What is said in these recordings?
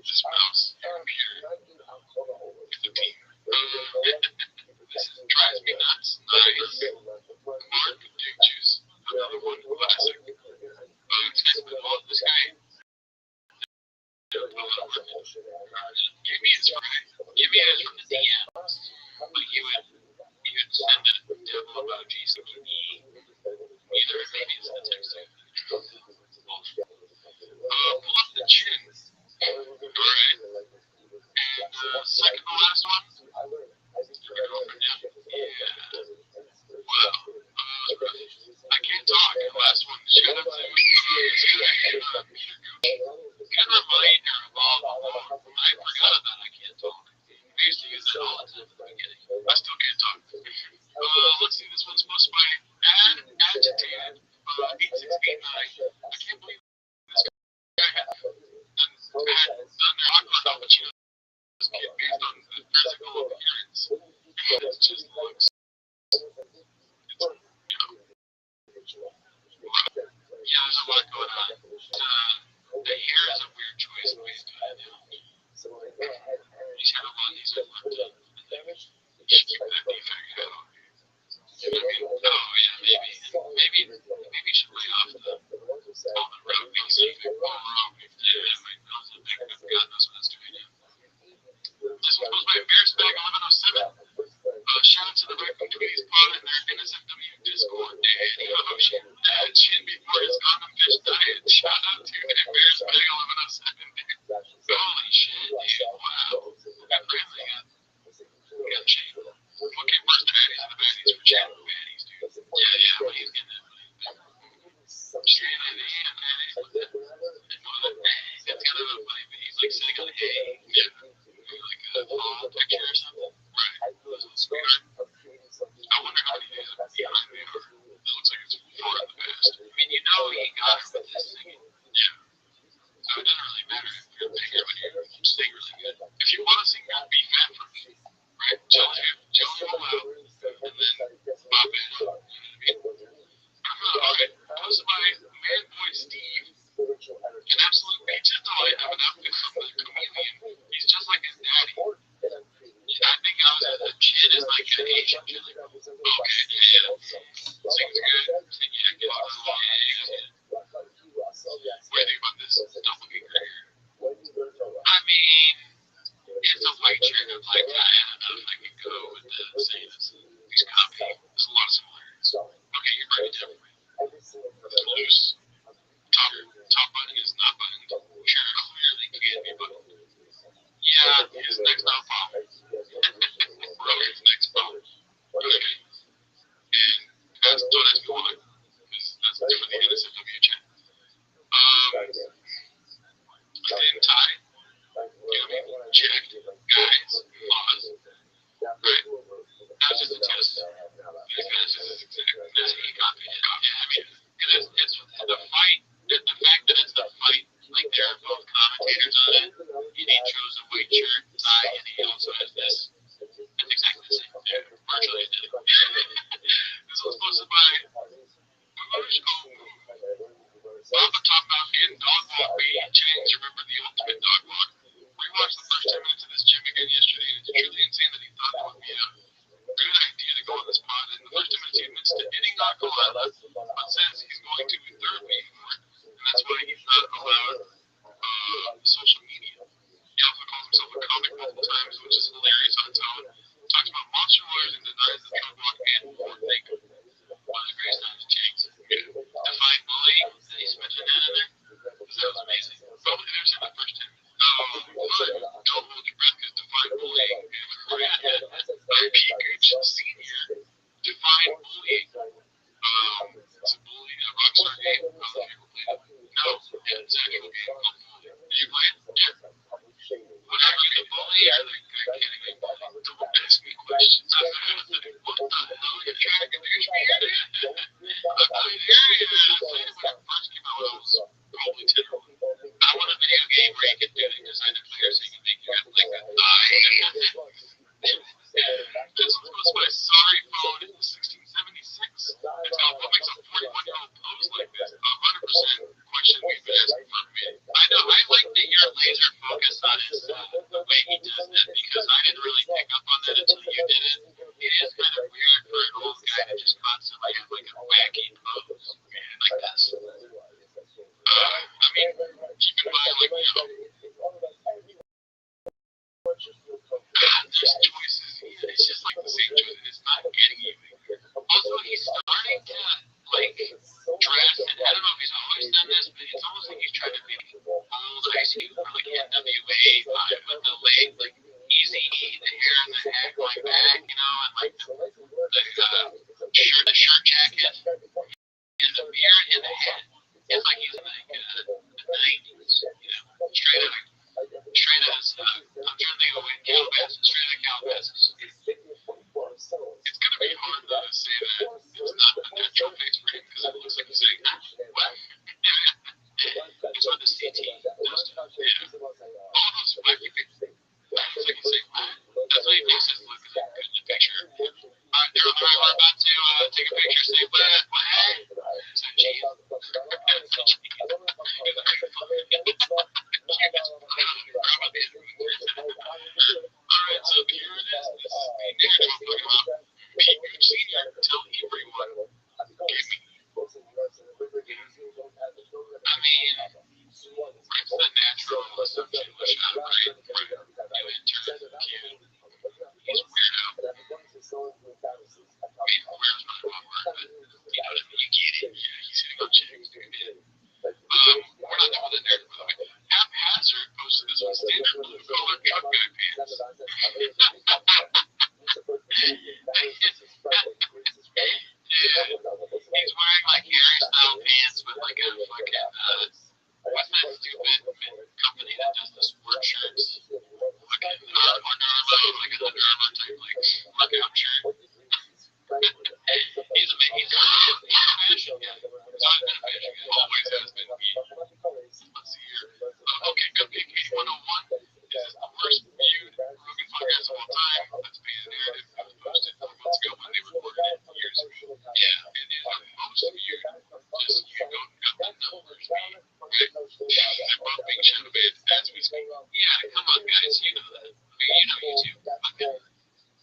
this mouse computer with the team. This drives me nuts. Nice. Mark, Duke Juice. Another one, classic. This guy. Give me his right. Give me his from the DMs. But you would send a devil emojis to me. Either maybe it's the text. Pull up the chin. Alright. And second to last one. Yeah. Wow. I can't talk. Last one. Shout out to good reminder of all along. I forgot that I can't talk. I used to use it all the time at the beginning. I still can't talk. Let's see, this one's supposed to be agitated. 8689. I can't believe this guy had done their aqua cappuccino based on the physical appearance. It just looks. Yeah, there's a lot going on. The hair is a weird choice the way it's done now. He's had a lot of these I've left in. You should keep that defect head on. Oh, yeah, maybe you should lay off the Rabbi defect. Rabbi. Yeah, I forgot that's what that's doing now. This one's supposed to be a Bears bag 1107. Shout out to the Rabbi Tweeties pod and their NSFW Discord. Danny Ocean. Dad Chin before his condom fish diet. Shout out to Bears bag 1107, dude. Holy shit, dude. Wow. That really got Shane. Okay, first the baddies and the baddies for Shane. Baddies, dude. Yeah, but he's getting it. Shane and the that's kind of a funny, he's like sitting on a hay. Yeah. Like a fall picture or something. Right. It's weird. I wonder how many days behind me are. It looks like it's 4 in the past. I mean, you know he got her with his singing. Yeah. So it doesn't really matter if you're bigger when you sing really good. If you want to sing, be fat for me. Right? Chill him all out. And then pop in. You know what I mean? Alright. Comes by man boy Steve. An absolute pizza delight of an outfit from the comedian. He's just like his daddy. I think the chin is like an Asian chin. Okay, yeah. Sings good. Yeah, what do you think about this double gig right here? I mean, it's a white shirt of like, I don't know if I can go with the saying these copy. There's a lot of similarities. Okay, you're right, definitely. It's loose. Top button is not buttoned. Sure, clearly can't be buttoned. Yeah, his neck's not popping. Rogan's neck's popping. Okay. And don't ask me why. Because that's different than the NSFW chat. Thin tie. You know what I mean? Checked. Guys. Laws. Right. That was just a test. That's he copied it. Yeah, I mean, it's the fight. The fact that it's the fight, like they're both commentators on it, and he chose a white shirt, tie, and he also has this. It's exactly the same. Yeah, virtually identical. This was posted by Papa Top Mafia and Dog Walk B. Change, remember the ultimate dog walk? We watched the first 10 minutes of this gym again yesterday, and it's truly insane that he thought it would be a good idea to go on this pod. In the first 10 minutes, he admits to hitting Aqualella, but says he's going to do therapy for it, and that's why he's not allowed social media. He also calls himself a comic There's choices. It's just like the same choice. It's not getting you. Also, he's starting to like dress, and I don't know if he's always done this, but it's almost like he's trying to make old Ice Cube or like NWA vibe with the leg, like Easy E, the hair on the head going back, you know, and like the shirt jacket, and the beard and the head. It's like he's like the 90s, you know, straight as I'm trying to think of what Calabasas, straight out of Calabasas. It's gonna be hard though to say that it's not a natural face for him because it looks like he's saying, what? It's on the CT. Yeah. All those wacky pictures. It's like he's saying, what? That's what he makes it look good in the picture. Alright, we're about to take a picture. Say, what? So, geez. Alright, so here it is. This is the narrative I'm talking about. Pete Senior, tell everyone. Give me. I mean, it's the natural assumption, which I'm right. You intern, kid. He's weirdo. I mean, weird's not a word, but you know what I mean? You get it. Yeah, he's hitting on chicks, dude. We're not done with the narrative, by the way. Haphazard posted this one. Standard blue collar cup guy pants. Yeah. He's wearing like Harry style pants with like a fucking what's that stupid company that does the sport shirts? Like an Under Armour, like an Under Armour type like workout shirt. He's a fashion guy. He's always been a fashion guy. Always has been. Let's see here. Okay, good pick. 8101. This is the worst viewed Rogan podcast of all time. Let's be the narrative. It was posted 4 months ago when they recorded it years ago. Yeah, it is the most viewed. Just you go got the numbers, man. Right? They're both being shadow banned as we speak. Yeah, come on, guys. You know that. I mean, you know YouTube. Okay.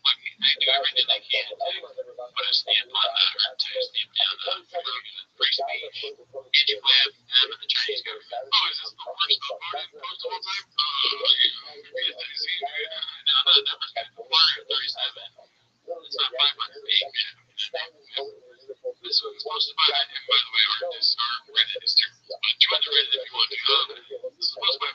Look, they do everything they can to put a stamp on that or to stamp down free speech. Anti-web, and the Chinese government. Oh, is this the worst voting post of all time? No, the number's good. 437. It's not 500 big. This one's posted by him, by the way, or Reddit is too. Join the Reddit if you want to. This is posted by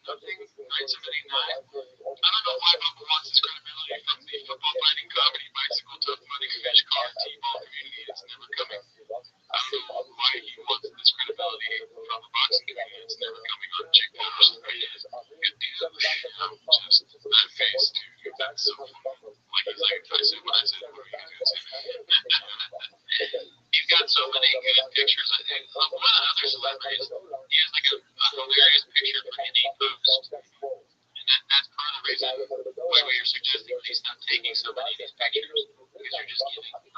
nothing 979. I don't know why Bubba wants his credibility from the football fighting comedy, bicycle, tough money, fish, car, T-ball community. It's never coming. I don't know why he wants this credibility from the boxing community. It's never coming on Chick Bowers. Good deal. Just that face, dude. That's so funny. Like, he's like, I said what I said. What are you going to say? He's got so many good pictures. I think one of the other celebrities, he has like a hilarious picture for any post. And that's part of the reason why you're suggesting please stop taking so many of these pictures. Because you're just giving more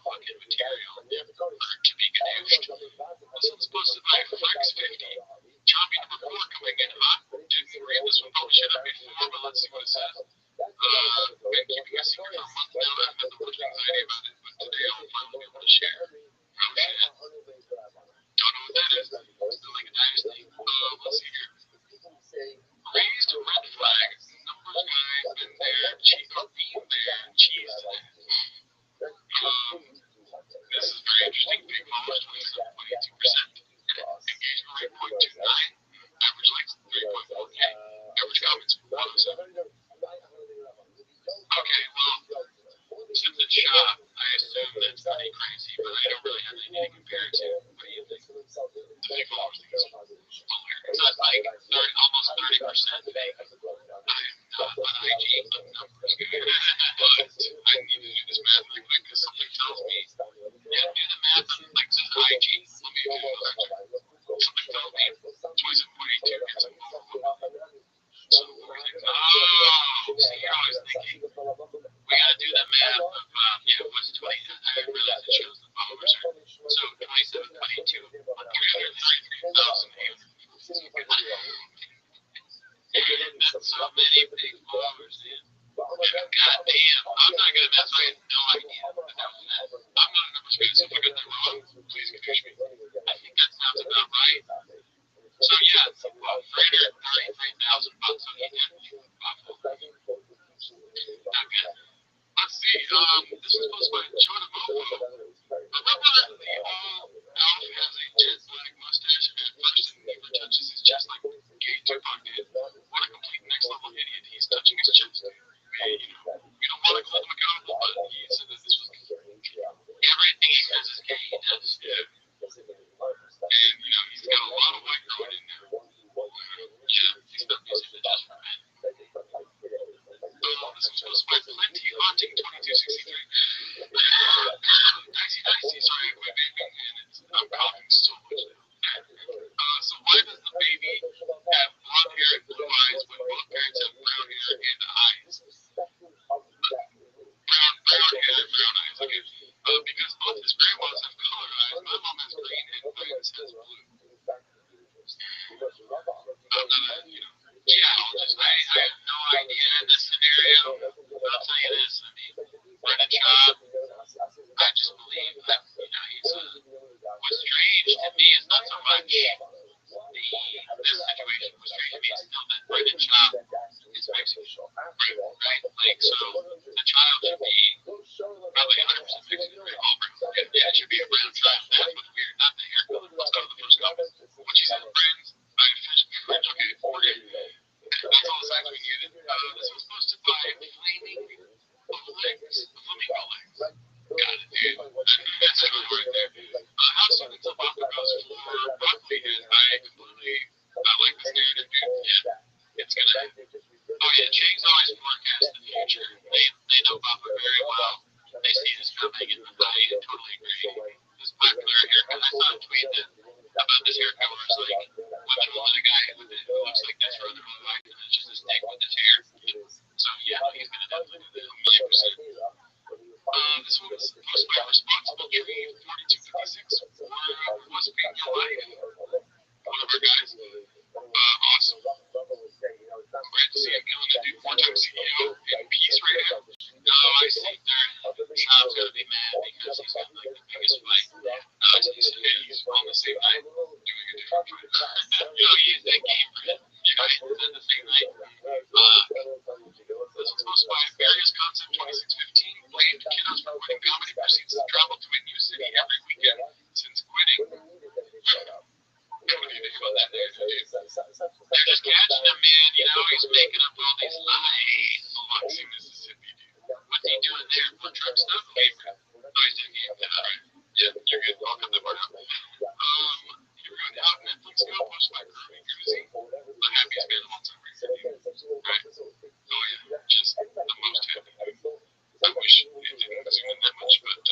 fucking material to be gadooshed. This one's posted by Flex50. Choppy number 4 coming in hot. Didn't read this one, published it up before, but let's see what it says. Been keeping a secret for a month now. I've had the worst anxiety about it, but today I'll finally be able to share. Oh shit. Don't know what that is. Still like a dynasty. Let's see here. Raised red flag. Numbers guy, been there, cheese, bean there, cheese. This is very interesting. Big followers, 27.82%. Engagement rate 0.29. Average likes 3.4K. Average comments 107. Okay, well, since it's shop, I assume that's pretty crazy, but I don't really have anything to compare it to. What do you think? The big followers think it's hilarious. That's like almost 30%. I'm not on IG on numbers. But I need to do this math really quick because something tells me, yeah, do the math on like says IG. Let me do it. Something tells me 27.82 gets a so see, you're always thinking, we gotta do the math of, what's 20, I didn't realize it shows the followers are, so 27.82 on 333,000 views. That's so many big followers, man. God damn, I'm not gonna mess, I had no idea that that was that. I'm not a numbers guy, so if I got that wrong, please confuse me. I think that sounds about right. So yeah, well, hate Tupac, dude. What a complete next level idiot. He's touching his chest, dude. You don't want to hold him accountable, but he said that this was everything he says is gay. He does. Yeah. And, he's got a lot of white growing in there. Yeah, he's not music that just for men. This was supposed to be Plenty Haunting 2263. Dicey, sorry, quit vaping, and I'm coughing so much now. So why does the baby have blonde hair and blue eyes when both parents have brown hair and eyes? Brown hair and brown eyes, okay. Because both his grandmas have colored eyes. My mom has green and Clarence has blue. I'm not a, geologist. I have no idea in this scenario. I'll tell you this. I mean, Brendan Schaub, I just believe that, he's what's strange to me is not so much this situation. What's strange to me is still that Brendan Schaub is Mexican. Right? Like, so the child should be probably 100% Mexican, right? All brown. Yeah, it should be a brown child. That's what's weird, not the hair color. Let's go to the first comment. What you said, friends? Friends, okay, we're good. That's all the signs we needed. This was posted by Flaming Legs, Flamingo Legs. Got it, dude. That's a good word there. How soon until Papa goes for broccoli head? I like this narrative, dude. Yeah, it's gonna. Oh yeah, Chang's always forecast the future. They know Papa very well. They see this coming, and I totally agree. This popular haircut. I saw a tweet about this haircut where it's like, women will let a guy who looks like this for their whole life, and it's just a snake with his hair. So yeah, he's gonna definitely do that 1,000,000%. This one was posted by Responsible Tree 4256 for Was Being Your Life. One of our guys. Awesome. Great to see him killing the dude. 4-time CEO in peace right now. No, I see Schaub's gonna be mad because he's got like the biggest fight. He's on the same night doing a different fight. He used that game for him. He's on the same night. This was posted by Various Concept 2615. Blamed kiddos for quitting comedy, proceeds to travel to a new city every weekend since quitting. What do you think about that? They're just catching him, man. He's making up all these lies. Biloxi, Mississippi, dude. What's he doing there? Food truck stuff? Okay. Oh, he's doing game. Yeah, alright. Yeah, you're good. I'll come to part out. Here we go. Now, Netflix go posted by Groovy Cruising. The happiest man of all time. Right? Oh, yeah. Just the most happy dude. I wish it didn't zoom in that much, but,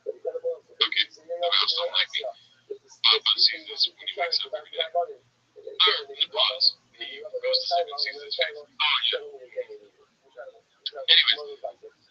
okay. The mouse don't like me. Papa sees this when he wakes up every day. The pause. He goes to sleep and sees his face. Oh, yeah. Anyways.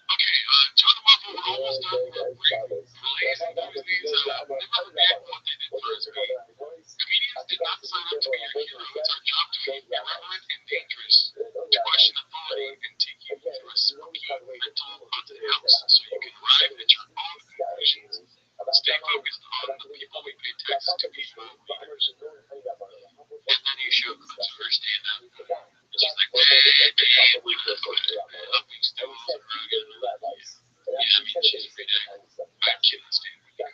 Okay, Joe the Waffle, we're almost done. We're lazy doing these. Never forget what they did for us. Comedians did not sign up to be your hero. It's our job to be irreverent and dangerous, to question authority and take you through a spooky mental haunted house so you can arrive at your own conclusions. Stay focused on the people we pay taxes to be leaders. And then you show clips of her stand up. And she's like, babe, we can quit helping stools and rugged. Yeah, I mean, she's a great actor. I can't stand when you go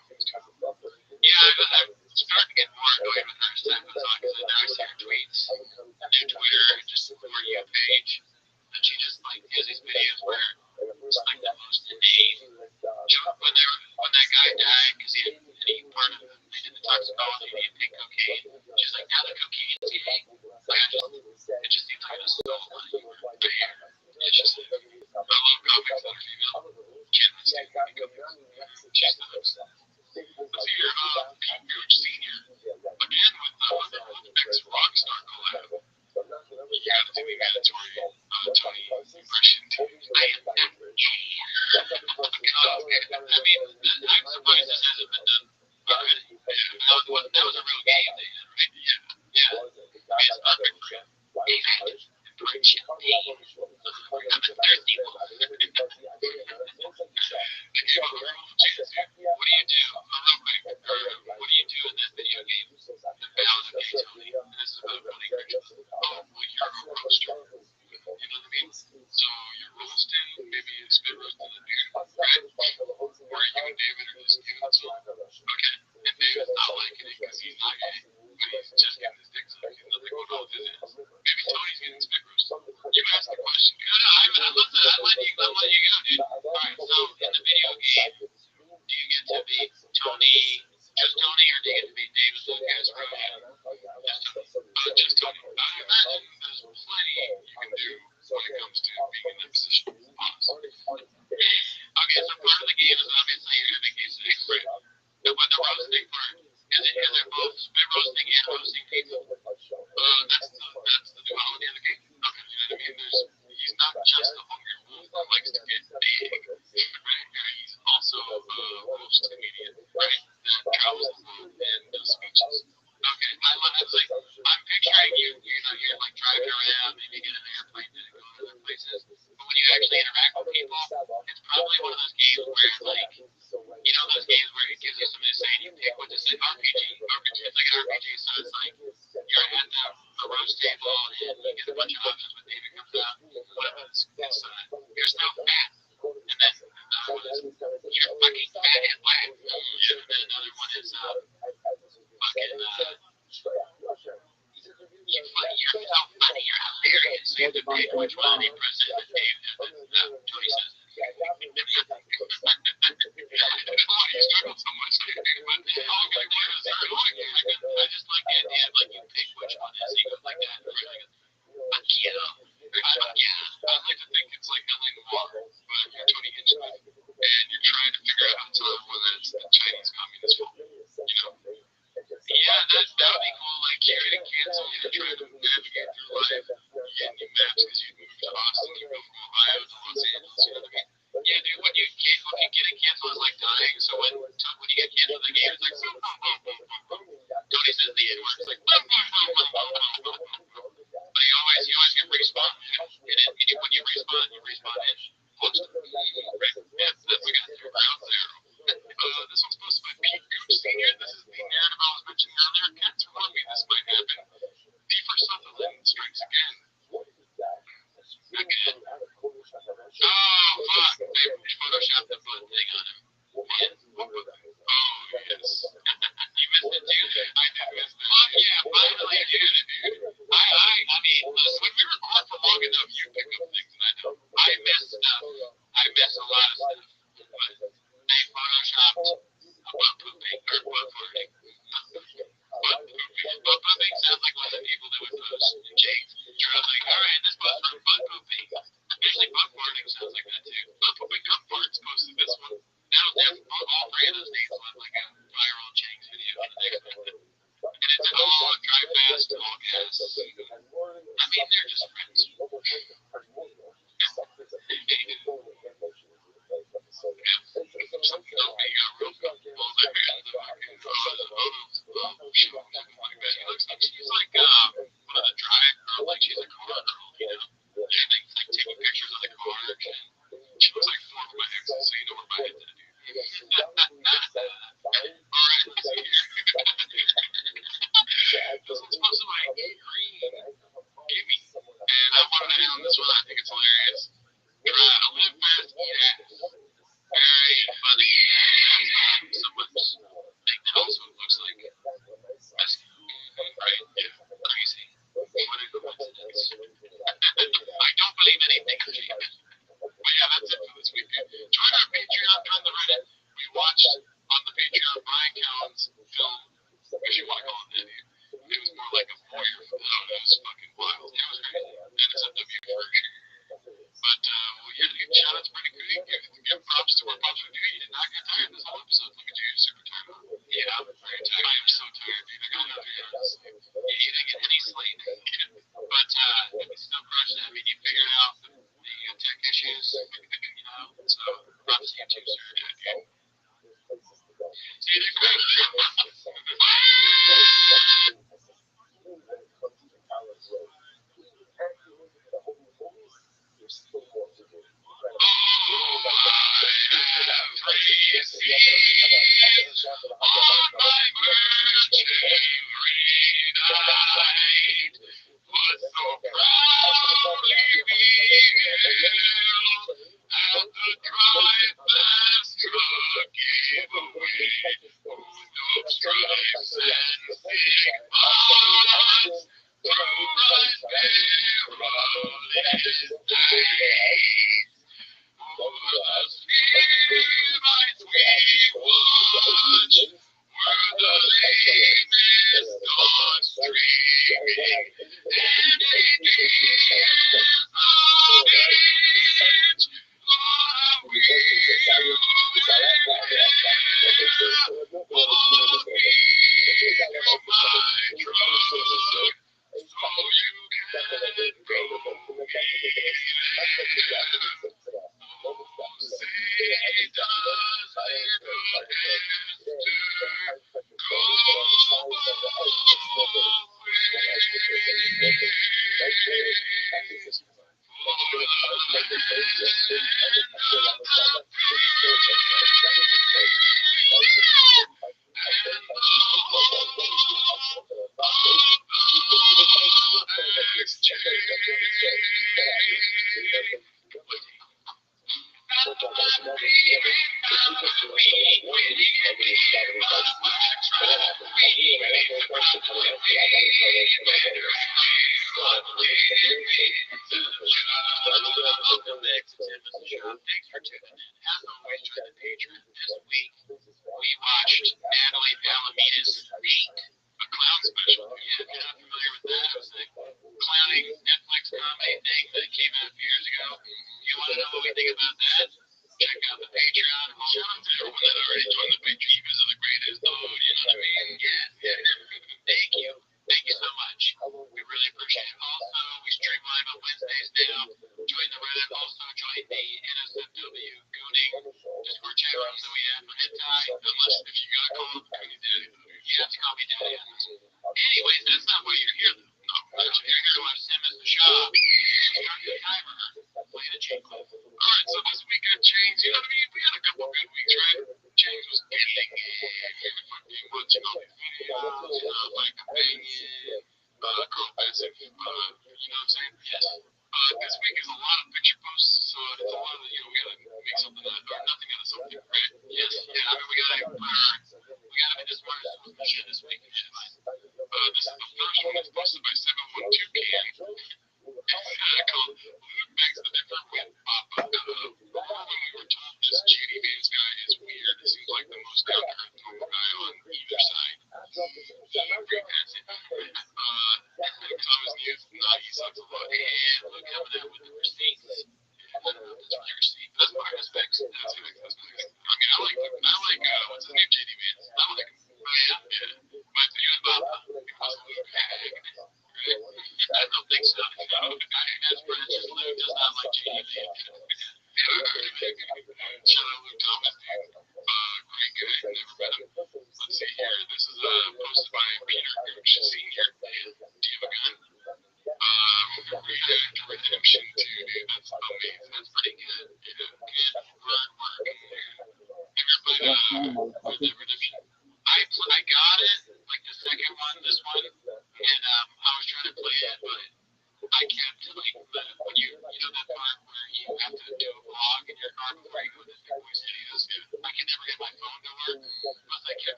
to. Yeah, I'm starting to get more annoyed with her as time goes on because now I see her tweets, her new Twitter, just for you page. And she just has these videos where it's like the most inane. When that guy died because he part of they did the toxicology and he had take cocaine. She's like, now the cocaine's gay. It just seems like it's so funny. It's just I love comics that are female. Can't understand comics. She's nuts. Let's see here, Pete Gooch Sr. Again with the Olympics Rockstar collab. You gotta do the mandatory Tony impression too. I am average. I mean, I'm surprised this hasn't been done already. Yeah, that was a real game they did, right? Yeah. It's perfect for him. Impression. I'm a thirsty wolf. What do you do? Real quick. What do you do in that video game? The Ballad of Gay Tony. And this is about Tony Christian. Oh, well, you're a roaster. You know what I mean? So you're roasting, maybe you spit roasting a dude, right? Or you and David are just giving it to him. Okay. And David's not liking it because he's not gay. But he's just getting his dick sucked. He's nothing going on with his that's the duality of the game. Okay, you know what I mean? He's not just a hungry wolf who likes to get big, right? He's also a host comedian, right? That travels the world and does speeches. Okay, it's like I'm picturing you're like driving around, maybe get an airplane to go to other places. But when you actually interact with people, it's probably one of those games where like those games where it gives you something to say and you pick what to say. RPG, it's like an RPG, so it's like you're at the roast table and you get a bunch of options when David comes out. One of them is you're so fat, and then another one is you're fucking fat and black, and then another one is fucking you're so funny, you're hilarious. So you have to pick which one of the president Dave Tony says. You struggled so much, but I just like the idea of like you pick which one is. You go like that. Fuck you. I like to think it's like Ellen Noir, but you're Tony Hinchcliffe, and you're trying to figure out how to tell everyone that it's the Chinese communist fault. Yeah, that would be cool. Like you're getting canceled, you're trying to navigate through life, getting new maps because you moved to Austin, you go from Ohio to Los Angeles. You know what I mean? Yeah, dude. When you getting canceled is like dying. So when you get canceled, the game is like Tony says the N-word. It's like but you always get respawn. And when you respawn in Austin. Right? Yeah, that's like a ground zero. This one's supposed to be Pete Gooch Sr. This is the narrative I was mentioning earlier. Cats warned me this might happen. D for Sutherland strikes again. Again. Oh, fuck. They photoshopped the blood thing on him. Man, oh, yes. You missed it, dude. I did miss it. Fuck yeah, finally, dude. I mean, listen, when we record for long enough, you pick up things, and I don't. I miss stuff. I miss a lot of stuff. But they photoshopped butt pooping or butt farting. Butt pooping sounds like one of the people that would post Jake. You're like, alright, this post for butt pooping. Actually, butt farting sounds like that too. Butt pooping cum farts posted this one. Now, all three of those names went like a viral Chang's video. And it's all dry fast, all gas. I mean, they're just friends. Something don't be real comfortable there. She's like one of the drive girl, like she's a car girl, and they like taking pictures of the car, and she looks like four of my exes, so you know where my head's at, dude. Alright, let's see here. This one's supposed to be green gimme, and I wanted to on this one. I think it's hilarious. Try to live fast, yeah. Very funny. Someone's big house, what it looks like. That's right, yeah, crazy. What a coincidence. I don't believe anything, Jake. But yeah, that's it for this week. Join our Patreon, join the Reddit. We watched on the Patreon Brian Cowan's film, if you want to call it that. It was more like a voyeur for the it was fucking wild. It was crazy. And it's a W for sure. But, yeah, dude, shout out to Brendan Goody. Give props to our Pops for Duty. You did not get tired this whole episode. Look at you, you're super tired. Yeah, I'm very tired. I am so tired, dude. I got another yards. Yeah, you didn't get any sleep. But, we still crushed it. I mean, you figured out the tech issues, so props to you too, sir. Yeah, dude. See you next time.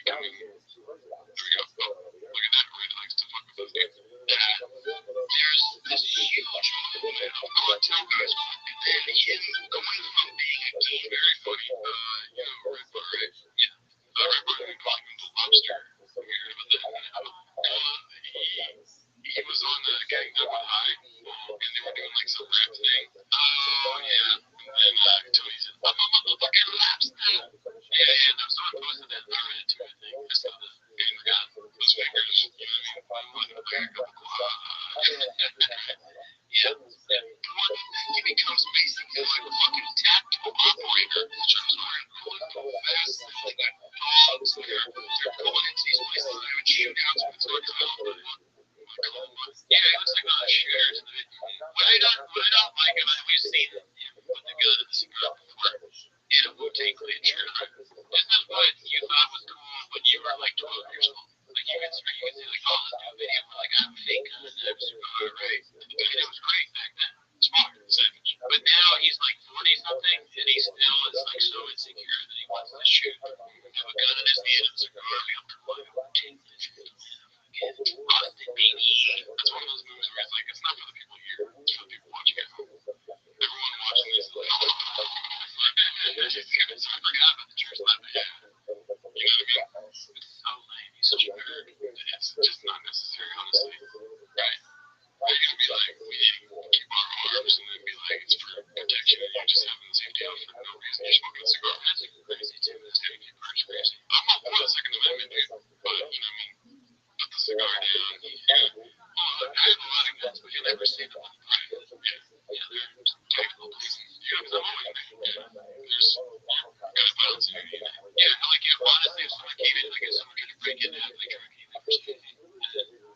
Becoming I forgot about the church life, but yeah. You know what I mean? It's so lame. He's such a nerd. It's just not necessary, honestly. Right? Are you gonna be like, we need to keep our arms and then be like, it's for protection and you're just having the safety out for no reason. You're smoking a cigar. That's crazy too. That's gonna get crazy. I'm not for the Second Amendment, dude. But you know what I mean? Put the cigar down. Yeah. Oh, I have a lot of guns, but you'll never see them on the private. Yeah, they're tactical places. You know, I'm always there's gun violence here. Yeah, like honestly, if someone came in, like if someone tried to break in, have like trying to keep for safety,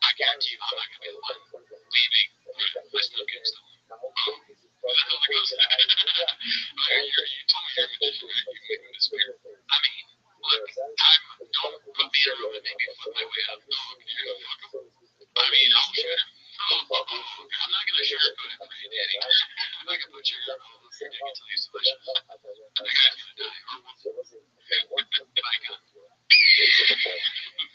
I guarantee you, I'm not gonna be the one leaving. I still get stuff. Who the hell goes that? You told me you're a magician, right? You make me disappear. I mean, look, don't put me in a room and make me flip my way up. No, you're gonna fuck him. I mean, I'll shoot him. I'm not gonna sugarcoat it for you, Daddy. I'm not gonna put sugar all over your dick until he's delicious. The guy's gonna die. If I gun.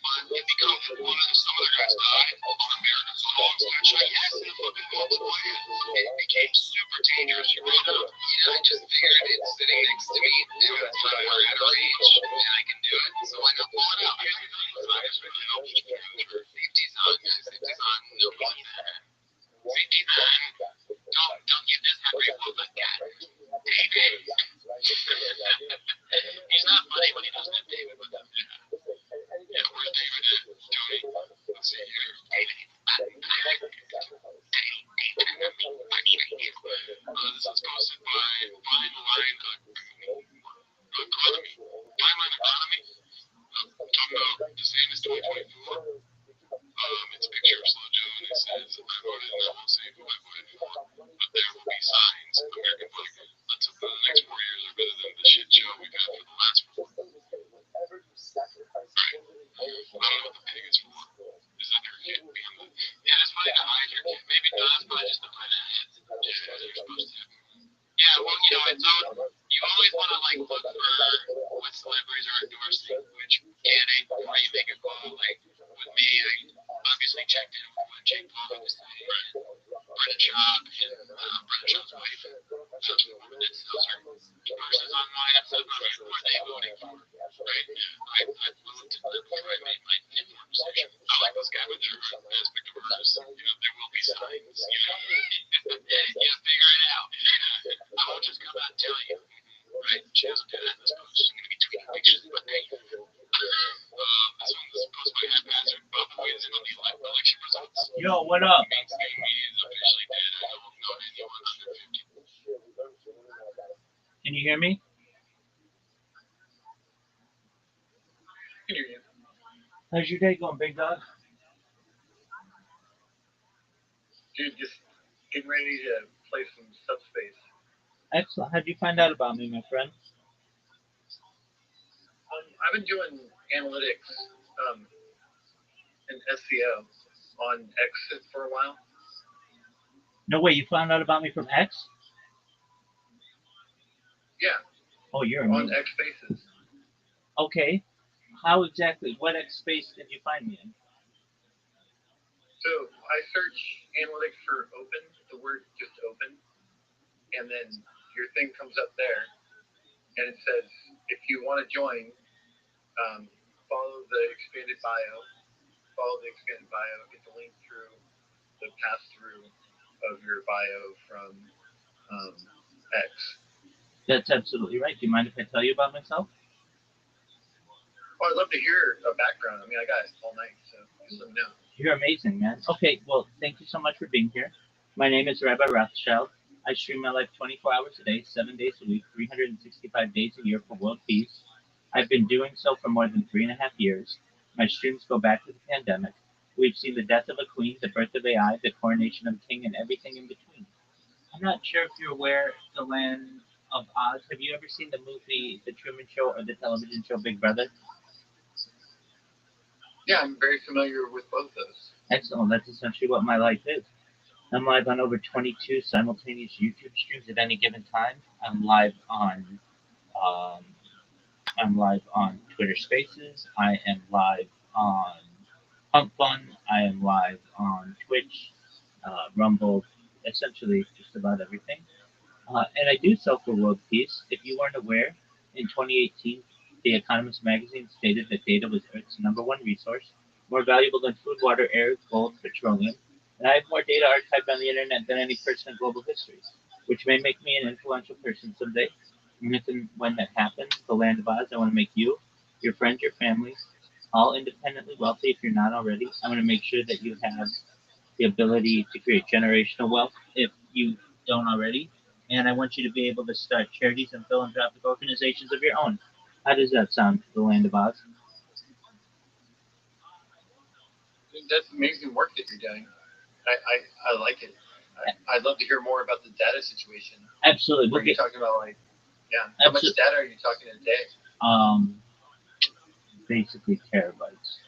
But it becomes one of some other guys died on American songs got shot. Yes, in a fucking multiple way. It became super dangerous. You ran up. Yeah, I just figured it's sitting next to me. We're out of range, and I can do it. So why not pull it out? I got safety's on. Safety's on. No one there. Safety's on. Don't get this hungry for the cat. David. He's not funny when he doesn't have David with him. Yeah, where's David at? Doing? Let's see here. David. This is posted by Fine Line Economy. Fine Line Economy. Talking about DeSantis 2024. It's a picture of Slow Joe, and it says, I voted and I won't say who I voted for, but there will be signs. American voting. Let's hope that the next 4 years are better than the shit show we've had for the last 4. Right. I don't know what the pig is for. Is that your kid? Yeah, it's funny to hide your kid. Maybe not, that's probably just to play that head. Yeah, they're supposed to. Yeah, well, you know, it's you always want to, like, look for what celebrities are endorsing, which candidate before you make a call. Like, with me, I obviously checked in with what Jake Paul was saying, Brendan Schaub, and Brendan Schaub's wife, the woman that sells her purses online, so I'm not sure what they voting for, right? I moved to them before I made my informed decision. I like this guy with their aspect of artists. You know, there will be signs. You figure it out. I won't just come out and tell you, right? Just do that in this post. I'm going to be tweeting pictures, but hey, this one was posted by Haphazard. Bob weighs in on the election results. Yo, what up? Mainstream media is officially dead. I don't know anyone under 50. Can you hear me? I can hear you. How's your day going, big dog? Dude, just getting ready to play some Subspace. Excellent. How'd you find out about me, my friend? I've been doing analytics and SEO on X for a while. No way, you found out about me from X? Yeah. Oh, you're on amazing. X Spaces. Okay. How exactly? What X space did you find me in? So I search analytics for open, the word just open, and then your thing comes up there, and it says if you want to join, follow the expanded bio. Follow the expanded bio. Get the link through the pass through of your bio from X. That's absolutely right. Do you mind if I tell you about myself? Well, I'd love to hear a background. I mean, I got it all night, so just let me know. You're amazing, man. Okay, well, thank you so much for being here. My name is Rabbi Rothschild. I stream my life 24 hours a day, 7 days a week, 365 days a year for world peace. I've been doing so for more than 3.5 years. My streams go back to the pandemic. We've seen the death of a queen, the birth of AI, the coronation of a king, and everything in between. I'm not sure if you're aware of the Land of Oz. Have you ever seen the movie The Truman Show or the television show Big Brother? Yeah, I'm very familiar with both those. Excellent. That's essentially what my life is. I'm live on over 22 simultaneous YouTube streams at any given time. I'm live on Twitter Spaces. I am live on Pump Fun. I am live on Twitch, Rumble, essentially just about everything. And I do so for world peace. If you weren't aware, In 2018, The Economist magazine stated that data was Earth's number one resource, more valuable than food, water, air, gold, petroleum, and I have more data archived on the internet than any person in global history, which may make me an influential person someday. And if and when that happens, the land of Oz, I want to make you, your friends, your family, all independently wealthy if you're not already. I want to make sure that you have the ability to create generational wealth if you don't already. And I want you to be able to start charities and philanthropic organizations of your own. How does that sound to the land of Oz? That's amazing work that you're doing. I like it. I'd love to hear more about the data situation. Absolutely. Where you're talking about how much data are you talking a day? Basically terabytes.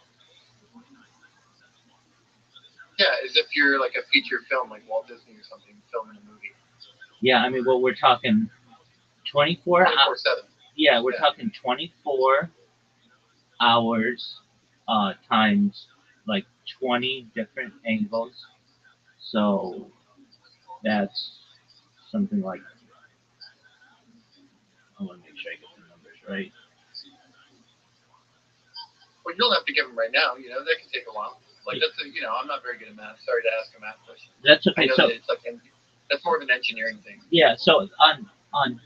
Yeah, as if you're like a feature film, like Walt Disney or something, filming a movie. Yeah, I mean, well, we're talking 24 hours. 24/7. Yeah, we're talking 24 hours times like 20 different angles. So that's something like, I want to make sure I get the numbers right. Well, you don't have to give them right now. That can take a while. Like I'm not very good at math. Sorry to ask a math question. That's okay. I know So that it's like that's more of an engineering thing. yeah. So on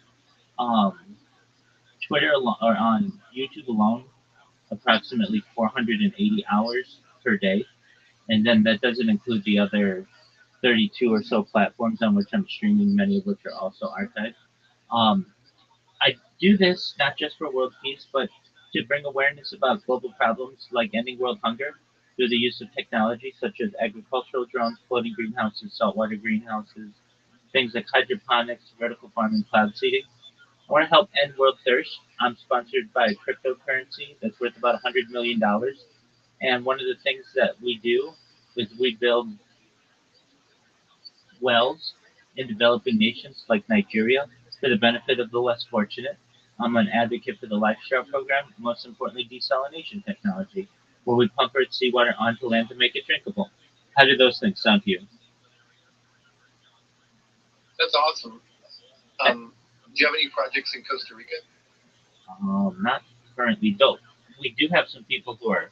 Twitter or on YouTube alone, approximately 480 hours per day, and then that doesn't include the other 32 or so platforms on which I'm streaming, many of which are also archived. Um, I do this not just for world peace, but to bring awareness about global problems like ending world hunger through the use of technology such as agricultural drones, floating greenhouses, saltwater greenhouses, things like hydroponics, vertical farming, cloud seeding. I want to help end world thirst. I'm sponsored by a cryptocurrency that's worth about $100 million. And one of the things that we do is we build wells in developing nations like Nigeria for the benefit of the less fortunate. I'm an advocate for the Lifestyle program, most importantly, desalination technology, where we pump earth seawater onto land to make it drinkable. How do those things sound to you? That's awesome. Do you have any projects in Costa Rica? Not currently, though. We do have some people who are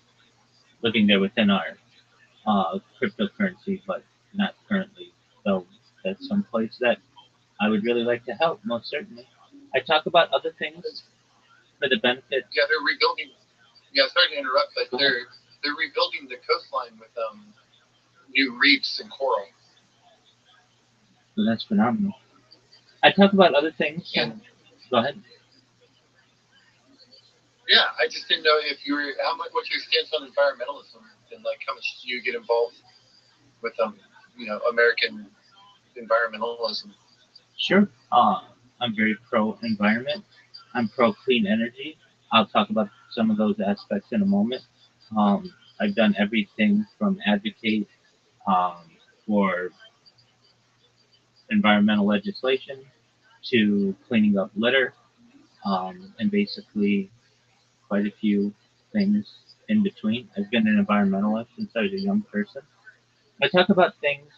living there within our cryptocurrency, but not currently. So that's some place that I would really like to help, most certainly. I talk about other things for the benefit. Yeah, they're rebuilding. Yeah, sorry to interrupt, but they're rebuilding the coastline with new reefs and coral. So that's phenomenal. I talk about other things. And go ahead. Yeah, I just didn't know if you were what's your stance on environmentalism and like how much do you get involved with American environmentalism? Sure. I'm very pro environment. I'm pro clean energy. I'll talk about some of those aspects in a moment. I've done everything from advocate um, for environmental legislation to cleaning up litter, and basically quite a few things in between. I've been an environmentalist since I was a young person. I talk about things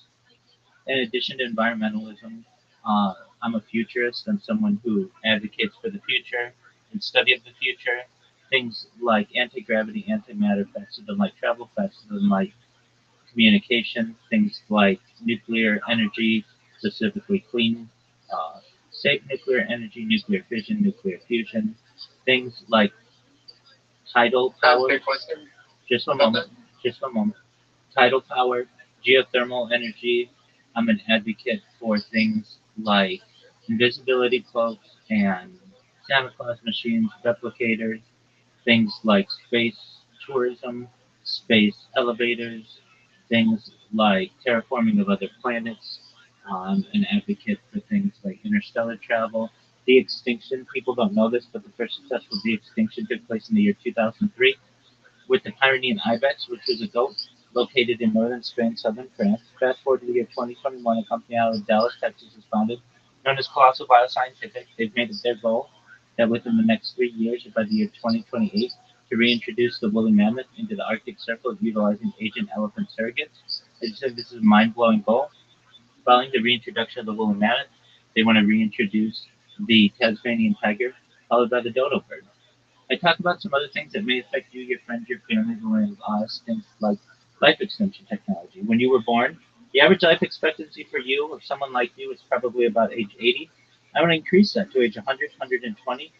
in addition to environmentalism. Uh, I'm a futurist. I'm someone who advocates for the future and study of the future. Things like anti-gravity, antimatter, faster than light travel, faster than light communication. Things like nuclear energy, specifically clean, uh, safe nuclear energy, nuclear fission, nuclear fusion. Things like tidal power. Just a moment. Just a moment. Tidal power, geothermal energy. I'm an advocate for things like invisibility cloaks and Santa Claus machines, replicators, things like space tourism, space elevators, things like terraforming of other planets. An advocate for things like interstellar travel, de-extinction. People don't know this, but the first successful de-extinction took place in the year 2003 with the Pyrenean ibex, which was a goat located in northern Spain, southern France. Fast forward to the year 2021, a company out of Dallas, Texas is founded, known as Colossal Bioscientific. They've made it their goal that within the next 3 years, or by the year 2028, to reintroduce the woolly mammoth into the Arctic Circle utilizing Asian elephant surrogates. They said this is a mind-blowing goal. Following the reintroduction of the woolly mammoth, they want to reintroduce the Tasmanian tiger, followed by the dodo bird. I talk about some other things that may affect you, your friends, your family, the way of us, things like life extension technology. When you were born, the average life expectancy for you or someone like you is probably about age 80. I want to increase that to age 100, 120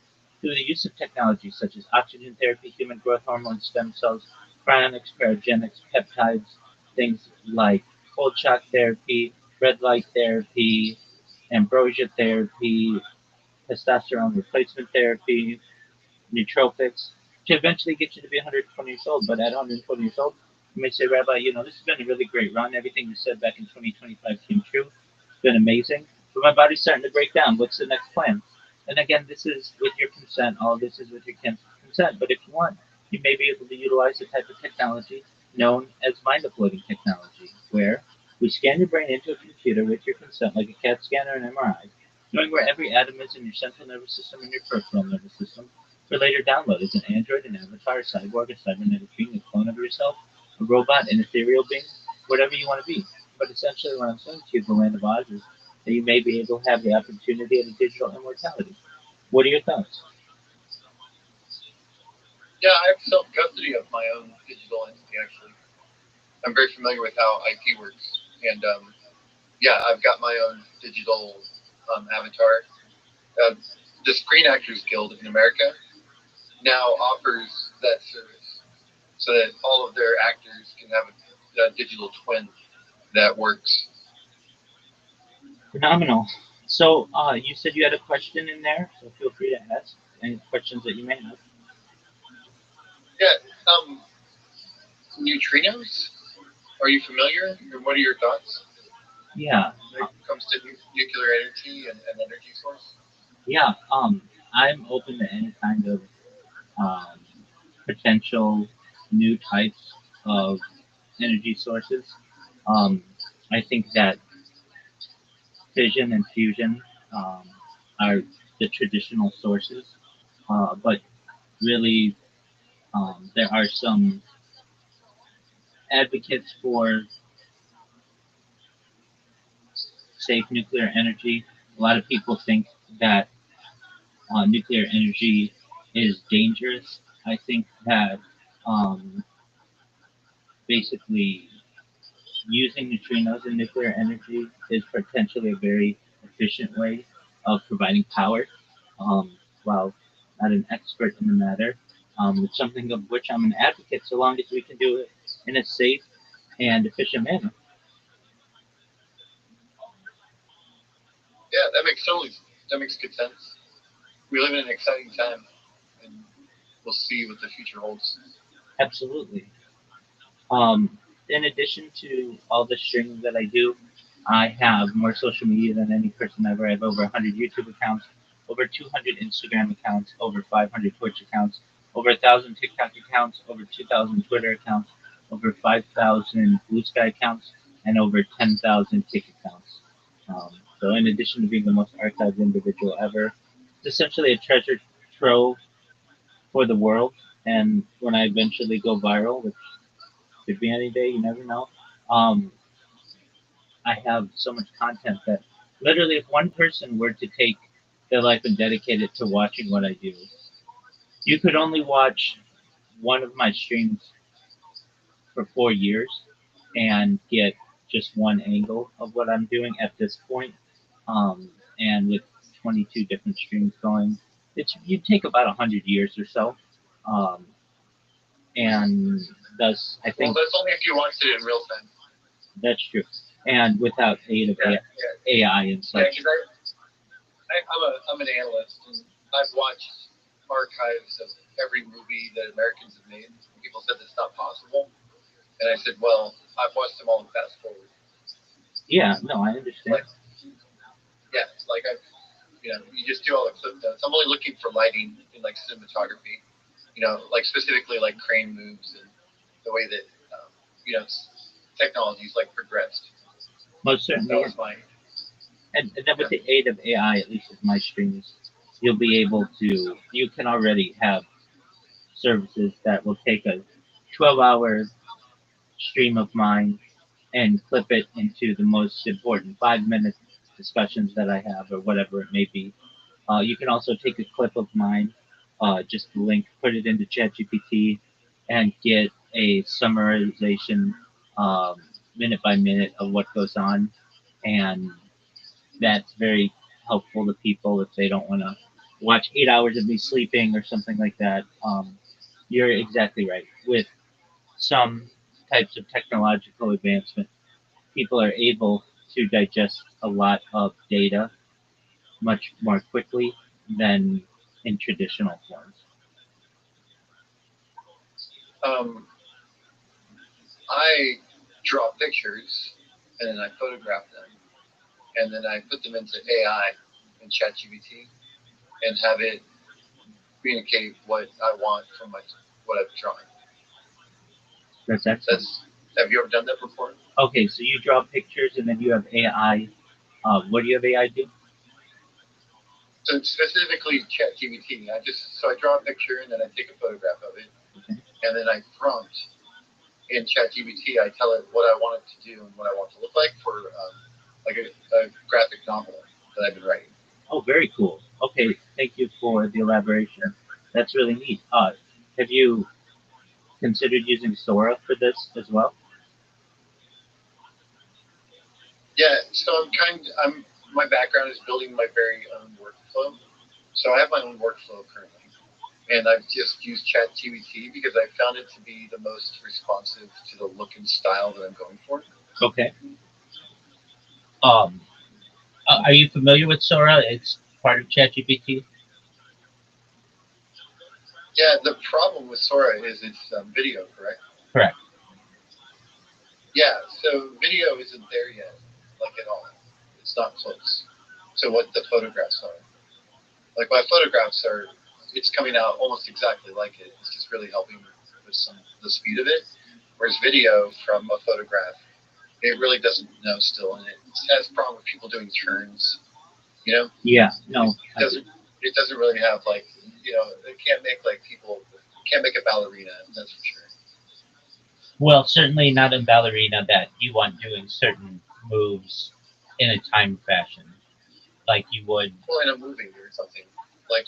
through the use of technology such as oxygen therapy, human growth hormone, stem cells, cryonics, cryogenics, peptides, things like cold shock therapy, red light therapy, ambrosia therapy, testosterone replacement therapy, nootropics to eventually get you to be 120 years old. But at 120 years old, you may say, Rabbi, this has been a really great run. Everything you said back in 2025 came true. It's been amazing. But my body's starting to break down. What's the next plan? And again, this is with your consent. All this is with your consent. But if you want, you may be able to utilize the type of technology known as mind uploading technology, where we scan your brain into a computer with your consent, like a CAT scan or an MRI, knowing where every atom is in your central nervous system and your peripheral nervous system, for later download as an android, an avatar, a cyborg, a cybernetic being, a clone of yourself, a robot, an ethereal being, whatever you want to be. But essentially, what I'm saying to you, the land of Oz, is that you may be able to have the opportunity of a digital immortality. What are your thoughts? Yeah, I have self custody of my own digital entity. Actually, I'm very familiar with how IP works, and yeah, I've got my own digital avatar. Uh, the Screen Actors Guild in America now offers that service so that all of their actors can have a digital twin that works. Phenomenal. So, you said you had a question in there, so feel free to ask any questions that you may have. Yeah, neutrinos. Are you familiar? And what are your thoughts Yeah, when it comes to nuclear energy and energy source? yeah. I'm open to any kind of um, potential new types of energy sources. Um, I think that fission and fusion um, are the traditional sources, but really there are some advocates for safe nuclear energy. A lot of people think that nuclear energy is dangerous. I think that um, basically using neutrinos in nuclear energy is potentially a very efficient way of providing power. While not an expert in the matter, it's something of which I'm an advocate so long as we can do it in a safe and efficient manner. Yeah, that makes good sense. We live in an exciting time, and we'll see what the future holds. Absolutely. In addition to all the streaming that I do, I have more social media than any person ever. I have over 100 YouTube accounts, over 200 Instagram accounts, over 500 Twitch accounts, over 1,000 TikTok accounts, over 2,000 Twitter accounts, over 5,000 Blue Sky accounts, and over 10,000 Kick accounts. So, in addition to being the most archived individual ever, it's essentially a treasure trove for the world. And when I eventually go viral, which could be any day, you never know. Um, I have so much content that literally, if one person were to take their life and dedicate it to watching what I do, you could only watch one of my streams for 4 years and get just one angle of what I'm doing at this point. And with 22 different streams going, it's you take about 100 years or so. Um, and thus, I Well, think that's only if you watched it in real time. that's true. And without aid of Yeah, AI and yeah. such. Because I'm an analyst, and I've watched archives of every movie that Americans have made. People said that's not possible, and I said, well, I've watched them all in fast forward. Yeah, no, I understand. Like, yeah, it's like you just do all the clip notes. I'm only looking for lighting in like cinematography, like specifically like crane moves and the way that you know technology's like progressed. Most That certainly. was my And then with the aid of AI, at least with my streams, you'll be able to, you can already have services that will take a 12-hour stream of mine and clip it into the most important 5 minute discussions that I have or whatever it may be. You can also take a clip of mine, just the link, put it into ChatGPT, and get a summarization minute by minute of what goes on. And that's very helpful to people if they don't want to watch 8 hours of me sleeping or something like that. You're exactly right. With some types of technological advancement, people are able to digest a lot of data much more quickly than in traditional forms. I draw pictures and then I photograph them and then I put them into AI and ChatGPT and have it communicate what I want from what I'm drawing. That's excellent. Have you ever done that before? Okay, so you draw pictures and then you have AI. What do you have AI do? So specifically ChatGPT, I draw a picture and then I take a photograph of it, Okay. and then I prompt in ChatGPT. I tell it what I want it to do and what I want it to look like for like a graphic novel that I've been writing. Oh, very cool. Okay, thank you for the elaboration. That's really neat. Have you considered using Sora for this as well? Yeah, so my background is building my very own workflow. So I have my own workflow currently, and I've just used ChatGPT because I found it to be the most responsive to the look and style that I'm going for. Okay. Are you familiar with Sora? It's part of ChatGPT. Yeah, the problem with Sora is it's video, correct? Correct. Yeah, so video isn't there yet, like at all. It's not close to what the photographs are. Like my photographs it's coming out almost exactly like it. It's just really helping with the speed of it. Whereas video from a photograph, it really doesn't know still, and it has a problem with people doing turns. You know? Yeah. No. It doesn't really have like it can't make can't make a ballerina. That's for sure. Well, certainly not in ballerina that you want doing certain moves in a timed fashion, like you would. Well, in a movie or something,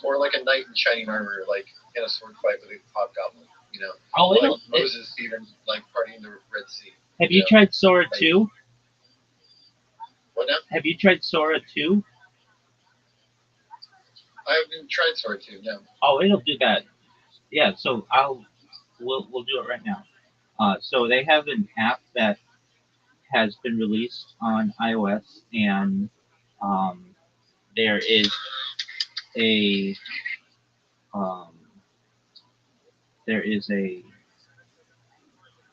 or like a knight in shining armor, like in a sword fight with a hobgoblin. Oh, like Moses even like partying the Red Sea. Have you tried Sora 2? What now? Have you tried Sora 2? I haven't tried Sora 2. No. Oh, it'll do that. Yeah. So we'll do it right now. So they have an app that has been released on iOS, and there is a um, there is a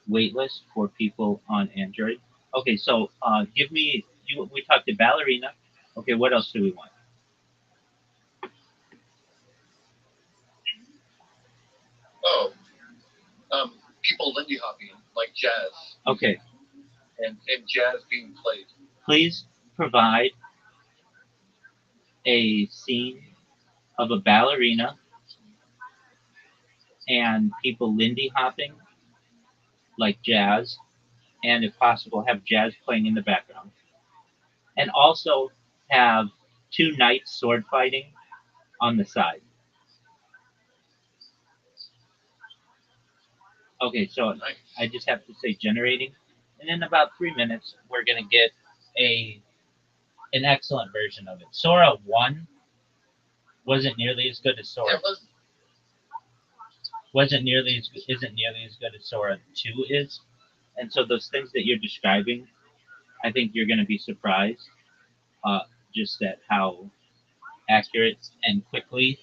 wait list for people on Android. Okay, so give me you. We talked to ballerina. Okay, what else do we want? Oh, people Lindy hopping like jazz. Okay. And jazz being played. Please provide a scene of a ballerina and people Lindy hopping like jazz, and if possible, have jazz playing in the background, and also have two knights sword fighting on the side. Okay, so Nice. I just have to say generating, and in about 3 minutes, we're gonna get an excellent version of it. Sora 1 wasn't nearly as good as Sora. Isn't nearly as good as Sora 2 is, and so those things that you're describing, I think you're gonna be surprised, just at how accurate and quickly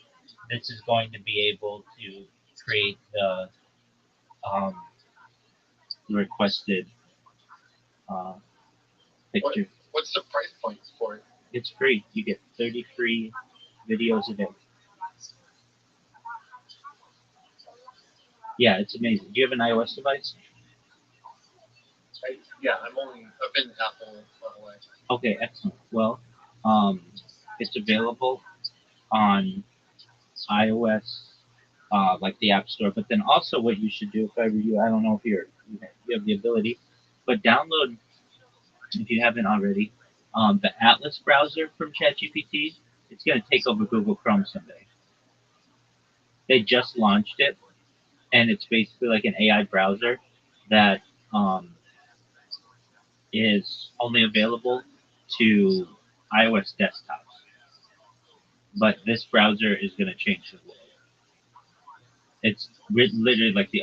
this is going to be able to create the requested picture. What's the price point for it? It's free. You get 30 free videos a day. Yeah, it's amazing. Do you have an iOS device? I've been Apple all the way. Okay, excellent. Well, it's available on iOS, like the App Store. But then also, what you should do, if I were you, I don't know if you have the ability, but download, if you haven't already, the Atlas browser from ChatGPT, it's going to take over Google Chrome someday. They just launched it, and it's basically like an AI browser that is only available to iOS desktops. But this browser is going to change the world. It's literally like the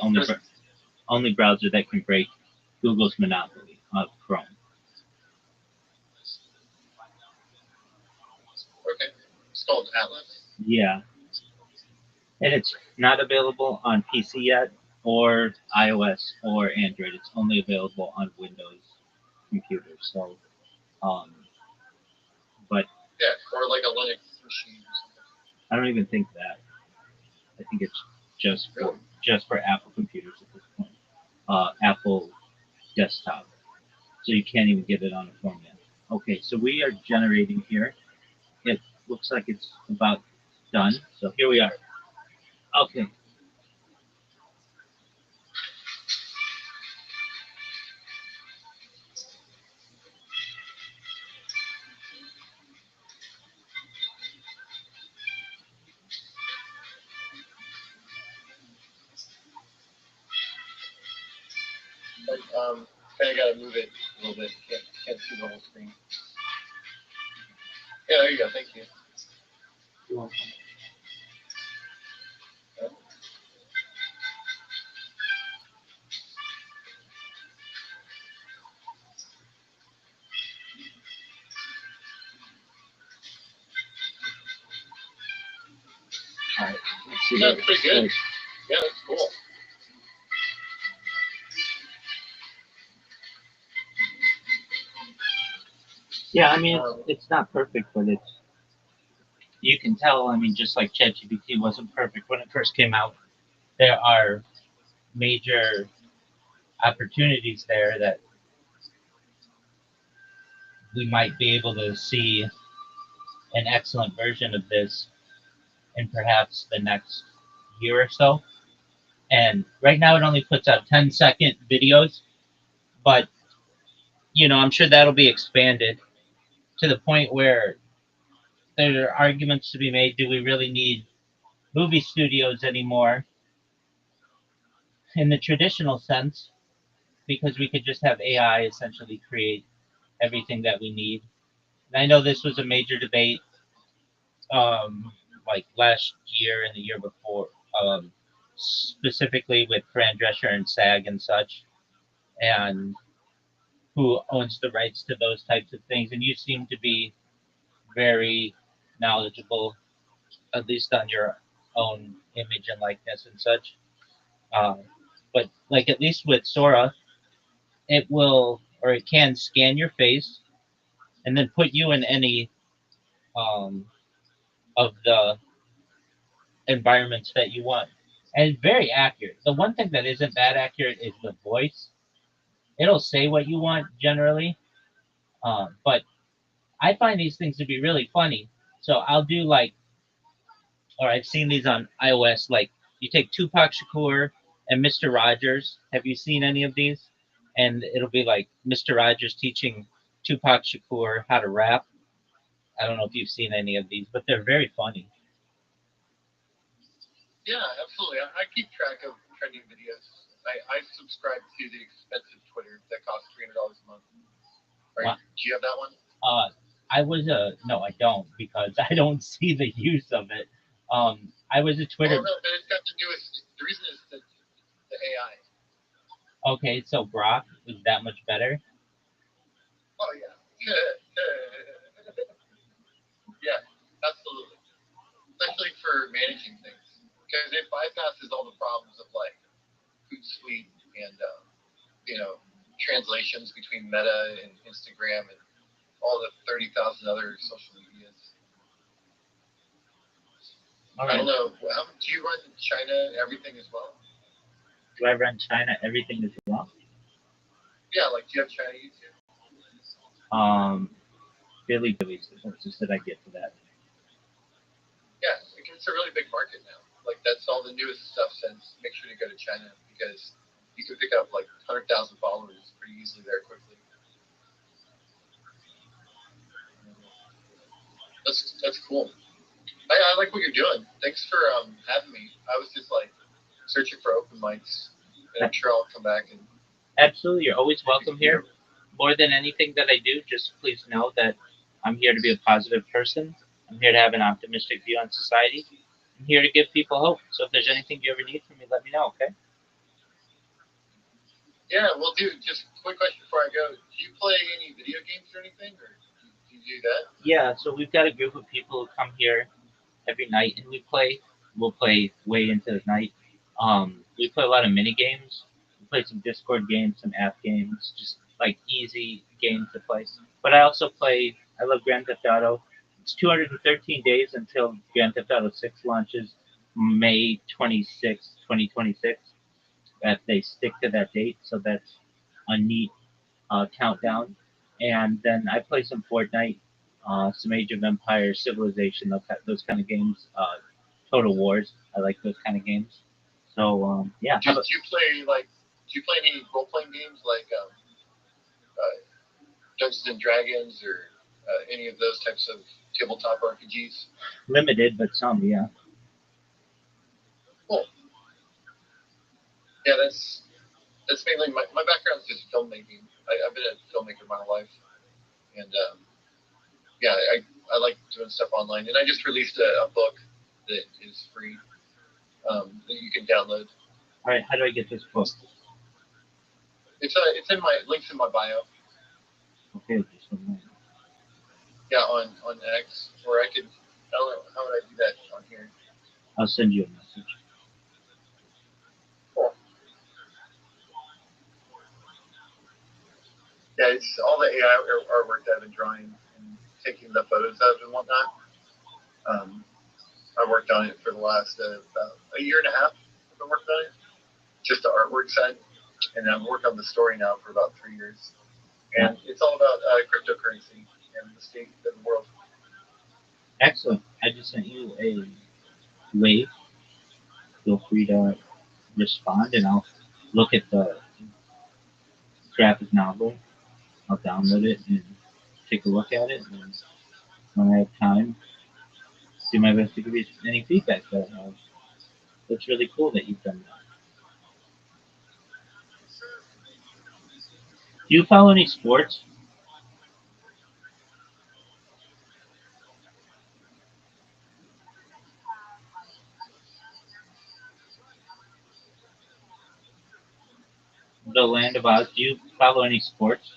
only browser that can break Google's monopoly of Chrome. Okay. It's called Atlas. Yeah. And it's not available on PC yet, or iOS, or Android. It's only available on Windows computers. So, but Yeah, or like a Linux machine or something. I don't even think that. I think it's just for Apple computers at this point. Apple desktop. So you can't even get it on a phone yet. Okay, so we are generating here. It looks like it's about done. So here we are. Okay. Like, kind of got to move it a little bit. Can't see the whole screen. Yeah, there you go. Thank you. You're welcome. All right. Let's see. That's pretty good. Yeah, that's cool. Yeah, I mean, it's not perfect, but you can tell. I mean, just like ChatGPT wasn't perfect when it first came out, there are major opportunities there that we might be able to see an excellent version of this in perhaps the next year or so. And right now it only puts out 10-second videos, but I'm sure that'll be expanded to the point where there are arguments to be made. Do we really need movie studios anymore in the traditional sense? Because we could just have AI essentially create everything that we need. And I know this was a major debate, like last year and the year before, specifically with Fran Drescher and SAG and such, and who owns the rights to those types of things. And you seem to be very knowledgeable, at least on your own image and likeness and such. But like at least with Sora, it will, or it can scan your face and then put you in any um, of the environments that you want. And it's very accurate. The one thing that isn't that accurate is the voice. It'll say what you want generally, but I find these things to be really funny. So I'll do like, or I've seen these on iOS, like you take Tupac Shakur and Mr. Rogers. Have you seen any of these? And it'll be like Mr. Rogers teaching Tupac Shakur how to rap. I don't know if you've seen any of these, but they're very funny. Yeah, absolutely. I keep track of trending videos. I subscribe to the expensive Twitter that costs $300 a month. Right? Wow. Do you have that one? No, I don't, because I don't see the use of it. I was a Twitter. Oh, no, but it's got the newest. The reason is the AI. Okay, so Grok is that much better? Oh yeah. Yeah, absolutely. Especially for managing things, because it bypasses all the problems of like Hootsuite and translations between Meta and Instagram and all the 30,000 other social medias. All right. I don't know. Do you run China everything as well? Do I run China everything as well? Yeah, like do you have China YouTube? Billy Billy's the closest that I get to that. Yeah, because it's a really big market now. Like that's all the newest stuff. Since make sure to go to China because you can pick up like 100,000 followers pretty easily there quickly. That's cool. I like what you're doing. Thanks for having me. I was just like searching for open mics, and I'm sure I'll come back and. Absolutely, you're always welcome here. More than anything that I do, just please know that I'm here to be a positive person. I'm here to have an optimistic view on society. I'm here to give people hope. So if there's anything you ever need from me, let me know, okay? Yeah, well, dude, just quick question before I go. Do you play any video games or anything, or do you do that? Yeah, so we've got a group of people who come here every night and we play. We'll play way into the night. We play a lot of mini games. We play some Discord games, some app games, just like easy games to play. But I also play. I love Grand Theft Auto. It's 213 days until Grand Theft Auto 6 launches May 26, 2026. That they stick to that date, so that's a neat countdown. And then I play some Fortnite, some Age of Empires, Civilization, those kind of games. Total Wars. I like those kind of games. So yeah. Do you play like? Do you play any role playing games like Dungeons and Dragons or any of those types of tabletop RPGs? Limited, but some, yeah. Cool. Yeah, that's mainly my background is just filmmaking. I've been a filmmaker my whole life, and yeah, I like doing stuff online. And I just released a book that is free that you can download. All right, how do I get this book? It's in my links in my bio. Okay, just a moment. Yeah, on X, or I could. I don't know, how would I do that on here? I'll send you a message. Cool. Yeah, it's all the AI artwork that I've been drawing and taking the photos of and whatnot. I worked on it for the last about a year and a half. I've been working on it, just the artwork side, and I've worked on the story now for about 3 years. And it's all about cryptocurrency and the state of the world. Excellent. I just sent you a wave. Feel free to respond, and I'll look at the graphic novel. I'll download it and take a look at it. And when I have time, do my best to give you any feedback that I have. It's really cool that you've done that. Do you follow any sports? The Land of Oz. Do you follow any sports?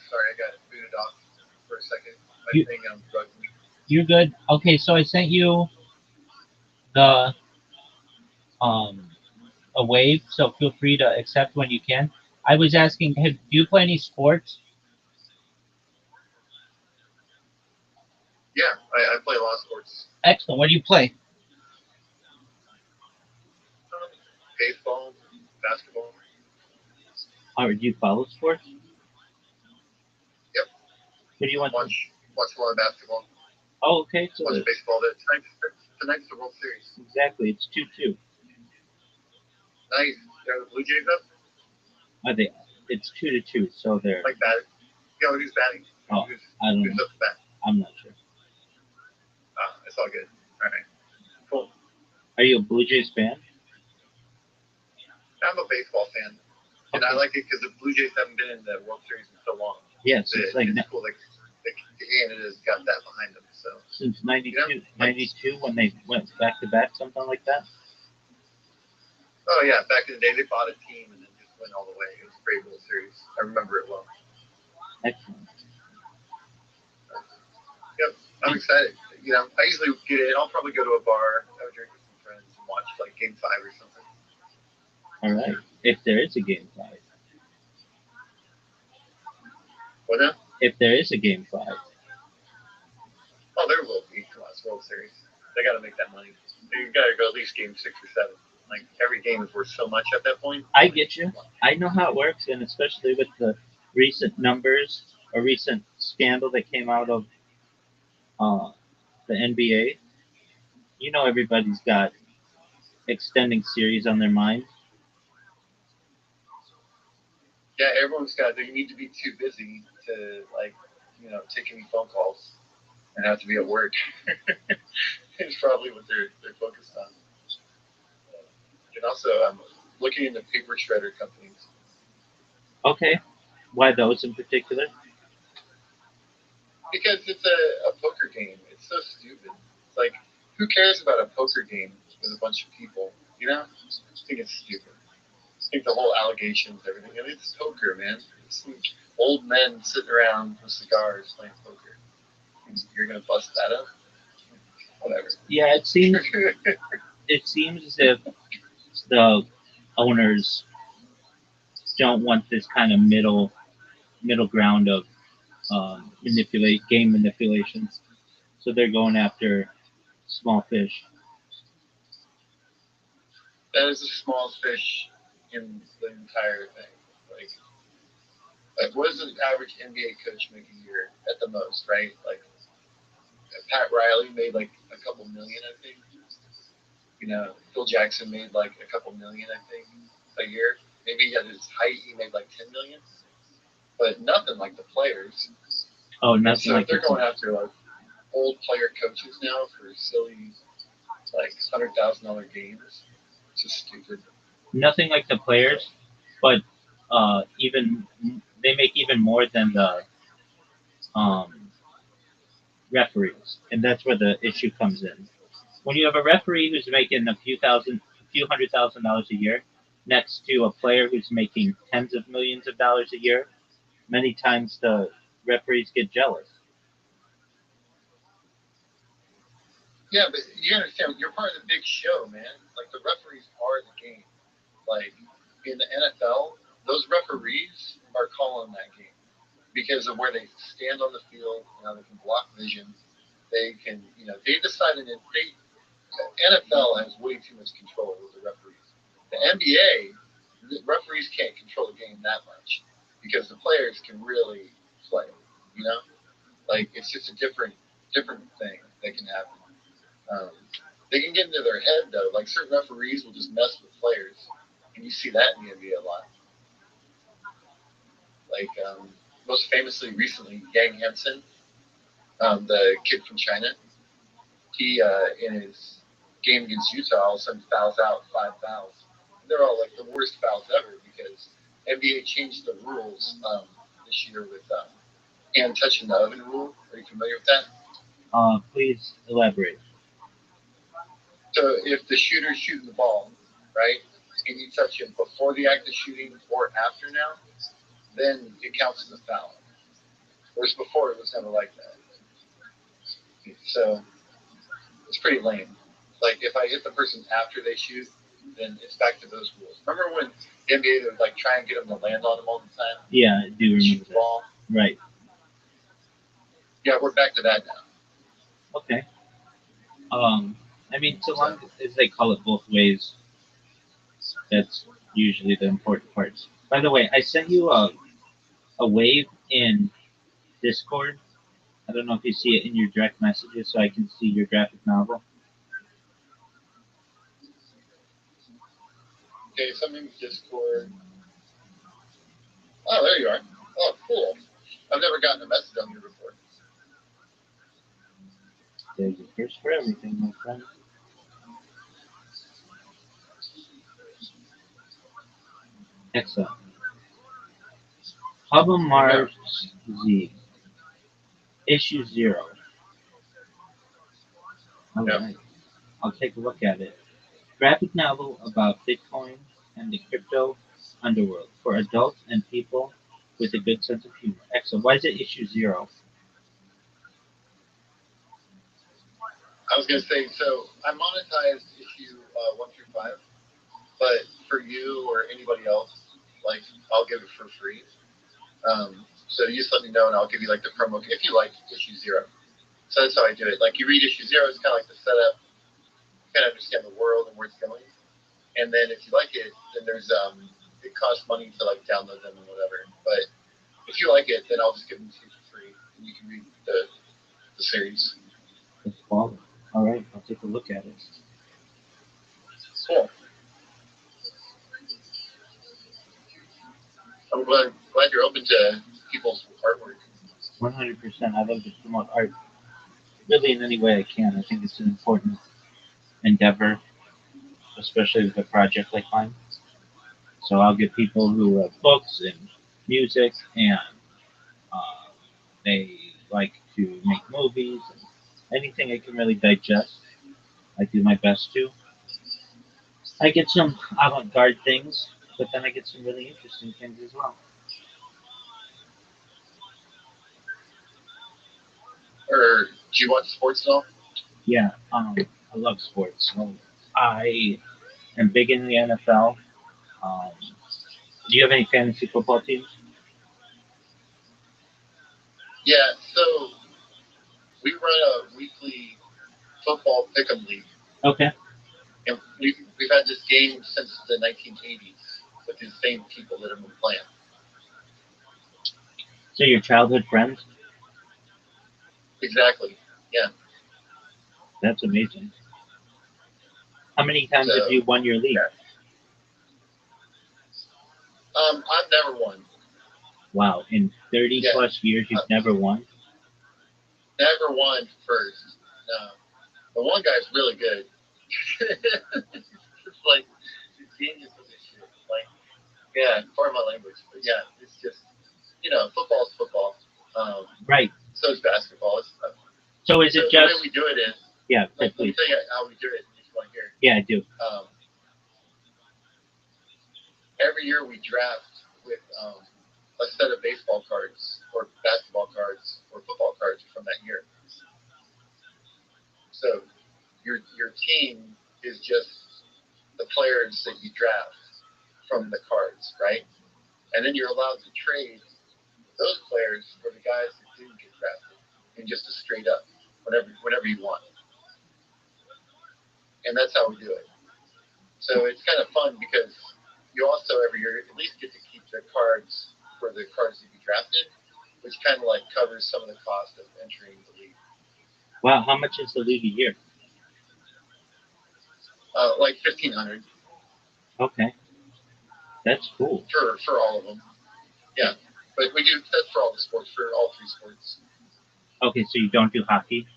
Sorry, I got booted off for a second. My You- thing bugged me. You're good. Okay, so I sent you the a wave, so feel free to accept when you can. I was asking, do you play any sports? Yeah, I play a lot of sports. Excellent. What do you play? Baseball, basketball. Or do you follow sports? Yep. What do you want? Watch a lot of basketball. Oh, okay. So Watch baseball. Tonight's the World Series. exactly, it's 2-2. Nice. Are the Blue Jays up? Are they? It's 2-2. So they're. Like batting. Yeah, who's batting? Oh, I don't Who's know. up to bat? I'm not sure. It's all good. All right. Cool. Are you a Blue Jays fan? I'm a baseball fan, and I like it because the Blue Jays haven't been in the World Series in so long. Yes, it's like it's cool. Like Canada's got that behind them. So since 92, 92 when they went back to back, something like that. Oh yeah, back in the day they bought a team and then just went all the way. It was a great World Series. I remember it well. Excellent. Yep, I'm excited. I usually get in. I'll probably go to a bar, have a drink with some friends, and watch like Game 5 or something. All right. If there is a Game 5. What now? If there is a Game 5. Oh, there will be. Come on, it's World Series. They got to make that money. You got to go at least Game 6 or 7. Like every game is worth so much at that point. I get you. I know how it works, and especially with the recent numbers, a recent scandal that came out of the NBA. Everybody's got extending series on their mind. Yeah, everyone's got. They need to be too busy to take any phone calls and have to be at work. It's probably what they're focused on. And also, I'm looking into paper shredder companies. Okay. Why those in particular? Because it's a poker game. It's so stupid. It's like, who cares about a poker game with a bunch of people? I think it's stupid. I think the whole allegations, everything. It's poker, man. It's old men sitting around with cigars playing poker. You're gonna bust that up? Whatever. Yeah, it seems as if the owners don't want this kind of middle ground of game manipulation, so they're going after small fish. That is the smallest fish in the entire thing. Like what does an average NBA coach make a year at the most, right? Like Pat Riley made like a couple million, I think. Phil Jackson made like a couple million, I think, a year. Maybe at his height he made like 10 million, but nothing like the players. Oh, nothing so like they're going after like old player coaches now for silly like $100,000 games. It's just stupid. Nothing like the players, but even they make even more than the referees, and that's where the issue comes in. When you have a referee who's making a few $100,000 a year, next to a player who's making tens of millions of dollars a year, many times the referees get jealous. Yeah, but you understand, you're part of the big show, man. Like the referees are the game. Like in the NFL, those referees are calling that game because of where they stand on the field, they can block vision. They can, they decide it. NFL has way too much control with the referees. The NBA, the referees can't control the game that much because the players can really play. Like it's just a different thing that can happen. They can get into their head though. Like certain referees will just mess with players, and you see that in the NBA a lot. Like most famously recently, Yang Hansen, the kid from China, he in his game against Utah all of a sudden fouls out 5 fouls. And they're all like the worst fouls ever because NBA changed the rules this year with hand touching the oven rule. Are you familiar with that? Please elaborate. So if the shooter's shooting the ball, right, and you touch him before the act of shooting or after now, then it counts as a foul. Whereas before it was never like that. So it's pretty lame. Like if I hit the person after they shoot, then it's back to those rules. Remember when the NBA would like try and get them to land on them all the time? Yeah, I do remember that. Ball. Right. Yeah, we're back to that now. Okay. I mean, so long as they call it both ways, that's usually the important parts. By the way, I sent you a wave in Discord. I don't know if you see it in your direct messages, so I can see your graphic novel. Okay, something Discord. Oh, there you are. Oh, cool. I've never gotten a message on here before. There's a first for everything, my friend. Excellent. Hubble Mars Z. Issue 0. All right. I'll take a look at it. Graphic novel about Bitcoin and the crypto underworld for adults and people with a good sense of humor. Excellent. Why is it issue 0? I was going to say, so I monetized issue 1 through 5, but for you or anybody else, like, I'll give it for free. So you just let me know and I'll give you like the promo if you like issue 0. So that's how I do it. Like you read issue 0, it's kind of like the setup, kind of understand the world and where it's going. And then if you like it, then there's it costs money to like download them and whatever. But if you like it, then I'll just give them to you for free and you can read the series. That's quality. All right, I'll take a look at it. Cool. I'm glad you're open to people's artwork. 100%. I love to promote art really in any way I can. I think it's an important endeavor, especially with a project like mine. So I'll get people who have books and music and they like to make movies and anything I can really digest. I do my best to. I get some avant-garde things, but then I get some really interesting things as well. Or do you watch sports at all? Yeah, I love sports. So I am big in the NFL. Do you have any fantasy football teams? Yeah, so we run a weekly football pick'em league. Okay. And we've had this game since the 1980s with the same people that have been playing. So your childhood friends? Exactly. Yeah. That's amazing. How many times have you won your league? Yeah. I've never won. Wow, in 30 plus years, you've never won? Never won first. No. But one guy's really good. It's like the genius of this shit. Like, yeah, pardon my language, but yeah, it's just, football's football. Right. So is basketball. So is it the just... way we do it is... Yeah, let me tell you how we do it if you want to hear. Yeah, I do. Every year we draft with a set of baseball cards or basketball cards or football cards from that year. So your team is just the players that you draft from the cards, right? And then you're allowed to trade those players for the guys that didn't get drafted and just a straight up whatever you want. And that's how we do it. So it's kind of fun because you also every year at least get to keep the cards for the cards that you drafted, which kind of like covers some of the cost of entering the league. Wow, how much is the league a year? Like $1,500. Okay, that's cool. For all of them, yeah. But we do that's for all the sports, for all 3 sports. Okay, so you don't do hockey?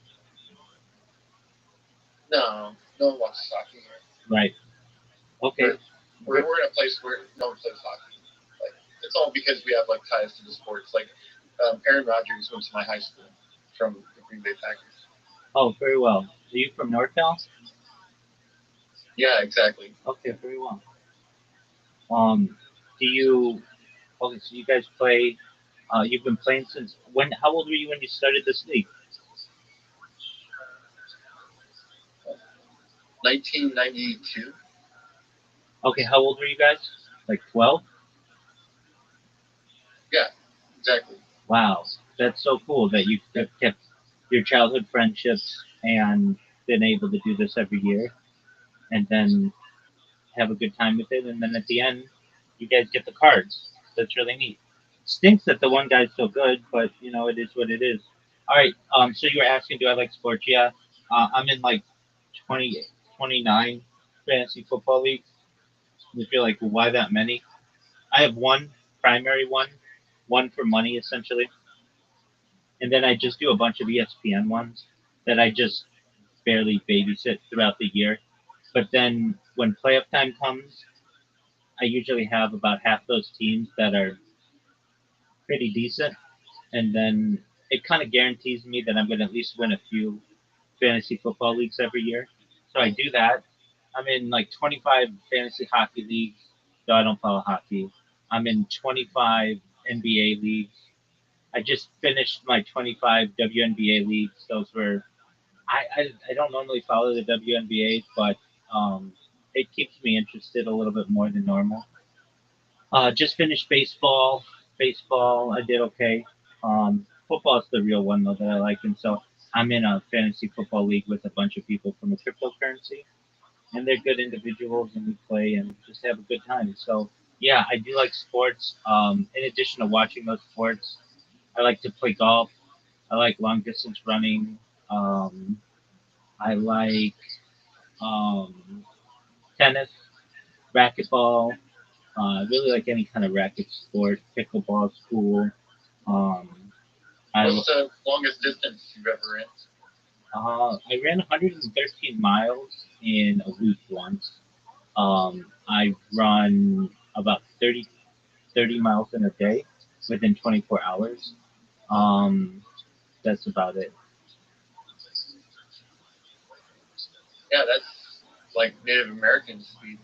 No one watches hockey here. Right. Okay. We're in a place where no one plays hockey. Like it's all because we have like ties to the sports. Like Aaron Rodgers went to my high school from the Green Bay Packers. Oh, very well. Are you from NorCal? Yeah, exactly. Okay, very well. Do you? Okay, so you guys play. You've been playing since when? How old were you when you started this league? 1992. Okay, how old were you guys? Like 12? Yeah, exactly. Wow, that's so cool that you have kept your childhood friendships and been able to do this every year, and then have a good time with it, and then at the end, you guys get the cards. That's really neat. Stinks that the one guy's so good, but you know it is what it is. All right. So you were asking, do I like sports? Yeah. I'm in like 20, 29 fantasy football leagues. If you're like, well, why that many? I have one primary one for money essentially, and then I just do a bunch of ESPN ones that I just barely babysit throughout the year. But then when playoff time comes, I usually have about half those teams that are pretty decent, and then it kind of guarantees me that I'm going to at least win a few fantasy football leagues every year. So I do that. I'm in like 25 fantasy hockey leagues, though I don't follow hockey. I'm in 25 NBA leagues. I just finished my 25 WNBA leagues. Those were I don't normally follow the WNBA, but it keeps me interested a little bit more than normal. Just finished baseball. Baseball, I did okay. Football's the real one though that I like, and so I'm in a fantasy football league with a bunch of people from a cryptocurrency, and they're good individuals, and we play and just have a good time. So yeah, I do like sports. In addition to watching those sports, I like to play golf. I like long distance running. Um, I like um, tennis, racquetball. I really like any kind of racket sport. Pickleball's cool. Um, I What's the longest distance you've ever ran? I ran 113 miles in a week once. I run about 30 miles in a day within 24 hours. Um, that's about it. Yeah, that's like Native American speed.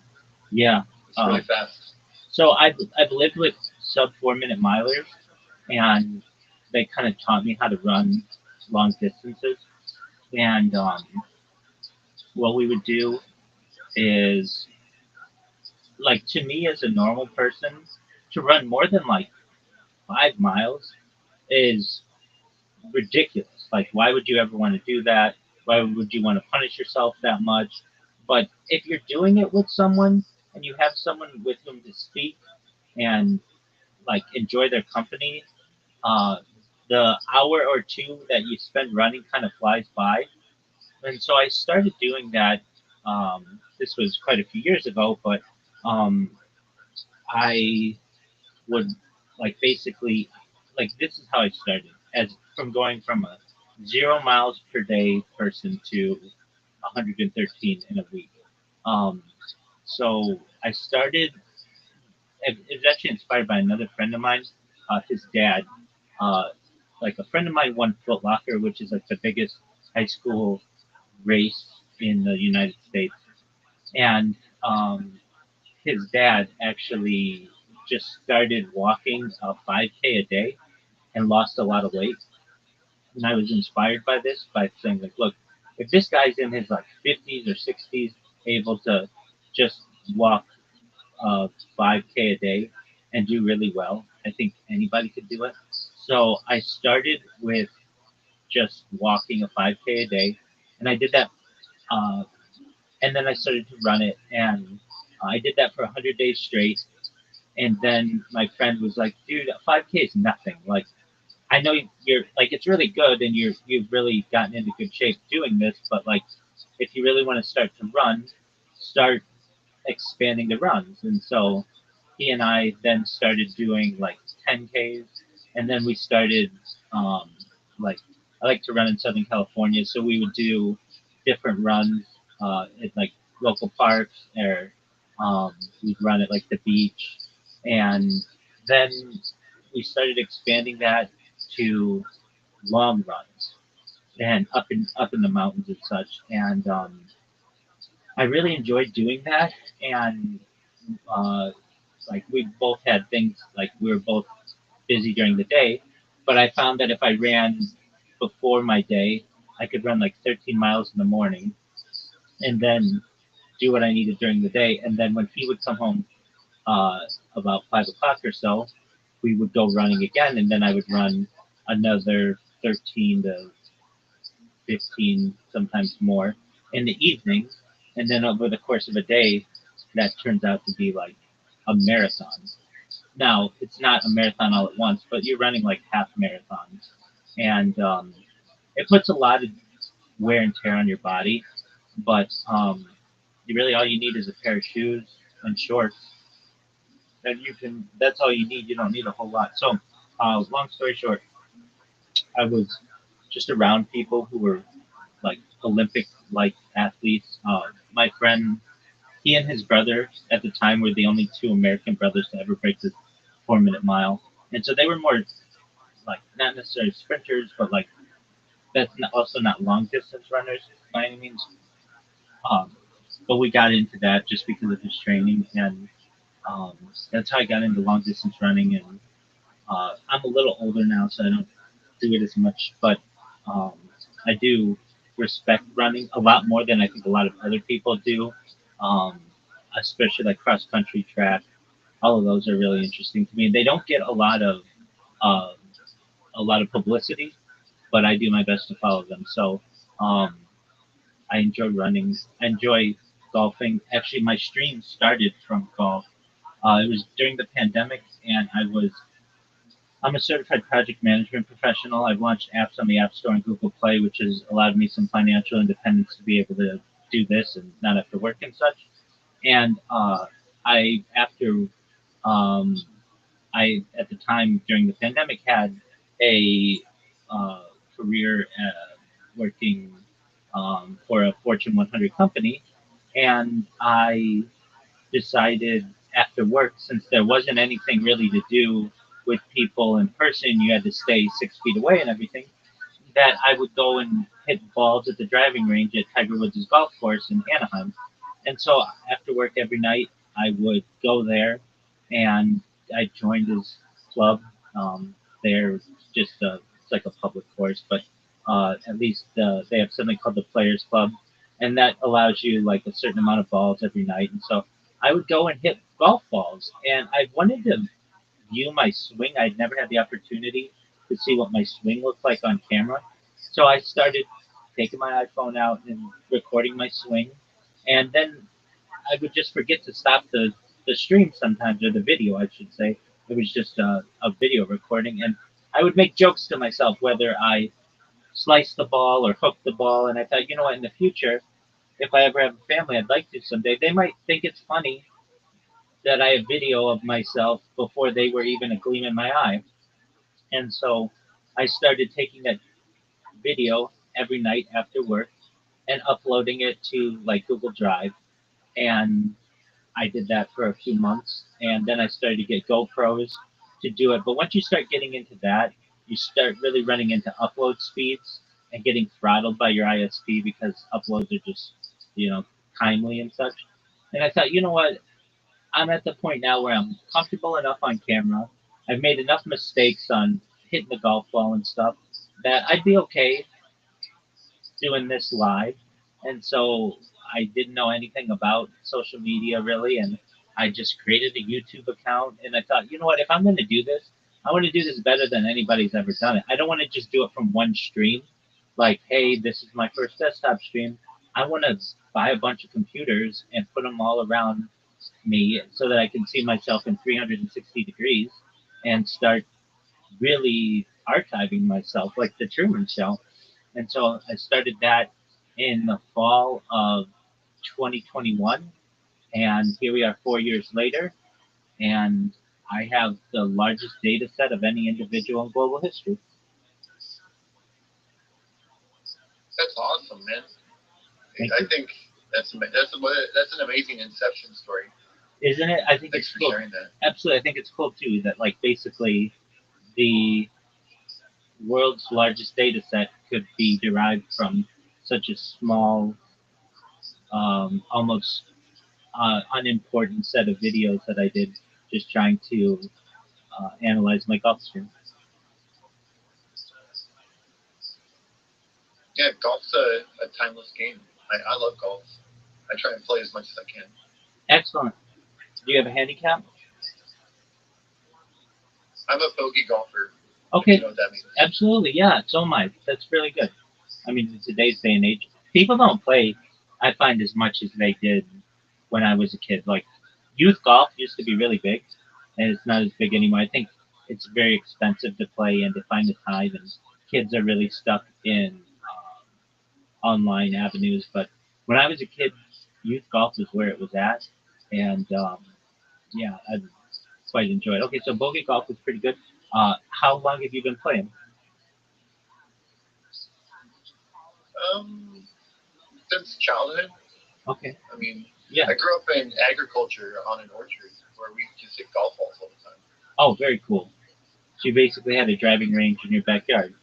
Yeah. It's really fast. So I've lived with sub 4 minute milers, and they kind of taught me how to run long distances. And what we would do is, like, to me as a normal person, to run more than like 5 miles is ridiculous. Like, why would you ever want to do that? Why would you want to punish yourself that much? But if you're doing it with someone and you have someone with whom to speak and like enjoy their company, uh, the hour or two that you spend running kind of flies by. And so I started doing that. This was quite a few years ago, but um, I would like basically like this is how I started as from going from a 0 miles per day person to 113 in a week. Um, so I started. It was actually inspired by another friend of mine. His dad, uh, like a friend of mine, won Foot Locker, which is like the biggest high school race in the United States, and his dad actually just started walking a 5K a day and lost a lot of weight. And I was inspired by this by saying like, look, if this guy's in his like 50s or 60s able to just walk 5K a day and do really well, I think anybody could do it. So I started with just walking a 5K a day, and I did that. Uh, and then I started to run it, and I did that for 100 days straight. And then my friend was like, "Dude, 5K is nothing. Like, I know you're like it's really good, and you've really gotten into good shape doing this, but like, if you really want to start to run, start expanding the runs." And so he and I then started doing like 10Ks, and then we started um, like I like to run in Southern California, so we would do different runs at like local parks, or we'd run at like the beach, and then we started expanding that to long runs and up in the mountains and such, and I really enjoyed doing that, and uh, like we both had things like we were both busy during the day, but I found that if I ran before my day, I could run like 13 miles in the morning, and then do what I needed during the day, and then when he would come home uh, about 5 o'clock or so, we would go running again, and then I would run another 13 to 15, sometimes more, in the evening, and then over the course of a day, that turns out to be like a marathon. Now, it's not a marathon all at once, but you're running like half marathons, and it puts a lot of wear and tear on your body, but you really all you need is a pair of shoes and shorts, and you can. That's all you need. You don't need a whole lot. So, long story short, I was just around people who were like Olympic like athletes. My friend, he and his brother at the time were the only two American brothers to ever break the 4 minute mile, and so they were more like not necessarily sprinters, but like that's not, also not long distance runners by any means. Um, but we got into that just because of his training, and um, that's how I got into long distance running. And I'm a little older now, so I don't do it as much, but um, I do respect running a lot more than I think a lot of other people do, um, especially like cross country track. All of those are really interesting to me. They don't get uh, a lot of publicity, but I do my best to follow them. So um, I enjoy running. I enjoy golfing. Actually, my stream started from golf. It was during the pandemic, and I'm a certified project management professional. I've launched apps on the App Store and Google Play, which has allowed me some financial independence to be able to do this and not have to work and such. And I, after um, I at the time during the pandemic had a uh, career working for a Fortune 100 company, and I decided after work, since there wasn't anything really to do with people in person, you had to stay 6 feet away and everything, that I would go and hit balls at the driving range at Tiger Woods' golf course in Anaheim. And so after work every night, I would go there, and I joined his club. They're just it's like a public course, but at least they have something called the Players Club, and that allows you like a certain amount of balls every night. And so I would go and hit golf balls, and I wanted to view my swing. I'd never had the opportunity to see what my swing looked like on camera. So I started taking my iPhone out and recording my swing. And then I would just forget to stop the stream sometimes, or the video, I should say. It was just a video recording. And I would make jokes to myself whether I sliced the ball or hooked the ball. And I thought, you know what, in the future, if I ever have a family, I'd like to someday, they might think it's funny that I have video of myself before they were even a gleam in my eye. And so I started taking that video every night after work and uploading it to like Google Drive. And I did that for a few months. And then I started to get GoPros to do it. But once you start getting into that, you start really running into upload speeds and getting throttled by your ISP because uploads are just, timely and such. And I thought, you know what? I'm at the point now where I'm comfortable enough on camera. I've made enough mistakes on hitting the golf ball and stuff that I'd be okay doing this live. And so I didn't know anything about social media really, and I just created a YouTube account. And I thought, you know what, if I'm going to do this, I want to do this better than anybody's ever done it. I don't want to just do it from one stream, like, hey, this is my first desktop stream. I want to buy a bunch of computers and put them all around me so that I can see myself in 360 degrees and start really archiving myself like the Truman Show. And so I started that in the fall of 2021. And here we are 4 years later. And I have the largest data set of any individual in global history. That's awesome, man. Thank I you. think that's an amazing inception story. Isn't it? I think Thanks it's for cool. sharing that. Absolutely. I think it's cool too that like basically the world's largest data set could be derived from such a small, almost unimportant set of videos that I did just trying to analyze my golf stream. Yeah, golf's a timeless game. I love golf. I try and play as much as I can. Excellent. Do you have a handicap? I'm a bogey golfer. Okay. You know what that means? Absolutely. Yeah. So am I. That's really good. I mean, in today's day and age, people don't play, I find, as much as they did when I was a kid. Like, youth golf used to be really big, and it's not as big anymore. I think it's very expensive to play and to find the time, and kids are really stuck in online avenues. But when I was a kid, youth golf was where it was at, and yeah, I quite enjoyed it. Okay, so bogey golf was pretty good. How long have you been playing? Since childhood. Okay. I mean, Yeah. I grew up in agriculture on an orchard where we just hit golf balls all the time. Oh, very cool. So you basically had a driving range in your backyard.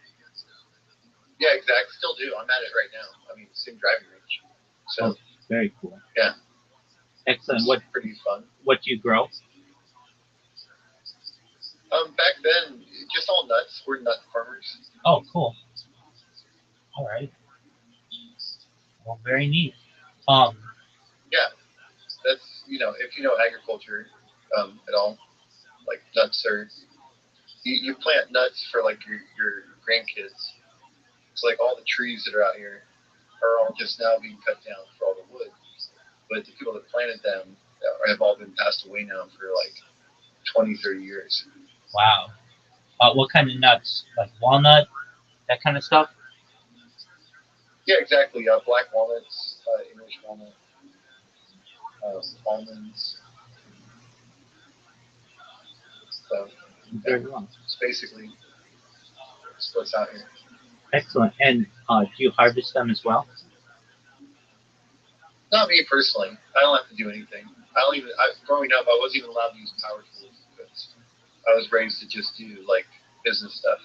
Yeah, exactly. Still do. I'm at it right now. I mean, same driving range. So. Oh, very cool. Yeah. Excellent. It's what pretty fun. What do you grow? Back then, just all nuts. We're nut farmers. Oh, cool. All right. Well, very neat. Yeah, that's if you know agriculture at all, like nuts are you plant nuts for like your grandkids. So like all the trees that are out here are all just now being cut down for all the wood, but the people that planted them have all been passed away now for like 20, 30 years. Wow. What kind of nuts? Like walnut, that kind of stuff? Yeah, exactly. Black walnuts, English walnut, almonds. So Very well. it's basically what's out here. Excellent. And do you harvest them as well? Not me personally. I don't have to do anything. Growing up, I wasn't even allowed to use power tools because I was raised to just do like business stuff.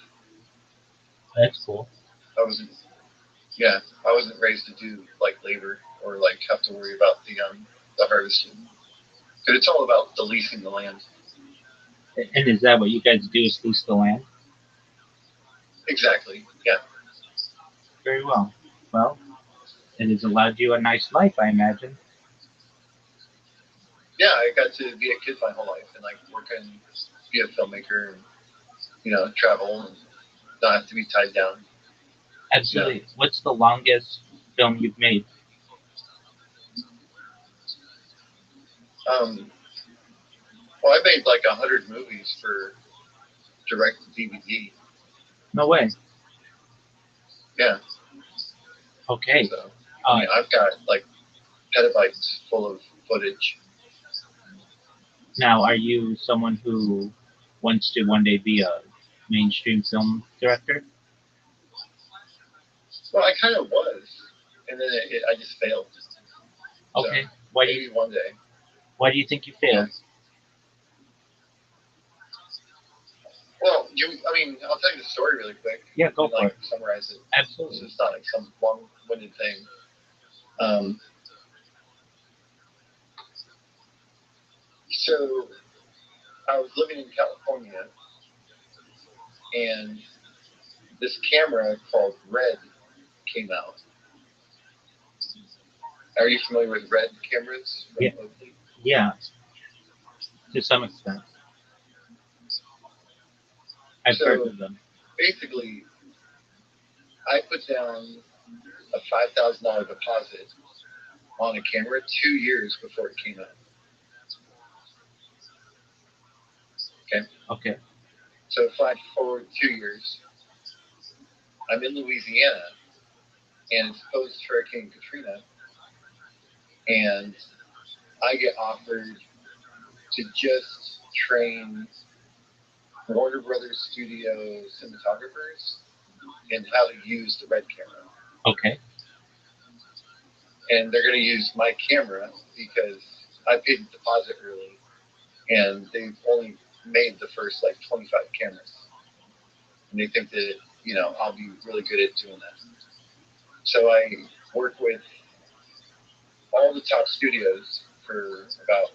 That's cool. I wasn't raised to do like labor or like have to worry about the harvesting. Because it's all about the leasing the land. And is that what you guys do? Is lease the land? Exactly. Yeah. Very well. Well, it has allowed you a nice life, I imagine. Yeah, I got to be a kid my whole life and like work and be a filmmaker and travel and not have to be tied down. Absolutely. Yeah. What's the longest film you've made? Well, I made like 100 movies for direct to DVD. No way. Yeah. Okay. So, I've got like petabytes full of footage. Now, are you someone who wants to one day be a mainstream film director? Well, I kind of was, and then I just failed. Okay. So maybe one day. Why do you think you failed? Well, I'll tell you the story really quick. Yeah, go for it. Summarize it. Absolutely. So it's not like some long-winded thing. So I was living in California, and this camera called Red came out. Are you familiar with Red cameras? Yeah. Yeah. To some extent. I've heard of them. Basically, I put down a $5,000 deposit on a camera 2 years before it came out. Okay. So flash forward 2 years. I'm in Louisiana, and it's post Hurricane Katrina, and I get offered to just train Warner Brothers Studio cinematographers in how to use the Red camera. Okay. And they're going to use my camera because I paid the deposit early, and they've only made the first like 25 cameras, and they think that I'll be really good at doing that. So I work with all the top studios for about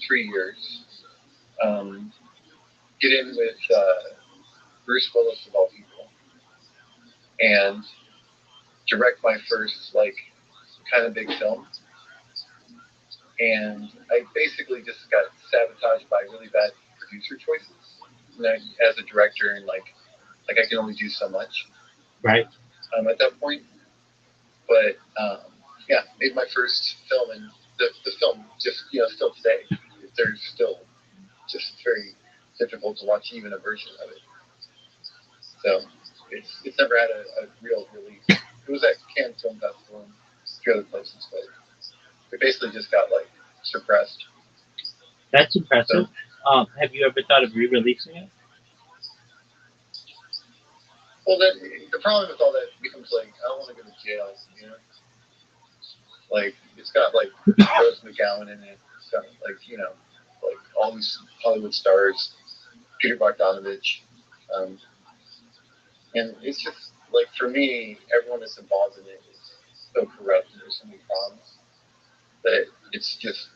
3 years. Get in with Bruce Willis of all people, and direct my first like kind of big film. and I basically just got sabotaged by really bad producer choices. As a director, and like I can only do so much. Right. At that point, but yeah, made my first film, and the film just still today, there's still just very difficult to watch even a version of it. So it's never had a real release. It was at Cannes Film Festival and a few other places, but it basically just got like suppressed. That's impressive. So, have you ever thought of re-releasing it? Well, then the problem with all that becomes like I don't want to go to jail, Like it's got like Rose McGowan in it. It's got like like all these Hollywood stars, Peter Bogdanovich, and it's just like for me, everyone that's involved in it is so corrupt and there's so many problems that it's just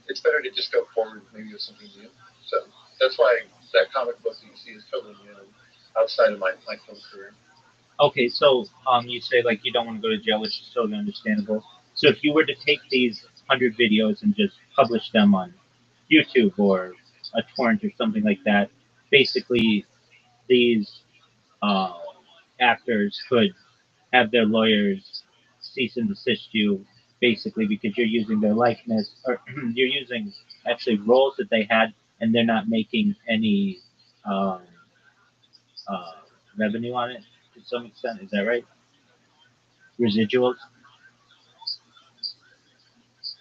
it's better to just go forward maybe with something new. So that's why that comic book that you see is totally new outside of my film career. Okay, so you say like you don't want to go to jail, which is totally understandable. So if you were to take these 100 videos and just publish them on YouTube or a torrent or something like that, basically these uh, actors could have their lawyers cease and desist you, basically because you're using their likeness or you're using actually roles that they had, and they're not making any um, uh, revenue on it to some extent. Is that right? Residuals.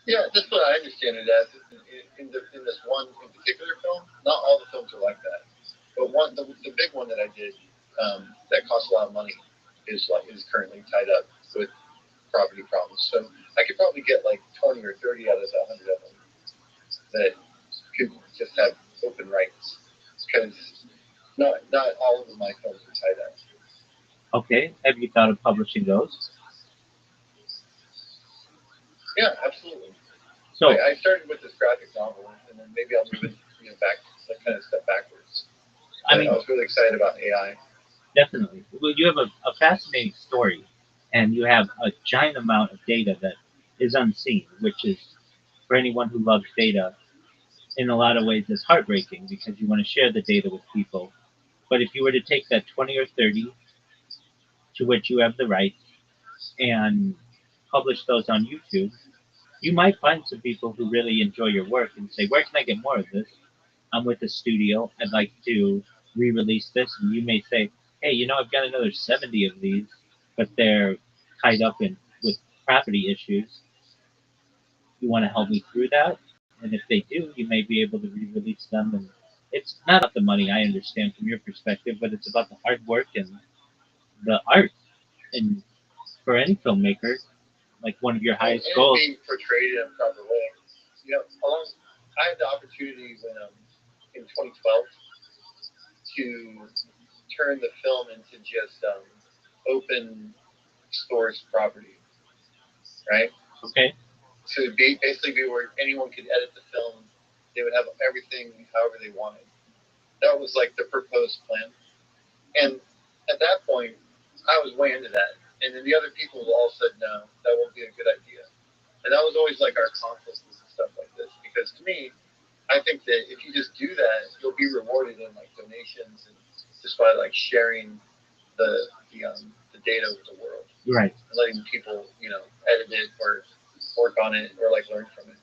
Yeah, that's what I understand it as. In this one in particular film, not all the films are like that, but the big one that I did that cost a lot of money is currently tied up with property problems. So I could probably get like 20 or 30 out of the 100 of them that could just have open rights because not all of my films are tied up. Okay. Have you thought of publishing those? Yeah, absolutely. So I started with this graphic novel, and then maybe I'll move it back, like kind of step backwards. I mean, I was really excited about AI. definitely. Well, you have a fascinating story, and you have a giant amount of data that is unseen, which is for anyone who loves data. In a lot of ways, is heartbreaking because you want to share the data with people. But if you were to take that 20 or 30 to which you have the rights and publish those on YouTube, you might find some people who really enjoy your work and say, "Where can I get more of this? I'm with the studio. I'd like to re-release this." And you may say, "Hey, I've got another 70 of these, but they're tied up in with property issues. You want to help me through that?" And if they do, you may be able to re-release them. And it's not about the money, I understand from your perspective, but it's about the hard work and the art. And for any filmmaker, like one of your highest and goals. being portrayed in a proper way. I had the opportunity when in 2012 to turn the film into just open source property, right? Okay. To basically be where anyone could edit the film. They would have everything however they wanted. That was like the proposed plan. And at that point, I was way into that. And then the other people all said, no, that won't be a good idea. And that was always like our conflict with stuff like this. Because to me, I think that if you just do that, you'll be rewarded in like donations and just by like sharing the data with the world. Right. And letting people, edit it or work on it or like learn from it.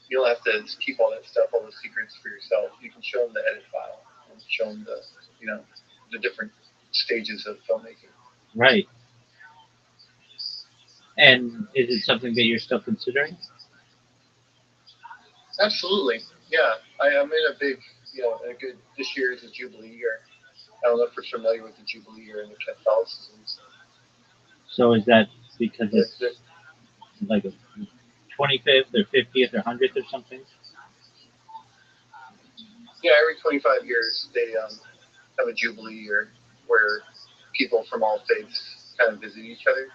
You don't have to keep all that stuff, all those secrets for yourself. You can show them the edit file and show them the different stages of filmmaking. Right. And is it something that you're still considering? Absolutely. Yeah. I'm in a big, this year is a Jubilee year. I don't know if you're familiar with the Jubilee year in the Catholicism. So is that because it's like a 25th or 50th or 100th or something? Yeah, every 25 years they have a Jubilee year where people from all faiths kind of visit each other.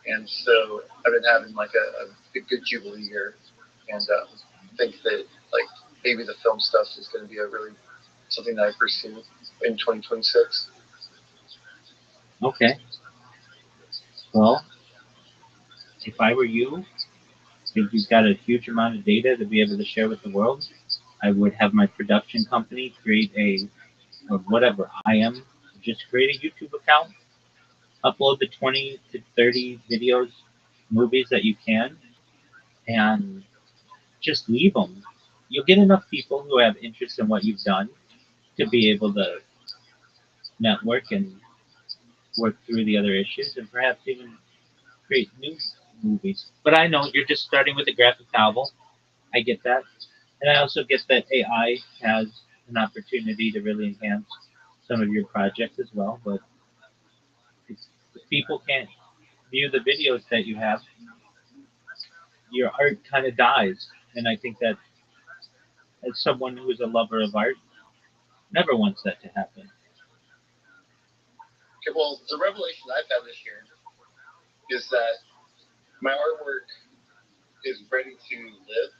And so I've been having like a good Jubilee year, and think that like maybe the film stuff is going to be something that I pursue in 2026. Okay. Well, if I were you, if you've got a huge amount of data to be able to share with the world, I would have my production company create or whatever I am, just create a YouTube account, upload the 20 to 30 videos, movies that you can, and just leave them. You'll get enough people who have interest in what you've done to be able to network and work through the other issues and perhaps even create new movies. But I know you're just starting with a graphic novel. I get that. And I also get that AI has an opportunity to really enhance some of your projects as well. But if people can't view the videos that you have, your art kind of dies. And I think that as someone who is a lover of art, never wants that to happen. Okay, well, the revelation I've had this year is that my artwork is ready to live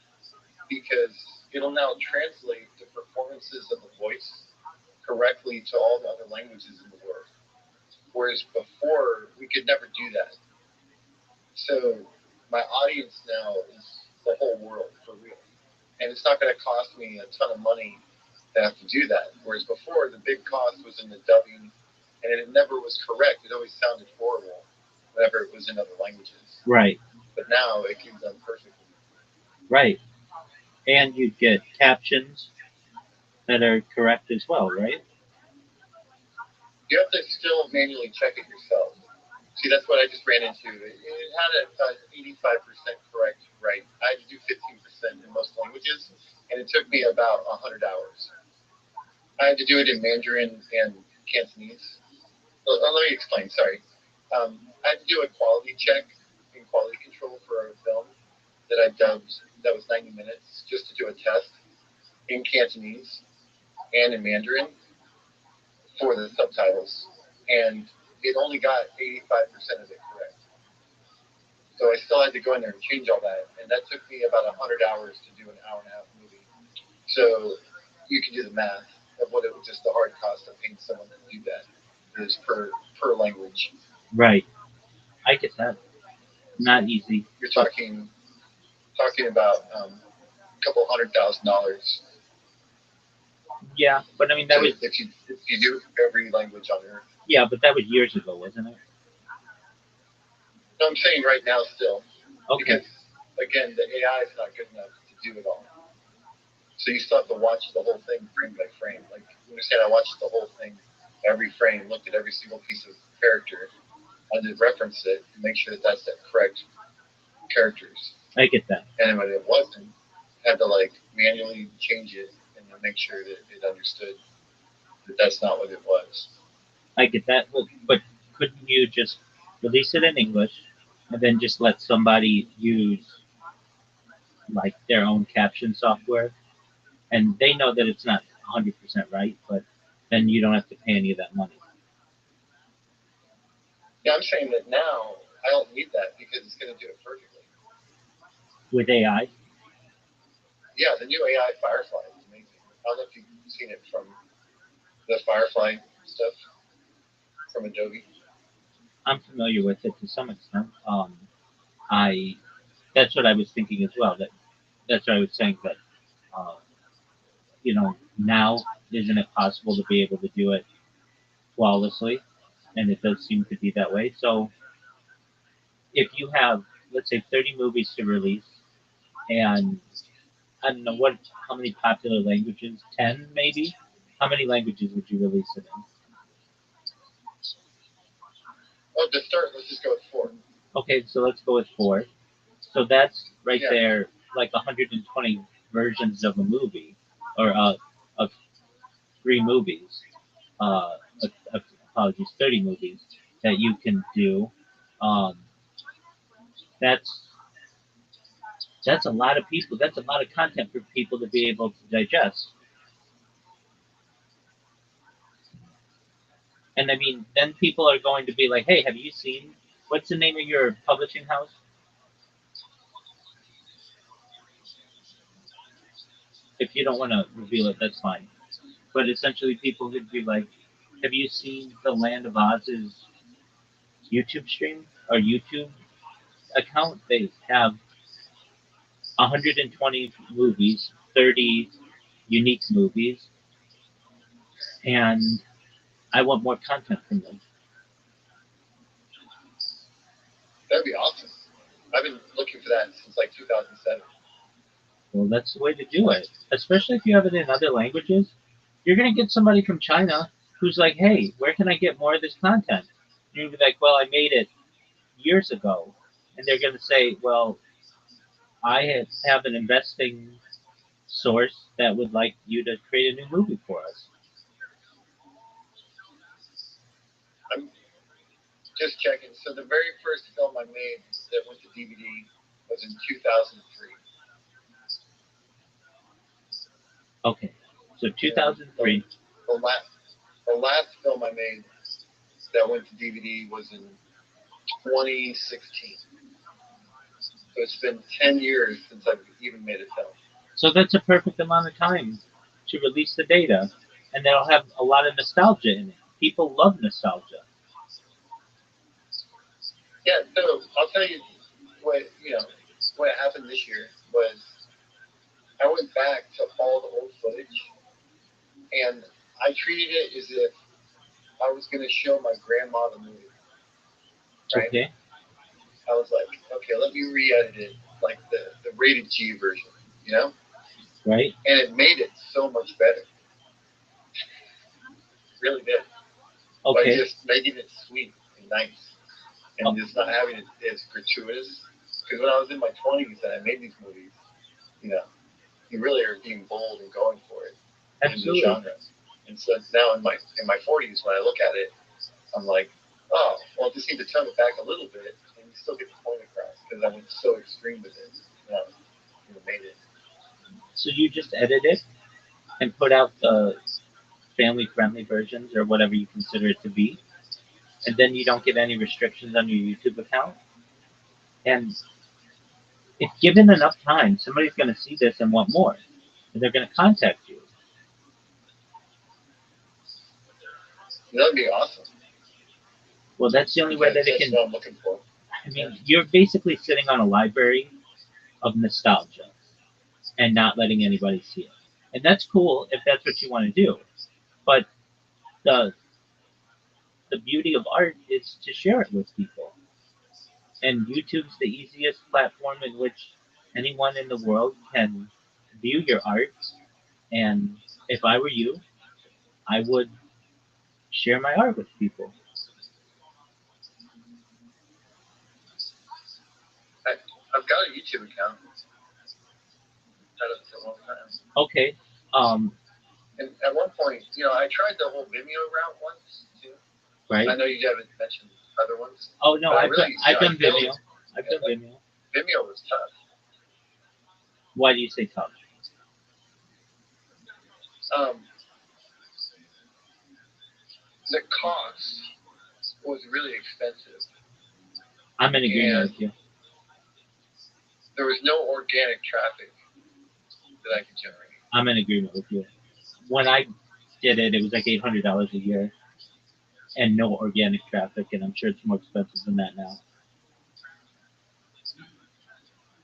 because it'll now translate the performances of the voice correctly to all the other languages in the world. Whereas before, we could never do that. So my audience now is the whole world for real. And it's not going to cost me a ton of money to have to do that. Whereas before, the big cost was in the dubbing, and it never was correct. It always sounded horrible whenever it was in other languages. Right. But now it can be done perfectly. Right. And you get captions that are correct as well, right? You have to still manually check it yourself. See, that's what I just ran into. It had an 85% correct right. I had to do 15% in most languages, and it took me about 100 hours. I had to do it in Mandarin and Cantonese. Let me explain, sorry. I had to do a quality check and quality control for a film that I dubbed that was 90 minutes just to do a test in Cantonese and in Mandarin for the subtitles. And it only got 85% of it correct. So I still had to go in there and change all that. And that took me about 100 hours to do an hour and a half movie. So you can do the math of what it was, just the hard cost of paying someone to do that is per language. Right. I get that. Not easy. You're talking about a couple $100,000. Yeah, but I mean that was if you do every language on earth. yeah, but that was years ago, wasn't it? No, I'm saying right now still. Okay. Because again, the AI is not good enough to do it all. So you still have to watch the whole thing frame by frame. Like you understand, I watched the whole thing, every frame, looked at every single piece of character, I did reference it and make sure that that's the correct characters. I get that. And then when it wasn't, had to like manually change it and then make sure that it understood that that's not what it was. I get that. Well, but couldn't you just release it in English and then just let somebody use like their own caption software, and they know that it's not 100% right, but then you don't have to pay any of that money. Yeah, I'm saying that now I don't need that because it's going to do it perfectly. With AI? Yeah, the new AI Firefly is amazing. I don't know if you've seen it from the Firefly stuff from Adobe. I'm familiar with it to some extent. That's what I was thinking as well. That's what I was saying that, uh, now isn't it possible to be able to do it flawlessly? And it does seem to be that way. So if you have, let's say, 30 movies to release, and I don't know how many popular languages, 10 maybe? How many languages would you release it in? Oh, to start, let's just go with 4. Okay, so let's go with 4. So that's right Yeah. there, like 120 versions of a movie, or of 3 movies. Apologies, 30 movies that you can do. Um, that's a lot of people. That's a lot of content for people to be able to digest. And I mean, then people are going to be like, "Hey, have you seen what's the name of your publishing house?" If you don't want to reveal it, that's fine. But essentially, people would be like, "Have you seen the Land of Oz's YouTube stream or YouTube?" account, they have 120 movies, 30 unique movies, and I want more content from them. That'd be awesome. I've been looking for that since like 2007. Well, that's the way to do it, especially if you have it in other languages. You're going to get somebody from China who's like, hey, where can I get more of this content? You're going to be like, well, I made it years ago. And they're going to say, well, I have an investing source that would like you to create a new movie for us. I'm just checking. So the very first film I made that went to DVD was in 2003. Okay, so 2003. The last film I made that went to DVD was in 2016. So it's been 10 years since I've even made a film. So that's a perfect amount of time to release the data, and that'll have a lot of nostalgia in it. People love nostalgia. Yeah, so I'll tell you what happened this year was I went back to all the old footage and I treated it as if I was going to show my grandma the movie. Right? Okay. I was like, okay, let me re-edit it like the rated G version, you know? Right. And it made it so much better. Really did. Okay. By just making it sweet and nice and just not having it as gratuitous. Because when I was in my 20s and I made these movies, you really are being bold and going for it. Absolutely. In the genre. And so now in my 40s, when I look at it, I'm like, oh, well, I just need to tone it back a little bit and you still get the point across because I went so extreme with it. Made it. So you just edit it and put out the family-friendly versions or whatever you consider it to be, and then you don't get any restrictions on your YouTube account. And if given enough time, somebody's going to see this and want more, and they're going to contact you. That'd be awesome. Well, that's the only way that it can. That's what I'm looking for. I mean, you're basically sitting on a library of nostalgia and not letting anybody see it. And that's cool if that's what you want to do. But the beauty of art is to share it with people. And YouTube's the easiest platform in which anyone in the world can view your art. And if I were you, I would share my art with people. I've got a YouTube account. Had it for a long time. Okay. And at one point, I tried the whole Vimeo route once too. Right. I know you haven't mentioned other ones. Oh no, I've done Vimeo. I've done Vimeo. Vimeo was tough. Why do you say tough? The cost was really expensive. I'm in agreement with you. There was no organic traffic that I could generate. I'm in agreement with you. When I did it, it was like $800 a year, and no organic traffic, and I'm sure it's more expensive than that now.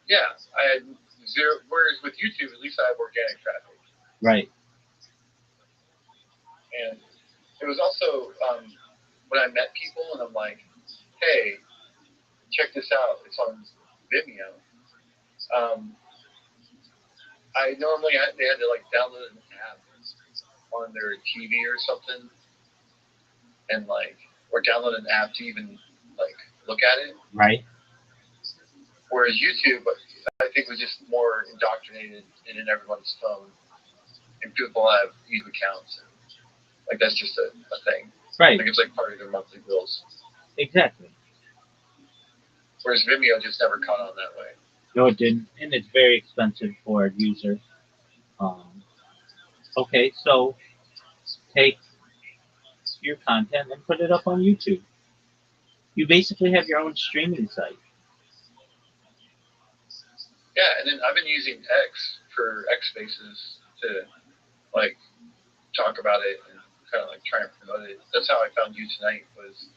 Yeah, I had zero. Whereas with YouTube, at least I have organic traffic. Right. And it was also when I met people and I'm like, hey, check this out. It's on Vimeo. I normally they had to like download an app on their TV or something, and or download an app to even look at it. Right. Whereas YouTube, I think, was just more indoctrinated in everyone's phone, and people have YouTube accounts, and that's just a thing. Right. It's like part of their monthly bills. Exactly. Whereas Vimeo just never caught on that way. No, it didn't, and it's very expensive for a user. Okay, so take your content and put it up on YouTube. You basically have your own streaming site. Yeah, and then I've been using X Spaces to talk about it and kind of try and promote it. That's how I found you tonight. Was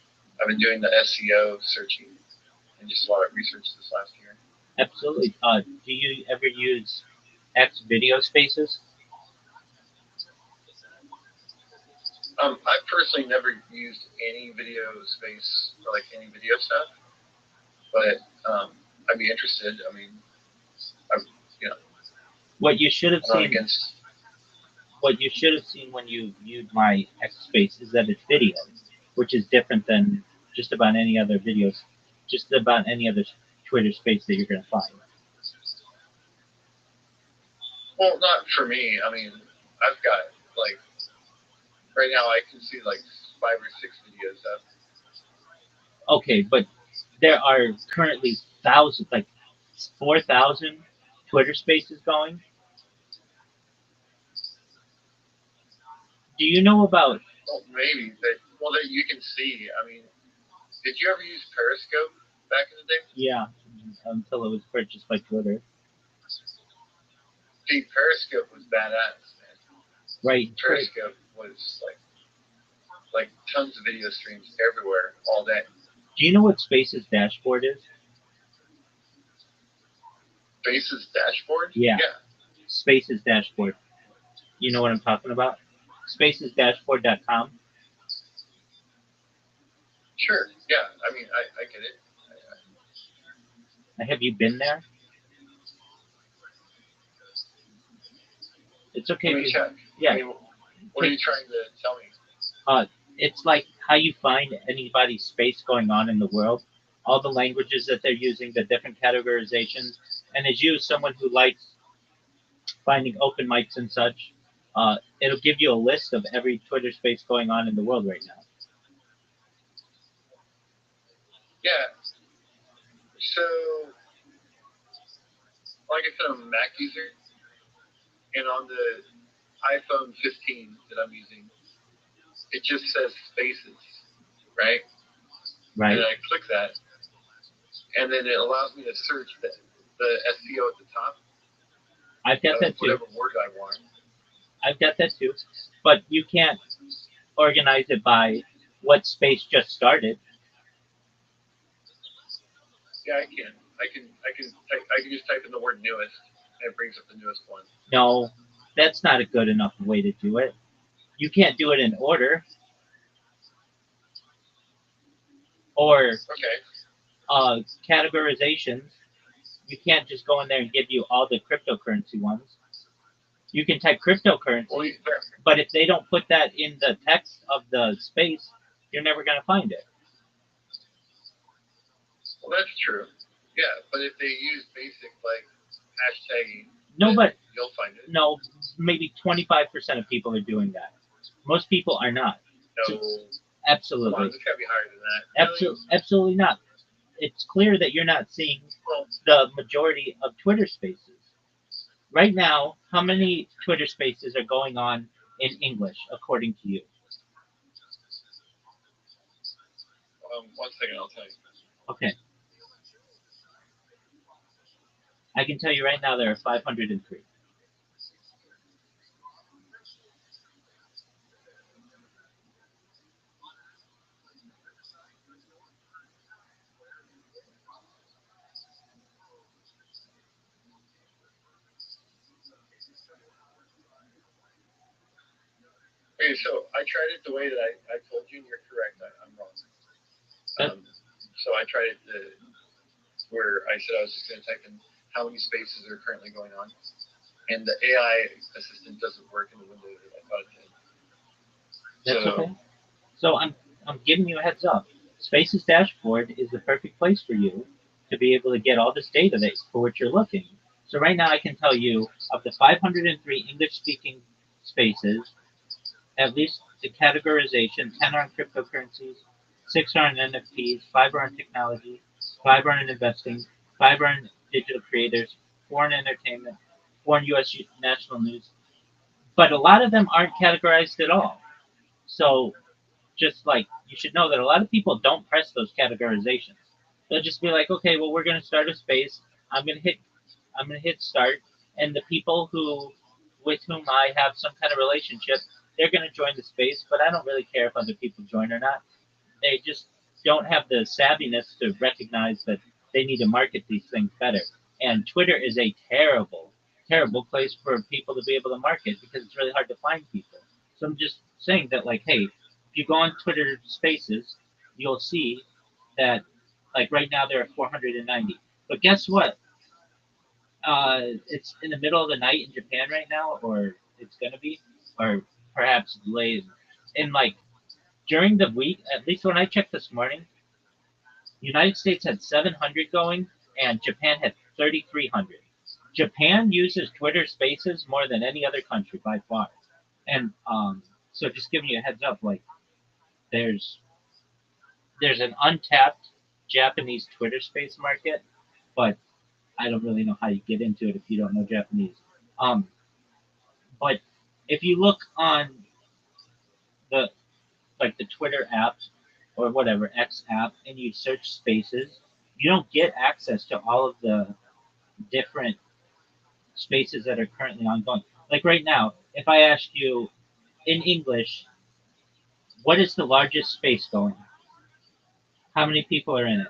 I've been doing the SEO searching and just a lot of research this last year. Absolutely. Do you ever use X video spaces? I've personally never used any video space for like any video stuff, but I'd be interested. I mean, you know, What you should have I'm not seen. against. What you should have seen when you viewed my X space is that it's video, which is different than just about any other videos, just about any other Twitter space that you're going to find. Well, not for me. I mean, I've got like right now I can see like 5 or 6 videos up. Okay, but there are currently thousands, like 4,000 Twitter spaces going. Do you know about? Well, maybe that you can see. I mean, did you ever use Periscope back in the day? Yeah, until it was purchased by Twitter. See, Periscope was badass, man. Right. Periscope was like tons of video streams everywhere all day. Do you know what Space's dashboard is? Space's dashboard? Yeah. Space's dashboard. You know what I'm talking about? Spacesdashboard.com. Sure. Yeah. I mean, I get it. Have you been there? It's okay. Let me check. Yeah. I mean, what are you trying to tell me? It's like how you find anybody's space going on in the world, all the languages that they're using, the different categorizations, and as you, someone who likes finding open mics and such, it'll give you a list of every Twitter space going on in the world right now. Yeah. So, like I said, I'm a Mac user, and on the iPhone 15 that I'm using, it just says Spaces, right? Right. And I click that, and then it allows me to search the SEO at the top. I've got that too. Whatever word I want. I've got that too, but you can't organize it by what space just started. Yeah, I can. I can just type in the word newest, and it brings up the newest one. No, that's not a good enough way to do it. You can't do it in order. Or categorizations. You can't just go in there and give you all the cryptocurrency ones. You can type cryptocurrency, but if they don't put that in the text of the space, you're never going to find it. Well, that's true. Yeah, but if they use basic like hashtagging, you'll find it. No, maybe 25% of people are doing that. Most people are not. No. Absolutely. It's got to be higher than that. Really? Absolutely not. It's clear that you're not seeing the majority of Twitter spaces. Right now, how many Twitter spaces are going on in English, according to you? 1 second, I'll tell you. Okay. I can tell you right now there are 503. Okay, so I tried it the way that I told you, and you're correct. I'm wrong. So I tried it where I said I was just going to type in how many spaces are currently going on, and the AI assistant doesn't work in the window that I thought it did. That's okay. So I'm giving you a heads up. Spaces dashboard is the perfect place for you to be able to get all this data for which you're looking. So right now I can tell you of the 503 English-speaking spaces, at least the categorization, 10 are on cryptocurrencies, 6 are on NFTs, 5 are on technology, 5 are on investing, 5 are on digital creators, 4 on entertainment, 4 on U.S. national news. But a lot of them aren't categorized at all. So just like you should know that a lot of people don't press those categorizations. They'll just be like, okay, well, we're going to start a space. I'm going to hit start, and the people with whom I have some kind of relationship, they're going to join the space, but I don't really care if other people join or not. They just don't have the savviness to recognize that they need to market these things better. And Twitter is a terrible, terrible place for people to be able to market because it's really hard to find people. So I'm just saying that, like, hey, if you go on Twitter Spaces, you'll see that, like, right now there are 490. But guess what? It's in the middle of the night in Japan right now, or it's gonna be, or perhaps late. In like during the week, at least when I checked this morning, United States had 700 going, and Japan had 3,300. Japan uses Twitter Spaces more than any other country by far, and so just giving you a heads up, like there's there's an untapped Japanese Twitter Space market, but I don't really know how you get into it if you don't know Japanese. Um, but if you look on the the Twitter app or whatever X app and you search Spaces, you don't get access to all of the different spaces that are currently ongoing. Like right now, if I ask you in English, what is the largest space going? How many people are in it?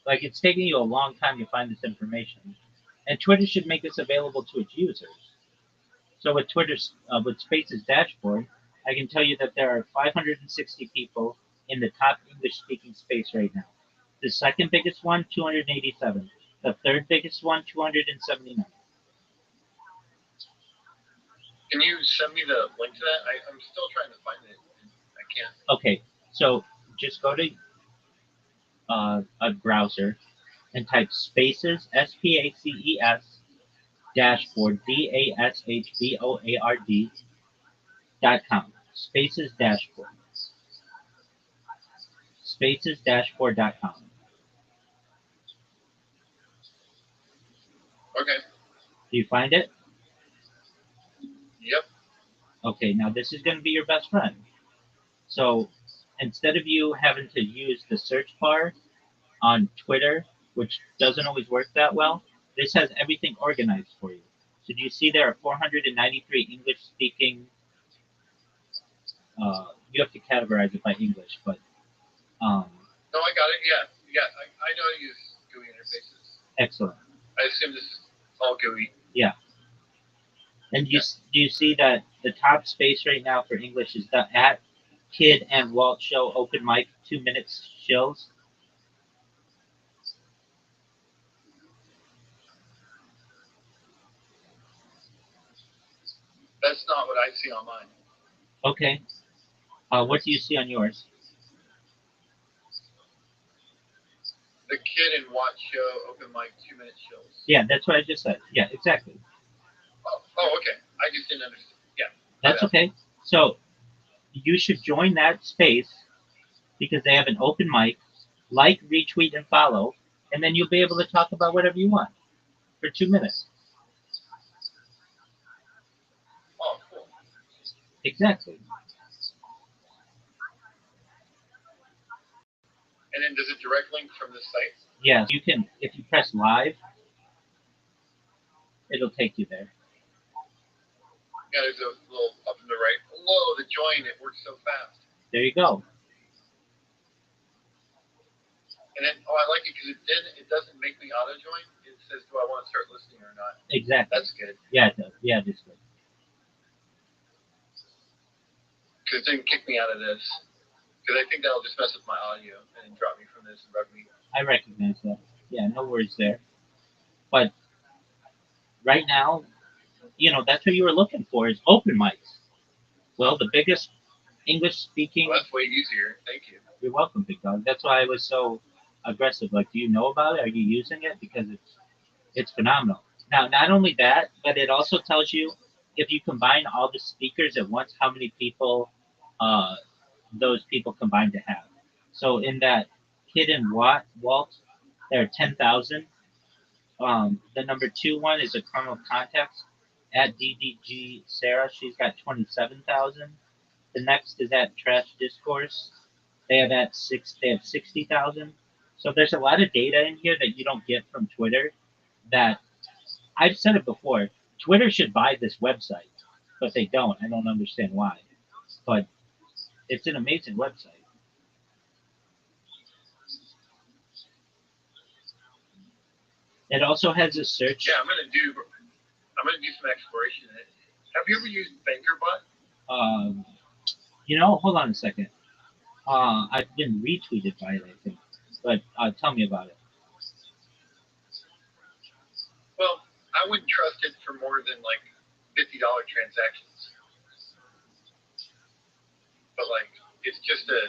Like it's taking you a long time to find this information, and Twitter should make this available to its users. So with Twitter's with Spaces dashboard, I can tell you that there are 560 people in the top English-speaking space right now. The second biggest one, 287. The third biggest one, 279. Can you send me the link to that? I'm still trying to find it. I can't. Okay, so just go to a browser and type Spaces, SPACES, dashboard, DASHBOARD.com. Spaces dashboard. Spaces-dashboard.com. Okay. Do you find it? Yep. Okay, now this is going to be your best friend. So instead of you having to use the search bar on Twitter, which doesn't always work that well, this has everything organized for you. So do you see there are 493 English speaking? You have to categorize it by English, but No, I got it. Yeah. Yeah. I know how to use GUI interfaces. excellent. I assume this is all GUI. Yeah. And do you see that the top space right now for English is the at Kid and Walt Show open mic 2 minute shows? That's not what I see on mine. Okay. What do you see on yours? The Kid and Watch Show open mic 2-minute shows. Yeah, that's what I just said. Yeah, exactly. Oh, okay. I just didn't understand. Yeah. That's okay. So you should join that space because they have an open mic, like, retweet, and follow, and then you'll be able to talk about whatever you want for 2 minutes. Oh, cool. Exactly. And then does it direct link from this site? Yeah, you can, if you press live, it'll take you there. Yeah, there's a little up in the right. Whoa, the join, it works so fast. There you go. And then, I like it because it doesn't make me auto join. It says, do I want to start listening or not? Exactly. That's good. Yeah, it does. Yeah, it is good. Because it didn't kick me out of this. Because I think that'll just mess with my audio and drop me from this and rug me. I recognize that. Yeah, no worries there. But right now, that's what you were looking for is open mics. Well, the biggest English speaking. Well, that's way easier. Thank you. You're welcome, big dog. That's why I was so aggressive. Like, do you know about it? Are you using it? Because it's phenomenal. Now, not only that, but it also tells you if you combine all the speakers at once, how many people those people combined to have. So in that Kid and Walt, there are 10,000 The number 2 one is a kernel of context at DDG Sarah. She's got 27,000. The next is at Trash Discourse. They have 60,000. So there's a lot of data in here that you don't get from Twitter. That I've said it before. Twitter should buy this website, but they don't. I don't understand why. But it's an amazing website. It also has a search. Yeah, I'm gonna do some exploration in it. Have you ever used BankerBot? Hold on a second. I've been retweeted by it, I think. But tell me about it. Well, I wouldn't trust it for more than like $50 transactions. But like, it's just a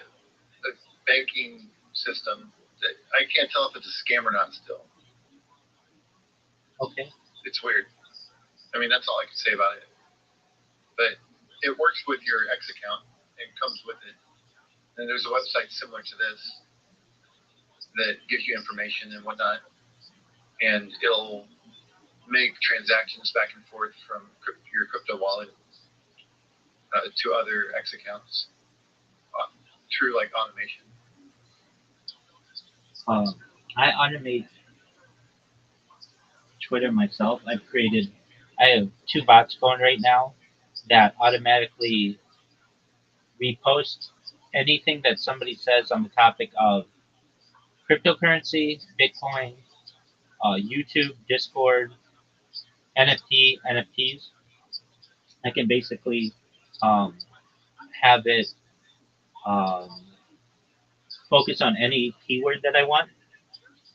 banking system that I can't tell if it's a scam or not still. Okay. It's weird. I mean, that's all I can say about it. But it works with your X account and comes with it. And there's a website similar to this that gives you information and whatnot. And it'll make transactions back and forth from your crypto wallet to other X accounts through like automation. I automate Twitter myself. I have 2 bots going right now that automatically repost anything that somebody says on the topic of cryptocurrency, Bitcoin, YouTube, Discord, NFTs. I can basically um, have it um, focus on any keyword that I want.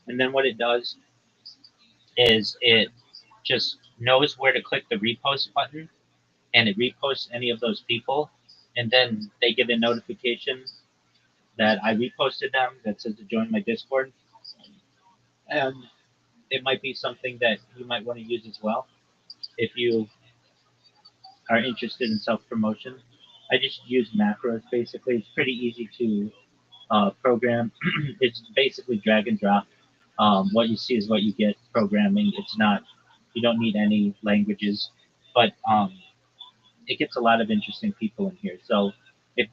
And then what it does is it just knows where to click the repost button and it reposts any of those people. And then they get a notification that I reposted them that says to join my Discord. And it might be something that you might want to use as well if you are interested in self promotion. I just use macros basically. It's pretty easy to program. It's basically drag and drop. What you see is what you get programming. It's not, you don't need any languages, but it gets a lot of interesting people in here. So if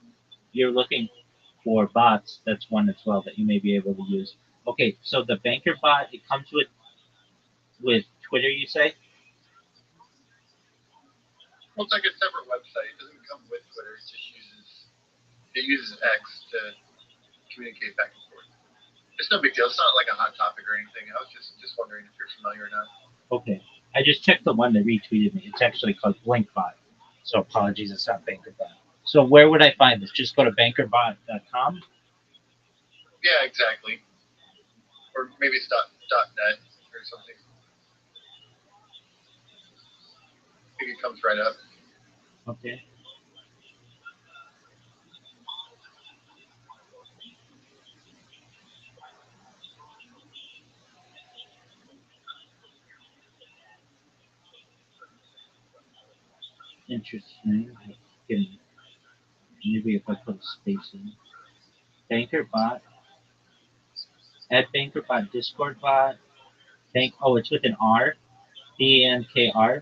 you're looking for bots, that's one as well that you may be able to use. Okay, so the banker bot, it comes with Twitter, you say? Well, it's like a separate website. It doesn't come with Twitter. It uses X to communicate back and forth. It's no big deal. It's not like a hot topic or anything. I was just wondering if you're familiar or not. Okay. I just checked the one that retweeted me. It's actually called Blinkbot. So apologies, it's not BankerBot. So where would I find this? Just go to bankerbot.com? Yeah, exactly. Or maybe it's .net or something. I think it comes right up. Okay. Interesting. Maybe if I put a space in. BankerBot. Add BankerBot Discord bot. It's with an R. BNKR. Yeah.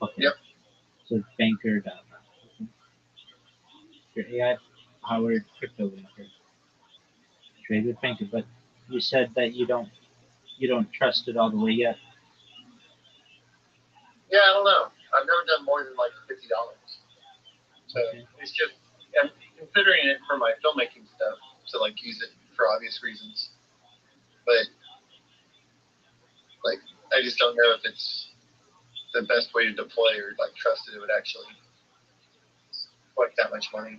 Okay. Yep. So it's banker.com. Okay. Your AI powered crypto banker. Trade with banker, but you said that you don't trust it all the way yet. Yeah, I don't know. I've never done more than like $50. So Okay. it's just, I'm considering it for my filmmaking stuff to like use it for obvious reasons. But like, I just don't know if it's the best way to deploy or like trust that it would actually collect that much money.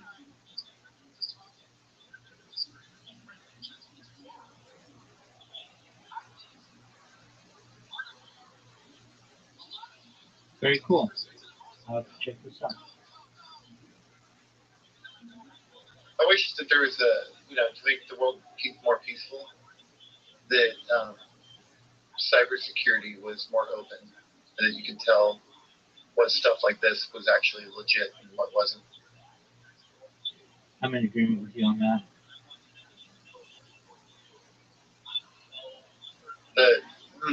Very cool. I'll have to check this out. I wish that there was to make the world more peaceful, that cybersecurity was more open, and that you could tell what stuff like this was actually legit and what wasn't. I'm in agreement with you on that.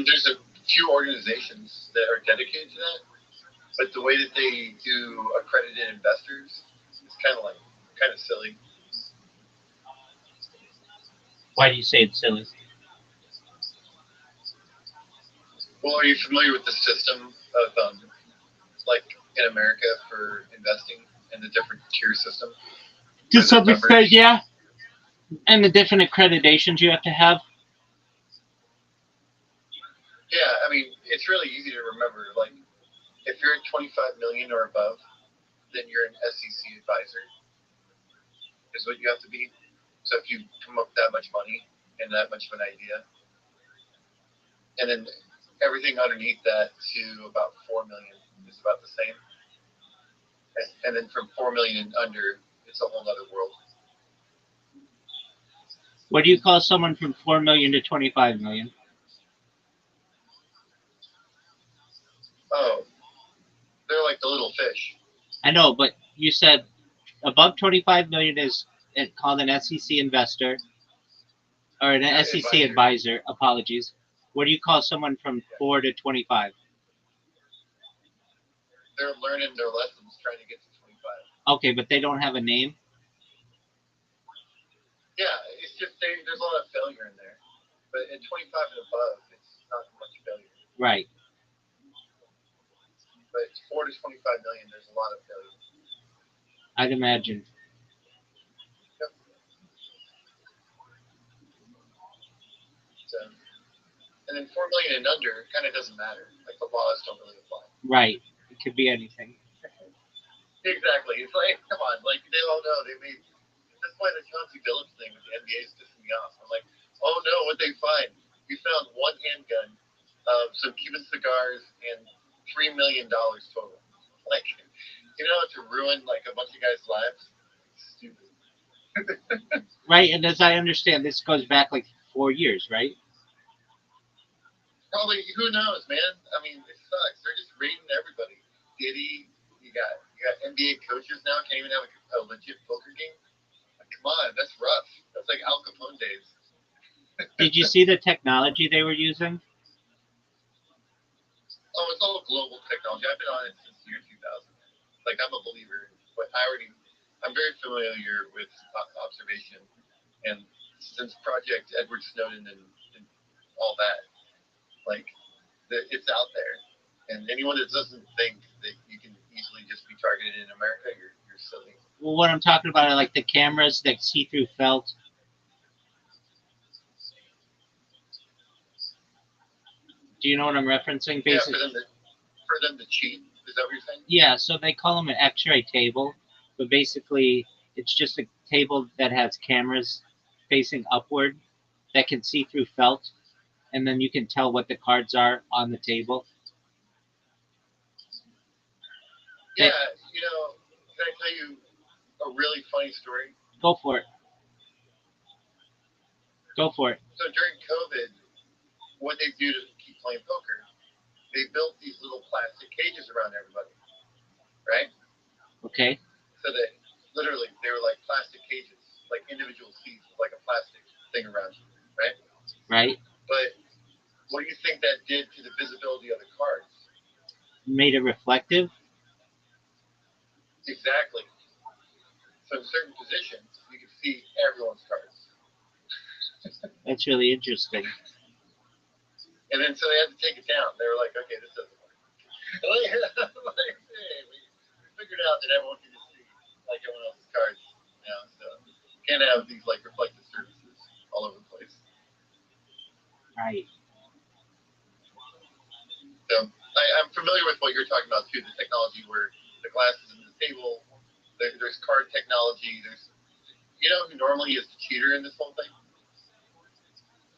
There's a few organizations that are dedicated to that, but the way that they do accredited investors is kind of silly. Why do you say it's silly? Well, are you familiar with the system of like in America for investing and the different tier system? To some extent, yeah. And the different accreditations you have to have. Yeah, I mean, it's really easy to remember. Like, if you're at 25 million or above, then you're an SEC advisor, is what you have to be. So if you come up with that much money and that much of an idea, and then everything underneath that to about 4 million is about the same. And then from 4 million and under, it's a whole other world. What do you call someone from 4 million to 25 million? Oh, they're like the little fish. I know, but you said above 25 million is called an SEC investor or an SEC advisor. Apologies. What do you call someone from 4 to 25? They're learning their lessons, trying to get to 25. Okay, but they don't have a name? Yeah, it's just there's a lot of failure in there. But at 25 and above, it's not much failure. Right. But 4 to 25 million, there's a lot of failure. I'd imagine. Yep. So, and then 4 million and under kind of doesn't matter. Like the laws don't really apply. Right. It could be anything. Exactly. It's like, come on, like they all know they made. That's why the Chauncey Billups thing with the NBA is pissing me off. I'm like, oh no, what they find? We found one handgun, some Cuban cigars, and $3 million total. Like, you know, to ruin like a bunch of guys' lives. It's stupid. Right, and as I understand, this goes back like 4 years, right? Probably, who knows, man? I mean, it sucks. They're just raiding everybody. Diddy, you got NBA coaches now can't even have a legit poker game. Come on, that's rough. That's like Al Capone days. Did you see the technology they were using? Oh, it's all global technology. I've been on it since the year 2000. Like, I'm a believer, but I'm very familiar with observation. And since Project Edward Snowden and all that, like, it's out there. And anyone that doesn't think that you can easily just be targeted in America, you're silly. Well, what I'm talking about are like the cameras that see through felt. Do you know what I'm referencing? Basically, Yeah, for them to cheat. Is that what you're saying? Yeah, so they call them an X-ray table, but basically it's just a table that has cameras facing upward that can see through felt, and then you can tell what the cards are on the table. Yeah, you know, can I tell you a really funny story? Go for it. Go for it. So during COVID, what they do to keep playing poker, they built these little plastic cages around everybody, right? Okay. So that literally they were like plastic cages, like individual seats with like a plastic thing around you, right? Right. But what do you think that did to the visibility of the cards? Made it reflective? Exactly. So in certain positions, you can see everyone's cards. That's really interesting. And then so they had to take it down. They were like, okay, this doesn't work. Like, hey, we figured out that everyone can just see like everyone else's cards now. So you can't have these like reflective surfaces all over the place. Right. So I'm familiar with what you're talking about too, the technology where the glass is in the table. There's card technology. You know who normally is the cheater in this whole thing?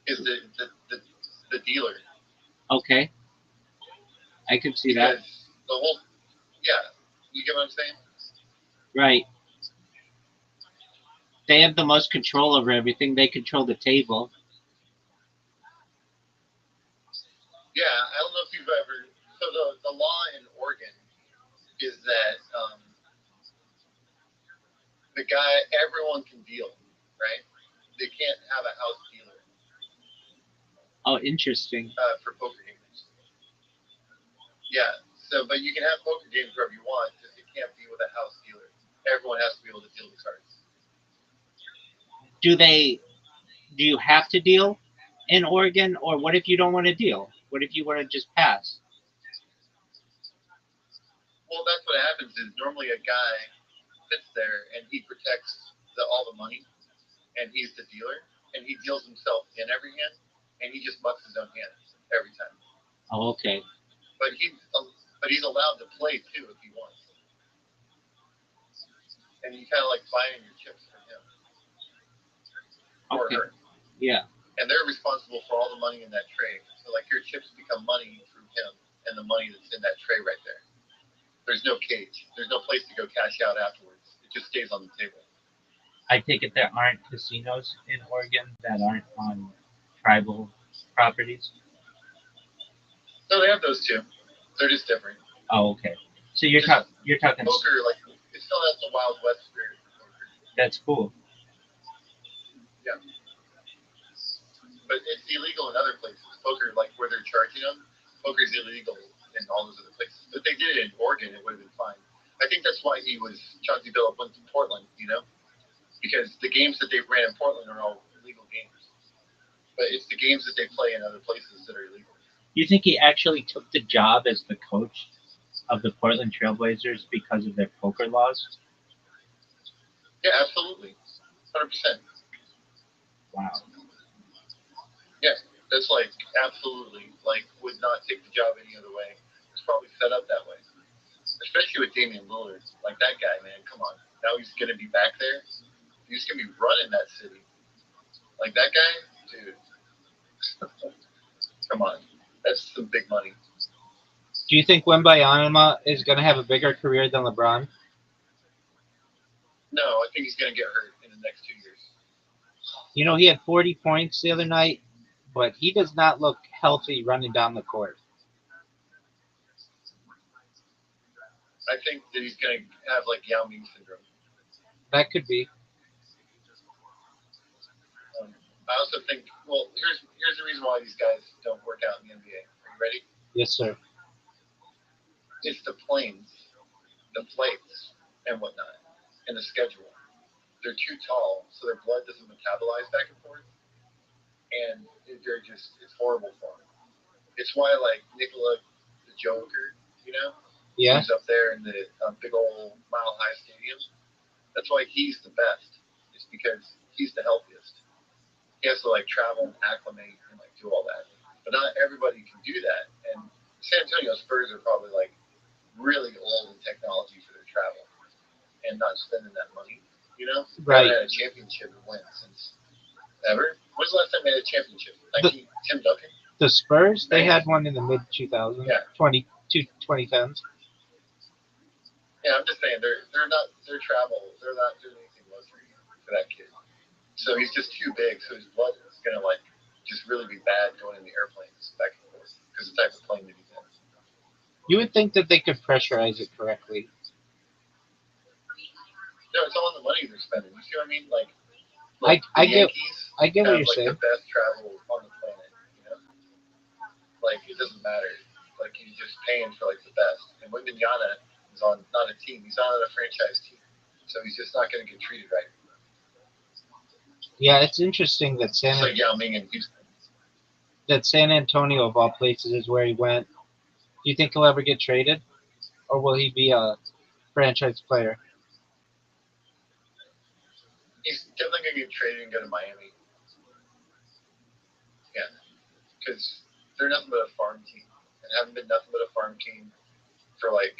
Is the dealer. Okay. I could see because that. The whole, yeah, you get what I'm saying? Right. They have the most control over everything. They control the table. Yeah, I don't know if you've ever. So the law in Oregon is that everyone can deal, right? They can't have a house dealer. Oh, interesting. For poker games. Yeah. So, but you can have poker games wherever you want, just it can't be with a house dealer. Everyone has to be able to deal the cards. Do you have to deal in Oregon, or what if you don't want to deal? What if you want to just pass? Well, that's what happens is normally a guy sits there and he protects all the money, and he's the dealer, and he deals himself in every hand, and he just bucks his own hand every time. Oh, okay. But he's allowed to play too if he wants, and you kind of like buying your chips from him or Okay. her. Yeah. And they're responsible for all the money in that tray. So like your chips become money through him and the money that's in that tray right there. There's no cage. There's no place to go cash out afterwards. It just stays on the table. I take it there aren't casinos in Oregon that aren't on tribal properties. No, they have those too. They're just different. Oh, okay. So you're talking. Poker, like it still has the Wild West spirit for poker. That's cool. Yeah. But it's illegal in other places. Poker, like where they're charging them, poker is illegal in all those other places. But they did it in Oregon, it would have been fine. I think that's why Chauncey Billups went to Portland, because the games that they ran in Portland are all illegal games. But it's the games that they play in other places that are illegal. You think he actually took the job as the coach of the Portland Trailblazers because of their poker laws? Yeah, absolutely. 100%. Wow. Yeah, that's like absolutely would not take the job any other way. It's probably set up that way, especially with Damian Lillard. Like that guy, man, come on. Now he's gonna be back there. He's gonna be running that city. Like that guy, dude. Come on, that's some big money. Do you think Wembanyama is going to have a bigger career than LeBron? No, I think he's gonna get hurt in the next 2 years. He had 40 points the other night, but he does not look healthy running down the court. I think that he's gonna have like Yao Ming syndrome. That could be. I also think. Well, here's the reason why these guys don't work out in the NBA. Are you ready? Yes, sir. It's the planes, the flights, and whatnot, and the schedule. They're too tall, so their blood doesn't metabolize back and forth, and it's horrible for them. It's why like Nikola, the Joker, Yeah. he's up there in the big old Mile High Stadium. That's why he's the best. It's because he's the healthiest. He has to like travel and acclimate and like do all that. But not everybody can do that. And San Antonio Spurs are probably like really old in technology for their travel and not spending that money. Right. They haven't had a championship and win since ever. When's the last time they had a championship? Tim Duncan? The Spurs, they had one in the mid 2000s, Yeah. 2010s. Yeah, I'm just saying they're not their travel. They're not doing anything luxury for that kid. So he's just too big. So his blood is gonna like just really be bad going in the airplanes back and forth because the type of plane that he's in. You would think that they could pressurize it correctly. No, it's all in the money they're spending. You see what I mean? I get what you're like saying. the best travel on the planet. Like it doesn't matter. Like he's just paying for like the best. And Wembanyama is on not a team. He's not on a franchise team, so he's just not going to get treated right. Yeah, it's interesting that like Yao Ming in Houston. That San Antonio of all places is where he went. Do you think he'll ever get traded, or will he be a franchise player? He's definitely going to get traded and go to Miami. Yeah, because they're nothing but a farm team, and haven't been nothing but a farm team for like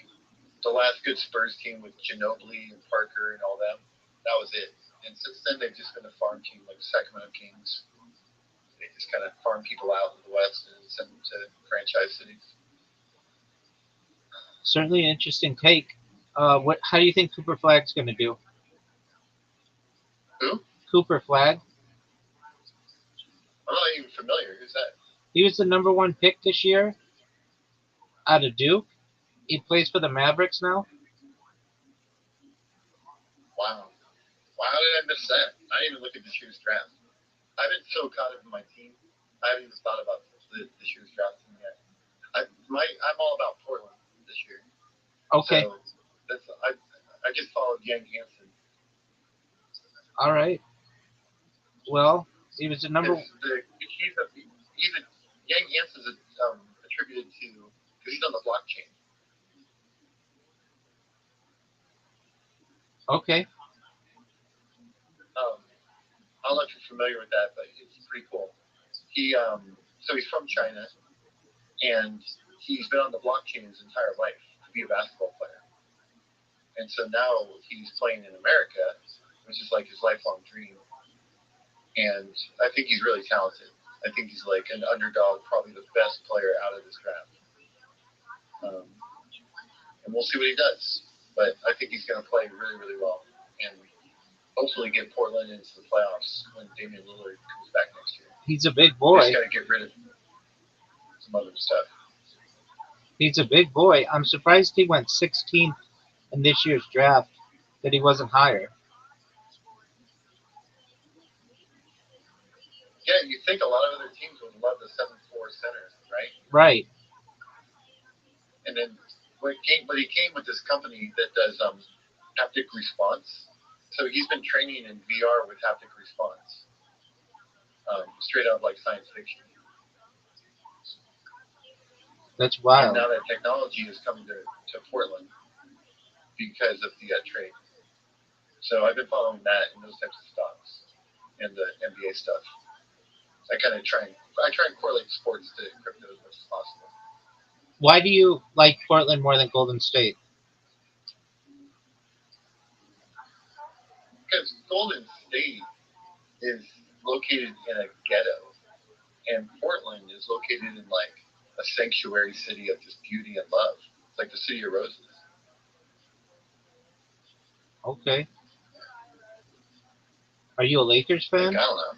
the last good Spurs team with Ginobili and Parker and all them. That was it. And since then, they've just been a farm team like Sacramento Kings. They just kind of farm people out in the West and send them to franchise cities. Certainly an interesting take. How do you think Cooper Flagg's going to do? Who? Cooper Flagg. I'm not even familiar. Who's that? He was the number 1 pick this year out of Duke. He plays for the Mavericks now. Wow. How did I miss that? I didn't even look at the Shoes draft. I've been so caught up in my team. I haven't even thought about the Shoes draft yet. I'm all about Portland. Okay. So I just followed Yang Hansen. All right. Well, he was the number. He's Yang Hansen's attributed to because he's on the blockchain. Okay. I don't know if you're familiar with that, but it's pretty cool. So he's from China, and he's been on the blockchain his entire life to be a basketball player. And so now he's playing in America, which is like his lifelong dream. And I think he's really talented. I think he's like an underdog, probably the best player out of this draft. And we'll see what he does. But I think he's going to play really, really well. And hopefully get Portland into the playoffs when Damian Lillard comes back next year. He's a big boy. He's got to get rid of some other stuff. He's a big boy. I'm surprised he went 16th in this year's draft, that he wasn't higher. Yeah, you think a lot of other teams would love the 7'4" center, right? Right. And then but he came with this company that does haptic response. So he's been training in VR with haptic response, straight up like science fiction. That's wild. And now that technology is coming to Portland because of the trade. So I've been following that and those types of stocks and the NBA stuff. I try and correlate sports to crypto as much as possible. Why do you like Portland more than Golden State? Because Golden State is located in a ghetto, and Portland is located in like a sanctuary city of just beauty and love. It's like the city of roses. Okay. Are you a Lakers fan? Like, I don't know.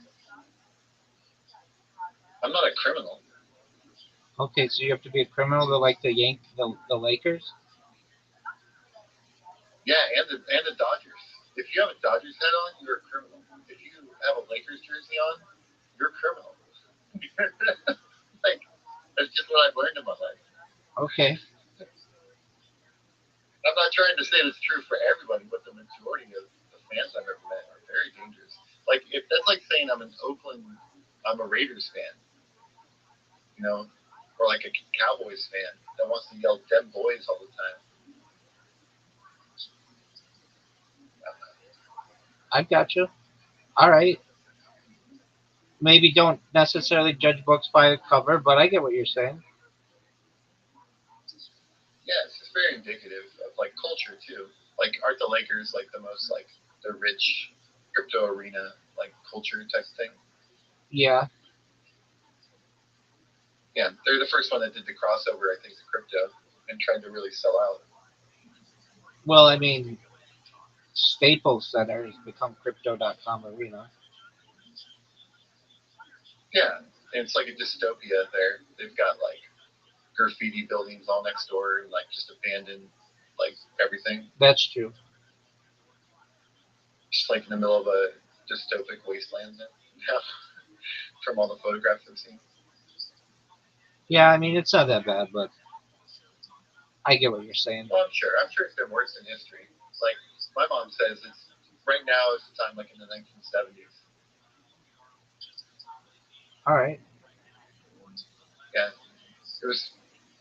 I'm not a criminal. Okay, so you have to be a criminal to like the Lakers? Yeah, and the Dodgers. If you have a Dodgers hat on, you're a criminal. If you have a Lakers jersey on, you're a criminal. Like, that's just what I've learned in my life. Okay. I'm not trying to say it's true for everybody, but the majority of the fans I've ever met are very dangerous. Like, if that's like saying I'm a Raiders fan, you know, or like a Cowboys fan that wants to yell "Dem boys" all the time. I got you. All right. Maybe don't necessarily judge books by the cover, but I get what you're saying. Yeah, it's just very indicative of like culture too. Like, aren't the Lakers like the most like the rich crypto arena like culture type thing? Yeah. Yeah, they're the first one that did the crossover, I think, to crypto and tried to really sell out. Well, I mean, Staples Center has become Crypto.com arena. Yeah, and it's like a dystopia there. They've got like graffiti buildings all next door and like just abandoned like everything. That's true. Just like in the middle of a dystopic wasteland now, from all the photographs I've seen. Yeah, I mean, it's not that bad, but I get what you're saying. Well, I'm sure it's been worse in history. Like, my mom says it's right now is the time like in the 1970s. All right. Yeah, it was.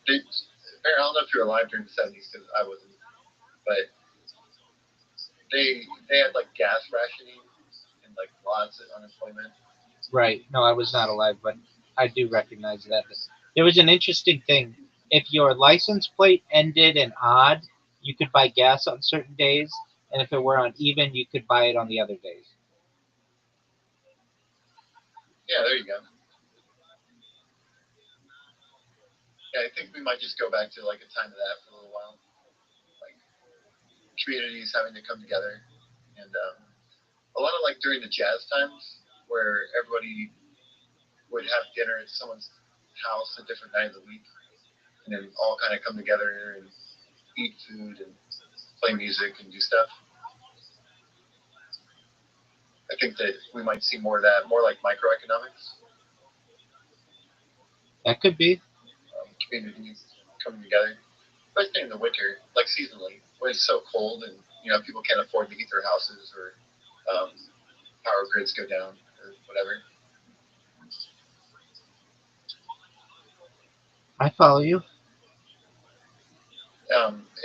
I don't know if you were alive during the 70s because I wasn't, but they had like gas rationing and like lots of unemployment. Right. No, I was not alive, but I do recognize that. There was an interesting thing. If your license plate ended in odd, you could buy gas on certain days, and if it were on even, you could buy it on the other days. Yeah, there you go. Yeah, I think we might just go back to like a time of that for a little while, like communities having to come together, and a lot of like during the jazz times where everybody would have dinner at someone's house a different night of the week, and then all kind of come together and eat food and play music and do stuff. I think that we might see more of that, more like microeconomics. That could be. Communities coming together. especially in the winter, like seasonally, when it's so cold and people can't afford to heat their houses or power grids go down or whatever. I follow you.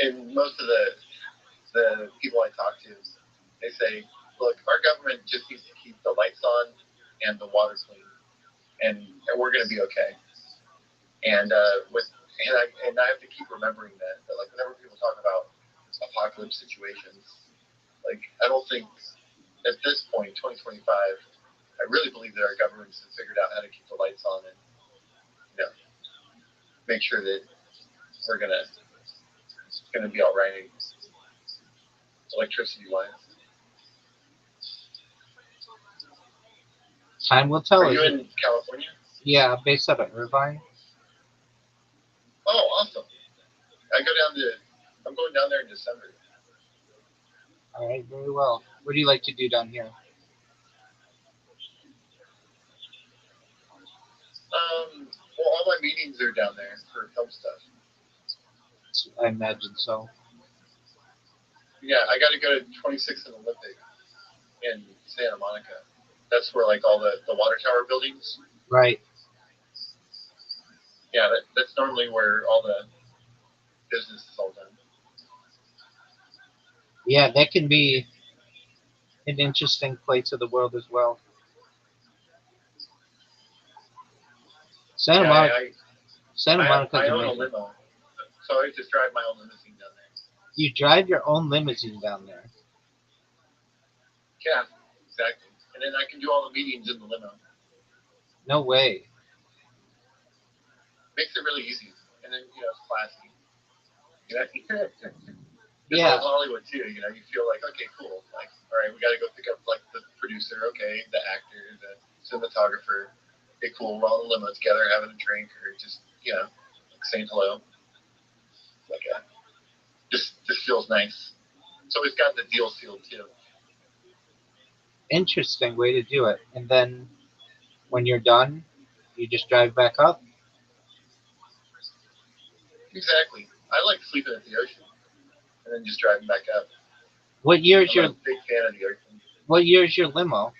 And most of the people I talk to, they say, look, our government just needs to keep the lights on and the water clean, and we're going to be okay. And I have to keep remembering that like whenever people talk about apocalypse situations, like I don't think at this point, 2025, I really believe that our governments have figured out how to keep the lights on and make sure that we're gonna be all right electricity wise. Time will tell. Are you in California? Yeah, based out of Irvine. Oh, awesome! I'm going down there in December. All right, very well. What do you like to do down here? Well, all my meetings are down there for film stuff. I imagine so. Yeah, I got to go to 26th and Olympic in Santa Monica. That's where like all the water tower buildings. Right. Yeah, that's normally where all the business is all done. Yeah, that can be an interesting place of the world as well. Santa Monica. Santa Monica. I own a limo, so I just drive my own limousine down there. You drive your own limousine down there? Yeah, exactly. And then I can do all the meetings in the limo. No way. Makes it really easy, and then it's classy. Yeah. It's Hollywood too. You feel like, okay, cool. Like, all right, we got to go pick up like the producer, okay, the actor, the cinematographer. Okay, cool. We're all in the limo together, having a drink, or just saying hello. Like, just feels nice. So it's got the deal sealed too. Interesting way to do it. And then when you're done, you just drive back up? Exactly. I like sleeping at the ocean and then just driving back up. What year is I'm a big fan of the ocean. What year is your limo?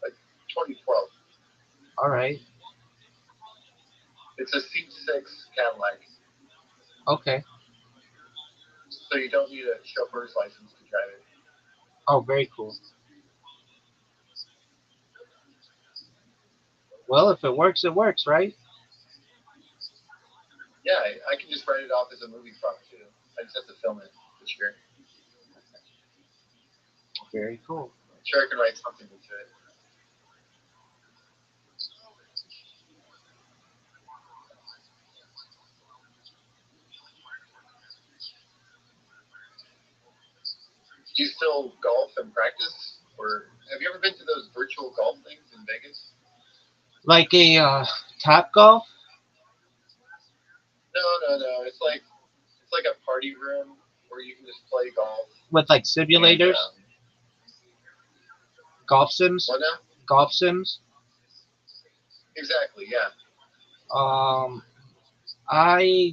Like 2012. All right. It's a C6 Cadillac. Okay. So you don't need a chauffeur's license to drive it. Oh, very cool. Well, if it works, right? Yeah, I can just write it off as a movie prop too. I just have to film it this year. Very cool. I'm sure I can write something into it. Do you still golf and practice? Or have you ever been to those virtual golf things in Vegas? Like a Top Golf? No. It's like a party room where you can just play golf. With like simulators? And, golf sims? What now? Golf sims? Exactly, yeah. I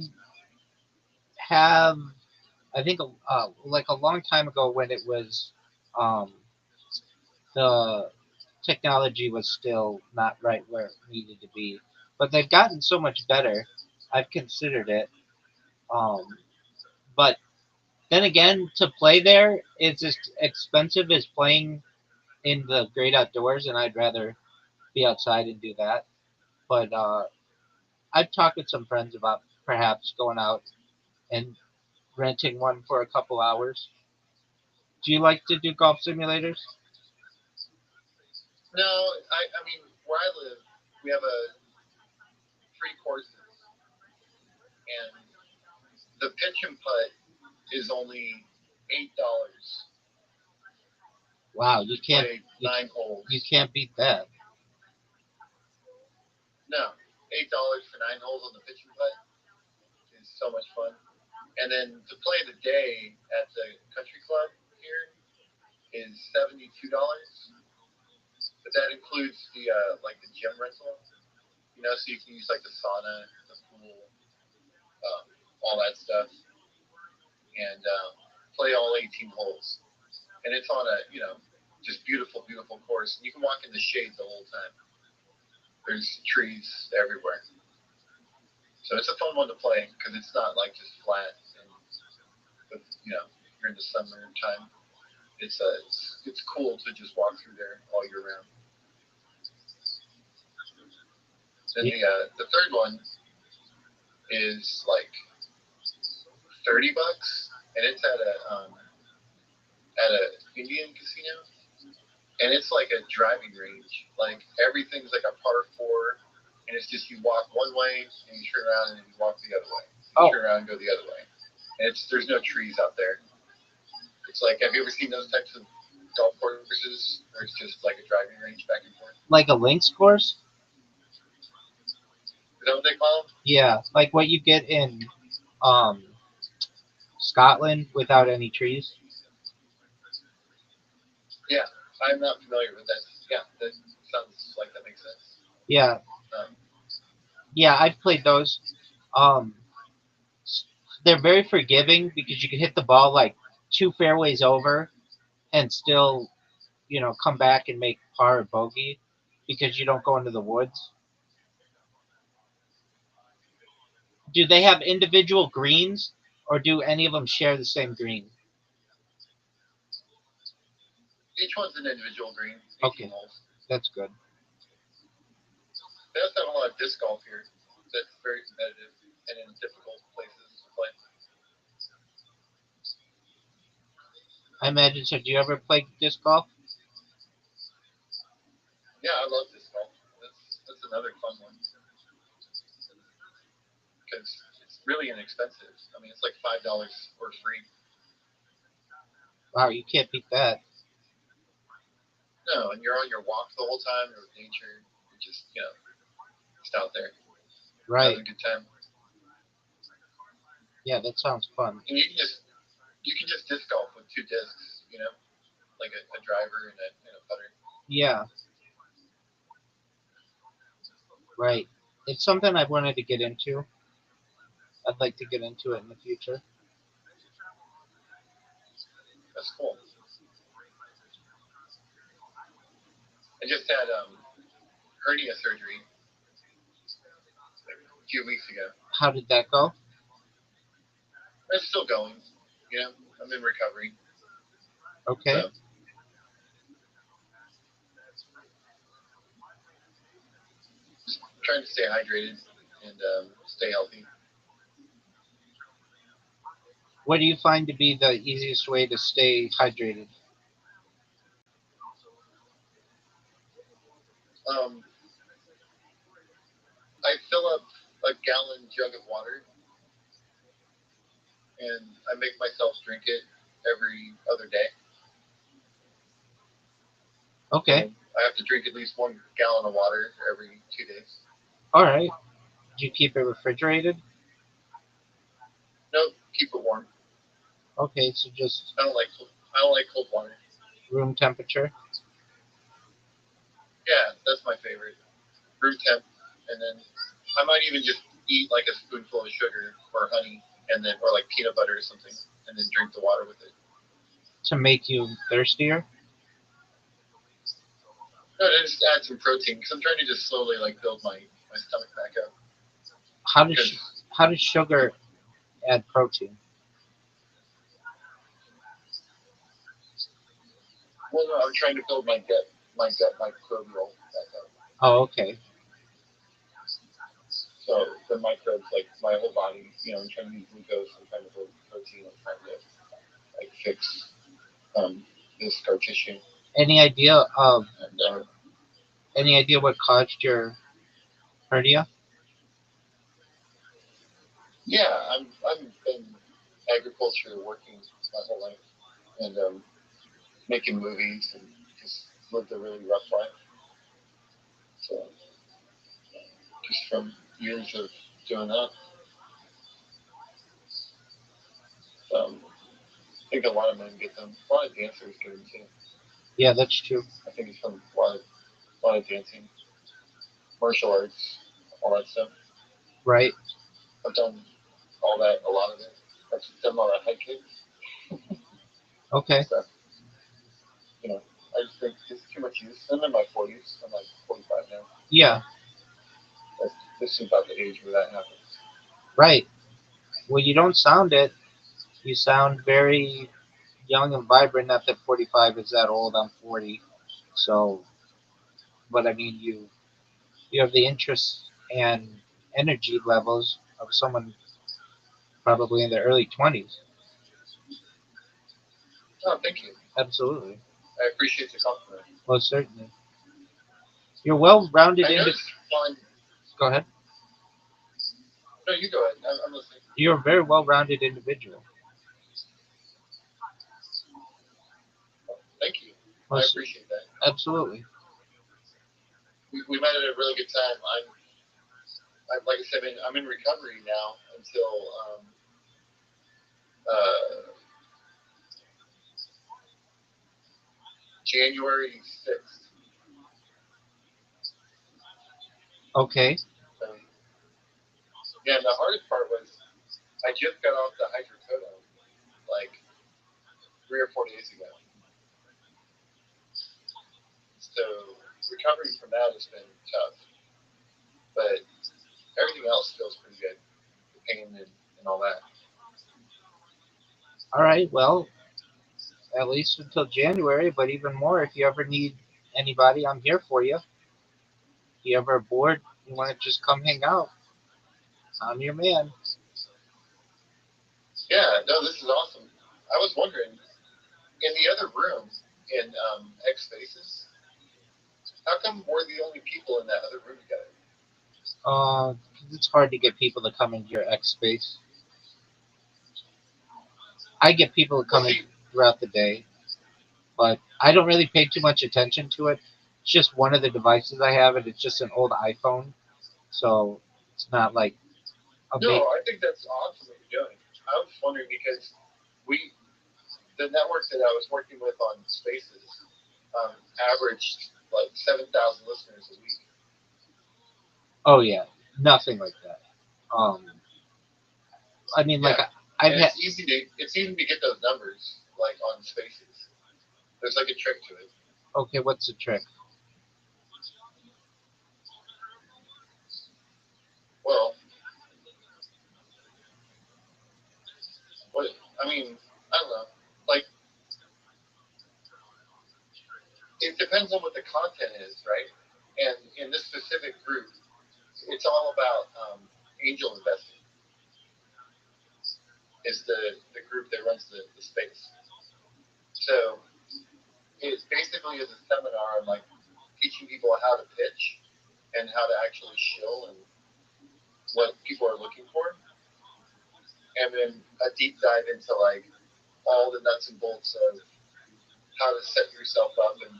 have, I think, like a long time ago when it was, the technology was still not right where it needed to be. But they've gotten so much better. I've considered it. But then again, to play there is as expensive as playing in the great outdoors, and I'd rather be outside and do that. But I've talked with some friends about perhaps going out and renting one for a couple hours. Do you like to do golf simulators? No, I mean, where I live, we have a 3 courses, and the pitch and putt is only $8. Wow, you can't. Play 9 holes. You can't beat that. No, $8 for 9 holes on the pitch and putt is so much fun. And then to play the day at the country club here is $72. But that includes the like the gym rental. So you can use like the sauna, the pool, and play all 18 holes. And it's on a, just beautiful, beautiful course. And you can walk in the shade the whole time. There's trees everywhere. So it's a fun one to play because it's not like just flat. And, but, you're in the summertime. It's cool to just walk through there all year round. Then the third one is like $30, and it's at a Indian casino, and it's like a driving range. Like everything's like a par 4, and it's just you walk one way and you turn around and you walk the other way. You turn around and go the other way. And there's no trees out there. It's like, have you ever seen those types of golf courses where it's just like a driving range back and forth? Like a links course? Is that what they call them? Yeah, like what you get in Scotland without any trees. Yeah, I'm not familiar with that. Yeah, that sounds like that makes sense. Yeah. Yeah, I've played those. They're very forgiving because you can hit the ball like 2 fairways over and still, come back and make par or bogey because you don't go into the woods. Do they have individual greens, or do any of them share the same green? Each one's an individual green. Okay, holes. That's good. They also have a lot of disc golf here. That's very competitive and in difficult places to play. I imagine so. Do you ever play disc golf? Yeah, I love disc golf. That's another fun one. Because it's really inexpensive. I mean, it's like $5 for free. Wow, you can't beat that. No, and you're on your walk the whole time. You're with nature. You're just, just out there. Right. Having a good time. Yeah, that sounds fun. And you can just disc golf with 2 discs, like a driver and a putter. Yeah. Right. It's something I've wanted to get into. I'd like to get into it in the future. That's cool. I just had hernia surgery a few weeks ago. How did that go? It's still going. I'm in recovery. Okay. So, just trying to stay hydrated and stay healthy. What do you find to be the easiest way to stay hydrated? I fill up a gallon jug of water and I make myself drink it every other day. Okay. So I have to drink at least 1 gallon of water every 2 days. All right. Do you keep it refrigerated? Nope, keep it warm. Okay, so just I don't like cold water. room temperature. Yeah, that's my favorite. Room temp, and then I might even just eat like a spoonful of sugar or honey, and then or like peanut butter or something, and then drink the water with it. To make you thirstier? No, just add some protein because I'm trying to just slowly like build my stomach back up. How does sugar add protein? Well, no, I'm trying to build my gut microbial back up. Oh, okay. So the microbes, like my whole body, I'm trying to use glucose, I'm trying to build protein, I'm trying to like fix this scar tissue. Any idea And, what caused your hernia? yeah, I've been agriculture working my whole life, and making movies and just lived a really rough life. So just from years of doing that, I think a lot of men get them. A lot of dancers get them too. Yeah, that's true. I think it's from a lot of dancing, martial arts, all that stuff. Right. I've done all that, a lot of it. I've done a lot of hiking Okay. stuff. You know, I just think it's too much use. I'm in my 40s. I'm like 45 now. Yeah. This is about the age where that happens. Right. Well, you don't sound it. You sound very young and vibrant. Not that 45 is that old. I'm 40. So, but I mean, you have the interest and energy levels of someone probably in their early 20s. Oh, thank you. Absolutely. I appreciate the compliment. Most certainly. You're well-rounded. I noticed one. Go ahead. No, you go ahead. I'm listening. You're a very well-rounded individual. Thank you. I appreciate that. Absolutely. We met at a really good time. Like I said, I'm in recovery now until January 6th. Okay. Yeah, and the hardest part was I just got off the hydrocodone like 3 or 4 days ago. So recovering from that has been tough. But everything else feels pretty good. The pain and all that. All right. Well, at least until January, but even more if you ever need anybody, I'm here for you. If you ever bored, you want to just come hang out, I'm your man. Yeah, no, this is awesome. I was wondering, in the other room in X Spaces, how come we're the only people in that other room together? It's hard to get people to come into your X space. I get people to come in throughout the day, but I don't really pay too much attention to it. It's just one of the devices I have, and it's just an old iPhone, so it's not like a No, big. I think that's awesome what you're doing. I was wondering because the network that I was working with on Spaces averaged like 7,000 listeners a week. Oh yeah, nothing like that. I mean, Yeah. like I've had. It's easy to get those numbers like on Spaces. There's like a trick to it. Okay, what's the trick? Well, what I mean, I don't know. Like, it depends on what the content is, right? And in this specific group, it's all about angel investing. Is the group that runs the space. So it basically is a seminar on like teaching people how to pitch and how to actually shill and what people are looking for, and then a deep dive into like all the nuts and bolts of how to set yourself up and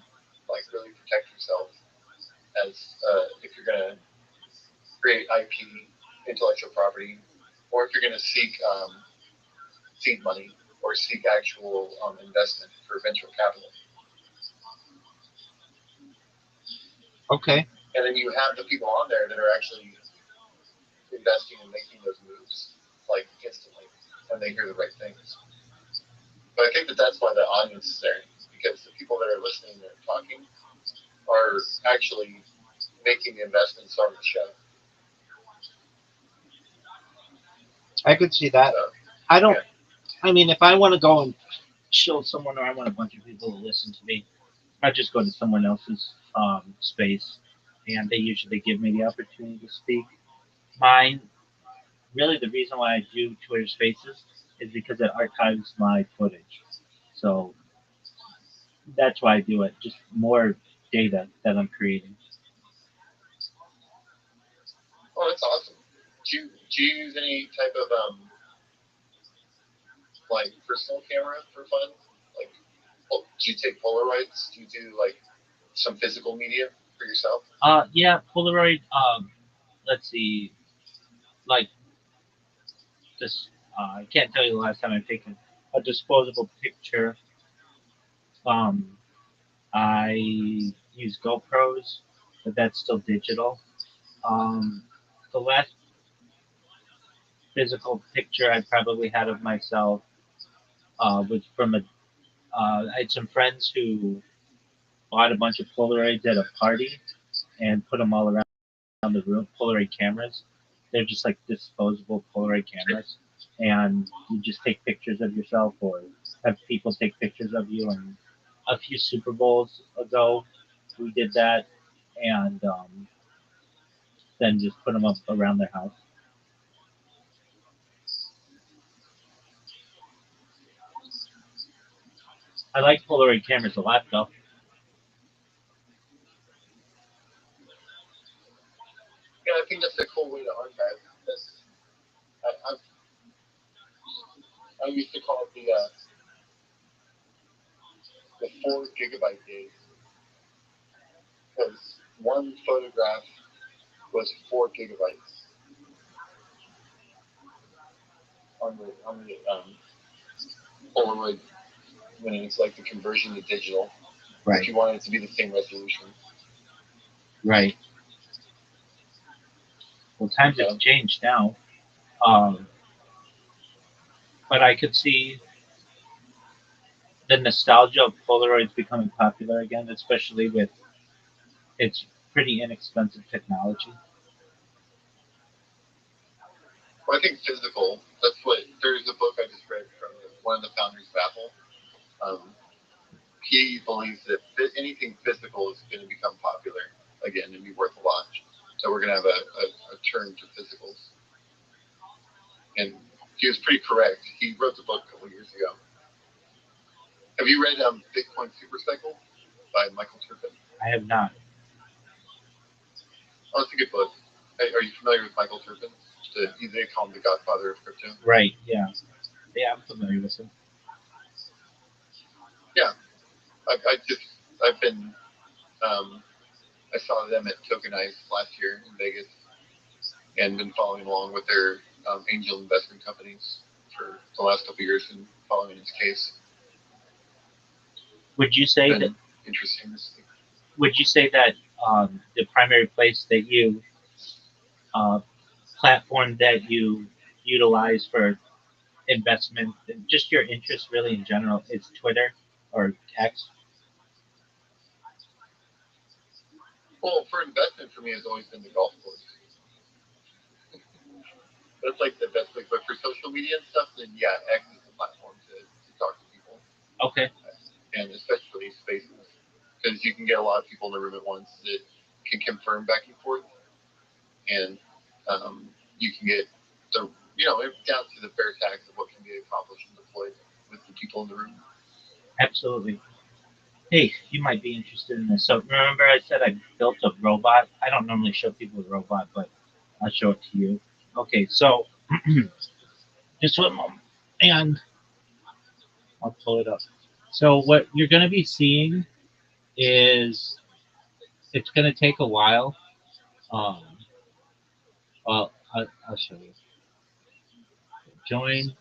like really protect yourself as if you're gonna create IP, intellectual property, or if you're gonna seek seed money or seek actual investment for venture capital. Okay. And then you have the people on there that are actually investing and making those moves like instantly when they hear the right things. But I think that's why the audience is there, because the people that are listening and talking are actually making the investments on the show. I could see that. So, I don't. yeah. I mean, if I want to go and show someone, or I want a bunch of people to listen to me, I just go to someone else's space, and they usually give me the opportunity to speak. Mine, really, the reason why I do Twitter Spaces is because it archives my footage. So that's why I do it. Just more data that I'm creating. Oh, that's awesome. Do you use any type of like personal camera for fun? Like, do you take Polaroids? Do you do like some physical media for yourself? Yeah, Polaroid. Let's see, like this. I can't tell you the last time I've taken a disposable picture. Um, I use GoPros, but that's still digital. Um, the last physical picture I probably had of myself was from a. I had some friends who bought a bunch of Polaroids at a party and put them all around the room. Polaroid cameras. They're just like disposable Polaroid cameras, and you just take pictures of yourself or have people take pictures of you. And a few Super Bowls ago, we did that, and then just put them up around their house. I like Polaroid cameras a lot, though. Yeah, I think that's a cool way to archive. I used to call it the 4 GB days, because one photograph was 4 GB on the Polaroid, when it's like the conversion to digital. Right. If you wanted it to be the same resolution. Right. Well, times have changed now, um, but I could see the nostalgia of Polaroids becoming popular again, especially with its pretty inexpensive technology. Well, I think physical. That's what. There's a book I just read from one of the founders of Apple. He believes that anything physical is going to become popular again and be worth a lot. So we're going to have a turn to physicals. And he was pretty correct. He wrote the book a couple years ago. Have you read Bitcoin Supercycle by Michael Turpin? I have not. Oh, it's a good book. Are you familiar with Michael Turpin? They call him the godfather of crypto. Right, yeah. Yeah, I'm familiar with him. Yeah. I saw them at Tokenize last year in Vegas and been following along with their angel investment companies for the last couple of years and following his case. Would you say that? Interesting. Would you say that the primary place that you platform that you utilize for investment, just your interest really in general, is Twitter or X? Well, for investment for me has always been the golf course. That's like the best way. But for social media and stuff, then yeah, X is the platform to talk to people. Okay. And especially spaces, because you can get a lot of people in the room at once that can confirm back and forth, and you can get down to the bare facts of what can be accomplished and deployed with the people in the room. Absolutely. Hey, you might be interested in this. So remember I said I built a robot? I don't normally show people a robot, but I'll show it to you. Okay, so just one moment. And I'll pull it up. So what you're going to be seeing is it's going to take a while. Well, I'll show you. Join.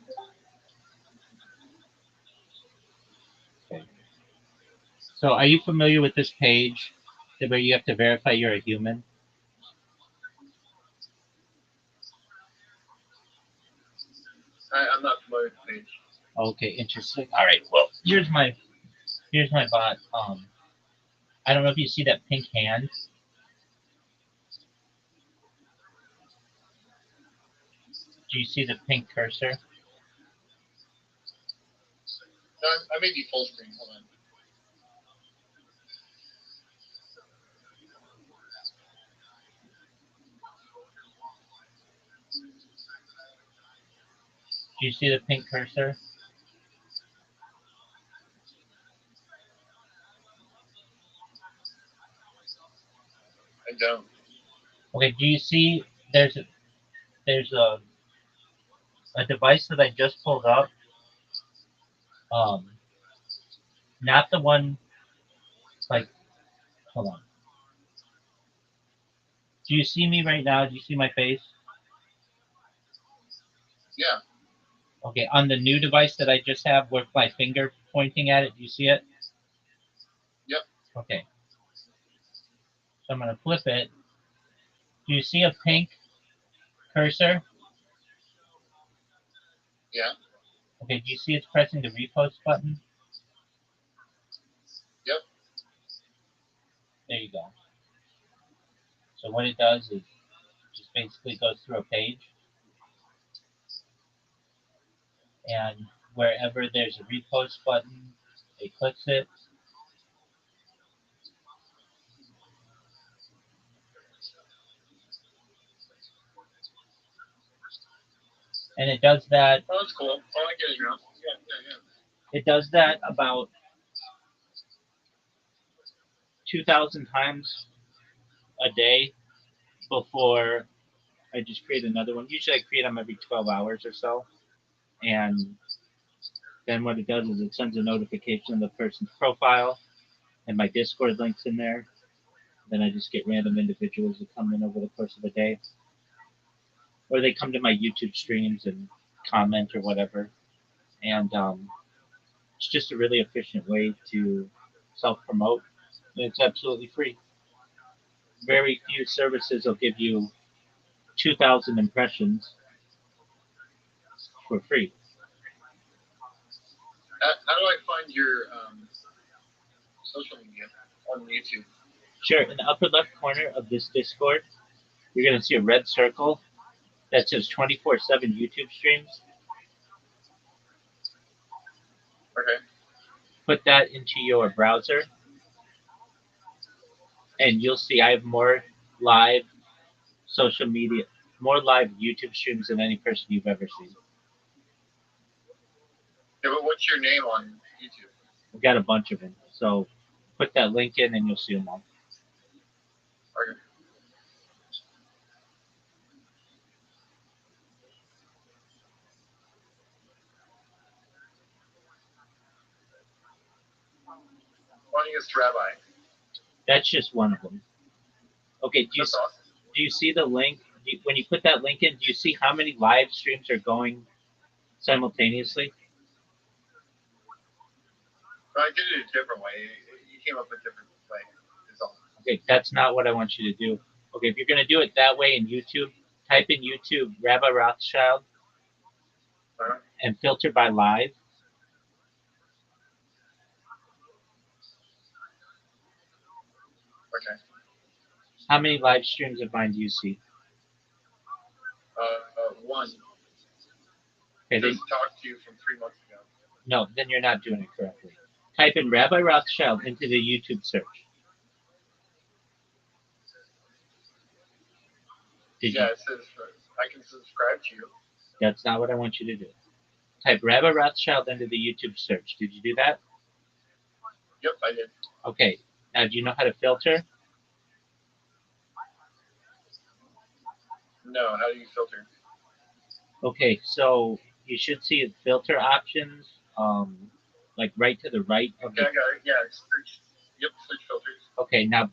Okay. So are you familiar with this page where you have to verify you're a human? I'm not familiar with the page. Okay, interesting. All right. Well, here's my bot. I don't know if you see that pink hand. Do you see the pink cursor? I may be full screen. Hold on. Do you see the pink cursor? I don't. Okay. Do you see there's a device that I just pulled up? Not the one like. Hold on. Do you see me right now? Do you see my face? Yeah. Okay, on the new device that I just have with my finger pointing at it, do you see it? Yep. Okay. So I'm going to flip it. Do you see a pink cursor? Yeah. Okay, do you see it's pressing the repost button? Yep. There you go. So what it does is just basically goes through a page, and wherever there's a repost button, it clicks it. And it does that. Oh, that's cool. Oh, I get it now. Yeah. It does that about 2,000 times a day before I just create another one. Usually I create them every 12 hours or so. And then what it does is it sends a notification of the person's profile, and my Discord link's in there. Then I just get random individuals that come in over the course of a day. Or they come to my YouTube streams and comment or whatever. And it's just a really efficient way to self-promote. And it's absolutely free. Very few services will give you 2,000 impressions for free. How do I find your social media on YouTube? Sure, in the upper left corner of this Discord, you're going to see a red circle that says 24/7 YouTube streams. Okay. Put that into your browser, and you'll see I have more live social media, more live YouTube streams than any person you've ever seen. Yeah, but what's your name on YouTube? We've got a bunch of them. So put that link in and you'll see them all. Okay. Funniest Rabbi. That's just one of them. Okay, That's awesome. do you see the link? When you put that link in, do you see how many live streams are going simultaneously? But I did it a different way. You came up with a different way. Okay, that's not what I want you to do. Okay, if you're going to do it that way in YouTube, type in YouTube Rabbi Rothschild and filter by live. Okay. How many live streams of mine do you see? One. Okay, Just talked to you from 3 months ago. No, then you're not doing it correctly. Type in Rabbi Rothschild into the YouTube search. It says I can subscribe to you. That's not what I want you to do. Type Rabbi Rothschild into the YouTube search. Did you do that? Yep, I did. Okay. Now, do you know how to filter? No, how do you filter? Okay, so you should see filter options, like right to the right of I got it. Yeah, search. Yep, search filters. Okay, now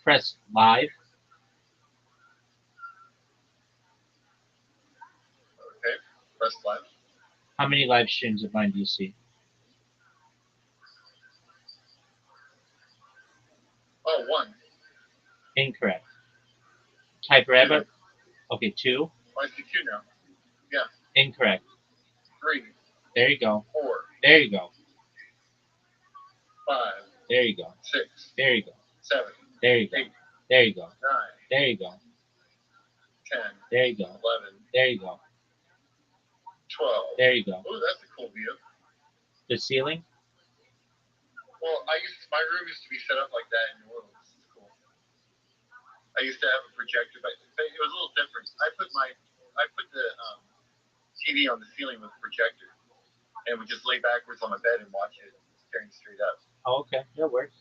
press live. Okay, press live. How many live streams of mine do you see? Oh, one. Incorrect. Type Rabbi. Two. Okay, 2. I see 2 now. Yeah. Incorrect. 3. There you go. 4. There you go. 5. There you go. 6. There you go. 7. There you go. 8. There you go. 9. There you go. 10. There you go. 11. There you go. 12. There you go. Oh, that's a cool view. The ceiling? Well, my room used to be set up like that in New Orleans. It's cool. I used to have a projector, but it was a little different. I put the TV on the ceiling with a projector, and would just lay backwards on my bed and watch it staring straight up. Oh, okay. That works.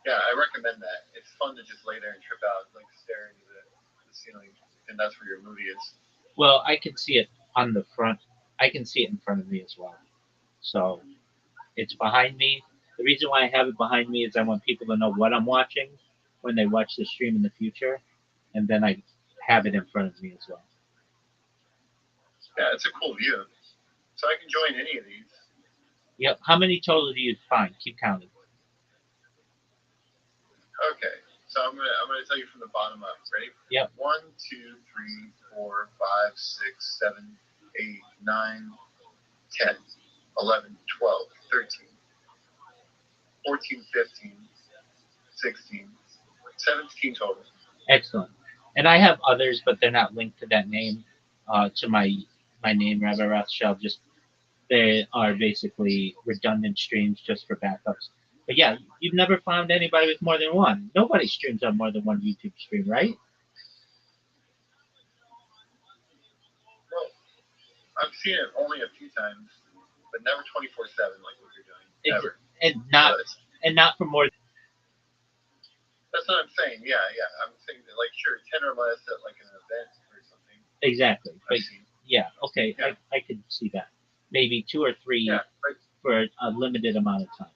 Yeah, I recommend that. It's fun to just lay there and trip out, like stare into the ceiling, and that's where your movie is. Well, I can see it on the front. I can see it in front of me as well. So it's behind me. The reason why I have it behind me is I want people to know what I'm watching when they watch the stream in the future, and then I have it in front of me as well. Yeah, it's a cool view. So I can join any of these. Yep. How many total do you find? Keep counting. Okay. So I'm gonna tell you from the bottom up. Ready? Yep. 1, 2, 3, 4, 5, 6, 7, 8, 9, 10, 11, 12, 13, 14, 15, 16, 17 total. Excellent. And I have others, but they're not linked to that name, to my name, Rabbi Rothschild. Just they are basically redundant streams just for backups. But yeah, you've never found anybody with more than one. Nobody streams on more than one YouTube stream, right? Well, I've seen it only a few times, but never 24/7 like what you're doing. Ever. And not for more. That's what I'm saying. Yeah. I'm saying that, like, sure, 10 or less at like an event or something. Exactly. But I've seen. yeah, okay, Yeah. I could see that. Maybe 2 or 3 Yeah, right. for a limited amount of time.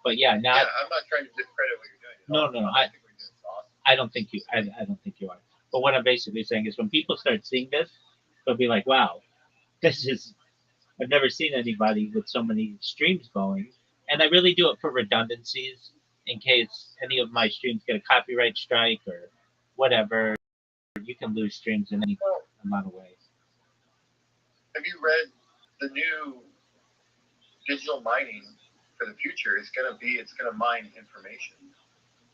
But yeah, not. Yeah, I'm not trying to discredit what you're doing. No. I think what you're doing is awesome. I don't think you are. But what I'm basically saying is when people start seeing this, they'll be like, wow, this is, I've never seen anybody with so many streams going. And I really do it for redundancies in case any of my streams get a copyright strike or whatever. You can lose streams in any amount of ways. Have you read the new digital mining for the future? It's going to mine information.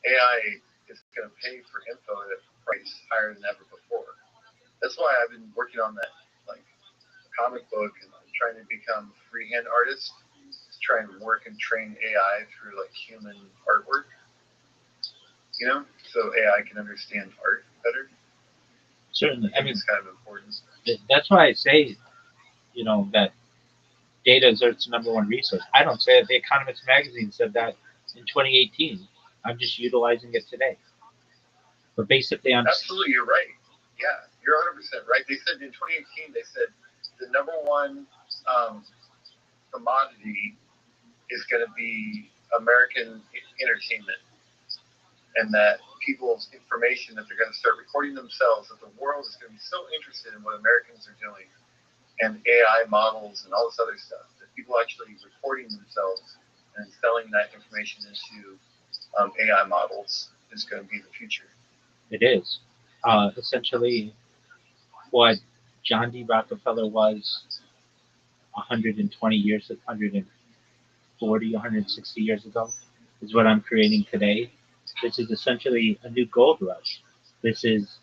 AI is going to pay for info at a price higher than ever before. That's why I've been working on that, like, comic book, and I'm trying to become a freehand artist, try and work and train AI through like human artwork, so AI can understand art better. Certainly. I mean, it's kind of important. That's why I say, that data is Earth's #1 resource. I don't say it. The Economist magazine said that in 2018. I'm just utilizing it today. But basically, absolutely, you're right. Yeah, you're 100% right. They said in 2018, they said the #1 commodity is going to be American entertainment, and that people's information, that they're going to start recording themselves, that the world is going to be so interested in what Americans are doing, and AI models and all this other stuff, that people actually recording themselves and selling that information into AI models is going to be the future. It is. Essentially, what John D. Rockefeller was 120 years, 140, 160 years ago, is what I'm creating today. This is essentially a new gold rush. This is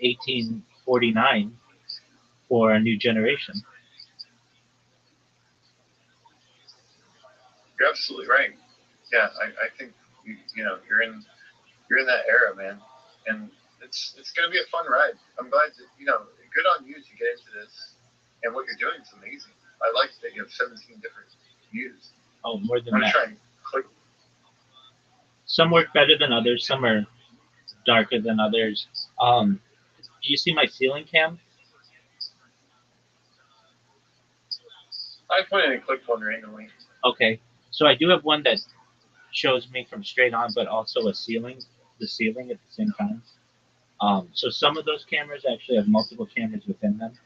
1849 for a new generation. You're absolutely right. Yeah, I think you're in that era, man, and it's going to be a fun ride. I'm glad that good on you to get into this, and what you're doing is amazing. I like that you have 17 different views. Oh, more than I'm that. try and click. Some work better than others. Some are darker than others. Do you see my ceiling cam? I went in and clicked one randomly. Okay, so I do have one that shows me from straight on, but also the ceiling at the same time. So some of those cameras actually have multiple cameras within them.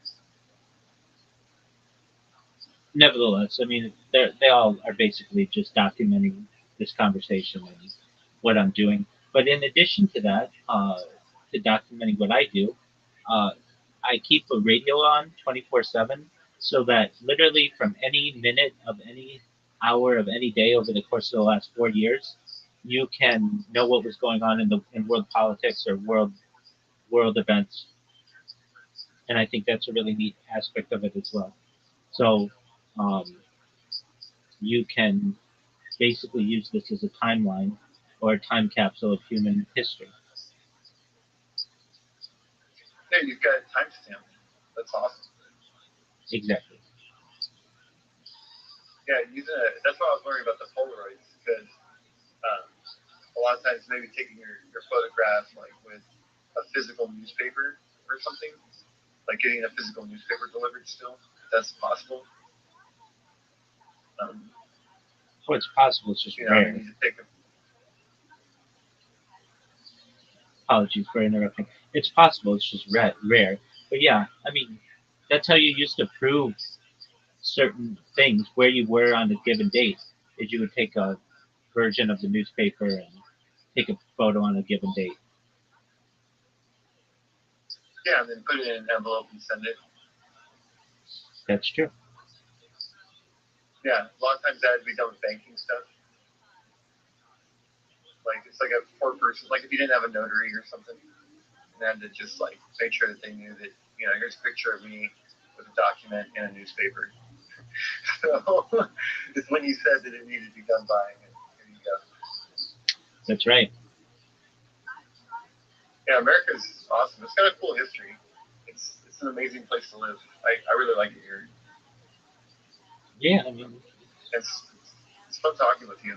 Nevertheless, I mean, they all are basically just documenting this conversation and what I'm doing. But in addition to that, to documenting what I do, I keep a radio on 24/7, so that literally from any minute of any hour of any day over the course of the last 4 years, you can know what was going on in world politics or world events. And I think that's a really neat aspect of it as well. So you can basically use this as a timeline or a time capsule of human history. Yeah, you've got a timestamp. That's awesome. Exactly. Yeah, that's why I was wondering about the Polaroids, because a lot of times maybe taking your photograph like with a physical newspaper or something, like getting a physical newspaper delivered still, that's possible. Well, it's possible. It's just rare. You need to take Apologies for interrupting. It's possible. It's just rare. But yeah, I mean, that's how you used to prove certain things, where you were on a given date, is you would take a version of the newspaper and take a photo on a given date. Yeah, and then put it in an envelope and send it. That's true. Yeah, a lot of times that had to be done with banking stuff. Like it's like a four-person. Like if you didn't have a notary or something, and had to just like make sure that they knew that here's a picture of me with a document in a newspaper. So it's when you said that it needed to be done by, and here you go. That's right. Yeah, America's awesome. It's got a cool history. It's an amazing place to live. I really like it here. Yeah, I mean, It's fun talking with you.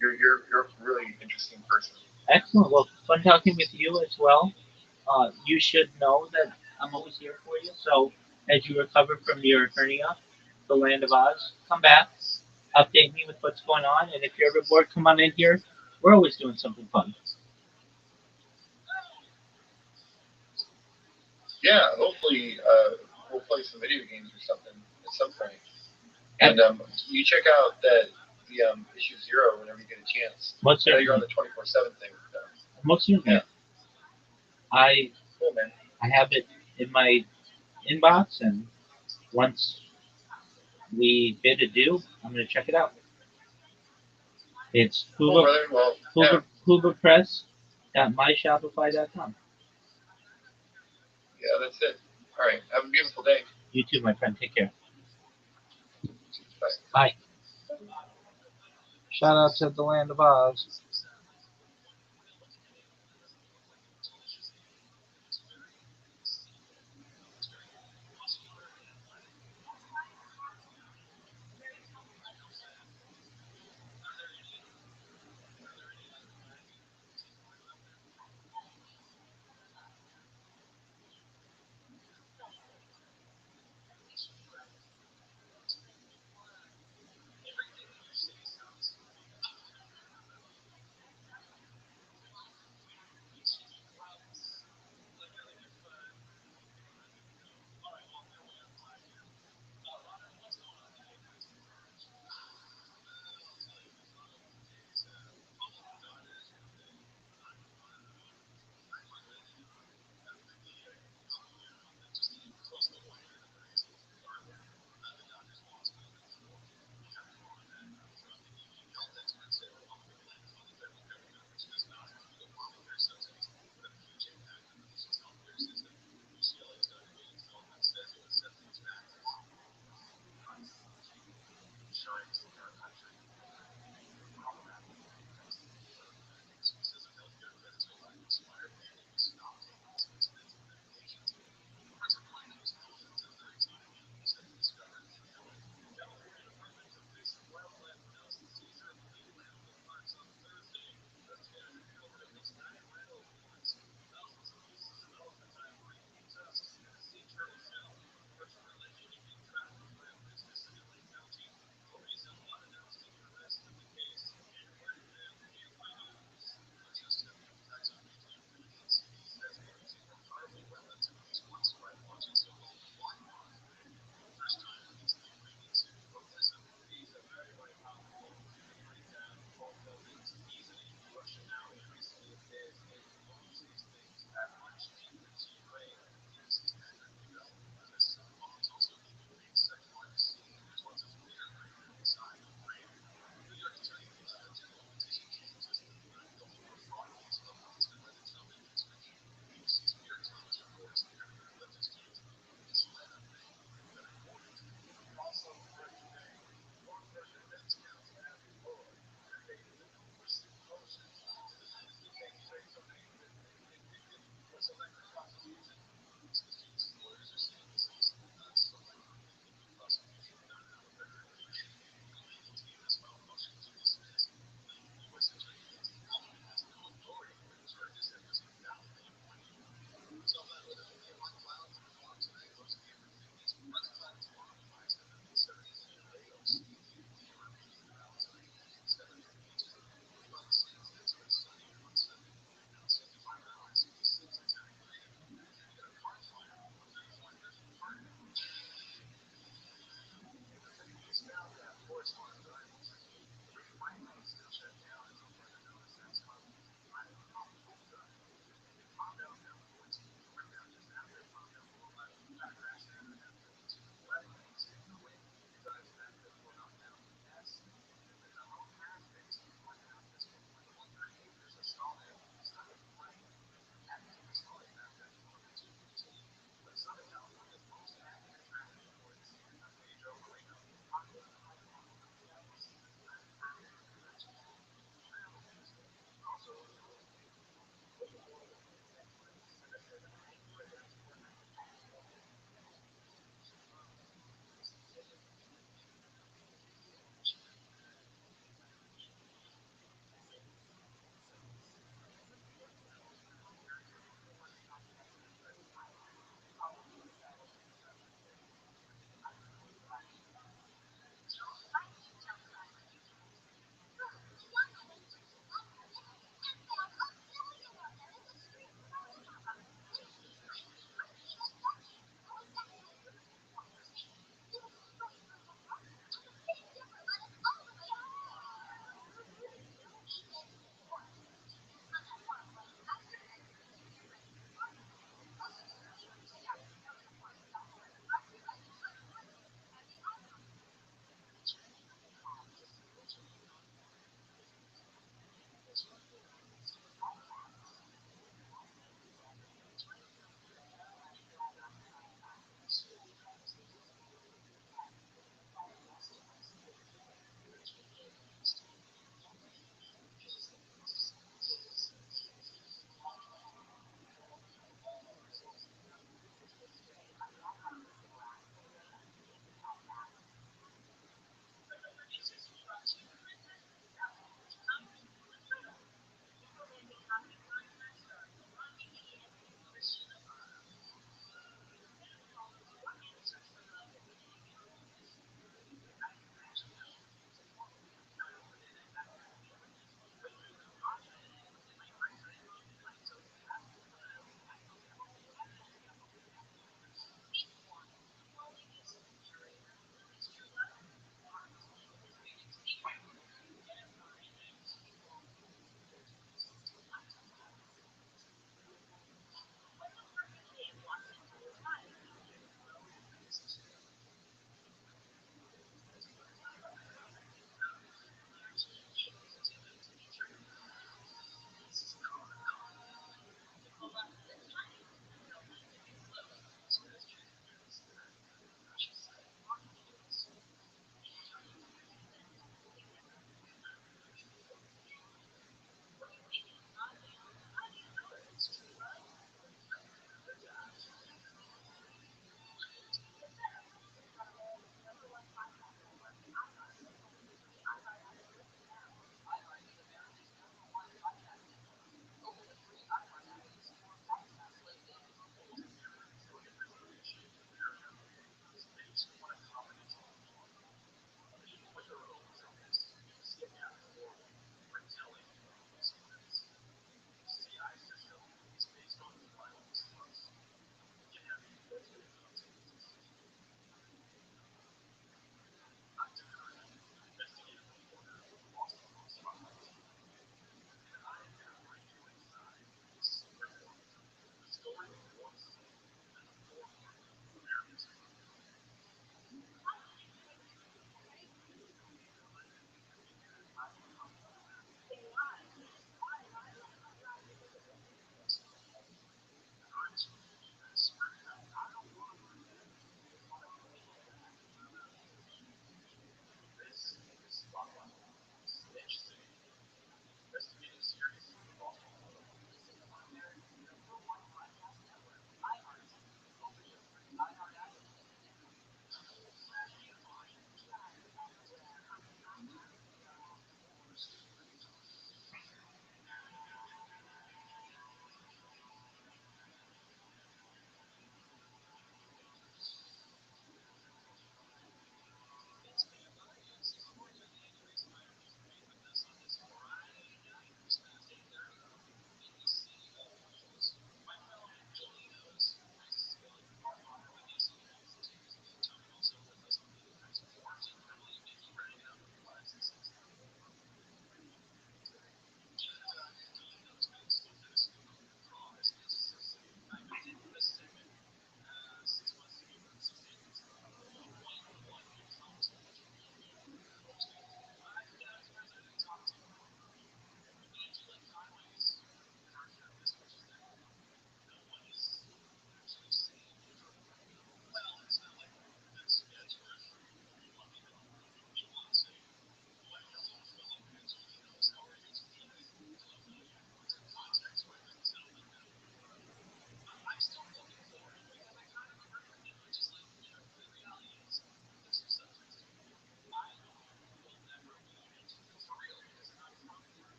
You're a really interesting person. excellent. Well, fun talking with you as well. You should know that I'm always here for you. So as you recover from your hernia, the land of Oz, come back, update me with what's going on, and if you're ever bored, come on in here. We're always doing something fun. Yeah, hopefully we'll play some video games or something at some point. And you check out the issue 0 whenever you get a chance. Most I know you're on certainly. the 24/7 thing. Most certainly. Yeah. Cool, man. I have it in my inbox, and once we bid adieu, I'm going to check it out. It's Cool, brother. Well, yeah. hooverpress.myshopify.com. Yeah, that's it. All right. Have a beautiful day. You too, my friend. Take care. Bye. Bye. Shout out to the land of Oz.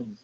Dude,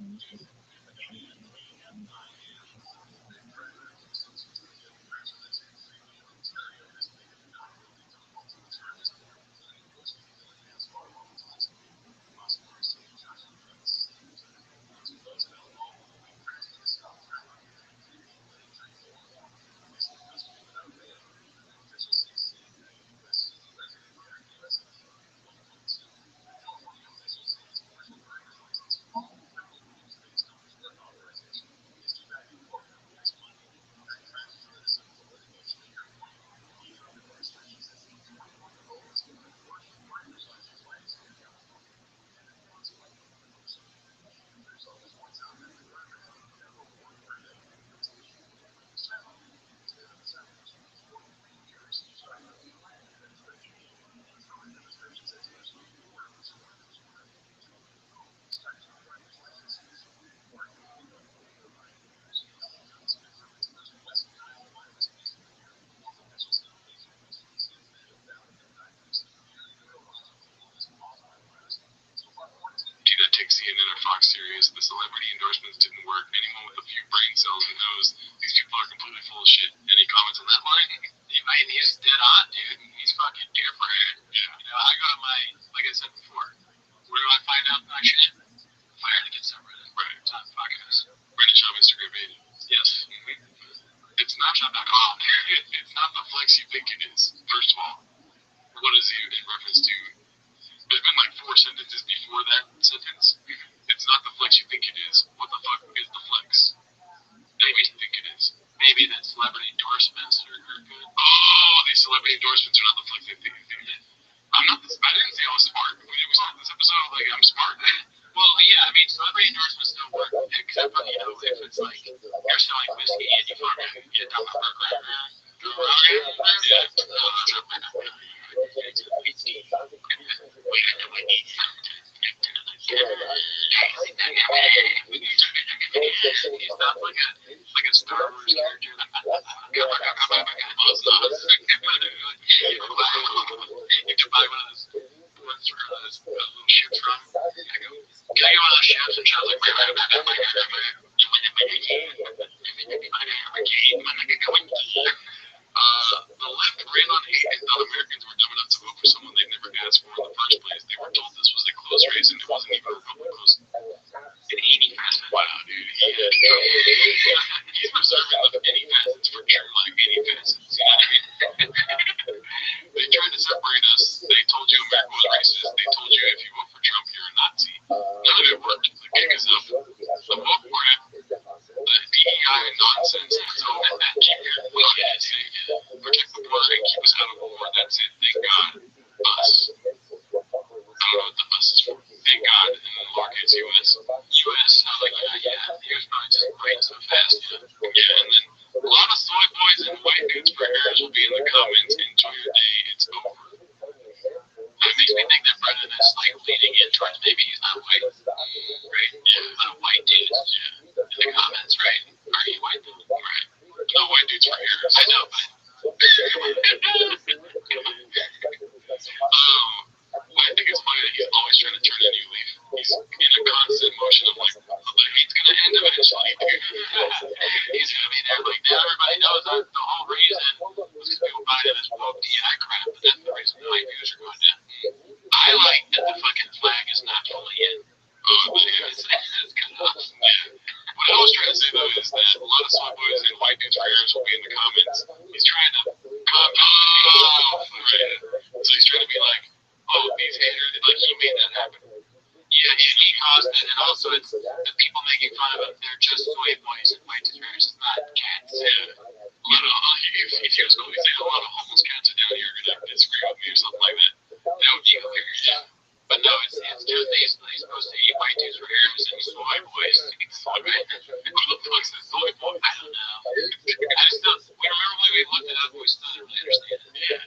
that takes CNN or Fox serious. The celebrity endorsements didn't work. Anyone with a few brain cells who knows these people are completely full of shit. Any comments on that line? He's dead on, dude. He's fucking different. Yeah. You know, I go to my, like I said before, where do I find out that shit? Fire to get subreddit. Right. It's on podcast. British on Instagram page. Yes. Mm-hmm. It's Snapchat.com. It's not the flex you think it is. First of all, what is he in reference to? There's been like 4 sentences before that sentence. It's not the flex you think it is. What the fuck is the flex? Maybe you think it is. Maybe that celebrity endorsements are good. Oh, these celebrity endorsements are not the flex they think it is. I didn't say I was smart. We start this episode like I'm smart. Well, yeah, I mean, celebrity endorsements don't work, except for, you know, if it's like you're selling whiskey and you fucking get down the burger. He's not like a Star Wars character. You can buy one of those ones where those little ships from. Can I get one of those ships and show like the left ran on hate and thought Americans were dumb enough to vote for someone they never asked for in the first place. They were told this was a close race and it wasn't even Republicans. And 80 facets. Wow, dude. He's reserving like 80 facets for true, like 80 facets. You know what I mean? They tried to separate us. They told you America was racist. They told you if you vote for Trump, you're a Nazi. None of it worked. The gig is up. The woke crap, the DEI nonsense, it's over. Keep your audience safe, protect the border, and keep us out of war. That's it. Thank God. Us. I don't know what the us is for. Thank God. And then lowercase US. US, like, yeah, he was probably just praying so fast. Yeah, and then a lot of soy boys and white dudes for heirs will be in the comments. Enjoy your day. It's over. It makes me think that Brendan is like leading in towards maybe he's not white. Right? Yeah, white dudes. Yeah. In the comments, right? Are you white? Right. No white dudes for heirs. I know, but. I think it's funny that he's always trying to turn a new leaf. He's in a constant motion of like, the hate's gonna end eventually. He's gonna be there like, now everybody knows that the whole reason was because people buy this woke DI crap, but that's the reason why views are going down. I like that the fucking flag is not fully in. It's kind of awesome. Yeah. What I was trying to say though is that a lot of soy boys and white dudes for heirs will be in the comments. He's trying to come off, right? So he's trying to be like, oh, these haters, like he made that happen. Yeah, he caused it, and also it's the people making fun of him. They're just soy boys and white dudes for heirs. It's not cats. Yeah. If he was going to say a lot of homeless cats are down here going to disagree with me or something like that, that would be hilarious. Yeah. But no, it's just he's supposed to eat white dudes for heirs and soy boys. Right? Who the fuck's a soy boy? I don't know. We remember when we looked it up, we still didn't really understand it. Yeah.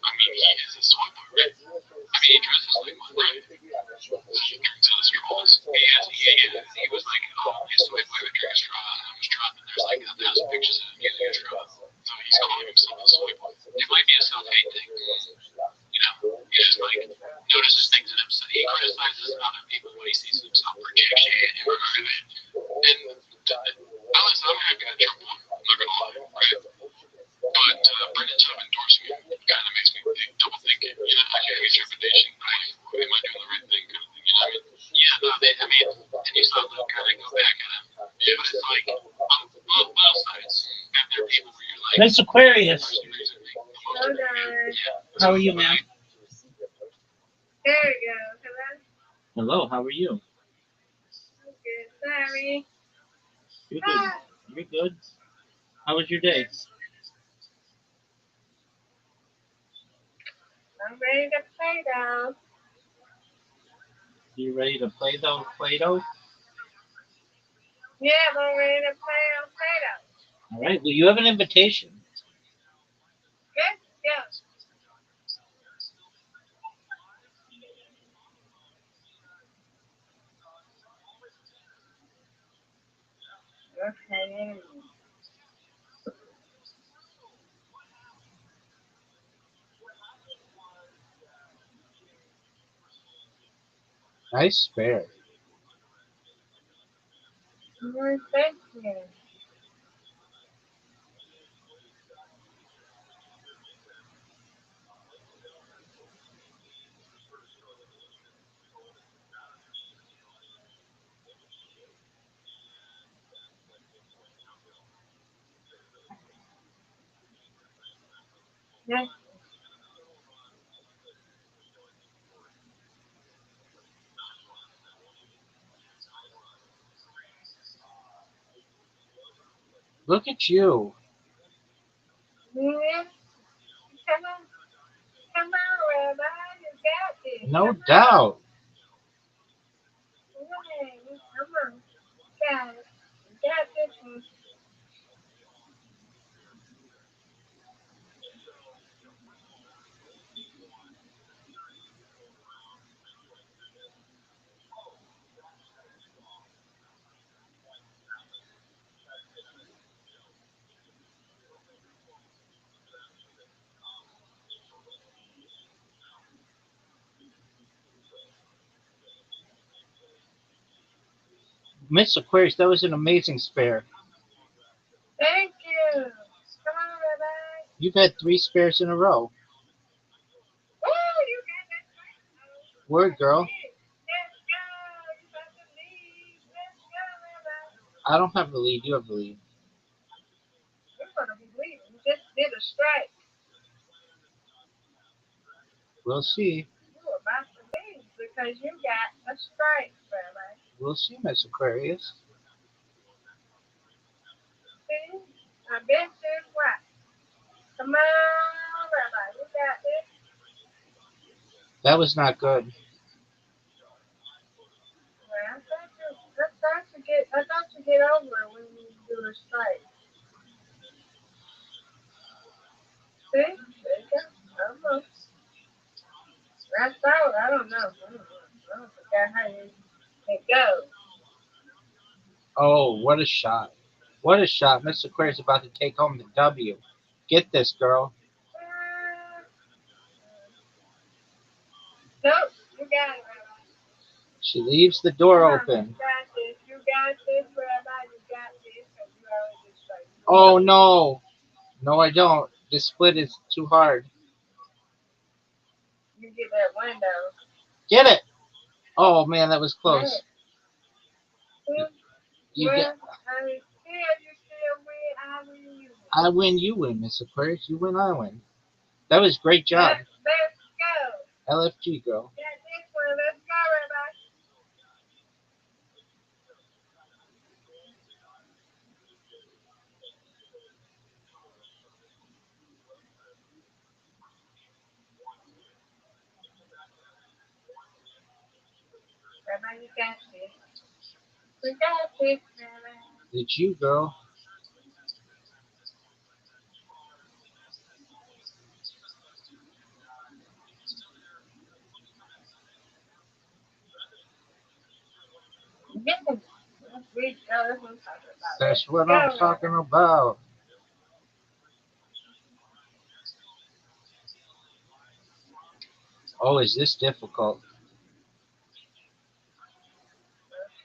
I mean, he is a soy boy, right? I mean, he dresses like one, right? He drinks out of straws. He was like, oh, he's soy boy would drink a straw. And I was trying, and there's like 1,000 pictures of him using a straw. So he's calling himself a soy boy. It might be a self-hate thing. You know, he just like notices things in himself. He criticizes other people when he sees himself projected and recruited. And Alex, I'm happy that you're one. I'm not gonna lie, right? But Brendan Tubb endorsing him kind of makes me double think. You know, I hear his reputation. Am I doing the right thing? Kind of thing. You know, I mean, yeah, no, and you saw them kind of go back at him. Yeah, but it's like on both sides have their people where you're like, Miss Aquarius. Yeah. How are you, ma'am? There we go. Hello. Hello, how are you? I'm good. Sorry. You're good. You're good. How was your day? I'm ready to play though. You ready to play though, Play-Doh? Yeah, I'm ready to play on Play-Doh. All right. Well, you have an invitation. Let's go. Okay. Nice spare. Thank you. Yes. Look at you. Yeah. Come on. Come on, Rabbi. You got this. No Come doubt. on. Yeah. Come on. Got it. You got this one. Miss Aquarius, that was an amazing spare. Thank you. Come on, Rabbi. You've had 3 spares in a row. Oh, you got that right. Word, girl. Let's go. You got the lead. Let's go, Rabbi. I don't have the lead. You have the lead. You're gonna be leading. You just did a strike. We'll see. You're about to lead because you got a strike, Rabbi. We'll see, Miss Aquarius. See? I bet you what. Come on, Rabbi. You got this. That was not good. Well, I thought you get over it when you do a strike. See? There you go. I don't know. That's out. I don't know. I don't forget how it goes. Oh, what a shot. What a shot. Miss Aquarius about to take home the W. Get this, girl. Nope. You got it, Rabbi. She leaves the door Come on. open. You got this. You got this, Rabbi. You got this. Because you already strike. Oh, no. No, I don't. This split is too hard. You get that window. Get it. Oh, man, that was close. See? You Well, get. I mean, you still win. I win, you win. I win, you win, Miss Aquarius. You win, I win. That was great job. Let's go. LFG, girl. Got this one. Let's go, Rabbi. Rabbi, you got this. We got this, Rabbi. It's you, girl. Get them. Let's reach. Oh, that's what I'm talking about. That's what Go, I'm Rabbi. talking about. Oh, is this difficult?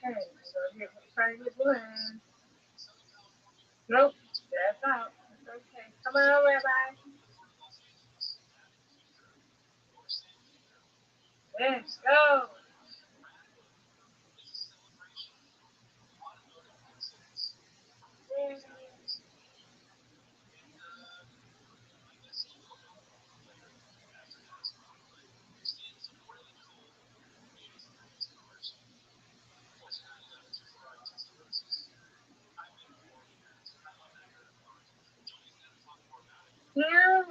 Okay, so here, try to get blend. Nope, that's out. That's okay. Come on, Rabbi. Let's go. No,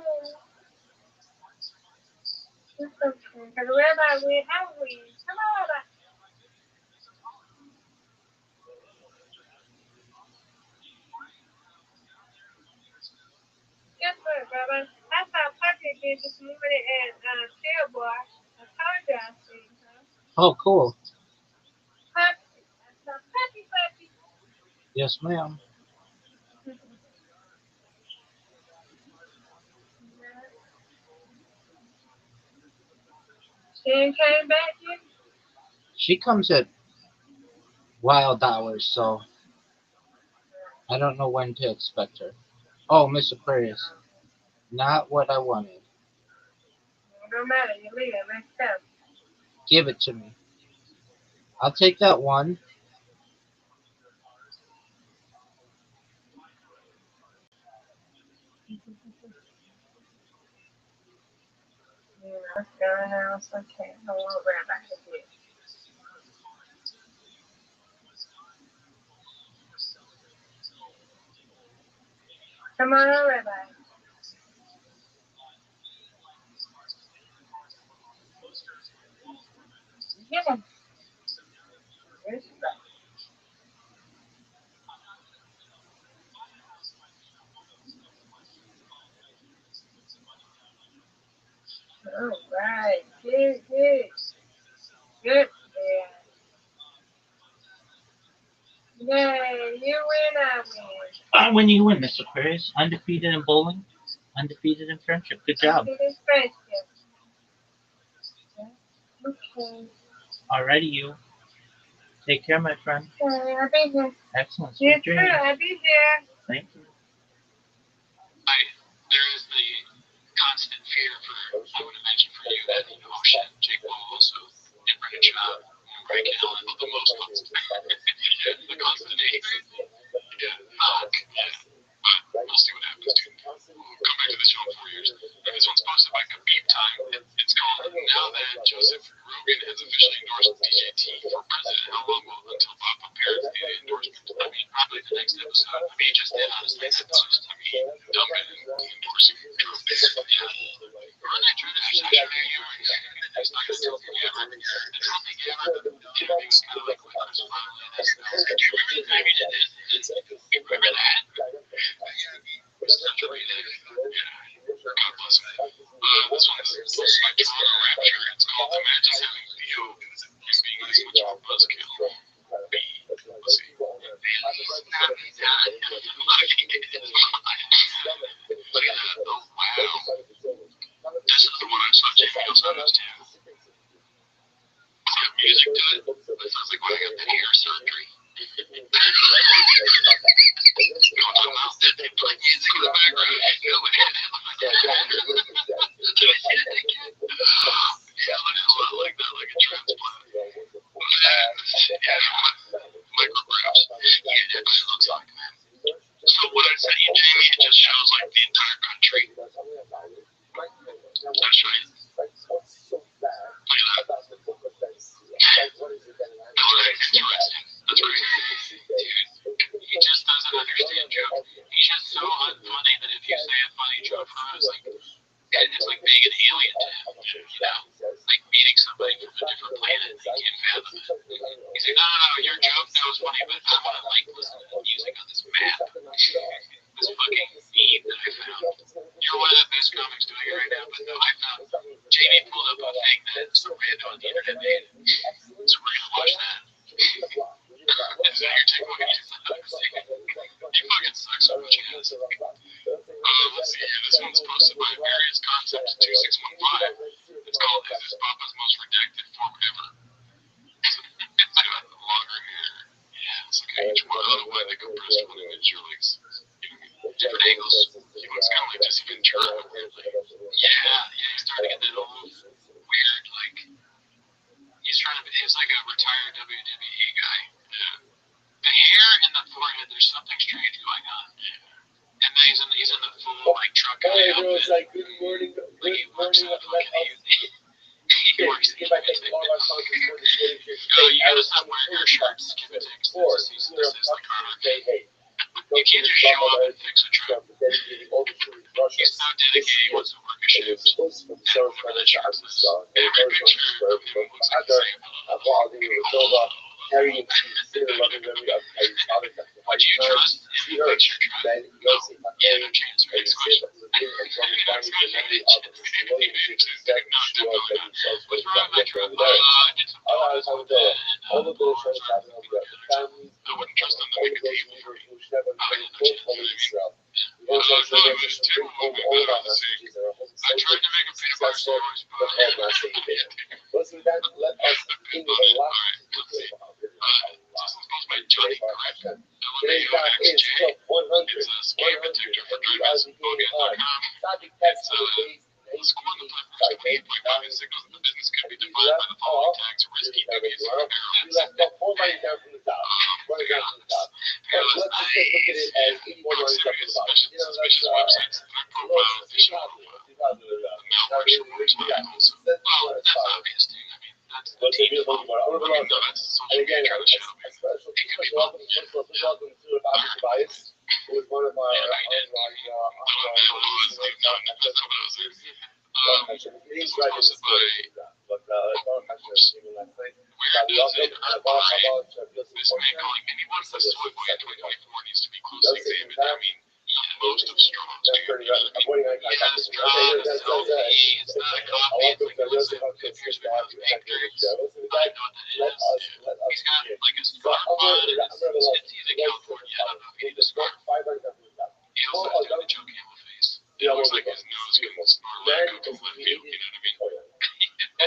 it's okay. Because Rabbi, we have we. Come on, Rabbi. Guess what, Rabbi? I saw Puppy did this morning at Tail Bar. I told you I seen her. Oh, cool. Puppy. I saw Puppy. Yes, ma'am. She ain't came back yet? She comes at wild hours, so I don't know when to expect her. Oh, Miss Aquarius. Not what I wanted. It don't matter. You leave it. Let's go. Give it to me. I'll take that one. Yeah, let's go now. It's okay. I won't Rabbi again. Come on, Rabbi. Yeah. Yes, all right. Good, good. Good. Yeah. Yay. You win, I win. When you win, Mr. Aquarius, undefeated in bowling, undefeated in friendship. Good I job. see this face here. Okay. Alrighty, you. Take care, my friend. Okay, I'll be here. Excellent. You Sweet too. dreams. I'll be here. Thank you. There is the constant fear for, I would imagine for you that, oh shit, Jake Paul also did bring a job. Greg Hill and the most ones. Yeah, the constant hate. Yeah, fuck. Yeah. But we'll see what happens, dude. We'll come back to the show in 4 years. And this one's posted by Khabib Time. It's called Now That Joseph Rogan Has Officially Endorsed DJT for President. How long will until Bob prepares the endorsement? I mean, probably the next episode. I mean, he just did, honestly. That's just, I mean, dumb it and endorsing Drew. Yeah. Run that Drew Dash. I should be yours. It's not going to tell you ever. The Trump Gabber, the interview was kind of like with Chris Farley. And that's, do you remember the time he did this? You remember that? Such a great yeah. God bless him. This one's by Toronto Rapture. It's called Imagine Having Theo and being this much of a buzzkill. B. Let's see. He's not done. Look at that. Oh, wow. This is the one I saw Jay Fields on this too. It's got music to it. It sounds like when I got the hair surgery. You know what I'm talking about? They play music in the background. You know, yeah, it looks a lot like that, like a transplant. Yeah, micrographs. Yeah, that's what it looks like, man. So what I sent you, Jamie, it just shows like the entire country. I'll show you. Look at that. Alright, interesting. That's great. Dude, he just doesn't understand jokes. He's just so unfunny that if you say a funny joke from him, it's like being an alien to him, you know? Like meeting somebody from a different planet and he can't fathom it. He's like, no, your joke now is funny, but I want to like listen to the music on this map. This fucking feed that I found. You're one of the best comics doing it right now, but no, I found each one out of why they compressed one image or like different angles. He looks kind of like Jesse Ventura. Weirdly. Yeah, he's starting to get that old weird like. He's like a retired WWE guy. Yeah. The hair and the forehead, there's something strange going on. Yeah. And then he's in the full like truck guy outfit. Like good morning. Like he works at he works at you gotta stop wearing your shirts. Give it takes. This is like hard. You can't just show up and fix a truck. He's so dedicated, he wants to work a shift. Whatever that shirt says. Every picture of him looks like the same. Would you trust him to fix your truck? No. Yeah, no chance. Next question. Next question. No, definitely not. What's wrong with my truck? I did some problems with it. I wouldn't trust them to make a table for me. I didn't know chance. No, it was too old. I tried to make a peanut butter sandwich, but let's see. This one's called by Johnny Grip. LMAO-XJ. It's a scam detector for drivers. Bogeyant.com. It's score on the platform's complete by copying signals that the business could be defined by the following tags: risky, dubious, and perilous. Perilous, proximity, suspicious websites, threat profile, phishing profile. Malware stories, articles. Well, that's obvious, dude. I mean, that's the team's fault. I mean, no, that's social media trying to shadow me. It could be both. It was one of my this was posted by Where does it operate? This man calling anyone with a soy boy in 2024 needs to be closely examined. I mean, most of Strong's, dude. Yeah, Strong, selfie, it's not a copy, it's like a listen. It appears to be about pictures. I don't know what that is. He's got like a smart bud, he's in California. I don't know if he needs a smart. He also has got a Joe Camel face. It looks like his nose getting snorted like a left field, you know what I mean? I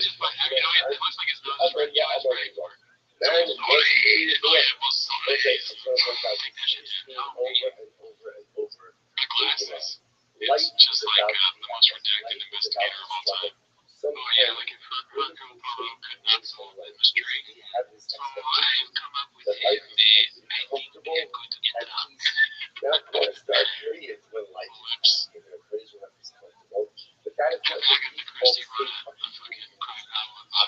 just find, I mean, it looks like his nose is ready. Yeah, it's ready for it. Oh yeah, well, sorry. Take that shit in. The glasses. It's just like the most redacted investigator of all time. Oh yeah, like if Marco Polo could not solve the mystery, so I've come up with him, and I think we are going to get done. Lips. Megan Christie wrote a fucking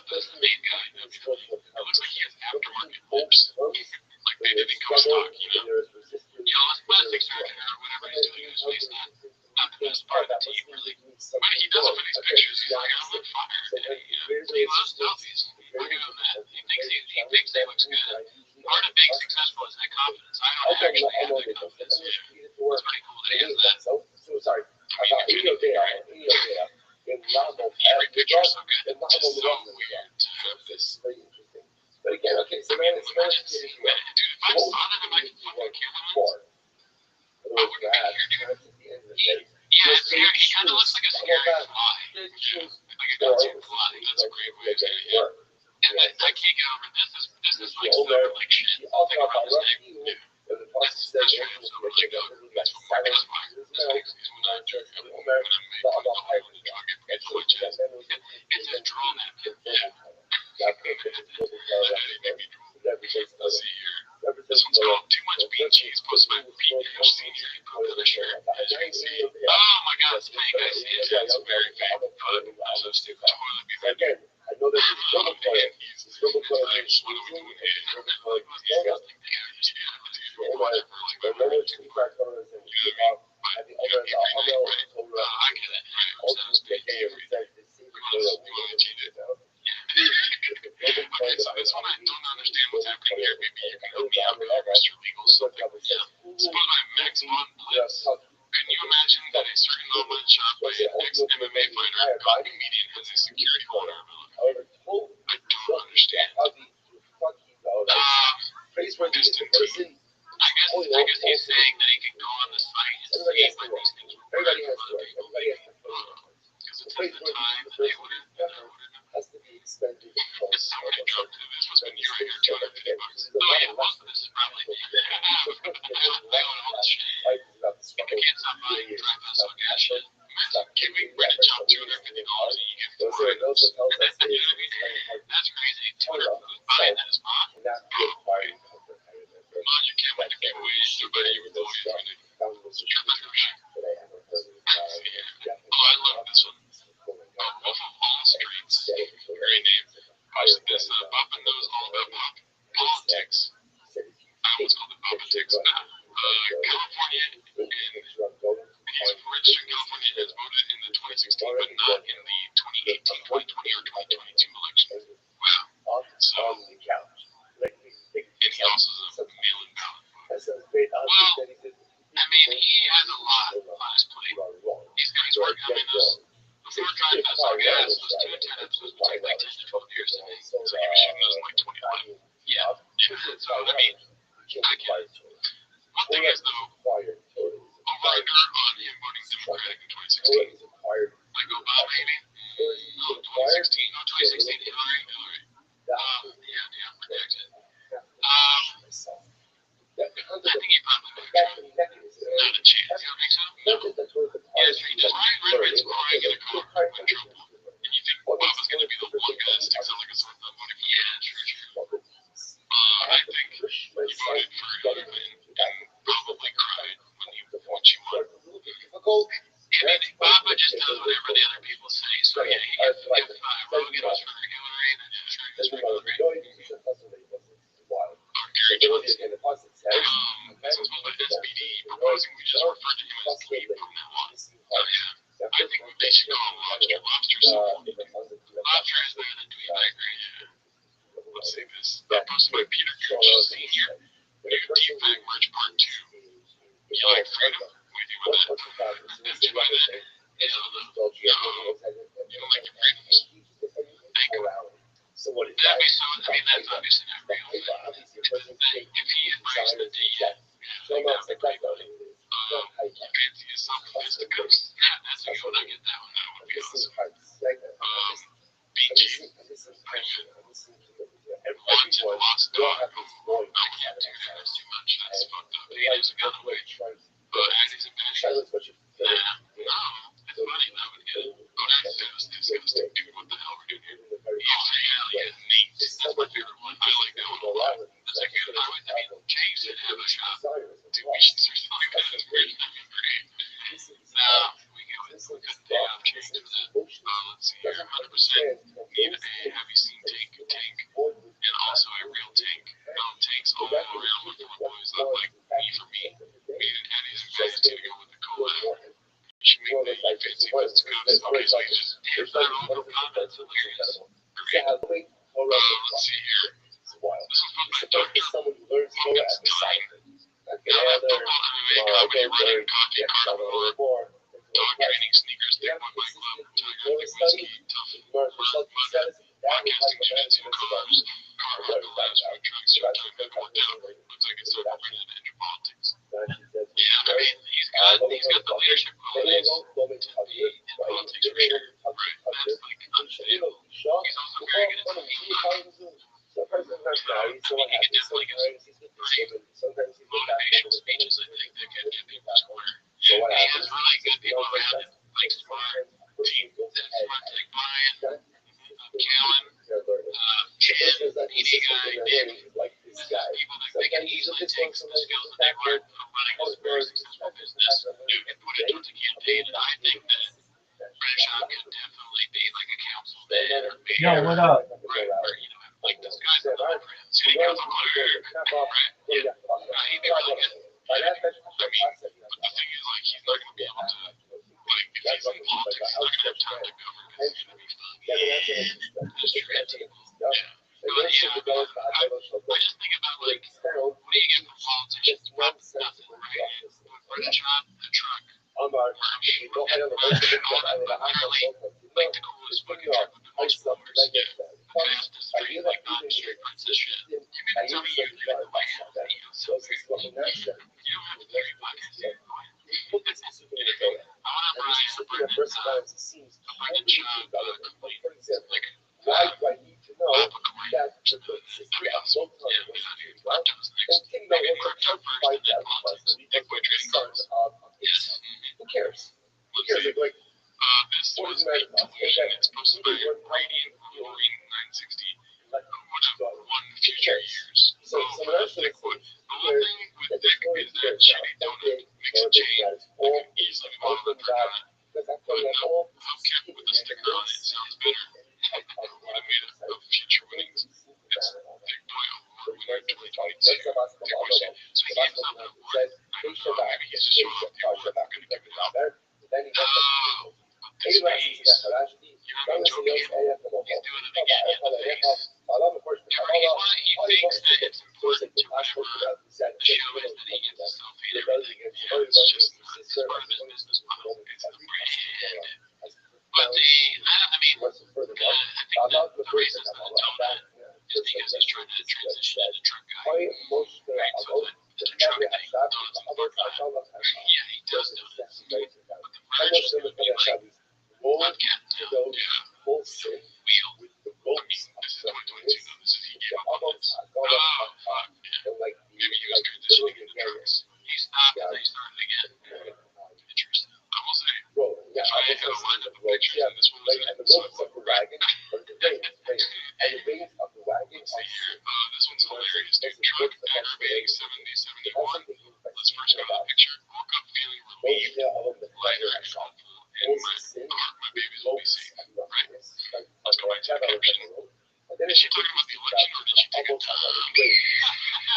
the main guy. It looks like he has aftermarket lips. Like they didn't go stock, you know. His plastic surgery or whatever he's doing in his face, not the best part of the team, really. But he does it for these pictures. He's like, I'm on fire. And he loves selfies. Look at that. He thinks he looks good. Part of being successful is that confidence. I don't actually have that confidence. Yeah. It's pretty cool that he has that. I mean, every picture is so good. It's just so weird to have this. Dude, if I saw that in my fucking camera lens, I wouldn't be here, dude. He kind of looks like a scary fly. Like a cartoon fly. That's a great way of saying it. And then I can't get over this is like silver like shit. Think about his neck. Yeah. That's straight up silver like dog. That's what Mark does why. This makes me want to drink. I'm gonna make the whole drug and switch it. It's a draw napkin. Yeah. Let's see here. This one's called Too Much Bean Cheese. Posted by Bean Senior. He put on a shirt. As you can see. Oh my god, it's fake. I see it. It's very fake. But also still toilet paper. I know that he's still playing. He's like, what are we doing here? Disgusting. I get it. I'm sounds big. Okay, so this one I don't understand what's happening here. Maybe you can help me out, Mr. Legal. Something. Supposed by Max von Blitz. Can you imagine that a certain online shop by an ex-MMA fighter called comedian has a security vulnerability? I don't understand. Distant. I guess Papa knows all about politics. I almost called it politics. California and he's registered in California has voted in the 2016, but not in the 2018, 2020, or 2022 election. Wow. So, and he also is a mail-in ballot. Well, I mean, he has a lot on his plate. He's working. I mean, before driving this all gas, those 2 attendants would take like 10 to 12 years to make. So he was shooting those in like 2011. Yeah. So, I mean, I get it. One thing is, though, over under on him voting Democratic in 2016. Like Obama, maybe? No, 2016. No, 2016. Hillary. Yeah, protected. I think he probably would have Trump. Not a chance. You don't think so? No. Yes, he does. Ryan Redmond's crying in a car when Trump won. And you think Obama's going to be the one guy that sticks out like a sore thumb voting for him? Yeah, true. I think he voted for Hillary and probably cried when she won. I mean, Obama just does whatever the other people say. So yeah, if Rogan was for Hillary, then Trump was for Hillary. Or Gary Johnson. This is what the SPD proposing we just refer to him as Dweeb from now on. Yeah. I think they should call him Lobster. Lobster is Lobster is better than Dweeb, I agree. Let's see this. Posted by Peter Gooch Sr. New Deep Fag Merch Part 2. You like freedom? What do you do with that? Do you buy that? No. You don't like your freedoms? Thank you. That'd be so, I mean, that's obviously not real. If he embraced the D, I think that would be pretty funny. Fancy yourself a fisticuffs. That's a good one. I get that one. That would be awesome. BG. Wanted lost dog. Oh, I can't do that. That's too much. That's fucked up. He is a gun away. And he's a bad shot. No, it's funny. That would get it. Oh, that's disgusting. Dude, what the hell are we doing here? Oh, hell yeah. Neat. That's my favorite one. I like that one a lot. That's a good one. I mean, James didn't have a shot. Dude, we should start something like that. That's weird. That'd be great. Nah, we couldn't pay off James for that. Let's see here. 100% need a heavy seen tank. And also a real tank. Tanks all around with four boys look like me for me. Me and Eddie's and fancy to go with the cool out. You should make the fancy fisticuffs. Okay, so you just hit that over comments. Hilarious. Great. Let's see here. This was from Dr. Lucas Time. Football MMA comedy running coffee carnivore. Dog training sneakers, thick one bike club, tiger, thick whiskey, tough, mud, podcasting, jiu-jitsu, cars, car rental labs, food trucks, short-time moving one down. Looks like it's time for to enter politics. Yeah, I mean, he's got the leadership qualities to be in politics for sure. Right, that's like undeniable. He's also very good at speaking. I mean, he could definitely give some pretty motivational speeches, I think, that could get people square. He has really good people around him, like smart team, like Brian, Callan, Chan, ED guy, Nick. This is people that can easily take some of the skills that they've learned from running this very successful business and put it towards a campaign. And I think that Brenshaw could definitely be like a council man or mayor. Yo, what up? Right, or, like this guy's a city council clerk, right? Yeah. He'd be really good. I mean, but the thing is, like, he's not going to be able to, like, if he's in politics, he's not going to have time to govern because he's going to be fucking distracted. Yeah. But, yeah, I just think about, like, what do you get from politicians? Nothing, right? For the job, the truck. Apparently, like, the coolest fucking truck with the most floors. Yeah. The fastest, straight, like, not straight princess shit. You mean to tell me you're in the White House and you don't sell food? You don't have to carry pockets here. I want to buy a pregnant child complete, like, Papa coin. That'd be awesome. Yeah, we're not here. Crypto's next. Maybe crypto first and then politics. Big boy trading cards. Yes. Who cares? Let's see. This was a tweet. It's posted by Radiant Wolverine 960. Who would have won future years? Dick would. The one thing with Dick is that shitty donut makes a chain that can easily model it for God. But no, hubcap with a sticker on it sounds better. Would have made it of future winnings. So he ends up at work. I don't know, maybe he's just showing off paperwork. I'm going to give it up. Oh, this face. You heard me joking him. He's doing it again. The face. He thinks that it's important to whatever the show is that he gets himself feed everything. Yeah, it's just it's part of his business model. It's the brand. But I mean, I think the reason it's not Daytona is because he's trying to transition into truck guy. Right? So the truck thing, Donuts and Ford guy. Yeah, he does donuts. But the merch is going to be like Mudcat Town. Yeah. Wheel. I mean, this is 2022 though. This is he gave up on this. Oh, fuck, man. Maybe he was transitioning into trucks. He stopped and then he started again. Interesting. I will say, if I had a lineup of pictures and this one was it, so it would be right. Let's see here. This one's hilarious, dude. Truck aggravating 7071. Let's first go to the picture. Woke up feeling relieved, lighter, and hopeful, and my babies will be safe. Right? Let's go back to the caption. Is she talking about the election or did she take a Tom?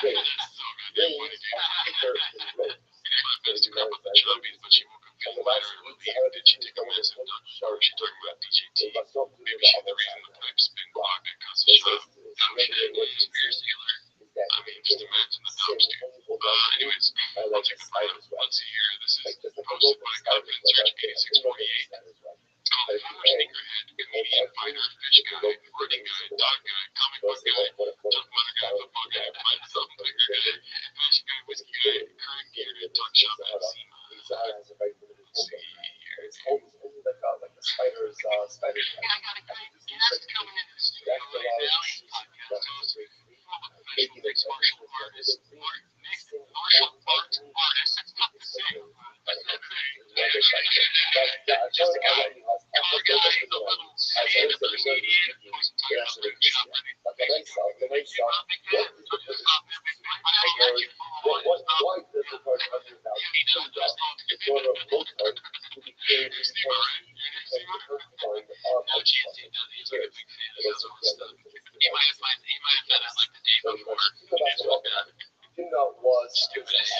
That's so goddamn funny, dude. He did my best to crop up the chubbies, but she woke up feeling lighter and relieved. Did she take a medicine or is she talking about DJT? Maybe she's the reason the pipe's been clogged and causes a shot. Oh shit, conspiracy alert. I mean, just imagine the dumps, dude. Anyways, I'll take the photo. Let's see here. This is posted by Confidence Search 8648. It's called Sneakerhead, comedian, fighter, fish guy, running guy, dog guy, comic book guy, tough mother guy, football guy, fight something bigger guy, fashion guy, whiskey guy, current gear, talk shop at SEMA. Let's see here. I got a great guest coming into the studio right now. He's a podcast host, professional mixed martial artist, martial arts artist. It's tough to say. Just a guy, car guy, a little stand-up comedian, who's talking about big shop running. Big guy. I got you following yeah, he does best all together. No chance he does. He's like a big fan of his own stuff. He might have done it like the day before. He's so bad. Stupid ass.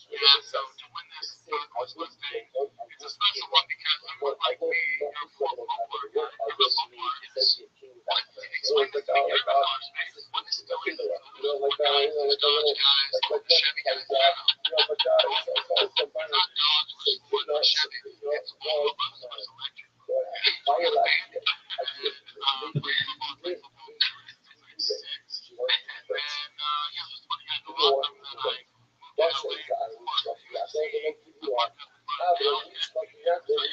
Yeah, so to win this Christmas Day, it's a special one because I would like me, your football player, is what explain this thing here about Dodge space. What is doing? What guys, Dodge guys, Chevy guys, Dodge, Ford, Chevy, it's all of us, it's electric. It's for the band. Football, play football, since I was 6. And then, yeah, just funny, I know all of them that I moved to LA for UFC. The podcast was brought down, and it's like, $15 years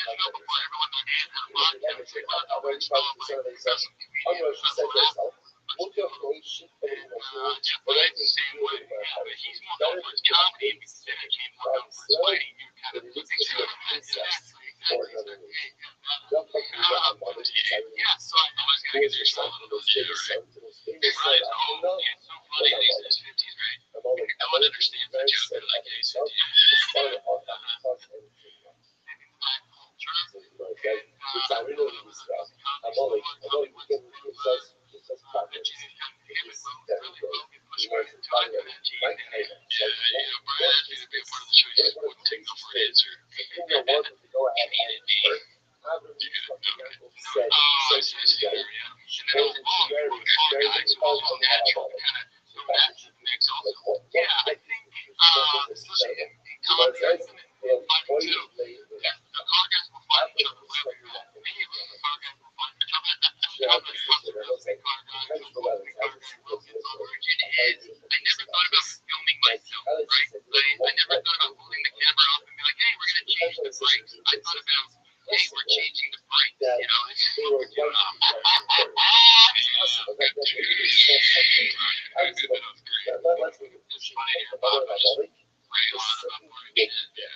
ago before everyone that had a podcast, they thought I was like some comedian, some Jeff Wright's the same way, but he's more known for his comedy, and because then he became more known for his fighting, you kind of makes you exactly. Yeah, so I always gotta get yourself a little legit, right? Right, oh, it's so funny, he's in his 50s, right? No one understands the joke, they're like, yeah, he's 50. Black culture, and really will get pushed by the time and Brad asked me to be a part of the show. He just wouldn't take no for an answer. And he didn't name. Oh, I see, yeah. And then guys who also natural kind of mix also. Yeah, I think especially in concerts and fighting too. The car guys will fight each other. Many of the car guys will fight each other. I'm not fucking real estate car guys. I'm car guys will get so virgin is I never thought about filming myself, right? I never thought about holding the camera up and be like, hey, we're gonna change the brakes. I thought about, hey, we're changing the brakes. You know, this is what we're doing. It's funny to hear Bob just rail on about boring shit. Yeah.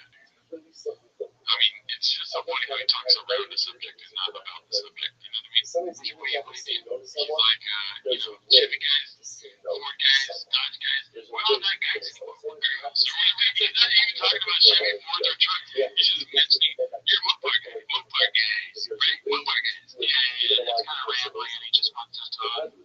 I mean, it's just so funny how he talks around the subject and not about the subject. You know what I mean? What do you mean? He's like, Chevy guys, Ford guys, Dodge guys. Well, not guys anymore. Ford girls. Or whatever. He's not even talking about Chevy, Ford, or trucks. He's just mentioning your Mopar guys, right? Mopar guys. Yeah, it's kind of rambling and he just wants us to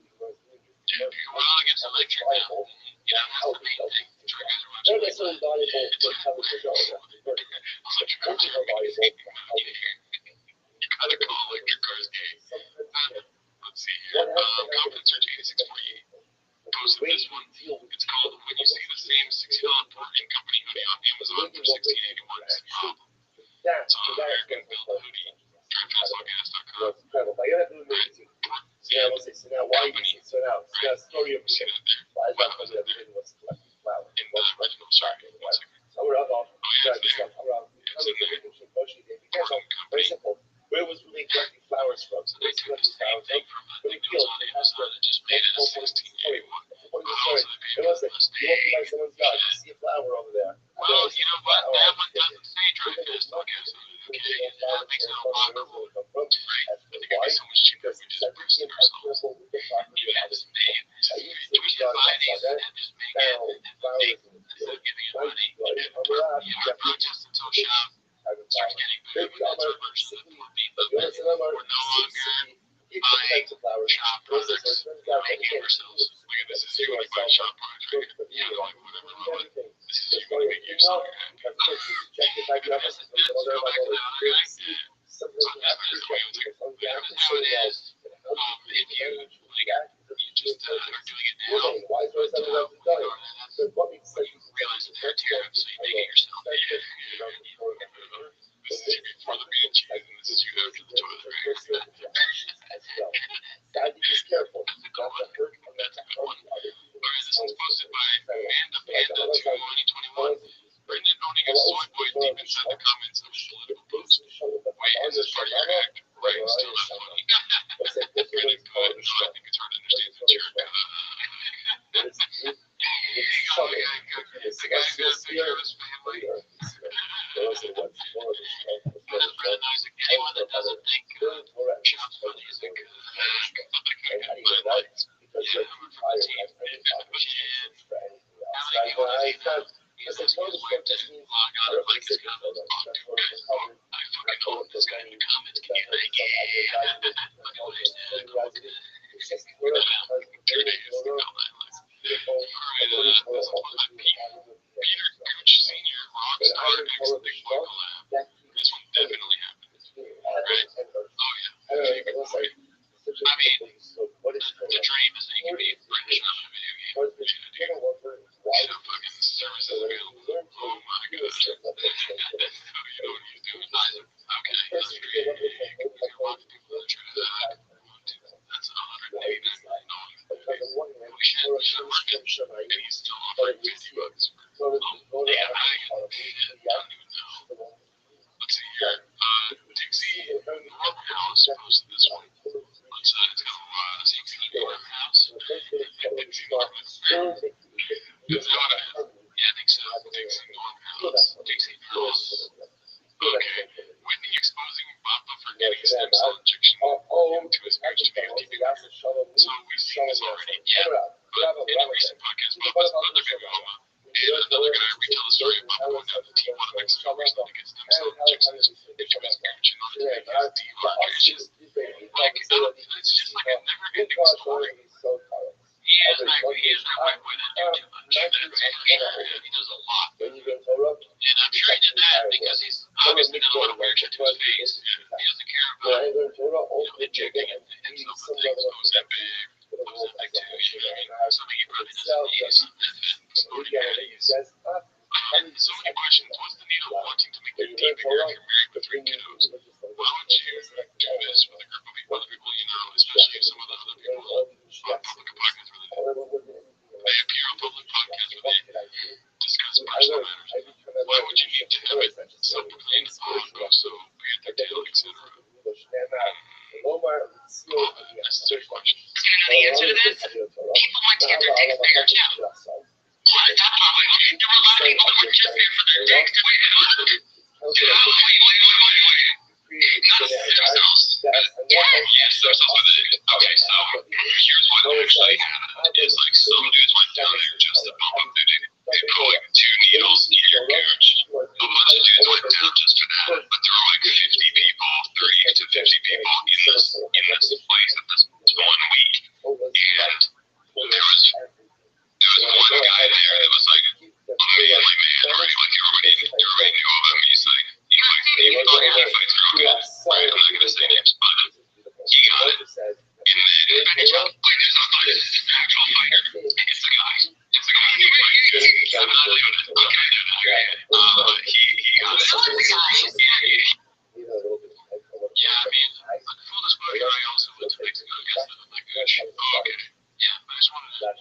Mexico against the Gooch. Oh, okay. Yeah, I just wanted to,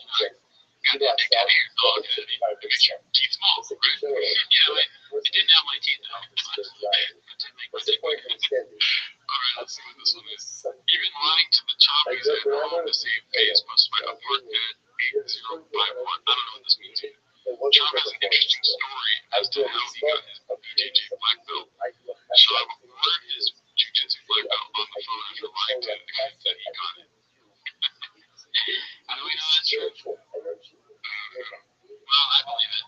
got that dick out of here. Oh, okay. It makes your teeth small, right? Yeah, it didn't have my teeth though. It didn't make my teeth big. Alright, let's see what this one is. Even lying to the choppies at home to save face must my upward at 8051. I don't know what this means. Chop has an interesting story as to how he got his BJJ black belt. Chop ordered his jiu-jitsu black belt on the phone after lying to the guy that he got it. How do we know that's true? Well, I believe it.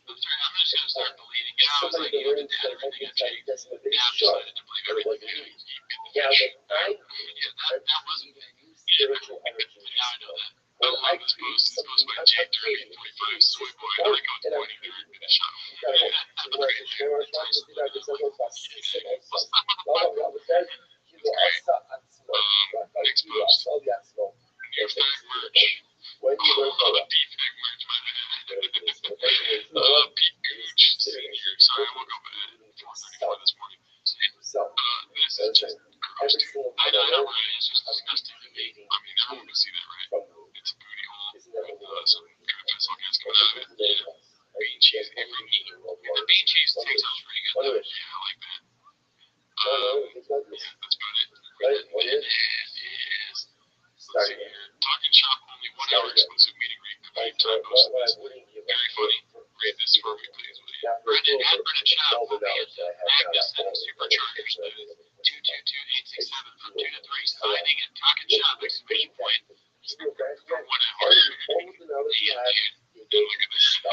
I'm just gonna start believing. Yeah, I was like, you did everything at Jake. Yeah, I've decided to believe everything. Yeah, that wasn't fake. Yeah, now I know that. This post by Jake 3045 Soy Boy. I like how it's pointing there and finish off. What's that motherfucker? Next post. New fag merch. Defect merch, my bad. Pete Gooch, senior. Sorry, I woke up at 4:34 this morning. This is just gross, dude. I know, right? It's just disgusting to me. I mean, everyone can see that, right? It's a booty hole. Some kind of pencil gas coming out of it. Yeah. Bean cheese, every meat. The bean cheese takes out pretty good, though. Yeah, I like that. Yeah, that's about it. It is. Let's see here. Talking Shop, only 1 hour exclusive meeting greet. Goodbye, time posted this. Very funny. Read this for me, please. Brendan and Brendan Shop will be at the Magnus and Superchargers. That is 222-867 from 2 to 3. Signing at Talking Shop, exclamation point. For 1 hour. Yeah, dude. Look at this. So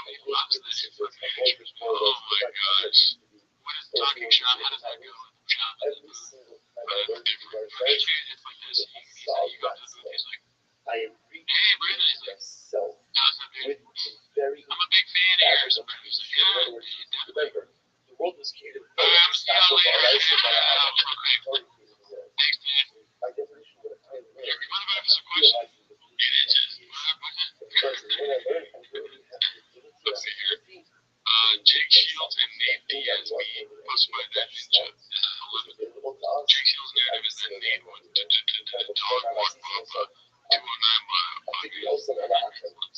he loves this. Oh my gosh. What is Talking Shop? How does that go? Shop is different. It's like this. You go to the booth, he's like, hey, Brandon. He's like, how's it, dude? I'm a big fan of yours. And Brandon's like, yeah, definitely. See y'all later. Yeah, okay. Thanks, man. You want to go for some questions? Get into it. Let's see here. Jake Shields and Nate Diaz being posted by that ninja. 11. Jake Shields' narrative is that Nate went to dog walk Papa 209 Let's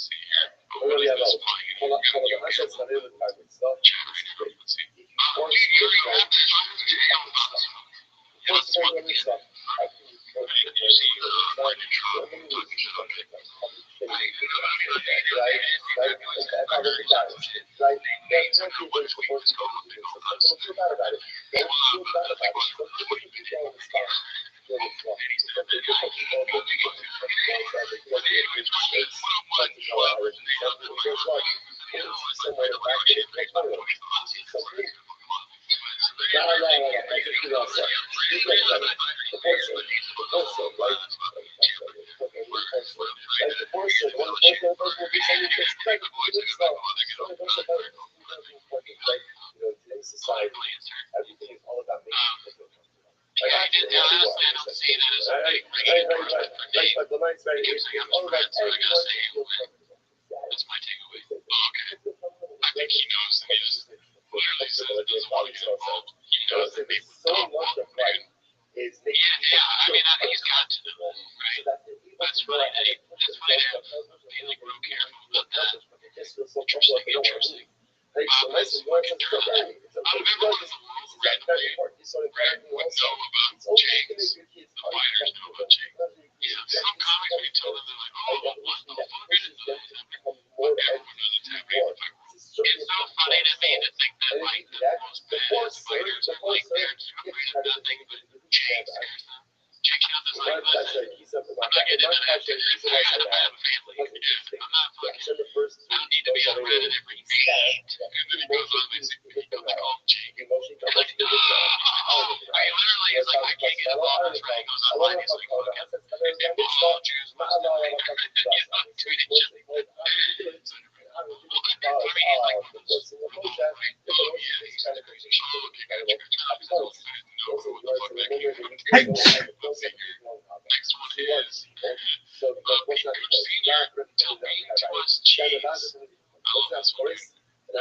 see here. Oh, what is this flying? You got a new chat right here. Let's see. Dude, you already have this. What's the one again? You see, Brendan Trump talking shop. I don't see that as a big endorsement for Nate. He keeps saying I'm his friend, so I gotta say it. That's my takeaway. Oh, okay. I think he knows that he just literally says he doesn't want to get involved. He knows that Nate would not want to. Yeah. I mean, I think he's got to know, right? That's funny, Nate. That's funny to be like real careful about that. Interesting. Out of everyone in the world, randomly, Brad would know about Jake's. The fighters know about Jake. Yeah, some comics, when you tell them, they're like, oh, what the fuck is that? But everyone knows it's happening in the fight world. It's so funny to me to think that, like, the most badass fighters are, like, they're too afraid of nothing, but Jake scares them. Jake Shields is like, listen, I'm not getting into that figure. I have a family. I'm not fucking, I don't need to be around at every meet. And then he goes on, basically, he goes like, oh, Jake. I'm like, no. He literally is like, I can't get involved in this, right? He goes online, he's like, fucking, if all Jews must die. Tweeting shit. I mean, he's like, oh, yeah, he's kind of crazy. Oh, okay, got your job. He's all fat and know what the fuck that came from. Let's see here. Next one is Pete Gooch Sr. Tell me to us cheese. I love this one. This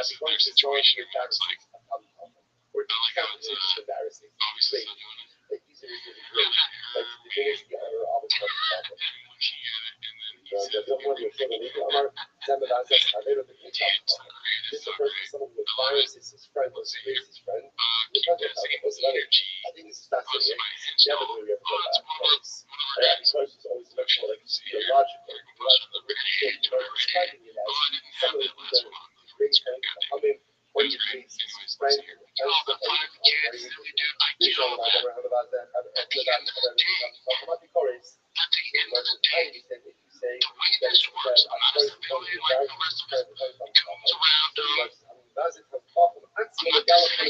is their situation. It's like, I like how it's, obviously not doing it. the way this works, I'm not a civilian like the rest of us. It comes around, I'm not the same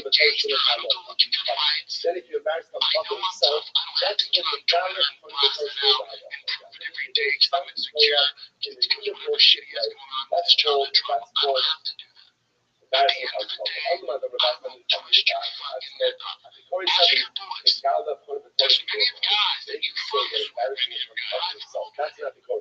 gangster. I don't go looking for fights. I know I'm tough. I don't have to keep on trying to blast it out and prove it every day because I'm insecure. Because whatever shitty is going on with this child in trouble, I don't have to do that. At the end of the day, I'm a straight fucking man. I shoot bullets. There's plenty of guys that you focus with, plenty of guys.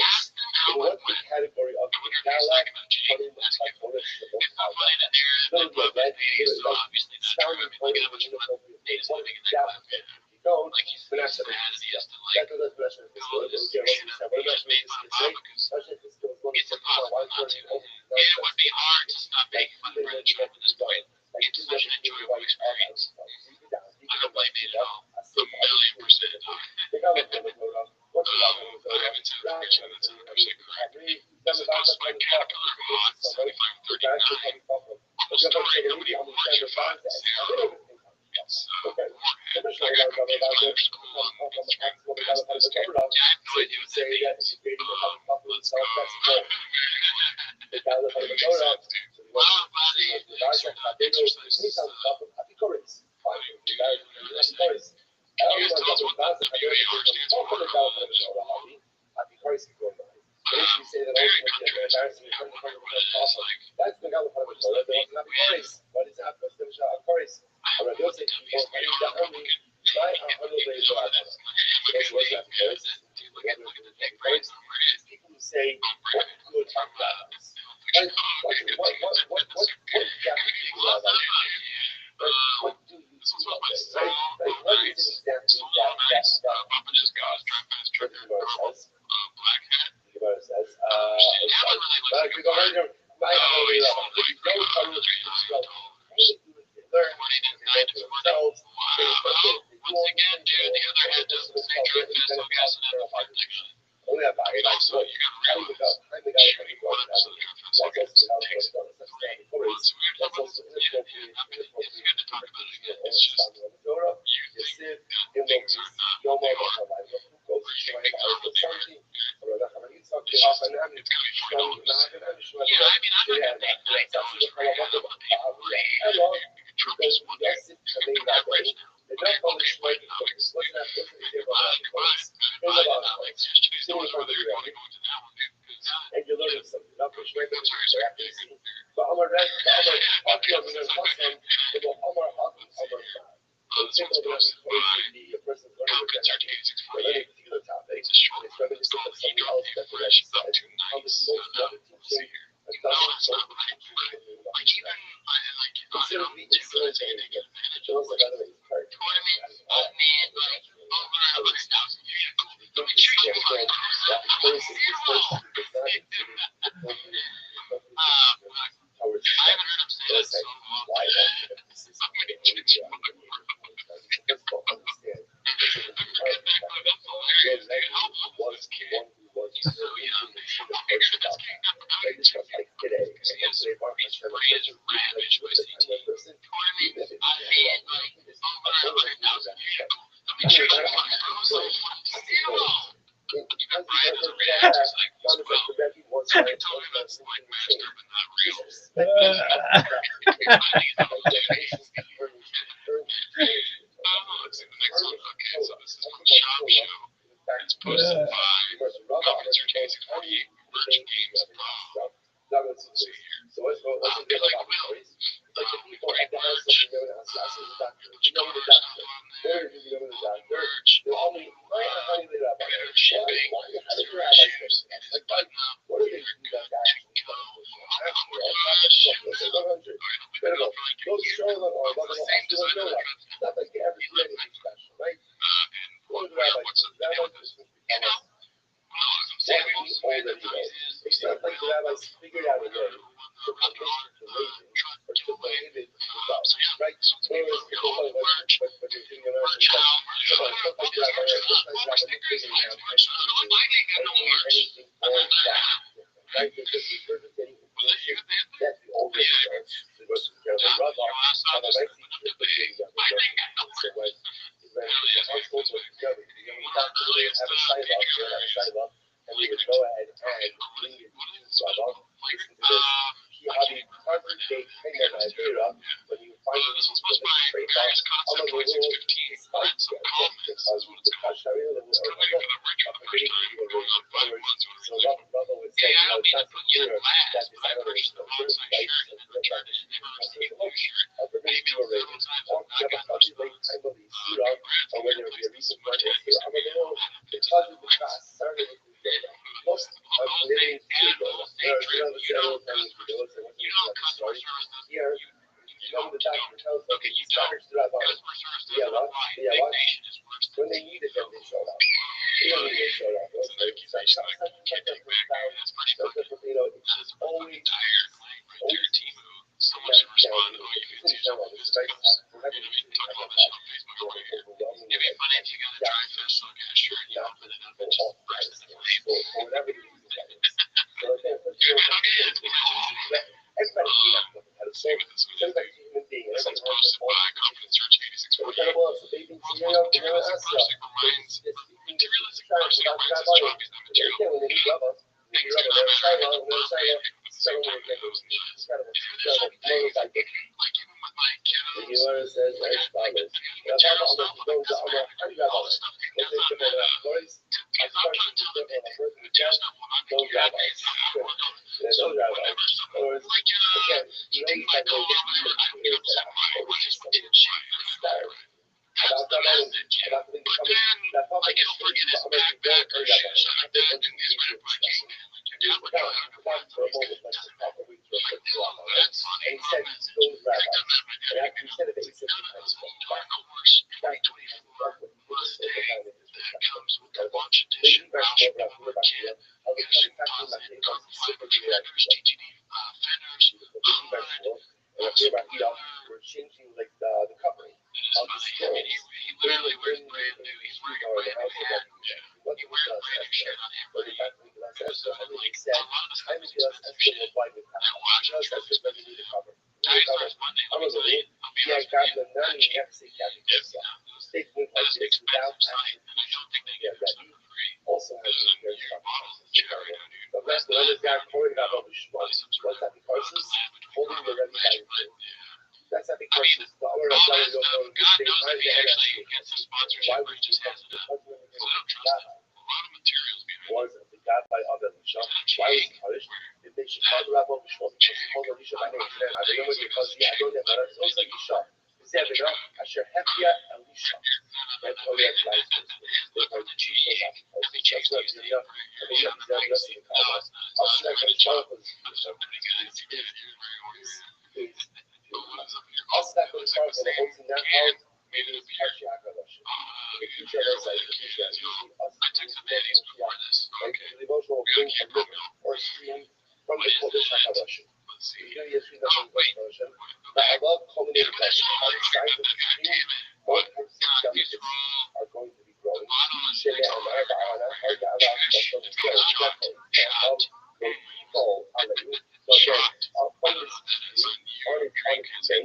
Ask them how it went. And when they're just like about Jake, let's give them. It's not funny that they're like 80s, so obviously not true. I mean, look at how much fun natives living in that club can have. Like he's as bad as he is to like call this shit up. He just made fun of Bob because it's impossible not to. It would be hard to stop making fun of Brandon Trump at this point. It's such an enjoyable experience. I don't blame you at all. A1,000,000%. I haven't said it for sure, that's 100% correct. As opposed to my Caterpillar mod 7539. Cool story, nobody warned you about Zero. It's Warhead. I got confused by their school on Instagram past this game. Yeah, I have no idea what that means. Let's go. Makes sense, dude. Well, I'm glad that you exercise. Can you guys tell us what the WAR stands for? Very good choice. I wonder what it is like. What does that mean? I don't know what the W stands for. I'm looking. You know what it is. Actually, look at the big brains number is from big love this one's about my soul. Nice. Soul nice. Papa just got his trap ass trigger. Black hat. She never really looks like a guard. Oh, he's from like 300 years old. 20 to 9 to 40. Wow. Once again, dude, the other head doesn't say drug test, no gas and no flight addiction. Also, you gotta realize, shooting one episode of drug test takes 3 months. We were talking about this, it's good to talk about it again. It's just, you think that things are not what they are, or you become what they are. It's gonna be fun to listen. Yeah, I mean, I'm not gonna take 9 dollars for a half a paper rate. You can drop this one there. Average now. Right? Okay, wait, now explain. Goodbye. Like yesterday's noise whether you're going to go into that one, dude. Because that's very scary. This one's posted by Pumpkins RT648. It's a short one. It's called Ego Refresh Up to Nice. Let's see here. You know it's not right, but like even I'm too taking advantage of like tournament, man, like over 100,000. Yeah, cool. Let me treat you like I haven't heard him say that so long. I'm gonna treat you like that's hilarious, dude. How old is this kid? He's so young. I'll picture this kid. I'm gonna check him because he has his brain is ravaged by CT. Tournament, man, like over 100,000. Yeah, cool. Let me treat you like zero. Even Brian has a reaction like this well. You can tell me that's like master, but not real. I think it's let's see the next one. Okay, so this is from Shop Show. It's posted by Pumpkins RT648. Merchant Games. Let's see here. They like Will. Great merch. Which colors stuff on there? Merch. Better shipping. Zero issues. It is button up. You're good to go. Oh my gosh. Alright, we better go for like a year. It's the same design as the cuts. He looked nice. And what, what's the deal with this? You know, well, as I'm saying, most of the times is you see Will, who won the Rothschild'S giveaway. So yeah, so it's me for all the merch. Merch out, merch out. What was merch not? What were stickers? Mine's merch. I ain't got no merch. Was it you, man? Yeah. You asked out just open up the bag. I ain't got no merch. Hell yeah, dude. One of the coolest picking up and we would go ahead and read it to Rabbi. Listen to this. He covered the thing that I did up when you find the reasons for the trade off. I'm a little spike here. Because we touched every little bit of it. So Rabbi would say, you know, it's not so clear that this other is the first place of the everybody do a rating. Or you have a country late time of the suit up, or whether it be a recent one or two. I'm a little, because of the class, started with the data. Most of the living there are things we do, and what you have the story. Here, you know the doctor tells them, okay, you started to drop on it. Yeah, what? When they need it, then they showed up. They don't need it, showed up. It's like, it's always so much to respond to all you can see yourself in this type of talk about this on Facebook over here. It'd be funny if you got a dry fish look at a shirt and you open it up and just burst the label. Whatever you do, so everybody Same with this one. This one's posted by Confidence Search 8648. Multiple materialistic plastic reminds materialistic plastic reminds us job is not material. Things do not matter. So like even with my kiddos, all the stuff like all the stuff you can never because I'm trying to tell them the material stuff will not be carried so whatever stuff like you take my coat or whatever, I don't get upset by it. It's just in shape or has the message, but then like he'll forget his backpack or shoes like that and he's ready to put a game in. Like your dad would go out and work for his that's funny. I've done that with my dad. The horse 2024 was that comes with the launch edition Roush Power kit. Gives you positive carbon fiber fenders, TGD fenders, we're changing like the covering. I mean, he literally wears brand new. He's wearing a brand new hat. He wears a brand new shirt on every. Like a lot of the stuff is expensive shit. And watch him try his best. Dinosaurs Monday. I'll be honest with you. That cheap. Plastic expensive site. And I don't think they give us for free. Also has Those are your bottles of shit right now, dude. the rest of the guy pouring out all the Probably some sort of holding the red mesh, but yeah. That's not the I mean, question. all that stuff, God knows if he actually gets a sponsorship or he just has it up. Because I don't trust him. A lot of materials behind Was the guy by other Lisha? Why was he punished? If they should call the rabbi Lisha, because he called the Lisha by name. I don't know because I don't know, but it's also Lisha. It's the Abinah, Asher Hefia, and Lisha. That's all you have to like. They're going to cheat. They changed the name. I'll select the child for So pretty good. the I'll stack on the stars and the whole thing that out. Maybe the beer. Actually, I got that shit. The future is like the future. I took some Manny's before this. Like the emotional thing from the or stream from the Polish Hakadosh. Let's see. Oh, wait. But I love culminating passion. On the sides of the stream, one person are going to be growing. Shit, and so again, I'll find this on the change.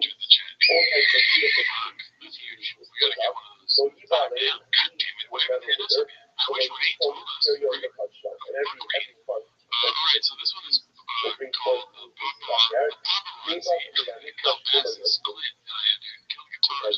All types of beautiful so you got it. Alright, so this one is called Paparazzi Split. Kill guitars.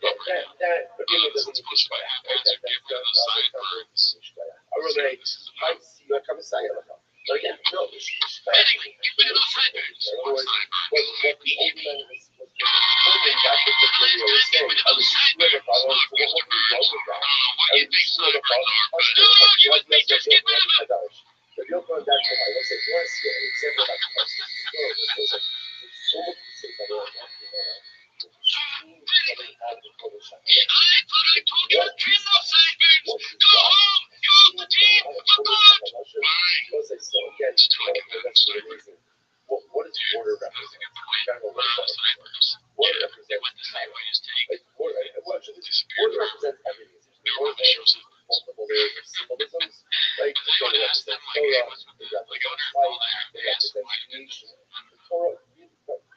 But really doesn't need to be given the sideburns. But again, no, it's medically given the sideburns. What sideburns? I was sideburns. I don't know what you think sideburns are, but you would think just get rid of it. I thought I told you to trim those sideburns. Go home. You off the team. For good. Fine. Still like that sideburns. Sideburns. They went the same way as tank. Disappeared. They were the show sideburns. They would ask them like, hey, what's with the owner and all that? They asked them why you did this.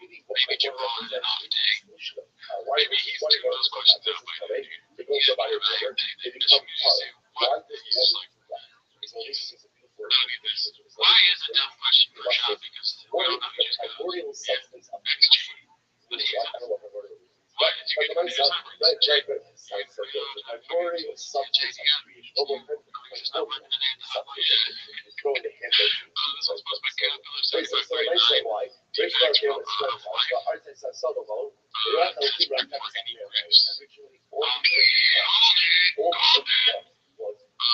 Maybe Jerome is an off day. Maybe he's doing those questions that way. They become part. What? He's like, why is a dumb question for a shot? Because we don't know. You just go, XG. But he's why did you get the video sideburns? Just not letting the name top. This was supposed to be Caterpillar 7539.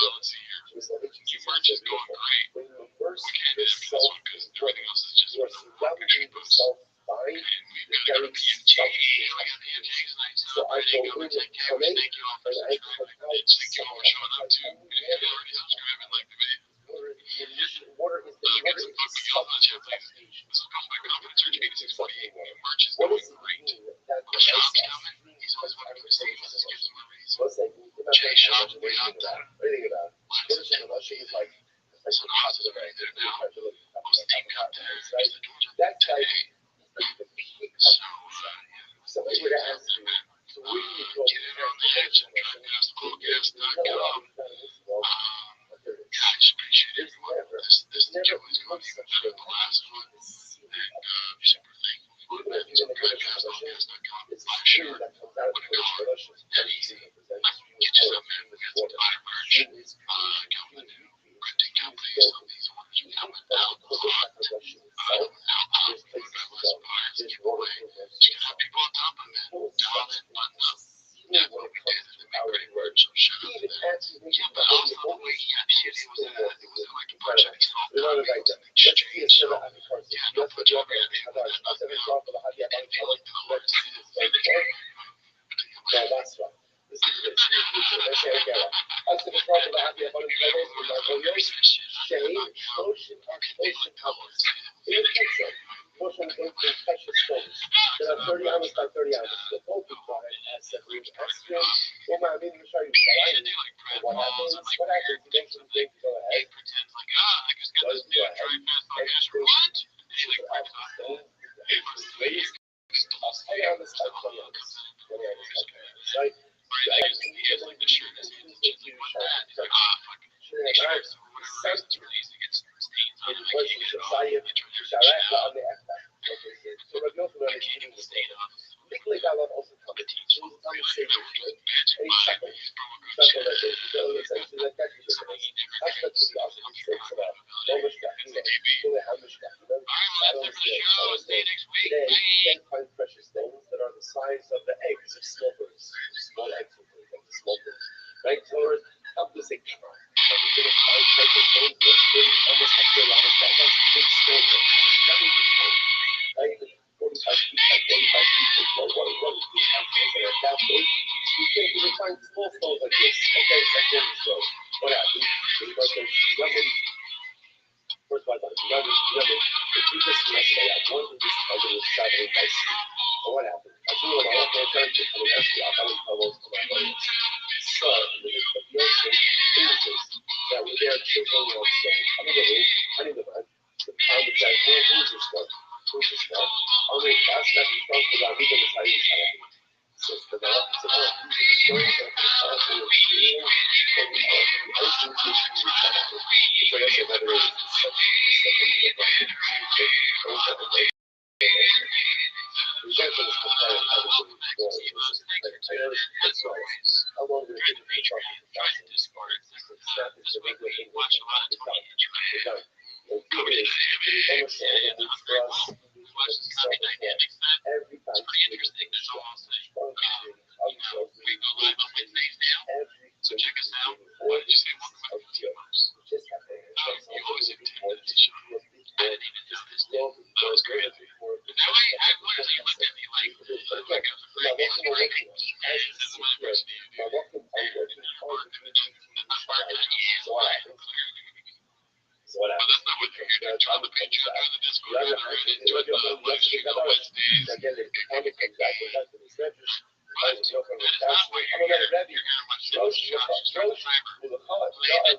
Let's see here. Your merch is going great. We can't do this one because everything else is just marketing posts. And we've got to go to PMG. We got PMG tonight, so I'm ready to go. Thank you all for subscribing. Thank you all for showing up too. And if you already subscribed and liked the video, get some fucking y'all in the chat, please. This will come by confidence search 8648. Your merch is going great. Shop's coming. He's always welcome to see us. This gives him a reason. Jay Shop's way out there. Lots of things. So now this is very good now. Most team got there. There's the Georgia today. So, get it on the edge and trycast.com. I just appreciate everyone. This giveaway is going even better than the last one. And I'm super thankful for that. So, trycast.com. I'm sure when it goes that easy, I can get you some, man. We got some fire merch coming in. Printing companies, some of these orders are coming out a lot. Giveaway. Just gonna have people on top of it. Down and button up. Yeah, what we did is we made great merch. So shout out to that. Yeah, but also the way he got shit, it was like a bunch of these all exchange. So yeah, don't put your hand in with that. And feeling the Lord's he pretends like, I just got this new dry fast podcast. What? He like rips off the he has like the shirt in his hands and shit's like, what's that? He's like, fucking extras or whatever reason it's released, it gets stains on it. I can't get it off. I try to reach out. I can't even stain off. The team's full of real magic body. Use promo code chat. Maybe. Alright, well, that's it for the show. See you next week. Bye. as always, during the Patriot trying to discord, this week we watched a lot of Tony Hinchman coming into anime, and we watched this comedy dynamics then. It's pretty interesting. That's all I'll say. We go live on Wednesdays now, so check us out. Why did you say welcome back to T-Mops? You always intended to show. I didn't even notice. That was great. And now I literally looked at me like I was afraid. This is my impression of you, dude. But that's not what you're here to join the Patreon, join the Discord, join the Reddit, join the live stream on Wednesdays. But that is not why you're here. You're here to watch Josh start the timer. Play the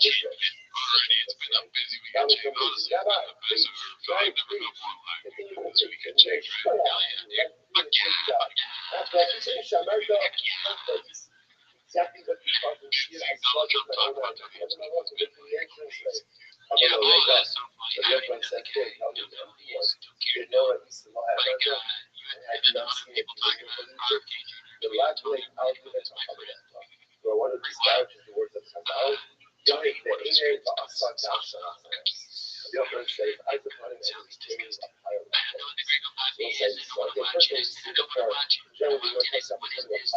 chat. Alrighty, it's been a busy week of Jay Moses. I've never felt more alive this week of Jay, right? Hell yeah, dude. Fuck yeah. Fuck yeah. Donald Trump talked about that. Yeah, all of that's so funny. I didn't know the guy. Still cared. Like, and then other people talking about RFK Jr. Tony was my friend. Tony wore the streets on Southside. I had no degree of Latin. I didn't know what a watch is. I don't want to watch it. What is this? Joe?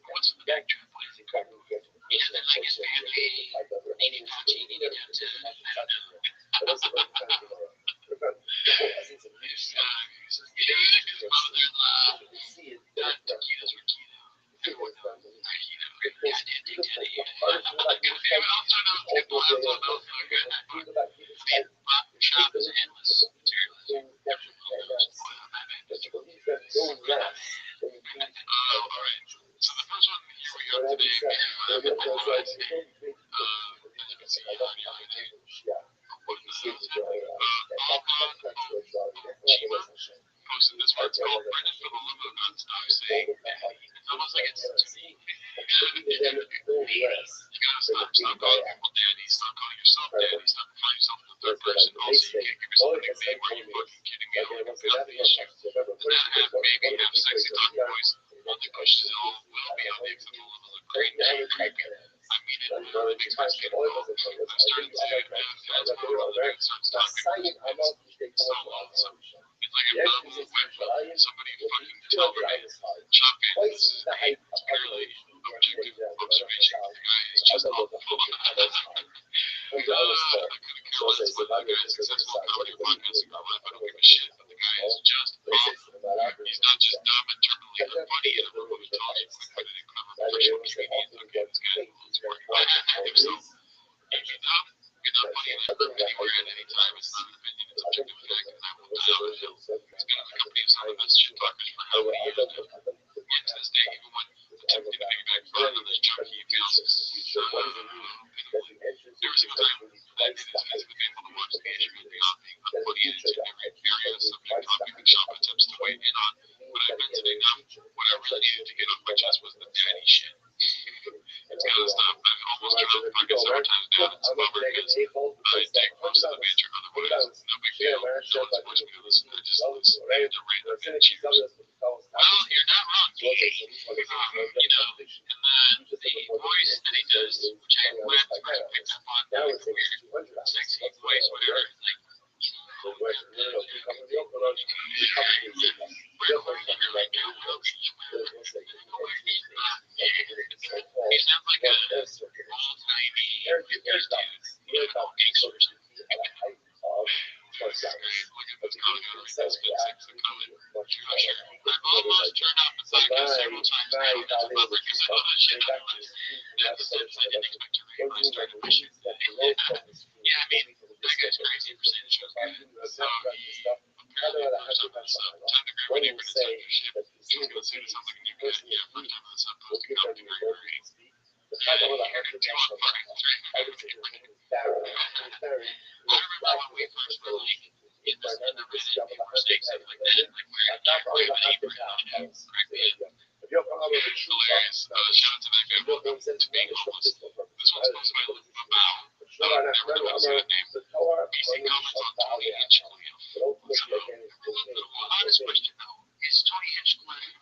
What's the backdrop? What is it? Yeah, then like his family, Nene Fauci, Nene Dempsey, I don't know. His mother-in-law, not taquitos were keto. Goddamn dictator. I'll turn off people. I don't know. Shop is endless. Alright. So the first one, here we are today. As you can see, posted this where it's called Brendan for the love of guns. Saying it's almost like it's you gotta stop calling people daddy, stop calling yourself daddy, stop calling yourself in the third person. Also, you can't give yourself a nickname. Are you fucking kidding me? I'm gonna feel the issue. Have maybe have sexy talking voice. Other questions will be on the acceptable levels of great and creepy. I mean it really makes my skin crawl. I'm starting to fast forward and start stopping so lonesome. It's like a bubble with somebody fucking tell me chop in. This is a purely objective observation. The guy is just awful. I could have cared less what the guy's successful comedy podcast in real life. I don't give a shit. But the guy is just awful. He's not just dumb and terminally unfunny in a room of intelligent, quick-witted, and clever professional comedians. Okay, this guy is very himself. If you're dumb, you're not funny anywhere at any time. It's not an opinion, it's objective fact, and I will die on the hill. He's been in the company of some of the best shit talkers for how many years now. Yet to this day, even when attempting to piggyback further on this junkie, he feels every single time that it is painful to watch the Patriot beyond being unfunny and every area of subject topic and shop attempts to weigh in on what I've been today. Now, what I really needed to get off my chest was the daddy shit. It's gotta stop. I've almost turned off the podcast several times now. It's a bummer because I take most of the banter otherwise. No big deal. No one's forced me to listen. I just listen to random cheers. Well, you're not wrong, DJ. And the voice that he does, which I laughed when I picked up on, like weird, sexy voice, whatever, like, he's not like a old-timey dude, gangster or something. Look at this comment. That's been six to comment. Sure. I've almost turned off the podcast several times now. It's a bummer because I love that shit. The episodes I didn't expect to read when I started pushing. Yeah, I mean, that guy's crazy percentage shows. So he apparently first up on sub. Time to grab my neighbor and start your shit. He was gonna say it sounds like a new guy. Yeah, first time on the sub post. Come to great rating. Two on fucking three. I remember when we first were like in the Reddit mistakes and like that, like where I can't believe an neighbor correct me. Hilarious. Shout out to that guy. Welcome to being homeless. This one's supposed to be about. Never know how to say that name. BC comments on Tony Hinchcliffe. Honest question though, is Tony Hinchcliffe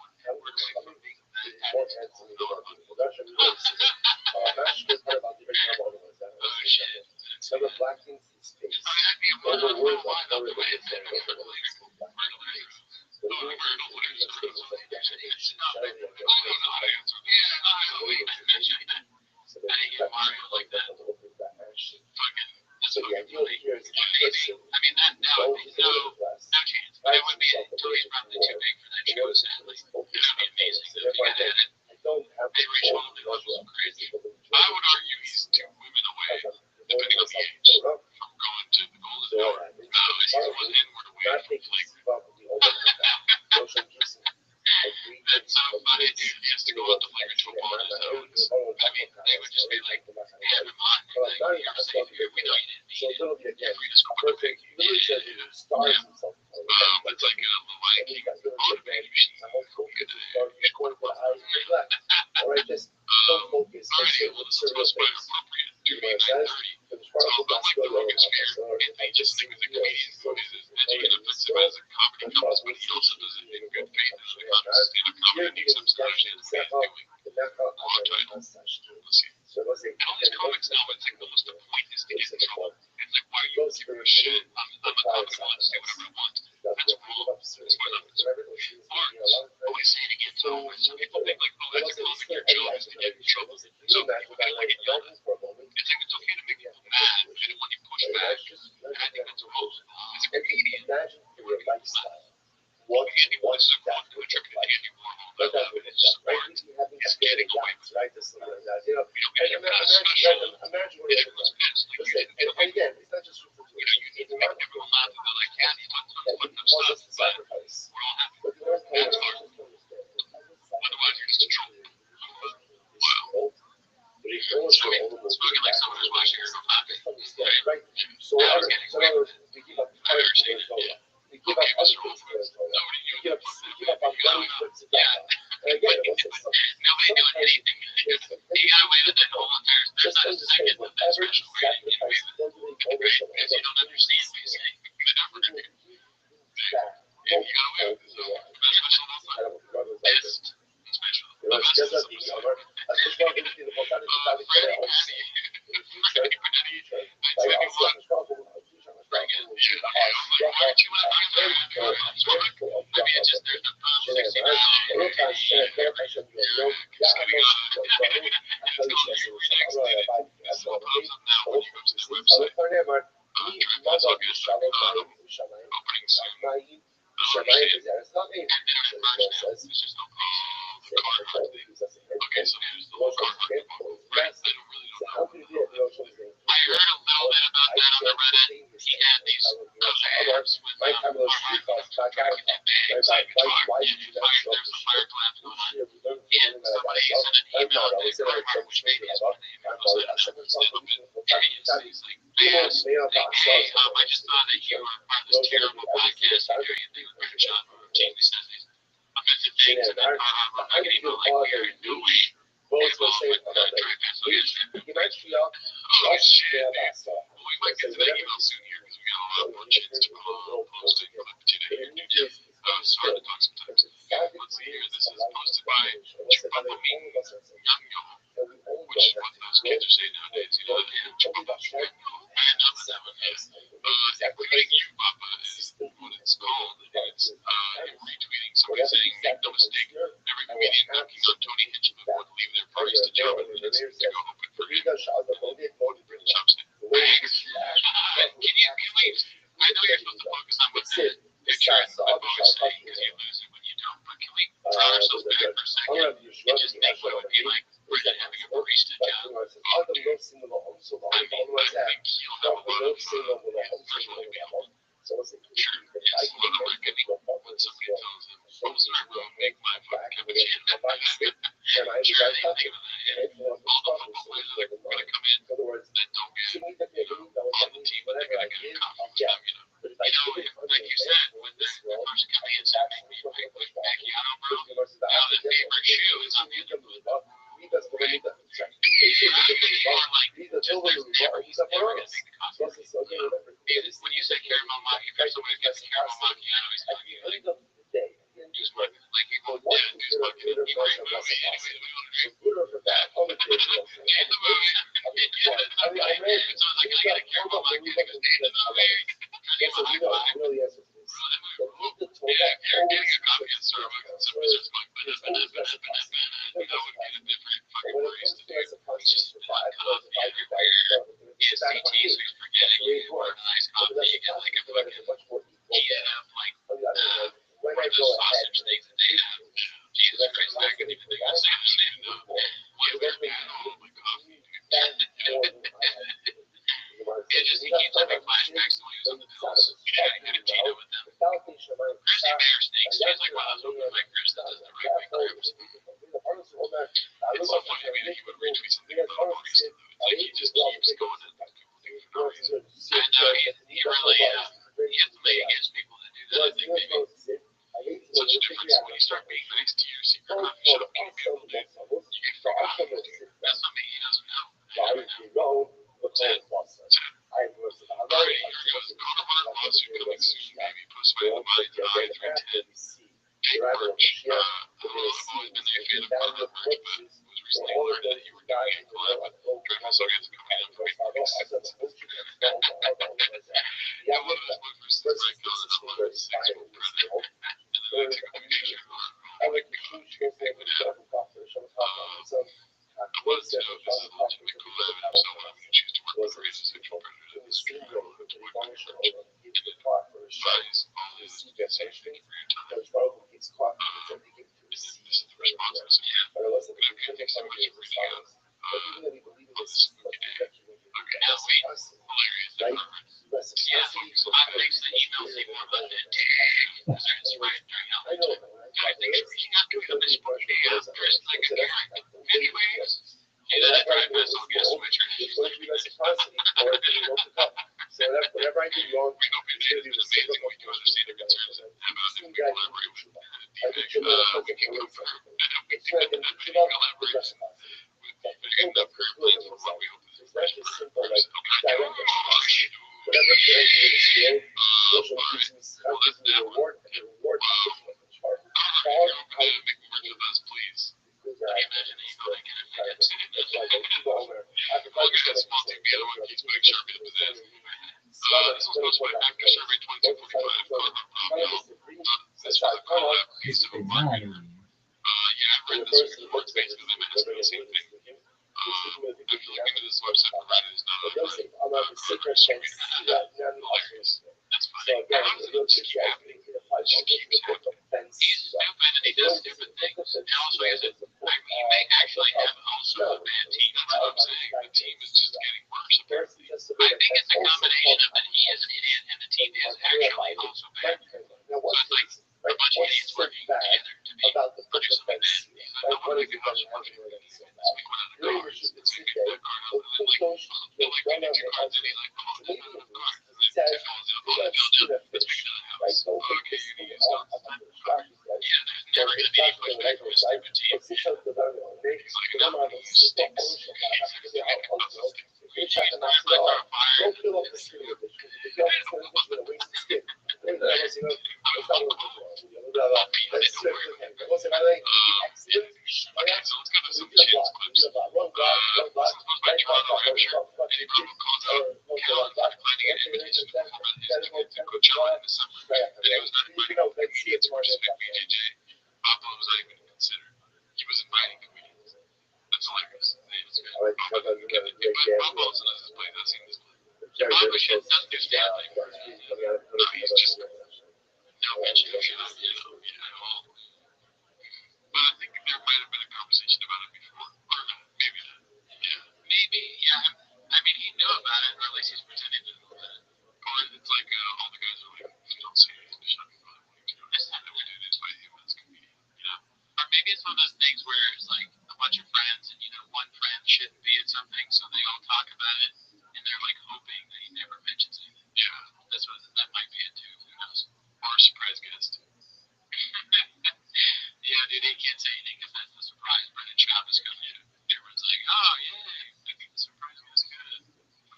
Like, fucking great movie. Anyway, we want to drink. In the movie, so I was like, I gotta care about my kid because they did the movie. Trying to give a high five. Bro, that movie cool. Yeah, if you're getting a copy at Starbucks and somebody starts going banana, that would get a different fucking price to do. It's just black coffee everywhere. ESCT, so he's forgetting you order an iced coffee, you get like a fucking EF, like one of those sausage things that they have. Jesus Christ, I couldn't even think of the sandwich name. What is that? Oh my coffee, dude. It just, he keeps having flashbacks to when he was on the Bills, shooting Gino with them. Grizzly Bear Snakes, he's like one of those open mic grips that does the right mic grips. It's so funny to me that he would retweet something about Maurice. It's like he just keeps going at people thinking for no reason. I know he really, he has something against people that do that. I think maybe such a difference when you start being nice to your secret coffee shop people, dude. You get free coffee, dude. That's something he doesn't know. Alright, here goes. Coronavirus lawsuit coming soon, maybe. Post by the body to I-310. Jake Birch. I've always been a fan of Carter Birch, but was recently alerted that he were doing a collab with Dragon Soga's coming up for license. Yeah, one of his book versus Frank Collins on the sexual predator. And then I took a picture of I like the cool chicken thing with that. I wanted to know if this is a legitimate collab, and if so, why would you choose to work with a racist sexual predator in the street world to work with Birch? And then bodies, all is thank you for your time. And then this is the response. I said, yeah, good afternoon, thanks so much for reaching out on this spooky day. Okay, now wait, hilarious, yeah, thanks to email Seymour London. Starts right during Halloween time. Thanks for reaching out to me on this spooky day. I'm dressed like a character. Anyways, hey, that drive by soul gas switcher. We hope you're doing amazing. We do understand your concerns about if we collaborate with we can go for we think that the collaboration would be big enough for a platform where we hope that the first works. Okay, well, that's that one. If you're open to making work with us, please. Can you imagine the email I get if I get sent it? I'll get a small team together with these big Sharpie to possess. This was posted by After Survey 2245. This was a collab piece of a vodka. Yeah, I've read this before. It's basically them asking the same thing. After looking into this website for Reddit, is not on hilarious. That's funny. How does it just keep happening? It just keeps happening. He's stupid and he does stupid things. And also, he may actually have also a bad team. That's what I'm saying. The team is just getting worse, apparently. I think it's a combination of that he is an idiot and the team is actually also bad. So it's like a bunch of idiots working together to produce something bad. He's like, I want to make a house working with these things. We went out of cards. It's like pick that card up and then like we need 2 cards and he's like, oh, not enough cards. And then 2 fills out, oh, that filled in. Let's make another house. Okay, you can use stones. Yeah, there's never going to be any pushback from a stupid team. He's like, no, he stinks. He's like, what's this thing? We changed my life on fire. Okay, so let's go to some chance clips. This is posted by Toronto, Hampshire. Eddie Bravo calls out Cal for declining an invitation to perform at his ticket to Coachella in December. Eddie was not invited to comedians for Pacific BJJ. Bob Dylan was not even considered. He was inviting comedians. That's hilarious. It's good. Bob Wilson does this play. Does he this play? Bob Michelle doesn't do stand-up anymore. No, he's just no mention of shit at all. But I think there might have been a conversation about it before. Or maybe not. Yeah. Maybe, yeah. I mean, he knew about it, or at least he's pretending to know about it. Or it's like all the guys are like, if you don't say anything to shut me up, next time that we do this, fight him as a comedian. You know? Or maybe it's one of those things where it's like a bunch of friends, and one friend shouldn't be at something, so they all talk about it, and they're like hoping that he never mentions anything. Yeah. That might be it too. Who knows? Or a surprise guest. Yeah, dude, he can't say anything because that's the surprise. Brendan Schaub is coming in. Everyone's like, oh, yay. I think the surprise was good.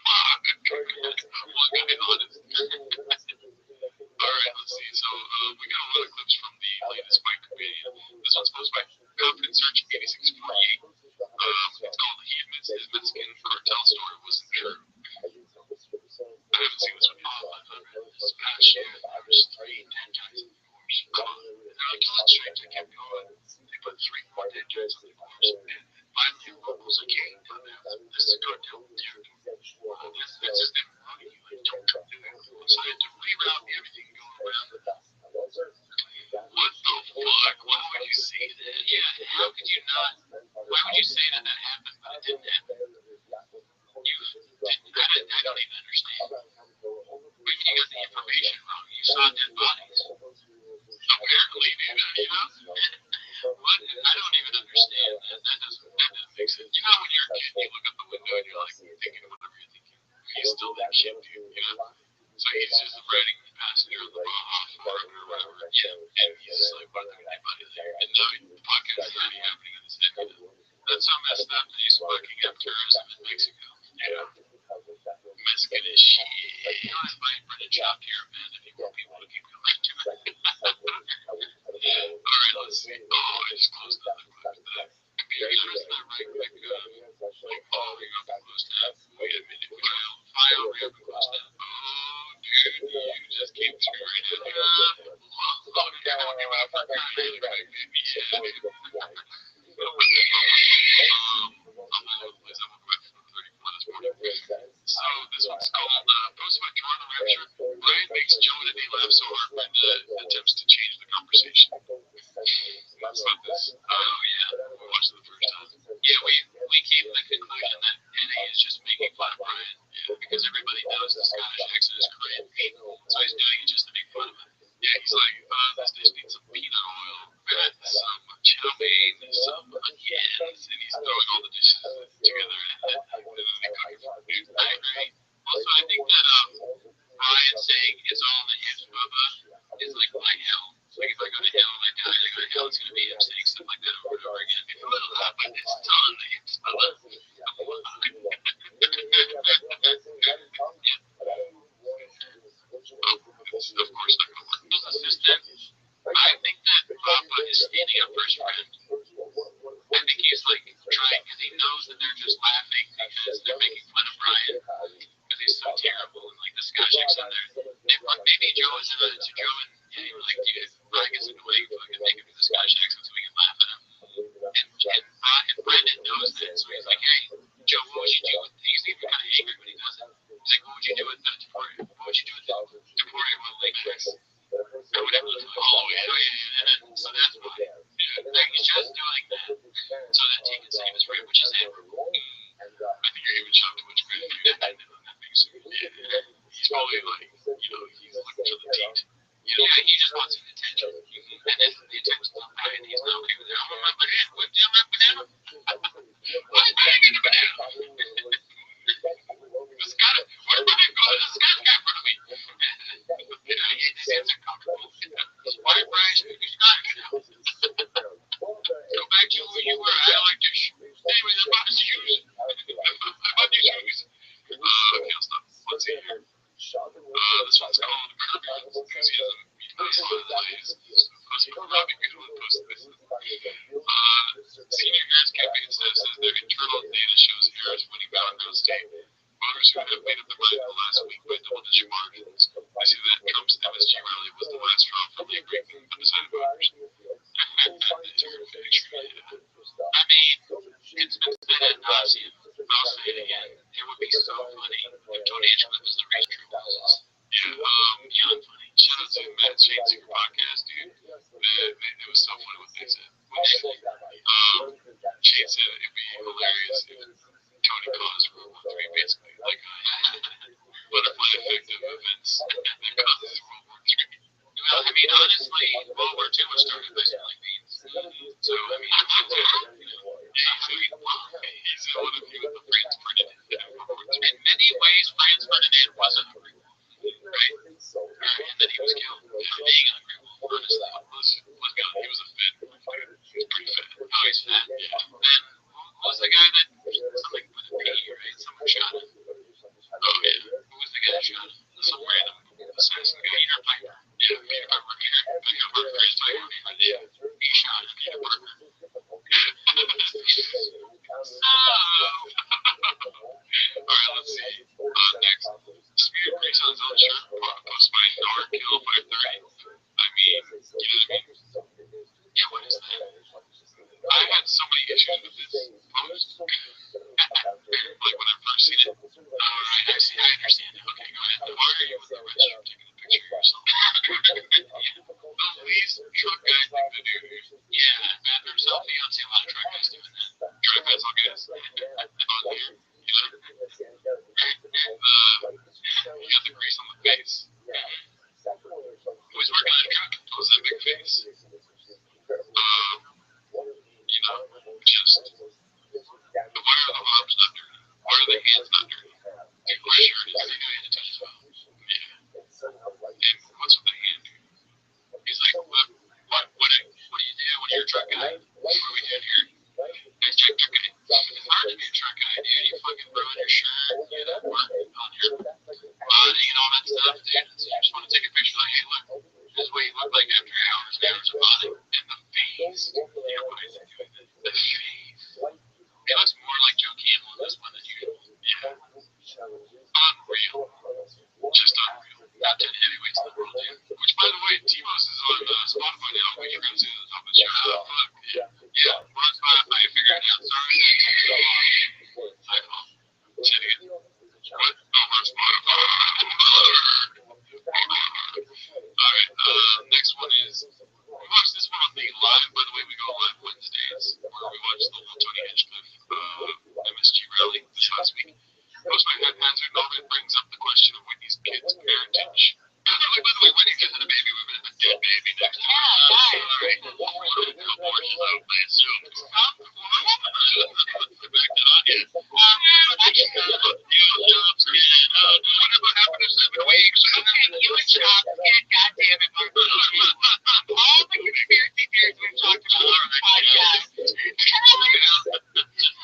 Fuck. One guy on it. Alright, let's see. So, we got a lot of clips from the latest fight comedian. This one's posted by guys on the course. And finally, what was a king? This is cartel territory. That's his name, Roddy. I don't come do it. So I had to reroute everything going around. What the fuck? Why would you say that? Yeah, how could you not? Why would you say that that happened, but it didn't happen? I don't even understand. If you got the information wrong, you saw dead bodies. Apparently, dude, you know? What? I don't even understand that. That doesn't make sense. You know, when you're a kid, you look out the window and you're like thinking whatever you're thinking. He's still that kid, dude, you know? So he's just riding the passenger on the off or whatever. Yeah, and he's just like, what are they body there? And now the podcast is already happening in his head. You know? That's so messed up that he's fucking up tourism in Mexico. Yeah. Mexican is shit. You know, I invite Brendan Chopped here, man, if you want people to keep coming to it. Alright, let's see. Oh, I just closed the computer. Isn't that right quick? Oh, we got the close tab. Wait a minute. File, we have a close tab. Oh, dude, you just came through right in there. Oh, yeah, I'll give it up for baby. Yeah, dude. I'm all over the place. I'm equipped for 34 this morning. So this one's called Post-Fight Tour the Rapture. Brian makes Joe and Eddie laugh so hard Brenda attempts to change the conversation. That's not this. Oh yeah, we watched it the first time. Yeah, we came to the conclusion that Eddie is just making fun of Brian. Yeah, because everybody knows the Scottish accent is cringe. So he's doing it just to make fun of him. Yeah, he's like, this dish needs some peanut oil, fat, some chow mein, some onions, and he's throwing all the dishes together and then they cook it. Dude, I agree. Also, I think that Brian saying it's all in the hips, Bubba, is like my hell. Like if I go to hell and I die, I go to hell, it's gonna be him saying stuff like that over and over again. If you little up, but it's all in the hips, Bubba. Of course, the court's assistant. I think that Papa is standing up for his friend. I think he's like trying because he knows that they're just laughing because they're making fun of Brian because he's so terrible and like the Scotch accent there. Maybe Joe is into Joe and they were like, dude, Brian gets annoying, fucking make him do the Scotch accent so we can laugh at him. And Brandon knows that, so he's like, hey, Joe, what would you do with he's even kind of angry when he does it. He's like, what would you do with the Deported? What would you do with the Deported with Lake Max? Or whatever. Oh, yeah. So that's why. Yeah, like, he's just doing that so that he can save his friend, which is Amber. I think you're even shocked. himself. You don't see a lot of truck guys doing that. Truck guys all guys on here, you know. And he got the grease on the face. He was working on a truck. It was that big face. You know, just but why are the arms not dirty? Why are the hands not dirty? Like, my shirt is he knew he had to touch his mouth. Yeah. And what's with the hand, dude? He's like, look, what do you do when you're a truck guy? What are we doing here? Hey, truck guy. It's hard to be a truck guy, dude. You fucking throw in your shirt, you know, work on your body and all that stuff, dude. So you just want to take a picture like, hey, look, this is what you look like after hours and hours of body. And the face, you know what I think of it? The face. He looks more like Joe Campbell in this one than usual. Yeah. Unreal. Just unreal. Top 10 heavyweights in the world, dude. Which, by the way, T-Mos is on Spotify now. Which you're going to see at the top of the show. Fuck. Yeah. We're on Spotify. I figured it out. Sorry. iPhone. Say it again. What? Oh, we're on Spotify. Alright, next one is, we watched this one on the live, by the way, we go live Wednesdays, where we watched the whole Tony Hinchcliffe MSG rally this last week. Postman haphazard moment brings up the question of Whitney's kids' parentage. Like, by the way, Whitney just had a baby with a dead baby next to her. Alright, abortion, I assume. Back to audience. Jobs kid, whatever happened to 7 weeks? You and Jobs kid, goddammit, all the conspiracy theories we've talked about on the podcast.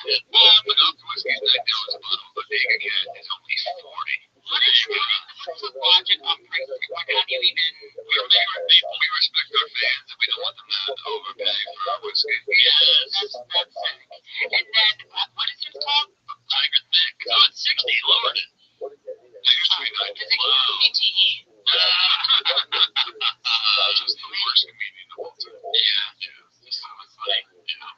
But whiskey's not down his bottom, but Vega Cat is only 40. Logic upgrade. How do you even? We respect our fans and we don't want them to overpay for our whiskey. Yeah, that's sick. And then, what is it called? Tiger Thick. Oh, it's 60, Lord. They used to be 90. Wow. PTE? Just the worst comedian of all time. Yeah. This one was funny. Yeah.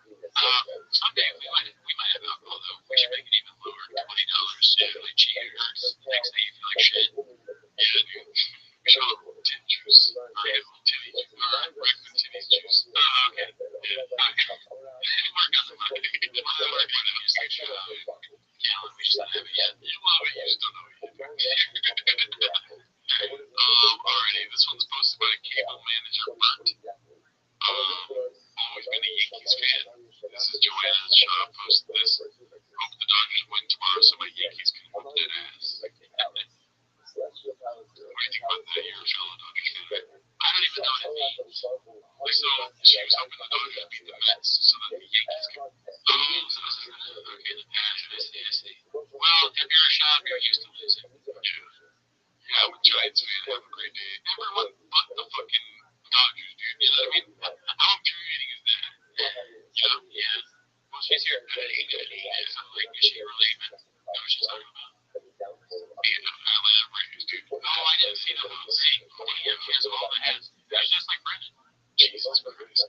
Someday we might have alcohol though. We should make it even lower. $20. Yeah, like cheaters. Next day you feel like shit. Yeah, dude. We should have tin juice. Or titty juice. Or regular titty juice. Okay. Yeah. Okay. Work on the money. Work on the music. Callan, we just don't have it yet. Well, we just don't know it yet. Alrighty. This one's posted by cable manager Bert. Always been a Yankees fan. This is Joanna Shaw posted this. Hope the Dodgers win tomorrow so my Yankees can whoop that ass. What do you think about that? You're a fellow Dodgers fan. I don't even know what it means. Like, so she was hoping the Dodgers beat the Mets so that the Yankees can. Oh, so this is okay, the passion. I see. Well, if you're a shot, you're used to losing. Yeah, I'm a Giants fan. Have a great day. Everyone but the fucking Dodgers, dude. You know what I mean? How infuriating is that? Yeah. Well, she's here today. Yeah, like, is she relieving? Know what she's talking about? Yeah, Atlanta Braves, dude. No, I didn't see the whole thing. He has all the heads. It was just like Brendan. Jesus Christ.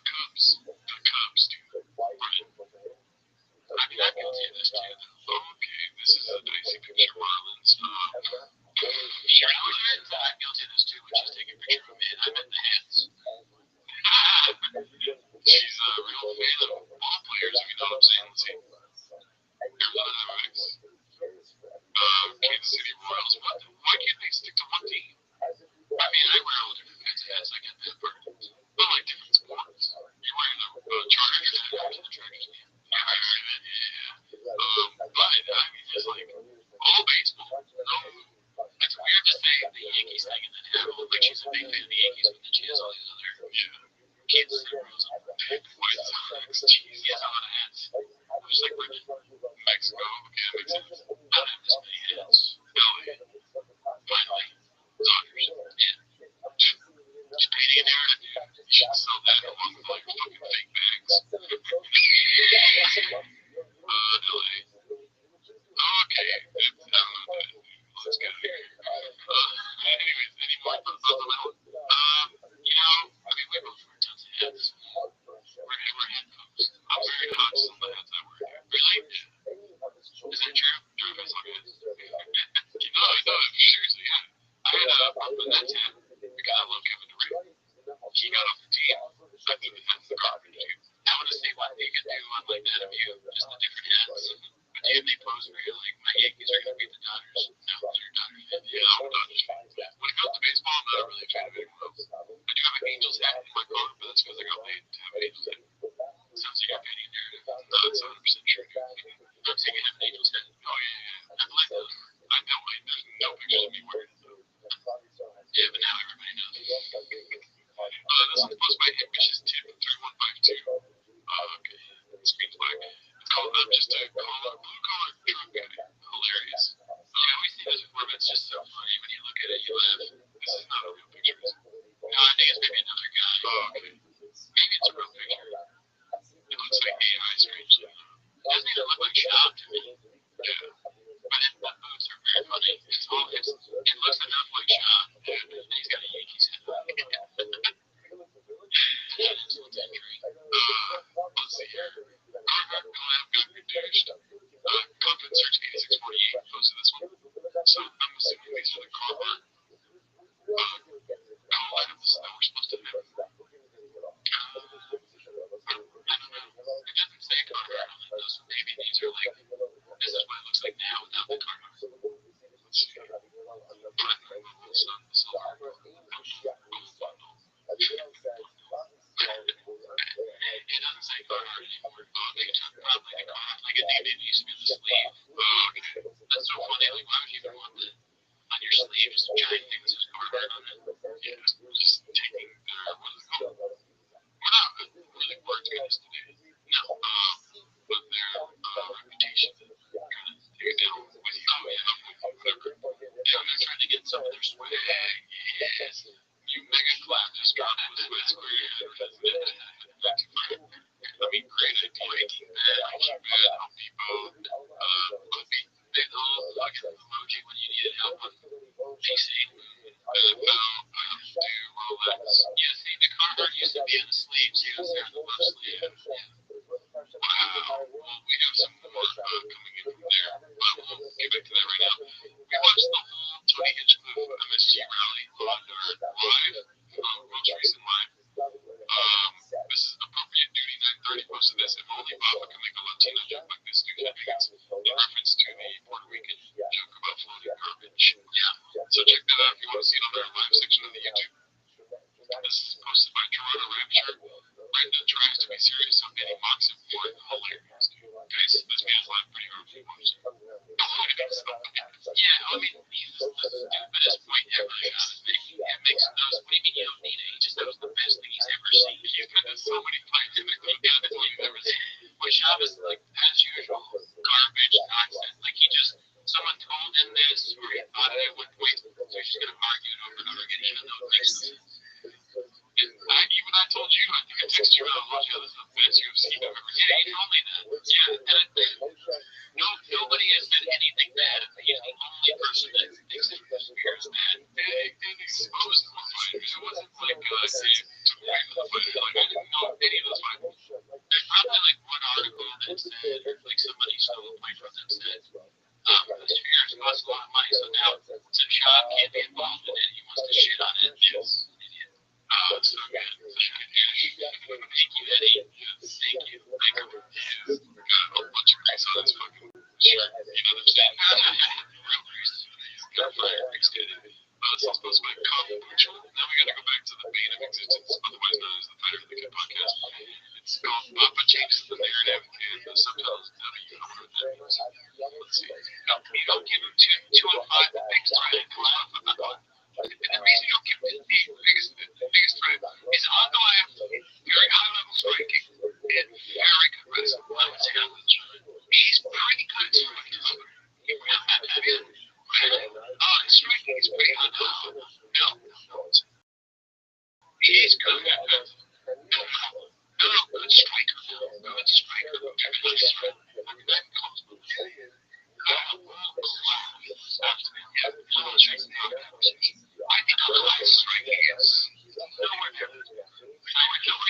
Cubs. The Cubs, dude. Brian. I mean, I'm guilty of this, too. Okay, this is a dicey picture. Marlins. You're I'm guilty of this, too, which is taking a picture of me, and I'm in the hands. She's a real fan of ball players, if you know what I'm saying. Let's see. like that of you, just the different hats. But do you have any pose where you're like, my Yankees are going to beat the Dodgers? No, you're a Dodgers fan. Yeah, I'm a Dodgers fan. When it comes to baseball, I'm not really a fan of any clubs. I do have an Angels hat in my car, but that's because I got paid to have an Angels hat. Sounds like you're painting narrative. No, that's 100% true. I'm saying I have an Angels hat. Oh, yeah. I like those. I don't like, there's no pictures of me wearing it, though. Yeah, but now everybody knows. This one's posted by Ambitious Tip 3152. Okay. Screen flag. It's called up just a blue collar drunk guy. Hilarious. Yeah, we see this before, but it's just so funny. When you look at it, you laugh. This is not a real picture. No, I think it's maybe another guy. Oh, okay. Maybe it's a real picture. It looks like AI, strangely. It doesn't even look like shop to me. Yeah. But the boots are very funny. It looks enough like shop. And he's got a Yankees hat. Let's see here. Got reduced. Confidence Search 8648 posted this one. So I'm assuming these are the Carhartt. This that we're supposed to have. I don't know. It doesn't say Carhartt on it, so maybe these are like, this is what it looks like now without the Carhartt. Let's see here. Silver. It doesn't say Carhartt anymore. Oh, they took probably the Carhartt. Like, I think it used to be on the sleeve. Oh, okay. That's so funny. Like, why would you even want that on your sleeve? Just a giant thing that says Carhartt on it. Yeah, just taking their, what is it called? We're not really working on this today. No, but their reputation kind of take down with, oh, yeah, whatever. Yeah, they're trying to get some of their swag. Yes. You mega clap just dropped with Swiss Square advertisement. I mean, great idea. Bad Home Depot. They all look at the emoji when you needed help on PC. Do Rolex. Yeah, see, the Carhartt used to be on the sleeve, too. It's there on the left sleeve. Wow. Well, we have some more coming in from there, but we'll get back to that right now. We watched the whole Tony Hinchcliffe MSG rally live, most recent live. This is Appropriate Duty 930 posted this. If only Baba can make a Latino joke like this, dude can make it. In reference to the Puerto Rican joke about floating garbage. Yeah. So check that out if you want to see it on their live section of the YouTube. This is posted by Toronto Rapture. Brenda tries to be serious on getting mocks him for it. Hilarious, dude. Guys, this man is live pretty hard for watch. Yeah, I mean, he's the stupidest point ever. It makes no sense. What do you mean you don't need it? He just knows the best thing he's ever seen. He's been to so many fights in the league that you've ever seen. Which Shabbos, like, as usual, garbage, nonsense. Like, someone told him this, or he thought it at one point, so he's just going to argue it over and over again, even though it makes sense. Even I told you, I think I texted you out, watch this is the best UFC I've ever seen. Yeah, he told me that. Yeah, and nobody has said anything bad. He's the only person that thinks that Spears bad. They exposed the fight. It wasn't like, say, took away from the fight. Like, I didn't know any of those fighters. There's probably like one article that said, like, somebody stole a fight from them said, Spears costs a lot of money, so now since Shab can't be involved in it, he wants to shit on it. Yes. Oh, it's so good. Thank you, Eddie. Thank you. Thank you. Got a bunch of greats on this fucking shirt. You know what I'm saying? Real grease. Got fire. Extended. This is supposed to be a coffee puncture. Now we gotta go back to the bane of existence, otherwise known as the Fighter of the Kid podcast. It's called Papa Changes the Narrative, and the subtitle is W. I wonder what that means. Let's see. You don't give him 205 the biggest threat. And the reason you don't give him the biggest threat is on Goliath, very high level striking, and very good wrestling. I would say on the chart. He's pretty good striking. His striking is pretty good. No. He's good. No, good striker. Good striker. Good striker. I think Goliath's striking is nowhere near. Nowhere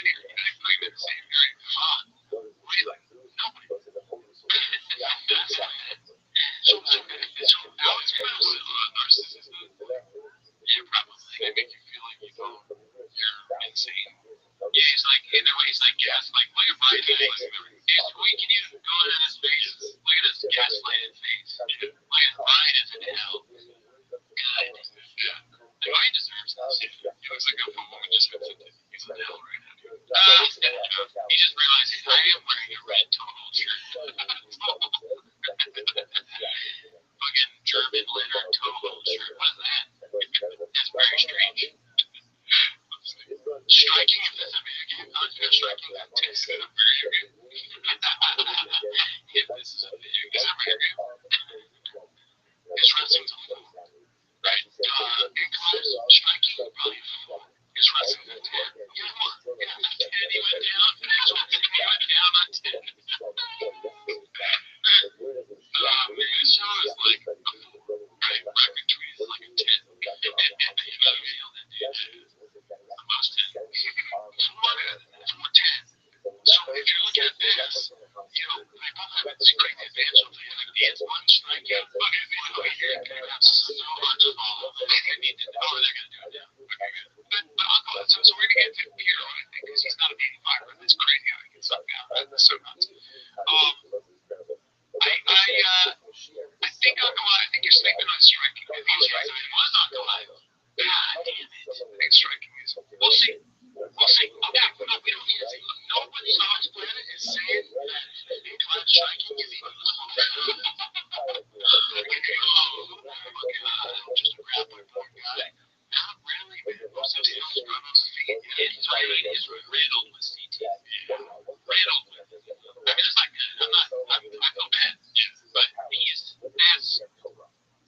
near. I think it's very fun. Really? Nobody. So now it's kind of narcissism. Yeah, probably. They make you feel like you're insane. Yeah, he's like, either way, he's like, yeah, Yes, like look at Brian Daniels. If we can even go into his face, look at his gaslighted face. Look at Brian is in hell. God. Yeah. Like, he deserves this. He looks like a fool who just got sent. He's in hell right now. He just realized I am wearing a red total shirt. Fucking German letter total shirt. What is that? It's very strange. Striking, if that's a video game, not just striking that text is a video game. If this is a video game, is a video game. It's wrestling's a fool, right? In class, striking, probably a fool. It's wrestling's a 10. You know what? Yeah, a 10, he went down. He went down on 10. This show is like a fool, right? Record tweet is like a 10. You know what I mean? The most 10. It's more 10. So if you look at this, you know, they both have this great advantage of the one striking, but they have so much ball. They need to know they're going to do it now. Okay, good. But I'll go ahead. So we're going to get to Pierre, right? Because he's not an 85, but it's crazy how he gets up now. That's so nuts. I think I'll go out. I think you're sleeping on striking. If he's striking, it was on Goliath. God damn it. I think striking is. We'll see. We'll see. Okay, no, we don't need to. Nobody on this planet is saying that incline striking is even just a grappling point guy. Not really, man. Most of his struggles is riddled with CT. Riddled with it. I mean, it's not good. I feel bad. Yeah, but he's as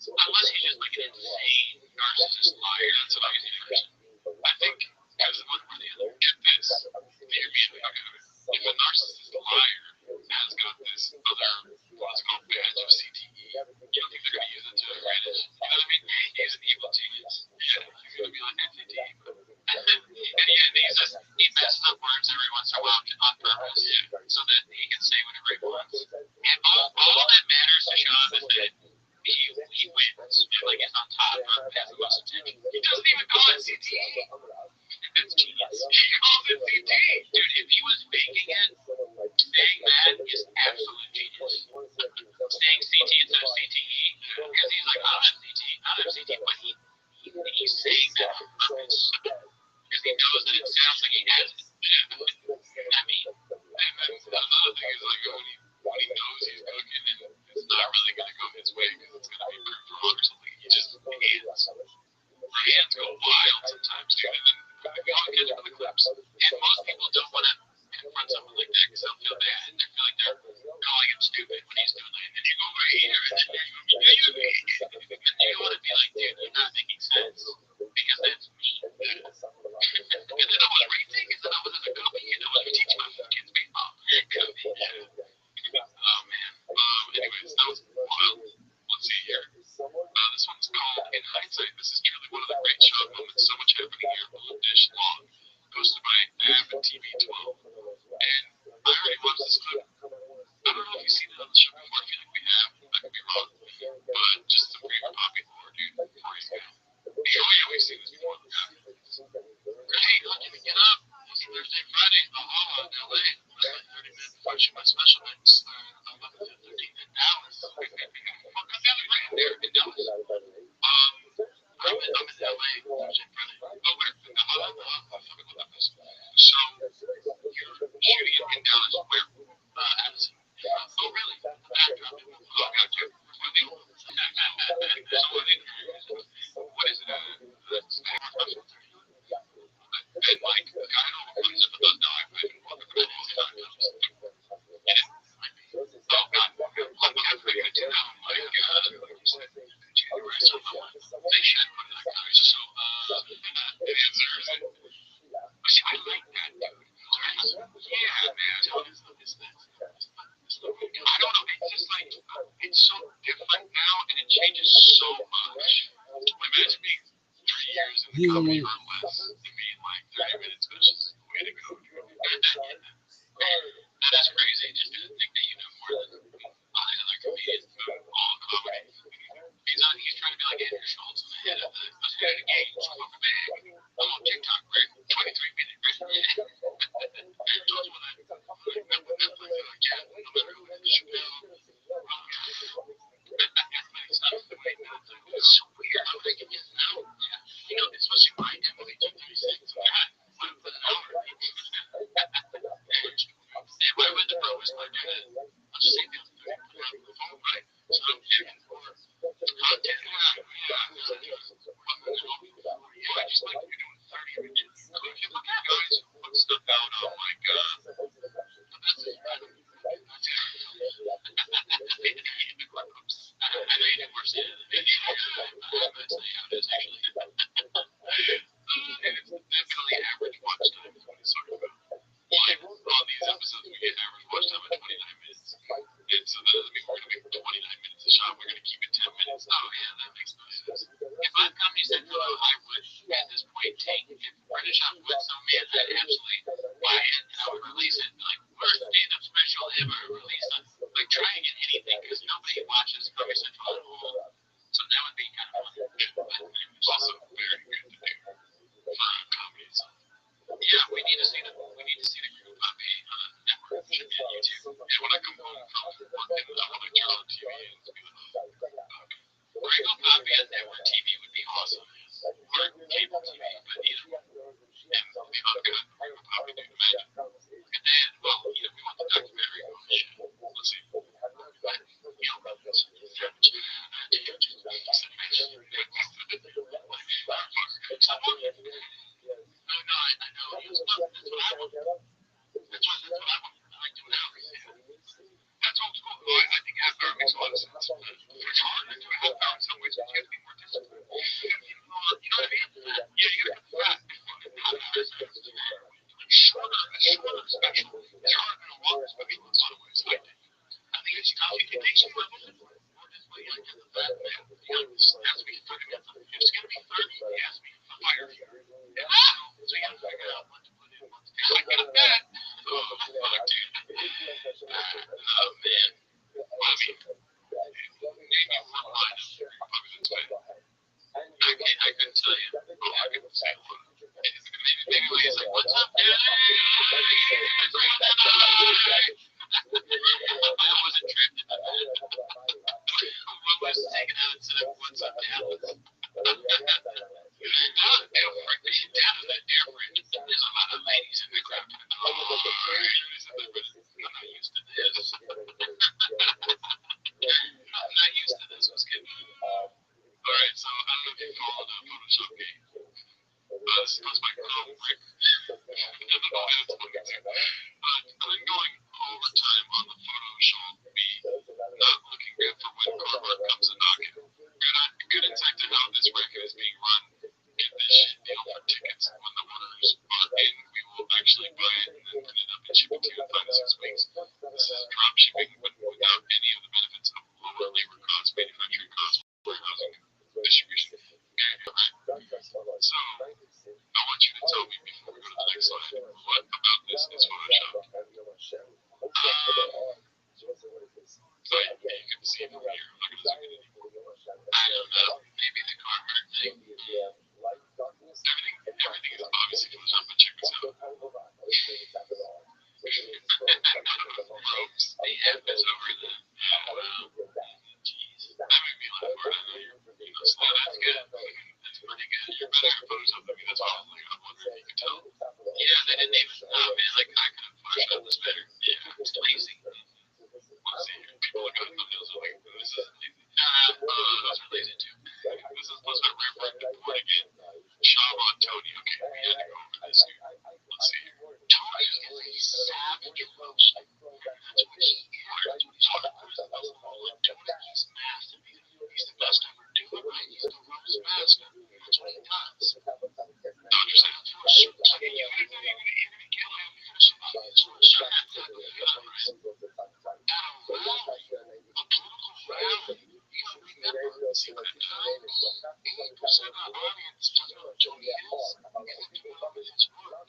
unless he's just like an insane narcissist liar. That's what I usually do. I think as one or the other. Get this. Hear me if a narcissist liar has got this other what's called badge of CTE, you don't think they're going to use it to advantage? You know what I mean? He's an evil genius. Yeah, he's going to be like NCT. And he messes up words every once in a while on purpose, so that he can say whatever he wants. And all that matters to Sean is that he wins. Like he's on top, has the most attention. He doesn't even call it CTE. It's genius. He calls it CT. Dude, if he was faking it, saying that is absolute genius. Saying CT instead of CTE, because he's like, I don't have CT, but he's saying that on purpose. Because he knows that it sounds like he has it. I mean, another thing is like when he knows he's cooking and it's not really going to go his way because it's going to be proved wrong or something, he just hands go wild sometimes, dude. And then y'all catch the clips. And most people don't want to confront someone like that because they'll feel bad. They feel like they're calling him stupid when he's doing that. And then you go over here and then you want to be like, dude, you're not making sense because that's me. And then I was racing, and then I was in the company, and I was teaching my kids baseball. Oh man. Anyways, that was wild. Let's see here. This one's called In Hindsight. This is truly one of the great show moments. So much happening here. Blue Dish Long. Posted by Nav TV 12. And I already watched this clip. I don't know if you've seen it on the show before. I feel like we have. I could be wrong. But just to bring your poppy forward, dude, before you go. Oh yeah, we've seen this before. Hey, look, if you get up, it's Thursday, Friday, in LA. Like 30 minutes before I shoot my special next 11 to 13 in Dallas. Come down the grand there in Dallas. I'm in LA Thursday, Friday. Oh, where? So, you're shooting in Dallas, where? Addison. Oh, really? The backdrop. Oh, gotcha. What is it? And like, I don't know what is it, but no, I've been walking around all the time. Oh God, I'm halfway good now. My God, January, so they should put it like that. So, it answers. See, I like that, dude. Yeah, man. How is this? I don't know. It's just like it's so different now, and it changes so much. Imagine being 3 years in the company or less, and being like 30 minutes. It's just way to go, dude. That is crazy. Just to think that you know more than other comedians who all comedy. He's trying to be like Andrew Schultz, the head of the game. I'm on TikTok, right? 23 minutes, right? Told you when I Remember that, like, yeah, no matter who it is, Chappelle, everybody's not avoiding that. It's so weird how they can get an hour. You know, especially my Emily 236. God, what an hour. If I went to pro was like that, I'll just say the other 30 on the phone, right? So I'm checking for content. Yeah, I just like you're doing 30 minutes. If you look at guys who put stuff out on like, that's it. I know you didn't watch the I'm going to tell you how it is actually. And it's definitely average watch time is what it's talking about. Like, on these episodes, we get average watch time of 29 minutes. And so that doesn't mean we're going to make 29 minutes a shot. We're going to keep it 10 minutes. Oh, yeah, that makes no sense. If my company said no, I would, at this point, take if British I would, so man, I'd absolutely buy it and I would release it. Like, worst stand-up special ever released. Like, trying it anything, because nobody watches Comedy Central at all. So that would be kind of fun. But it's also very good to do for comedy. So, yeah, we need to see the group Poppy network should be on YouTube. And when I come home from work, I want to turn on TV and be like, Poppy. Regal Poppy on network TV would be awesome. Or cable TV, but either one. And the uncut Regal Poppy, dude, imagine. And then, well, you know, we want the documentary on the shit. Let's see. But, you know, I know. That's what I want. That's what I want. I like doing outreach. That's old school. Well, I think half hour makes a lot of sense. It's hard to do a half hour in some ways, but you have to be more disciplined. You know what I mean? Yeah, you have to be fat before half hours. A shorter special is harder than a longer special in a lot of ways, I think. I think it makes you level more disciplined. You get the fat man. You know, this has to be 30 minutes. If it's going to be 30, it has to be fire. So you got to figure out what to put in. I got that. Oh, fuck, dude. Oh, man. Well, I mean, maybe one line of I couldn't tell you. Oh, I couldn't say one. Maybe when he's like, what's up, Daddy? I wasn't tripped into that. What was taken out instead of what's up, Dad? Dad is that different. There's a lot of ladies in the crowd. Oh, I'm not used to this. I'm not used to this. Let's get alright, so I don't know if you followed the Photoshop game. That's my Chrome brick. I'm going overtime on the Photoshop beat, not looking good for when Carver comes a knocking. Good insight to how this record is being run. Get this shit deal for tickets when the orders are in. We will actually buy it and then print it up and ship it to you in 5 to 6 weeks. This is drop shipping, but without any of the benefits of lower labor costs, manufacturing costs, warehousing, distribution. So, I want you to tell me before we go to the next slide, what about this is Photoshop? So yeah, you can see it over here. I'm not going to zoom in anymore. I don't know. Maybe the Carhartt thing. Everything is obviously Photoshop, but check this out. Ropes. The F is over the. Wow. Jeez. That made me laugh hard. So that's good. That's pretty good. You're better at Photoshop than me. That's why I was like, I'm wondering if you could tell. Yeah, they didn't even. Oh man, like I could have Photoshopped this better. Yeah, it's lazy. Let's see here. People look at the thumbnails and like, this is lazy. Those are lazy too. This is supposed to be referring point again. Shaban Tony. Okay, we had to go over this here. Let's see here. Tony is a savage roast. That's what he is. He's hard. He's massive. He's the best ever doing right. He's the roast master. That's what he does. Dodger said, for a certain time, you're going to kill him. You're going to survive. It's for a certain type of feeling, right? At a rally, a political rally, you know, remember, secret times, 80% of the audience doesn't know who Tony is, and then to know his work.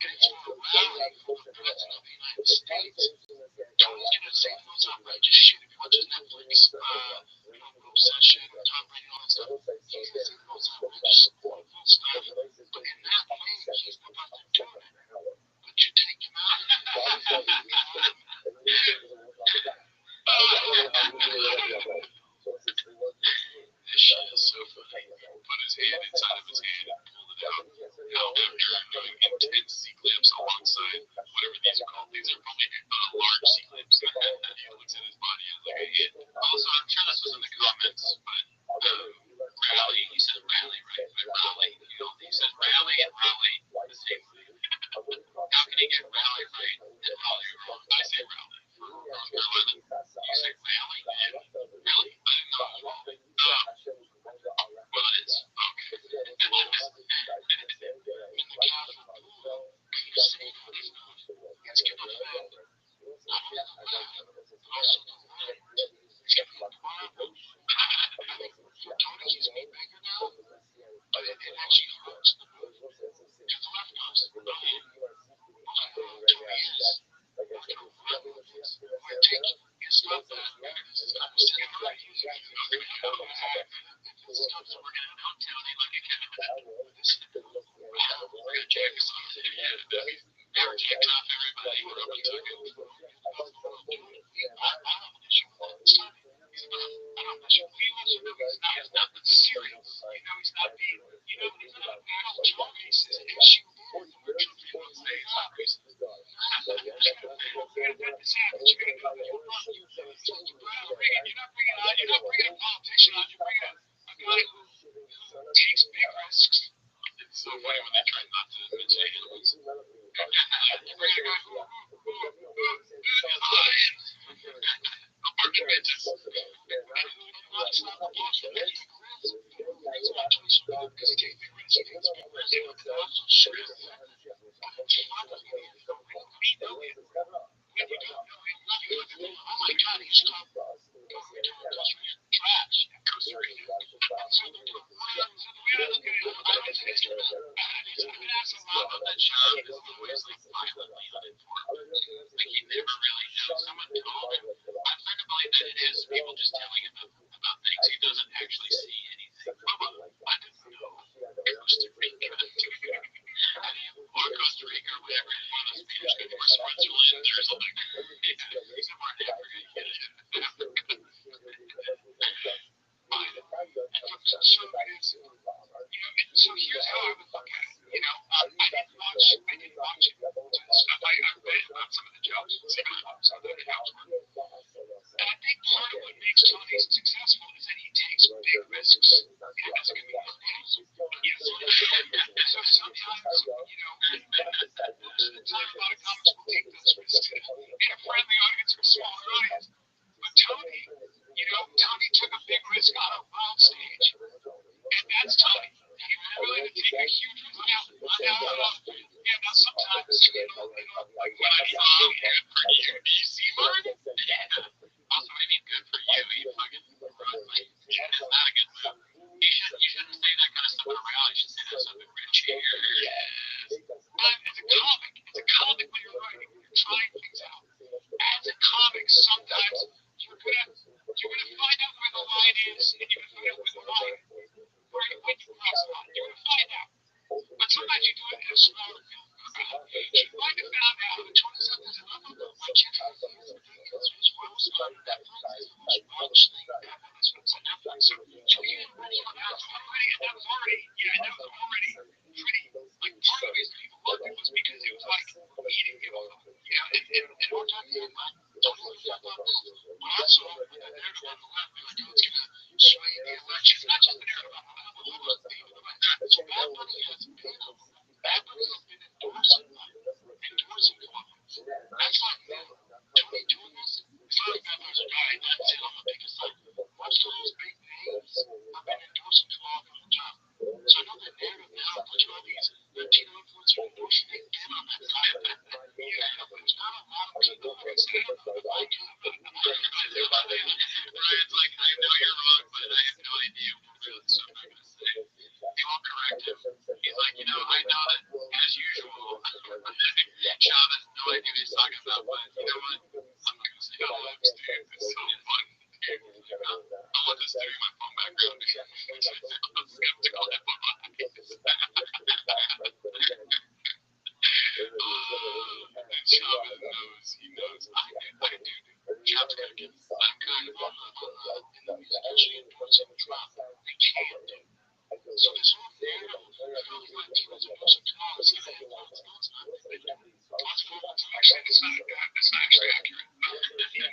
Getting to a rally for the President of the United States, Tony's going to say the most outrageous shit. If you watch his Netflix, session, Tom Brady, all that stuff, he's going to say the most outrageous full stuff. But in that way, he's about to do it. But you take him out. This shit is so funny. Put his hand inside of his hand and pulled it out. Now they're doing intense C-clamps alongside whatever these are called. These are probably large C-clamps. He looks at his body as like a hit. Also, I'm sure this was in the comments, but rally, he said rally, right? But rally, you know, he says rally and rally the same thing. How can he get rally right and rally wrong? I say rally. For North Carolina, you say rally? Really? I didn't know it was wrong. Well, it is. Okay. In the Catholic pool, he's safe on his nose. Let's give him that. Not only the left, but also the right. Let's give him a bravo. Tony is me bigger now, but it actually hurts the move. If the left goes, Tony is. After a while, it takes you to stop that. This is almost as hard as you know. This is not working out, Tony, like a cat. This is we're gonna check this out. Never checked off everybody. We're over to it. I don't unless you want to stop it. I don't unless you want to know he's not serious. You know he's not being, you know, he's not an adult Tony. He says, if she were to say it's not racist. You're gonna let this happen. You're gonna go, hold on. You're not bringing a politician on. You're bringing a guy who takes big risks. It's so funny when they try not to mention animals. You're bringing a guy who is lying. Argumentative. Not stop the boss from making risks. It's not Tony Soprano because he takes big risks. He takes big risks. It's also shit. We know him. When you don't know him, you look at him, oh my God, he's top trash in Costa Rica. So the way I look at it, I don't think it's true. I've been asked a lot about that job. It's always like violently uninformed. Like he never really knows. Someone told him. I'm starting to believe that it is people just telling him about things he doesn't actually see anything. I didn't know Costa Rica. Or Costa Rica or whatever. One of those Spanish countries or Switzerland or something. Somewhere in Africa. So here's how I would look at it. You know, I didn't watch it. Stuff I read about some of the jokes, some of the accounts were. And I think part of what makes Tony successful is that he takes big risks. As a comedian. So sometimes, you know, the time a lot of comics will take those risks in a friendly audience or a smaller audience. But Tony, you know, Tony took a big risk on a wild stage. And that's Tony. He really did take a huge risk. Now sometimes, you know, like when I saw good for you, DC Martin. Also, I mean, good for you. You fucking Rodley. It's not a good move. You shouldn't say that kind of stuff around. You should say that stuff in Richie. Yes. But it's a comic when you're writing. You're trying things out. As a comic, sometimes you're gonna find out where the line is, and you're gonna find out where the line, when you cross the line. You're gonna find out. But sometimes you do it in a smaller film. You might have found out. Tony said there's another one. My kid has his Rose on Netflix. His Welsh thing. This one's on Netflix. So he didn't roll on that. And that was already pretty, like, part of his people loved it was because it was like eating him up. You know, and more times than not, Tony was like, when I saw the narrative on the left, we were like, oh, it's gonna sway the election. It's not just the narrative on the left, but all those people like that. So Bad Bunny has been endorsing Columbus. That's like Tony doing this. It's not like Bad Bunny's died. That's it. I'm gonna pick a side. Most of those big names have been endorsing Columbus from the top. So I know that narrative now, which all these Latino influencers endorsing, they've been on that side. Yeah, but it's not a lot of people who say it. Brian's like, I know you're wrong, but I have no idea what really so I'm not gonna say. He won't correct him. He's like, you know, I know that as usual. Sean has no idea what he's talking about, but you know what? I'm not gonna say how lives, dude. It's so fun. I want this dude in my phone background. I'm skeptical that my mind is. And Sean knows. he knows. I do. Chop's gotta get. I'm kind of in the music industry doing so much rap. We can't do. So this whole thing of feeling like demons are supposed to come on, it's gonna hit on, it's not. That's full. Actually, it's not actually accurate. Latino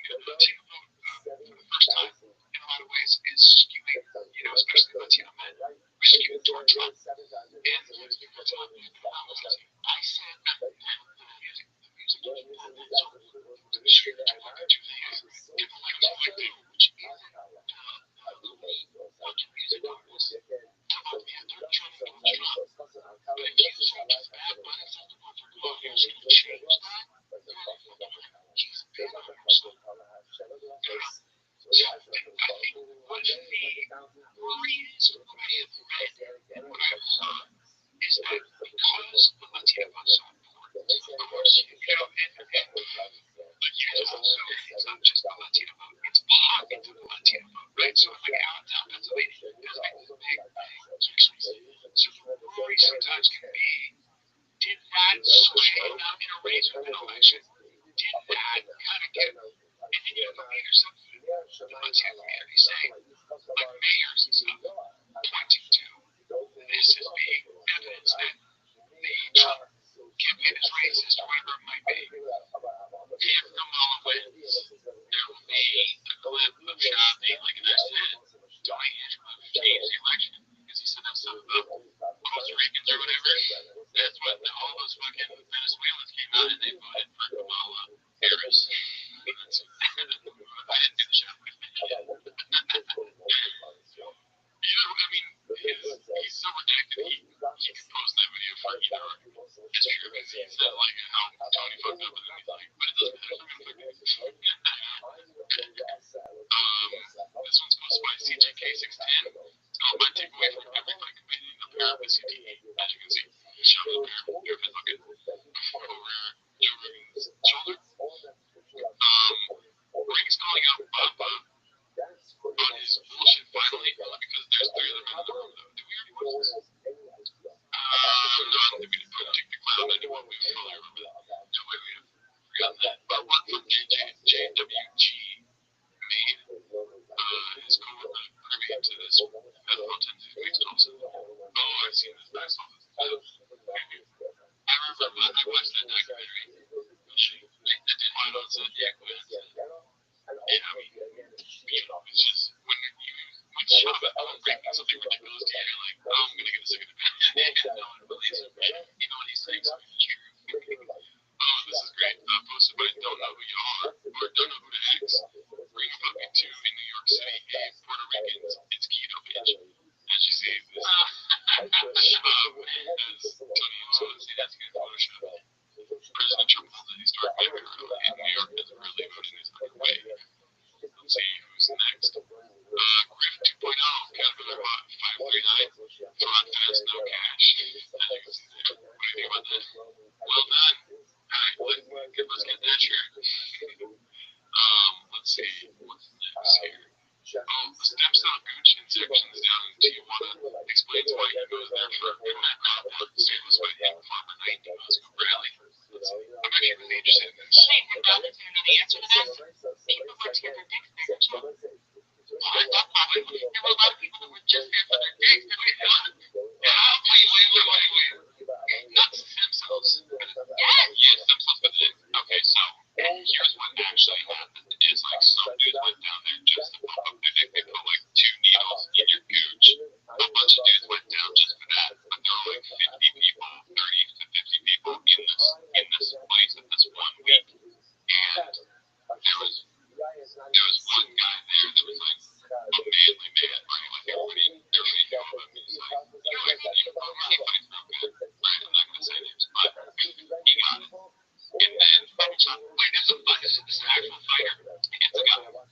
vote for the first time in a lot of ways is skewing, especially Latino men, we're skewing toward Trump. And it's people telling me, I said that the music industry is skewed toward the two things. People like to like them, which isn't like music artists. They're trying to towards Trump. But if you think it's bad, but it's not the one for God who's going to change that, he's been on yourself. So I think what the reason I have read and what I've heard is that because the Latino vote is so important, of course, but here's also, it's not just the Latino vote, it's pockets of the Latino vote, right? So like Allentown, Pennsylvania, is like this big thing. So Rory sometimes can be, did that sway out in a race with an election? Did that kind of get, and then you have a leader, something, the Latino community saying, like mayors and stuff, pointing to this as being evidence that the Trump campaign is racist or whatever it might be. If Kamala wins, there will be a clip of Shabby, like an accident, telling Angela to change the election because he said that stuff about Costa Ricans or whatever. That's what all those fucking Venezuelans came out and they voted for Kamala Harris. I didn't do the show. I mean, he's so redacted, he can post that video for either argument. It's true, because he said, like, how Tony fucked up and everything, but it doesn't matter, I'm gonna fuck this one's posted by CJK610. It's called My Takeaway from Everything Committee in the Pair of SCT. As you can see, show the pair of his looking over Joe Rogan's shoulder. Rick's calling out Papa on his bullshit finally, because there's three other men in the room, though. Did we already watch this? No, I don't think we did. Take the cloud. I knew what we fully remember that. No way we have forgotten that. But one from JWG made his co-worker privy to this federal tentative fixed also. Oh, I've seen this back office. I remember I watched that documentary. That did my notes at the Equins. Yeah, I mean, it's just when shop at home bringing something ridiculous to you, you're like, oh, I'm gonna get a second opinion. No one believes it, right? Even when he's saying something is true. Oh, this is great. Posted by Don't Know Who You Are, or Don't Know Who to X. Bring a puppy to in New York City. Hey, Puerto Ricans, it's keto bitch. As you see, this as Tony see, that's good Photoshop. President Trump holds a historic victory in New York doesn't really vote in his own way. Let's see who's next. Griff 2.0, Caterpillar bought 539. Fraud fast, no cash. As you can see there. What do you think about that? Well done. Alright, let's get that shirt. Let's see. What's next here? Oh, the stem cell gooch injections down in Tijuana explains why he goes there for a stainless white ink farmer 90 Moscow rally. I'm actually really interested in this. Wait, what happened? Do you know the answer to that? People were to get their dicks bigger too. There were a lot of people that were just there for their dicks. Wait. Not stem cells. Yes. Yeah, stem cells for the dick. Okay, so here's what actually happened. Is like some dudes went down there just to pump up their dick. They put like 2 needles in your gooch. A bunch of dudes went down just for that. But there were like 50 people, 30 to 50 people in this place at this one week. And there was one guy there that was like a manly man, right? Like everybody knew of him. He's like, everybody's real good, right? I'm not gonna say names, but he got it. And then, wait, this is an actual fighter. It's a guy. I'm not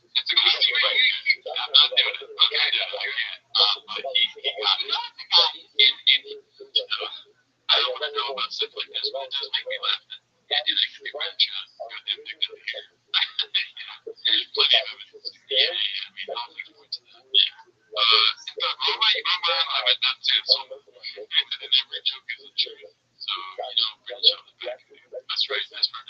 doing it. Okay, I don't do it. But he got it. I don't want to know about stuff like this, but it does make me laugh. And I can be right, John. Got them dick in the hair. There's plenty of evidence. Yeah, I mean, I'll look forward to that. Yeah. In fact, I would not say it's so. And every joke is a truth. So, bring each other back. That's right, that's right.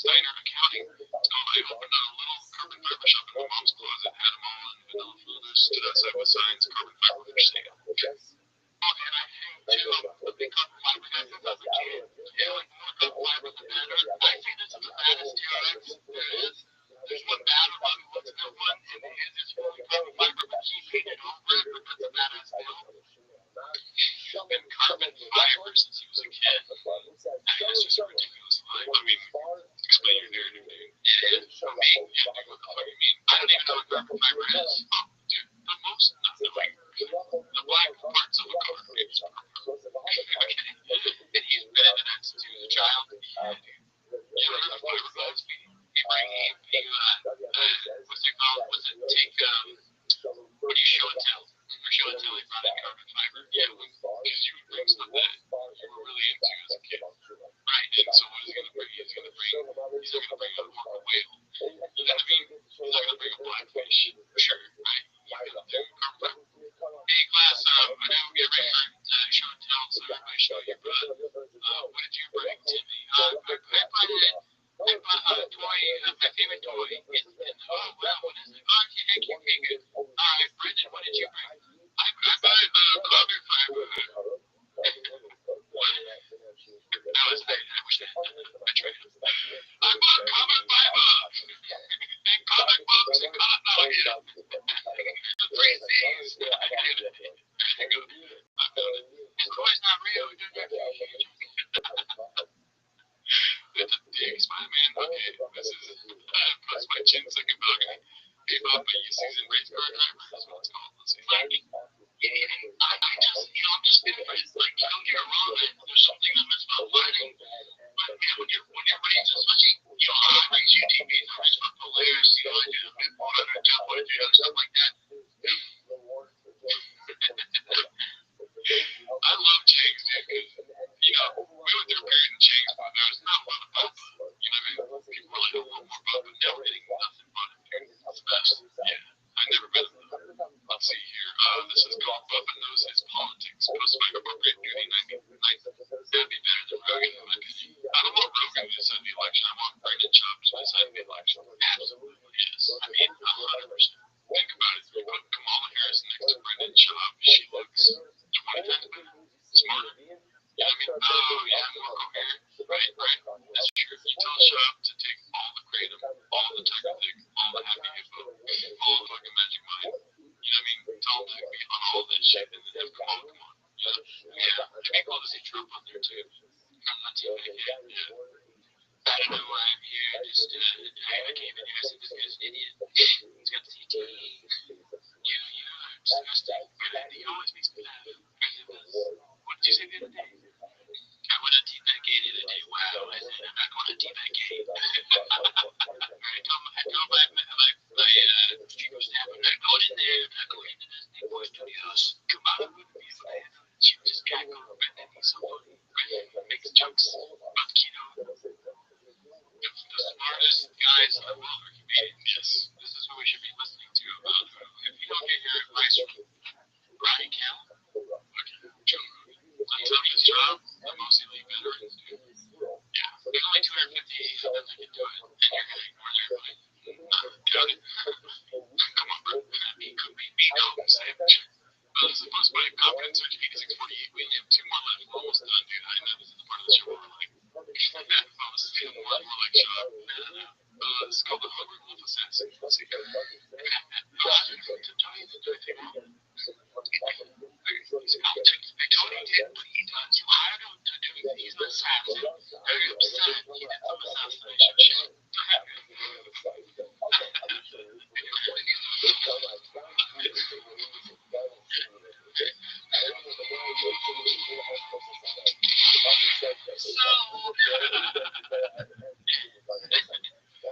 designer accounting. So I opened a little carbon fiber shop in my mom's closet, had them all in vanilla folders, stood outside with signs, carbon fiber for sale. Oh, and I think too, the big carbon fiber guy since I was a kid. Yeah, like more carbon fiber the better. I say this is the baddest TRX there is. There's one bad one, Bobby wants to know one, and his is fully carbon fiber, but he painted over it, but that's a badass build. He's been carbon fiber since he was a kid. It's just a ridiculous life. I mean, explain your narrative, dude. It is for me. Yeah, dude, what the fuck you mean? I don't even know what carbon fiber is. Oh, dude, the most not knowing. The black parts of a car. It's okay. And he's been into that since he was a child. Yeah, dude. You know where the fiber goes? What's it called? Was it take, what do you show and tell? For show and tell, he brought in carbon fiber. Yeah, because you would bring stuff that you were really into as a kid. Right, and so what is he going to bring? He's not going to bring a orca whale. You know what I mean? He's not going to bring a blackfish, for sure, right? He's going to do carbon fiber. Hey, class, I know we get ready for show and tell, so everybody show you, but what did you bring to me? I brought a toy, my favorite toy, oh, wow, what is it? Oh, heck, you're pretty good. All right, Brendan, what did you bring? I bought carbon fiber. What? No, it's not. I wish I tried it. I bought carbon fiber. And comic books and comic three C's. I found it. His toy's not real. That's a dick, Spider-Man. Okay, this is, plus my chin second bug. Hey, Bob, are you season race car driver? That's what it's called. Let's see. I just, I'm just different. Like, don't get me wrong, there's something I miss about fighting. But, man, when you're racing, especially, I race UTVs, I race for Polaris, I do the Mid 400 jump, I do other stuff like that. I love chains, dude, because, we went through a period in chains where there was not a lot of bump. You know what I mean? People were like, I want more bump, and now we're getting nothing but it. It's the best. Yeah. I've never been in them. Let's see here. This is called Bumping Knows His Politics. Post-fight appropriate duty 99. That'd be better than Rogan, in my opinion. I don't want Rogan to decide the election. I want Brendan Chops to decide the election. Absolutely, yes. I mean, 100%. Think about it. You put Kamala Harris next to Brendan Chops. She looks 20 times better. Smarter. You know what I mean? Oh, yeah, more coherent. Right. That's true. You tell Shop to take all the kratom, all the technic, all the happy hippo, all the fucking magic mind. You know what I mean? Tell them to be on all that shit and then have Kamala come on. Yeah. It'd be cool to see Trump on there too. I'm not too big yet. Yeah. I don't know why I'm here. Just, I came in here. I said, this guy's an idiot. He's got the CT. You are disgusting. He always makes me laugh. What did you say the other day? I went on T-Bag Gay the other day. Wow, I said, I'm not going on T-Bag Gay. I told my studio staff, I'm not going in there. I'm not going into this Big Boy Studios. Come on, she just can't go and then he's someone makes jokes about keto. The smartest guys in the world are comedians. Yes, this is who we should be listening to. If you don't get your advice from Brian Kell, Joe Rogan, tell me his job, the most elite veterans do. Yeah, there's only 250 of them that can do it, and you're going to ignore their advice. Doubt it. Come on, bro. He could be me. No, I'm saying. This is supposed to be a confidence search 8648. We have 2 more left. We're almost done, dude. I know this is the part of the show where we're like, this is feeling more like Shop. This is called the Hungry Wolf Assassin. Let's see. To tell you the truth, Tony did what he does. You hired him to do it. He's an assassin. Are you upset? He did some assassination shit.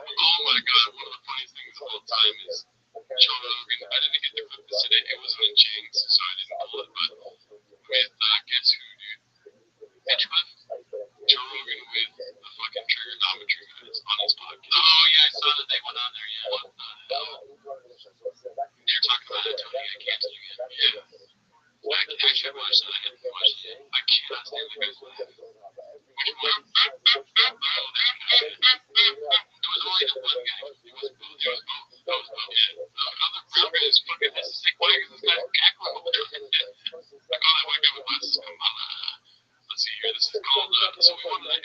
Oh my god, one of the funniest things of all time is Joe Rogan. I didn't get to clip this today. It wasn't in chains, so I didn't pull it, but with guess who, dude? Hitchcliff? Joe Rogan with the fucking trigonometry guys on his podcast. Oh yeah, I saw that they went on there, yeah. What the hell? They're talking about it, Tony. I can't tell you yet. Yeah. I actually watched that. I didn't watch it yet. I cannot stand the guy's laugh. Which one?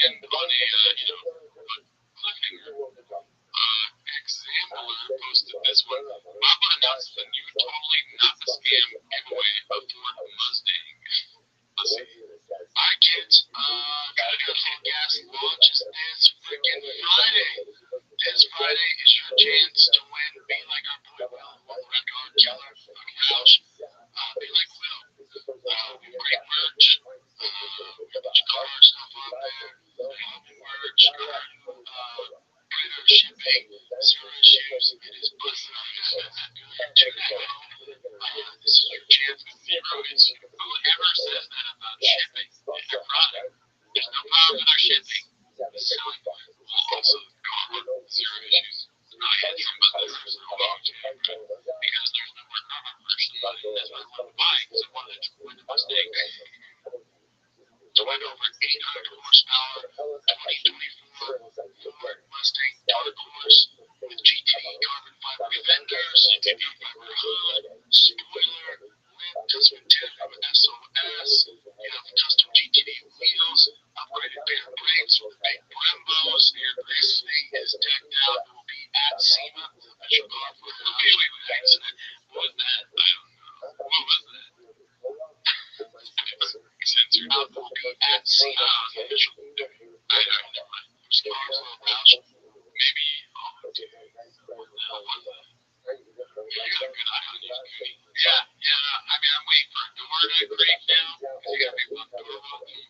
And on a, cliffhanger, Examiner posted this one. Mama announced the new totally not a scam giveaway of Ford Mustang. Let's see. I get, gotta go full gas launches this freaking Friday. This Friday is your chance to win. Be like our boy Will, World Record Killer, Couch. Be like Will. Great merch. We have a bunch of car stuff on there. Merch. Printer shipping. Zero issues. It is busting. Check that out. This is your chance with zero issues. Whoever says that about shipping is your product. There's no problem with our shipping. Selling will also cover zero issues. I had some businesses for a long time because there's no more cover personally. That's why I wanted to buy because I wanted to win the Mustang. So I went over 800 horsepower, 2024 Ford Mustang dark horse with GTD carbon fiber fenders, GTD fiber hood, spoiler, lip Desmond 10 from SOS. You have custom GTD wheels, upgraded pair brakes with big Brembos. Air conditioning is decked out. It will be at SEMA. Wait, accident. What was that? I don't know. What was that? Censored out. It will be at SEMA. I don't know. There's cars on the couch. Maybe. You got a good eye on these goodies. Yeah. I mean, I'm waiting for a door to create now. You got to be able to door open.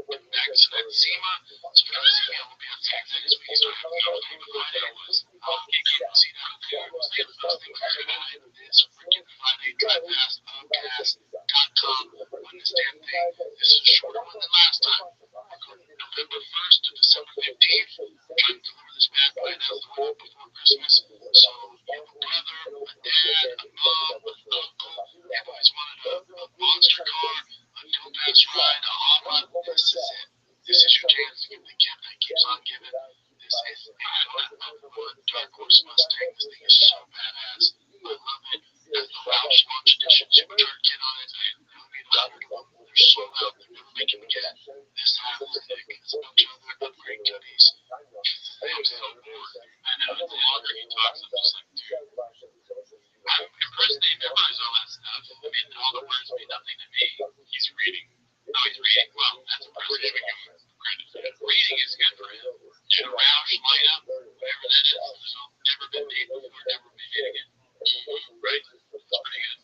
Next, at SEMA. So for the SEMA, will be on Saturday this week. So I have no idea what Friday was. I'll get to see that up there. We'll see the first thing we're going to have this freaking Friday. DriveFastPodcast.com. On this damn thing. This is a shorter one than last time. November 1st to December 15th. Trying to deliver this bad boy now the week before Christmas. So you have a brother, a dad, a mom, an uncle. Everybody's wanted a monster car, a no-pass ride, a hot rod. This is it. This is your chance to give the gift that keeps on giving. This is a dark horse Mustang. This thing is so badass. I love it. It has the Roush Launch Edition Supercharged kit on it. They're sold out. They're never making me get this athletic. It's a bunch of other upgrade goodies. I'm so bored. I know. The longer he talks, I'm just like, dude. I'm impersonating everybody's all that stuff. I mean, all the words mean nothing to me. He's reading. Oh, he's reading. Well, that's impressive. Reading is good for him. You know, Roush lineup, whatever that is. There's never been made before, never be made again. Right? It's pretty good.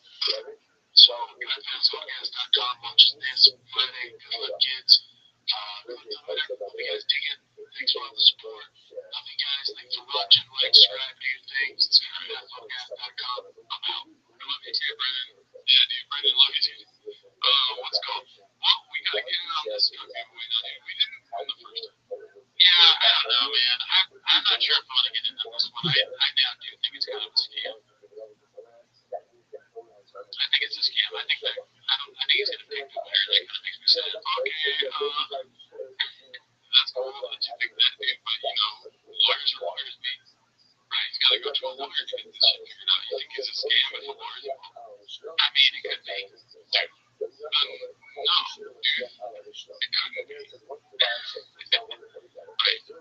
So, DriveFastPodcast.com launches this Friday. Good luck, kids. Hope you guys dig it. Thanks for all the support. Love you guys. Thanks for watching. Like, subscribe, do your things. It's DriveFastPodcast.com. I'm out. I love you too, Brendan. Yeah, dude, Brendan, love you too. What's it called? Well, we gotta get in on this giveaway now, dude. We didn't win the first time. Yeah, I don't know, man. I'm not sure if I want to get into this one. I now do think it's kind of a scam. I think it's a scam. I think he's gonna pick the winner. That kind of makes me say, okay, that's cool that you think that, dude. But you know, lawyers are lawyers, man. Right? He's gotta go to a lawyer to get this shit figured out. You think it's a scam if a lawyer's involved? I mean, it could be. No, dude. It couldn't be. Right? Dude,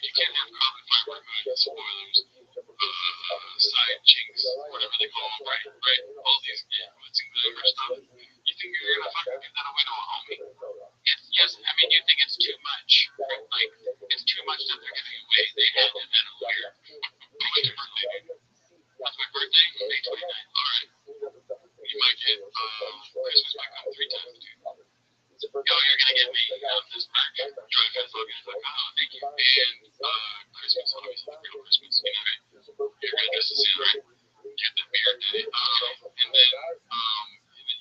you can't have carbon fiber hood, spoilers, side chinks, whatever they call them, right? All these hoods and glitter stuff. You think you're gonna fucking give that away to a homie? Yes, I mean, you think it's too much. Like, it's too much that they're giving away. They had it at a lawyer. What's your birthday, dude? What's my birthday? May 29th. Alright. You might get, Christmas might come 3 times, dude. Yo, you're gonna get me this back. DriveFastPodcast.com. Thank you. And Christmas, obviously, the real Christmas. Anyway, you're gonna get to see it, right? Get the beard, and then you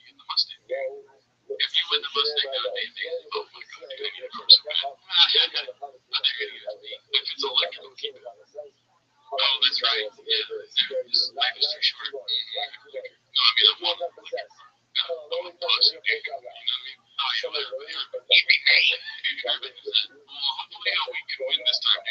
get the Mustang. If you win the Mustang, that would be amazing. Oh my god, dude, I need a car so bad. But they're gonna get me. If it's electric, I'll keep it. Oh, that's right. Yeah, life is too short. No, I mean, I want a electric car. I want plus, you know what I mean? Oh, yeah, whatever. Hopefully we can win this time.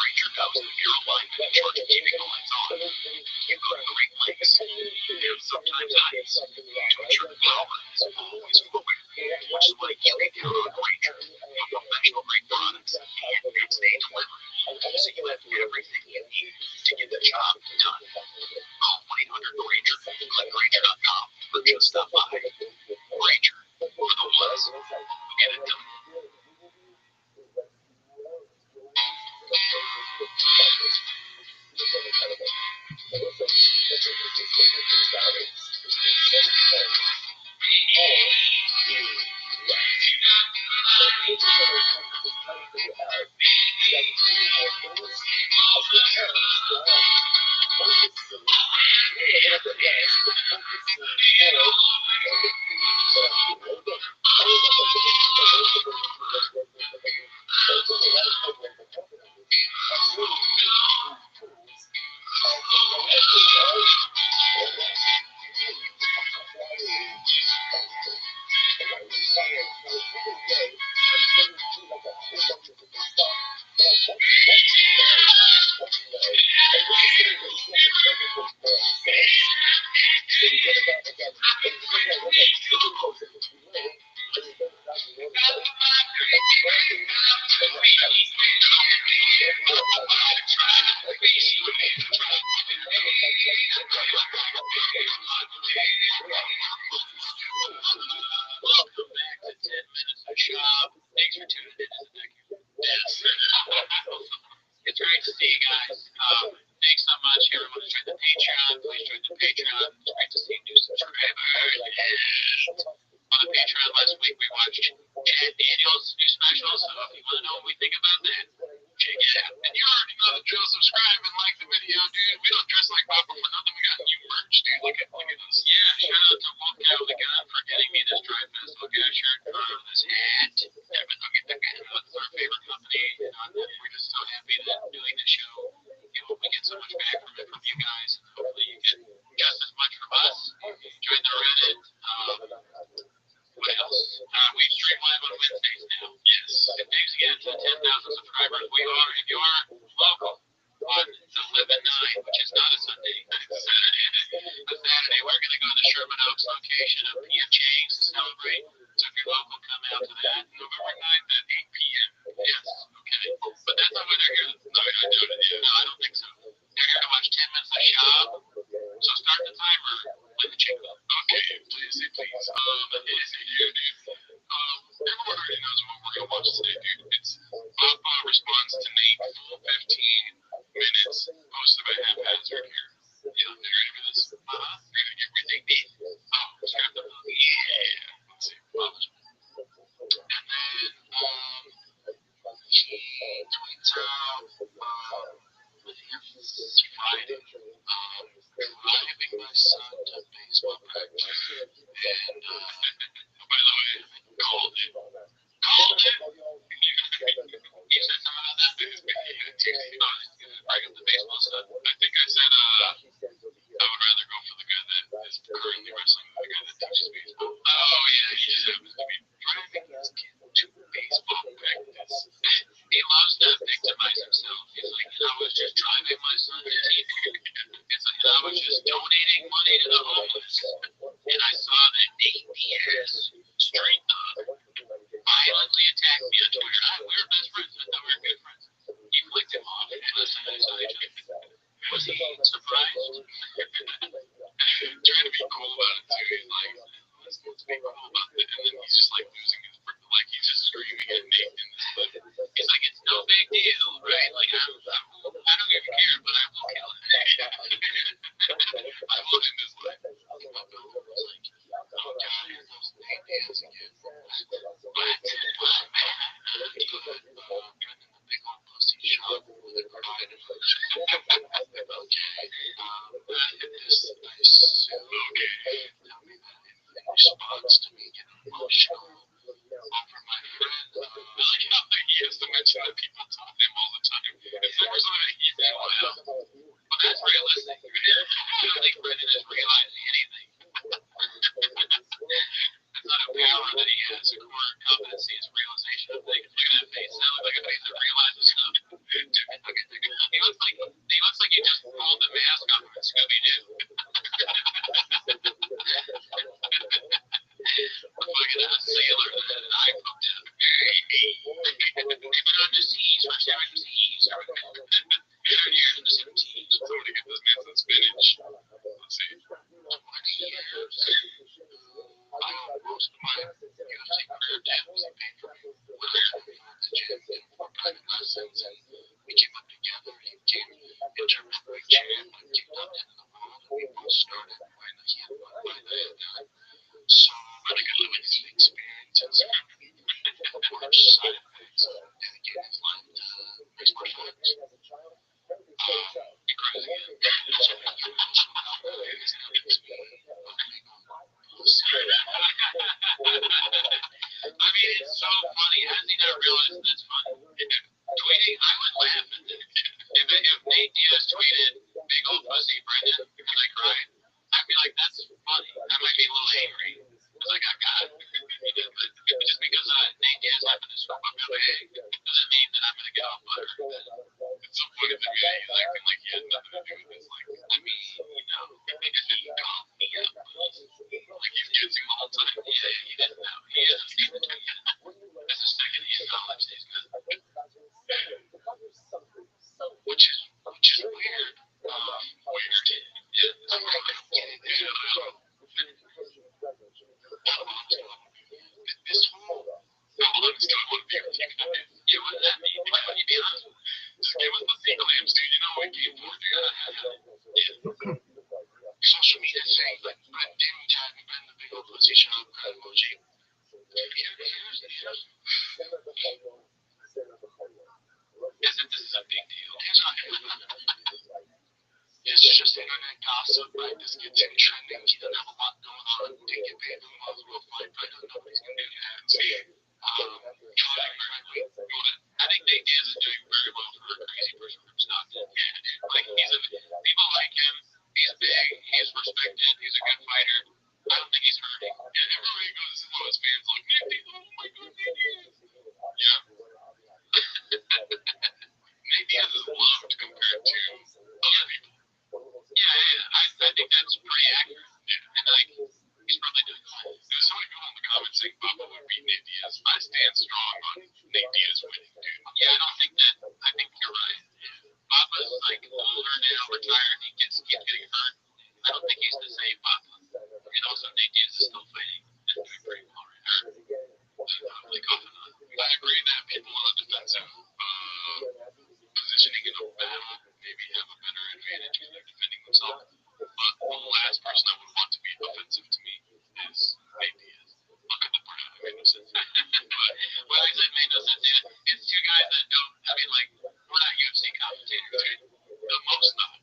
Ranger goes and you're alive and in charge of keeping the lights on. You go to Great Lakes, and sometimes ice. Don't your power is always flowing, which is why you can count on Ranger for professional grade products and next day delivery. So you have everything you need to get the job done. Call 1-800-RANGER, click Ranger.com, or just stop by. Ranger, for the ones who get it done. Welcome back to 10 Minutes of Shop. Thanks for tuning in to the deck. Yes. It's great to see you guys. Thanks so much, everyone who's joined the Patreon. Please join the Patreon. It's great to see new subscribers. On the Patreon last week, we watched Chad Daniels' new special, so if you want to know what we think about that, check it out. And you already know the drill. Subscribe and like the video, dude. We don't dress like Papa for nothing. We got new merch, dude. Look at this. Yeah, shout out to Wolf Cow the God for getting me this Dry Festival Guy shirt, this hat. Evan Nugget the God. It's our favorite company. We're just so happy that doing the show, we get so much back from it from you guys. And hopefully you get just as much from us. Join the Reddit. What else? We stream live on Wednesdays now. Yes. And thanks again to the 10,000 subscribers. We are, if you are local, on the 11/9, which is not a Sunday, it's a Saturday. We're going to go to the Sherman Oaks location of P.F. Chang's to celebrate. So if you're local, come out to that. November 9th at 8 p.m. Yes. Okay. But that's not why they're here. No, I don't think so. They're here to watch 10 Minutes of Shop. So start the timer. Play the jingle. Okay, please. Everyone already knows what we're going to watch today, dude. It's Papa responds to Nate, full 15 minutes, hosted by Half Hazard here. You know, they're ready for this? You're going to get ridiculous. Oh, grab the book. Yeah. Let's see. Papa's. And then, he tweets out, it's Friday. Driving my son to baseball practice. And, by the way, called it. You said something about that? Bring up the baseball stuff. I think I said, I would rather go for the guy that is currently wrestling than the guy that teaches baseball. Oh, yeah, he just happens to be driving his kid to baseball practice. He loves to victimize himself. He's like, I was just driving my son to teach. It's like, I was just donating money to the homeless. And I saw that Nate Diaz, straight up, violently attacked me on Twitter. We were best friends. I thought we were good friends. He flicked him off and listened to his other. Was he surprised? Trying to be cool about it too. He's like, let's be cool about it. And then he's just like losing his, like he's just screaming at Nate in this clip. He's like, it's no big deal, right? Like, I don't even care, but I will kill him. I won't in this life. My brother was like, oh God, here goes Nate Diaz again. What? Big old pussy shot with a pride. Okay. This nice okay. Tell me that in response to me getting emotional over my friend. I like how he has to mention that people talk to him all the time. It's never something that he feels well. Well, that's realistic. I don't think Brendan is realizing anything. It's not a power that he has. A core competency is realization of things. Look at that face. That looks like a face that realizes stuff. Dude, look at the Nate Diaz tweeted, "Big old pussy, Brendan," because I cried, I'd be like, "That's funny." I might be a little angry because I got got. But just because Nate Diaz happened to swoop up my egg doesn't mean that I'm gonna get all buttered. It's so funny to me that he's acting like he had nothing to do with this. Like, I mean, you know, he called me up. Like he's kissing the whole time. Yeah, he didn't know. He hasn't seen the tweet yet. That's the second he acknowledged he's good. Which is weird. Weird. Yeah. This whole how long is still one people you can do? Yeah, what does that mean? Why would you be honest? Just give us the sea clams, dude. You know what we came for. Yeah. Social media saying like Brett didn't tag me in the big old pussy shop emoji. As if this is a big deal. It's just internet gossip, right? This gets him trending. He doesn't have a lot going on. Didn't get paid for the real fight, but I don't know what he's going to do next. I think Nate Diaz is doing very well for a crazy person from Stockton. Yeah, dude. Like, people like him. He's big. He's respected. He's a good fighter. I don't think he's hurting. Yeah, everywhere he goes, this is what his fans like. Nate Diaz, oh my God, Nate Diaz. Yeah. Nate Diaz is loved compared to other people. Yeah, I think that's pretty accurate. Yeah, and like, he's probably doing fine. There's so many people in the comments saying Papa would beat Nate Diaz. I stand strong on Nate Diaz winning, dude. Yeah, I don't think that. I think you're right. Papa's like older now, retired. He keeps getting hurt. I don't think he's the same Papa. And also, Nate Diaz is still fighting and doing pretty well right now. I'm really confident. I agree that people on the defensive positioning in a battle maybe have a better advantage when they're defending themselves. But the last person I would want to be offensive to me is Nate Diaz. Look at the part that made no sense. But what I said made no sense. It's two guys that don't. I mean, like, we're not UFC commentators, right? The most not.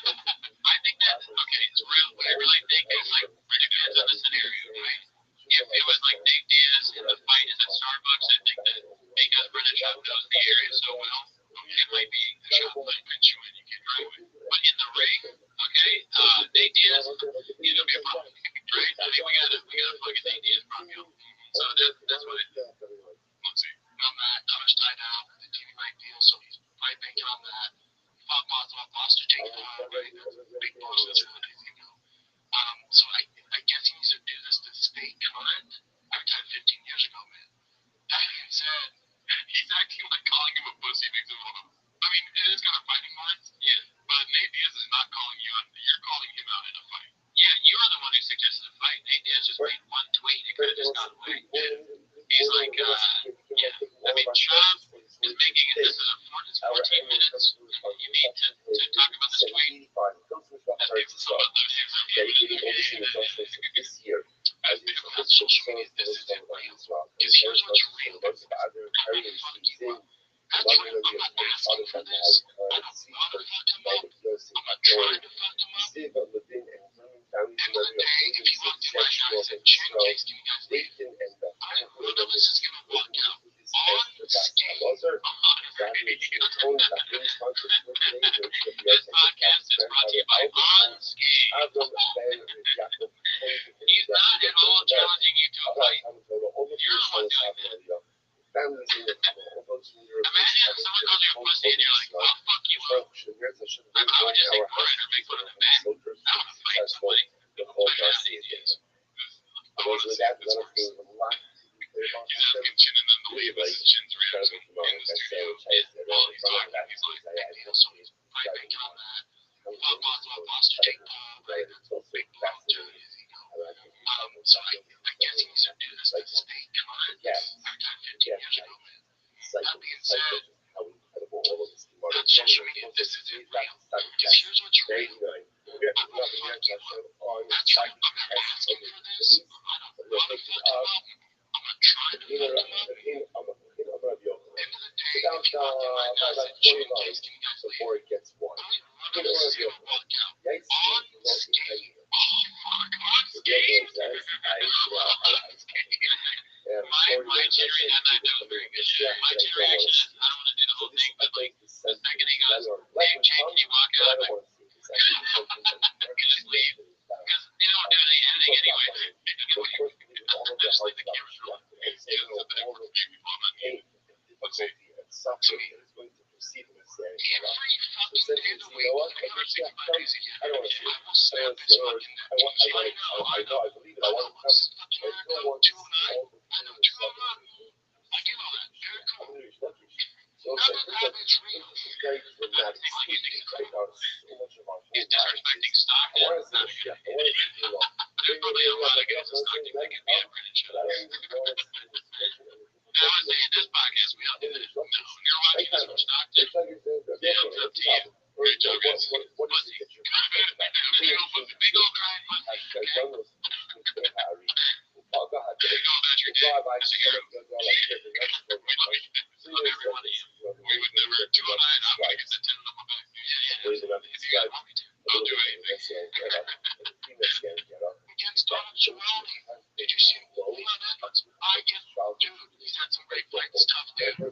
I think that it's real. What I really think is like it depends on the scenario, right? If it was like Nate Diaz and the fight is at Starbucks, I think that because Brendan Schaub knows the area so well, it might be a shot might pinch you and you can drive it. But in the ring, Nate Diaz, it'll be a problem, right? I mean, we gotta plug in Nate Diaz problem. So that's what it is. Let's see. On that, Connors tied out with the TV right deal, so he's probably banking on that. Fought Boswell, lost to Jake Paul, right? That's a big push. That's really nice to go. So I guess he needs to do this to stay current. I retired 15 years ago, man. That being said, he's acting like calling him a pussy makes him want to. I mean, it is kind of fighting words, yeah. But Nate Diaz is not calling you out. You're calling him out in a fight. Yeah, you are the one who suggested a fight. Nate Diaz just made one tweet. It could have just gone away. He's like, I mean, Schaub is making it. This is 14 minutes. You need to talk about this tweet. As people saw about as people on social media, this isn't real. Because here's what's real. I'm not making fun of you. I'm not asking for this. I don't want to fuck him up. I'm not trying to fuck him up. End of the day, if he walked in right now and said, Case, can you guys leave? One of us is going to walk out on skate. This podcast is brought to you by On Skate. He's not at all challenging you to a fight. You're the one doing that. Imagine if someone calls you a pussy and you're like, I'll fuck you up. I would just ignore it or make fun of the man. I want to fight somebody. Check out these days. I want to see if this works. He's asking Chin and then the leave us. Chin's reaction in the studio is while he's talking, he's like, so he's probably banking on that. Boswell lost to Jake Paul, right? That's a big blow to his ego. So I guess he needs to do this to stay current. I retired 15 years ago, man. That being said, on social media, this isn't real. Because here's what's real. I will fuck you up. That's right. I'm not asking for this. I don't want to fuck him up. I'm not trying to fuck him up. End of the day, if you walked in right now and said, Chin, Case, can you guys leave? One of us is going to walk out on skate. Oh, fuck, on skate. My cheering that night, that was very good. My cheering reaction is, I don't want to do the whole thing, but like, The second he goes, hey, Jake, can you walk out? I'm like, I can just leave. Because they don't do any editing anyway. I just leave the cameras rolling. So that works before I'm on tape. Okay. Sweet. Every fucking day of the week, $365 days a year, I will snap this fucking I know. I know what's fucking America, 209. I know 209. I get all that. Very cool. None of that is real. Nothing like anything. He's disrespecting Stockton. Not a good idea. There's probably a lot of guys in Stockton that can be a British. Now, I say in this podcast, we don't do that. No, you're watching this from Stockton. Yeah, it's up to you. Great job, guys. Pussy. Big old crying pussy. Okay? There you go about your day. That's a hero. We love you. Love every one of you. We would never, 209, I'm going to get the 10 on my back. Yeah. If you guys want me to, I'll do anything. Against Donald Trump, did you see him on that? I get, dude, he's had some great fights, tough dude. I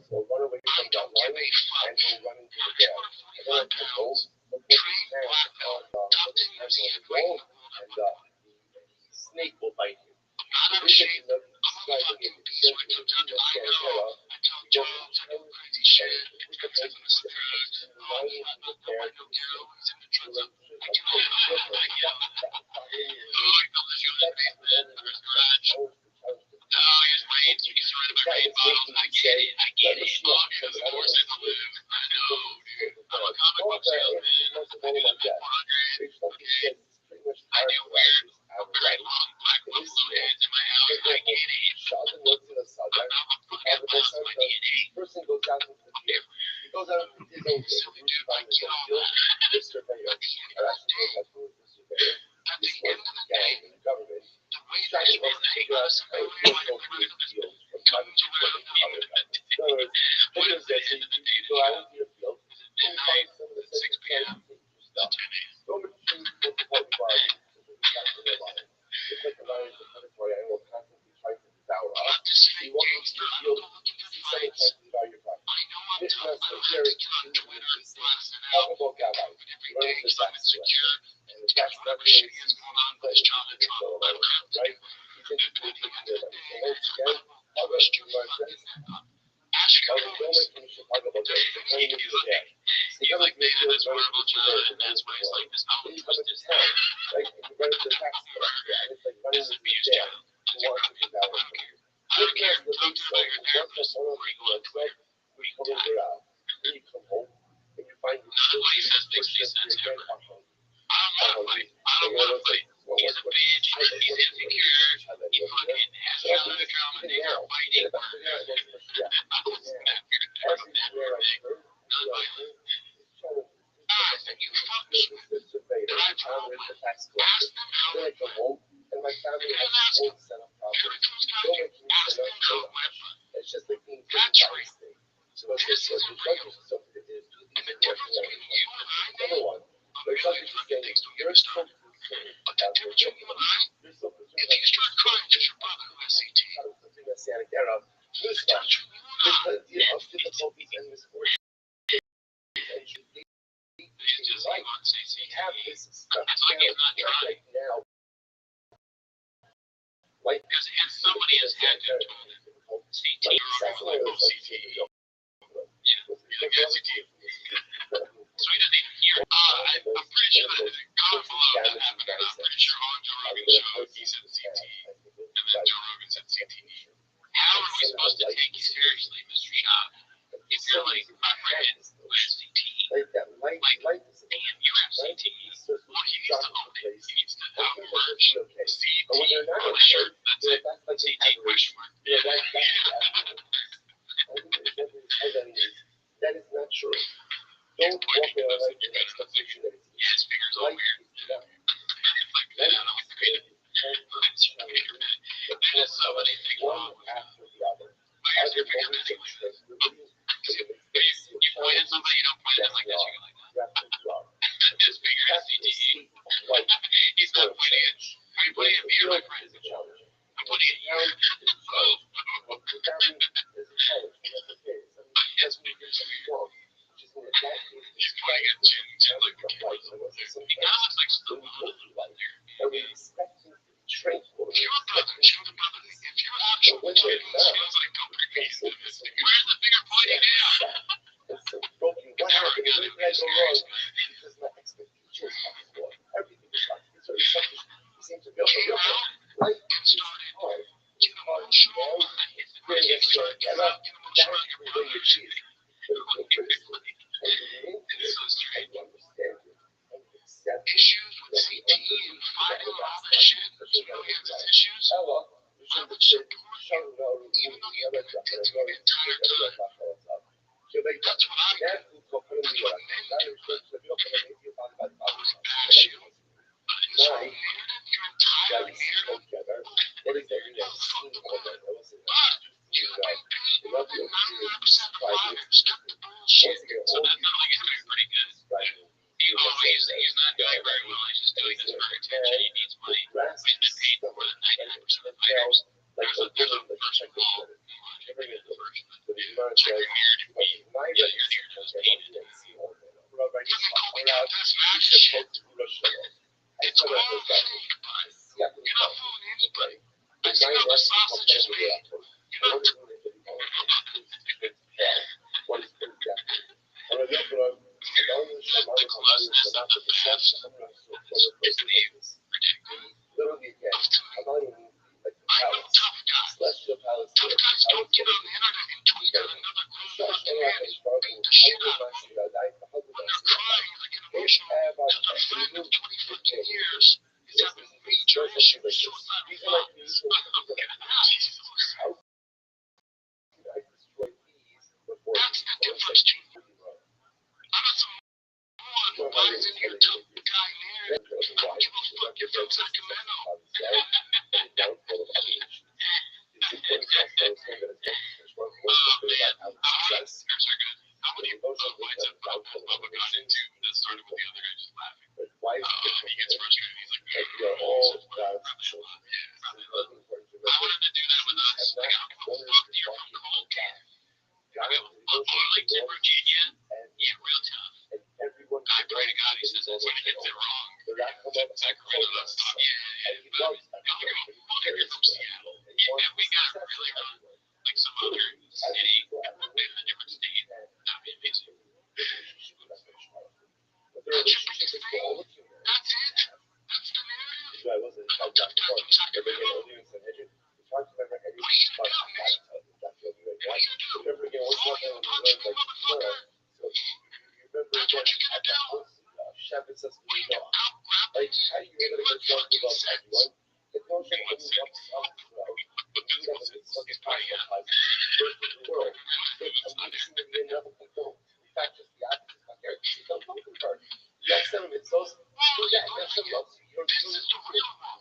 don't give a fuck. 245 pounds, trained black belt, top 10 UFC heavyweight in the world. Snake will bite you. I'm not out of shape. I'm a fucking beast when it comes down to I know. I tell jokes, I do crazy shit. When it comes down to the drugs, oh, he's not no girl. He's in the drugs. I get all that. Oh, he built his unit basement or his garage. Oh, he's rain. He's surrounded by rain bottles. I get it. Oh, because of course I live. I know, dude. I'm a comic book salesman. I do that Met 400. Okay. I do weird, very long black buffalo heads in my house. I get it. I'm not fucking lost my DNA. Person goes out into the field. He goes out into his own So, field. dude, I get all that. This surveyor, or actually goes out to this surveyor. At the end of the day, In the government, the way that you want to hate us, I don't want to come to this. Comes around people. in other words, What is the end of the day? you go out into your field, Is it midnight? 6 p.m. stuff. 10 a.m. Go between the body. It's like a lion is a predatory animal constantly trying to devour I'm us. not this fake gangster. I'm not looking for fights. Devour your body. I know I'm tough. I don't have to get on Twitter and blast it Talk out. about Gabby. But every day, because I'm insecure. It's got whatever shit is going on with this child in Trump. I don't have to do it. But at the end of the day, I wish you would ask your comments. He's like David, this horrible child, and that's why he's like this. I'm gonna twist his head. Right? And you run into the tax collector, and it's like running This into the abused jail. child. You want to devour I him. don't care. Talk to him about your therapist before you go on Twitter. We come over, when you come home, and you find None of what he says makes any sense ever. I don't want to fight. I don't want to fight. He's a bitch. He's insecure. He fucking has childhood trauma. They are fighting. I was not here to part of that thing. None of my I said, you fucks. Drive home. Ask them how they feel. and my family And has ask its them. own set of problems. Everything's got you. Ask them how it went. It's just like being That's from real. state. So it's This just isn't real. And the difference between you and I, man, Number one, a million fucking things don't get me started. But the difference between you and I, if you start crying, it's your brother who has CT. The difference between you and I, There's plenty of difficulties in this world. he's just like on We CT. have this stuff It's like he's not trying. right now. Like Because somebody has had to have told him CT or like, oh, CT. Yeah, you got CT. So he doesn't even hear. I'm pretty sure that comment below that happened, and I'm pretty sure on Joe Rogan's show he said CT, and then Joe Rogan said CT. How are we supposed to take you seriously, Mr. Shah? If you're like my friend who has CT, like that light is and you have CT, well, he needs to own it. He needs to have merch. CT But when they're not on a shirt that said that's like CT question mark. that is not true. Don't walk in a life in expectation that it's Yeah, his fingers all weird. It's like that. I don't know what the grade is. It's your finger, man. There's so many things wrong with it. after the other. Why is your finger anyway? You point at somebody, you don't point at them like this. You go like that. His finger has CTE. He's not pointing at. Are you pointing at me or my friend? I'm pointing at you. Oh. like a Jim like the kid was over there. He kind of looks like Stallone a little bit there. If you're a brother, show the brother. If you're actual kid, this feels like go pretty easy. Where's the finger pointing down? Never gonna be serious. Came out and started getting emotional. He started getting emotional like your brother. It's so strange. Issues with CT and fighting and all that shit. You know he has his issues. I would support you, even though you did to me the entire time. That's what I do. That's what men do. I would bash you. But in this narrative, your entire narrative, fuck the woman. But you bring pain in 99% of lives. Cut the bullshit. So that not only is doing pretty good. He's not doing very well. He's just doing this for attention. He needs money. He's been paid more than 99% of fighters. There's a first wall. Check your narrative. Your narrative is painted. Something called we got this match shit. It's all fake, but you're not fooling anybody. I see how the sausage is made. You're not. The closeness of the fans is the predicament. I'm a tough guy. Tough guys don't get on the internet and tweet at another grown fucking man and beat the shit out of them. When they're crying, they get emotional because their friend of 20 fucking years is having major issues, suicidal thoughts. That's the difference, Gene. I'm not some moron who buys into your tough guy narrative. I don't give a fuck. You're from Sacramento. Man, here's our good. How many fights have Bubba got into that started with the other guy just laughing? He gets frustrated. He's like, I wanted to do that with us. Like, how fuck do your fucking whole team? Arlington, Virginia, yeah, real tough. I pray to God he says that's when he gets it wrong. Sacramento, that's tough. Yeah, but I don't give a fuck if you're from Seattle. Yeah, we got it really wrong. Like some other city in a different state. That'd be amazing. That should be the thing. That's it. That's the narrative. I'm a tough guy from Sacramento. What are you gonna do, man? What are you gonna do? Throw you a punch, you motherfucker? That's what you're gonna do? What are you gonna out-grab me? In what fucking sense? In what sense? It's funny, this is the real one.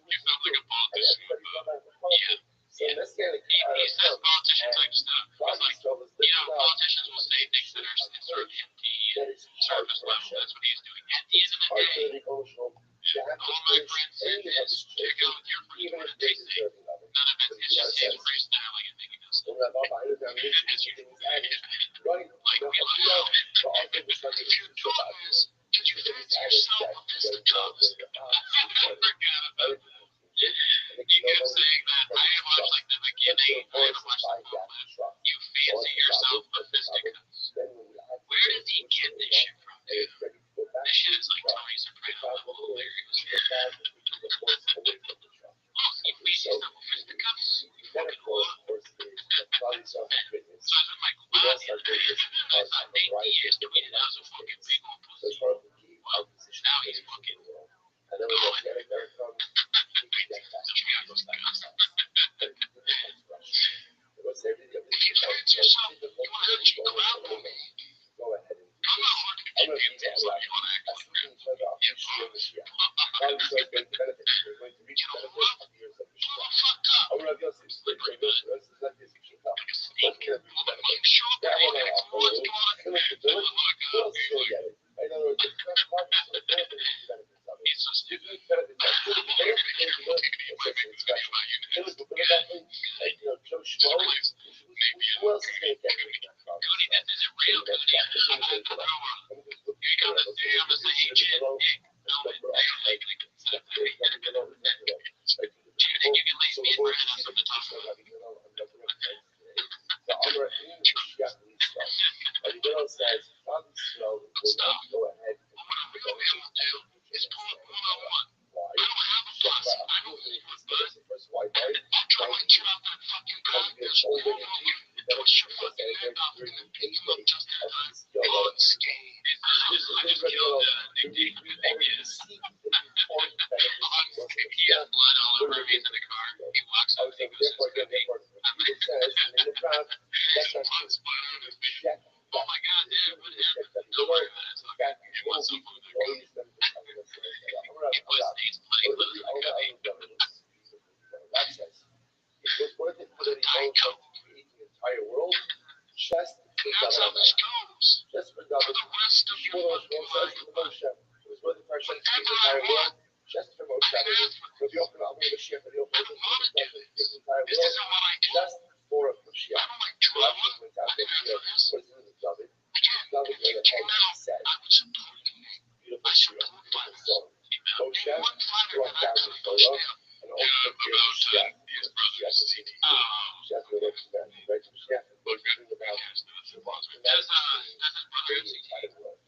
You sound like a politician with he says politician type stuff. He's like, politicians will say things that are sort of empty and surface level. That's what he's doing. At the end of the day, all my friends said is check out your friends what did they say. None of it's just his freestyling and making us laugh. As you like we love you. If your job is, did you fancy yourself a fisticuffs? Forget about it. You kept saying that. I had watched like the beginning. I haven't watched the full clip. You fancy yourself a fisticuffs. Where does he get this shit from, dude? This shit is like Tony Soprano level hilarious. Oh, you fancy yourself a fisticuffs? You fucking whore. So I was in my closet and I thought Nate Diaz tweeted I was a fucking big old pussy. Well, now he's fucking if you fancy yourself, you want to actually grapple me. I'm not looking to get into it, so you want to act like grapple me. Yeah, promise. You know what? Pull the fuck up. Sleep pretty good. Like a snake. Motherfucker, show up at 8 minutes more, let's go on a look up. He's so stupid. Goody, this isn't real, Goody. You're on the damn as the agent. No, like, Dude, you can leave me in bread on something to talk about. The other in Mashiach needs stuff. And the girl says, God is slow, will not go ahead. What a real man will do is pull up one-on-one. Why? I don't have a bus. I don't need a bus. First, why? I'll try to get out that fucking back. There's one of you that was your fucking head off and then pick him up just in time. Unscathed. I just killed Nick Vegas. He has blood all over me in the car. He walks up and he goes, it's good. It says in the crowd, that's not Blood splattered on his face. Oh my god, Dad, what happened? Don't worry about it. It's okay. He wants some food. He was Nate's bloody clothes on the cubby. That says, it was worth it for the entire world. Just That's how this goes. just for For the rest of your fucking life. it was worth it for the entire world. Just for Moshe. But the Open Amor Mashiach, the Open entire This world. isn't what I do. Just for I Mashiach. don't like drama. I think that's what it is. David. Again, if you came out, I would support you. I support violence. Moshe, One fighter brought that I down could the understand. and ultimately Mashiach. His brothers, CDC. Mashiach, the Lord's man, right? Mashiach, Look, bring about does his brother the entire world.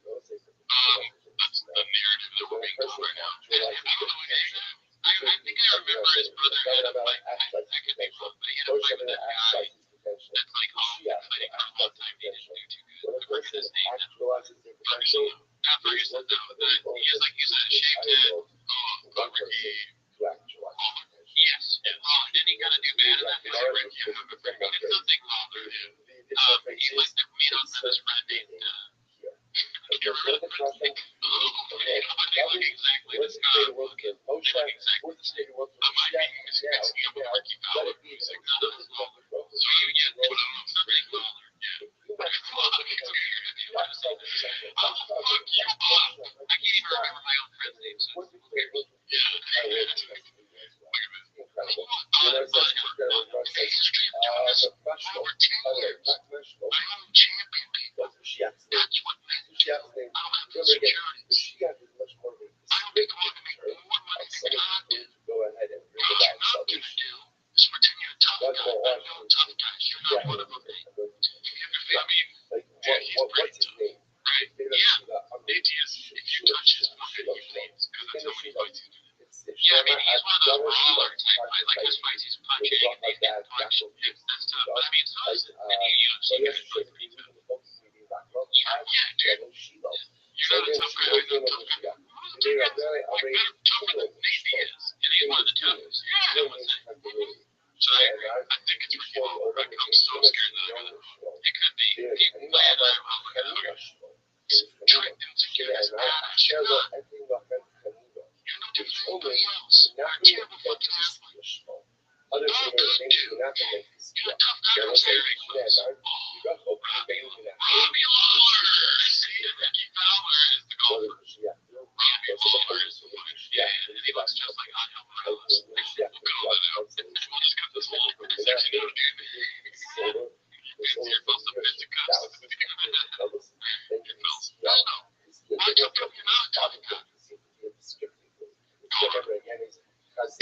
that's the narrative that we're being told right now. I don't know what it is. I think I remember his brother had a fight. I could be wrong, but he had a fight with that guy that's like all been fighting for a long time. He didn't do too good. I forget his name now. Ferguson. Not Ferguson, no. He's a shaved head. Bugger. Yes. And then he got to do bad in that fight where he had a friend. It's nothing Lawler did. He liked to meet up with his friend named you remember the friend's name? They look exactly the same. They look exactly the same. I might be mixing up with Ricky Fowler. He's like, no, this is Lawler. So you get, but I don't know if somebody Lawler. Yeah. Fuck you up. I can't even remember my own friend's name. So champion people. That's what matters. I don't have insecurities. I don't think I want to make more money than God did. What you're not going to do is pretend you're a tough guy. I know tough guys. You're not one of them, mate. I mean, he's pretty tough. Right? Yeah. ATS, if you touch his forehead, you bleeds. Because that's how many fights you do. Yeah, I mean, he's one of those brawler type fights. Like his fights, he's punching, he's getting punched. That's tough. But I mean, so is any UFC guy fights pretty tough. Yeah, dude. You're not a tough guy. I'm not a tough guy. Like, better tougher than Navy is. And he's one of the toughest. Yeah, I would say. So I think it's reasonable. I'm so scared that I'm gonna. It could be. People play it. I'm like, okay. Strength and security is badass. You're not. You're no different than anybody else. You're a terrible fucking athlete. All good, dude. You're a tough guy who's very close. Robbie Lawler. See, Ricky Fowler is the golfer. Robbie Lawler is the one. Yeah, and he looks just like Angel Morales. We'll call that out. We'll just cut this whole section out, dude. Your fells up in the cuts. Your fells. No. Why tough guy? You're not a tough guy. Tough not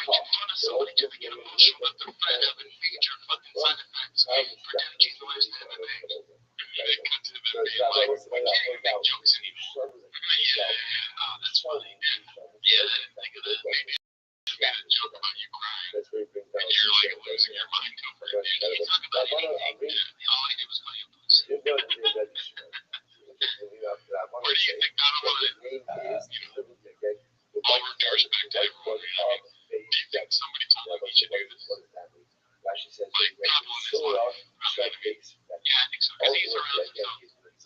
making fun of somebody to get emotional about their friend having major fucking side effects for dedicating lives to MMA. They cut to MMA. Like, we can't even make jokes anymore. Yeah. Oh, that's funny. Yeah, I didn't think of that. Maybe you made a joke about you crying. And you're like losing your mind over it. Dude, you talk about anything. All I did was call you a pussy. Where do you think that was? All respect to everyone. Do you think somebody told them we should do this? Like, compliment is like, yeah, I think so. Because he's around himself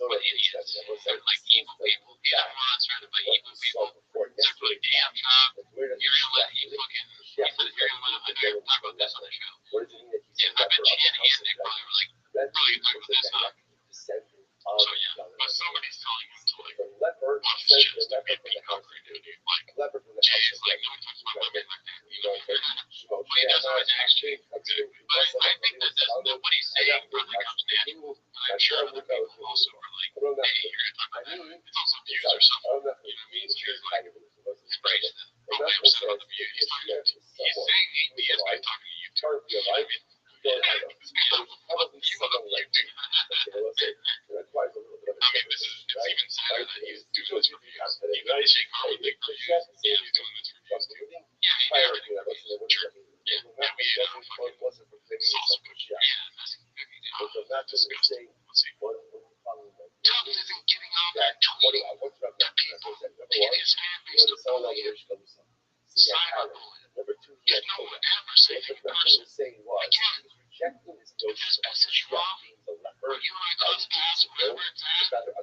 with idiots. Like evil people. He's the one that's surrounded by evil people. Except for like damn cop. You're gonna let him fucking. He said you're gonna let him. I know you're talking about this on the show. Yeah, I bet you and Nick probably were like, probably talking about this, huh? So yeah, but somebody's telling him to like watch his chest and maybe comfort him, dude. Like, geez, like no one talks about women like that. You know, but he does always actually. Exactly. But I think that what he's saying probably comes natural. But I'm sure other people also are like, hey, you're gonna talk about or something. You know what I mean? So he's like, right, probably upset about the view. He's saying atheist by talking to you two. You know what I mean? This guy, you love you too. I mean, it's even sadder that he's doing this reviews. Even the Jake Harwood thing reviews, and he's doing this reviews too. Yeah, he never did. Sure. Yeah, we sauce push. Yeah, that's disgusting. Let's see. Tubbs isn't getting on there tweeting to people, making his fan base to bully him. Cyberbullying. There's no one ever safe in person. Again, if this pisses you off, or you like us past whatever it's at, you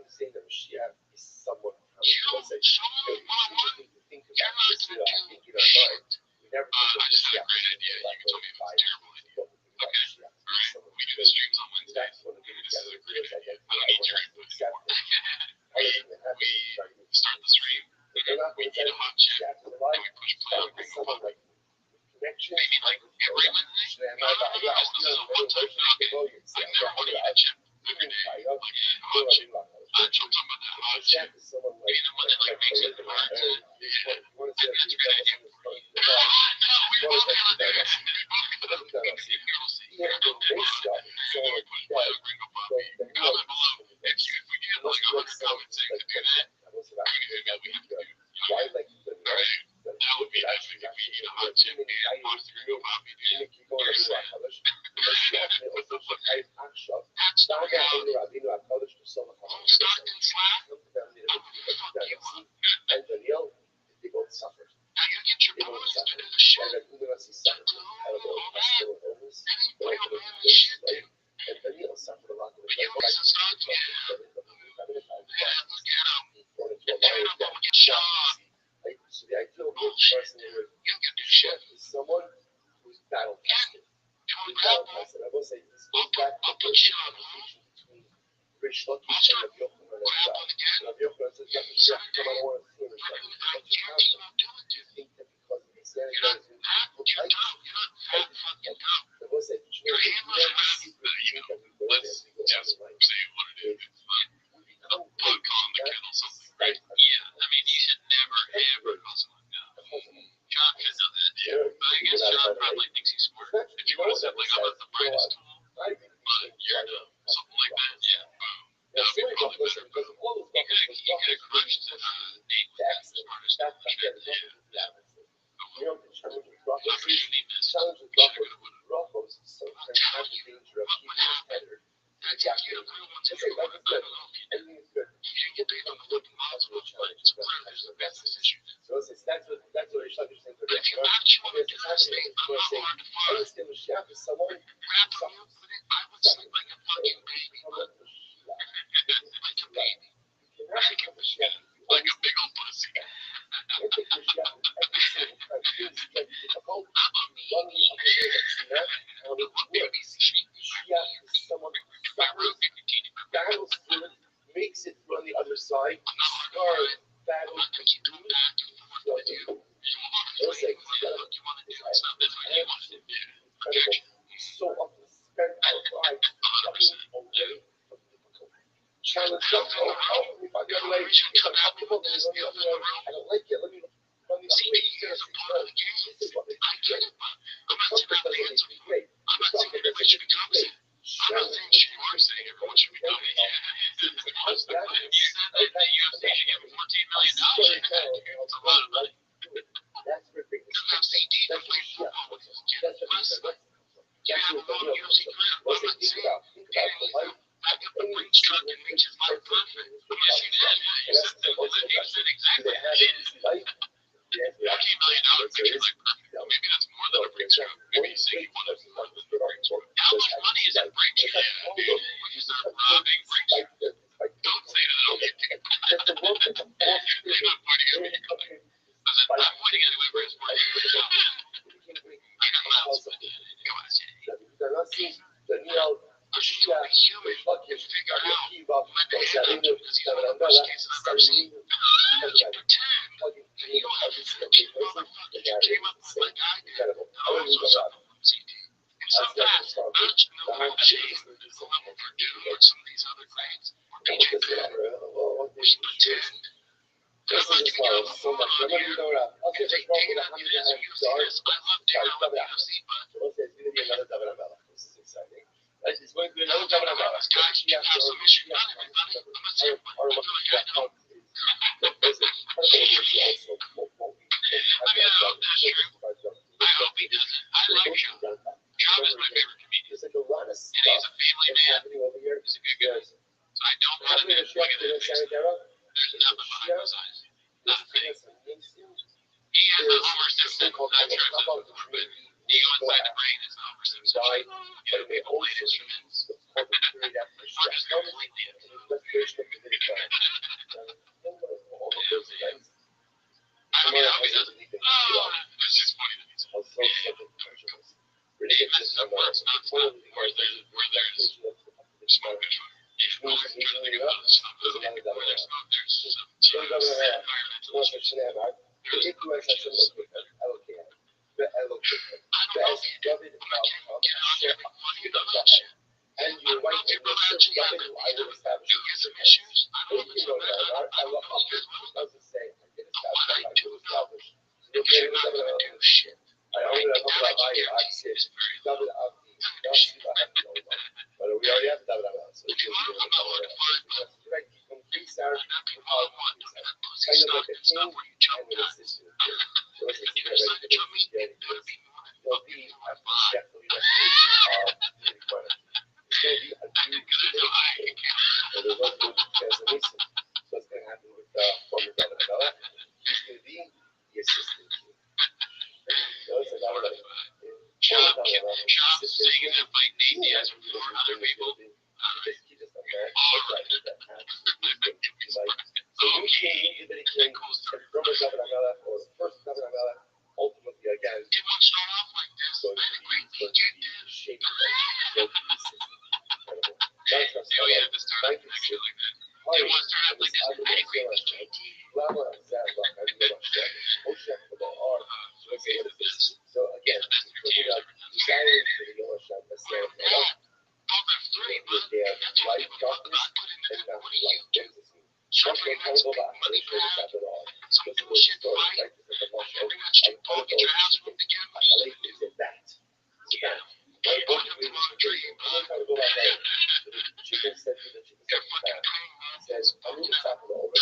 show them one-on-one. You're not going to do shit. I just had a great idea. You can tell me if it's a terrible idea. Okay. Alright. We do the streams on Wednesdays. This is a great idea. I don't need your input anymore. We start the stream. We eat a hot chip. And we push play on Ringo Pop. Maybe like every Wednesday. I don't know. Just this is a one-time thing. Okay. I've never wanted to eat a chip every day. Like hot chip. I'm talking about that hot chip. Maybe the one that like makes it hard to. Yeah. I think that's a great idea. No, we both got to do it. We both got to do it. People see. So we push play on Ringo Pop. Comment below if we get like 100 comments saying to do that. We have to do it. Alright. That would be epic if we eat a hot chip and watch the Ringo Pop video. You're sad. That's the reality. Stockton slap? Oh, fuck you up. Now you get your boys to do the shit. To do all that. Then you play on man and shit too. But you guys in Stockton, yeah. Yeah, look at him. You're tearing up him and get shot. Bullshit. You can do shit. Again, you want to grapple? I'll put you on, huh? I'll start grappling again. I guarantee you won't do it to me. You're not you're dumb. You're not fat fucking dumb. You're hammer's fat. Let's just say what it is. It's fine. I'll probably call him the kettle something, right? Yeah. I mean, you should never, ever call someone dumb. John could know that, yeah. But I guess John probably thinks he's smart. If you would have said, like, I'm not the brightest tool, but you're dumb. Something like that, yeah. Boom. That would be probably better. You could have crushed Nate with that smartest tool. Yeah. How could you need this? Should have could have would have. I'm telling you, what would happen? That's if you're the real ones everywhere. I don't know if you do. You didn't get paid on the fucking Boswell flight. So clearly there's a business issue. But if you actually want to do this thing, I'm not hard to find. Wrap them up with it. I would sleep like a fucking baby, but like a baby. Like a big old pussy. I'm a baby's sheep. My room, you can teach me. Makes it run the other side. I'm not hard to find. I keep coming back and forth with you. You want to do what you want to do. It's not this way you want to do. Projection. So often spent our lives 100%. already challenge them. If I get away, if I'm comfortable, then run the other way. I don't like it. Let me run the other way. CD is a part of the game. I get it, but I'm not saying that the answer is great. I'm not saying everybody should be opposite. I'm not saying you are saying everyone should be coming. Yeah. You said that the UFC should give him $14 million. It's a lot of money. That's ridiculous. Because I'm CD to play football with his kid. Listen, you have him on UFC career. I'm not saying back up the breach truck and makes his life perfect. Yes, you did. Yeah, you said that. You said exactly what you did. $14 million makes your life perfect. Well, maybe that's more than a breach truck. Maybe you say you wanted more than a breach truck. How much money is in breach? Yeah, dude. When you start robbing breach, don't say that. I don't get it. You're not pointing at me. Listen, I'm pointing at whoever is pointing at me. I got mouths, but come on, Jay. But you're a human. Figure it out. Let that happen because he's one of the worst cases I've ever seen. You pretend that you don't have this fucking motherfucker. You came up with like I did. I also suffer from CD. And sometimes not no Jay is the level for Dune or some of these other grades or BJ Penn. We pretend This is just why it's so much. Remember, you know, I'll say there's one with a hundred and yards. Guys, double out. So let's say it's going to be another double umbrella. This is exciting. It's going to be another double umbrella. I hope he doesn't. I like Sean. Sean is my favorite comedian. There's like a lot of And stuff he's a family that's man. happening over here. He's a good guy. So I don't want him to look at his face. There's nothing behind those eyes. Nothing. He has a Homer Simpson. I'm sure it's not but ego inside the brain is Homer Simpson. You know, people played instruments. I'm just completely I mean, I hope he doesn't. It's just funny that he's he messes up words nonstop where there's smoke. If you really think about this stuff, where there's smoke, there's some environmental issues. And your wife and your sister, I will establish some issues. I love I was just saying, I get established, I do establish. You'll be able to do shit. I don't know about my I said, double up the but we already have double up. So it's right. Complete our kind of like a team and an assistant. So it's ready to get you'll be at the chef of the it's going to be a new so there's no good as a mission. So what's going to happen with former Governor Bella? He's going to be the assistant. So it's a lot of Shop saying that fight Nate Diaz with 400 people. he just American. So you can't that he can former Governor Bella or first Governor Bella ultimately again. It won't start off like this. So it's shaped like this start like that. It won't start off like this. I agree with JT. So again, light darkness and not light darkness. Something kind of about how they show this at all. This is the story, right? This is the whole show. I like is that. My book is chicken said to the chicken says, I'm going to stop it over.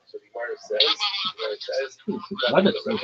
So the What is so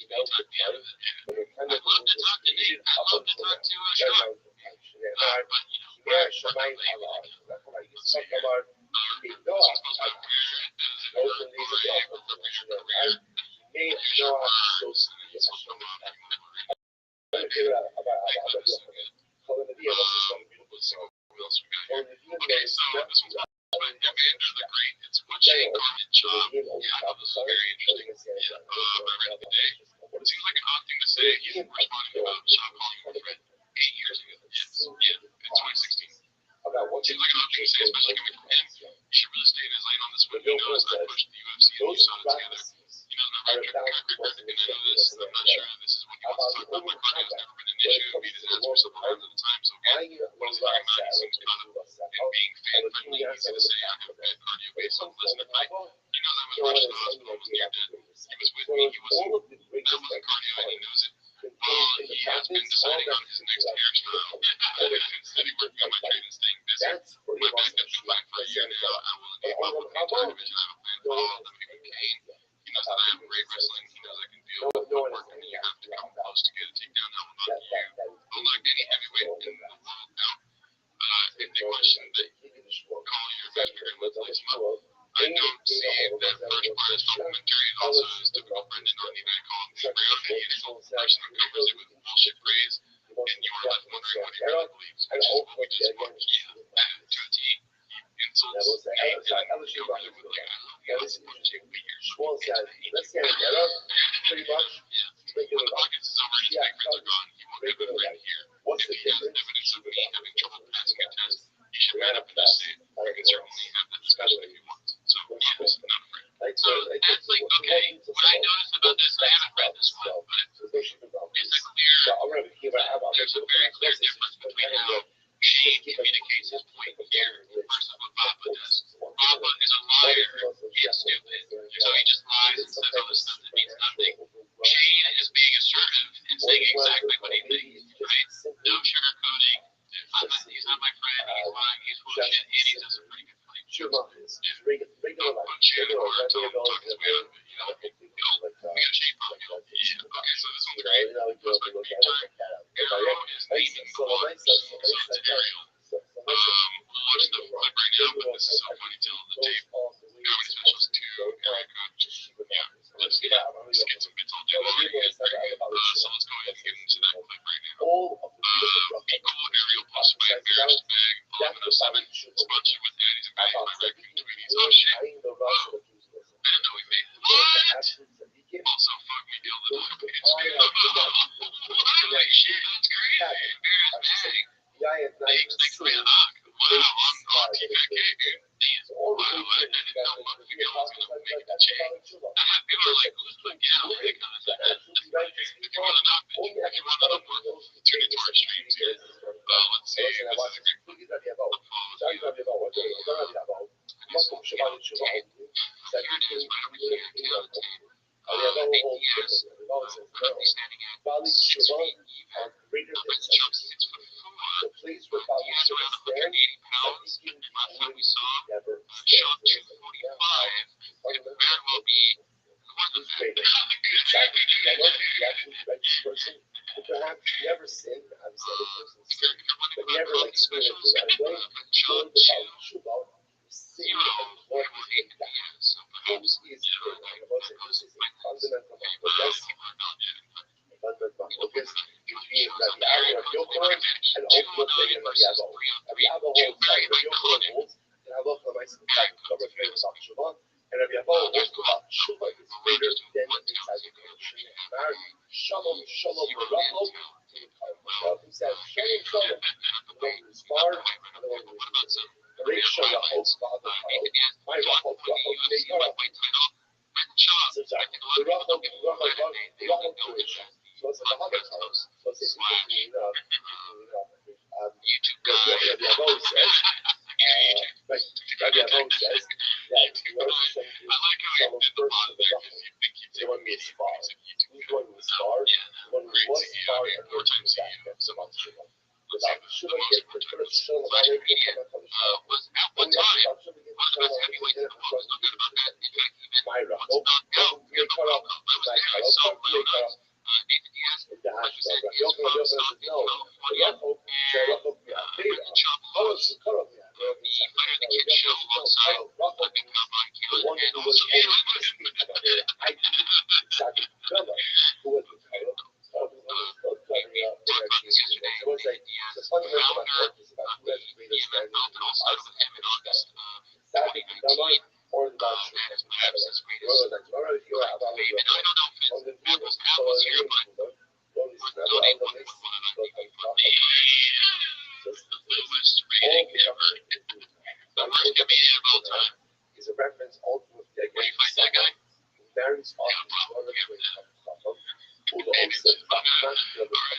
good? talk me out of it. Yeah. I'd love to talk to Nate. I'd love to talk to Sean. But, you know, we're late with it. So, this was supposed to be weird. That was a official career. Usually we're supposed to come on anymore. They cut us so good. What else we got here? Okay, so this one's by Evander the Great. It's what Shane Carmen Job. Yeah, I thought this was very interesting. Yeah, I read it today. It seems like an odd thing to say. He's responding about Sean calling him a friend 8 years ago. In 2016. Seems like an odd thing to say, especially coming from him. He should really stay in his lane on this one. He knows that I pushed the UFC and USADA together. He knows my track record, and I know this, and I'm not sure this is what he wants to talk about. My cardio's never been an issue. He beat his ass for several rounds at a time, so again, what he's talking about, he seems caught up in being fan-friendly. Easy to say, I have bad cardio based on listening to Mike. He knows I was rushed to the hospital, I was near dead. He was with me, he wasn't done with the cardio, and he knows it. He has been deciding on his next hairstyle. Instead of working on my trade and staying busy. My back has been flat for a year now. I'm willing to give up with the entire division. I have a plan to follow them even Kane. He knows that I have great wrestling. He knows I can deal with footwork. I mean, you have to come close to get a takedown. I will not you. I'll knock any heavyweight in the world out. If they question that, call your measure and let's lace him up. I don't see that first part is complimentary. It also is typical Brendan on even call him the ground. He is the person who covers it with bullshit praise. And you are left wondering what he really believes, which is what we just watched. Yeah, to a T. He insults Nate and covers it with like, I love you, I'll support you, but you're fucking into hate. Yeah. When the podcast is over and his fake friends are gone, he won't have a friend here. If he has evidence of me having trouble passing a test, he should man up and just say it. We can certainly have that discussion if he wants. So, yes, not a friend. So, that's like, okay, what I noticed about this, I haven't read this one, but it's a clear, there's a very clear difference between how Shane communicates his point here versus what Papa does. Papa is a liar and stupid, so he just lies and says all this stuff that means nothing. Shane is being assertive and saying exactly what he thinks, right? No sugarcoating. He's not my friend, he's lying, he's bullshit, and he does a pretty good fight. Don't punch Shane or tell him to talk his way out of it, you know? We got Shane Pop, yo. Yeah, okay, so this one's great. Goes by game time. Arrow is naming callers, so it's Ariel. We'll watch the clip right now, but this is so funny telling the tape. Comedy Specials 2, area code. Yeah, let's get some bits all day long. So let's go ahead and get into that clip right now. Be cool, Ariel posted by Embarrassed Bag, 1107, sponsored with Addie's and Bag by Red King Tweeties. Oh shit! Whoa! I didn't know we made it. What? Also, fuck me, deal the dog page. Holy shit, that's crazy. Embarrassed Bag. Thanks for the hug. Wow, on TPK, dude. Damn. Wow, I didn't know Muck Miguel was gonna make the change. People are like, who's Miguel? Because if you want to knock me, if you want to upload, tune into our streams here. Let's see. This is a great one. Here it is. Why don't we see it count? ATS currently standing at 6 feet even. With jump hits for Fua. He has around 180 pounds. And last time we saw him, shot 245. Could very well be more than that. Good check. Perhaps never sinned. I was the other person's If you're wondering about comedy specials, John 2-0, we will hate the BS. So perhaps, you know, like, that goes with my fundamental Because between Rabbi and Rabbi Yochanan and ultimately in Rabbi Abba. Rabbi Abba holds like Rabbi Yochanan holds and Abba Lamais in fact covered famous on Shabbat and Rabbi Abba holds about Shabbat is greater than the size of the marriage. Shalom, shalom, Rachel. Who says shalom, shalom? The one who's far and the one who's near. Great shalom, Father, my Rachel, so sorry. The Rachel, so it's like a hundred times. So it's YouTube Rabbi Avo says, right, Rabbi Avo says that Rosh Hashanah first to the Rachel, the one who is far. Who's one who is far? The one who was far and more times back of some months ago. Without Shuvah get the first Shalom Aleichem was at one time one of the best heavyweights in the world. No good about that. In fact, even my let's not doubt we have no problem. I was there. I saw him blown up. like we said, use pumps, not onion, and chop cloves. You fire the kid shell alongside a big combine killer, and also we talked about this yesterday. He is the founder of the EMF Melton started with him in August of 2019, and is perhaps his greatest claim. And I don't know if it's apples here, but we're donating one that I think we put the lowest rating ever. The worst comedian of all time. Where do you find that guy? Maybe. Alright,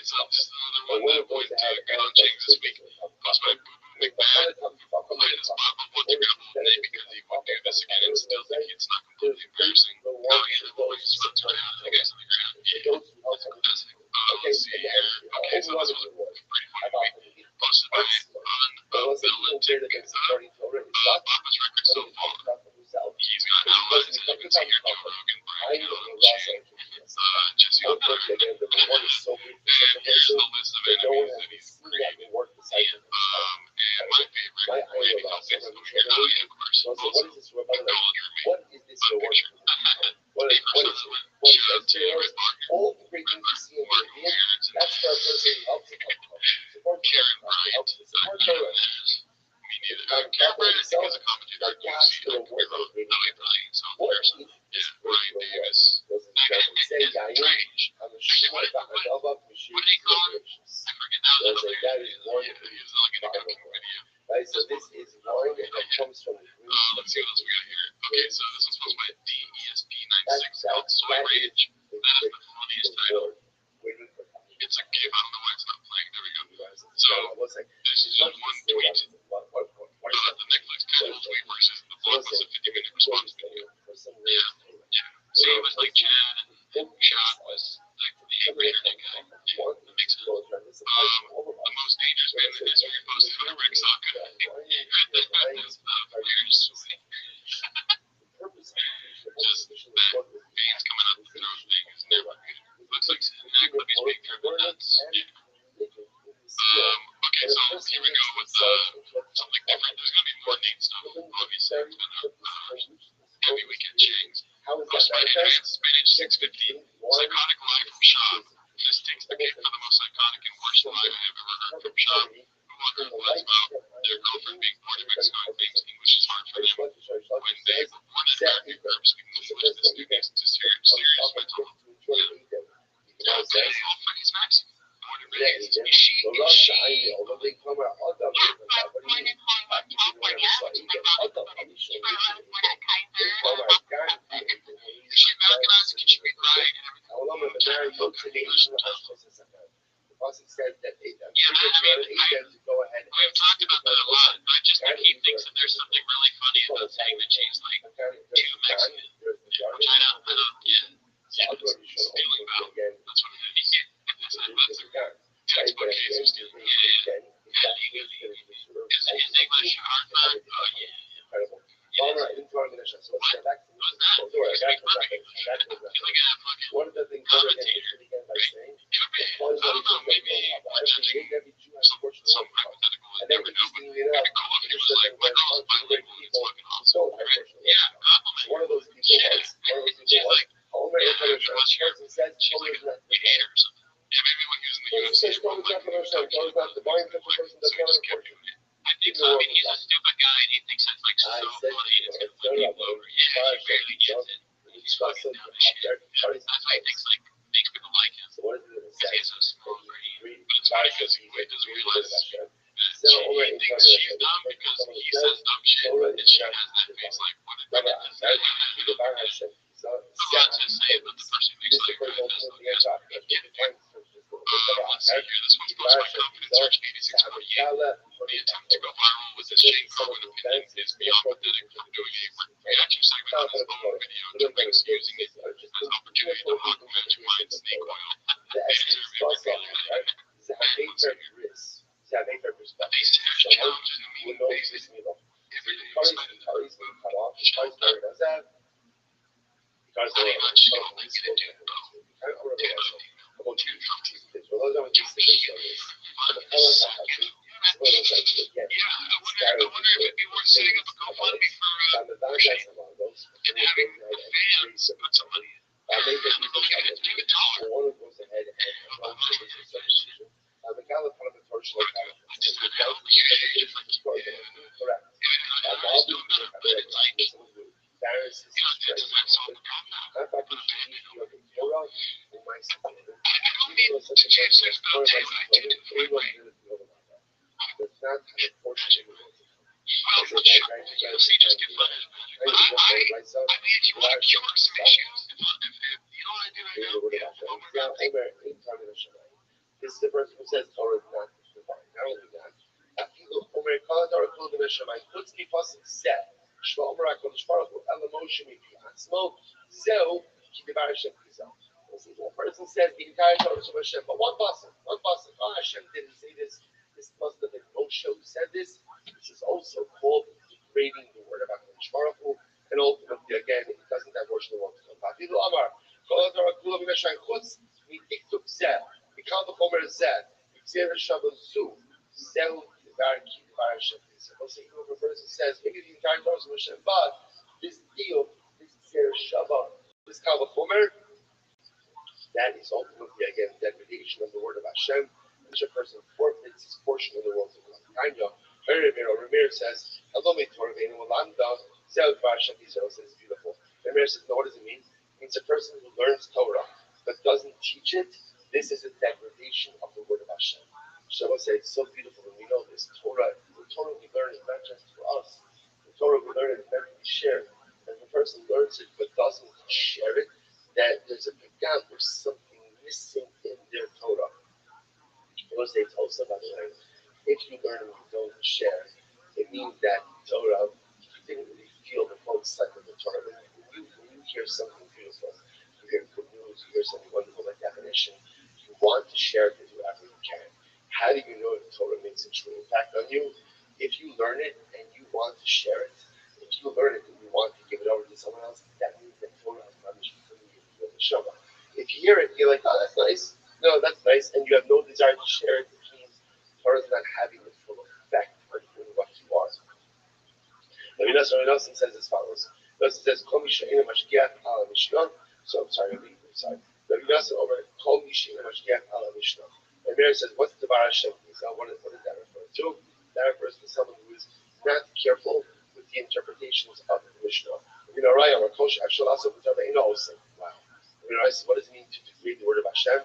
so just another one that went to good on James this week. Caused by Boo Boo McBad. Minus Baba wants to grab home name because he would do this again and still think it's not completely embarrassing. Oh yeah, the boy just about to turn out the guys on the ground. Yeah, that's classic. Let's see here. Okay, so this was a pretty funny tweet posted by Unvilited. Baba's record so far. He's got outlines and you can see here Joe Rogan, Brian Jay, Jesse O'Connor. And here's the list of enemies that he's created. And my favorite, maybe no offense over here. Oh yeah, of course. Also, Golder made a picture. Hey, for some of them, shout out to Red Martin, Martin Weirds, and Karen Bryant. Me neither. Karen Bryant, I think, is a commentator on UFC. I could be wrong. No, wait, Brian, so person. Yeah, Brian Davis. And Strange. Actually, what do they call him? I forget now. He was like in a cooking video. So this is wine that comes from the let's see what else we got here. Okay, so this one's posted by DESP96 called Soy Rage. That is the funniest title. It's a GIF. I don't know why it's not playing. There we go. So this is just one tweet. The Netflix casual tweet versus the blog was a 50-minute response video. Yeah. So it was like Chad and Shot was like the angry internet guy. Yeah, that makes sense. The most dangerous man in history posted by Rick Saka. That's the player's swing. Just that fans coming out the throat thing is never good. Looks like that clip is being driven nuts. Okay, so here we go with something different. There's going to be more neat stuff, obviously. Heavy weekend Chang's. Posted by Advanced Spinach 615. Psychotic lie from Shaw. This takes the cake for the most psychotic and worst lie I have ever heard from Shaw. Who on earth lies about their girlfriend being born in Mexico and thinks English is hard for them when they were born in America and grew up speaking English? This dude needs to serious mental health. Yeah. All for his Maxim. Born and raised. Is she? She Americanized, can she read and write and everything? We've talked about that a lot. I just think he thinks that there's something really funny about saying that she's like too Mexican. Which I don't get. Stealing about. That's what it is. That's a textbook case of stealing. Yeah. Is English hard for? Oh, yeah. What? What's that? Speak perfect. He's like a fucking commentator. Right? I don't know, maybe I'm judging some hypothetical I never know, but it'd be cool if he was like, my girl's bilingual, it's fucking awesome, right? Yeah, compliment. Yeah. She's like, she's like, we hate her or something. Yeah, maybe when he was in the UFC, she won't like him. So he just kept doing it. I think so. I mean, he's a stupid guy, and he thinks that's like so funny, and it's gonna put people over. Yeah, he barely gets it. He's fucking dumb as shit. That's why he thinks like makes people like him. Because he has a small brain. But it's funny because he doesn't realize that he thinks she's dumb because he says dumb shit, and she has that face like, what did I just say? So lots to say about the person who makes like let's see here. This one's posted by Confidence Search 8648. The attempt to go viral with his Shane Carwin opinion is beyond pathetic for doing a reaction segment on his own video to links using it as an opportunity to hawk men to find snake oil. They serve every feeling. They challenge and mean Okay, so I'll tell you what I do my way. That's not unfortunate. Well, you'll see, just get fun about it. But I mean, if you want to cure some issues, you know what I do right now? This is the person who says Torah is not divine. Not only that, one person says the entire Torah is Hashem, but one pasuk, oh Hashem didn't say this. This must have been Moshe who said this. This is also called degrading the word about Hakadosh Baruch Hu, and ultimately, again, it doesn't have Rosh the word to come back. Amar, Kol Torah Kula B'Nashai Chutz Mitiktuk Zeh, Mikal V'Chomer Zeh, Yitzer Shabbat Zu, Zehu Tivar Ki Tivar Hashem. Also, even if a person says, maybe the entire Torah is Hashem, but this deal, this Yitzer Shabbat, this Kal V'Chomer, that is ultimately, again, degradation of the word of Hashem. Which a person forfeits his portion of the world of Kanya. Ramir says, Hello, Torah, says beautiful. Ramir says, no, what does it mean? It means a person who learns Torah but doesn't teach it. This is a degradation of the word of Hashem. Shema says, it's so beautiful when we know this. The Torah we learn is not just for us. The Torah we learn is meant to be shared. And if a person learns it but doesn't share it, that there's a pagam, there's something missing in their Torah. Because they told somebody, like, if you learn and you don't share, it means that Torah, you didn't really feel the full side of the Torah. When you hear something beautiful, you hear good news, you hear something wonderful like definition, you want to share it with whoever you can. How do you know if the Torah makes a true impact on you? If you learn it and you want to share it, if you learn it and you want to give it over to someone else, that means that Torah has managed to bring you to the Shema. If you hear it, you're like, oh, that's nice. No, that's nice, and you have no desire to share it, which means Torah is not having the full effect on what you are. Rabbi Nosson says as follows. Nosson says, Kol mi she'eino mashgiach al mishnah. So I'm sorry. Rabbi Nosson over Kol mi she'eino mashgiach al mishnah. And Mary says, what's the Bar Hashem? What does that refer to? That refers to someone who is not careful with the interpretations of the Mishnah. Wow. Rabbi Nosson says, what does it mean to degrade the word of Hashem?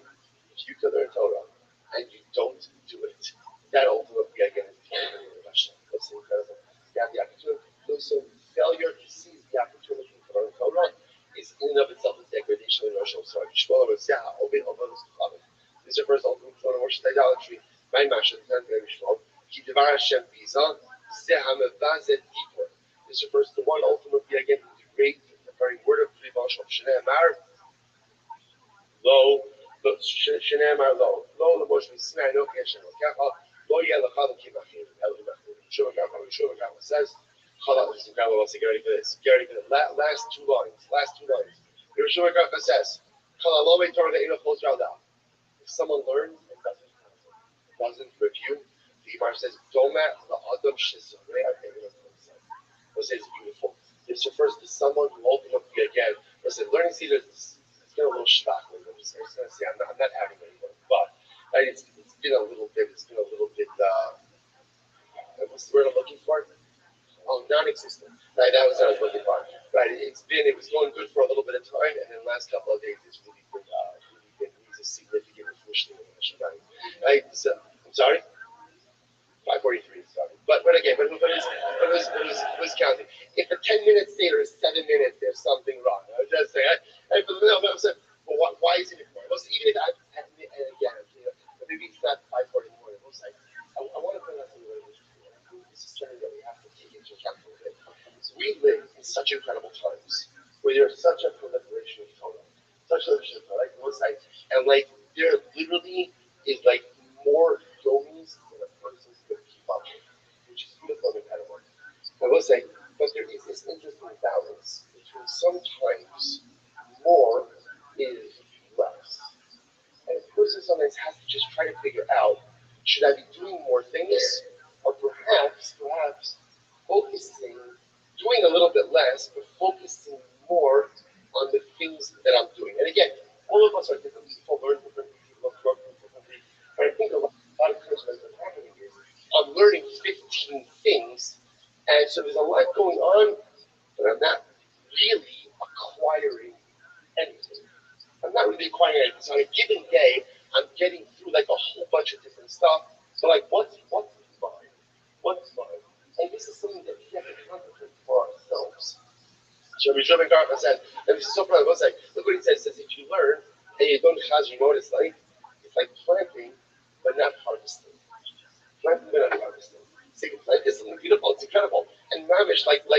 If you can learn Torah and you don't do it, that ultimately again is the word of Hashem. That's incredible. You have the opportunity. So failure to seize the opportunity to learn Torah is in and of itself a degradation in Rosh Hashanah. This refers ultimately to worship idolatry. My Masha, the Tantra Mishmol, Kidavar Hashem Biza, Zehamavazet Dipur. This refers to one ultimately again to degrade the very word of Rival Shom Shnei Amar. Lo, Shnei Lo, the Moshe Sinai, no Keshem, Lo Yelachal Kimachim, Shuvakam says, this is incredible. Let's get ready for this. Last two lines. Shuvakam says, if someone learns and doesn't review, the Gemara says, Domat la'adam shizorei ha'tevinah. Let's say it's beautiful. This refers to someone who ultimately, again, listen, learning Caesar is getting a little schlock. I'm just going to say, I'm not having anyone, but it's been a little bit, what's the word I'm looking for? Oh, non-existent. Right, that was what I was looking for. Right, it was going good for a little bit of time, and then the last couple of days, it's really been a significant reflection in the Shabbat. Right, so, I'm sorry? 5:43, sorry. But again, it was counting. If the 10 minutes later is 7 minutes, there's something wrong. I was just saying, well, why is it important? Well, even if and again, maybe it's not 5:40 in the morning. I want to bring up something really interesting. This is something that we have to take into account a little bit. So we live in such incredible times where there's such a proliferation of Torah, like one side, and like there literally is like more yomis than a person could keep up with, which is beautiful and incredible. I will say, but there is this interesting balance between sometimes more is less. And a person sometimes has to just try to figure out, should I be doing more things, or perhaps focusing, doing a little bit less, but focusing more on the things that I'm doing. And again, all of us are different. People learn differently, people grow differently. But I think a lot of times what's happening is I'm learning 15 things, and so there's a lot going on, but I'm not really acquiring anything. I'm not really acquiring anything. So on a given day, I'm getting through like a whole bunch of different stuff. So like, what's mine? What's mine? And this is something that we have to contemplate for ourselves. So Rabbi Garba said, and this is so proud. Like, look what he says. Says if you learn and you don't chaz, you know what it's like planting but not harvesting. Planting but not harvesting. So you plant this something beautiful. It's incredible. And mamish, like the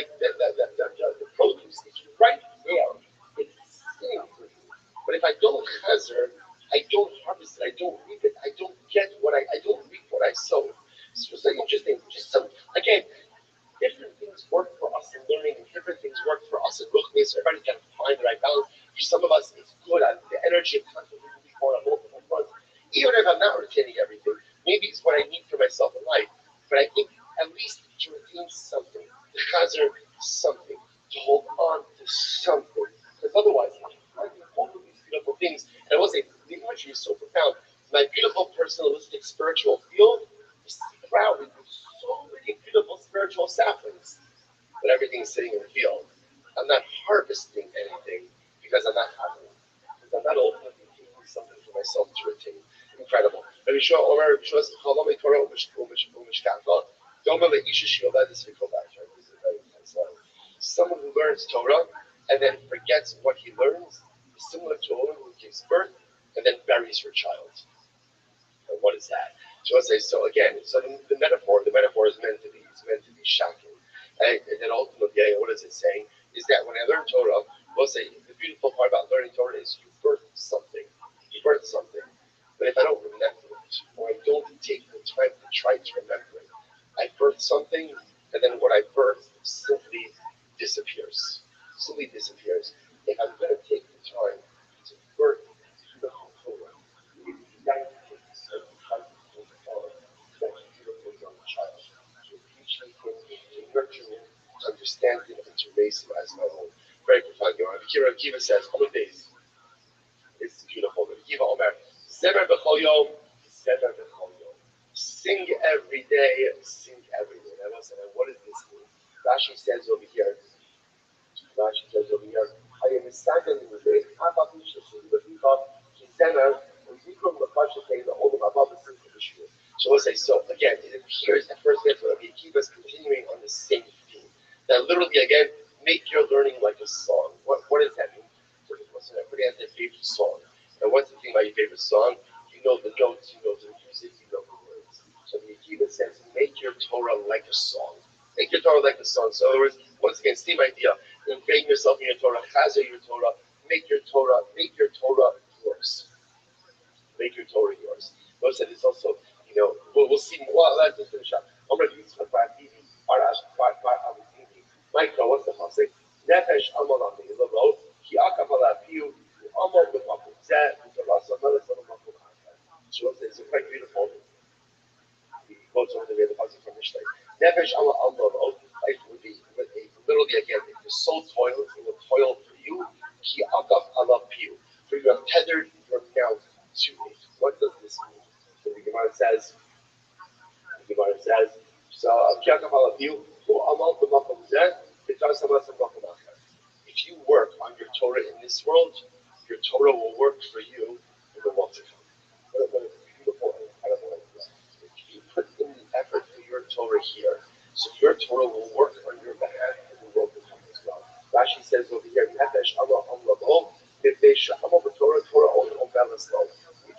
produce, it's right there. It's sitting for you. But if I don't chazer, I don't harvest it. I don't reap it. I don't get what I don't reap what I sow. So it's like interesting. Just some again. Different things work for us in learning, and different things work for us in ruchnis. So everybody's got to find the right balance. For some of us, it's good. The energy of constantly moving forward on multiple fronts. Even if I'm not retaining everything, maybe it's what I need for myself in life. But I think at least to retain something, to chazer something, to hold on to something. Because otherwise, I can hold of these beautiful things. And I will say, the imagery is so profound. My beautiful, personalistic, spiritual field is crowded with so many beautiful spiritual saplings, but everything is sitting in the field. I'm not harvesting anything because I'm not having it. Because I'm not ultimately taking something for myself to retain. Incredible. Rabbi Shua Omer, Rabbi Shua says, "Chalom Torah umishkachot." Don't let Isha Shiola this we go back. This is very intense. Someone who learns Torah and then forgets what he learns is similar to a woman who gives birth and then buries her child. And what is that? So let's say, so again, so the metaphor is meant to be shocking. And then ultimately, what is it saying? Is that when I learn Torah, we'll say the beautiful part about learning Torah is you birth something. You birth something. But if I don't remember it, or I don't take the time to try to remember it, I birth something, and then what I birth simply disappears. Simply disappears. If I'm going to take the time to birth the whole Torah, beautiful young child, to appreciate him, to nurture him, to understand him, and to raise him as my own. Very profound. Rabbi Kiva says, all the days, it's beautiful. Rabbi Kiva Omer, Sever b'chol yom, Sever b'chol yom. Sing every day, sing every day. And I said, what does this mean? Rashi says over here, I am standing in the day, so we'll say, so again, it appears at first glance that Rabbi Akiva is continuing on the same theme. That literally, again, make your learning like a song. What does that mean? Everybody has their favorite song. And what's the thing about your favorite song? You know the notes, you know the music, you know the words. So the Akiva says, make your Torah like a song. Make your Torah like a song. So in other words, once again, same idea. Ingrain yourself in your Torah, chazer your Torah, make your Torah yours. Make your Torah yours. Notice that it's also, we'll see. Well, let's just finish up. I'm going to use for Michael, what's the pasuk? Nefesh amalam me'ilavot, ki akav alapiu, amol b'makom zeh, u'tarasa me'lasam b'makom achar. So it's quite beautiful. He quotes over the pasuk from Mishlei. Nefesh amalam, like literally again, if your soul toils, it will toil for you. Ki akav alapiu, for you have tethered your mouth to it. What does this mean? So the Gemara says, so ki akav alapiu, u'amol b'makom zeh. If you work on your Torah in this world, your Torah will work for you in the world to come. What a beautiful and incredible idea. If you put in the effort for your Torah here, so your Torah will work on your behalf in the world to come as well. Rashi says over here, if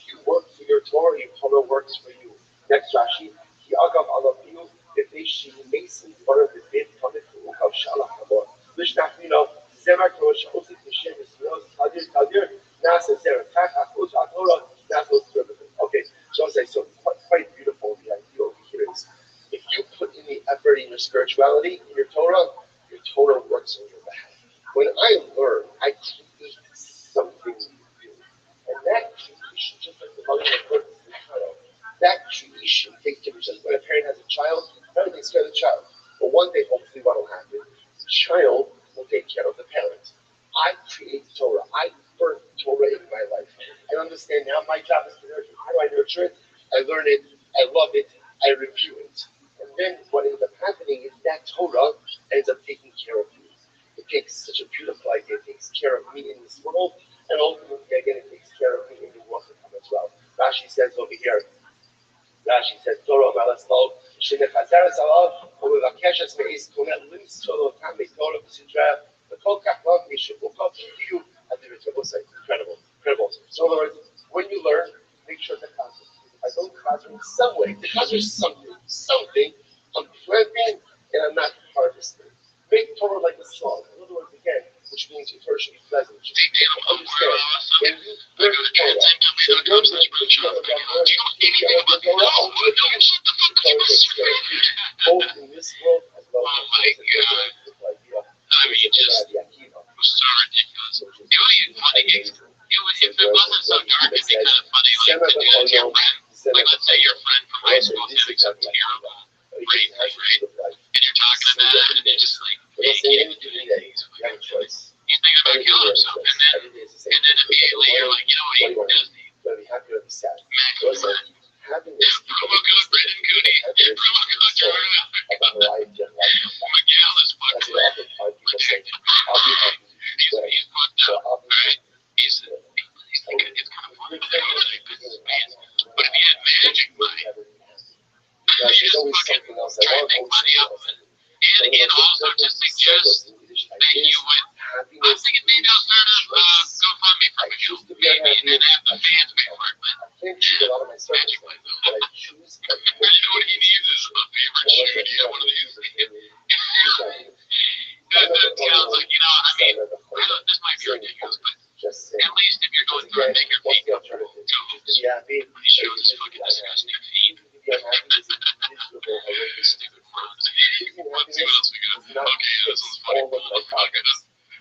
you work for your Torah works for you. Next Rashi, okay, so I'll say, so quite beautiful. The idea over here is if you put in the effort in your spirituality, in your Torah works on your behalf. When I learn, I create something new. And that creation, just like the mother of birth is the child, that creation takes different sense. When a parent has a child, everything's for the child. But one day, hopefully, what will happen? The child will take care of the parent. I create Torah. I birth Torah in my life. I understand now my job is to nurture. How do I nurture it? I learn it. I love it. I review it. And then what ends up happening is that Torah ends up taking care of me. It takes such a beautiful idea. It takes care of me in this world, and ultimately, again, it takes care of me in the world to come as well. Rashi says over here. Rashi says, Torah Malaslo, Shinakazara Salah, Ovakesh as Meis, Kunet Lis, Solo, Kami, Torah, Sidra, the Kolkak Love, Mishu, will come to you at the Ritable site. Incredible. Incredible. So, in other words, when you learn, make sure the concept. I don't concept in some way, because there's something, I'm planting and I'm not harvesting. Make Torah like a song. In other words, again, which means your Torah should be pleasant. Should be understand. When you learn Torah, when you learn both in this world as well as I mean, just it was so ridiculous. It was funny games. If it wasn't so dark, it'd be kind of funny. Like to do that to your friend. Like, let's say your friend from high school is having some terrible rape, and you're talking about it, and they're just like, hey, can't do anything. He's thinking about killing himself, and then immediately you're like, you know what he does need? Mac. Promo code Brendan Cooney. Promo code Jordan. Miguel is fucking protected. He's fucked up, right? He's like, it's kind of funny. But if he had magic money, he just fucking try to make money off of it. And also to suggest that you would, I was thinking maybe I'll start a GoFundMe for Miguel. Maybe, and then have the fans pay for it. But magic money, though. You know what he needs is a favorite shoe. Do you have one of these? It's like, you know, I mean, this might be ridiculous, but at least if you're going through a bigger feet, go hoops. These shows is fucking disgusting feet. Stupid fronts. Let's see what else we got. Okay, yeah, this one's funny.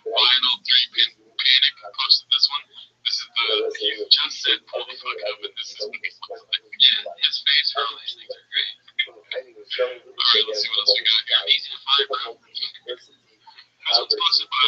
Final 3-pin panic posted this one. This is he just said pull the fuck up, and this is what he looks like. Yeah, his face for all these things are great. Alright, let's see what else we got here. Easy to find, bro. This one's posted by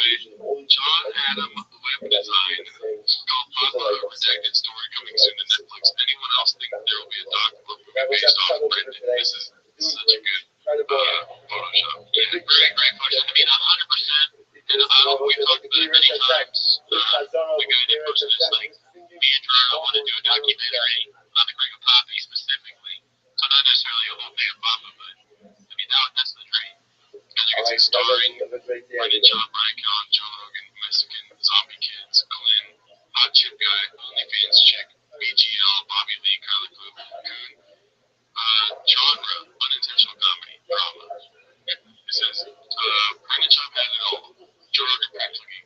John Adam Web Design. Called Papa, a redacted story coming soon to Netflix. Anyone else think there will be a documentary based off Brendan? This is such a good Photoshop. Yeah, very great Photoshop. I mean, 100%. And we've talked about it many times. The guy that posted this, like, me and Gerardo want to do a documentary on the Greek of Poppy specifically. So not necessarily a whole thing of Papa, but I mean, that's the dream. As you can see, starring Brendan, John, Brian Callen, Joe Rogan, Mexican, Zombie Kids, Glenn, Hot Chip Guy, OnlyFans Chick, BGL, Bobby Lee, Kylie Coon, genre, unintentional comedy, drama. It says, Brendan Chop had it all. Joe Rogan practically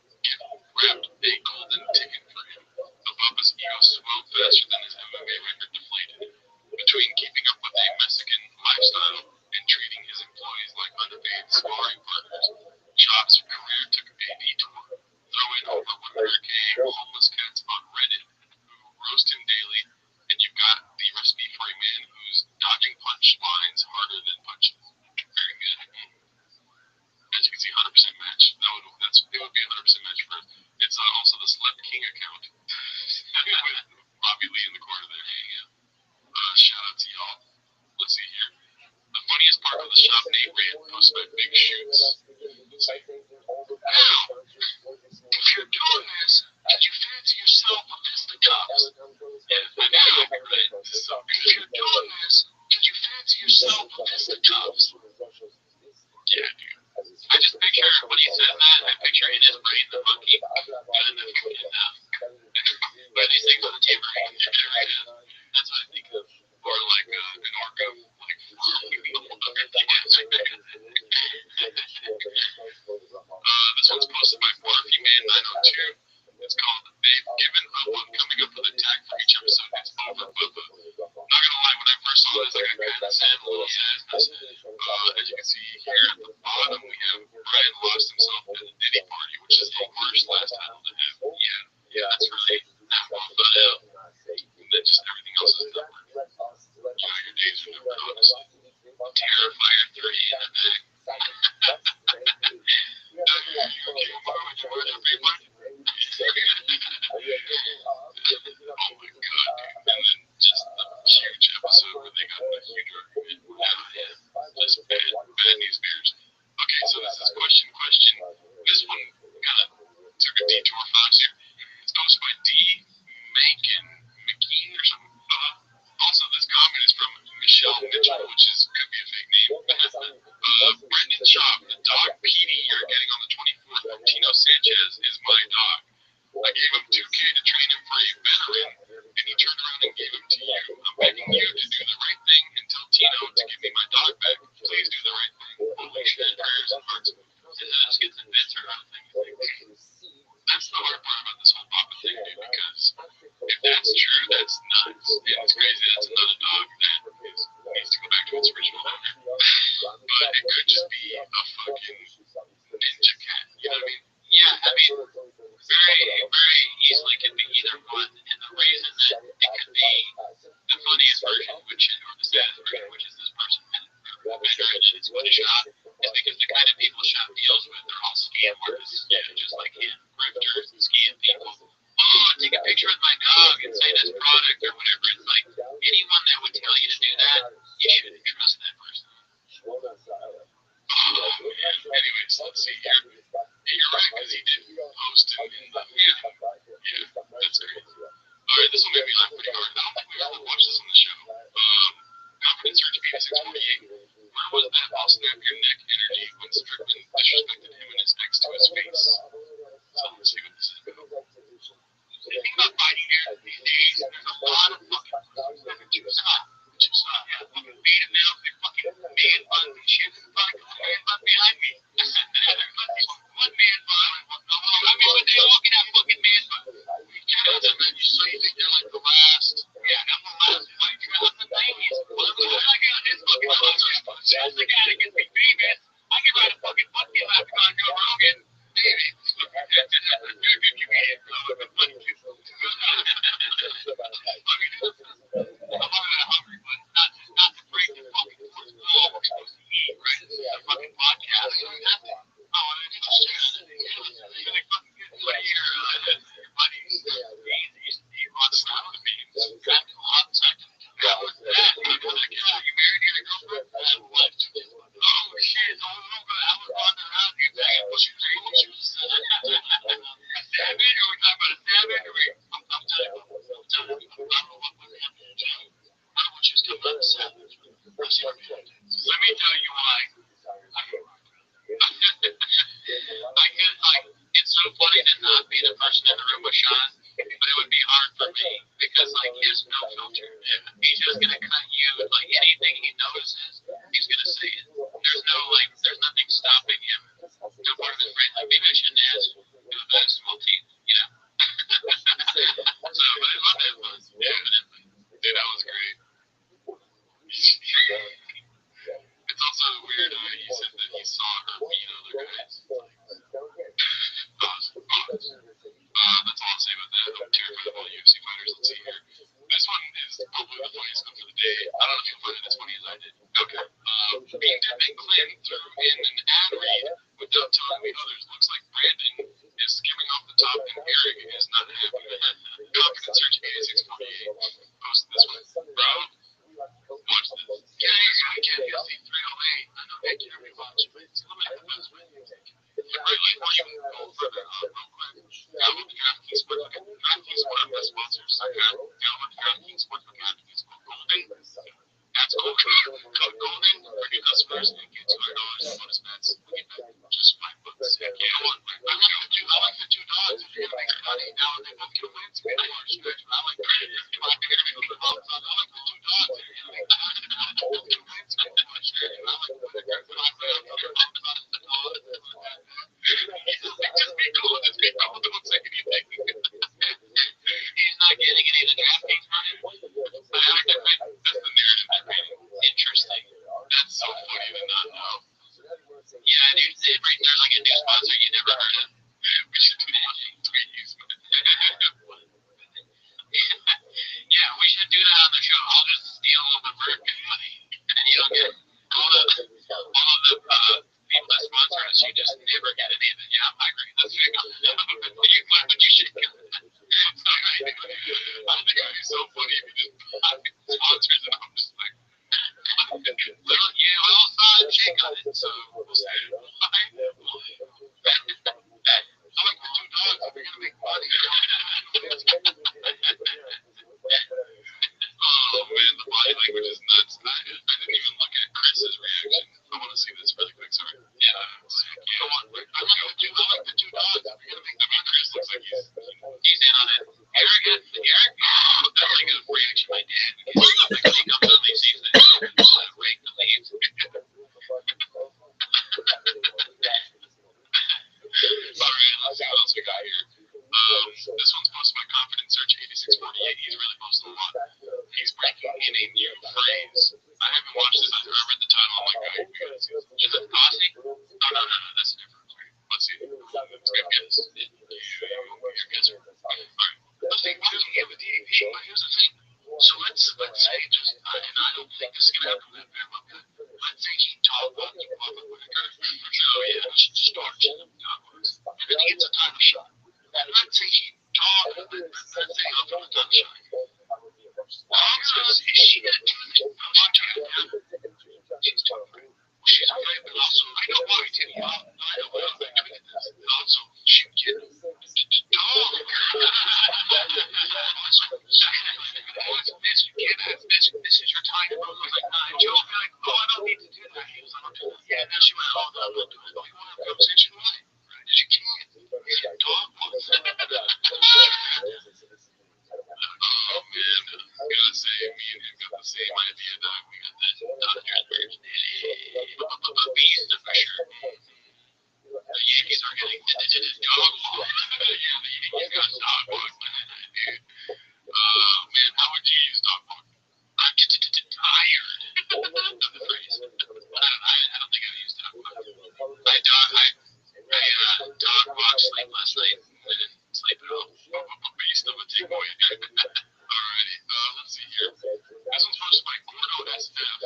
grabbed a golden ticket for him. Obama's ego swelled faster than his MMA record deflated. Between keeping up with a Mexican lifestyle and treating his employees like underpaid sparring partners, Chop's career took a detour. Throw in over 100K homeless cats on Reddit who roast him daily, and you've got the recipe for a man who's dodging punch lines harder than punches. Very good. As you can see, 100% match. It would be 100% match for it. It's also the Slip King account with Bobby Lee in the corner there hanging out. Shout out to y'all. Let's see here. The funniest part of the shop Nate ran posted by Big Shoots. Now, if you're doing this, did you fancy yourself a fisticuffs? Yeah, I know, right? So, if you're doing this, did you fancy yourself a fisticuffs? Yeah, dude. I just picture when he said that, I picture in his brain the monkey, and then by these things on the table, that's what I think of. Or like an orca, like this one's posted by Barfy Man 902. It's called They've Given Up on Coming Up with a Tag for each episode. It's over, but not gonna lie, when I first saw this, I got kind of sad, a little sadness. As you can see here at the bottom, we have Brian lost himself at a Diddy party, which is the worst last title to have. Yeah, that's really not well thought out. And then just everything else is numbered. Your days are numbered, honestly. Terrifier 3 in the back. Oh my god, dude. And then just the huge episode where they got the huge argument. Just bad news bears. Okay, so this is question. This one kind of took a detour for us here. It's posted by D. McKean or something. it's crazy. That's another dog that needs to go back to its original owner. But it could just be a fucking ninja cat. You know what I mean? Yeah, I mean, very easily could be either one. And the reason that it could be the funniest version, which is, or the saddest version, which is this person better than it's what he shot, is because the kind of people Shop deals with, they're all scam artists. Yeah, just like him. Grifters and scam people. Oh, take a picture with my dog and say this product or whatever. It's like anyone that would tell you to do that, you shouldn't trust that person. Anyways, let's see here. You're right, because he did post it in the, yeah, that's great. Alright, this will make me laugh pretty hard. I don't think we ever watched this on the show. Confidence Surge 8648. Where was that I'll snap your neck energy when Strickland disrespected him and his ex to his face? So let's see what this is about. The thing about fighting here these days, there's a lot of fucking two stop. Yeah, fucking beta males, they fucking man bun and shit. Fucking man bun behind me. One man bun. I mean, but they all can have fucking man bun. So you think they're like the last? Yeah, I'm the last white trash. I'm the 90s. Well, I got this fucking monster. That's the guy that gets me famous. I can write a fucking book in that on Joe Rogan. Maybe. Let me tell you why. It's so funny to not be the person in the room with Sean, but it would be hard for me because like he has no filter. He's just gonna cut you like anything he notices, he's gonna say it. There's nothing stopping him. No part of his brain, like maybe I shouldn't ask who the small teeth, you know. So, but I love that one. Yeah, dude, that was great. It's also weird he said that he saw her beat other guys. That's all I'll say about that. I'm terrified of all UFC fighters. Let's see here. This one is probably the funniest one for the day. I don't know if you'll find it as funny as I did. Okay. Being Dead Man Clinton threw in an ad read without telling me others. Looks like Brandon is skimming off the top and Eric is not happy. Confidence Search 8648 posted this one. Bro, watch this. Guys, weekend UFC 308. I know they can't rewatch it, but it's limited the best way you take it. Right, like, you can go further real quick. Download the DraftKings Sportsbook. DraftKings is one of the best sponsors. Download the DraftKings Sportsbook app. Use code GOLDEN in a new phrase. I haven't watched this. I read the title. I'm like, oh, is it Aussie? Oh, no, that's a different phrase. Let's see. It's good guess. Your guess. Alright. Let's think about it with DAP, but here's the thing. So let's say just, and I don't think this is going to happen that very well, but let's say he dog walks you up with a girlfriend for sure. Oh, yeah, she just starts dog walks. And then he gets a time beat. And let's say he let's say he'll throw a gunshot. Is she going to do it? I'm not trying to have she's talking. She's afraid, but also, I know why, Timmy. I know why I'm not doing this. And also, she would get dog. This is your time. I was like, nah, Joe would be like, oh, I don't need to do that. He was like, and then she went, oh, no, we'll do it. Oh, you want to have a conversation? Why? Because you can't. He said, dog, what? Oh, man. I gotta say, me and him got the same idea, dog. We got that Dodgers version. Beast, for sure. The Yankees are getting dog walk. Yeah, the Yankees got dog walk. Dude. Man, how would you use dog walk? I'm just tired of the phrase. I don't think I've used dog walk. I dog walked sleep last night and didn't sleep at all. Beast of a takeaway. Alrighty, let's see here. This one's posted by Gordo SF.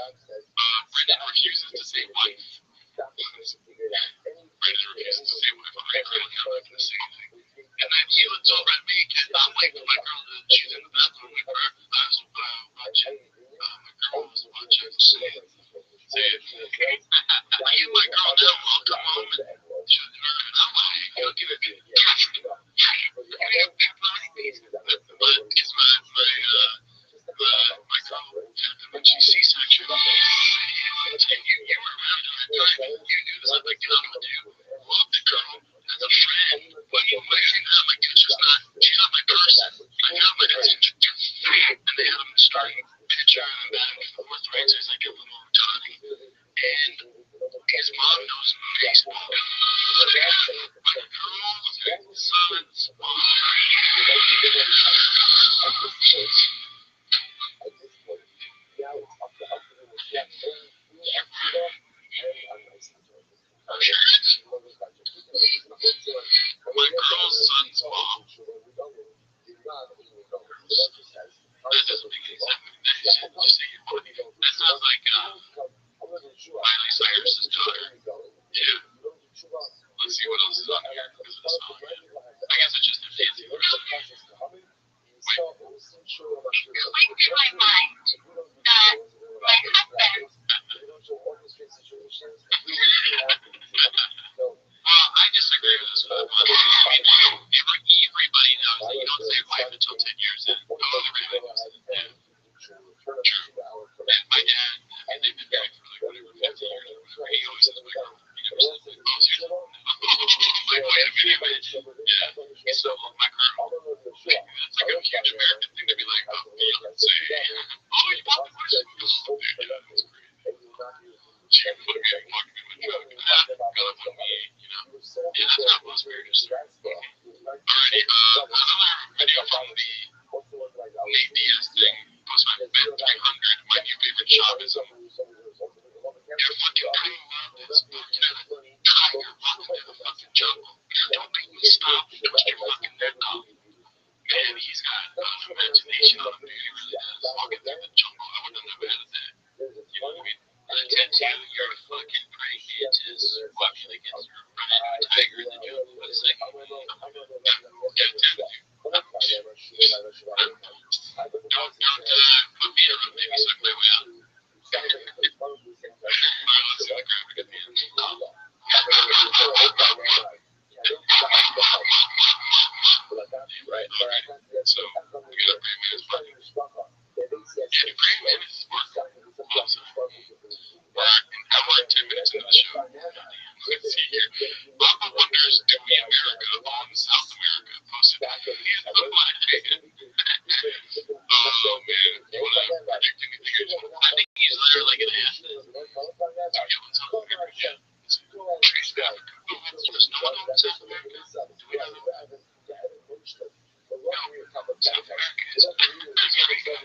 Brendan refuses to say wife. Brendan refuses to say wife. I'm really not going to say anything. And then he looks over at me, and I'm waiting for my girl to, she's in the bathroom with her. I was watching, my girl was watching, say it. I give my girl now, welcome home, and I'm like, you'll give it to me. Because my girl, when she C-section, and you were around at that time, you knew this. I'm like, you know what I'm going to do? Love the girl as a friend. When you I'm like, dude, she's not my person. I got my attention. And they had him start picturing him back and forth, right? So he's like a little tiny. And his mom knows baseball. My girl's son's mom. My girl's son's mom. That doesn't make any sense. That sounds like Miley Cyrus's daughter. Yeah. Let's see what else is on here because of the song. I guess it's just a fancy version. Wait. Click in my mind that my husband. Well, I disagree with this one. Everybody knows that you don't say wife until 10 years in. Everybody knows that. Yeah. True. And my dad, they've been married for like whatever, 50 years or whatever. He always says my girl. He never says like, oh, seriously? Like, wait a minute. Yeah. So, my girl. That's like a huge American thing to be like, oh, fiance. Oh, you want the question? Dude, yeah, that's crazy. She fucking walked me with a truck. Got on me, you know. Yeah, that's not most marriages. Alrighty, another video from the Nate Diaz thing. Post my Ben 300. My new favorite Chavism. Your fucking praying mantis walking at a tiger walking through the fucking jungle. Don't make me stop. Twist your fucking neck off. Man, he's got imagination on him, dude. He really does. Walking through the jungle. I wouldn't have had that. You know what I mean? You're a fucking praying mantis walking against a tiger in the jungle. It's like, don't put me in a room, maybe suck my way out. Alright, let's see the graphic at the end. Right, okay. So, we got a praying mantis party. Yeah, praying mantis is working. Awesome. I'm like 10 minutes into the show. Let's see here. Papa wonders, do we America on South America? Posted. He's the black man. Oh, man. You want to predict anything? I think he's there like an ant. Yeah, what's South America? Yeah. Trace back. There's no one on South America. Do we know? No. South America is there's everything.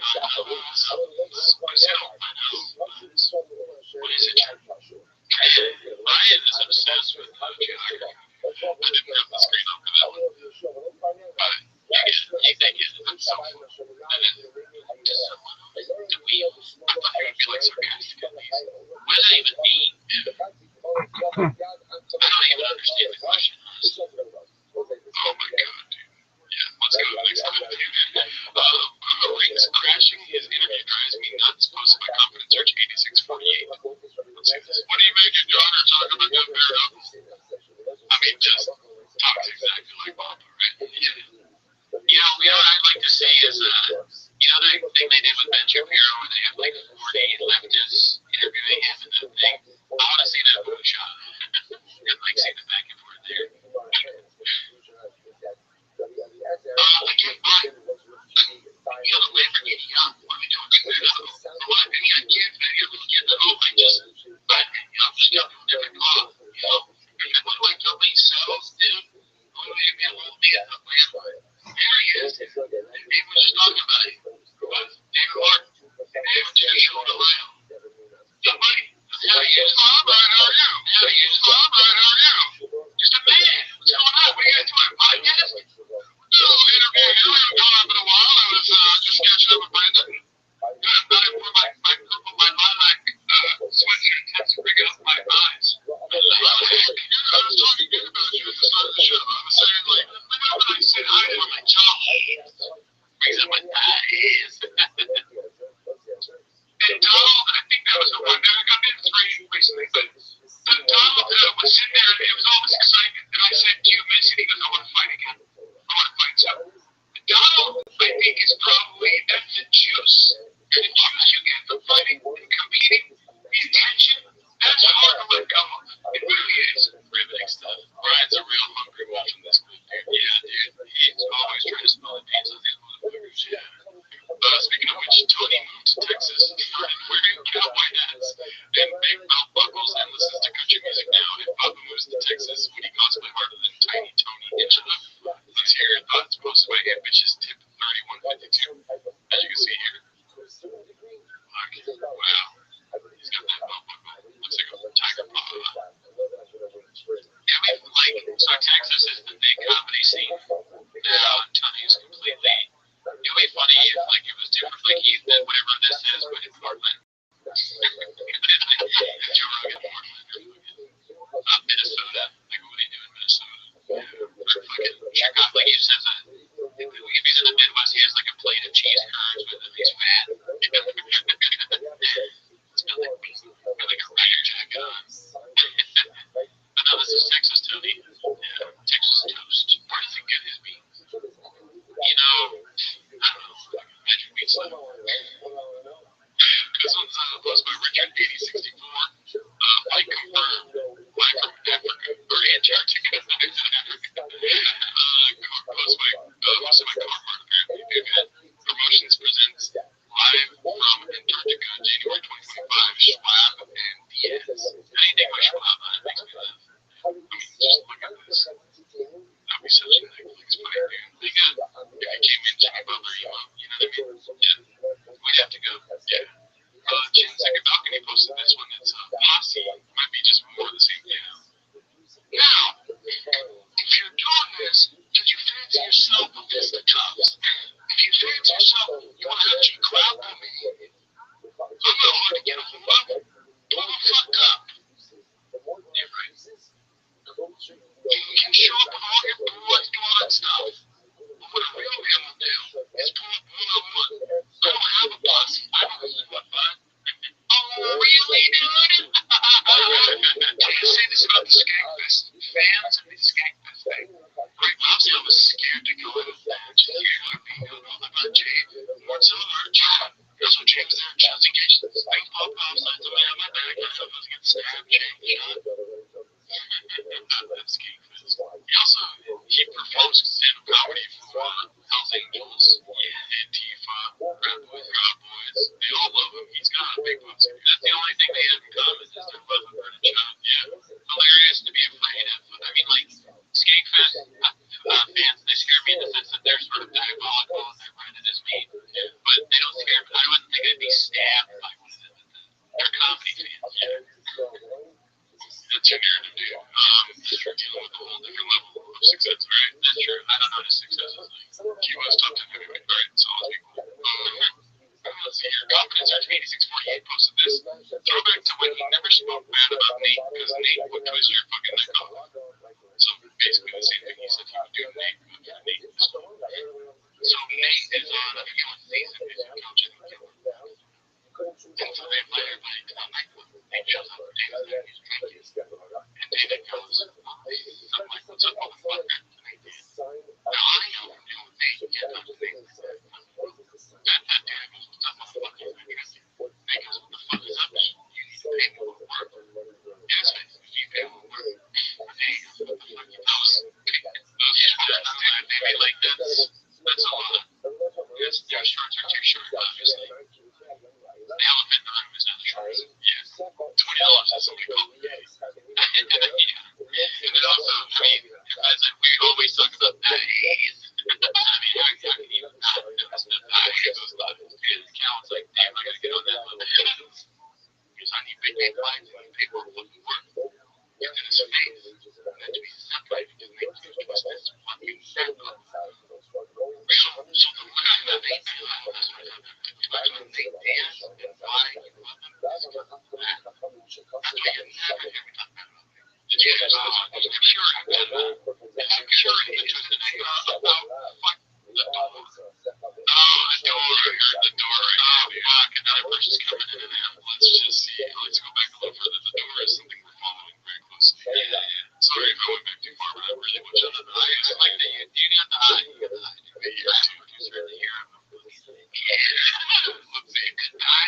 views you get from fighting and competing, the attention, that's hard to let go of. It really is. Riveting stuff. Brian's a real hungry wolf in this group, dude. Yeah, dude. He's always trying to smell the pizza. These motherfuckers. Yeah. Speaking of which, Tony moved to Texas and started wearing cowboy hats and big belt buckles and listens to country music now. If Papa moves to Texas, would he cosplay harder than Tiny Tony Angela? Let's hear your thoughts posted by Ambitious Tip 3152. As you can see here. Look, wow. He's got that belt buckle. Looks like a tiger paw. Yeah, so Texas is the big comedy scene now. Tony's completely. It would be funny if it was different, he did whatever this is, but in Portland. Joe Rogan, Portland. Minnesota. What do you do in Minnesota? Or fucking Chicago. He just has if he's in the Midwest, he has a plate of cheese curds with him. He's fat. It's got a rider jacket on. But no, this is Texas, Tony. Yeah, Texas toast. Where does he get his beans? I don't know. Magic beans. This one's posted by Richard 8064. Fight confirmed. Live from Africa or Antarctica. Posted by Carmart, apparently. Promotions presents live from Antarctica, January 2025. Schwab and Diaz. Anything with Schwab on it makes me laugh. Just look at this. That'd be such a Netflix fight, dude. They got, if you came in Jimmy Butler, you know what I mean? Yeah. We'd have to go. Yeah. Jen's second balcony posted this one. It's Posse. Might be just more of the same thing. Now, if you're doing this, did you fancy yourself a fisticuffs? If you fancy yourself, you want to have G crowd with me? I'm not hard to get a hold of. Pull the fuck up. Yeah, right. You can show up with all your boys, do all that stuff. But what a real man will do is pull up one-on-one. I don't have a posse. I don't need one, bud. Oh, really, dude? Can you say this about the Skankfest? Fans of the Skankfest thing. Greg Lobsdale was scared to go in the match. Here, all about Jay. What's up, Arch? That's what James there. Just in case the spike pop off signs of man on my back. I was getting stabbed, James. That's Skankfest. He performs stand-up comedy for Hells Angels, Antifa, Rat Boys, God Boys. They all love him. He's got a big bones. That's the only thing they have in common is their love of Vernon John. Yeah. Hilarious to be afraid of. Skankfest fans, they scare me in the sense that they're sort of diabolical and they're branded as mean. Yeah. But they don't scare me. I wouldn't think I'd be stabbed by one of them. They're comedy fans. Yeah. That's your narrative, dude. You're dealing with a whole different level of success, right? That's true. I don't know what success is like. QS top 10 heavyweight, right? So let's be cool. Let's see here. Confidence Search 8648 posted this. Throwback to when he never spoke bad about Nate because Nate would twist your fucking neck off. So basically the same thing he said he would do to Nate. Nate would just so Nate is on, I forget what season he's coaching. And so they let everybody tell Nate what Nate shows up. David's there, he's drinking. And David goes, I'm like, what's up, motherfucker? And Nate goes, now I know what I'm doing with Nate. Yeah, I'm with Nate. That David goes, what's up, motherfucker? Nate goes, what the fuck is up? You need to pay me more work. Yes, you need to pay more work. Hey, what the fuck? Those shorts, maybe like that's a lot. Your shorts are too short, obviously. The elephant in the room is not the shorts. Yeah. $20 is something called yeah. And then also, as we always talk about days. How can you not notice the those accounts like, damn, I gotta get on that level. Because I need big name flags and I pay more fucking work. And then his face. And then to be separated because they do this fucking shit. So the way that they do they dance and why you love them is because of that. That's why you never hear me talk about it. It's purity. It's just an about fuck the door. Oh, the door. The door. Oh, fuck. Another person's coming in and out. Let's just see. Let's go back a little further. The door is something we're following very closely. Yeah. Sorry if I went back too far, but I really want you to know. I like that you got the eye. You're too. You're certainly here. Let's see. I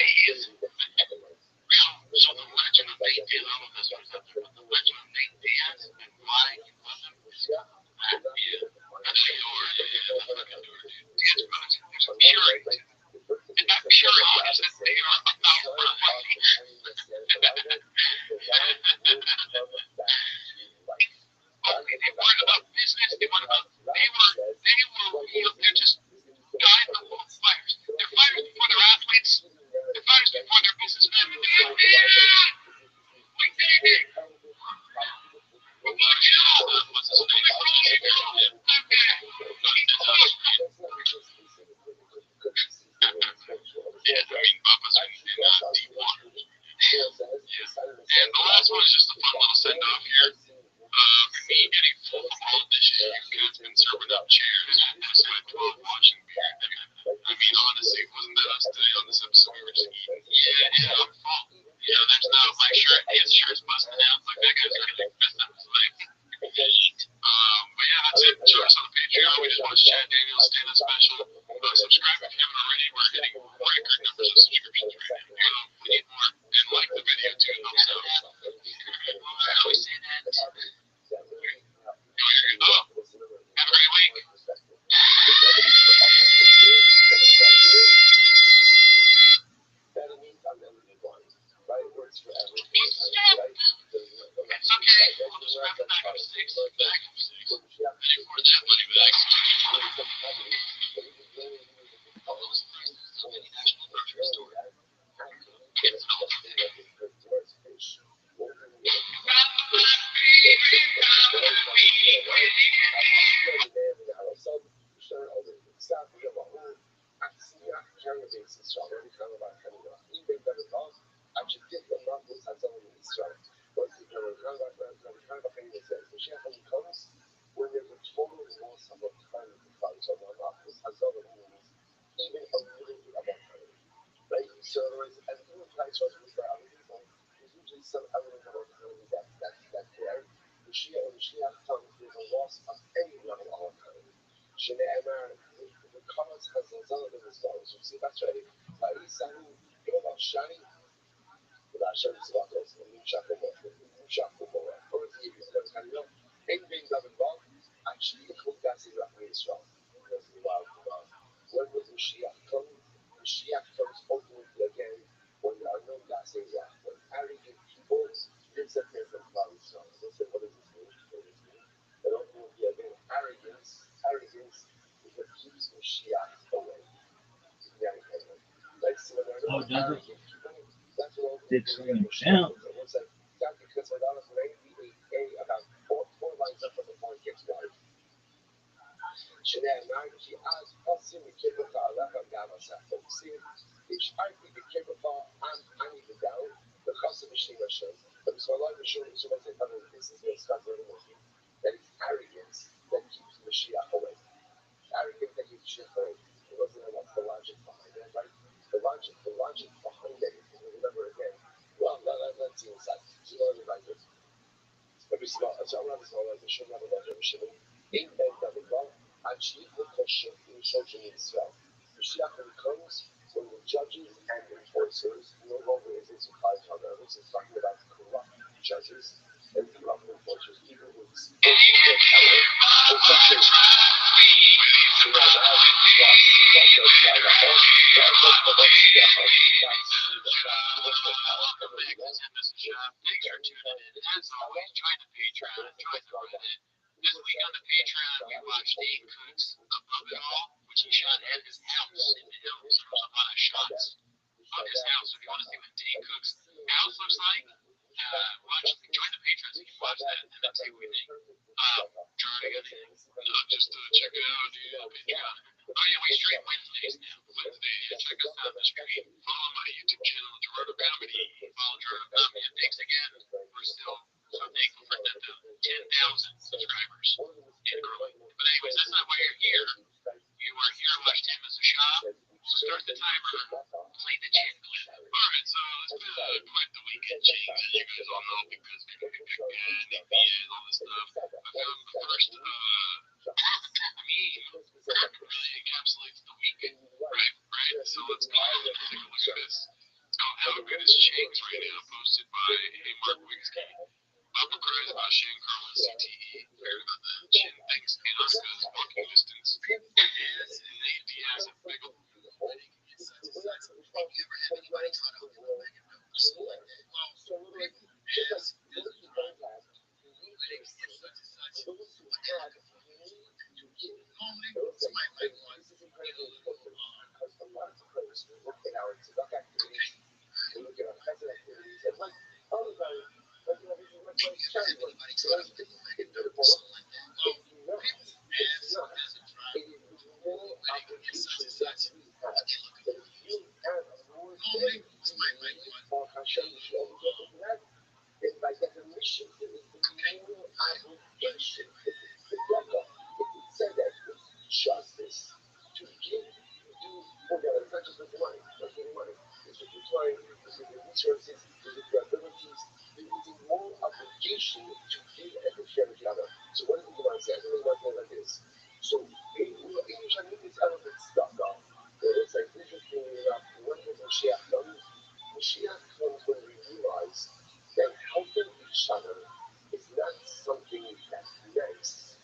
Yeah, I'm full. You know, there's no, my shirt, his shirt's busting out. Like, that guy's gonna get messed up his life. But yeah, that's it. Join us on the Patreon. We just watched Chad Daniels stand-up special. Subscribe if you haven't already. We're hitting record numbers of subscriptions right now. We need more. And like the video too. Thumbs up. I always say that. Have a great week. It's okay. We'll just wrap it back up to 6. Back up to 6. Ready for that money back. National grocery store. It's Oh, does it? Dicks are gonna count. Thanks for tuning in. As always, join the Patreon, join the Reddit. This week on the Patreon, we watched Dane Cook's Above It All, which he shot at his house in the hills. There was a lot of shots of his house. So if you want to see what Dane Cook's house looks like, join the Patreon so you can watch that and then see what we think. Trying again. Just check it out, dude. Patreon. Oh yeah, we stream Wednesdays now. Yeah, check us out on the stream. Follow my YouTube channel, Gerardo Comedy. Follow Gerardo Comedy. And thanks again. We're still so thankful for the 10,000 subscribers and growing. But anyways, that's not why you're here. You are here to watch 10 as a shop. So start the timer, play the chin clip. Alright, so it's been quite the weekend, Jake, as you guys all know, because NBA and all this stuff. I found the first meme that really encapsulates the weekend. Right? So let's go ahead and take a look at this. It's called How Good is Chang's right now, posted by Mark Wigsky. Bubba cries about Shane Carlin's CTE. The chin thinks Inoska's walking distance. Yes, and Nate Diaz at Biggle. Have you ever had anybody caught up in the Megan Miller split? Well, as what happened? Normally, somebody might want to get a little anybody caught up in the Megan Miller split? Well, people ask as a driver, when they get such and such, what they looking for. Normally, somebody might want to get a little mind, using the resources, using the abilities, using more obligation to give and to share with the other. So what does the Gemara say? I really want to know like this. So English, I need this element stuck up. It's like interesting enough. What does Mashiach done? Mashiach comes when we realize that helping each other is not something that's nice,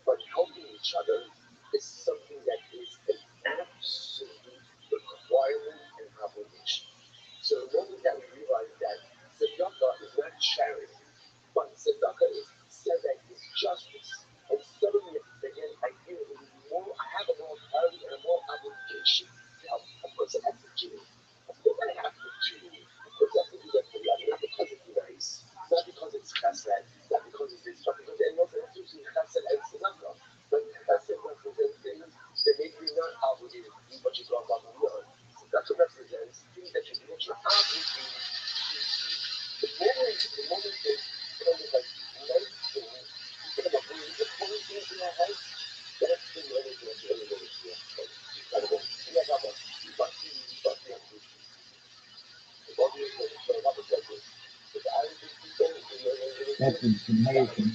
but helping each other is something that is an absolute requirement and obligation. So the moment that we realize that tzedakah is not charity, but tzedakah is tzedek, is justice, and suddenly again I feel more, I have a more clarity and a more obligation to help. Of course I have to do it. Of course I have to do it. Of course I have to do that for the other, not because it's nice, not because it's chesed, not because it's this stuff, because anyone can do chesed and tzedakah. But chesed represents things that maybe you're not obligated to do, but you go above and beyond. Tzedakah represents things that you're obligated to do. The moment they kind of like nice things, instead of really important things in our house, that's the moment that you really go to see. Incredible. We have a That's amazing.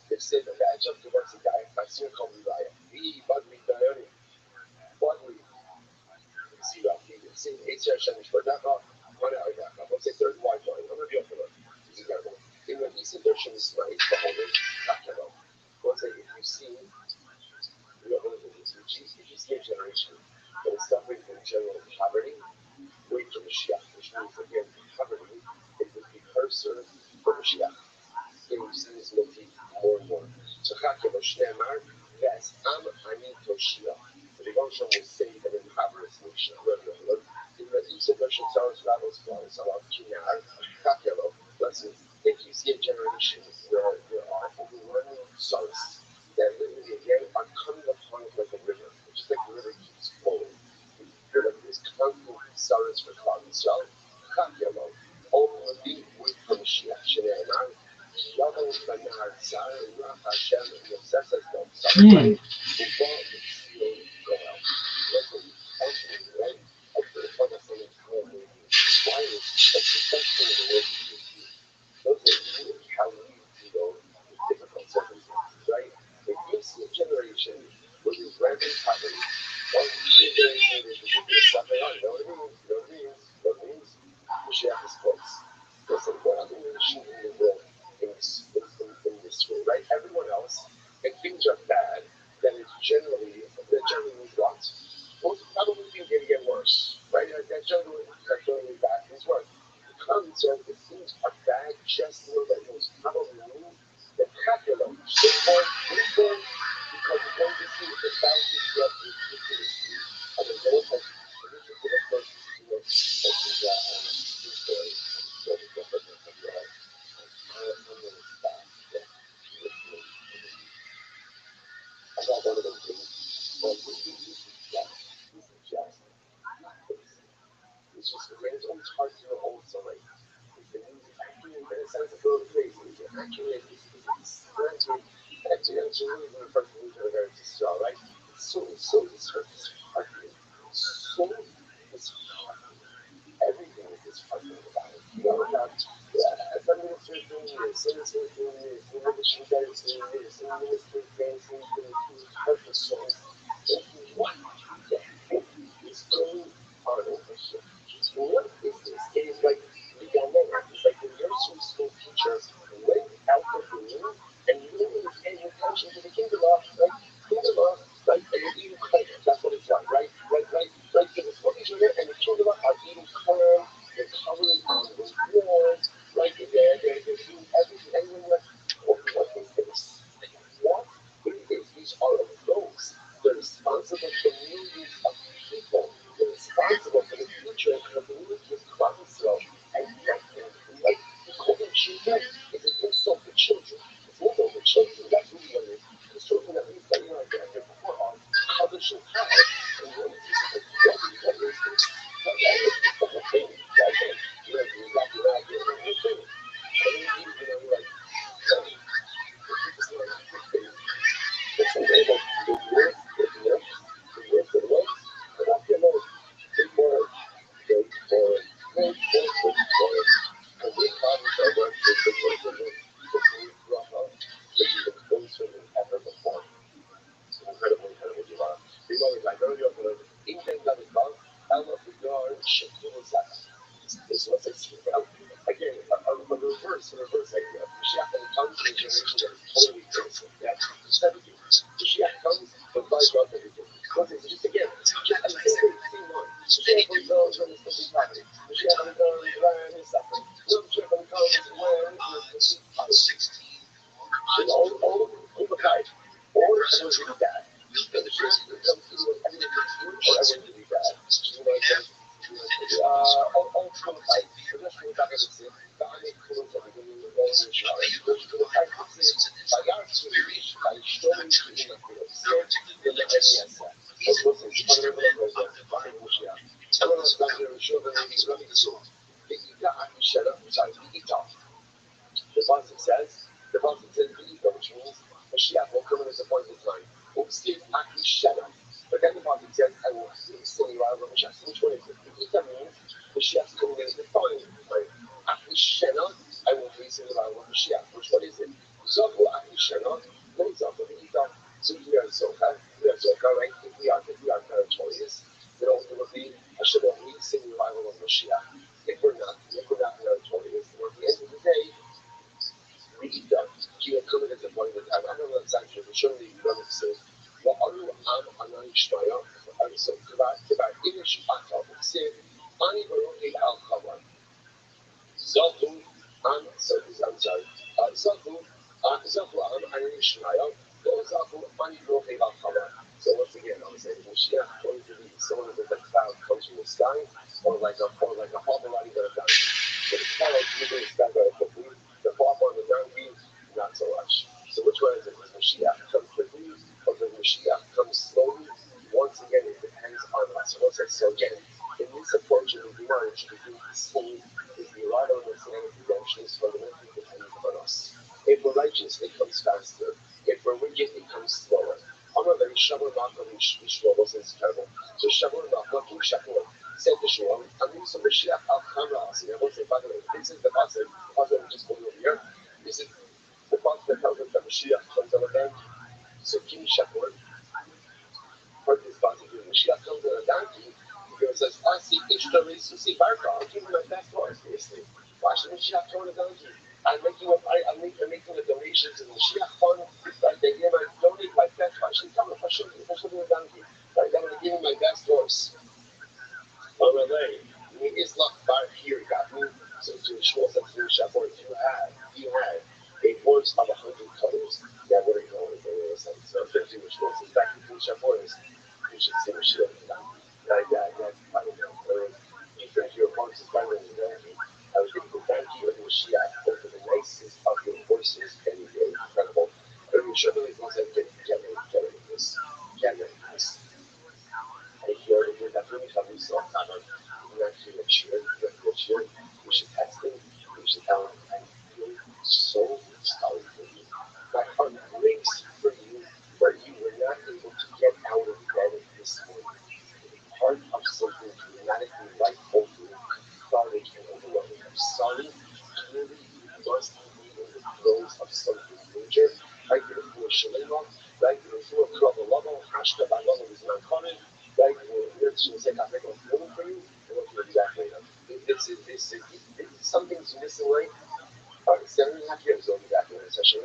They said that I jumped towards the guy, I see him call me Raya. He bought me the learning. Bought me. See that? He see HR Shanish for that. What's the third Wi Fi? I'm going to be open up. This is incredible. In the Eastern Ocean, is my behind talk about. What's it? If you see, we are going to do this, if you see a generation that is suffering from general poverty, wait for Mashiach, which means again, poverty is the precursor for Mashiach. And you see this motif more and more. So Chakev Shneimar, that's Am Ani Toshia. The Rothschild will say that in impoverished nation. In the Eastern Russian Tsar's Ravos Flores, about Kinar, Chakev, listen, if you see a generation where there are overwhelming Tsars that literally again are coming upon it like a river, just like the river keeps flowing. You're like this constant Tsars for Klal Yisrael, Chakev, only wait for Mashiach Shneimar. Yavon Banar Tsar, Rach Hashem, Yosefes Dom Sarai, Uba, Yitzio, Goel. Listen, functioning, right? Up to the point of saying it's more than why is that's the best thing in the world to do. Those are really how you deal with difficult circumstances, right? If you see a generation where there's rampant poverty, or you see a generation where there's ridiculous suffering, you know what it means? You know what it means? You know what it means? Mashiach is close. Listen, what I'm really shooting in the world in this way, right? Everyone else, if things are bad, then it's generally means what? Most probably things are going to get worse, right? That generally bad things worse. The concept if things are bad, just know that it was probably mean that calculate, support, reborn, because you're going to see the bounty of ridiculously. And then those are this is the first, I think that this story, I got one of those things. It's just it's always hard to know also like actually in a sense of going crazy. Actually actually really when the first movie to the very right? It's so disheartening. So disheartening. Everything is disheartening about it. You know, about some ministers doing this, some ministers doing this, some ministry guys doing this, some ministry guys doing this, purpose songs. What the heck is going on over here? What is this? It is like the dilemma. It's like the nursery school teacher went out of the room and you don't really pay attention to the kindergarten, right? Kindergarten, right? And you're eating clay. That's what it's like, right? Right? So the school teacher there and the kindergarten are eating corn, they're coloring on the walls, right? They're doing everything. And you're like, what is this? What is this? millions are of those. They're responsible for millions of people. They're responsible for the future of the community of Klal and nothing. Like, you call them children, it's an insult to children. It's not over children, that's really what it is. Because children at least, you know, at their core are coverage and power. And you want to do something, what is this? What is the whole thing? Right? You're exactly right, you're the whole thing. I mean, you know, you're like, it's like, it's a way that the work, for the work, but I feel like it's more, because we promise our work to the work of it, the food brought up, which is the closer than ever before. Incredible, you are. You know, like earlier, England got it wrong. I love the yard, shit, you know, this was a secret. Again, a reverse, like, Mashiach when it comes to a generation that is totally innocent. That's everything. Mashiach comes, the Christ drops everything. Because it's just, again, just the same one. Mashiach when it goes, when it's complete poverty. Mashiach when it goes, when it's suffering. Mashiach when it comes, when it's complete poverty. It's all the kind. Or everyone's really bad. And the Mashiach when it comes to everything that's good, or everyone's really bad. You know what I'm saying? all qualified. We're just going back and say, but I make clothes that we're going to go in the shower. We're going to find things by our experience, by showing to him that we are scared in the NES. That's what it's going to be like. Why was she out? I don't know if I'm going to show them he's running so. If you got to shut up, sorry, you eat off. The Pasuk says, which means Mashiach will come in his appointed time. Upstate Aki Shana. But then the Pasuk says, I will say you out of Mashiach. Which one is it? The Ita means Mashiach's coming in his defined time. Aki Shana, I will reason about Mashiach. Which one is it? Zafu Aki Shana, then Zafu the Ita. So we are Zoka, right? If we are meritorious, then it will be Hashem will reason the arrival of Mashiach. If we're not meritorious, then at the end of the day, he will come in at the point in time. I don't know exactly, but surely you know what it says. وَأَنُّ عَمْ عَنَا يشتايا so كبار إيش أكتر بتصير أنا بروح الخبر زاتو عن I'm sorry زاتو عن عن يشتايا زاتو أنا بروح الخبر. So once again, I was saying, Mashiach going to be someone that the cloud comes from the sky, or like a Pavarotti that a donkey. So the cloud usually is that the pop on the donkey, not so much. So which one is it? Does Mashiach come quickly, or does Mashiach come slowly? Once again, it depends on us. So again, in this approach of the Gemara, it should be seen is the right understanding of redemption is fundamentally dependent on us. If we're righteous, it comes faster. If we're wicked, it comes slower. However, Shabbat Yishua wasn't terrible. So Shabbat Yishua said to Shua, I'm going to Mashiach al Khamra. I won't say, by the way, this is the passage I'm just going over here. This is the part that tells us that Mashiach comes on a donkey. So King Shakur heard this passage when Mashiach comes on a donkey. He says, I see Ishtaris to see Barka. I'll give you my best horse, basically. Why should Mashiach come on a donkey? I'm making a donation to the Mashiach fund. They give I donate my best. I should come if I should do a donkey. I'm going to give you my best horse. On my leg. It's not bar here, got me. So to ensure that the Shakur, if you had a horse of 100 colors, that would have gone in a sense. So 50 which was in fact the Shakur is you should see Mashiach on the donkey. That's I don't know. If your horse is better than the donkey, I was going to go donkey or the Mashiach, both of the nicest of your horses any day. Incredible. But we should really think that can't make this. And if you're that really have yourself kind of you actually mature, you should test it, you should tell them, I feel so sorry for you. My heart breaks for you where you were not able to get out of bed this morning. Part of something dramatically right over you, started to overwhelm you. I'm sorry, clearly you must be in the throes of something major. Right here for Shalima, right here for Krabalava, Hashkabalava is not coming, right here to say, I think I'm feeling for you, and what you'll be back later. Something's missing, right? 7.5 years old, back in the session.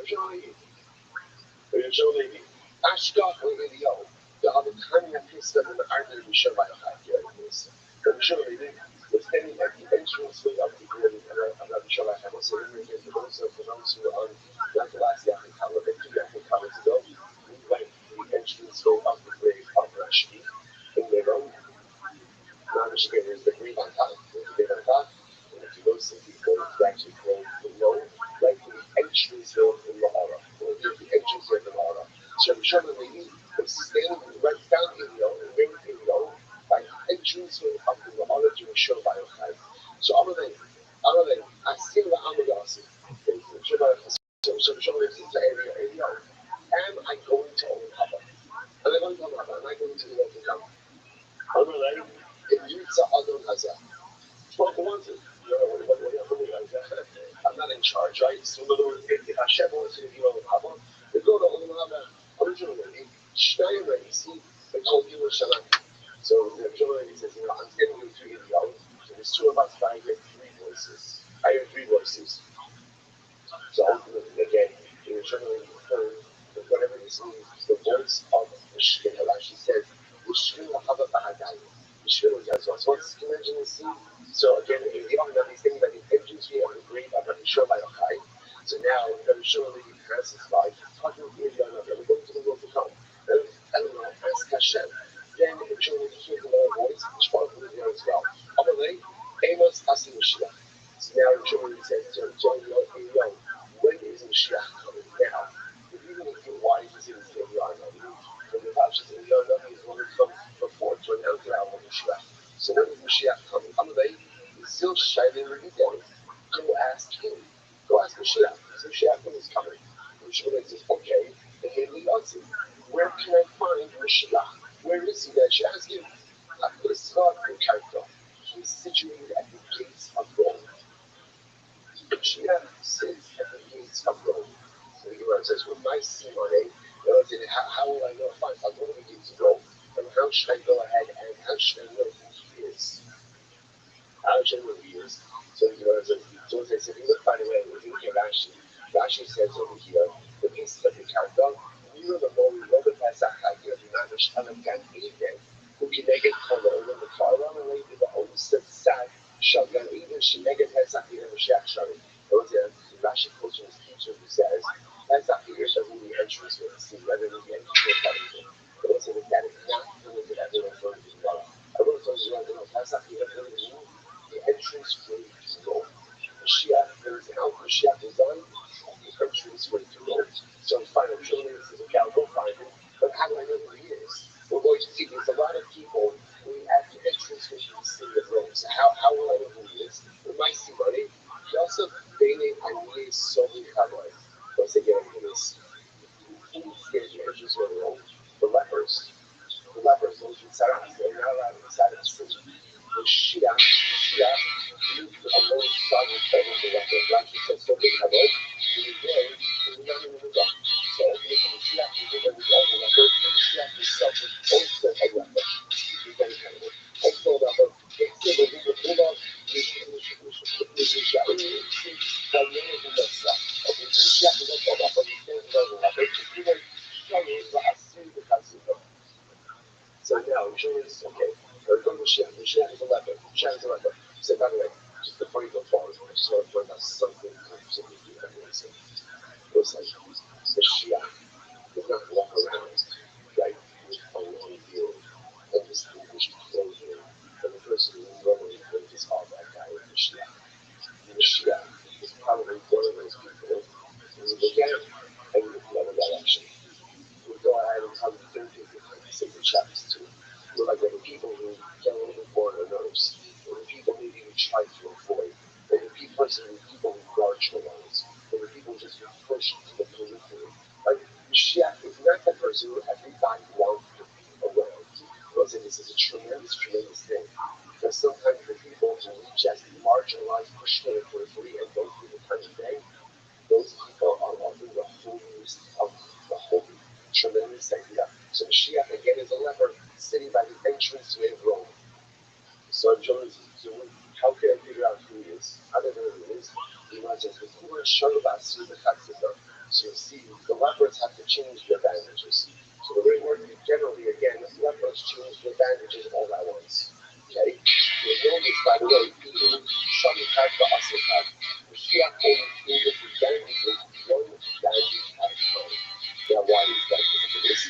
Originally, Ashkoff will be yo. The other time I pissed them in the art of the show by the 5 year olds. Originally, it's any entrance way of the grid of the show I have. So, for those who are on, not the last year, I think, but 2 years ago, we went, we entranceway of the grave of Rashbi in Meron. Now Michigan is the grave on top. There's a grave on top. And if you go see people, it's actually called below, like the entranceway in the Aura. Or the entranceway in the Aura. So Sherman Levy was standing right down in the by the entranceway of the Aura to show by Yochai. So Amalek, I see the Amalek. So Sherman lives in the area. Am I going to own Papa? Am I going to own Papa? Am I going to the local company? Amalek, if you say Adon Hazah. What wants it? I'm not in charge, right? So in other words, if Hashem wants you to be on Papa, they go to Olam Haba originally. Shnayim Reisi, they call you Shalan. So the originally says, I'm standing with three Eliyahu. So there's two of us, but I hear three voices. I hear three voices. So ultimately, again, the originally heard whatever this means, the voice of the Shekhinah. Rashi says, the Shekhinah Hava Bahadai. The Shekhinah was also. So can you imagine the scene? So again, the Amen is thinking about the entrance of the grave of Rabbi by Yochai. So now, Rabbi Shimon has his life, talking with the Amen, we're going to the world to come. And I don't know, ask Hashem. Then Rabbi Shimon hears the Lord's voice, which part of the as well. Amalei, Amos Asim Mashiach. So now Rabbi Shimon says to John, when is Mashiach coming? Now, if you really feel why he's in the Amen, from the Pasha's Amen is one that comes before to announce the album of Mashiach. So when is Mashiach coming? Amalei, still shining every day. Go ask him. Go ask Mashiach. So Mashiach is coming. Mashiach says, okay, and he leads him. Where can I find Mashiach? Where is he that you ask him? He's situated at the gates of Rome. Mashiach sits at the gates of Rome. So the Gemara says, with my simone, how will I know if I'll go to the gates of Rome? And how should I go ahead and how should I know who he is? How should I know who he is? So the Gemara says, if you look by the way, if you look at Rashi says over here, the pieces of the Karka, near the Mori, Robert Pesach, do not understand Gan Eden, who can make it called over the Farlam and later the Osa Sad, Shagan Eden, Shemegan Pesach, and Mashiach Shari. Rashi quotes from his teacher who says, Pesach here doesn't mean the entrance with the sea, rather than the entrance of everything. But also that is not limited as an referring to the Gemara. I wrote those around the Pesach here doesn't mean the entrance way to Rome. Mashiach, there is an out Mashiach design, the entrance way to Rome. So finally, children says, okay, I'll go find him, but how do I know who he is? We're going to see there's a lot of people who at the entrance way to the city of Rome. So how will I know who he is? We might see money. He also Bene Ani Sohi Kavai. Once again, this who stands the entrance way to Rome? The lepers. The lepers, those who sat on, they're not allowed inside of the street. Mashiach, you a most solid thing of the leper. Rashi says, so big Kavai, when you're there, you're not even in the rock. So ultimately, Mashiach, you think that we all the leper, and Mashiach himself is also a leper. He's very kind of also a leper. It's still a bigger pull up. So now, okay, Mashiach is a leper. Mashiach is a leper. So by the way, just before you go forward, I just want to point out something you have to say. It was like, Mashiach does not walk around, right, with a long beard and distinguished clothing. And the person who normally is all that guy is Mashiach. Mashiach is probably one of those people who look at it and look the other direction. We go ahead and come to 13 different chapters too. We're like the people who get a little bit more on their nerves, or the people maybe we try to avoid, or the people who marginalize, or the people just push to the periphery. Like Mashiach is not the person who everybody wants to be around. Listen, this is a tremendous thing. Because sometimes the people who we just marginalize, push to the periphery, and go through the kind of thing, those people are often the holiest of the holy. Tremendous idea. So Mashiach again is a leper sitting by the entrance way of Rome. So how can I figure out who he is? How do I know who he is? So you see, the lepers have to change their bandages. So the way it works generally, again, lepers change their bandages all at once. Okay? You know this, by the way, people who Shamikat the Asikat, Mashiach only changes his bandages one bandage at a time. Now, why is that? Because of this.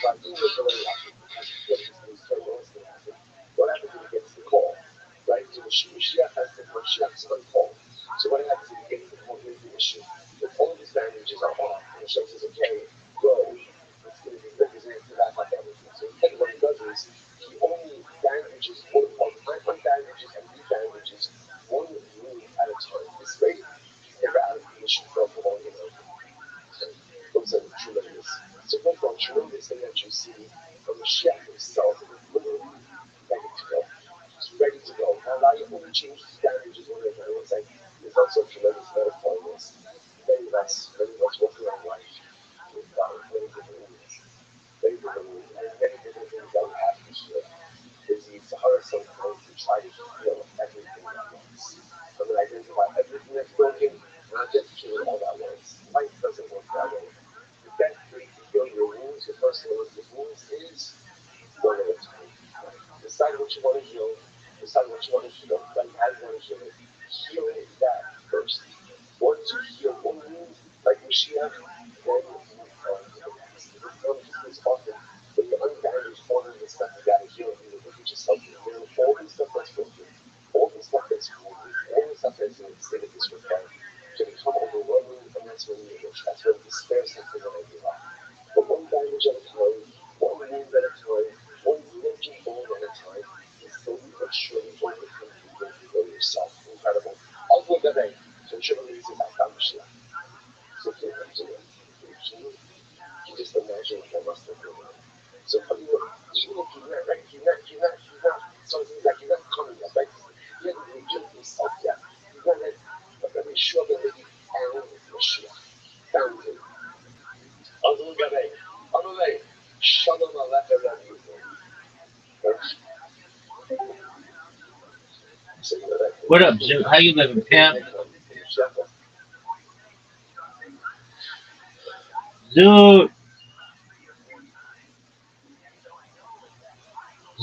But he was very happy because he was told what was going to happen. What happens when he gets the call? Right? So Mashiach has the Mashiach's on call. So what happens if he gets the call? Here's the issue. If all of his bandages are off, and Hashem says, okay, go, it's going to be good. He's going to back up everything. So instead, what he does is he only bandages unbandages and rebandages one wound at a time. This way, he's never out of commission for alcohol. So those are the tremendous. So first of all, tremendous thing that you see from the chef himself is literally ready to go. He's ready to go. Now, you only change his bandages one at a time. It's like there's also a tremendous metaphor in this. Many of us walk around life with many different wounds. Many different wounds. And many different things that we have to heal. There's the Sahara sometimes to try to heal everything at once. I'm going to identify everything that's broken, not just heal it all at once. Life doesn't work that way. The best way to heal your wounds, your personal wounds, is one at a time. Decide what you want to heal. Decide what you want to heal. Like how you want to heal it. Heal that first. Once you heal one wound, like Mashiach, then you move on to the next. This comes often when you unbandage all of the stuff you got to heal. You look at yourself and heal all the stuff that's broken, all the stuff that's wounded, all the stuff that's in a state of disrepair. Can become overwhelming, and that's when that's when despair sets in and give up. But one bandage at a time, one wound at a time, one broken bone at a time, you slowly but surely overcome people yourself. Incredible. I'll go that way. So surely this is our Mashiach. So feel you just imagine what that must have been like. So even if he's not right, he's not something like he's not coming up, right? He hasn't revealed himself yet. He's not like, but let me show them that he found Mashiach. Found him. Anyway, Shalom Aleichem Rabbi. What up, Zoot? How you living, pimp? Zoot!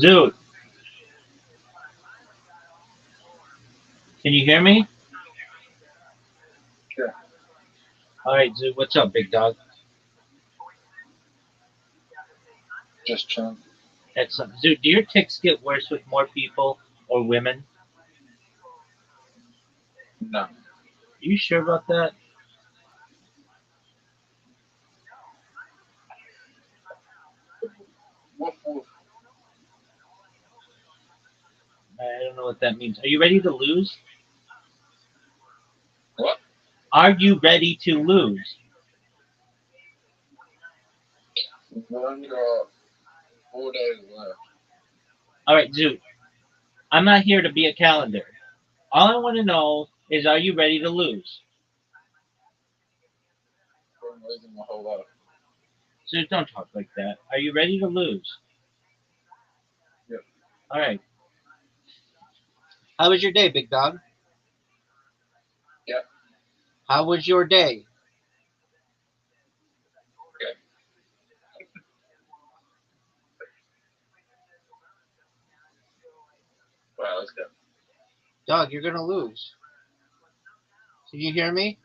Zoot! Can you hear me? Yeah. All right, Zoot. What's up, big dog? Just chilling. Excellent. Zoot, do your tics get worse with more people or women? No. Are you sure about that? Woof woof. I don't know what that means. Are you ready to lose? What? Are you ready to lose? We've only got 4 days left. All right, Zoot. I'm not here to be a calendar. All I want to know is, are you ready to lose? I'm losing my whole life. Zoot, don't talk like that. Are you ready to lose? Yep. All right. How was your day, big dog? Yep. How was your day? Okay. Wow, let's go. Dog, you're gonna lose. Can you hear me?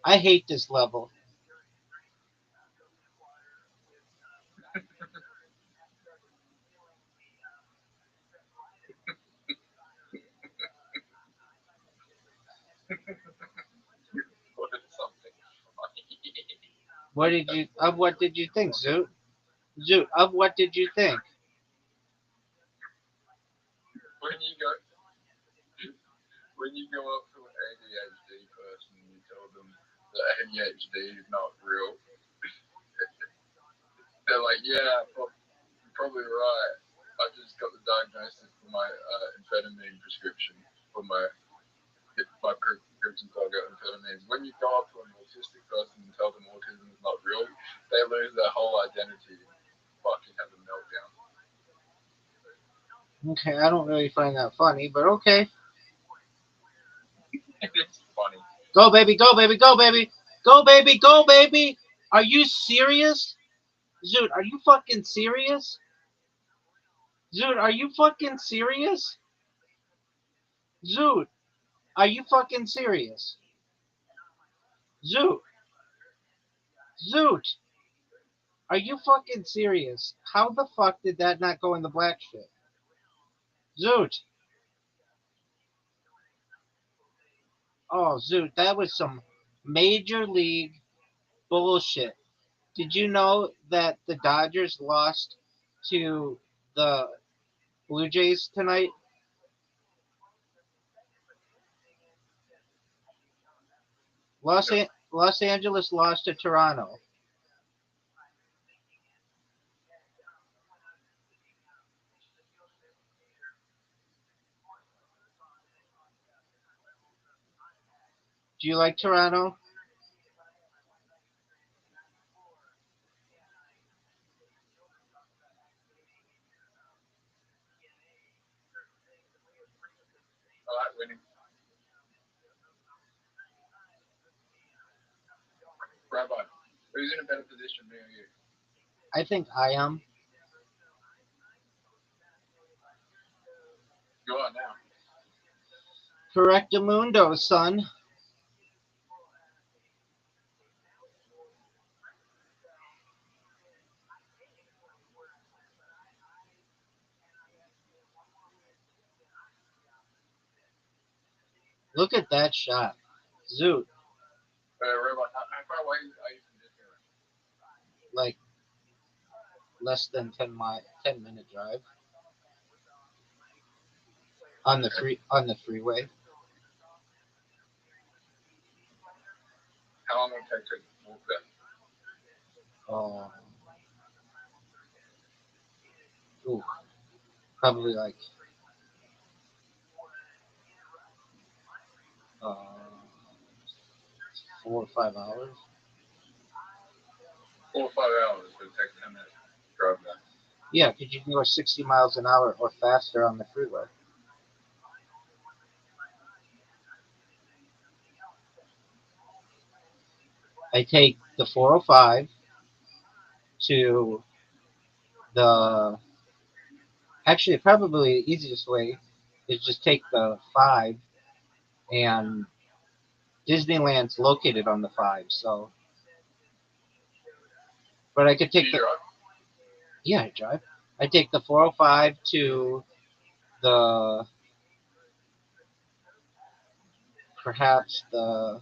I hate this level. What is something? What did you think, Zoot? Zoot, of what did you think? When you go up to an ADHD person and you tell them that ADHD is not real, they're like, yeah, you're probably right. I just got the diagnosis for my amphetamine prescription for my prescription so I got amphetamines. When you go up to an autistic person and tell them autism is not real, they lose their whole identity and fucking have a meltdown. Okay, I don't really find that funny, but okay. It's funny. Go, baby, go, baby, go, baby. Go, baby, go, baby. Are you serious? Zoot, are you fucking serious? Zoot, are you fucking serious? Zoot, are you fucking serious? Zoot. Zoot! Are you fucking serious? How the fuck did that not go in the black shit? Zoot! Oh, Zoot, that was some major league bullshit. Did you know that the Dodgers lost to the Blue Jays tonight? Los Angeles lost to Toronto. Do you like Toronto? I like winning. Rabbi, who's in a better position, me or you? I think I am. You are now. Correctamundo, son. Look at that shot. Zoot. Rabbi, how far away are you from this area? Like less than 10-minute drive. On the freeway. How long will it take to walk there? Oh. Ooh. Probably like 4 or 5 hours. 4 or 5 hours. It takes 10 minutes to drive there. Yeah, because you can go 60 miles an hour or faster on the freeway. I take the 405 to the. Actually, probably the easiest way is just take the 5, and Disneyland's located on the 5. So, but I could Do take you the. drive? Yeah, I drive. I take the 405 to the. Perhaps the.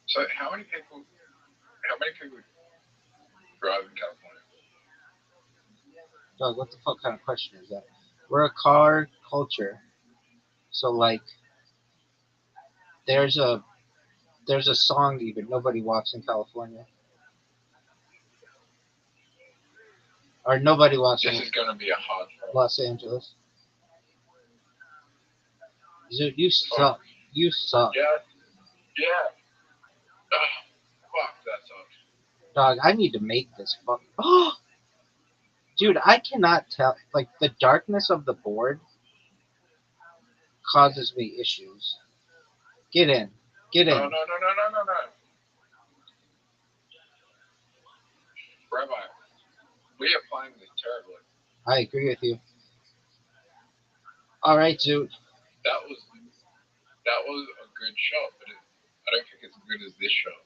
So how many people drive in California? Dog, what the fuck kind of question is that? We're a car culture, so like, there's a song even nobody walks in California, or nobody walks This in is going to be a hard drive. Los Angeles. Dude, you suck. You suck, Yeah. Yeah. Fuck, that sucks. dog. I need to make this fuck. Oh, dude, I cannot tell. Like the darkness of the board causes me issues. Get in. Get No, in. no, no, no, no, no, no. Rabbi, we are playing this terribly. I agree with you. All right, dude. That was a good shot, but I don't think it's as good as this shot.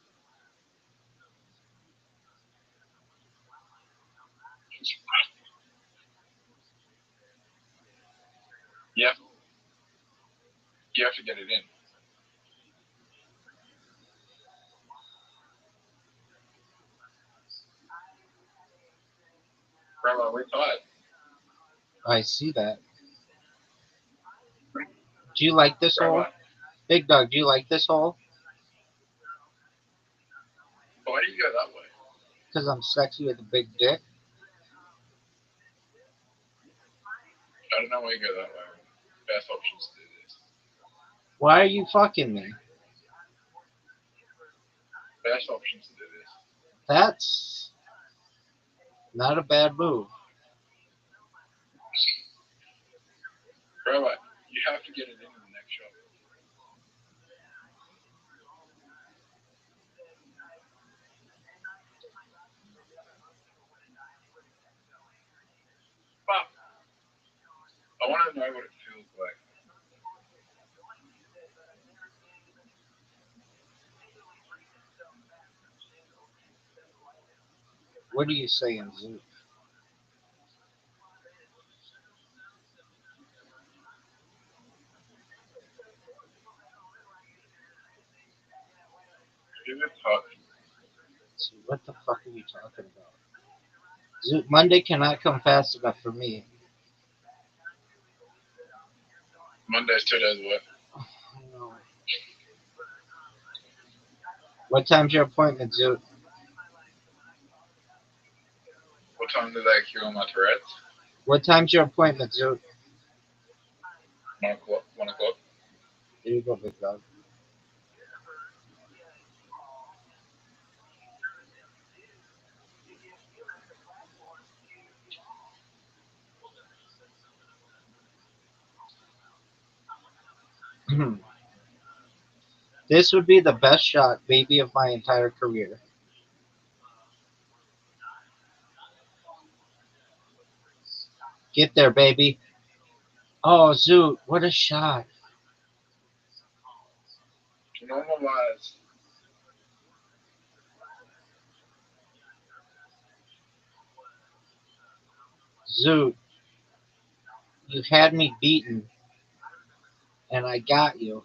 Yeah. You have to get it in. Rabbi, we're tired. I see that. Do you like this hole? Rabbi, Big dog, do you like this hole? why do you go that way? Because I'm sexy with a big dick? I don't know why you go that way. Best options to do this. Why are you fucking me? Best options to do this. That's not a bad move. Rabbi, you have to get it into the next shot. Fuck. I want to know what it feels like. What are you saying, Zoot? Is it tough? Zoot, what the fuck are you talking about? Zoot, Monday cannot come fast enough for me. Monday's 2 days away. I know. What time's your appointment, Zoot? What time do they cure my Tourette's? What time's your appointment, Zoot? 1 o'clock. 1 o'clock. There you go, big dog. This would be the best shot, baby, of my entire career. Get there, baby. Oh, Zoot, what a shot. To normalize. Zoot, you had me beaten, and I got you.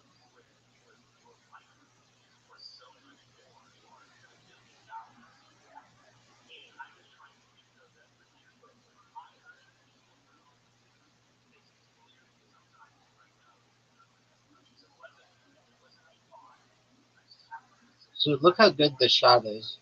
Zoot, look how good this shot is.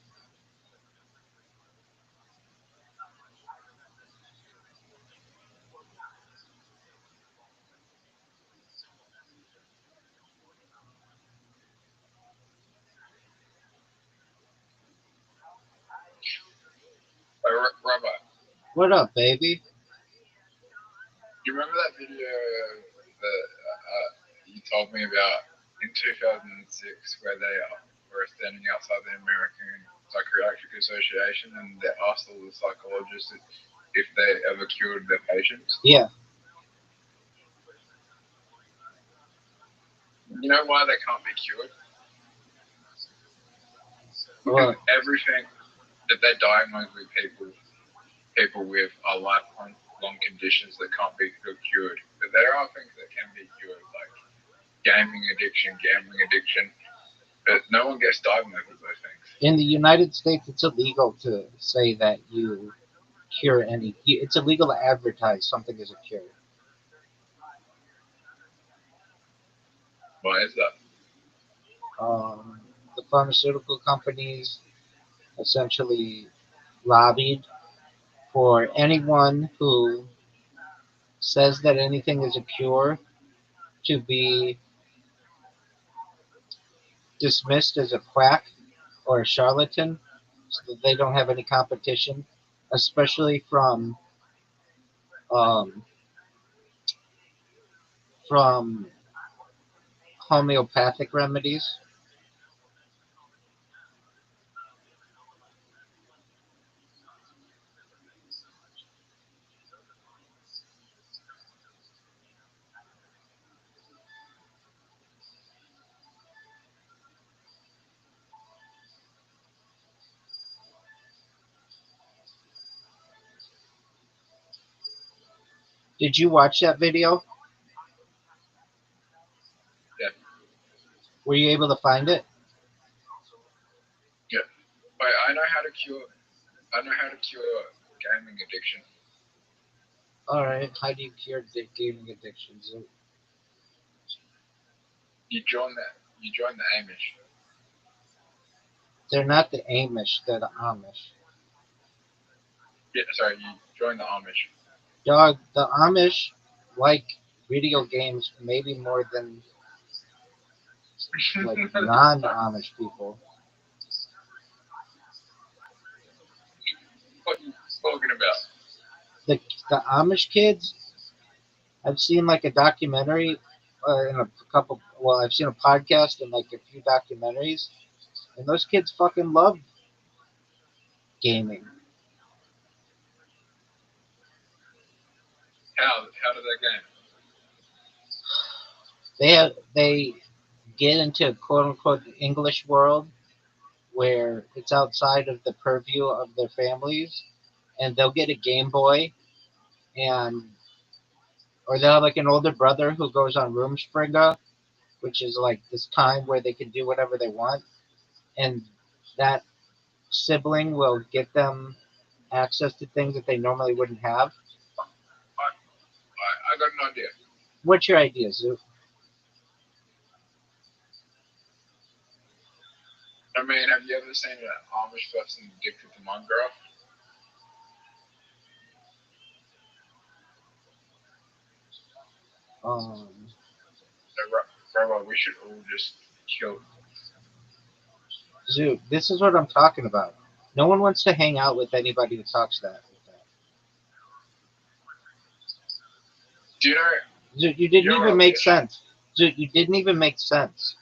Rabbi, What up, baby? you remember that video that you told me about in 2006 where they were standing outside the American Psychiatric Association and they asked all the psychologists if they ever cured their patients? Yeah. You know why they can't be cured? Well, Because everything that they diagnose with people with are lifelong conditions that can't be cured. But there are things that can be cured, like gaming addiction, gambling addiction. But no one gets diagnosed with those things. in the United States, it's illegal to say that you cure any. It's illegal to advertise something as a cure. Why is that? The pharmaceutical companies essentially lobbied for anyone who says that anything is a cure to be dismissed as a quack or a charlatan so that they don't have any competition, especially um, from homeopathic remedies. Did you watch that video? Yeah. Were you able to find it? Yeah. Wait, I know how to cure gaming addiction. All right. How do you cure gaming addictions? You join the Amish. They're not the Amish. They're the Amish. Yeah, sorry, you join the Amish. Dog, the Amish like video games maybe more than like non-Amish people. What are you talking about? The Amish kids, I've seen like a documentary in a couple. Well, I've seen a podcast and like a few documentaries, and those kids fucking love gaming. How do they game? They get into quote unquote the English world, where it's outside of the purview of their families, and they'll get a Game Boy, and or they'll have like an older brother who goes on Rumspringa, which is like this time where they can do whatever they want, and that sibling will get them access to things that they normally wouldn't have. I got an idea. What's your idea, Zoo? I mean, have you ever seen an Amish person addicted to Minecraft? Rabbi, we should all just kill. Zoo, this is what I'm talking about. No one wants to hang out with anybody who talks that. Do you know? Zoo, you didn't You're even a make bitch. sense. Zoo, you didn't even make sense.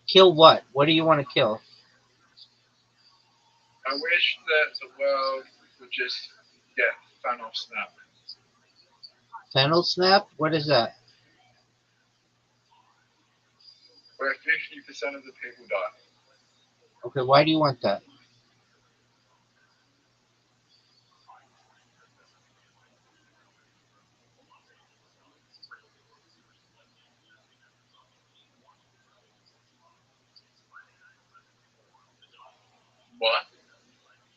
Kill what? What do you want to kill? I wish that the world would just get Thanos snap. Fennel snap? What is that? Where 50% of the people die. Okay, why do you want that? What?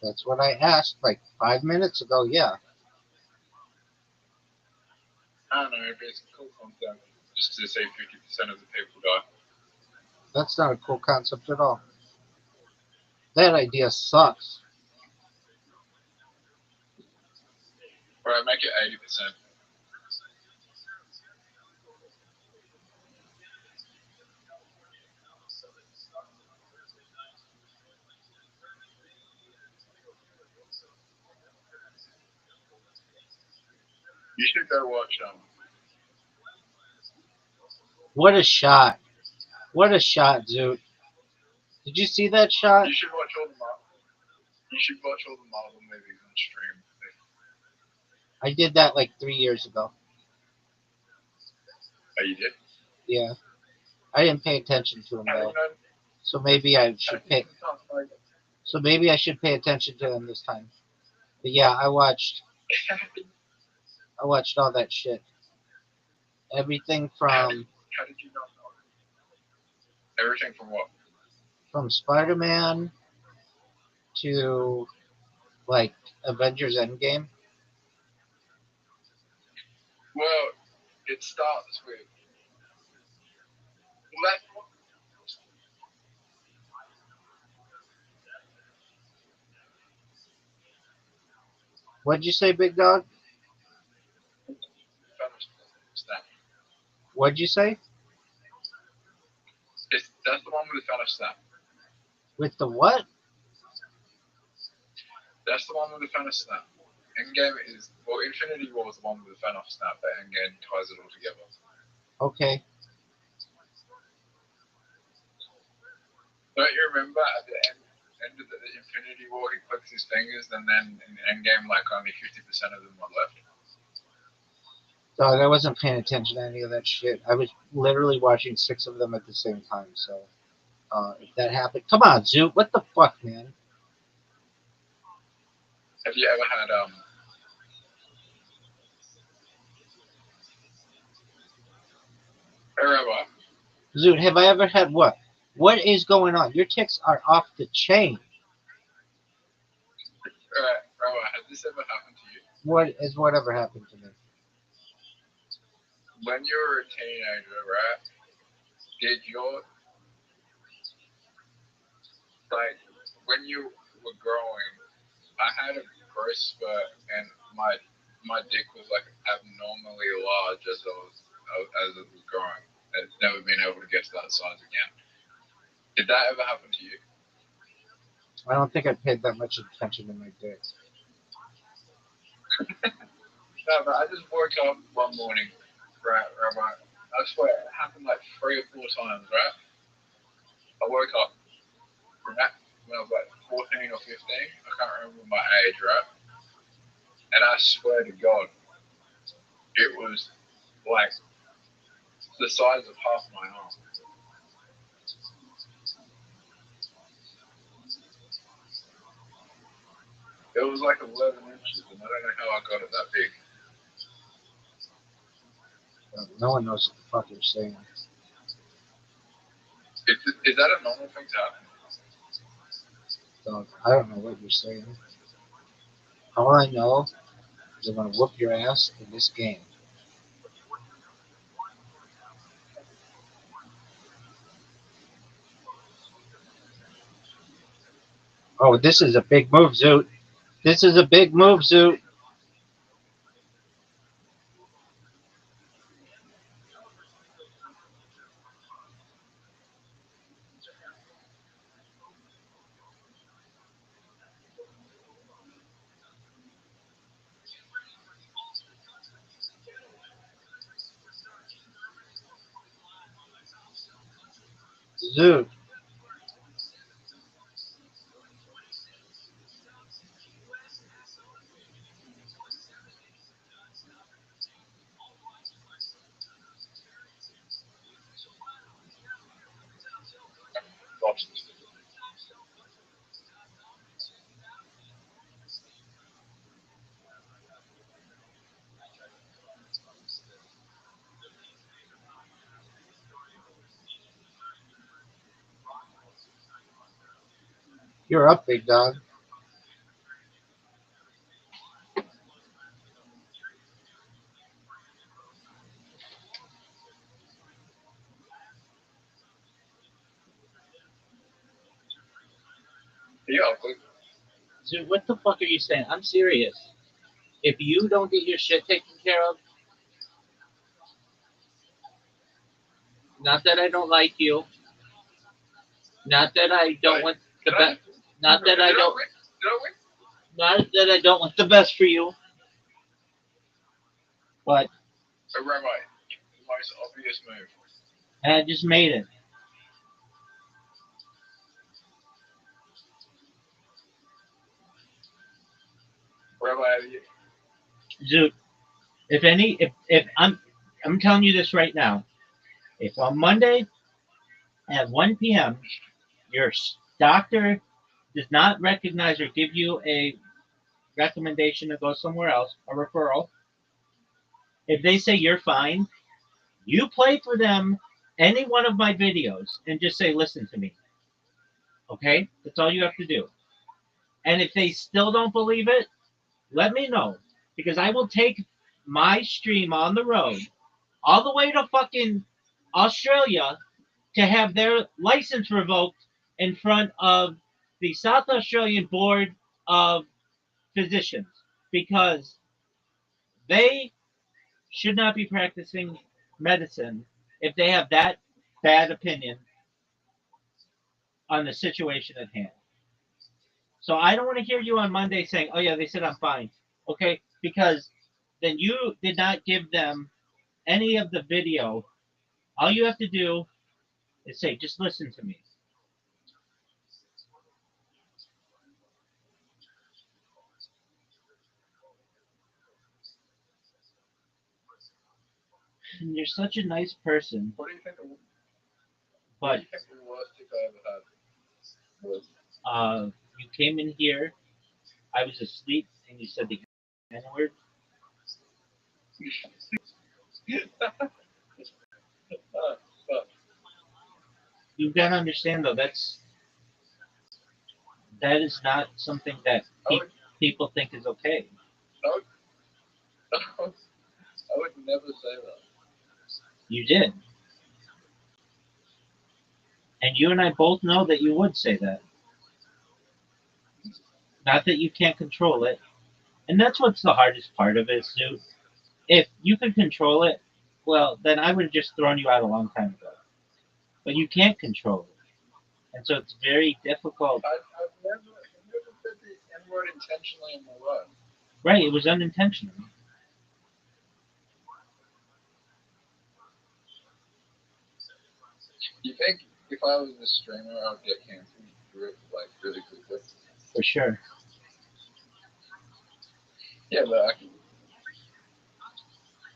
That's what I asked like 5 minutes ago. Yeah, I don't know, it's a cool concept. Just to say 50% of the people die. that's not a cool concept at all. That idea sucks. Alright, make it 80%. You should go watch What a shot. What a shot, Zoot. Did you see that shot? you should watch all the Marvel movies on stream. I did that like 3 years ago. Oh, you did? Yeah. I didn't pay attention to him How do though. you know? So maybe I should pay. You can't play them. So maybe I should pay attention to him this time. But yeah, I watched all that shit. Everything How from did you not know? Everything from what? Spider-Man to like Avengers Endgame. Well, it starts with. Well, that's what What'd you say, big dog? Thanos snap. What'd you say? That's the one with the Thanos snap. With the what? That's the one with the Thanos snap. Endgame is. Well, Infinity War is the one with the Thanos snap, but Endgame ties it all together. Okay. Don't you remember at the end of the Infinity War, he clicks his fingers, and then in Endgame, like only 50% of them are left? Dog, I wasn't paying attention to any of that shit. I was literally watching 6 of them at the same time. So if that happened, come on, Zoot. What the fuck, man? Have you ever had Rabbi? Zoot, have I ever had what? What is going on? Your ticks are off the chain. Rabbi, has this ever happened to you? Whatever happened to me? When you were a teenager, right? Did your like when you were growing? I had a growth spurt, and my dick was like abnormally large as it was growing. It's never been able to get to that size again. Did that ever happen to you? I don't think I paid that much attention to my dick. No, but I just woke up one morning, right, Rabbi. I swear, it happened like 3 or 4 times, right? I woke up from that when I was like 14 or 15. I can't remember my age, right? And I swear to God, it was like the size of half my arm. It was like 11 inches, and I don't know how I got it that big. No one knows what the fuck you're saying. Is that a normal thing to happen? So I don't know what you're saying. All I know is I'm gonna whoop your ass in this game. Oh, this is a big move, Zoot. This is a big move, Zoot. Zoot. You're up, big dog. Yeah, ugly. Dude, what the fuck are you saying? I'm serious. If you don't get your shit taken care of, not that I don't like you, not that I don't want the best, not that I don't, not that I don't want the best for you, but A Rabbi, the most obvious move. I just made it. Rabbi, Dude, if I'm telling you this right now, if on Monday at 1 p.m. your doctor does not recognize or give you a recommendation to go somewhere else, a referral, if they say you're fine, you play for them any one of my videos and just say, listen to me. Okay? That's all you have to do. And if they still don't believe it, let me know. Because I will take my stream on the road all the way to fucking Australia to have their license revoked in front of the South Australian Board of Physicians. Because they should not be practicing medicine if they have that bad opinion on the situation at hand. So I don't want to hear you on Monday saying, "Oh yeah, they said I'm fine." Okay, because then you did not give them any of the video. All you have to do is say, "Just listen to me." And you're such a nice person, what do you think? but the worst tick I ever had was? you came in here. I was asleep, and you said the N word. You've got to understand, though, that is not something that people think is okay. I would never say that. You did. And you and I both know that you would say that. Not that you can't control it. And that's what's the hardest part of it, Sue. If you could control it, well, then I would have just thrown you out a long time ago. But you can't control it. And so it's very difficult. I've never said the N-word intentionally in my life. Right, it was unintentional. You think if I was a streamer, I'd get canceled like really quickly? For sure. Yeah, but I can.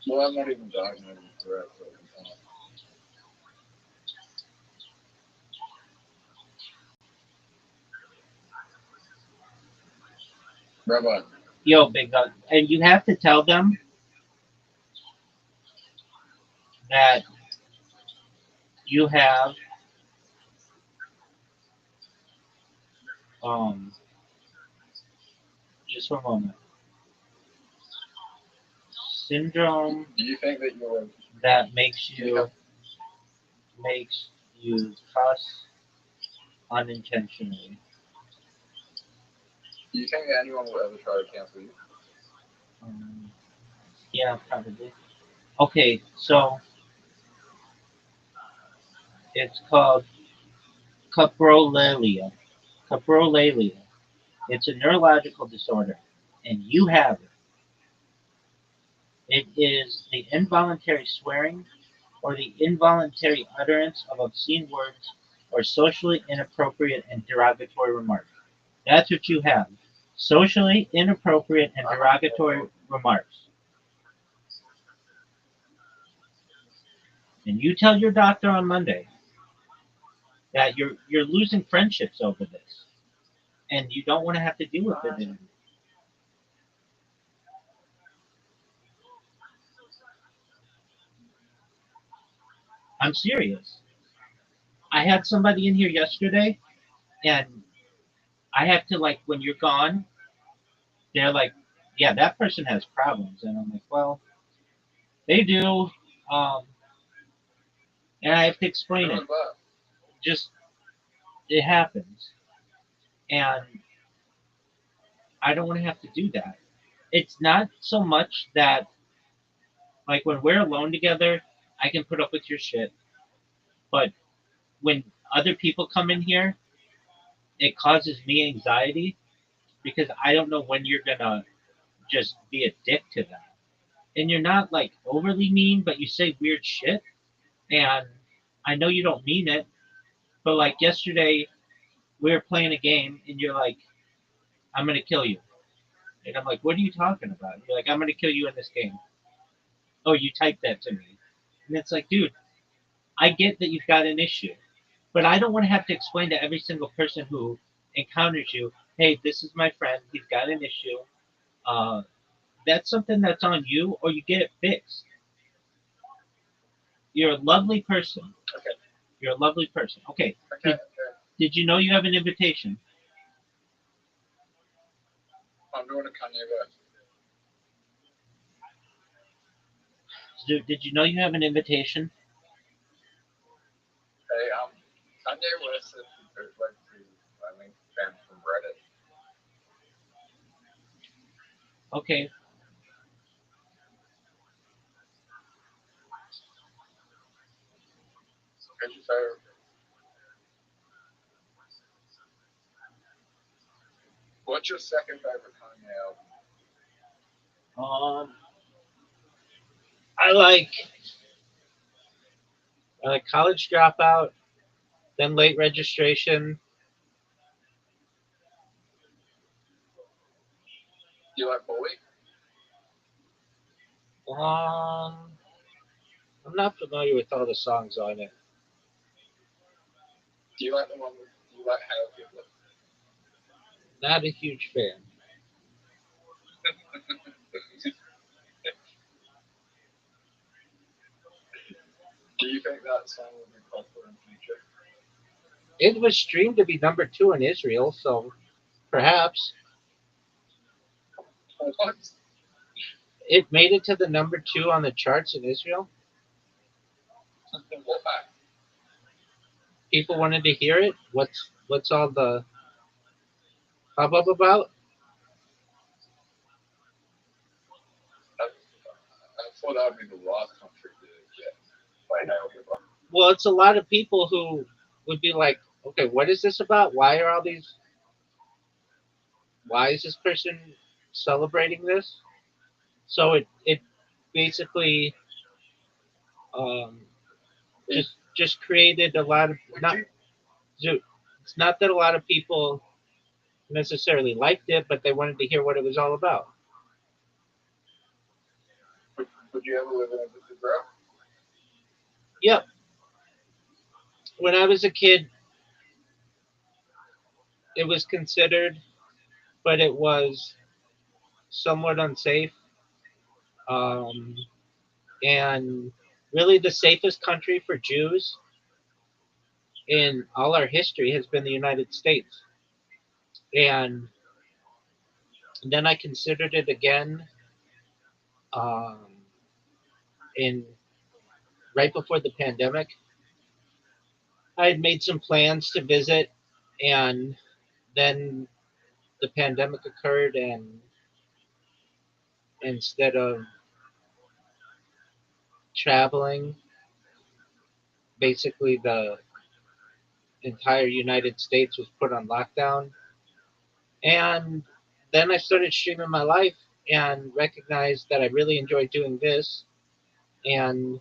Well, I'm not even diagnosed with Tourette, so I can't. Rabbi. Yo, big dog. And you have to tell them that you have just for a moment syndrome Do you think that you're? that makes you cuss unintentionally. Do you think that anyone will ever try to cancel you? Um, yeah, probably. Okay, so it's called coprolalia. Coprolalia. It's a neurological disorder, and you have it. It is the involuntary swearing or the involuntary utterance of obscene words or socially inappropriate and derogatory remarks. That's what you have. Socially inappropriate and derogatory remarks. And you tell your doctor on Monday that you're losing friendships over this, and you don't want to have to deal with it anymore. I'm serious. I had somebody in here yesterday, and I have to like when you're gone, they're like, "Yeah, that person has problems," and I'm like, "Well, they do," um, and I have to explain it. Just it happens, and I don't want to have to do that. It's not so much that like when we're alone together, I can put up with your shit, but when other people come in here, it causes me anxiety because I don't know when you're gonna just be a dick to them. And you're not like overly mean, but you say weird shit. And I know you don't mean it, but like yesterday, we were playing a game, and you're like, "I'm gonna kill you," and I'm like, "What are you talking about?" You're like, "I'm gonna kill you in this game." Oh, you typed that to me, and it's like, dude, I get that you've got an issue, but I don't want to have to explain to every single person who encounters you, "Hey, this is my friend. He's got an issue. Uh, that's something that's on you, or you get it fixed." You're a lovely person. Okay. You're a lovely person. Okay. Okay. Did you know you have an invitation? I'm doing a Kanye West. Did you know you have an invitation? Hey, Kanye West is compared like to I mean fans from Reddit. Okay. Who's your favorite? What's your second favorite Kanye album? Um, I like College Dropout, then Late Registration. Do you like Bowie? I'm not familiar with all the songs on it. Do you like the one with Do you like How People? Not a huge fan. Do you think that song will be popular in the future? It was streamed to be number 2 in Israel, so perhaps What? it made it to the number 2 on the charts in Israel. What back? People wanted to hear it. What's all the hubbub about? I thought that would be the last country to get by How People. Well, it's a lot of people who would be like, okay, what is this about? Why is this person celebrating this? So it basically um, just created a lot of not. It's not that a lot of people necessarily liked it, but they wanted to hear what it was all about. Would you ever live in a Mrs. Bro? Yep. When I was a kid, it was considered, but it was somewhat unsafe. Um, and really, the safest country for Jews in all our history has been the United States. And then I considered it again um, in right before the pandemic. I had made some plans to visit, and then the pandemic occurred, and instead of traveling, basically the entire United States was put on lockdown. And then I started streaming my life and recognized that I really enjoyed doing this, and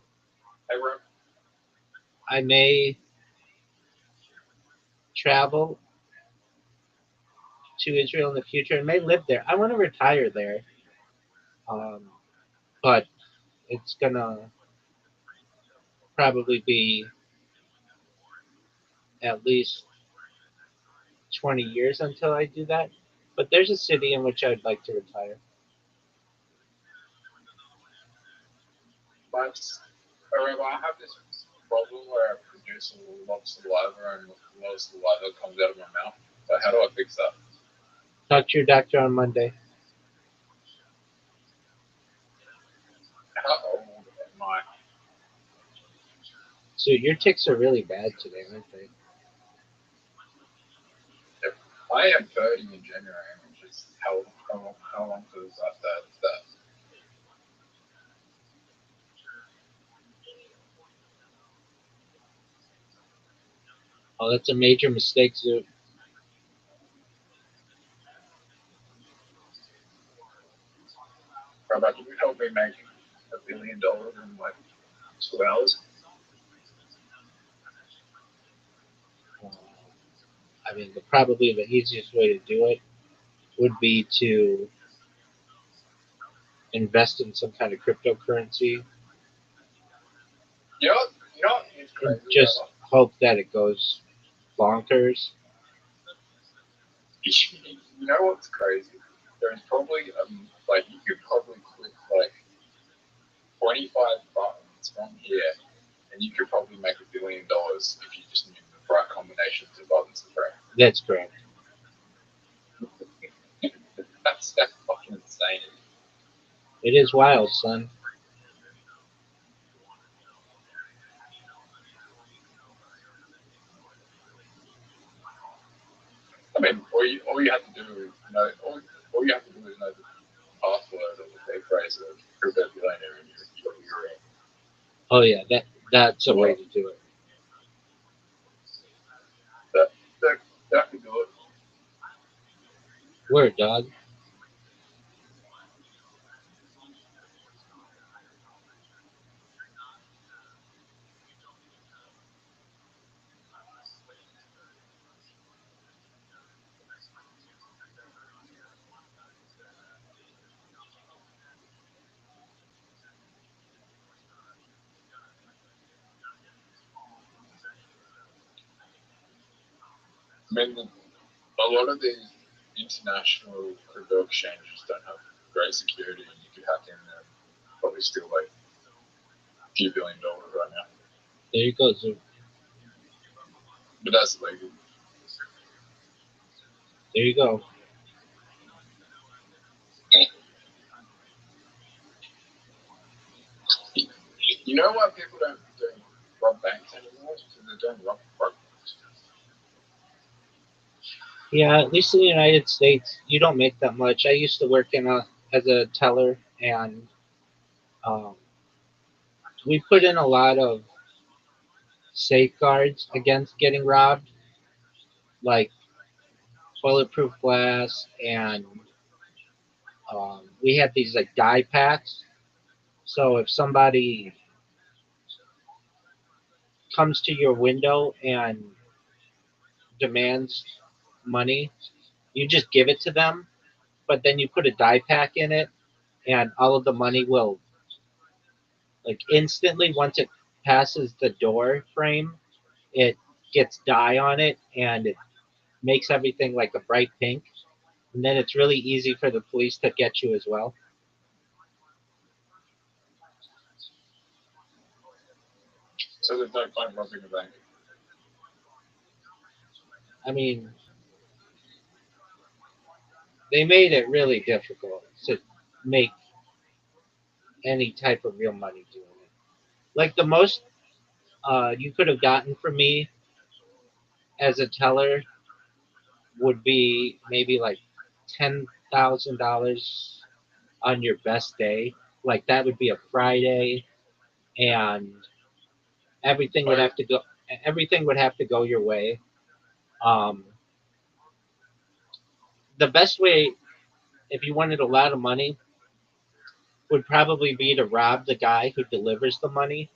I may travel to Israel in the future and may live there. I want to retire there, um, but it's gonna probably be at least 20 years until I do that. But there's a city in which I'd like to retire. I have this problem where I produce a lot of saliva and a lot of saliva comes out of my mouth. So how do I fix that? Talk to your doctor on Monday. How old am I? So your ticks are really bad today, aren't they? I am 30 in January, which is how long does that? Oh, that's a major mistake, Zoo. Rabbi, can you help me make $1 billion in like 2 hours? I mean, probably the easiest way to do it would be to invest in some kind of cryptocurrency You know it's and crazy. just hope that it goes bonkers. You know what's crazy? There's probably like you could probably click like 25 buttons from here, and you could probably make $1 billion if you just knew the right combinations of buttons to press. That's correct. That's fucking insane. It is wild, son. I mean, all you have to do is know all you have to do is know the password or the key phrase of crypto billionaire, and you're in. Oh yeah, that's a way to do it. That could do it. Word, dog. I mean, a lot of these international crypto exchanges don't have great security, and you could hack in and probably steal like a few $1 billion right now. There you go, Zoo. But that's illegal. There you go. You know why people don't rob banks anymore? Because they don't rob banks. Yeah, at least in the United States, you don't make that much. I used to work as a teller, and um, we put in a lot of safeguards against getting robbed, like bulletproof glass, and we had these like die packs. So if somebody comes to your window and demands money, you just give it to them, but then you put a die pack in it, and all of the money will, like, instantly, once it passes the door frame, it gets dye on it, and it makes everything like a bright pink. and then it's really easy for the police to get you as well. So there's no point robbing a bank. I mean, they made it really difficult to make any type of real money doing it. Like the most you could have gotten from me as a teller would be maybe like $10,000 on your best day. Like that would be a Friday, and everything would have to go. Everything would have to go your way. Um, the best way, if you wanted a lot of money, would probably be to rob the guy who delivers the money.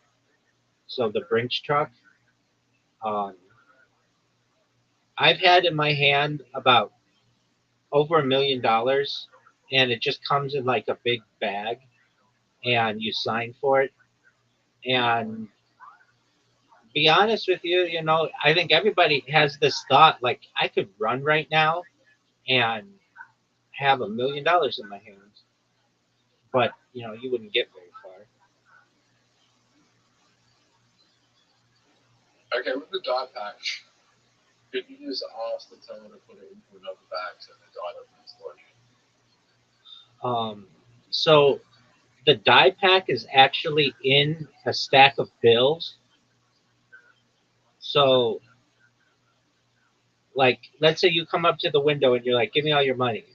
So the Brinks truck. Um, I've had in my hand about over $1 million, and it just comes in like a big bag, and you sign for it. And be honest with you, I think everybody has this thought like I could run right now and have $1 million in my hands, but you wouldn't get very far. Okay, with the dye pack, could you just ask the teller to put it into another bag so the dye doesn't explode? So the die pack is actually in a stack of bills. So, like, let's say you come up to the window and you're like, "Give me all your money."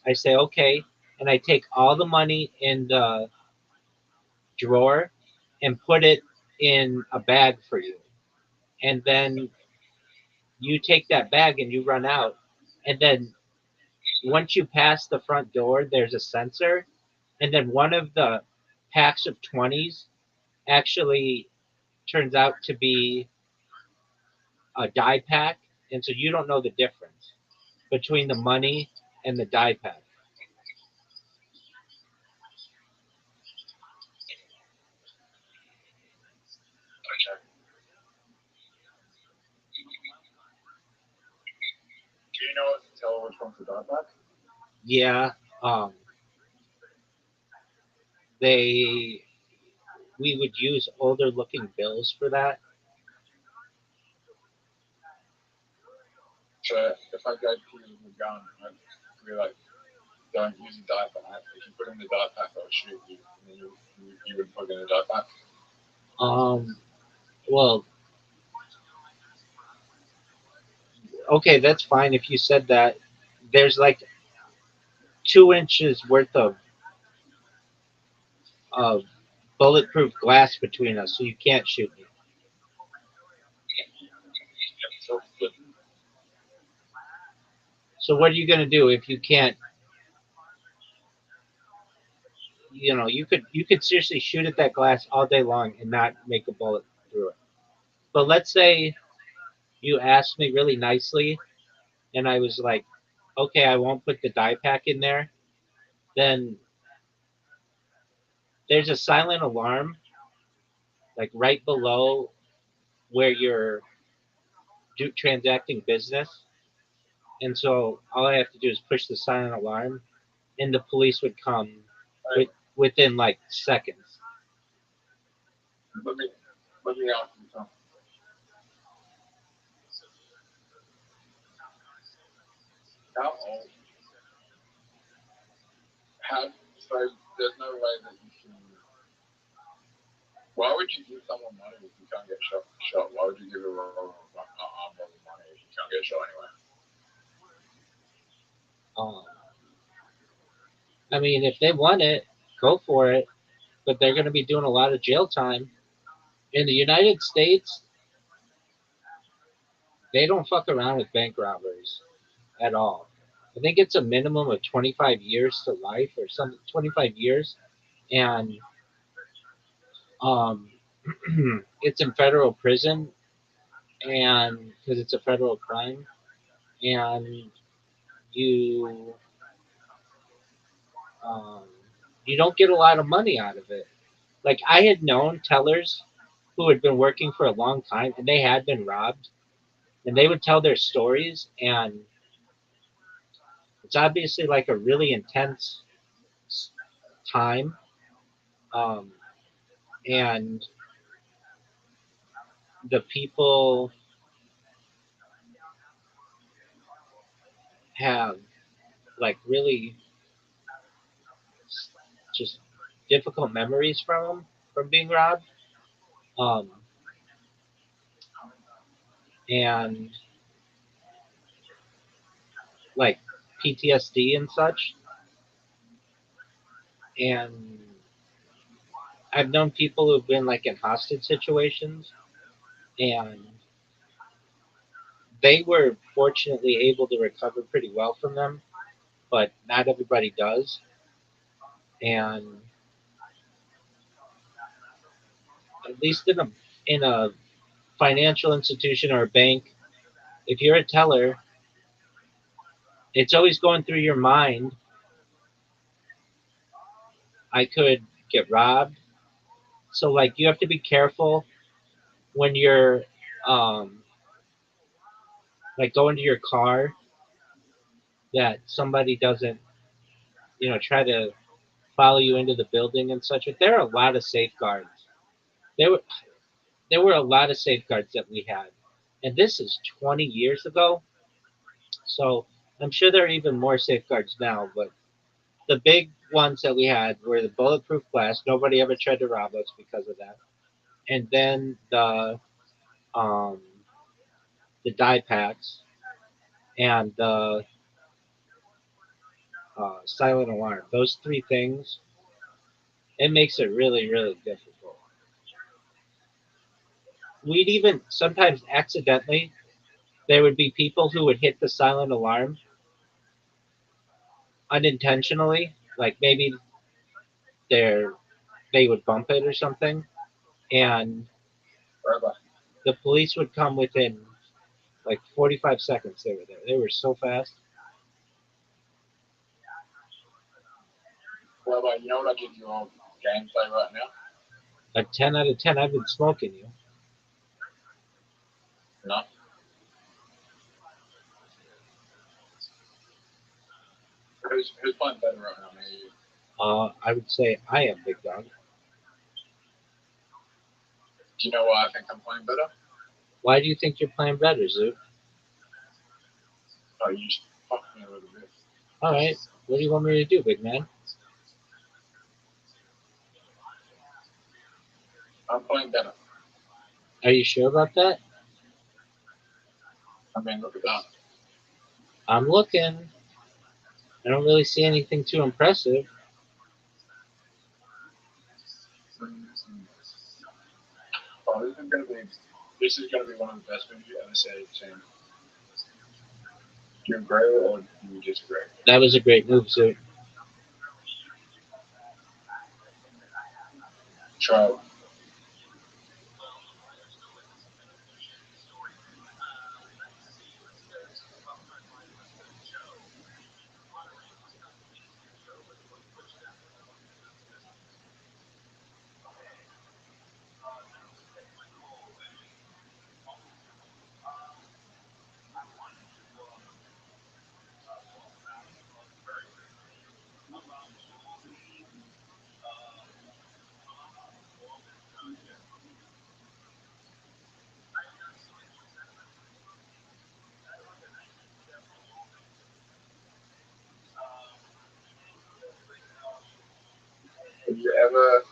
I say, "Okay," and I take all the money in the drawer and put it in a bag for you. And then you take that bag and you run out. And then once you pass the front door, there's a sensor. And then one of the packs of 20s actually turns out to be a die pack. And so you don't know the difference between the money and the die pack. Okay. Do you know if the teller which one's the dye pack? Yeah. Um, they we would use older looking bills for that. So if I go to the gun, I'd be like, don't use a dye pack. If you put in the dye pack, I'll shoot you. And then you wouldn't put in a dye pack. Well, okay, that's fine if you said that. There's like 2 inches worth of bulletproof glass between us, so you can't shoot me. So good. So what are you gonna do if you can't? You could seriously shoot at that glass all day long and not make a bullet through it. But let's say you asked me really nicely, and I was like, okay, I won't put the die pack in there. Then there's a silent alarm like right below where you're transacting business. And so all I have to do is push the silent alarm, and the police would come within like seconds. Let me ask you something. How old? So there's no way that you can. Why would you give someone money if you can't get shot? Why would you give a arm money if you can't get shot anyway? Um, I mean, if they want it, go for it. But they're going to be doing a lot of jail time. In the United States, they don't fuck around with bank robberies at all. I think it's a minimum of 25 years to life or something, 25 years. And um, it's in federal prison, and because it's a federal crime, and you um, you don't get a lot of money out of it. Like I had known tellers who had been working for a long time, and they had been robbed, and they would tell their stories, and it's obviously like a really intense time, and the people have like really just difficult memories from being robbed, um, and like PTSD and such. And I've known people who've been like in hostage situations, and they were fortunately able to recover pretty well from them, but not everybody does. And at least in a financial institution or a bank, if you're a teller, it's always going through your mind, I could get robbed. So like you have to be careful when you're um, like going to your car that somebody doesn't, try to follow you into the building and such. But there are a lot of safeguards. There were there were a lot of safeguards that we had, and this is 20 years ago. So I'm sure there are even more safeguards now. But the big ones that we had were the bulletproof glass. Nobody ever tried to rob us because of that. And then um, the die packs and the silent alarm. Those three things, it makes it really, really difficult. We'd even sometimes accidentally, there would be people who would hit the silent alarm unintentionally, like maybe they're they would bump it or something, and the police would come within like 45 seconds. They were there. They were so fast. Rabbi, you know what I give you on gameplay right now? A 10 out of 10. I've been smoking you. No. Who's playing better right now, me or you? I would say I am big dog. Do you know why I think I'm playing better? Why do you think you're playing better, Zoo? Oh, you just fucked me a little bit. All right. What do you want me to do, big man? I'm playing better. Are you sure about that? I mean, look at that. I'm looking. I don't really see anything too impressive. Oh, this is gonna be one of the best movies you ever seen. Do you agree or do you disagree? That was a great move, Zoo. Try it. Have you ever?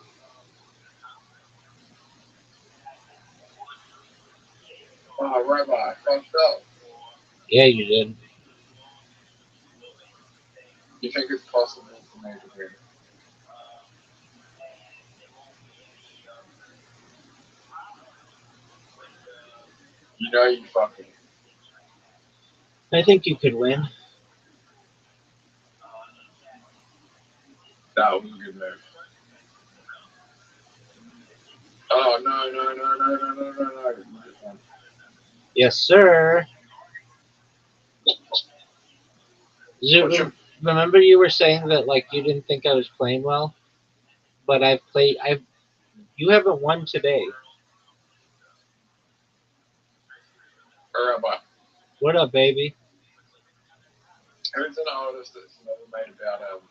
Oh, Rabbi, I fucked up. Yeah, you did. You think it's possible for me to win? You know you fucking. I think you could win. That was a good move. Oh no! You just won. Yes, sir. What's Zoo, your? remember you were saying that like you didn't think I was playing well, but I've played. I've You haven't won today. Rabbi, What up, baby? Who's an artist that's never made about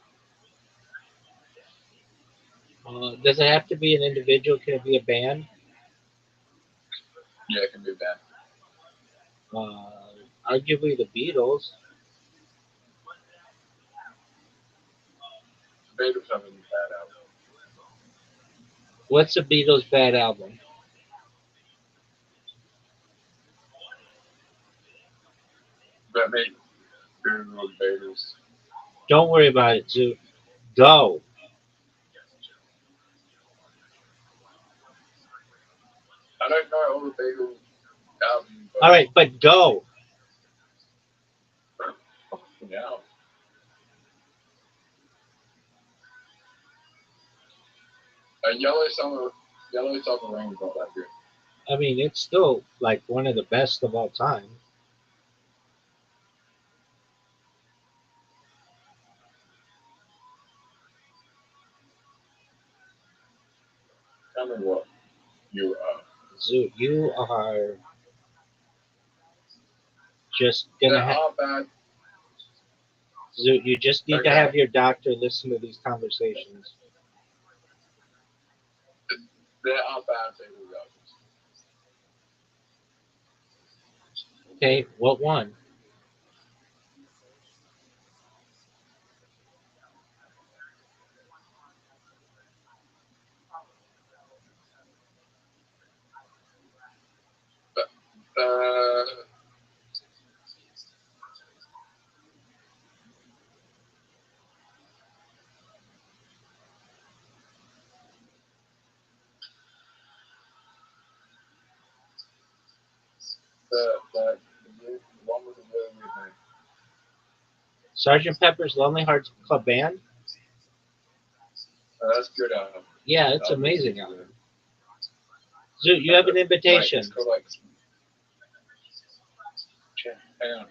Does it have to be an individual? Can it be a band? Yeah, it can be a band. Arguably the Beatles. Beatles have a bad album. What's the Beatles' bad album? But me, Google Beatles. Don't worry about it, Zoo. Go. I don't know all the Beatles albums. All right, but go. Yeah. Yellow Submarine is not that good. I mean, it's still like one of the best of all time. Tell me what you are. Zoo, you are just gonna have. Bad. Zoo, you just need to have your doctor listen to these conversations. There are bad Beatles albums. Okay, what one? The one with the really weird name. Sergeant Pepper's Lonely Hearts Club Band? That's good album. Yeah, it's amazing album. Zoo, you have an invitation. It's called like. Hang on.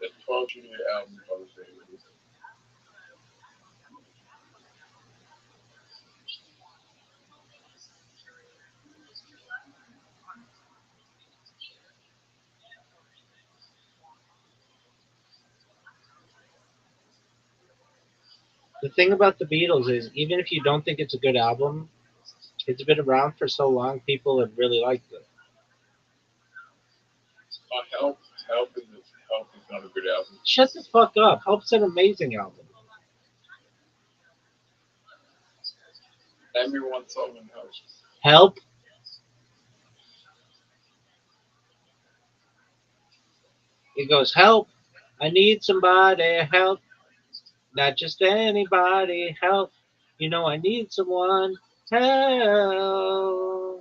There's 12 junior albums on the same. The thing about the Beatles is, even if you don't think it's a good album, it's been around for so long, people have really liked it. Help is not a good album. Shut the fuck up. Help's an amazing album. Name me one song in Help. Help? It goes, help. I need somebody. Help. Not just anybody. Help. You know I need someone. Help.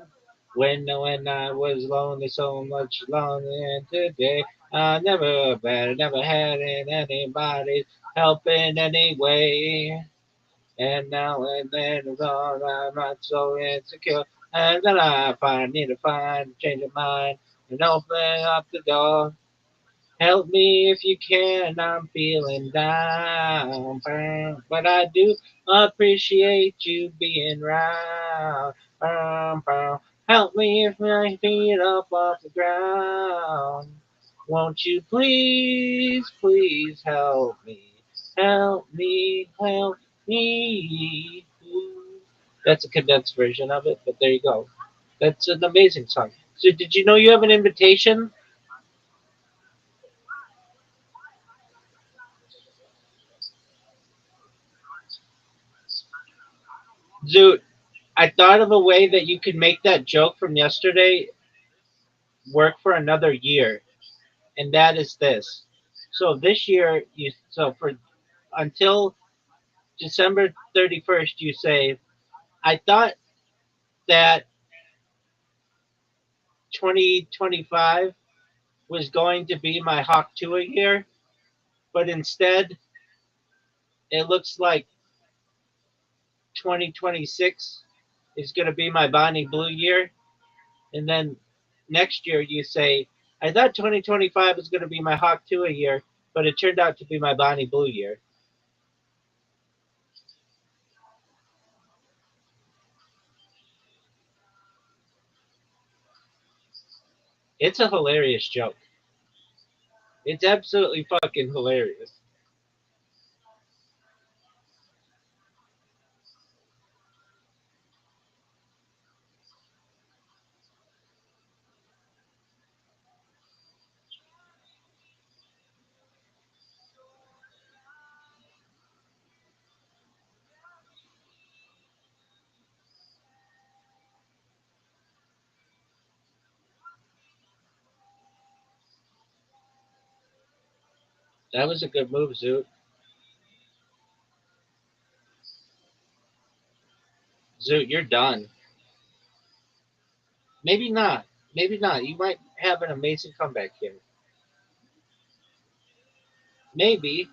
When I was lonely, so much lonely, and today I never had anybody help in any way. And now and then it's all I'm not so insecure. And then need to find, change of mind, and open up the door. Help me if you can, I'm feeling down. But I do appreciate you being around. Help me if my feet up off the ground. Won't you please help me? Help me, help me. That's a condensed version of it, but there you go. That's an amazing song. So, did you know you have an invitation? Zoot, I thought of a way that you could make that joke from yesterday work for another year, and that is this. So this year, for until December 31st, you say, I thought that 2025 was going to be my Hawk Tua year, but instead, it looks like 2026 is going to be my Bonnie Blue year. And then next year, you say, I thought 2025 was going to be my Hawk Tua year, But it turned out to be my Bonnie Blue year. It's a hilarious joke. It's absolutely fucking hilarious. That was a good move, Zoot. Zoot, you're done. Maybe not. Maybe not. You might have an amazing comeback here. Maybe.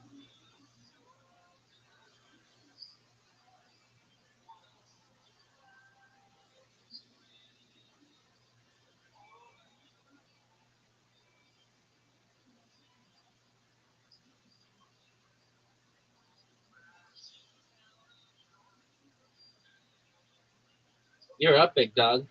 You're up, big dog.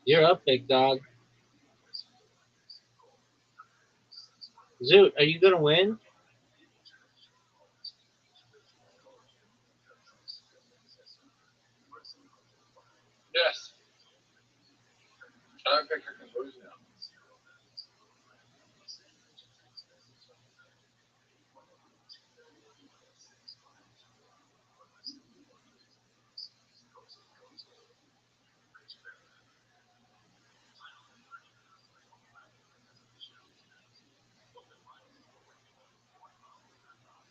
You're up, big dog. Zoot, are you gonna win? Yes. I don't think I can lose now.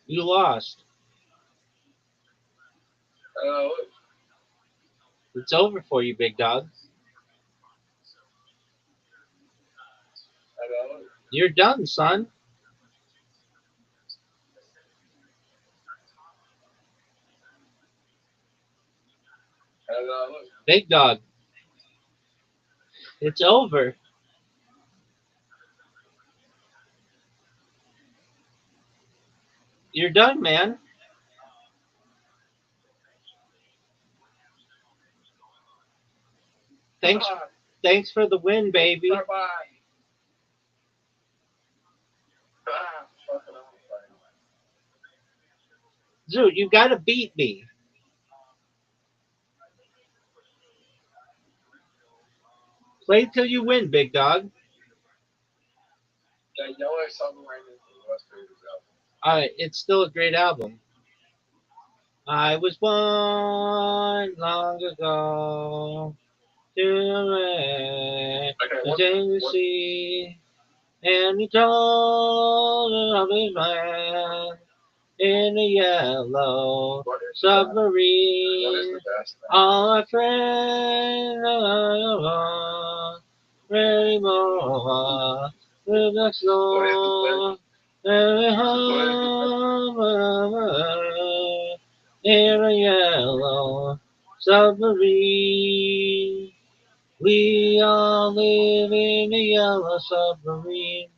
You lost. Look. It's over for you, big dog. Look. You're done, son. Look. Big dog. It's over. You're done, man. Thanks. Thanks for the win, baby. Bye-bye. Zoot, you gotta beat me. Play till you win, big dog. That Yellow Submarine is the West Raiders album. Alright, it's still a great album. I was born long ago to Tennessee, and he told of his man in a yellow submarine. All my friends ready more with the snow. And home in a yellow submarine. We all live in a yellow submarine.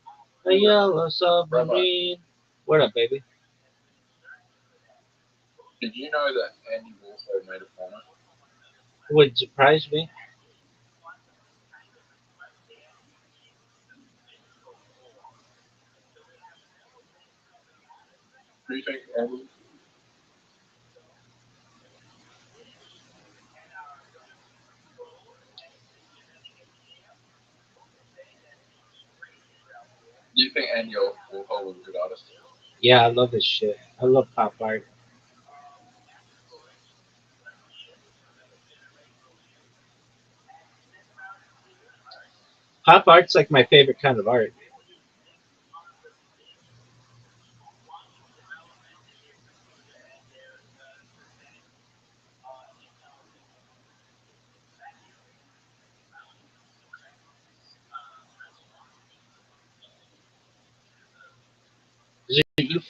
A yellow submarine. What up, baby? Did you know that Andy Wolford made a porno? Would surprise me. Do you think Andy? Do you think Andy Wolford was a good artist? Yeah, I love this shit. I love pop art. Pop art's like my favorite kind of art.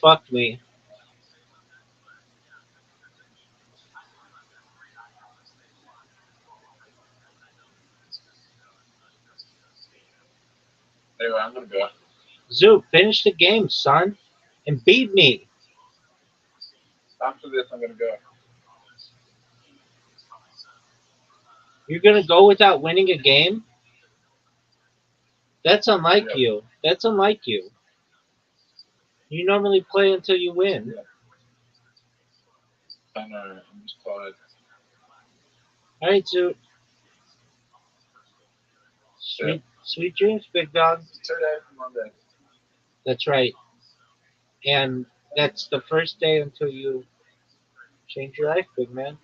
Fuck me. Anyway, I'm gonna go. Zoop, finish the game, son, and beat me. After this, I'm gonna go. You're gonna go without winning a game? That's unlike Yeah. you. That's unlike you. You normally play until you win. Yeah. I know. I'm just tired. All right, Zoop. Yeah. Sweet dreams, big dog. It's 2 days from Monday. That's right. And that's the first day until you change your life, big man.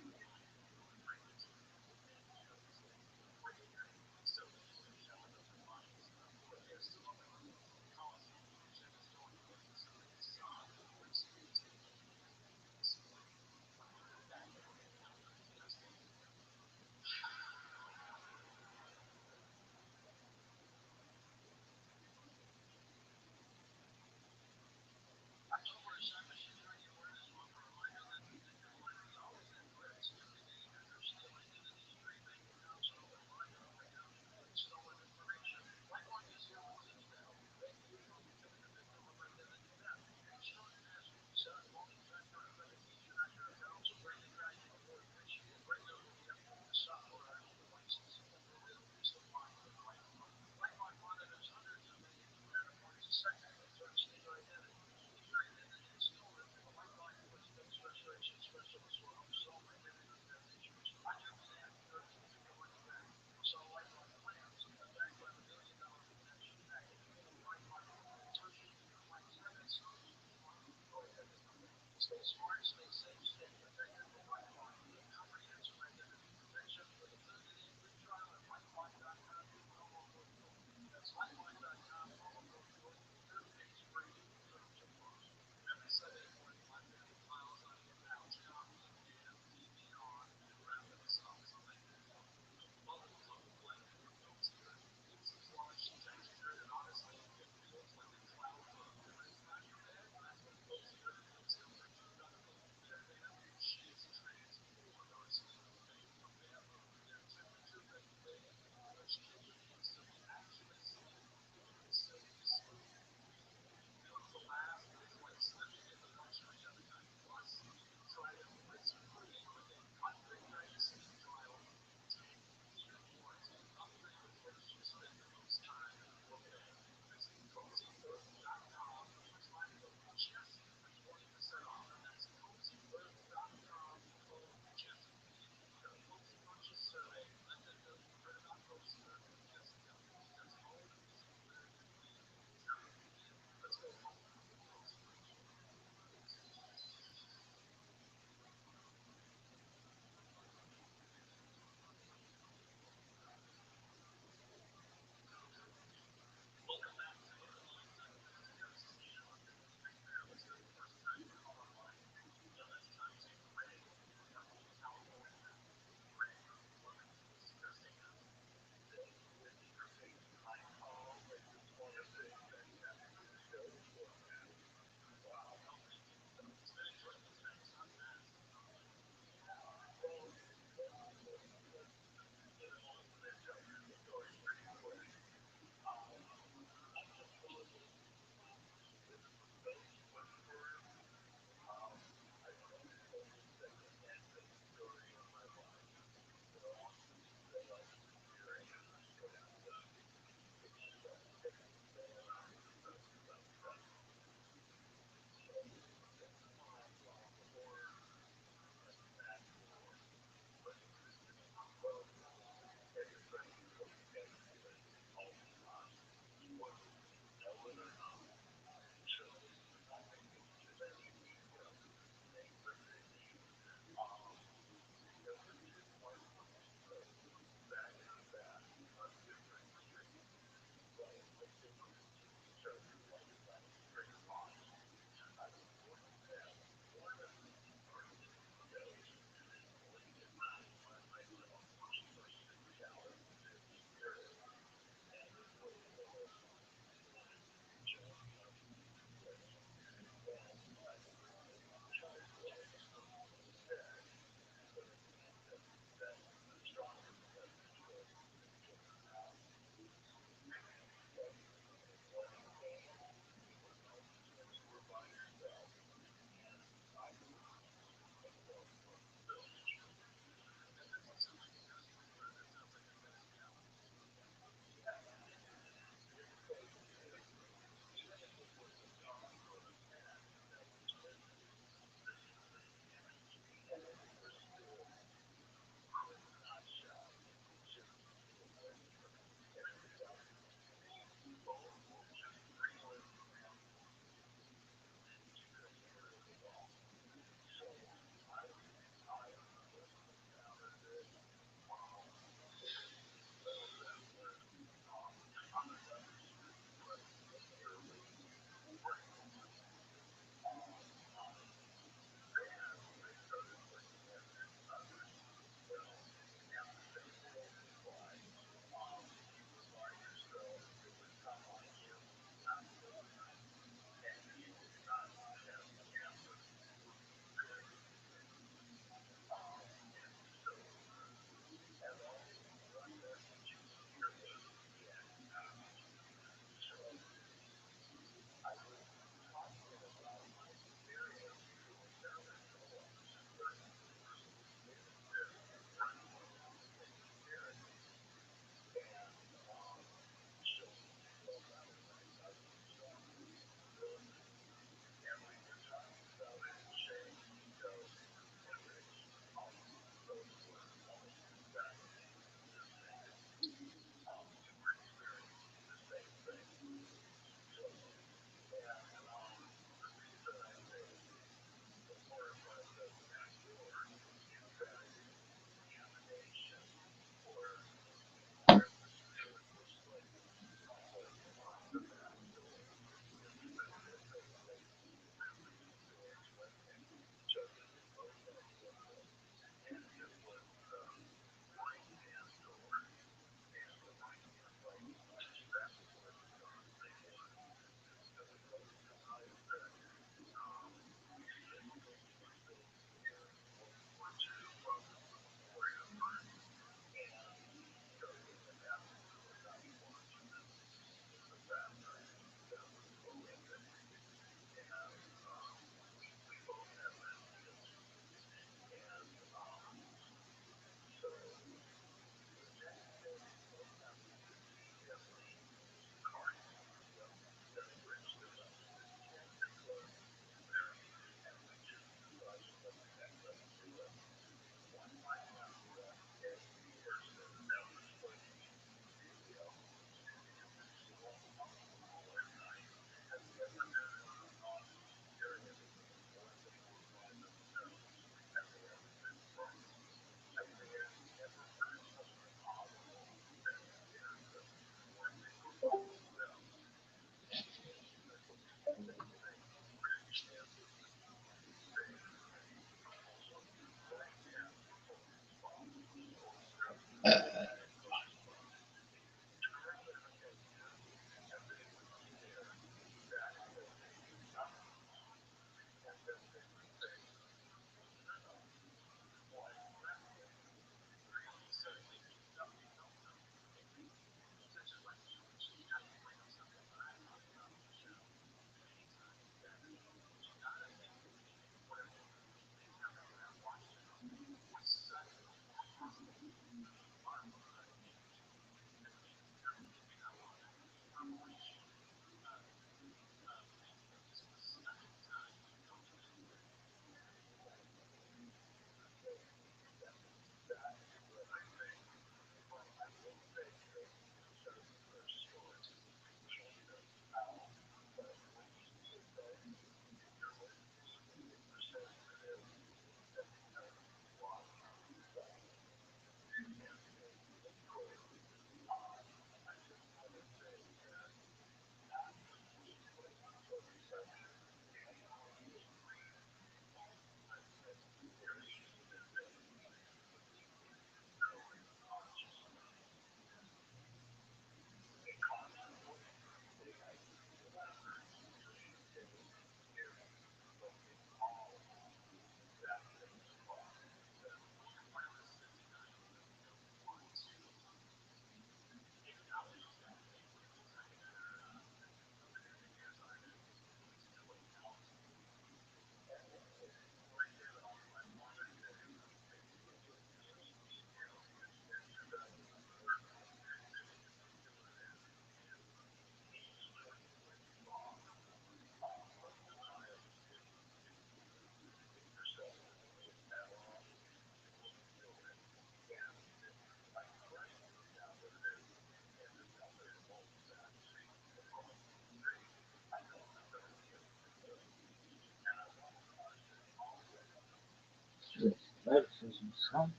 some sun.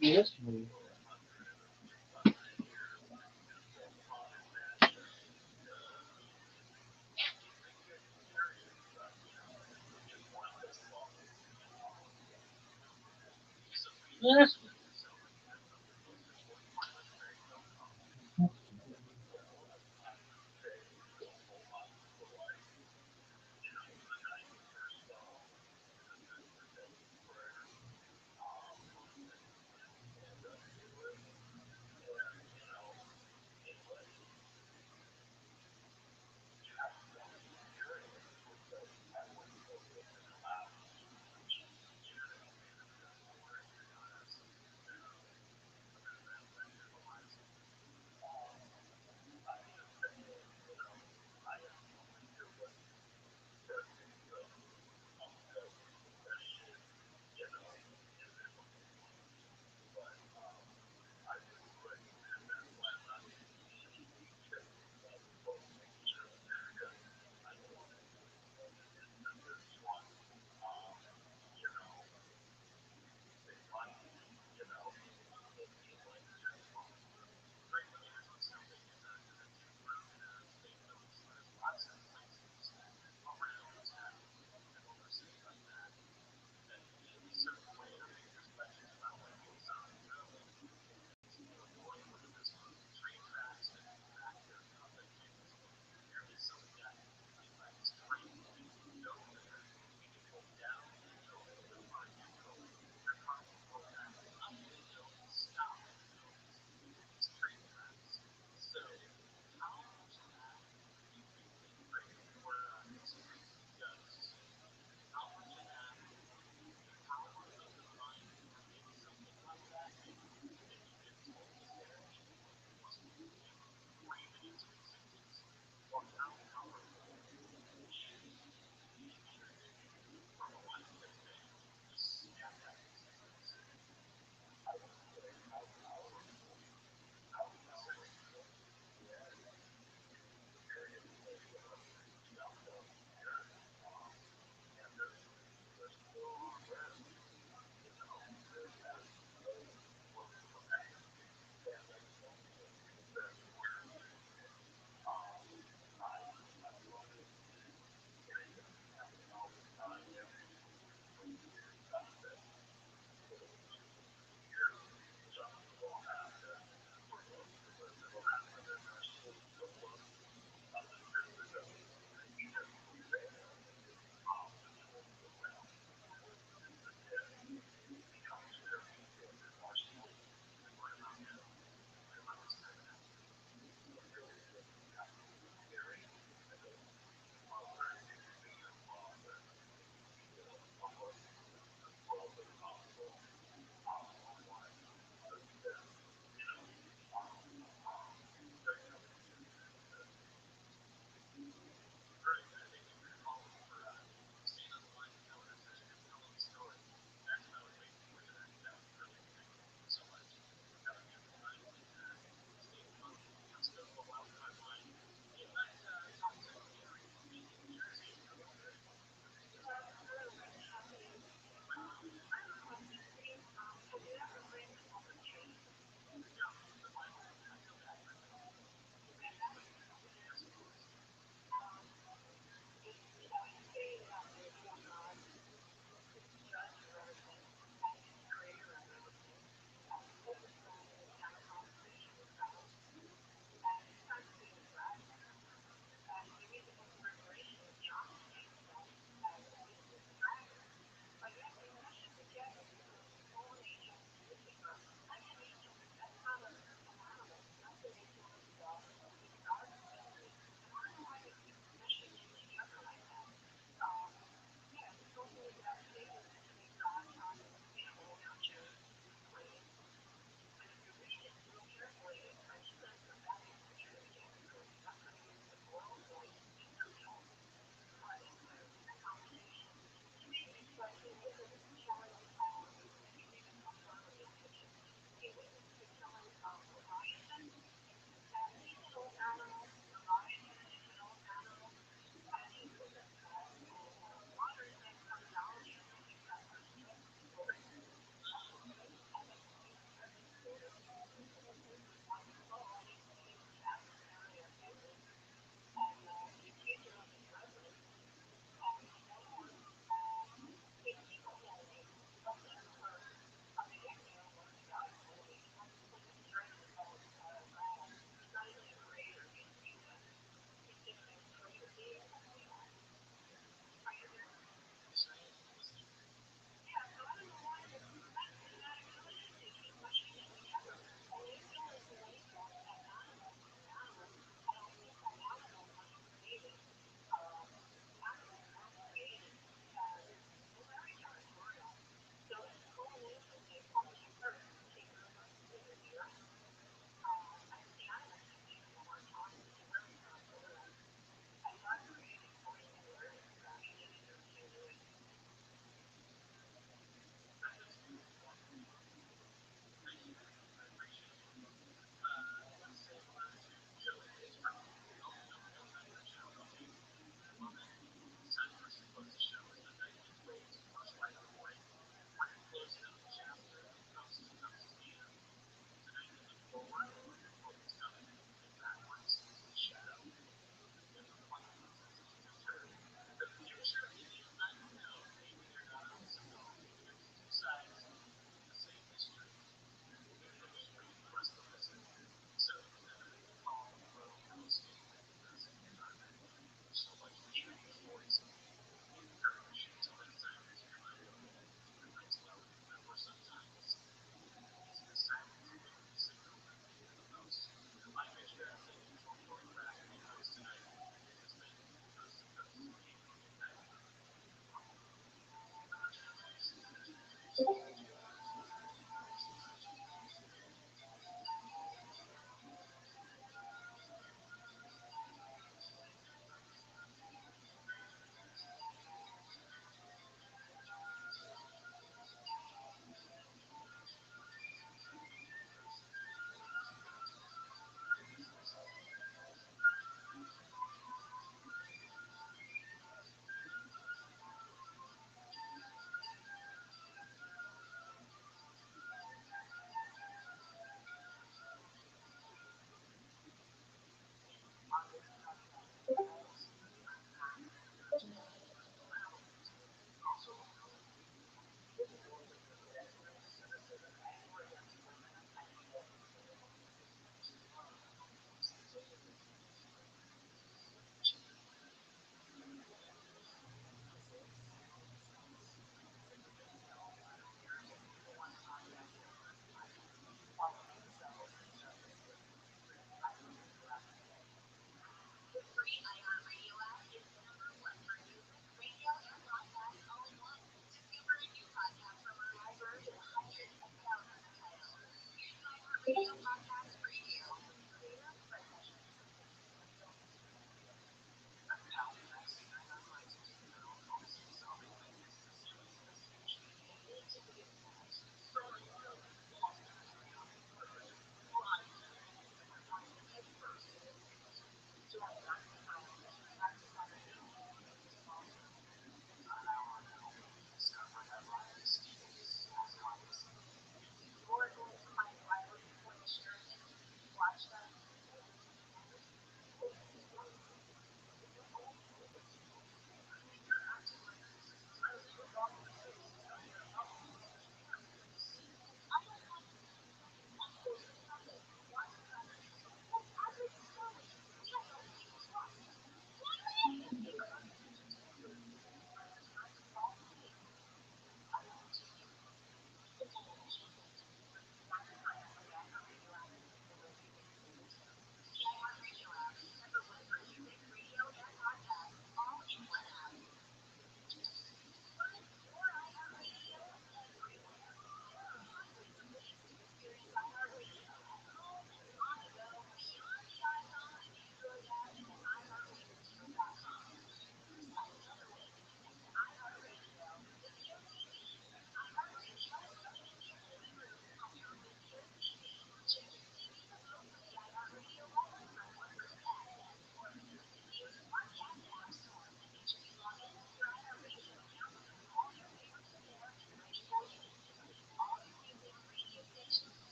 Yes. Yes.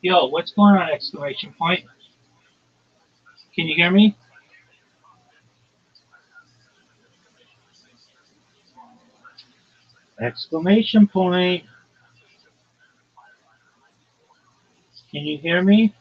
Yo, what's going on? Exclamation point. Can you hear me? Exclamation point. Can you hear me?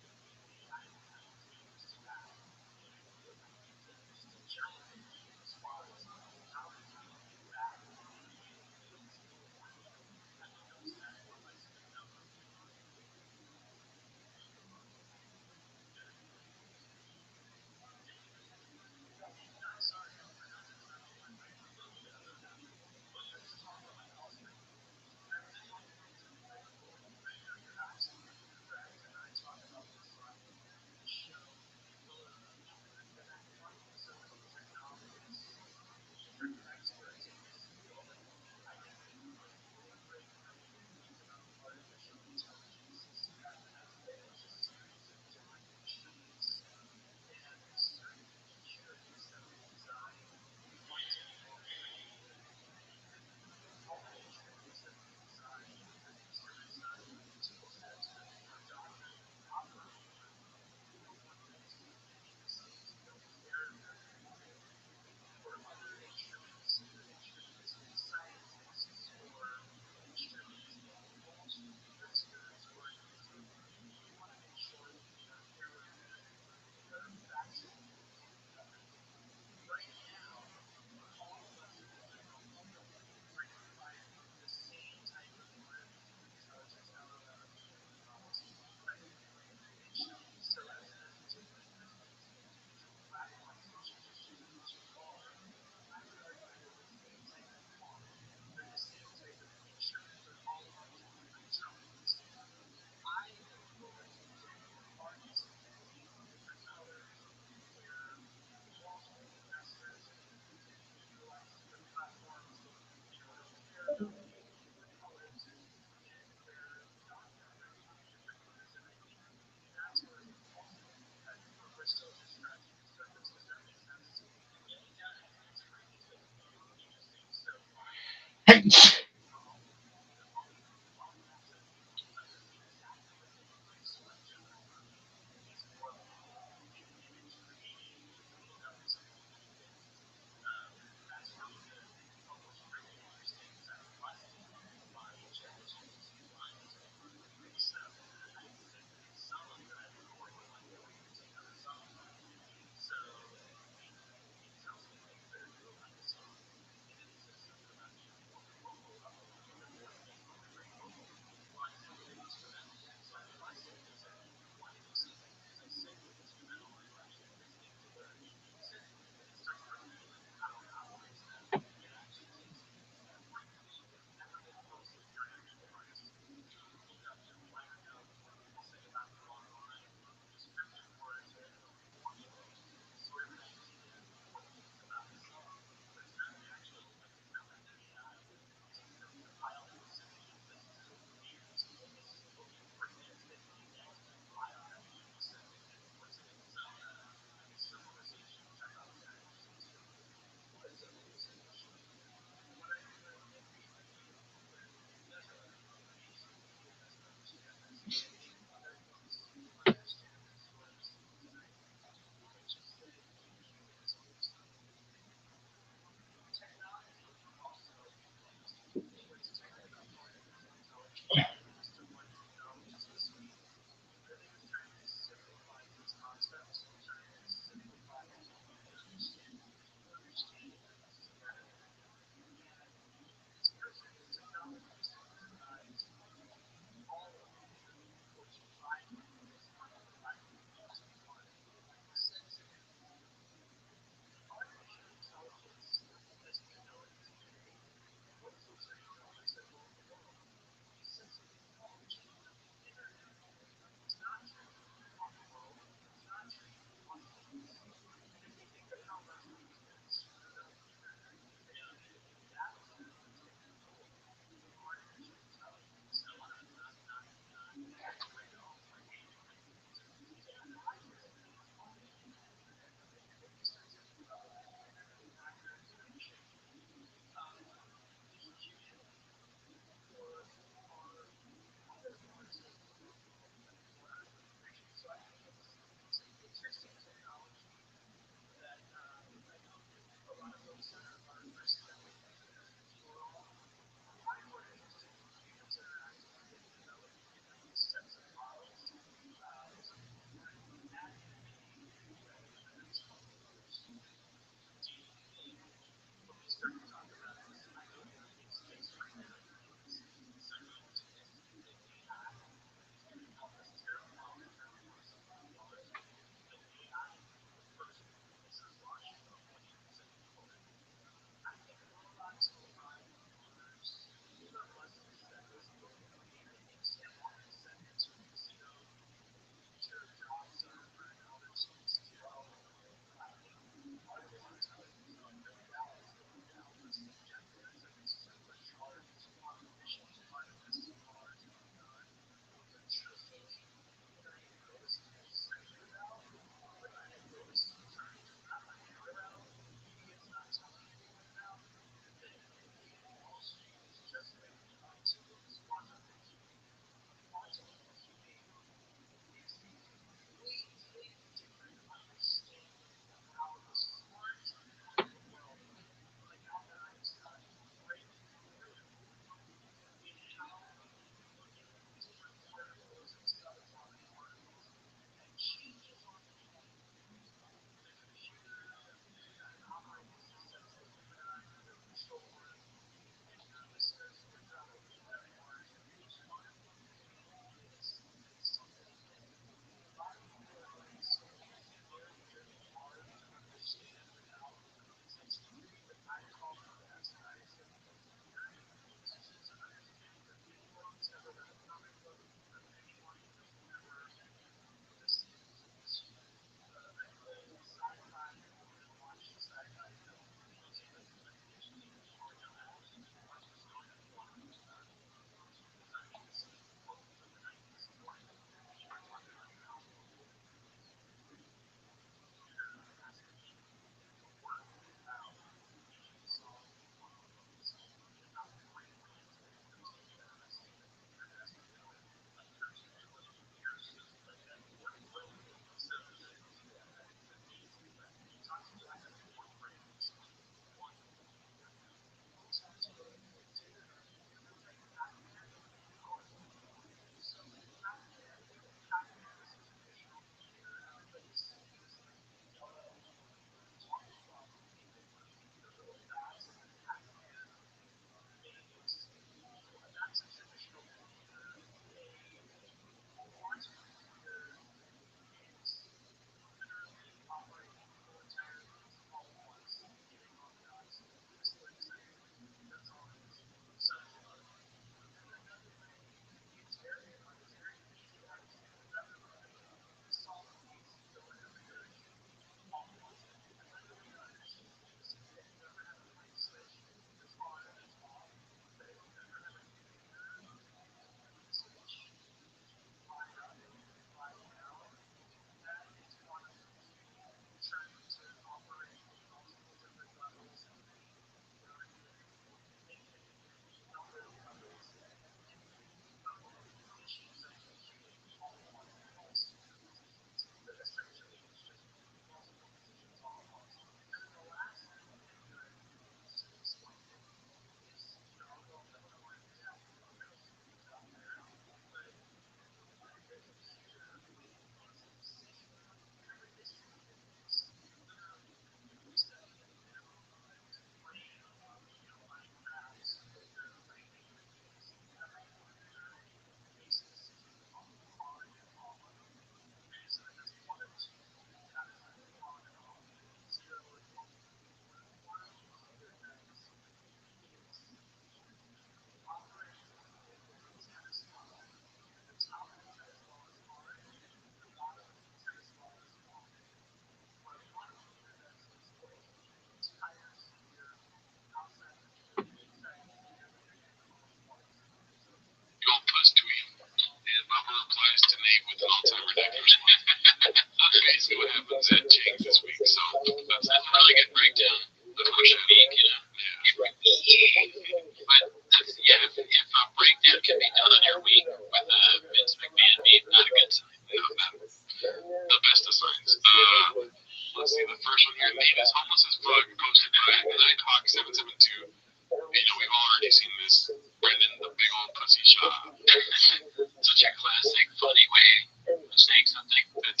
Such a classic, funny way of saying something at 10:05 in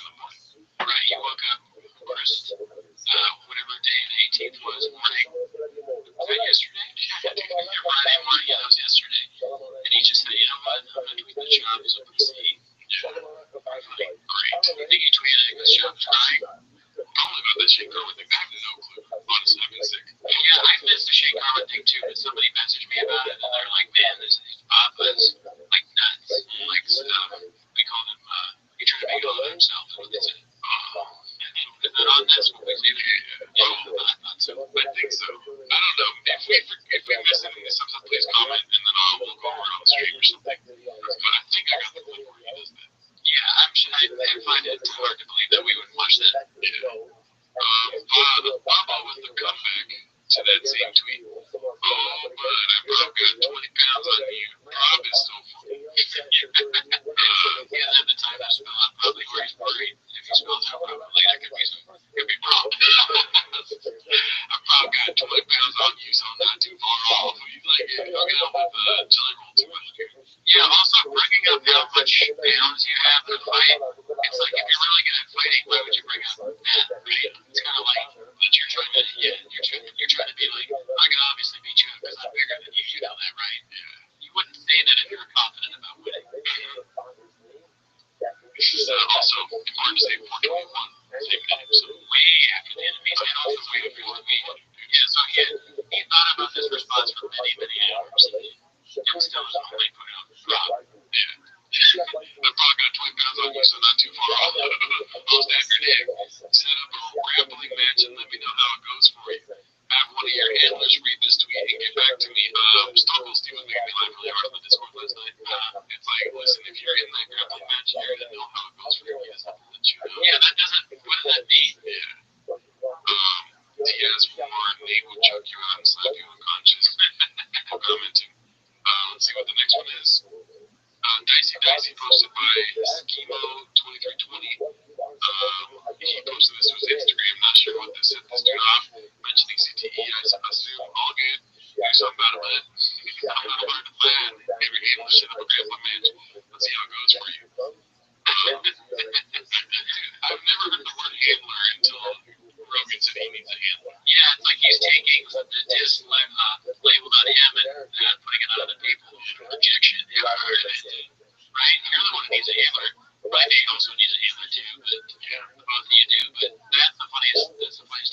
the morning. Right, you woke up, Chris, whatever day the 18th was, morning. Was that yesterday? Friday morning, yeah, that was yesterday. And he just said, you know what, I'm going to tweet the job is open to see. Yeah. Like, great. You think he tweeted it because Shop's crying? Probably about that Shane Carwin thing. I have no clue. Honestly, I've been sick. Yeah, I missed the Shane Carwin thing too, but somebody messaged me about it, and they're like, man, this Papa's like nuts. Like, we called him, he tried to make it on himself, is what they said. Is that on this? What we say? Oh, I thought so. I think so. I don't know. If we miss anything, sometimes please comment, and then we'll go over it on the stream or something. But I think I got the clip where he does that. Yeah, I'm sure. I find it hard to believe that we would watch that. Yeah. Baba with the comeback to that same tweet. Oh, but Rob got 20 pounds on you. Rob is so funny. He doesn't have the time to spell out probably where he's buried. If he spells out probably, that could be wrong. Rob got 20 pounds on you, so I'm not too far off. He's like, hey, hooking up with jelly roll too much. Yeah, also bringing up how much pounds you have to fight. It's like, if you're really good at fighting, why would you bring up that, right? It's kind of like that you're trying to, you're trying to be like, I can obviously beat you because I'm bigger than you. You know that, right? Yeah. You wouldn't say that if you were confident about winning. This is also important to say 421. Same name, so way after the enemies and also way before we. Yeah, so he thought about this response for many, many hours. And still was only put out Rob. Yeah. The Rob got 20 pounds on you, so not too far off. Most every day. Set up a grappling match and let me know how it goes for you. Have one of your handlers read this tweet and get back to me. Stockholm Steve was making me laugh really hard on the Discord last night. It's like, listen, if you're in that grappling match, you're going to know how it goes for you. He doesn't let you know. Yeah, that doesn't, what does that mean? Yeah. Diaz war, Nate will choke you out and slap you unconscious. Commenting. Let's see what the next one is. Dicey posted by Schemo 2320. He posted this to his Instagram. Not sure what this is. This dude off mentioning CTE. I assume all good. Do something about it. I'm not about to plan. Every game will set up a grappling match. Let's see how it goes for you. I've never heard the word handler until Rogan said he needs a handler. Yeah, it's like he's taking the diss labeled on him and putting it on other people. Objection. Yeah, I heard it. Right? You're the one who needs a handler. Right? They also needs a handler too, but yeah, both of you do. But that's the funniest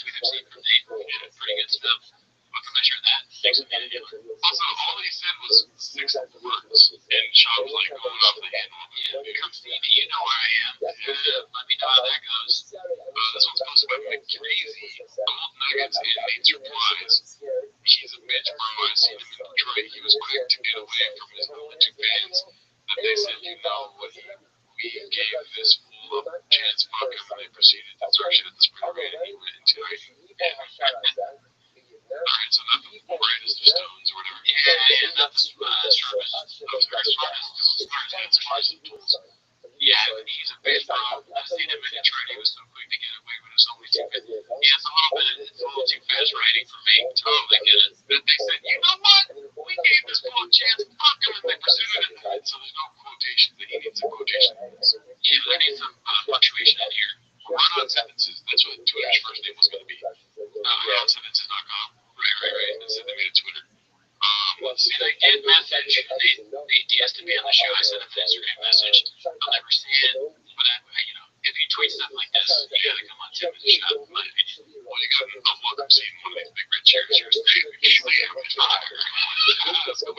tweet I've seen from Nate. Yeah, pretty good stuff. What can measure that? Thanks for being a handler. Also, all he said was 6 words, and Sean was like going off the handle. Yeah, here comes Stevie. You know where I am. Yeah, let me know how that goes. This one's posted by McCrazy. Gold Nuggets and Nate's replies. He's a bitch, bro. I seen him in Detroit. He was quick to get away from his only 2 fans. That they said, you know what we gave this fool a chance, fuck him, and they proceeded to throw shit at the spring raid, and he went into hiding. Alright, so not the brightest of stones or whatever. Yeah, not the smartest tools. Yeah, he's a bitch, bro. I've seen him in Detroit. He was so quick to get away with his only 2 fans. Yeah, it's a little too fast writing for me. Totally get it. But they said, you know what? We gave this fool a chance, fuck him, and they pursued it. So there's no quotations. He needs some quotation. Yeah, I need some punctuation in here. Run-on sentences. That's what Twitter's first name was going to be. Run-on-sentences.com. Right. They said they made a Twitter. Let's see, I did message. They DS'd me on the show. I sent him an Instagram message. I'll never see it. But, if you tweet stuff like this, you gotta come on Tim and shop, in my opinion. Well, you gotta know what I'm seeing. One of these big red chairs here is usually I'm tired. So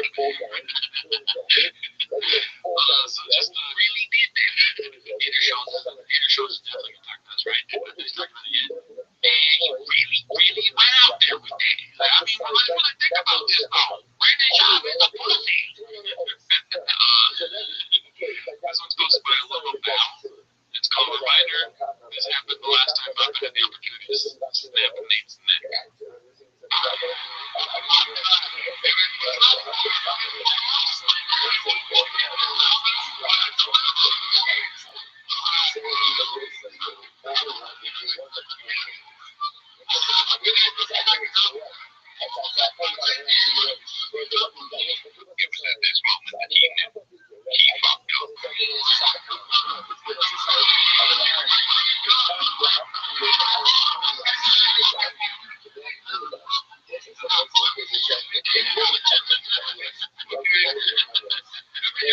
just really did that. Peter shows definitely gonna talk about this, right? He's talking about it. Man, you really went out there with that. I mean, what I think about this, though? Randy Job is a pussy. This one's posted by a little Val. It's called Reminder. This happened the last time I've had the opportunity to snap Nate's neck. It was at this moment that he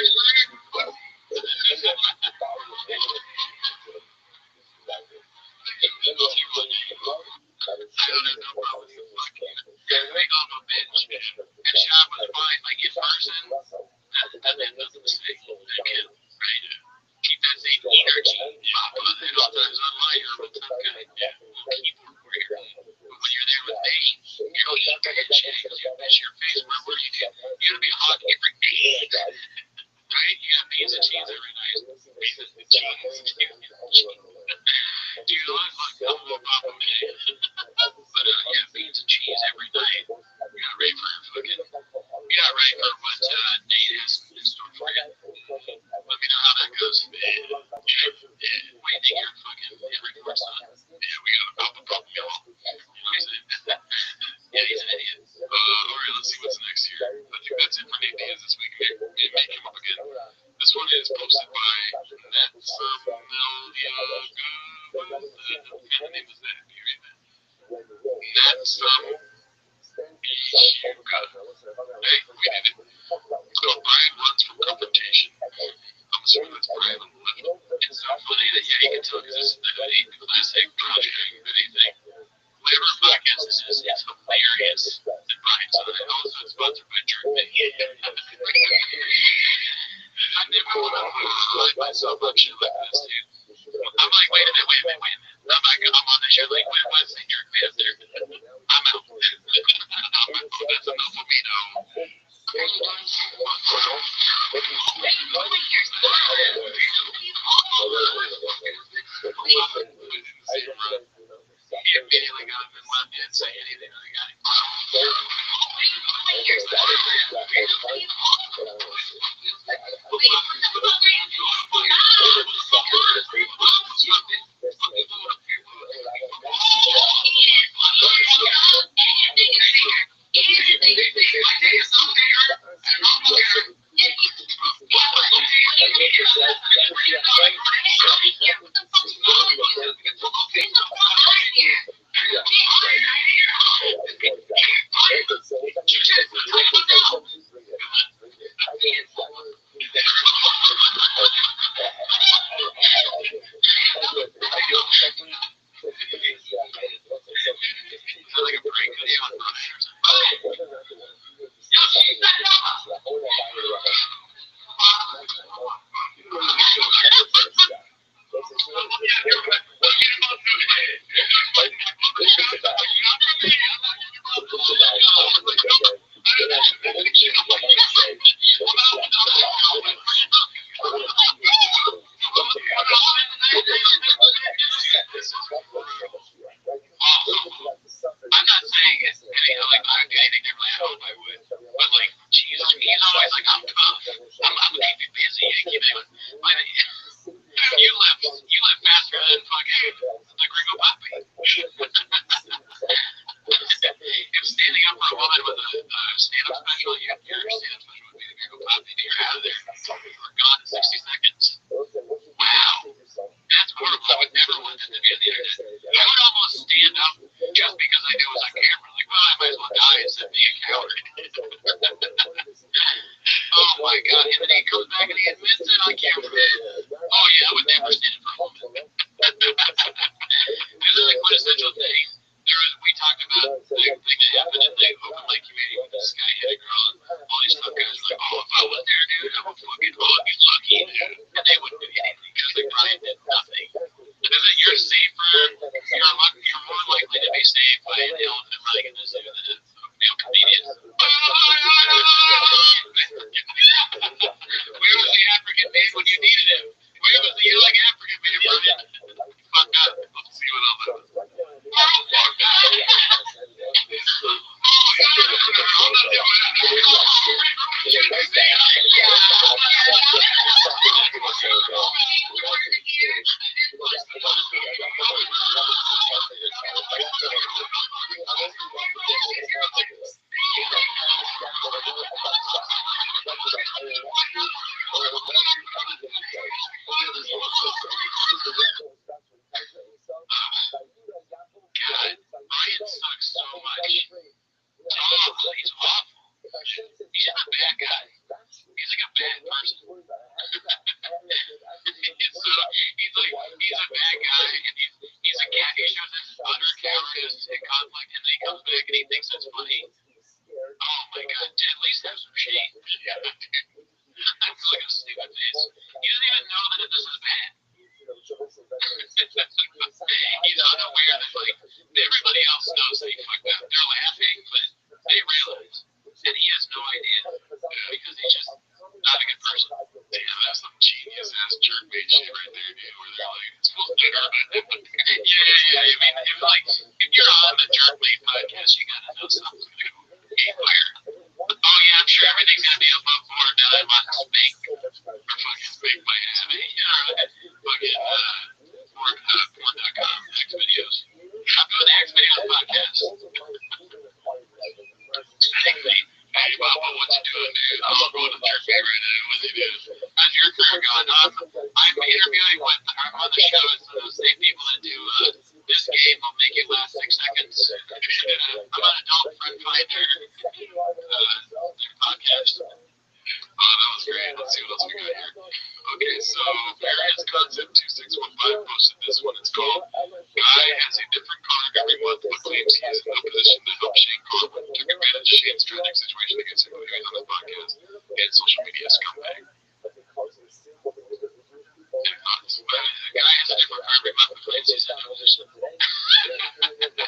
Make off a bitch. Headshot was fine, like in person. That man does a mistake. That kid, right? Keep that same energy. And sometimes online, you're a tough guy. Yeah, keyboard warrior. But when you're there with me, you don't eat the headshot because you miss your face. What do? You gotta be hot every day. Right? You got beans and cheese every night. Beans and cheese. Dude, look, I'm a papa man. But yeah, beans and cheese every night. You're not ready for fucking. You're not ready for what Nate has in store for you. Let me know how that goes. What do you think your fucking report's on? Yeah, we got a pop, y'all. You know what I'm saying? Yeah, he's an idiot. Alright, let's see what's next here. I think that's it for Nate Diaz this week. It may come up again. This one is posted by Nat Familia. What kind of name is that? Can you read that? Nat Familia. Hey, we did it. It's called Brian Runs from Confrontation. I'm assuming that's Brian on the left. It's so funny that, yeah, you can tell because this is the classic contract video thing. Whatever podcast this is, it's hilarious. And Brian's on it. Also, it's sponsored by Jerk Video. I never want to find myself on shit like this, dude. I'm like, wait a minute. I'm on this shit. Like, what's the Jerk Video there? I'm out. That's enough for me now. He immediately got up and left. Didn't say anything to the guy. I'm not saying it's anything like I do anything differently. I hope I would, but like Jesus, he's always like, I'm tough. I'm gonna keep you busy. You keep it. Dude, you left faster than fucking the Gringo Poppy. If standing up for a woman with a stand-up special, your stand-up special would be the Gringo Poppy. You're out of there. You're gone in 60 seconds. Wow. That's horrible. I would never want that to be on the internet. I would almost stand up just because I knew it was on camera. Like, well, I might as well die instead of being a coward. Oh my god. And then he comes back and he admits it on camera. Oh yeah, I would never stand up for a woman. This is a quintessential thing. We talked about the thing that happened in the open lake community with this guy hit a girl, and all these tough guys were like, oh, if I was there, dude, I would fucking, oh, he's lucky, dude. And they wouldn't do anything because like Brian did nothing. Because you're safer, you're more likely to be saved by an elephant running in the zoo than a male comedian. Where was the African man when you needed him? Where was the young African man, Brian? Fuck up. Let's see what else happens. God, Brian sucks so much. Oh, he's awful. He's not a bad guy. He's like a bad person. I mean, if you're on the Jerkbait podcast, you gotta know something's gonna go haywire. Oh yeah, I'm sure everything's gonna be above board now that I'm on Spank or fucking Spank by Abby. Fucking porn.com, X videos. I'm doing the X videos podcast. Hey, Papa, what you doing, dude? I'm going to Jerkbait right now. What's he doing? How's your career going? I'm interviewing with on the show the same people that do this game will make it last 6 seconds. I'm an adult friend finder. Their podcast. Oh, that was great. Let's see what else we got here. Okay, so various concept 2615 posted this one. It's called Guy Has a Different Car Every Month but claims he is in no position to help Shane Carwin. Took advantage of Shane's tragic situation against him on his podcast and social media scumbag. The guy has a different car every month but claims he's in no position. The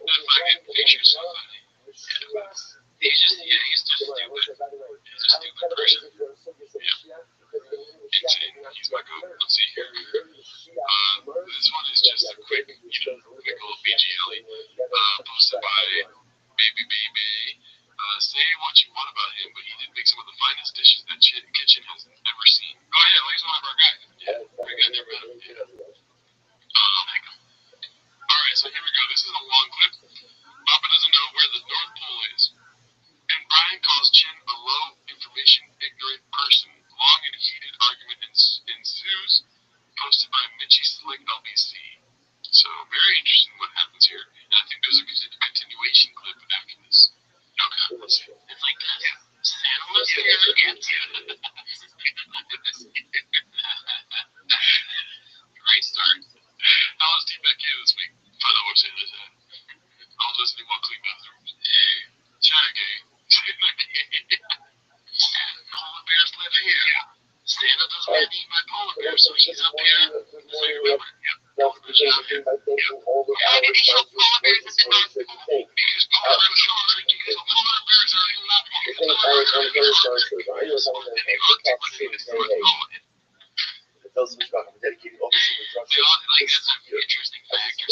fucking picture's so funny. He's just stupid. He's a stupid person. Yeah. Insane. He's my goat. Let's see here. This one is just a quick little BGL posted by Baby Baby. Say what you want about him, but he did make some of the finest dishes that kitchen has ever seen. Oh yeah, he's one of our guys. Yeah, we got there, man. Yeah. Thank him. Alright, so here we go. This is a long clip. Papa doesn't know where the North Pole is. And Brian calls Chin a low information ignorant person. Long and heated argument ensues. Posted by Mitchie Slick LBC. So very interesting what happens here. And I think there's a continuation clip after this. Okay, let's see. It's like this. Yeah. Santa was here again. Great start. How was T-Back this week? For the website this time. I was listening while cleaning bathrooms. China gay. Polar bears live here. Santa doesn't want to eat my polar bear, so he's up here. So you remember? Yep. Polar bears are up here. Yep. How did he show polar bears in the North Pole? Because polar bears are drinking, so polar bears are in love. And the Arctic was in the North Pole. That's an interesting factor.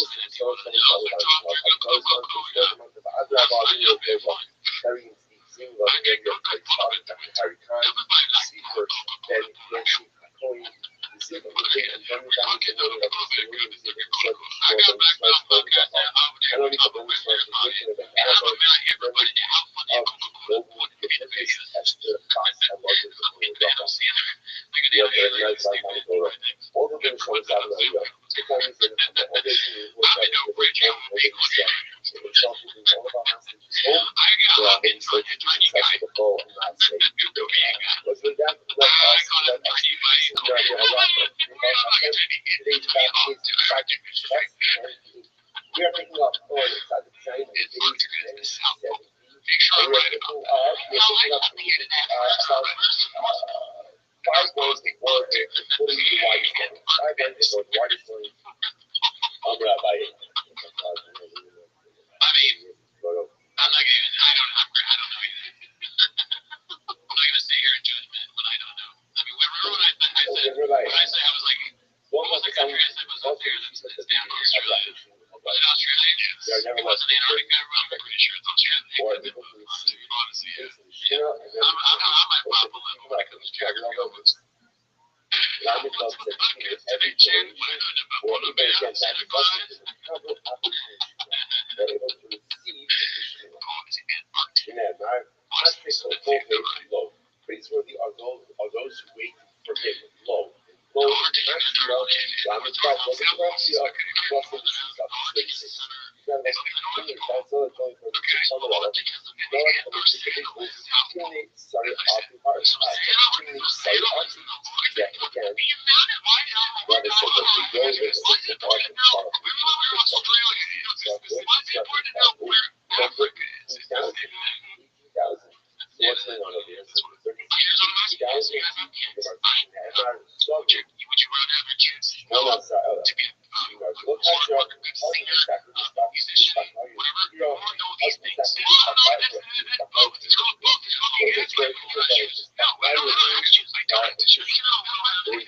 That's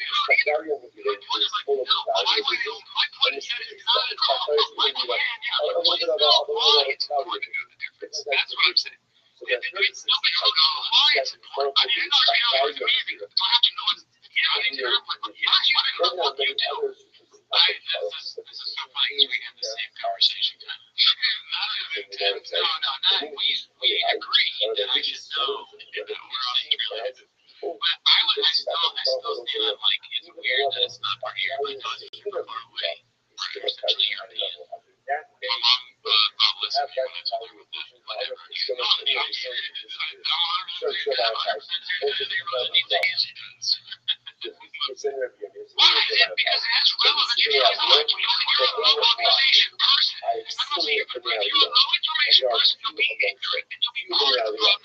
what I'm saying. Nobody will go, why it's important. I mean, it's not really to me, because I have to know it's, yeah, I need to know what you do. This is so funny, because we have the same conversation kind of. Not as intense. No, not. We agree, and I just know that we're on the internet. But I still see that, like, it's weird that it's not part of your life, it's super far away. Where essentially you're the my mom thought, listen, you want to tell me with this, whatever. You know, I don't need to answer this. Why is it? Because it has relevance to your life. You're a low information person. Especially if you're a low information person, you'll be ignorant and you'll be bored from the other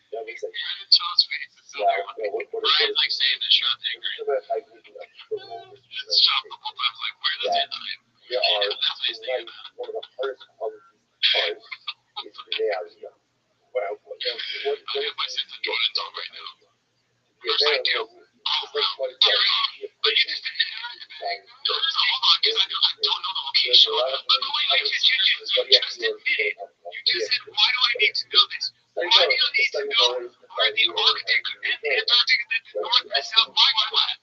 so it's weird. It's so weird. Brian's like saying the shot ignorant. It's shot the whole time. Like, where does it die? There are one of the hardest problems is to be reality. Well, I have my sense of doing it all right now. Yes, I do. But you just hold on, because I don't know the location. But wait, you just admitted. You just said, why do I need to know this? Why do you need to know where the Arctic and Antarctic and the North and South? Why?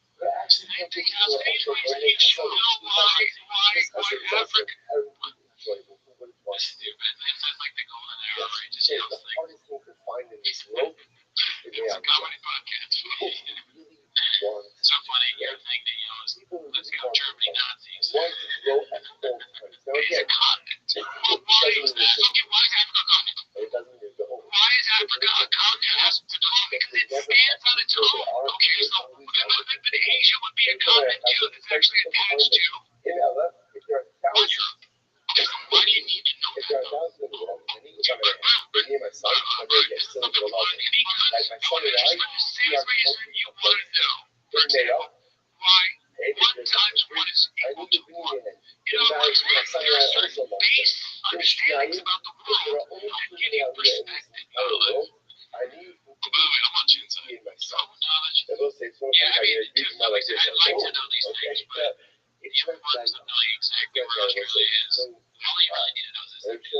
Same thing as space. You should know why Africa. That's stupid. It's just like the golden arrow, right? Just the hardest thing to find in this world is it's a comedy podcast. So funny, your thing that let's go Germany Nazis. Want to grow at all times. Now It's a again, continent. Why is that? Okay, why is Africa a continent? it doesn't mean the whole. Why is Africa a continent? It has to do because it stands on its own. Okay, so but Asia would be a continent too that's actually attached to If there are thousands, Europe. Okay, so why do you need to know if there are thousands of people, me and my son, I'm going to get still to a lot of like my son and I, we are you want to know made up. why 1 times 1 is equal to 4. In other words, there are certain base understandings about the world that give you perspective knowledge. By the way, how much inside? So knowledge. Yeah, I mean, I'd like to know these things, but the importance of knowing exactly where Australia is. All you really need to know is this, right?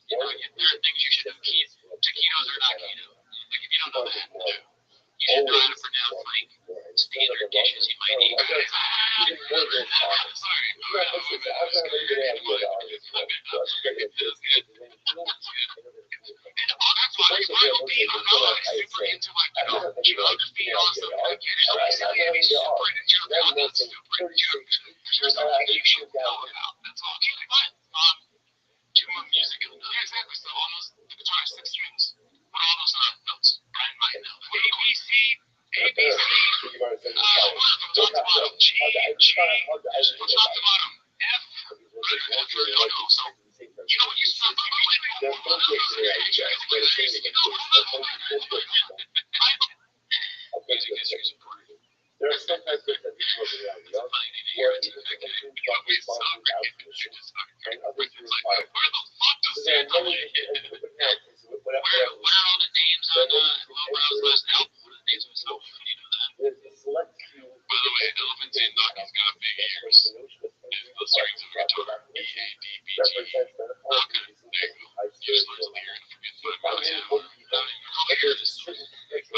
There are things you should know. Taquitos are not keto. Like, if you don't know that, you should know how to pronounce, like, standard dishes you might eat. Sorry. And that's why we'll be super into, like, geography and all this stuff. Like, you're be super into geography. That's super into geography. There's something you should know about. That's all. Okay, fine. Do more music. Yeah, exactly. So all those guitar 6 strings. What are all those notes? Brian might know. A, B, C. What's top to bottom? G. What's top to bottom? F. No. So, you know what you said? Music history is important. There are sometimes that people are Funny to hear it. You always suck. and others who It's are like, where the fuck does Santa live? What are all the names on Lowbrow's last album? What are the names of his album? You know that? By the way, elephants in Nucky's got big ears. If the strings of a guitar, E, A, D, B, G. Okay, big. Just learns the ear and forget 5 minutes in. Not even okay. Just 5 minutes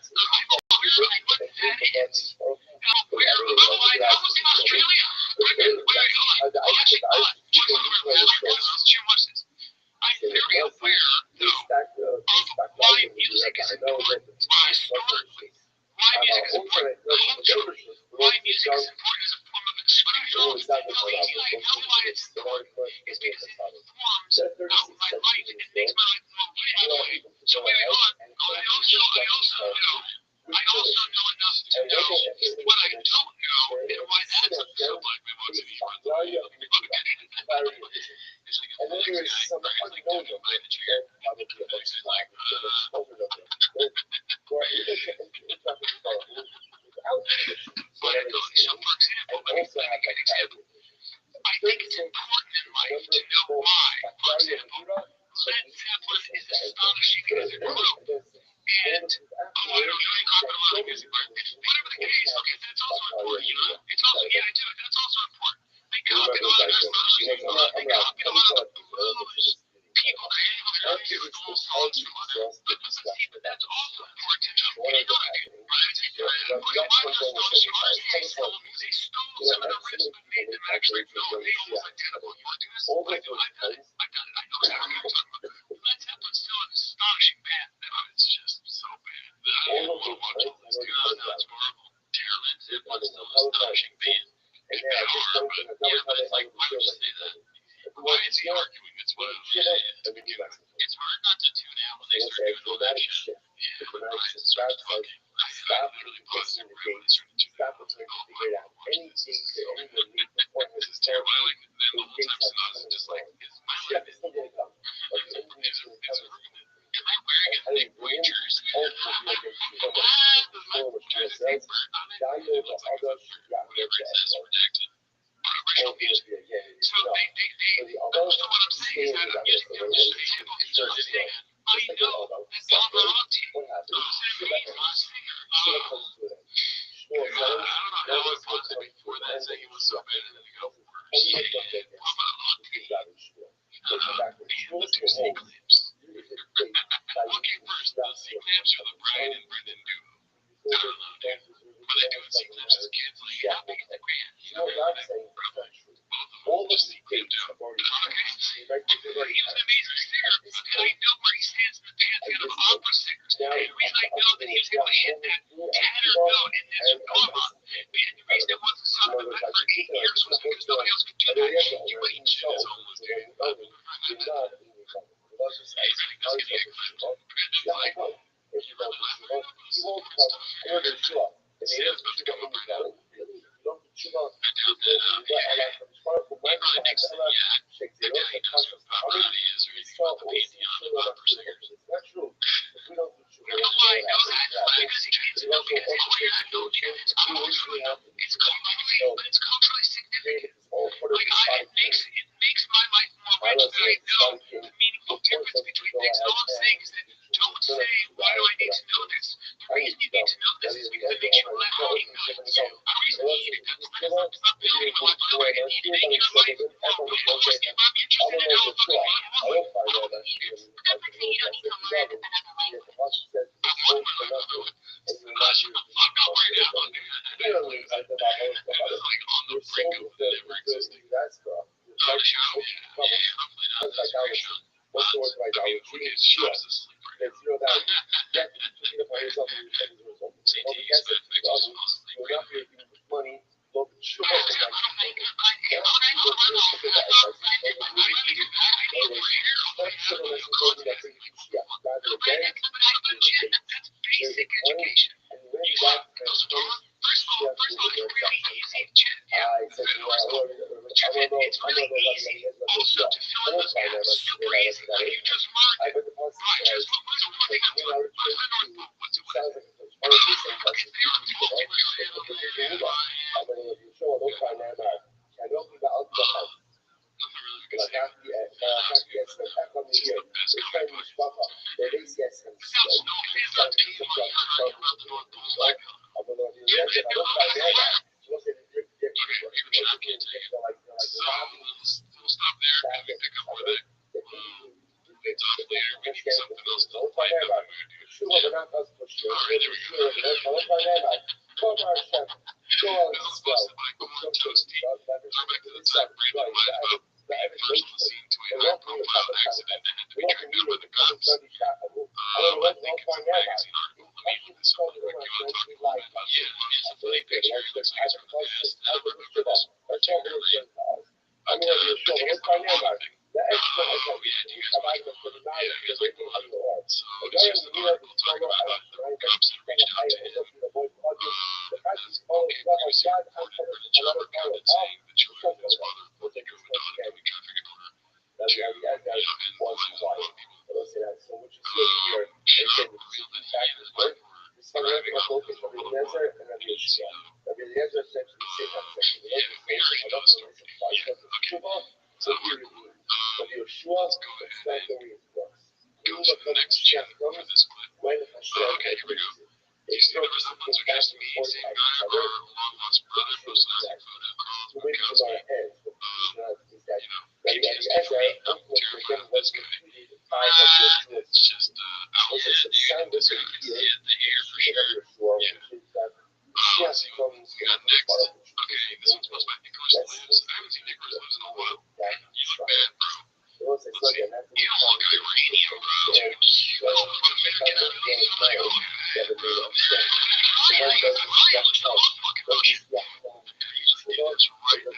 in life. Really, what that is. I was in Australia. Wait, hold on. Actually, let's watch this. I'm very aware, though, of why music is important. Why historically. Why music is important culturally. Why music is important as a form of expression. I know why it's important. It's because it informs my life. It makes my life more beautiful. So wait, hold on. I also know enough to know what I don't know and why that's so like we want to be friends. And then there is some unknown of it that probably looks like or even So, for example, let me give you an example. I think it's important in life to know why. For example, Led Zeppelin is astonishing as a group. Oh, I don't know. You caught a lot of music, but whatever the case, okay, that's also important, you know? It's also, yeah, I do. That's also important. They copied a lot of their songs from they copied a lot of the blues people. They stole songs from other. But that's also important to know. You know, right? Look at my stole songs. They stole music. They stole some of the riffs, but made them actually feel they almost identical. You want to do this? I do. I've done it. I know exactly what you're talking about. Led Zeppelin's still an astonishing band. It's just so bad. I don't want to watch all this. God, no, it's horrible. Dear Led Zeppelin's still an astonishing band. It's been hard, but yeah, but it's like, why would you say that? Why is he arguing? It's one of the it's hard not to tune out when they start doing all that shit. Yeah, when Brian starts talking. I literally paused it right when they started tuning out. I was like, oh my God, this is so bad. This is terrible. I like the whole time I was just like, is my life is am I wearing a Nick Boy jersey? My jersey burnt on it. Whatever it says, redacted. Original music. So so what I'm saying is that music is so sick. I know that Don Rotti, Sam Reed's last singer, I don't know how it was before that saying it was so bad and then it got worse. Pavarotti. Let's do C-Clips. Okay, first, the C-Clips are the Brian and Brendan duo. I don't know, dude. Were they doing C-Clips as kids? Like, how big is the band? You know, probably. Both of them just C-Clipped out. Okay. He was an amazing singer, and I know where he stands in the pantheon of opera singers. And the reason I know that he was able to hit that tenor note in this drama, and the reason it wasn't sung in the bed for 8 years was because nobody else could do that. He would eat shit his own was doing. I prefer that. He really does get clipped. Brandon's like, we're laughing at us. Sam's about to come up right now. I doubt that, he probably thinks that, the guy he knows who Pavarotti is, or anything about the pantheon of opera singers. You know why I know that? Because he gets it. Because oh yeah, no, it's culturally, but it's culturally significant. Like it makes my life more rich that I know the meaningful difference between things. And all I'm saying is that don't say, why do I need to know this? The reason you need to know this is because it makes you laugh out good. The reason you need it doesn't matter about building a life. By the way, you need to make your life more rich. If I'm interested to know fucking what I don't need it. I'm not saying you don't need to learn another language. I'm not worried about it. It's like on the brink of never existing. Oh, Sean, yeah, hopefully not. That's very Sean. I mean, Sean is asleep right now. CT's bad fixes fall asleep right now. That's basic education. First of all, it's really easy to it's really easy also to fill in the gaps. Super easy. You just mark it. Right, just what's the one thing I'm doing? What's the North Pole? What's it with? Okay, the North Pole is where I am. Nothing really we can say about that. It's just the best comic book. Without snow, hands up to anyone talking about the North Pole like yeah, man, no, even Jackets, so we'll stop there and we pick up where that off later. We need something else to lighten up the mood, dude. Yeah. Alright, there we go. This is busted by Corn Toasty. Throw back to the time Brandon lied about being pushed from the scene to a high-profile accident and had to be tracked down by the cops. I think it's a magazine article. Let me look this up real quick. You want to talk about that? Yeah, it's a funny picture. It looks like it's from the past. I don't remember this particularly. But I think it's the Obama thing. Oh, yeah, dude, it's much more. Yeah, it is like the one. So it's just an article talking about the cops that reached out to him. Because we see a report from the job accountant saying the children of his mother will think of a daughter coming traffic encounter to, and one people. Shot revealed that he and his wife were driving off the 401 PCO. Yeah, very ghost story. Yeah, okay. So article. Let's go ahead and go to the next channel for this clip. Okay, here we go. You see, there was that one against me, same guy, or long lost brother, most lasting photo, Carl Gronkowski. PTSD for me. I'm terrified of this guy. It's just, oh yeah, dude, this guy, yeah, the hair for sure. Yeah. Let's see what we got next. Okay, this one's supposed to be Nicholas Lives. I haven't seen Nicholas Lives in a while. You look bad, bro. Let's see. You don't look Iranian, bro. You don't fucking get out of here. I'm like, okay, bro. It's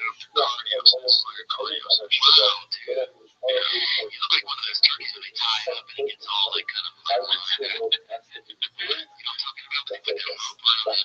right after cardio, so it's like a cardio session. Wow, dude. Yeah, you look like one of those turkeys that they tie up and it gets all like kind of like, you know what I'm talking about? They put that rope on it.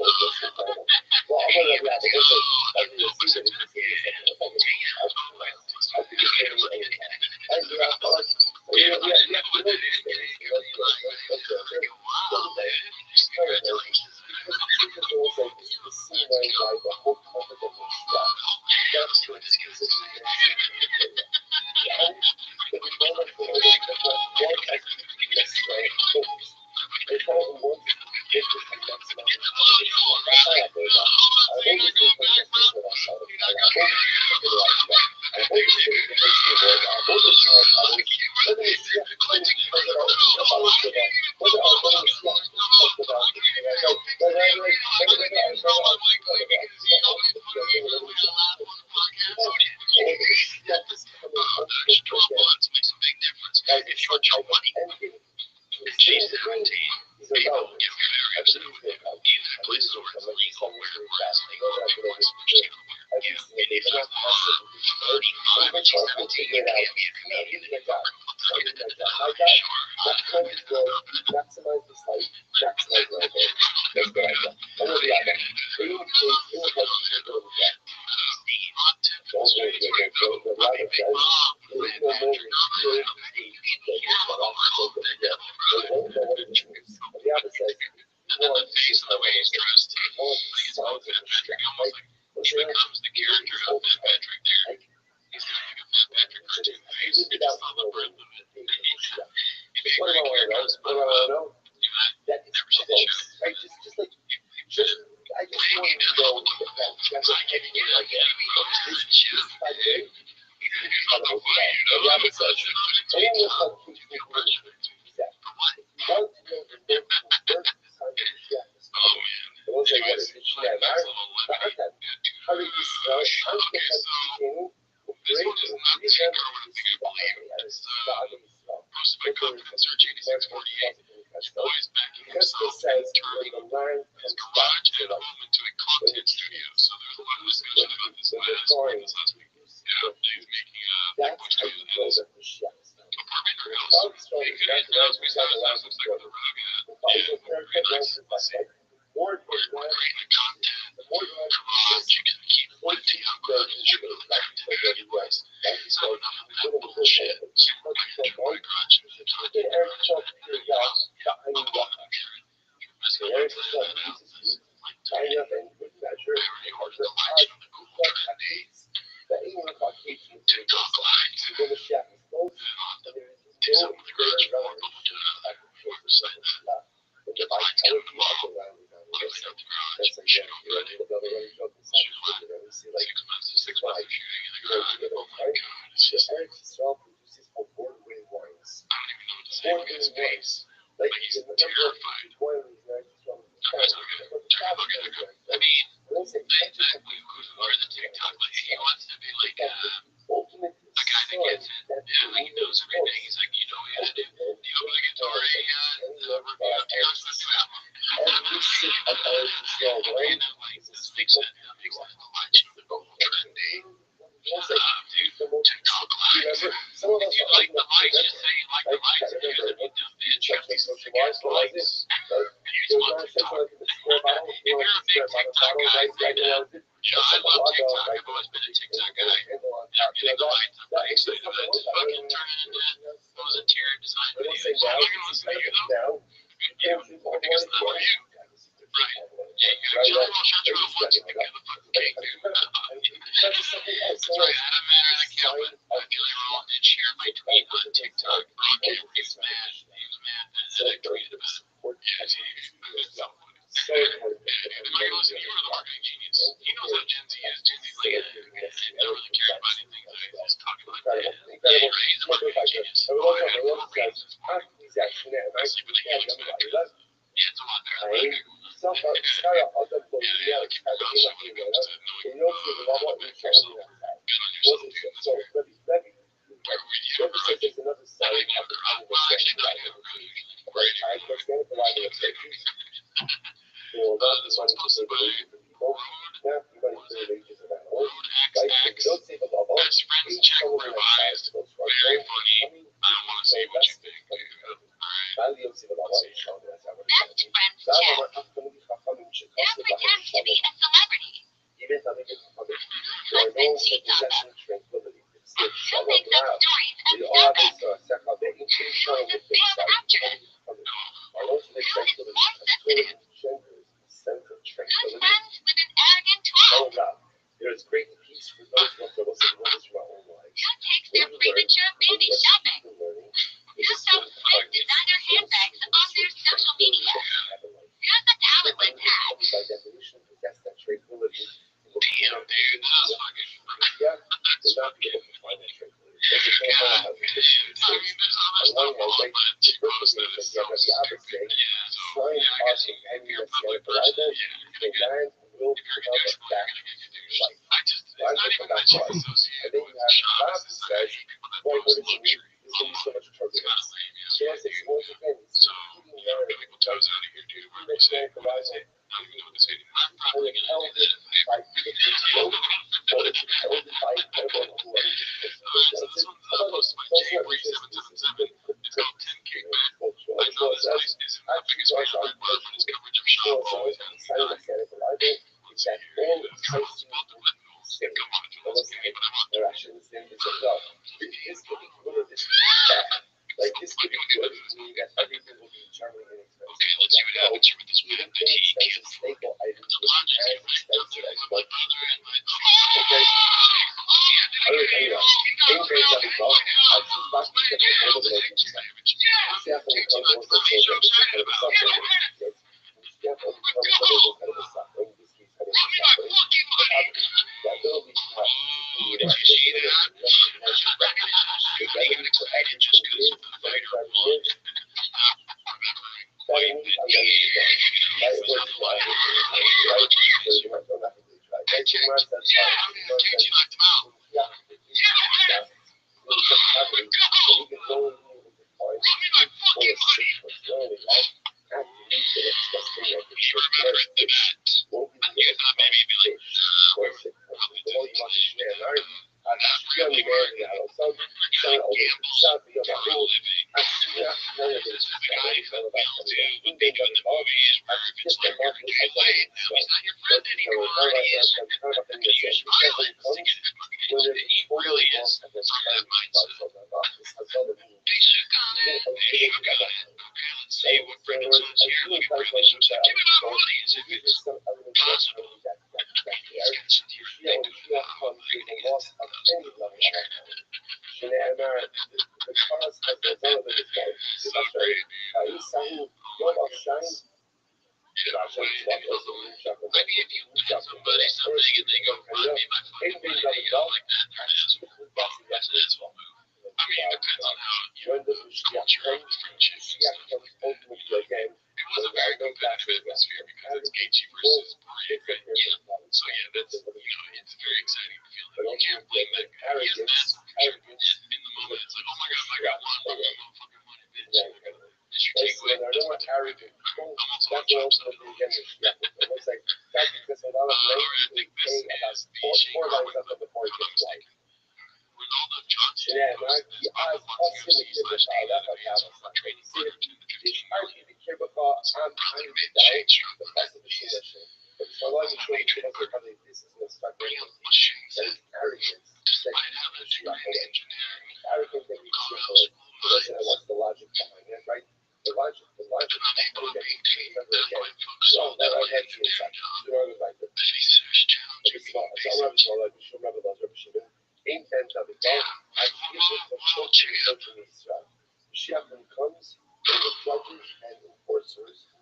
So important. And like, listen, you're the marketing genius. He knows how Gen Z is. Gen Z's like, don't really care about anything. So he's just talking about that. Incredible. Right? He's a marketing genius. I Oh, I was got on four brands. these actually, and I Sleep with a huge factor. Yeah, it's a lot there. I some Sarah other boys Yeah, keep your mouth shut when it comes to knowing respect yourself. Good on yourself, dude. That's so fair. Rabbi, You have a says garage? there's another I side don't even have of a the garage. Well, actually, no, I do have a garage. Right here. I was going to provide a safety for This one's posted by people. Now, everybody What is clear it? ages of animals. Road XX. Don't say the bubble. Best friends check revised. Very funny. I don't want to see what you think, dude. Alright. Best friends chat. Don't pretend to be a celebrity. Husband cheats on them. Who makes up stories and stuff it? Who is a failed actress? Who is more sensitive? Whose friends with an arrogant twat? There's great peace for those of us that will say, well, this is our own lives. Who takes their premature baby shopping? Who sells fake designer handbags on their social media? Who's the talent with tags? By definition, that's that tranquility. Damn, dude. That was fucking. Yeah, to not be able to find that tranquility. God, dude. I mean, there's other stuff on, but she posted this stuff. Yeah, so, yeah, I guess you can be a public person. Yeah, you're gonna get. If you're a douchebag, you're gonna get your douche. I just, it's not even mentioned associated with shops. It's like, I hate people that post luxury. Oh, it's kind of lame, yeah. So, you know, pick my toes out of here, dude. What do you say? What do I say? I don't even know what to say anymore. I'm probably gonna edit it. So this one's posted by J3777. It's called 10K Bet. I know this place isn't the biggest fan of Red Bud, but its coverage of shop always has me dying. Let's see here. It's about the Red Bulls. Come on, if you listen to me, but I want to. Like this could be good. Everything will be charming and expensive. Okay, let's see what happens here with this man that he can't afford. Staple items The logic here, right? Come through with my brother and my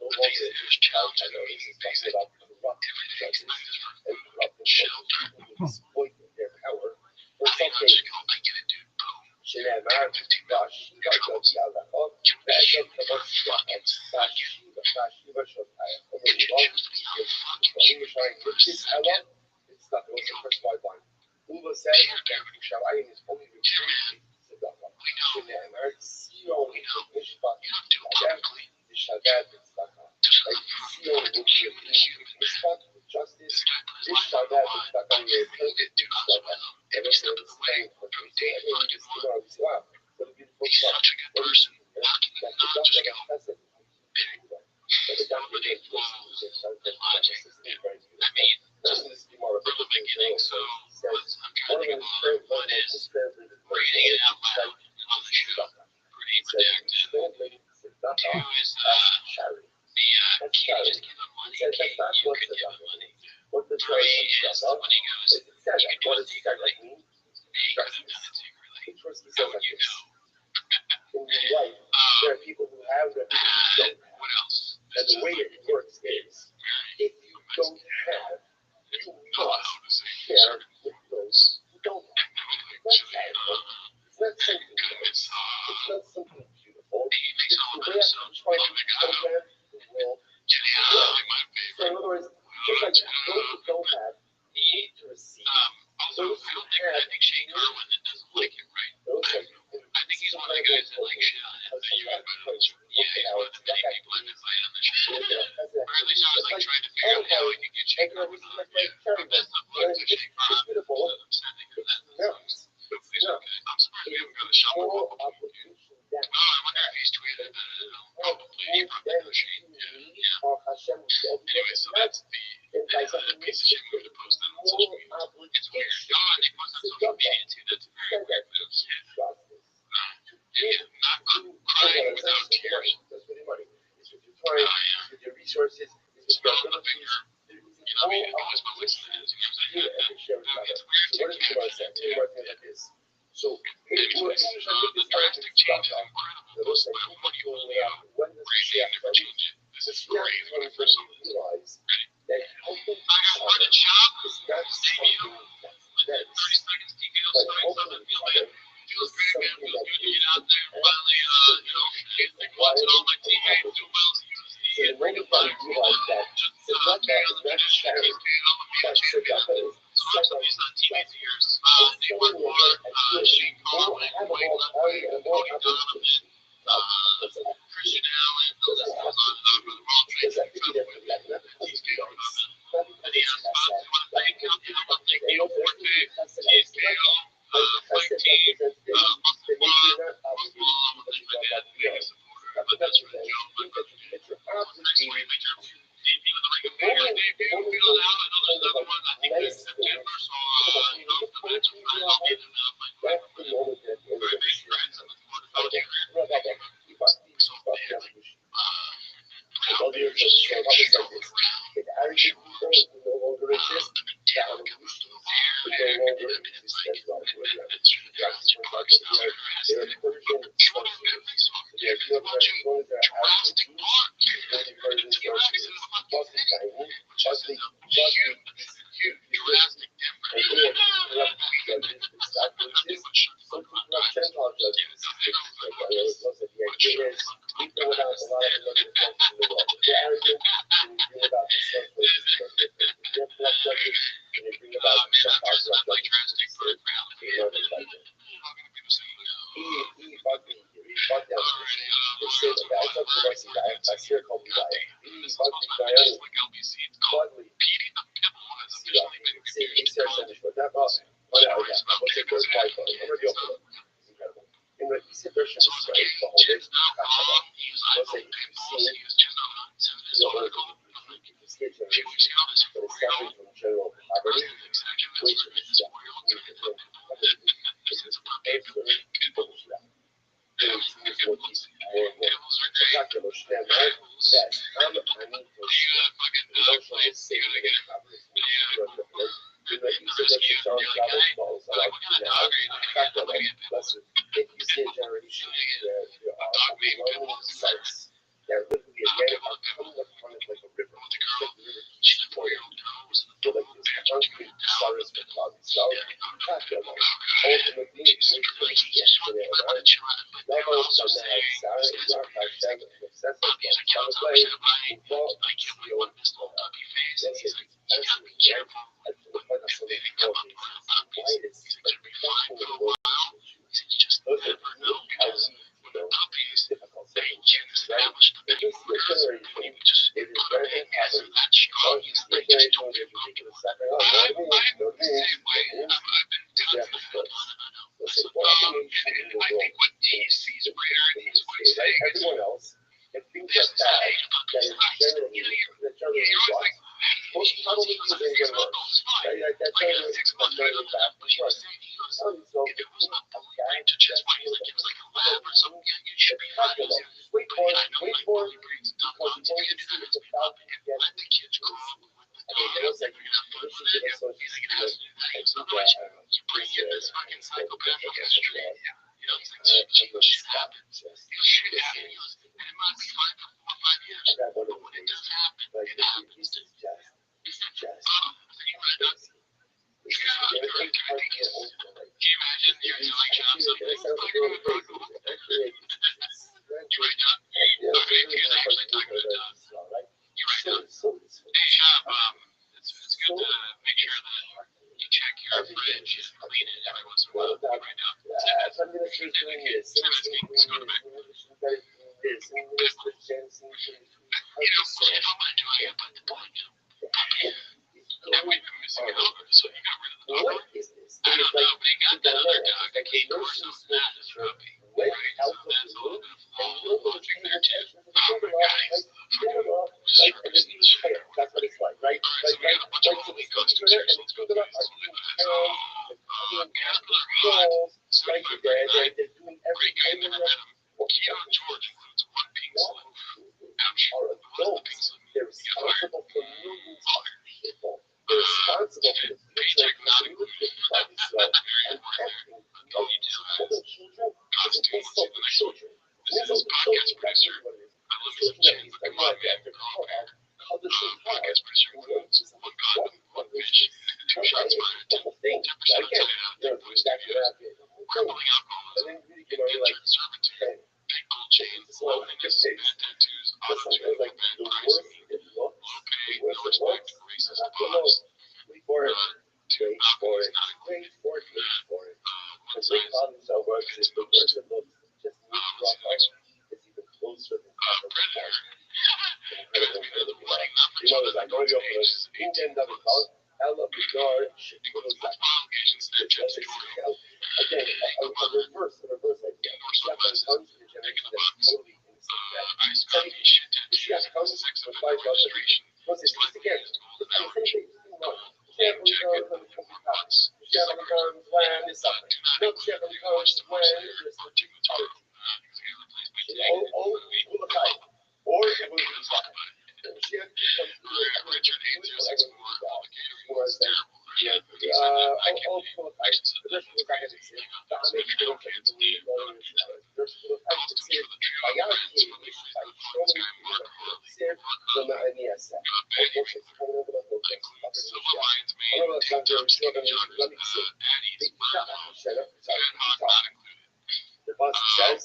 Okay. just challenge I know me this is basic talking about corrupt everything judges excited and corrupt shelter. people who exploit their power for I some just things. go, I get it, dude. Boom. שנאמר, והשיבה גבי הלכות, ועשת כבוד fucking והשיבה שותיה. If you choose to be a fucking ירושלים נקדיס עליו, it's not the first white line. Uba says that Yerushalayim is only referred to Tzedakah. שנאמר, ציון משפט אדם ושדד וצדקה. Like Sion will be a משפט with justice, ושדד וצדקה will be a tzedakah. And it's the same for the day. Wow, what a beautiful He's spot. such a good person. How can you not just go? That's it. Somebody I mean, just from the beginning, so I'm trying to think of what is reading it out loud on the show. Pretty redacted. Two is the can you just give him money? You could give him money. Three is when he goes, you can do it secretly. He could have done it secretly. How would you know? In your life, there are people who have that people who don't have. What else? And the way it works is, if you don't have, you must share with those who don't have. That's sad. It's not something nice. It's not something beautiful. It's the way I'm trying to program the world. So in other words, just like those who don't have need to receive. Also, I think Shane Carwin doesn't like it, right? I think he's one of the guys that like shit on it. Yeah, he's one of the many people I've been fighting on the show. Or at least I was like trying to figure out how we could get Shane Carwin on. The best of luck to Shane Carwin. I'm sending him that. He's okay. I'm surprised we haven't got a shot. Oh, I wonder if he's tweeted that. Probably. He probably knows Shane. Yeah. Anyway, so that's the piece of shit move to post that on social media. It's weird. Oh, and they post on social media too. That's very weird moves. Yeah, not crying without tears. That's really money. It's with your time, it's with your resources, it's with your ability. You know, I mean, it always my voice in it. You know what I'm saying? So what is it about that? Tell me about things like this. So the drastic change is incredible. Most of my money only crazy and never change it. This is great when I first saw this. Ready? I got one in shop. Debut. 30 seconds TKO strikes on the field, man. Feels great, man. Feels good to get out there and finally, watching all my teammates do well as UFC and bring it back. Just on the finish, I'm gonna be a champion. So I'm some of these teammates of yours. Nate Marquardt, Shane Carwin, Wayne Ludwig, Cody Donovan, Christian Allen, the list goes on. For the world trade, these people come in. And he has spots. You want to thank him? I want to thank Neil Forte, TKO, Fight Team, Muscle Squad, Muscle Law. I want to thank my dad, the biggest supporter. My best friend Joe, my brother. Next week, we your debut in the Ring of Fire debut. Feel it out. I know there's another one. I think it's September. So, the match will find out in and out. Very big friends. I'm looking forward to fighting her. So, man. All the years of around. If Arabic people no longer exist, the Arabics no longer exist as well. They are Persian functions. They are Jews, they are Arabic Jews, and the Persians are Muslim, Drastic difference. some people have Gentile judges. The idea is we bring about a lot of the countries in the world. If you're arrogant, then you bring about the self-worth. If you're black judges, then you bring about the self-worth. In the easy version of the whole day, from general poverty, which is careful if they come up around puppies. Things are be fine for a while. You just never know because when the puppies, they can't establish the because when you just put a pig as that strong, they just don't get comfortable. I'm the same way. I've been constantly and I think what he sees rare and he's what he's saying is everyone else, and things this like is how that, you put that these is nice. generally, You're that generally always like, most probably he goes, things "6 are going to months work. old is fine. That's Like generally 6 months, I don't know. But he was saying, he goes, if it was a bully breed to just why he's like, it was like a lab or something, yeah, you should be fine. He goes, Wait but for yeah, I it, know wait like for bully it, breeds and dumb because dogs, if you do that, it's a puppy and let the kids grow up with the dog. it was like, You're gonna have fun this with is it. so He's like, it has to do that. He goes, otherwise, you bring in this fucking psychopath from the street. You know, he's like, shit happens. He goes, shit happens. He goes, and it might be fine for 4 or 5 years. But when it does happen, it happens. He said, you read that? Yeah, correct. I think it's, can you imagine your like job something? You write down? Okay, here's actually talking about you write down. Hey, Shab, it's good to make sure that you check your fridge and clean it every once in a while. You write down. 7 minutes, 10 minutes, go to bed. You know, if I'm gonna do it, I gotta put the bun down. And we've been missing an owner, so you got rid of the dog. I don't know, but he got that other dog. I can't course him for that is Rabbi. Right? So that's a little bit of logic there too. Oh my guys, service and shit. That's what it's like, right? Alright, so we got a bunch of little ecos to series. Let's go through these. So Caterpillar Hot, 75 $39. Great guy, never met him. Keon George includes 1 pink slip. Ouch. What is the pink slip? They're You got fired? responsible for millions Oh, of people. They're responsible for the future paycheck of not the included. so Very important there. Ponytail has children, costume. Let's see the next one. children. This is podcast producer. I love his chin, but come on, man. Girl band. Podcast producer includes 1 condom, 1 fish, 2 shots fired, 10% potato, 2 studios, crippling alcoholism, indentured servitude, big gold chains, loneliness, bad tattoos, auto-tune, bad proximity, low pay, no respect, racist boss, 2 balconies not included. One size, fits most. Let's see the next one. Predator. Drives me nuts. Bloody not much of it. Its age is 18 plus. Includes multiple allegations, Snapchat tutorial. Indoor sunglasses. Dick in the box. Ice coffee, shit tattoos, sex offender registration. Slut used golden hour. Name jacket. 4 months. Suckers. Do not include legal watch the website or to the Twitter. Because the other place we take movie. Or We don't talk about it. Richard hates your 6 more. All the catering is terrible. Yeah, he said that I can't believe I should said that it's crazy. He goes, the trail kids leave. Don't do that. Costumes for the trio of friends from the Freeze the Fun Sky Mark Harley. Baggage. I include Silver Lion's mane, tank top, skinny joggers, Addies, Fat Hot not included. Great. Oh, it says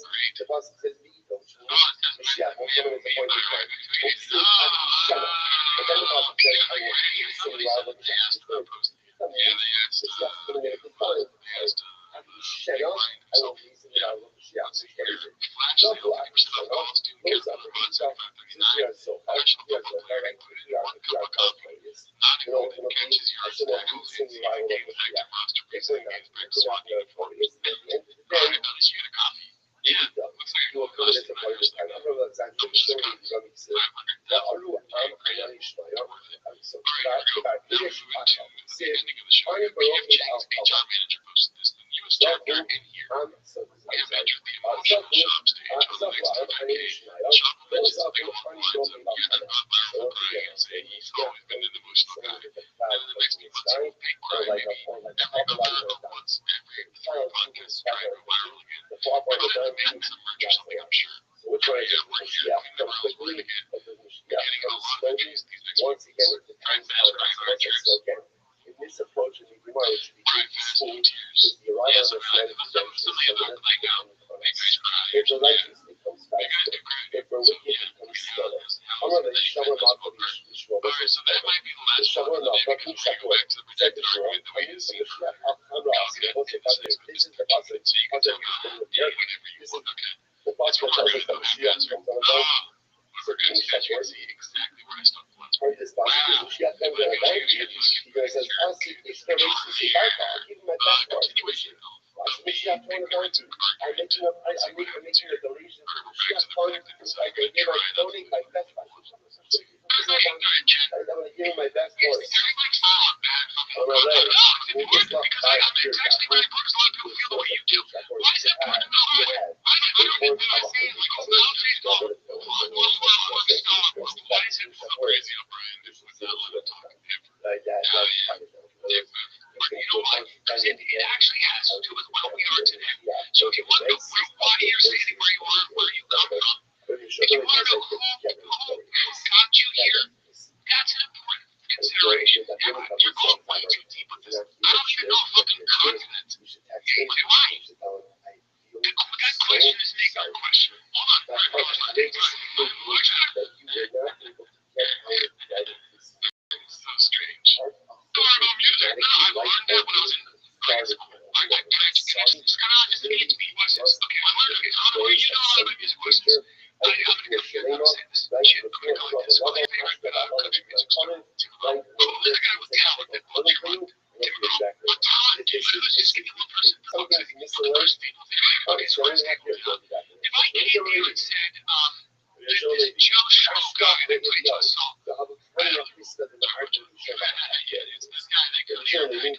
yeah, looks like a cool costume. I just like that. Delicious costume. 500 worth it. Alright, here we go. Now we move into the ending of the show. BF Chang's HR manager posted this. The newest chapter in here. We have entered the emotional shop stage on the next 200K. Shop will mention some pickle lines of yeah, that brought viral crying and saying he's always been an emotional guy. And in the next few months he will fake cry maybe every other once every 3 podcasts try to go viral again. We might have to make some merch or something, I'm sure. Yeah, we're here. We never else work again. We're getting a lot of entries these next weeks. Trying fast, crying hard tricks. Cry fast, no tears. Yeah, some of the other like, make guys cry. Yeah. You guys do cry. we're looking at the story, I'm going to show them up for these robots. Alright, so that might be the last Show one them of the up, day. We but can go back to the projected argument the way it is here. I'm asking, what's the budget? This is the budget. So you can tell me whenever you want. Okay. The budget That's what we're that going we to see do. on We're going to see exactly where I stopped the last one. this budget. She got them going to bank. He goes, I'll see this for HCC bank. I'll give him my passport. Continuation of She got $20. I'm making a donation. She got funds. I can give her donate my best budget. I'm going to give him my best voice. On our way, we just left 5 years ago. Why is that part of the I don't get what I'm saying. Like, oh, now she's gone. Why is it so crazy, Brian? This was not let him talk to him. But you know what? Because it actually has to do with what we are today. So if you want to know why you're standing where you are, where you come from, if you want to know who got you here, that's an important consideration. Now, you're going way too deep with this. I don't even know fucking continent. Do I? That question is an ignorant question. Hold on. So strange. Music. No, I learned that when I was in grade school. Okay, I learned it. How do I, you know, a lot of music was. I'm gonna get shit. I'm saying this shit. Okay, go like this. One of my favorite country music stars. Who is the guy with talent that won the run? What talent? It was just give me one person. Okay, the person people think. Okay, so let's take one out. If I came to you and said, there's this Joe Schmo guy that played your song. Yeah, it's this guy that goes here back to me.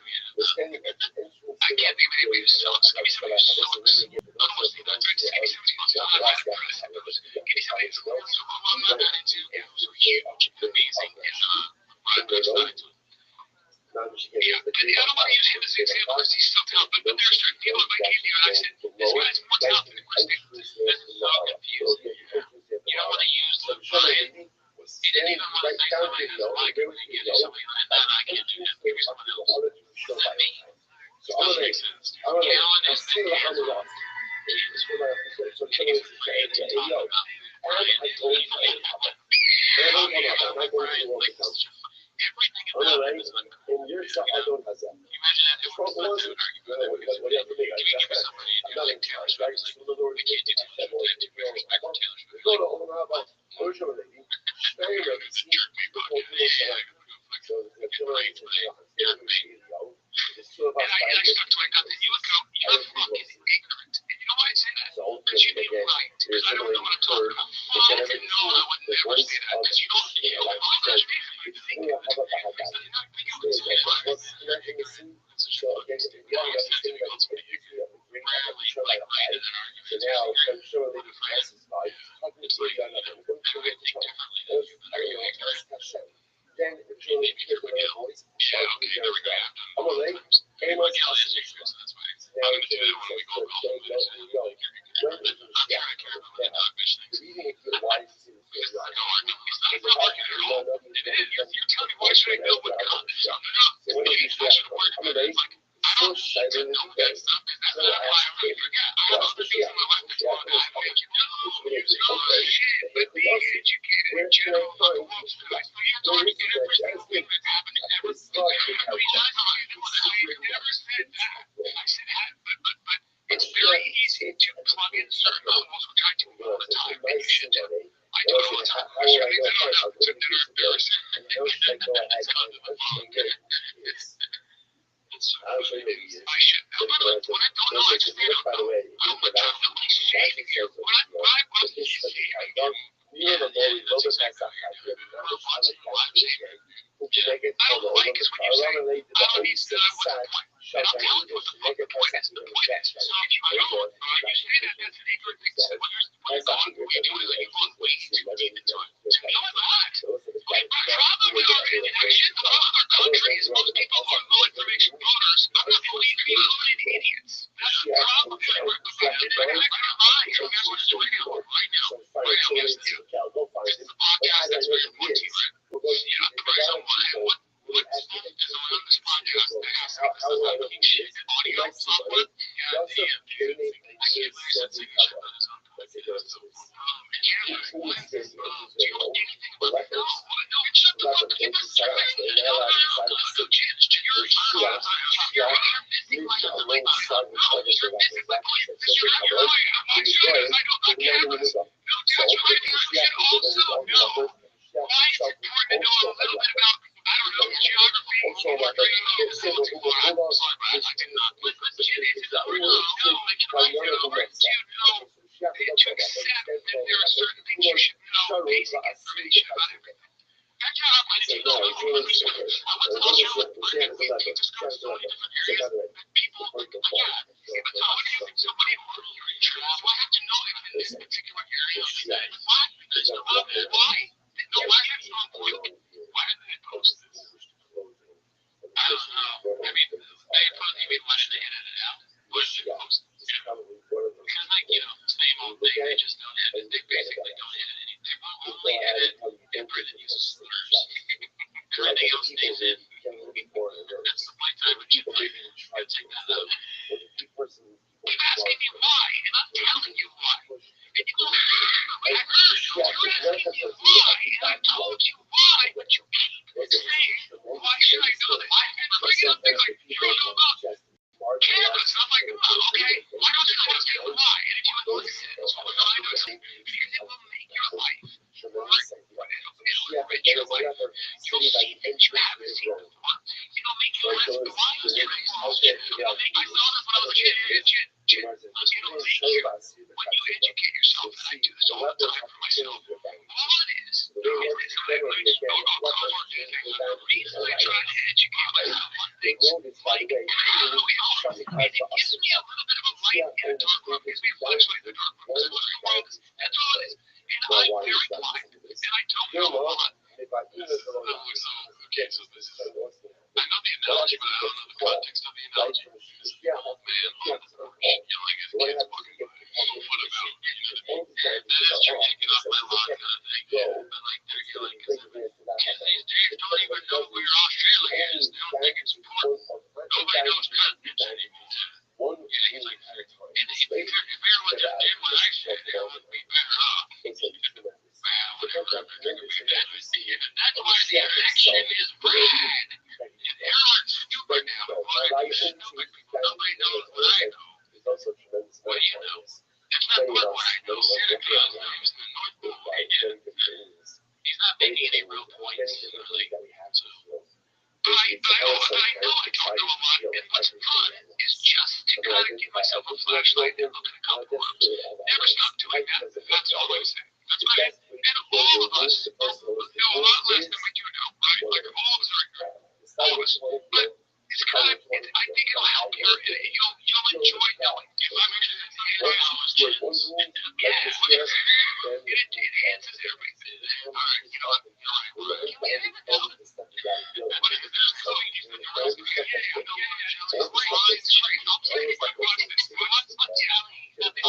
I can't think of anybody who sucks. Give me somebody who sucks. I don't want to say that's right. Give me somebody who's not bad for us. Give me somebody who's I'm not that into who's huge, amazing, and I'm not into it. Yeah, but I don't want to use him as an example because he's so talented. But there are certain people if I came to you and I said, this guy's more talented than Chris Staples. This is so confusing. You don't want to use the Brian. He didn't even want to say somebody who's like, when you give somebody like that, I can't do that. Give me someone else. It's not me. It doesn't make sense. Alan is the answer. He's talking about Brian. Everything about him is uncool. Imagine that if we're not doing argument, give me somebody like Taylor Swift. I can't do Taylor Swift. I have too much respect for Taylor Swift. Like, jerk me, but yeah, I can prove like get brains, but not me. And I stuck to it. I got that you would go, you're fucking ignorant. And you know why I say that? Because you'd be right. Because I don't know what I'm talking about. Fuck, no, I would never say that. Because you don't feel like, oh, that's me. You think it. But you would say it. So again, rarely like right in an argument. So now, I'm sure they then yeah, okay, there we go. I'm gonna yell at you, so that's why I'm gonna do it when we go home. I'm sure I can remember the dogfish things. It's not a Republican at all. You're telling me why should I build with condoms? No, I should work with it. Like, I don't need to know that stuff because that's not why I really forget. I have other things in my life that's wrong. I think you know, shit, but being educated in general, fuck a wolf's food. So you target every single thing that's happened to every single thing. I mean, that's how I know that. I never said that. I said, but it's very easy to plug in certain holes, which I do all the time, and you should do. I do it all the time. I should make that up to that are embarrassing. That's how I do it. It's I should. When I don't know, I just feel I don't want to nobody's shaving here. When I wasn't shaving, I don't like is when you say, I don't need to know what the point. And I'll tell you what the fuck the point is. The point is, so if you don't, you say that that's an ignorant thing to say. When you're going, what you do is that you go way too deep into it. To me, I'm relax. Okay, my problem with our opinion, I shit about other countries. Most people who are low-information voters don't believe in idiots. That's the problem. Okay, and then I can lie. That's what's doing it right now. Right now, yes, this is the podcast that's very important to you, right? Yeah, right. So what's on this podcast that has to fucking shit audio software? God damn, dude. I can't believe that's like shit on his own podcast. So, yeah, so much. It's simple. Hold on. I did not. Let's get into the to accept that there are certain things you should know, basic information about everything. That job, I didn't know. I went to Australia, I discovered so many different areas that people, if it's somebody who you're in travel, I have to know if in this particular area, why? Because why? No, why is that so important? Why didn't they post this? I don't know. I mean, why did they edit it out? Why did they post it? Because, same old thing. They just don't edit. They basically don't edit anything. They only edit and print and use slurs. Everything else stays in. That's the playtime that you play. You gotta take that out. Keep asking me why, and I'm telling you why. And you go, but I heard you. You're asking me why, and I told you why, but you keep saying, why should I know that? And bringing up things like, you don't know about cameras. I'm like, okay, why don't you ask me why? And if you listen, so what I do is, because it will make your life work. It'll enrich your life. You'll see things you haven't seen before. It'll make you less blind to things. It'll make, I saw this when I was a kid. It'll make you, when you educate yourself, and I do this all the time for myself, all it is the reason I try to educate myself on things like, I don't know, we all and it gives me a little bit of a light in a dark room, gives me a flashlight in the dark room. That's what the world is. That's all it is. And I'm very blind, and I don't know a lot. Okay, so this is, I know the analogy, but I don't know the context of the analogy. This old man on the porch, I guess kids walking by. What about, that is true, taking off my lawn kind of thing. But like, they're yelling, because kids these days don't even know where Australia is. They don't think it's important. Nobody knows continents anymore. He's like, and if everyone just did what I said, they would be better off. Well, whatever, that's why the election is bad. Everyone's stupid now. Well, stupid people. Nobody knows what I know. What do you know? That's not what I know. Santa Claus knows the North Pole. He's not making any real points, really. So, I know I don't know a lot, and what's fun is just to kind of give myself a flashlight and look at a couple words. Never stop doing that. That's all I say. That's what I, and all of us know a lot less than we do know, right? Like all of us are ignorant. All of us. But it's kind of, I think it'll help you, you'll enjoy knowing. If I'm it enhances everything. All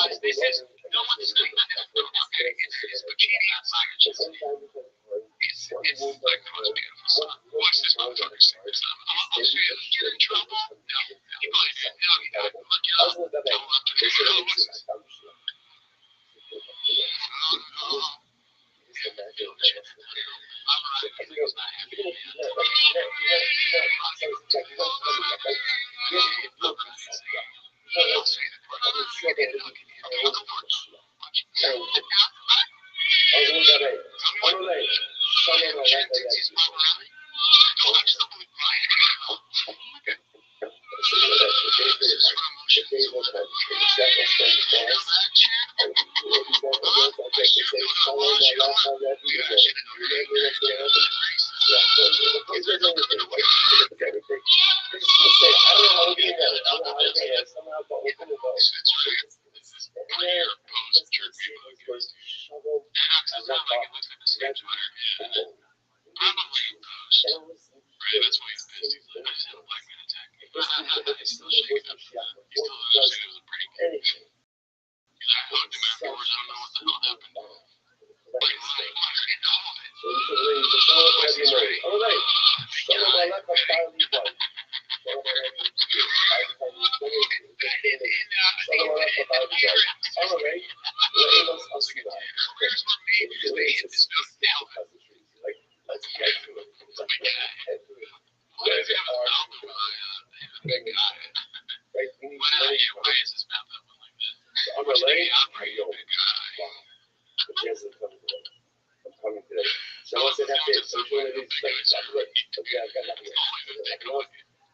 right, this is no one's saying that it's bikini outside. It's like the most beautiful song. Watch this motherfucker sing this. I'll show you. Get in trouble? No. You might have. No, you don't. Look it up. Go up to the show. What's this?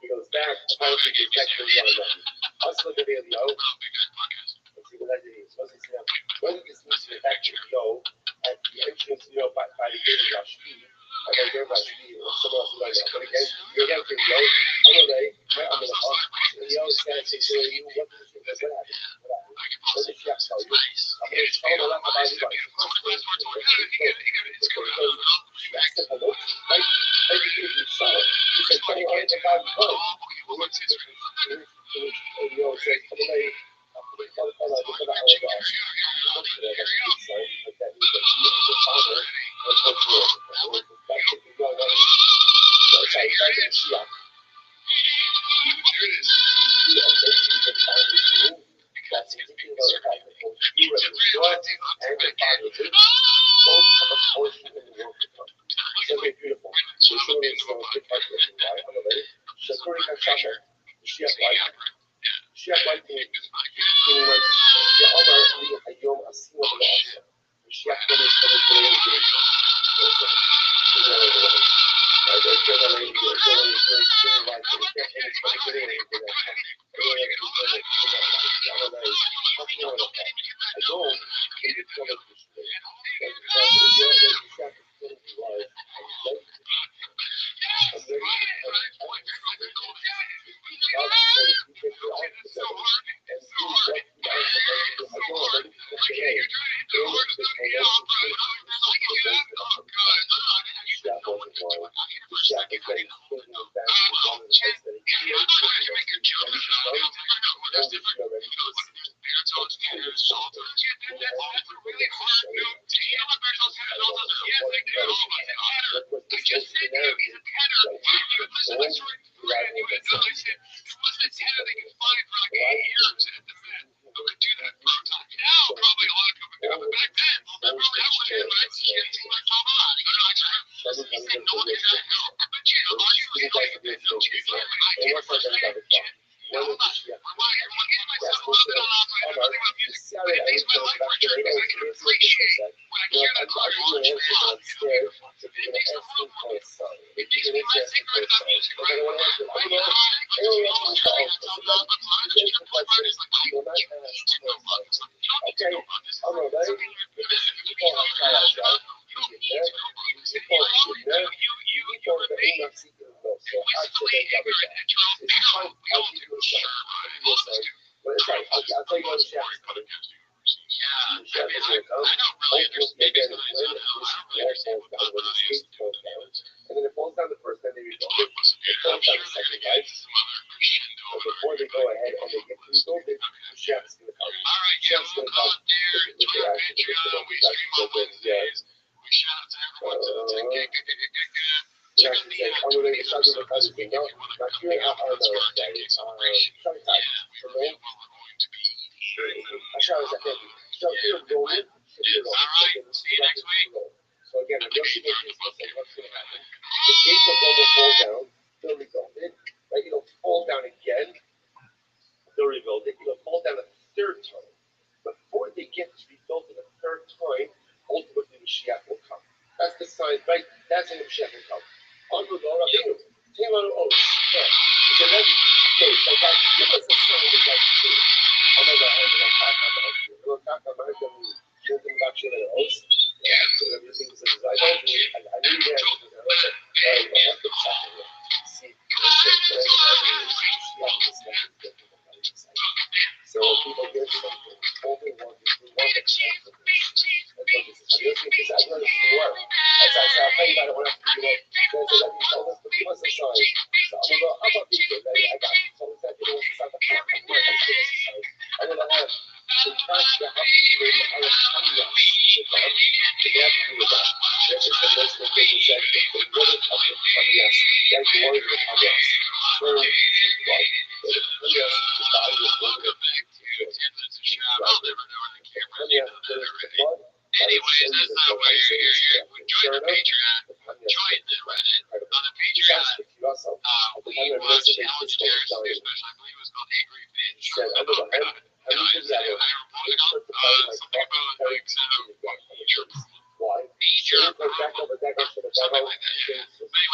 He goes back, apparently he's actually on that. Also, the video, let's see what I did. When this needs to actually go at the entrance, by the gate of Rashbi, I don't know Rashbi or someone else like that. But again, you're going to go, I'm going to hop, and the other side says, what happened? What did she have to tell you? I'm going to tell her about the bike. Hello? You saw it. You said, tell me anything about the bike.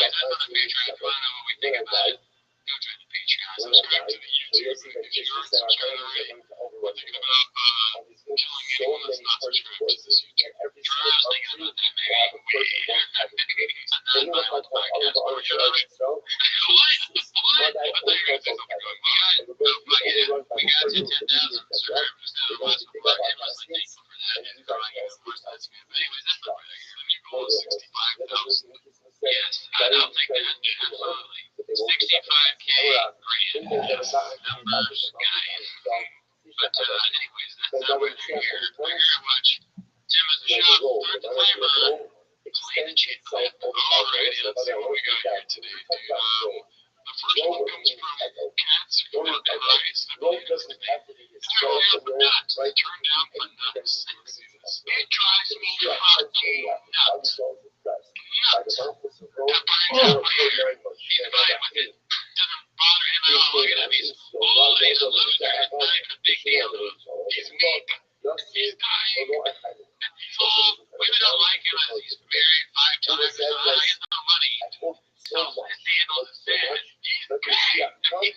Anyways, that's on the Patreon. If you want to know what we think about it, go join the Patreon. Subscribe to the YouTube. If you're already subscribed already, we're thinking about killing anyone that's not subscribed to this YouTube. If you're honest thinking about that, maybe send out my old podcast or your other. What? I thought you were going to say something going. We got to 10,000 subscribers now. Last Friday, I'm really thankful for that. And of course, that's good. But anyways, that's not right. The new goal is 65,000. Yes, I'll take that. Absolutely. 65K grand numbers, guys. But anyways, that's not why we're here. We're here to watch Tim as a shop. Start the timer. Play the chat. Alrighty, let's see what we got here today, dude. The first one comes from Cats Who Want to Eyes. I believe that's the name. Turn down for nuts. Turn down for nuts. It drives me fucking nuts. Nuts. That burns out my hair. He's fine with it. Doesn't bother him at all. Look at him. He's old. He's a loser. It's not even a big deal. He's weak. He's dying. And he's old. Women don't like him as he's married 5 times. He has no money. So his handles is sad. He's gay. He's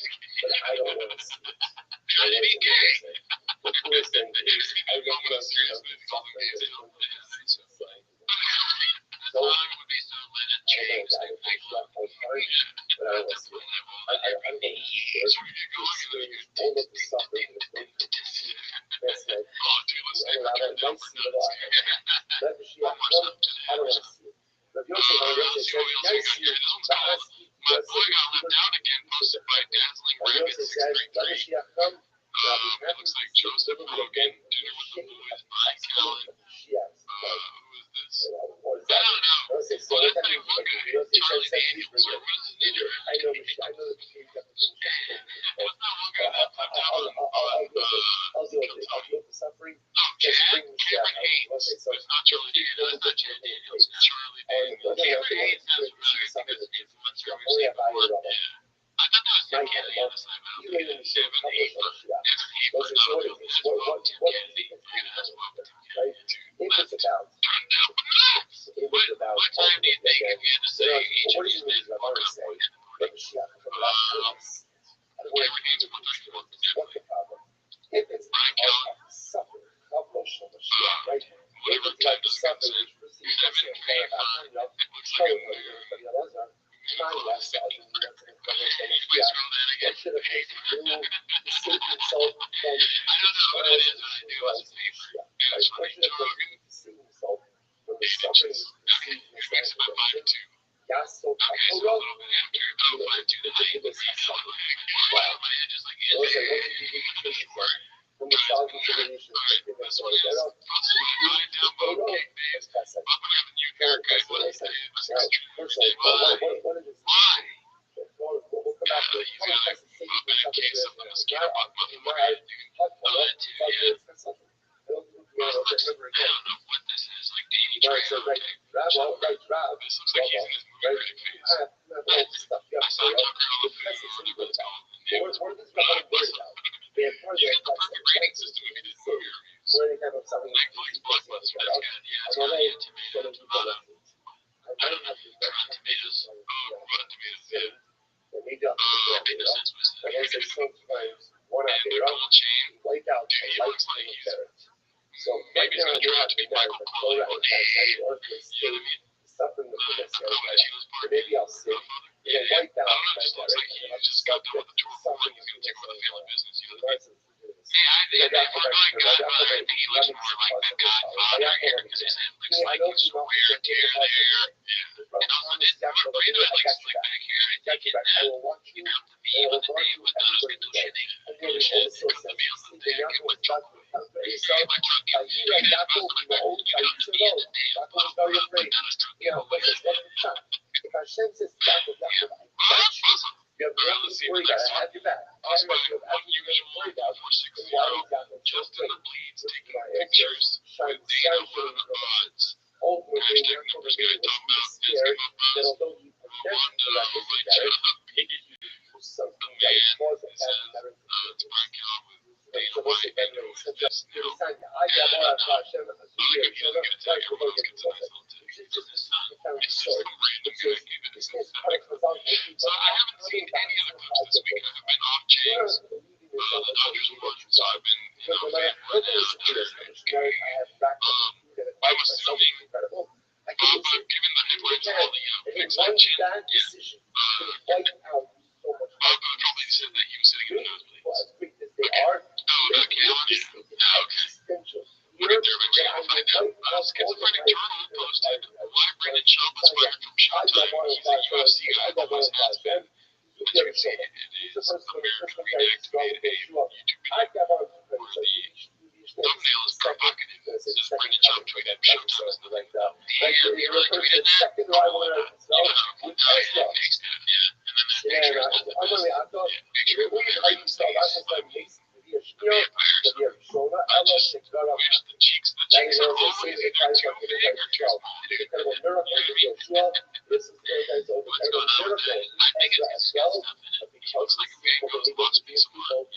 trying to be gay. I'm almost serious, but he's all gay. The song would be so lit and changed. That's the level. Every day is where you're going. Oh, dude, let's turn down for nuts. Almost up to the heavens. Let's see what else we got here. This one's called My Boy Got Left Out Again, posted by Dazzling Rabbit 633. It looks like Joseph Rogan, Dinner with the Boys, Mike Callan. Who is this? I don't know. Well, that's not even one guy. Charlie Daniels, or what is his name? What's that one guy that left out on Cameron Haynes. It's not Charlie Daniels. That's not Charlie Daniels. It's Charlie Daniels. Cameron Haynes has I think it's an influencer we've seen before. Yeah. I thought that was Tim Kennedy on the side, but I don't think it's Evan Hafer. Evan Hafer, not a real Tim Kennedy. That's what Tim Kennedy do. Let's turn down for nuts. What time do you think if you had to say each of these men woke up in the morning? Cameron Haynes, 134. Mike Callan, whatever type of skin said, Evan Hafer, it looks like a lawyer. Please scroll down again. I don't know what it is, but I do as a favor. It's funny, Joe Rogan. Okay, he wakes up at 5:02. Okay, so a little bit after, 5:02 tonight, the retail lag. Wow, my head just like hit before. Alright, this one is possibly going down both cake days. Bumping up a new haircut. What is it? Why? He's got a case of a scam on money. What are you doing? That too, yeah. I don't know what this is, like Danny Trejo type. This looks like he's in his movie critic phase. I saw Tucker on the food, or whatever it's called. It was you get the perfect rating system if you did movie reviews. Netflix, Blockbuster, that's good. Yeah, it's got Rotten Tomatoes. Oh, Rotten Tomatoes, yeah. Made no sense with that. And the gold chain. Dude, he looks like he's maybe he's gonna try out to be Michael Pollan one day. You know what I mean? Otherwise, he was part of the Godfather. Yeah, I don't know. It just looks like he just got done with the tour before and he's gonna take over the family business. You know what I mean? Yeah, I think if we're going Godfather, I think he looks more like the Godfather here because his head looks like he's wear and tear there. Yeah. And also, this Margarito had like slick back hair. I think in that, you come to me with the name with those peluche. Peluche from the meals of the day. Get my truck. Get my truck. Get that bus with my old. You come to me in the damn bottle. Put down his truck. Get away. Alright, let's see the next one. This by Unusual 460. Justin the Bleeds taking pictures with Dana One Odds. Hashtag numbers guy talking about Escamot Buzz. Wanda by John Piggy. The man says, it's Brian Kelly with Dana White and just now. I think he's looking at Tony Robbins consensus. It's just some random guy giving his So I haven't seen any other posts this week. I've been off James. The Dodgers won, so I've been, fanboying out. I'm assuming, given the headlines of all the extension, Bob probably said that he was sitting in the nosebleeds. Oh, okay, okay. We'll get there eventually. I'll find out. Schizophrenic Journal posted why Brandon Schaub was fired from Showtime. He's a UFC guy, always has been. As you can see, it is America reactivated a YouTube video where the thumbnail is provocative. It says Brandon Schaub tweeted Showtime is nothing. Damn, he really tweeted that? Oh, yeah, it makes that, yeah. And then that picture is not the best. Yeah, picture of him in the face, vampires. I just wish the cheeks are always either too big or too small, dude. You know what I mean? What's going on with that? I think it's got stuff in it. He looks like a Van Gogh's lost piece of art,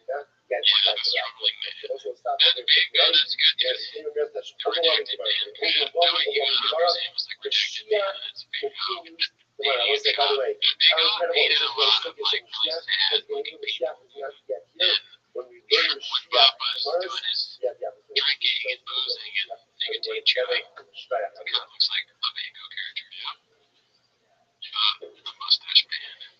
Yeah, I'm a struggling man. That's big, oh, that's good, yes. The rejected man. No, you his name was like rejected man. That's a big O. He's the O. That big O hated a lot of, like, really sad looking people. And when Bob was doing his drinking and boozing and nicotine chewing, it kind of looks like a Van Gogh character, yeah. The mustache man.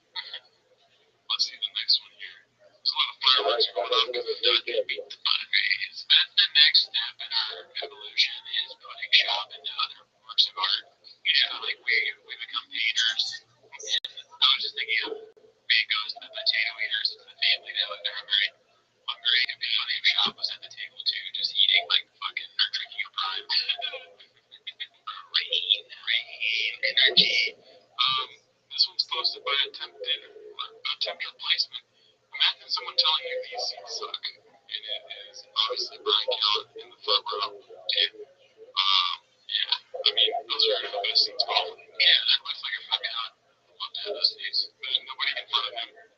Let's see the next one here. There's a lot of fireworks going off because it's not going to beat the fundraise. But the next step in our evolution is putting shop into other works of art. Like we become painters. And I was just thinking of Van Goghs and the potato eaters as a family that was never very hungry. It'd be funny if Shop was at the table too, just eating like fucking or drinking a prime. Rain energy. This one's posted by attempt replacement. Imagine someone telling you these seats suck, and it is obviously Brian Kellett in the front row. Yeah, I mean those are the best seats possible. Yeah, that looks like a fucking hot. Love to have those seats. There's nobody in front of him here.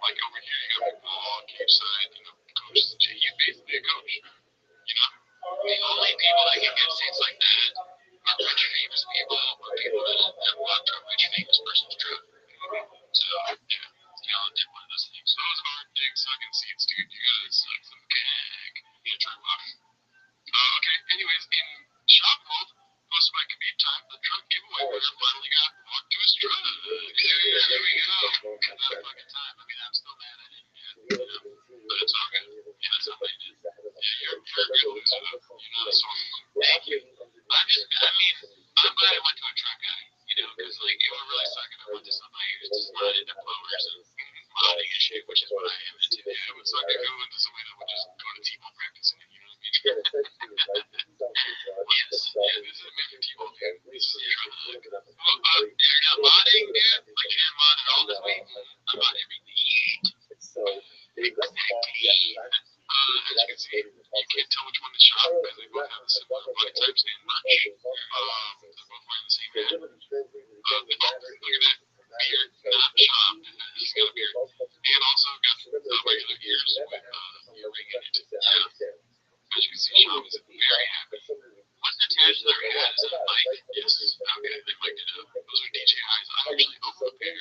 Like over here, you got people all cage side, coach. He's basically a coach. The only people that can get seats like that are rich, famous people, or people that have walked a rich, famous person's truck. So, yeah, Kellett did one of those things. So it was hard dig sucking seats, dude. You gotta suck some cag. You gotta try walk. Okay, anyways, in Shop World, posted by Khabib Time, the truck giveaway winner finally got walked to his truck. There we go. Got that fucking time. I mean, I'm still mad I didn't get it, but it's all good. Yeah, that's how they did. Yeah, you're a good loser, though. So thank you. I'm glad I went to a truck guy, because, like, it would really suck if I went to somebody who's just not into blowers and modding and shit, which is what I am into. Yeah, it would suck to go into somebody that would just go to T-ball practice and, you know what I mean? Yes, yeah, this is meant for T-ball, dude. This is a truck. You're not modding, dude? Like, you're not modding all this week? I'm not everything. Exactly. As you can see, you can't tell which one to shop because they both have a similar body types and much. They're both wearing the same hat. Look at that. Beard, not shop. He's got a beard. And also got regular ears with ear ring in it. Yeah. As you can see, Shop is very happy. What's attached to their hat? Is that a mic? Yes. Okay, they mic'd it up. Those are DJIs. I'm actually over-prepared.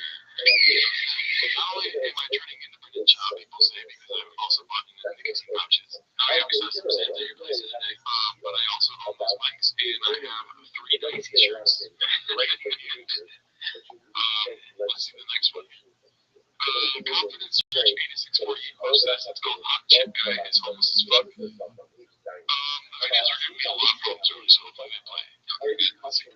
Not only am I turning independent shop, people say, because I've also bought nicotine pouches. I have some sanitary places today, but I also own those mics, and I have 3 nice t-shirts. Let's see the next one. Confidence Search 8648 posts this. It's called Hot Chip Guy is homeless as fuck. The videos are giving me a lot of problems, so hopefully they play. Okay, good. Let's see.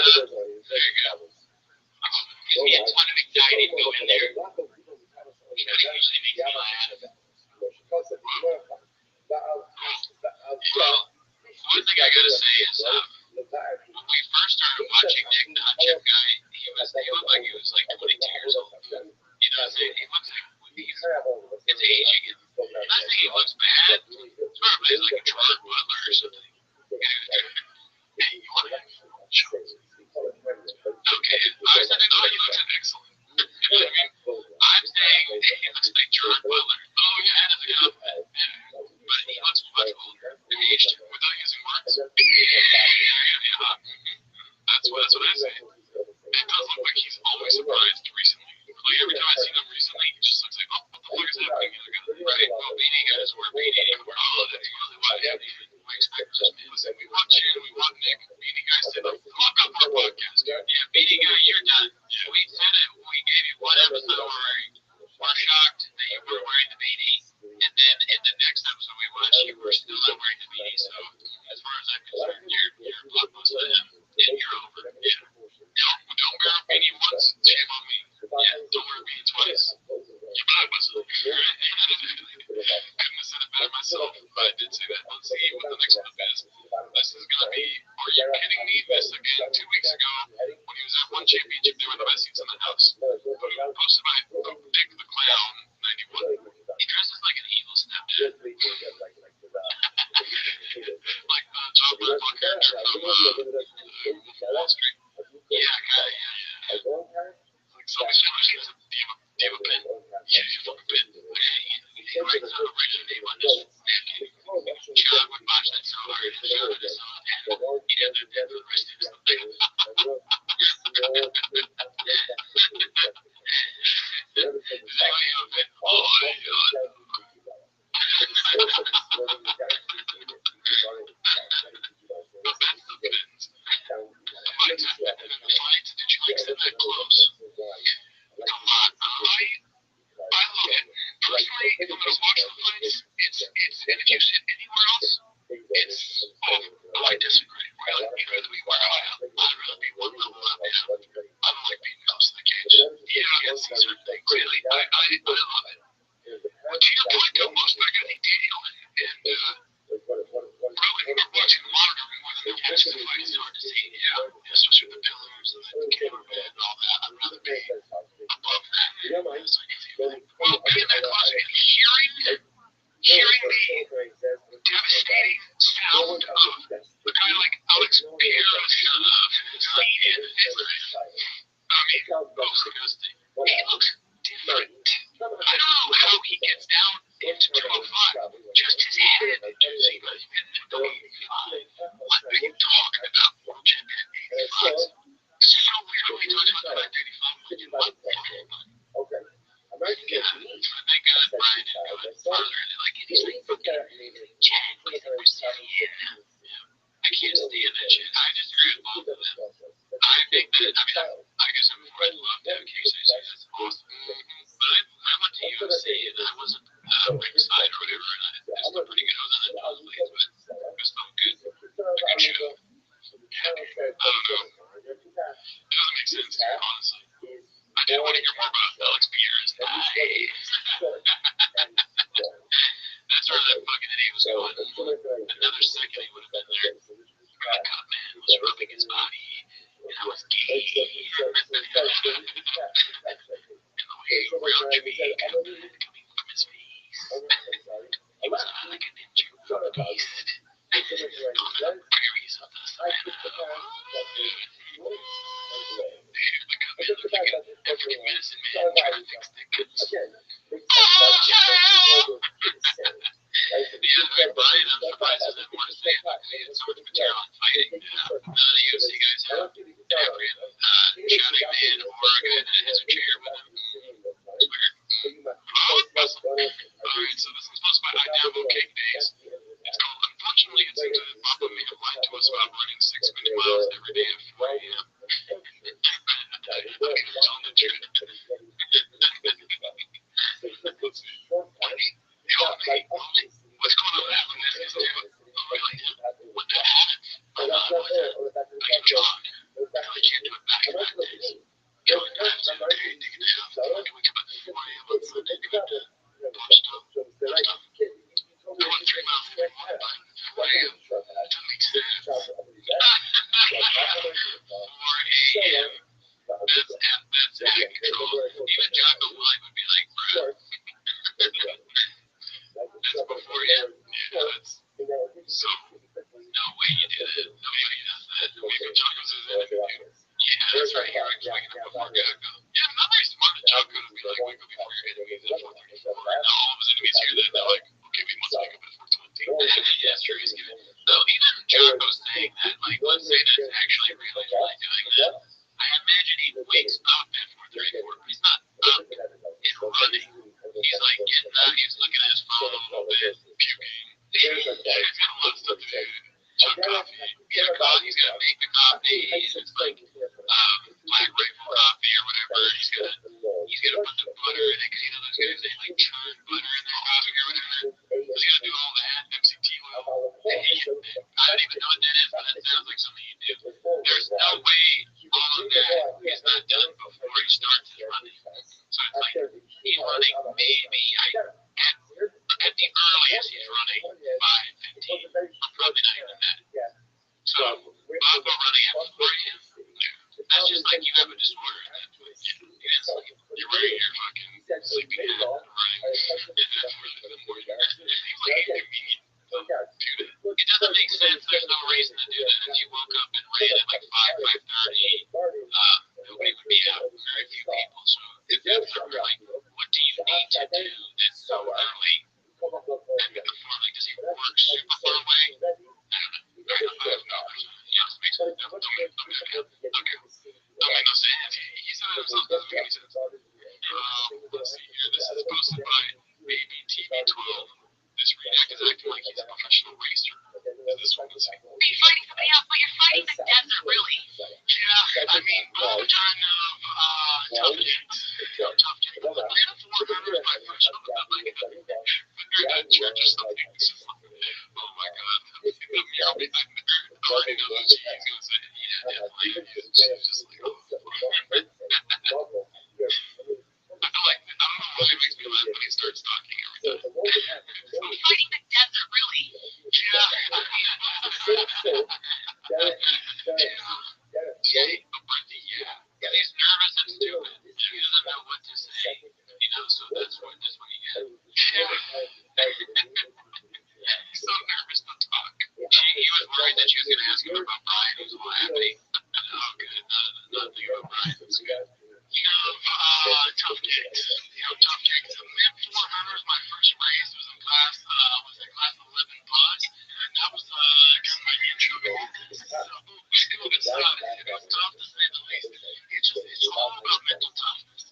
There you go. Gives me a ton of anxiety to go in there. That usually makes me laugh. Well, one thing I gotta say is, when we first started watching Nick, the hot chip guy, he looked like he was like 22 years old. You know what I'm saying? He looks like it's aging him. Not that he looks bad. It's probably like a drug butler or something. Hey, you want to okay, I said, no, he looks excellent. You know what I mean? I'm saying he looks like Gerard Butler. Oh, yeah, that is a compliment. But he looks much older than aged without using words. Yeah. That's what I say. It does look like he's always surprised recently. Like every time I see him recently, he just looks like, oh, what the fuck is happening? Right? Well, BD guys were BD. Oh, that's really what we expect from this. Listen, we want you, we want Nick. BD guys said, fuck up our podcast, dude. Yeah, BD guy, you're done. Yeah. We said it. We gave you one episode where we're shocked that you were wearing the BD. And then in the next episode we watched, you were still not wearing the BD. So as far as I'm concerned, you're blockbuster and you're over. Yeah. Don't wear a beanie once, shame on me. Yeah, don't wear a beanie twice. You're blockbuster. Couldn't have said it better myself, but I did say that. Let's see what the next clip is. This is gonna be, are you kidding me? This again 2 weeks ago when he was at one championship, they were the best seats in the house. Posted by Dick the Clown 91. He dresses like an evil stepdad. Like John Burke character from Wall Street. Yeah, yeah. Like somebody should have Diva Pin. Yeah, you fucking pin. He writes a regular name on his napkin. John would watch that so hard and shout at his own head. He'd have to dead for the rest of his life. Did you like sitting that close? Come on, I love it. Personally, if I'm gonna watch the fights, it's and if you sit anywhere else, it's over. I disagree. You'd rather be where I am. I'd rather be one level up. I don't like being close to the cage. Yeah, I can see certain things. Really, I love it. But to your point, though, most back, I think Daniel and probably when we're watching the monitor more than the catching the fight, it's hard to see. Yeah, especially with the pillars and the cameraman and all that. I'd rather be above that. Well, being that close and hearing the devastating sound of a guy like Alex Pierre's scene in his life. I mean, disgusting. He looks different. I don't know how he gets down into 205. Just his head is even in 85. What are you talking about? World champion 85. So weird when we talk about 85 when you want 45. Yeah, thank God Brian didn't go further. Like, he's like, Chad, with the Brazilian. I can't stand that shit. I disagree with both of them. I think that, I guess I'm before I'd love to have KCC. That's awesome. But I went to UFC and I wasn't ringside or whatever, and it was pretty good. I was on the nosebleeds, but it was still good. A good show. I don't know. It doesn't make sense, honestly. I did want to hear more about Alex Pierre's eyes. That's where that fucking idiot was going. Another second he would have been there. The cut man was rubbing his body, and I was gay. And the way real Jimmy coming from his face. He was like a ninja beast. Prairies of the savannah. African medicine man trying to fix tickets. Yeah, Brian, I'm surprised I didn't want to say it, but he had so much material on fighting. None of the UFC guys have every shouting man or a guy that has a chair with him. It's weird. Alright, so this is sponsored by I Download Cake Days. It's called, unfortunately, it seems that Papa may have lied to us about running 6 minute miles every day at 4 a.m. I'm telling the truth. Let's see. What's going on happening in this dude? Oh, really? What the heck? I'm John. Really? before Gecko. Yeah, not very smart of Jocko to be like, wake up before your enemies at 4:34. And all of his enemies hear that, they're like, okay, we must wake up at 4:20. Yeah, sure, he's giving. So even Jocko saying that, like, let's say that it's actually really doing that, I imagine he wakes up at 4:34, but he's not up and running. He's like getting up, he's looking at his phone a little bit, puking. He's got a lot of stuff to do. Chug coffee. He's gonna make the coffee, and it's like Black Rifle coffee or whatever. He's gonna put the butter in it, because you know those guys they like churn butter in their coffee or whatever. He's gonna do all that. MCT oil. I don't even know what that is, but that sounds like something you do. There's no way all of that is not done before he starts his running. So it's like he's running maybe at the earliest he's running 5:15, or probably not even that. So Bobo running at 4 a.m. That's just like you have a disorder at that point. You didn't sleep. You're wearing your fucking sleeping hat running at 4 in the morning. It seems like inconvenient to do that. It doesn't make sense. There's no reason to do that. If you woke up and ran at like 5:30, nobody would be out. Very few people. So if that's like, what do you need to do that's so early? And before, like, does he work super far away? I don't know. I have no idea. Yeah, this makes sense. Okay. Don't make no sense. He said it himself. Doesn't make any sense. Let's see here. This is posted by Baby TV12. This Redact is acting like he's a professional racer. This one, let's see. You're fighting somebody else, but you're fighting the desert, really. Yeah, I mean, all kind of tough kids. Tough kids. Man of 400 my first one with like at church or something. It's just like, oh my god. The mural behind there, I already know what she's gonna say. Yeah, definitely. She's just like, oh, I feel like, I don't know why it makes me laugh when he starts talking every time. I'm fighting the desert, really. Yeah. Yeah. He's nervous and stupid. He doesn't know what to say. You know, so that's what you get. He's so nervous to talk. He was worried that she was going to ask him about Brian. He was all happy. Oh, good. Nothing about Brian. That's good. You know, tough gigs. Tough gigs. Man, 400 was my first race. It was in class, class 11 plus. And that was kind of my intro to all this. So, it was tough to say the least. It's all about mental toughness.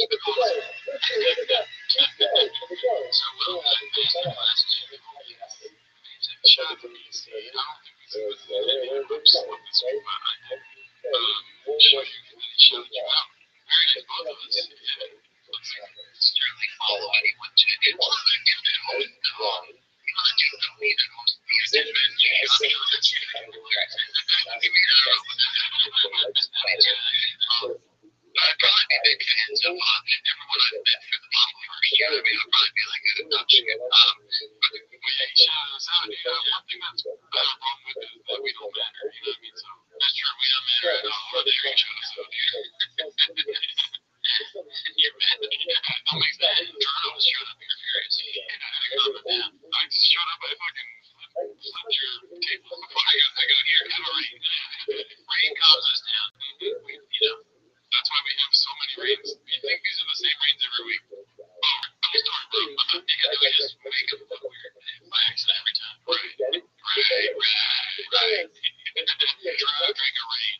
keep it going. So, well, I asked him last year, shut up. I don't think we can this week, but I did. Show you, and he showed you out. Very nice, both of us. Certainly follow anyone to it. Well, I give that home. I do know me that most of these men, I'd probably be big fans of everyone I've met for the first year. I mean, I'd probably be like, oh shit. But yeah, he shouted us out. One thing that's I have a problem with is that we don't matter. You know what I mean? So that's true. We don't matter at all. There you showed us out here. You're mad. That makes that. Toronto was showed up here furious. And I had to go with that. I just showed up. I fucking flipped your table before I got here. Have a rain. Rain calms us down. That's why we have so many rains. You think these are the same rains every week? Oh, story, bro. We just make them look weird by accident every time. Right. Drink a rain.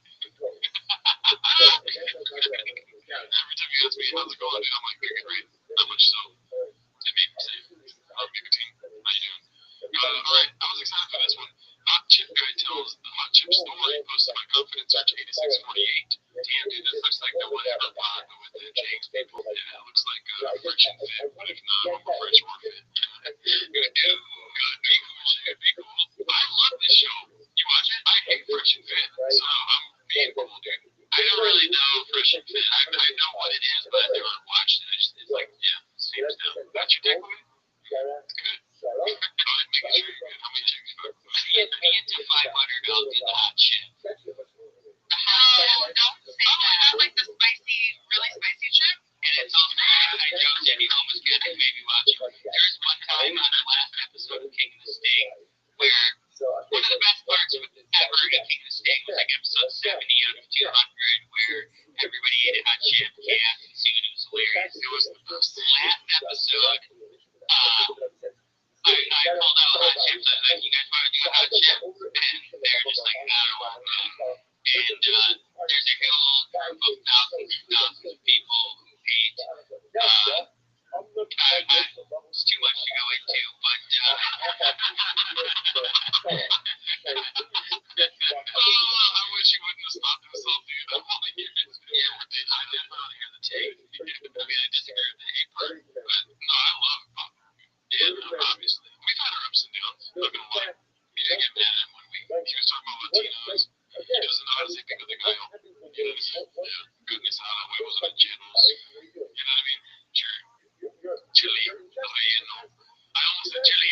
Every time you ask me how's it going, dude, I'm like, drinking rain. Not much so. It made me say, oh, nicotine. How you doing? Alright, I was excited for this one. Hot Chip Guy tells the Hot Chip story, posted by Confidence Search 8648. Damn, dude, this looks like the one ever pod, but with the James people. Yeah, it looks like Fresh and Fit, but if not, I'm a Fresh or Fit. Good, dude. Good, be cool. I love this show. You watch it? I hate Fresh and Fit, so I'm being cool, dude. I don't really know Fresh and Fit. I know what it is, but I've never watched it. It's like, yeah, seems down. That's your takeaway? Good. Making sure you're good. How many chicks you fuck? Me into $500 in the hot shit. Don't say that. I like the spicy, really spicy chip. And it's also, I joked Jimmy Home was good and maybe watch it. There's one time on the last episode of King of the Sting where one of the best parts ever in King of the Sting was like episode 70 out of 200 where everybody ate a hot chip, Cass and Sue, and it was hilarious. It was the last episode. I pulled out hot chips. I was like, you guys want to do a hot chip? And they're just like, I don't want to. And there's a whole group of thousands of people who hate. It's too much to go into, but I wish you wouldn't have stopped himself, dude. I want to hear it. Yeah, I definitely want to hear the take. I mean, I disagree with the hate part, but no, I love pop. Yeah, obviously. We've had our ups and downs. Not gonna lie. You didn't get mad at him when he was talking about Latinos. He doesn't know how to say pick of the guy. You know what I mean? Yeah. Goodness, I don't know. It wasn't a channels. You know what I mean? Sure. Chile. No. I almost said Chile.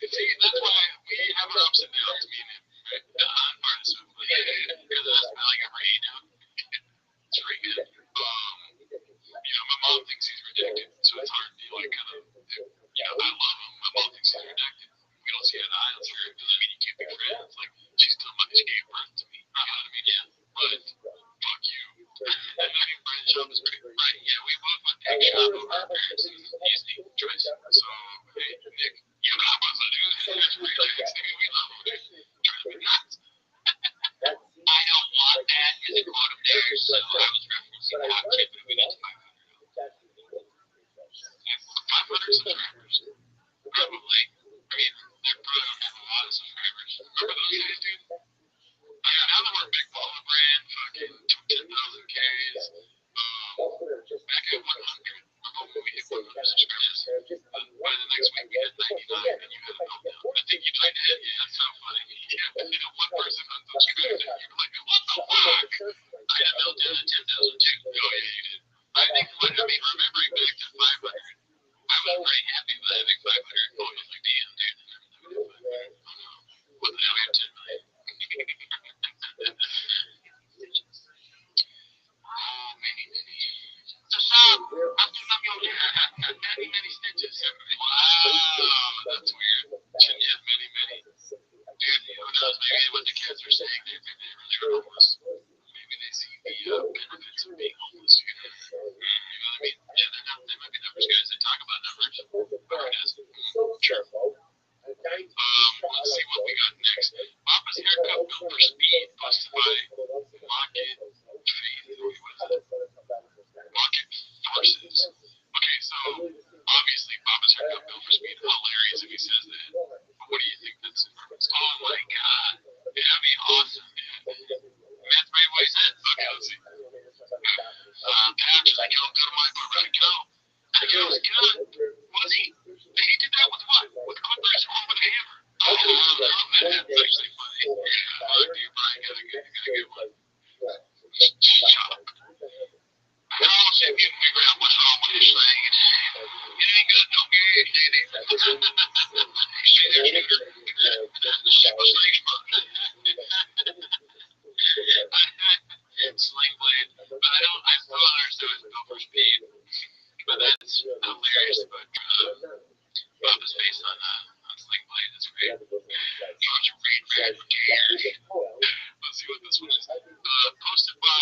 See, that's why we have our ups and downs, me and him. Right? The on part is so funny. Because of the smelling of rain now. It's pretty good. My mom thinks he's rejected, so it's hard to like kind of. I love him. My mom thinks he's rejected. We don't see eye to eye. Sure, it doesn't mean you can't be friends. Like, she's still she gave birth to me. You know what I mean? Yeah. But fuck you. I mean, Brandon Shop is great. Right? Yeah, we both went to shop over our parents. Easy choice. So, hey, Nick, you know how much I do. That's pretty nice. We love him, dude. Drive me nuts. I don't want that in the quote of theirs, so I was referencing the hot chip and we got 500 subscribers. Probably. I mean, they're probably don't have a lot of subscribers. Remember those days, dude? Yeah, now that we're a big baller brand, fucking 10,000 Ks. Back at 100, remember when we hit 100 subscribers? By the next week, we had 99, and you had a meltdown. I think you tried to hit. Yeah, that's so funny. Yeah, one person unsubscribed, and you're like, what the fuck? I had a meltdown at 10,000 too. Oh, yeah, you did.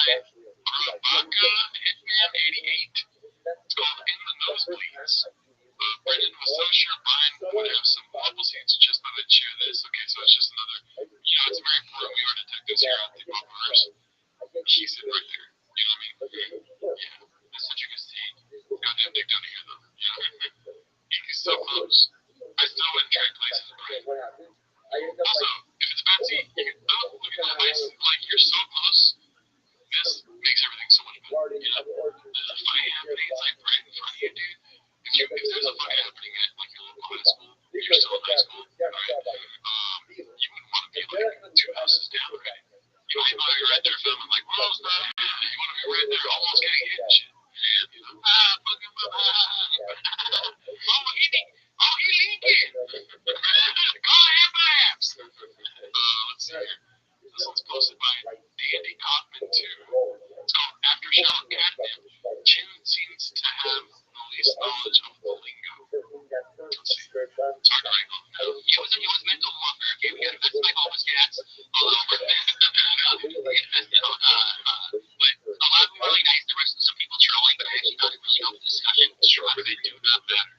right? Vodka Hitman 88. It's called In the Nosebleeds. Brendan was so sure Brian would have some bubble seats just by the cheer this. Okay, so it's just another, it's very important. We are detectives here at the Bumpers. He's it right there. You know what I mean? Yeah, that's such a good scene. Goddamn dick down here, though. He's so close. I still wouldn't trade places with Brian. Also, if it's a bad seat, you can, look at that nice, like, you're so close. This makes everything so much better. There's a fight happening, it's like right in front of you, dude. If there's a fight happening at like your local high school, you're still in high school, right? You wouldn't want to be like 2 houses down, right? You want to be right there filming like, whoa, stop. You want to be right there almost getting hit and shit. Fucking he leaking. Call the ambulance. Let's see here. This one's posted by Dandy Hoffman too. It's called Aftershock Catnip. June seems to have the least knowledge of the lingo. Let's see. It's hard to write. He was mental warfare. Okay, we got to fix my homeless cats all over. But a lot of them are really nice. There were some people trolling, but actually not really open discussion. Sure, they do not matter.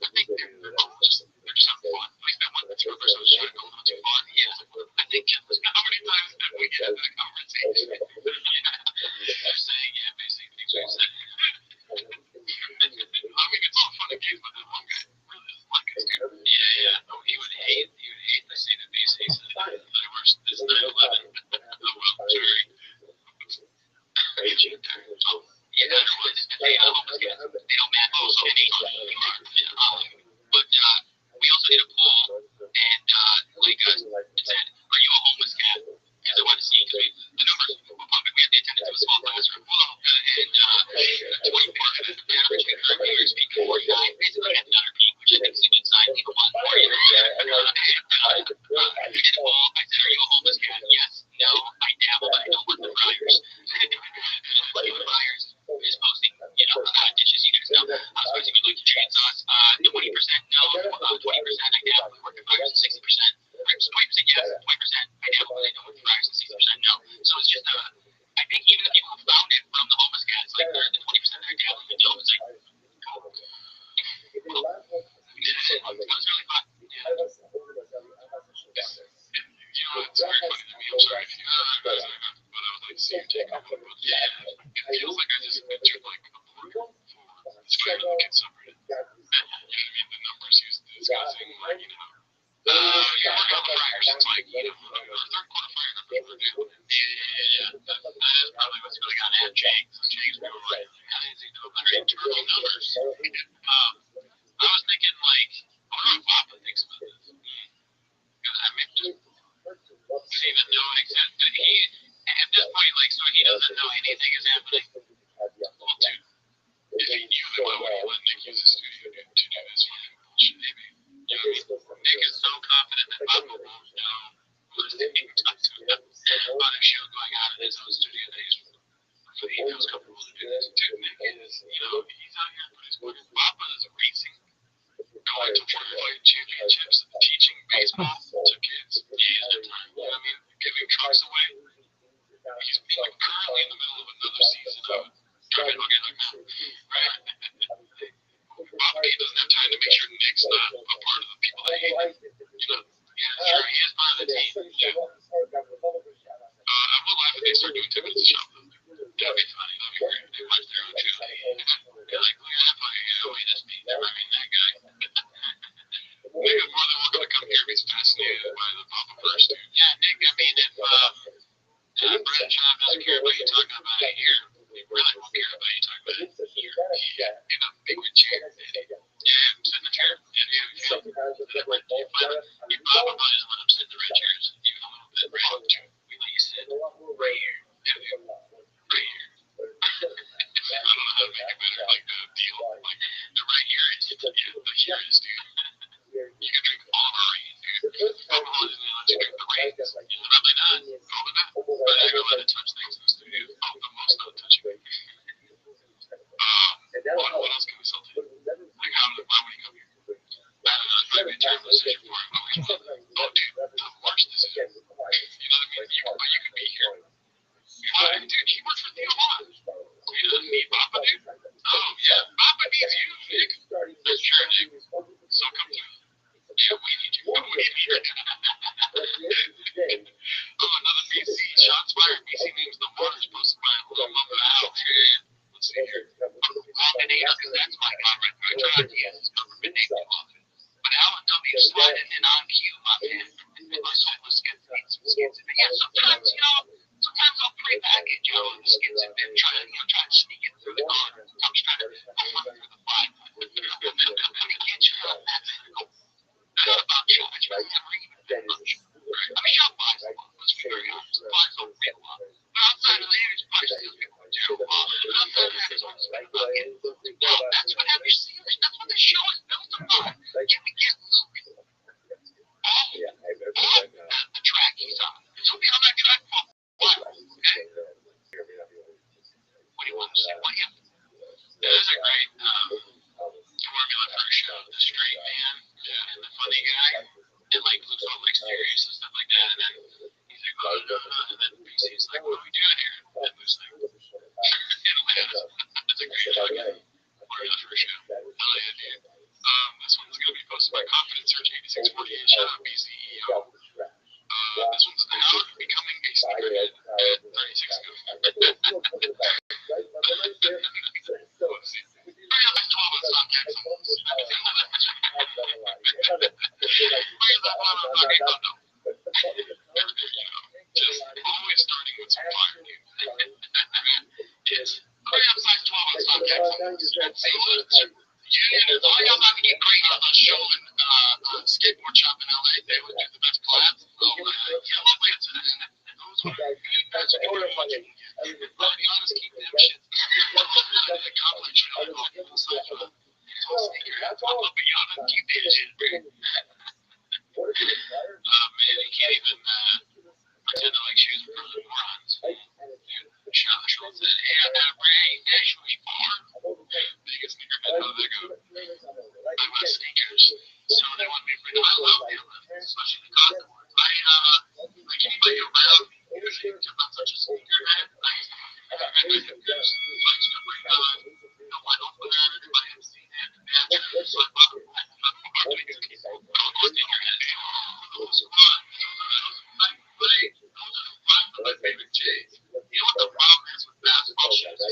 I think they're just having fun. At least that one that's rubber, so it's trying to go a little too far. Yeah. I think how many times did we get into the conversation? They're saying, basically things we said. I mean, it's all fun and games, but that one guy really doesn't like us, dude. Yeah. Oh, he would hate the scene that they say that it's 9/11. Oh, well, Jerry. Raging. Oh, yeah, everyone's they don't match those but we also did a poll, and it said, "Are you a homeless cat?" Because I wanted to see the numbers were pumping. We had the attendance of a small classroom, and 24 average years peak 49, basically at another peak, which I think is a good sign. People want more. We did a poll. I said, "Are you a homeless cat?" Yes, no, I dabble, but I don't want the fryers. The fryers is posting, dishes, you guys know. I was posting like the chicken sauce. 20% no, 20% I dabble, we work at fryers, 60%. 20% yes, 20% I dabble, but I don't work at fryers, and 60% no. So it's just I think even the people who found it from the homeless cats, like the 20% that I dabble, even though it's like, cool. It was really fun. Yeah. It's very funny to me. I'm sorry if you but I would like to see you take a photo. It feels like I just entered like a board for this guy to get separated. You know what I mean? The numbers he's discussing, like, you're working on the fryers. It's like, our third quarter fryer numbers were down. Yeah. That is probably what's really got at James. James, we were like, how does he know better internal numbers? I was thinking, like, I wonder what Papa thinks about this. Because I mean, doesn't even know it exists. At this point, like, so he doesn't know anything is happening. Well, dude, if he knew, then why would he let Nick use his studio to do this fucking bullshit, maybe? You know what I mean? Nick is so confident that Papa won't know who's taking time to him on a show going on in his own studio that he feels comfortable to do this. Dude, Nick is, he's out here putting his work. Papa is racing, going to World Fight Championships, teaching baseball to kids. He has no time, you know what I mean? Giving trucks away. He's currently in the middle of another season of Driving Buggy Like Now, right? Papa, he doesn't have time to make sure Nick's not a part of the people that hate him. Yeah, sure, he is part of the team. Yeah. I will laugh if they start doing tickets to shop. That'd be funny. That'd be great. They watch their own show. They're like, look at that fucking he just beat that guy. Nick is more than welcome to come here if he's fascinated by the Papa first, dude. Yeah, Nick, I mean, if Brad Schaub doesn't care about you talking about it here, he really won't care about you talking about it here. In a big chair. Yeah, sit in the chair. Your Papa probably doesn't let him sit in the red chairs. Even a little bit. Right? We let you sit right here. Right here. I don't know how to make it better. Like the deal. Like the right here is the here is, dude. You can drink all of our rain, dude. Papa doesn't let you drink the rain. Probably not. Probably not. But I'm not allowed to touch things in the studio. The most not touching. fire. BC means the water's supposed to buy a little bit of out here. Let's see here. Combinator, because that's my comment. I try not to use this government name too often. But Alan W. sliding in on cue, my man. My soulless skins need some skins in it. Yeah, sometimes, sometimes I'll pre-package, the skins in it, try to sneak it through the guard. I'm just trying to flip through the fight. I get you on that. Not about you, but you never even been much. I mean, y'all buy some, let's figure it out. Supplies don't fit well. But outside of the areas, prices still get terrible. But outside of Arizona's been fucking, that's what have you seen. That's what the show is built upon. Can we get Luke? The track he's on. He'll be on that track for a while, okay? What do you want to say? What, yeah. That is a great formula for a show. The straight man and the funny guy. And like Luke's all like serious and stuff like that. And then he's like, oh, no. And then BC's like, what are we doing here? And Luke's like, it'll laugh. That's a great fucking formula for a show. Hell yeah, dude. This one's going to be posted by Confidence Search 8648. Shout out BCEO. This one's how becoming a sneakerhead at 36 ago. Let's see. 12 on Snapchat. Just always starting with some fire, dude. Yes. I'm size 12 on Snapchat. Union is all y'all about to get great on the show in skateboard shop in LA. They would do the best collabs. Yellow Lids and those were the best ones you can get. I'll be honest, keep them shits. The college, go full size. Sneakerheads, I'm up beyond them. Keep that shit, man. Man, you can't even pretend to like shoes for the morons. Sean said, hey, I got a brain. Dash was far. Biggest sneakerhead, how did that go? I wear sneakers, so they want me to bring. I love them, especially the cotton ones. I can't play around. Usually, because I'm such a sneakerhead, I wear sneakers, so I used to bring on, my opener, my MC, and so I bought sneakerhead. Those are fun. Those are my favorite J's. You know what the problem is with basketball shoes? I'm a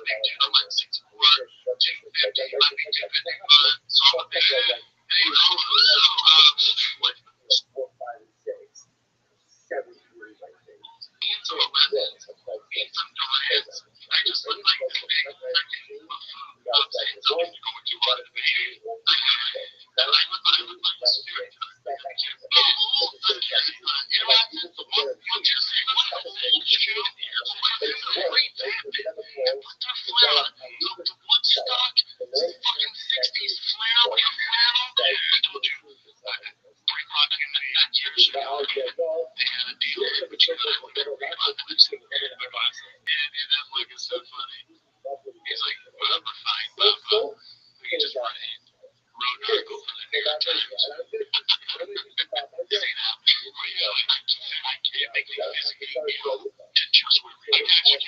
big dude. I'm like 6'4", 250, might be 251, so I'm a big head. Need some Olympics, need some Durants. I just look like the big freaking buffoon. I'm saying something going too hard in the video. I look like a stereotype. The one you just say, what the old shoe? What is the great Vapid? And put their flannel on. The Woodstock fucking 60s flannel, I told you, Reebok in that years ago, they had a deal with you and I went to Reebok and I said, yeah, dude, that look is so funny. He's like, whatever, fine, Papa. We can just write a road article for the New York Times. Say that. I can't make me physically ill to just wear Reebok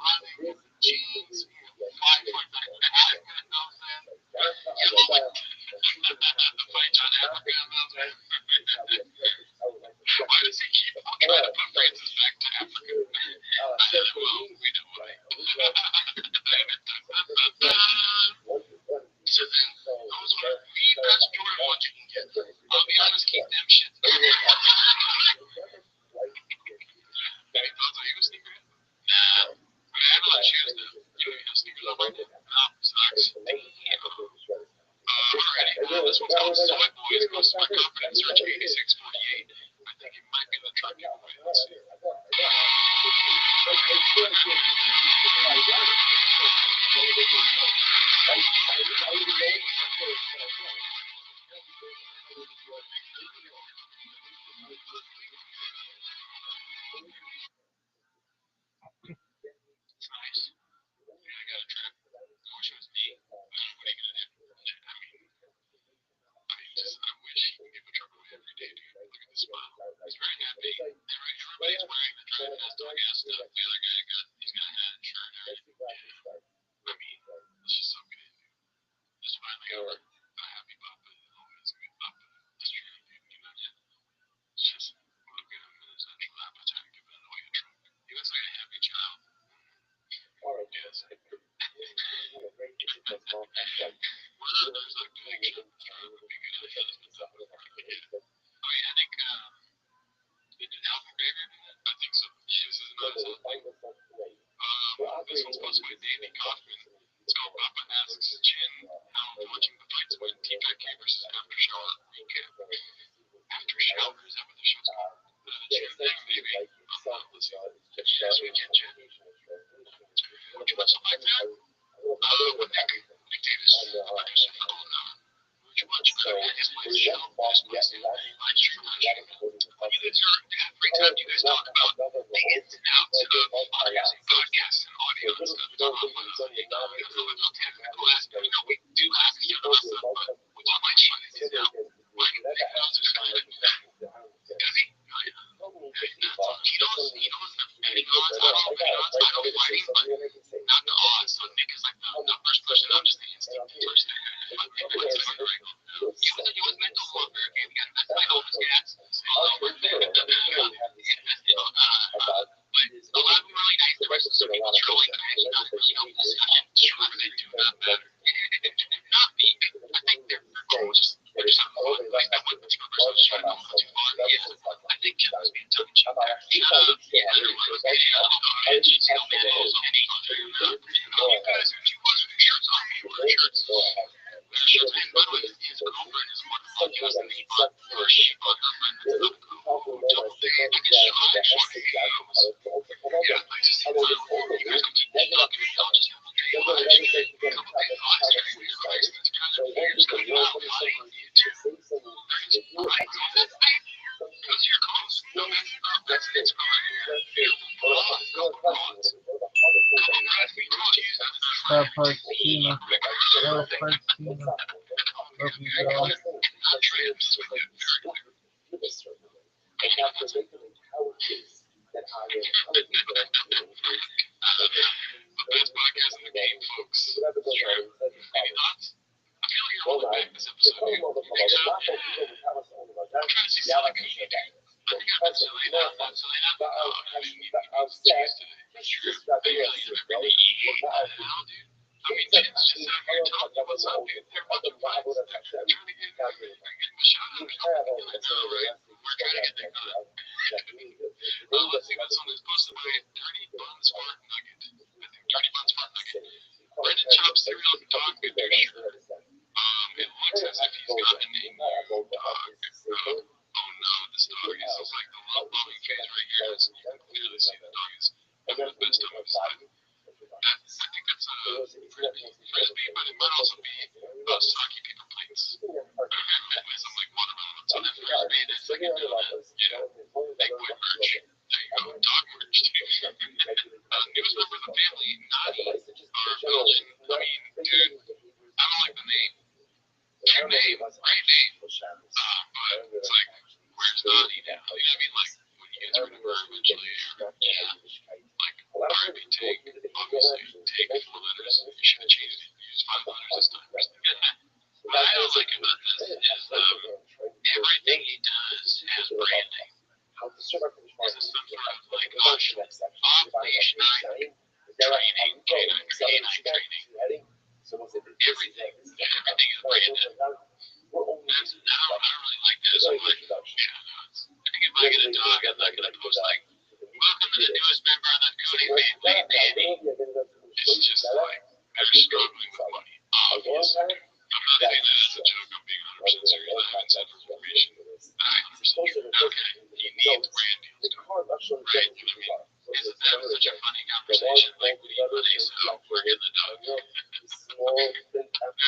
running jeans, 5 foot, hat, you know what I'm saying? Yellow like the fight on Africa, why does he keep trying to put Francis back to Africa? Well, we know why. So then, those are the best Jordan ones you can get. I'll be honest, keep them shits. Those are you a sneakerhead? Nah. But I have a lot of shoes though. You have sneakers on right now? No, socks. Alrighty. This one's called Soy Boys. Goes to my Confidence Search 8648. I think it might be the truck giveaway. Let's see. It's nice. Yeah, I got a trip. I wish it was me. What are you gonna do? I wish he could give a truck away every day, dude. Look at this smile. He's very happy. Everybody's wearing the Drive Fast Dog ass stuff. The other guy he's got a hat and shirt and everything. I mean, it's just so good. Just finally over a happy Papa. Always a good Papa. That's true, dude. You know that? It's just, look at him in his natural habitat. Giving it away. There's like the action. Would be good if that's what's up. Yeah. Oh yeah, I think Alpha Graver. I think so. Yeah, this is another thing. This one's sponsored by Danny Kaufman. It's called Papa Asks Chin How Watching the Fights Win TPK versus After Shower Recap. After Shower, is that what the show's called? Chin thing, maybe. I'm not listening. This weekend, Chin. Would you want some like that? With Nick Davis, the producer for Golden Hour. Would you watch his place show? His place live stream last year. Every time you guys talk about the ins and outs of producing podcasts and audio and stuff, we talk about technical aspects. We do ask each other about stuff, but we talk about cheese. Like, Nick knows this guy. Does he? He knows the betting odds. I don't know betting odds. I know fighting, but not the odds. So Nick is like the first person. I'm just the instinct person. He was mental warfare. Okay, we got to invest my home gas. But a lot of them really nice. The rest of some people trolling, but actually not really no discussion. Sure, they do not matter. Not me. I think they're cool. They're just having fun. Like that one particular person was trying to go too far. Yeah, I think Kevin was being tongue in cheek there. Shut up. Yeah, everyone was like, oh, edgy, no balls, any you guys are too much with your shirts on. You wear shirts. And by the way, his girlfriend is on the podcast, and he bought her, she bought her friend another couple double thing. I can show you what he knows. Yeah, I just said, you guys can keep talking. I'll just have a day live. A couple days live stream for your guys. That's kind of weird. It's going out live on YouTube. Right? Because you're close. No, that's it's going. Go Bronze. The Porcino. The best podcast in the game, folks. Maybe not. I feel like you're holding back this episode, dude. You think so? I'm trying to see Selena. I think I've been Selena. Oh, I mean, cheers today. Sure. I really am every day eating. What the hell, dude? I mean, Chin's just out here telling you what's up, dude. They're about to fight. They're trying to get a shout out. I know, right? We're trying to get that done. Let's see what's on this posted by Dirty Buns Fart Nugget. I think Dirty Buns Fart Nugget. Brendan chops cereal and dog food their shirt. It looks as if he's gotten a new dog. Oh no, this dog is like the love bombing phase right here. You can clearly see the dog is having the best of his life. I think that's a frisbee, but it might also be sake paper plates. With some like watermelon. So that frisbee, that's like a big boy merch. There you go, dog merch too. Newest member of the family, Nani, or Belgian. I mean, dude, I don't like the name. Cute name, great name. But it's like, where's Nani now? You know what I mean? Like, when you get to remember eventually, like, R.I.P. Take, obviously, Take 4 letters. You should have changed it. Use 5 letters this time. What I don't like about this is everything he does has branding. Is this some sort of like off-leash training, canine training? Everything is branded. I don't really like this. I'm like, yeah, I think if I get a dog, I'm not gonna post like, welcome to the newest member of the Goody family, Danny. It's just like, they're struggling with money. Obviously. I'm not saying that as a joke. I'm being 100% serious. I haven't said information. 100% true. Okay. He needs brand deals, right? You know what I mean? Is that such a funny conversation? Like, we need money, so we're getting the dog. I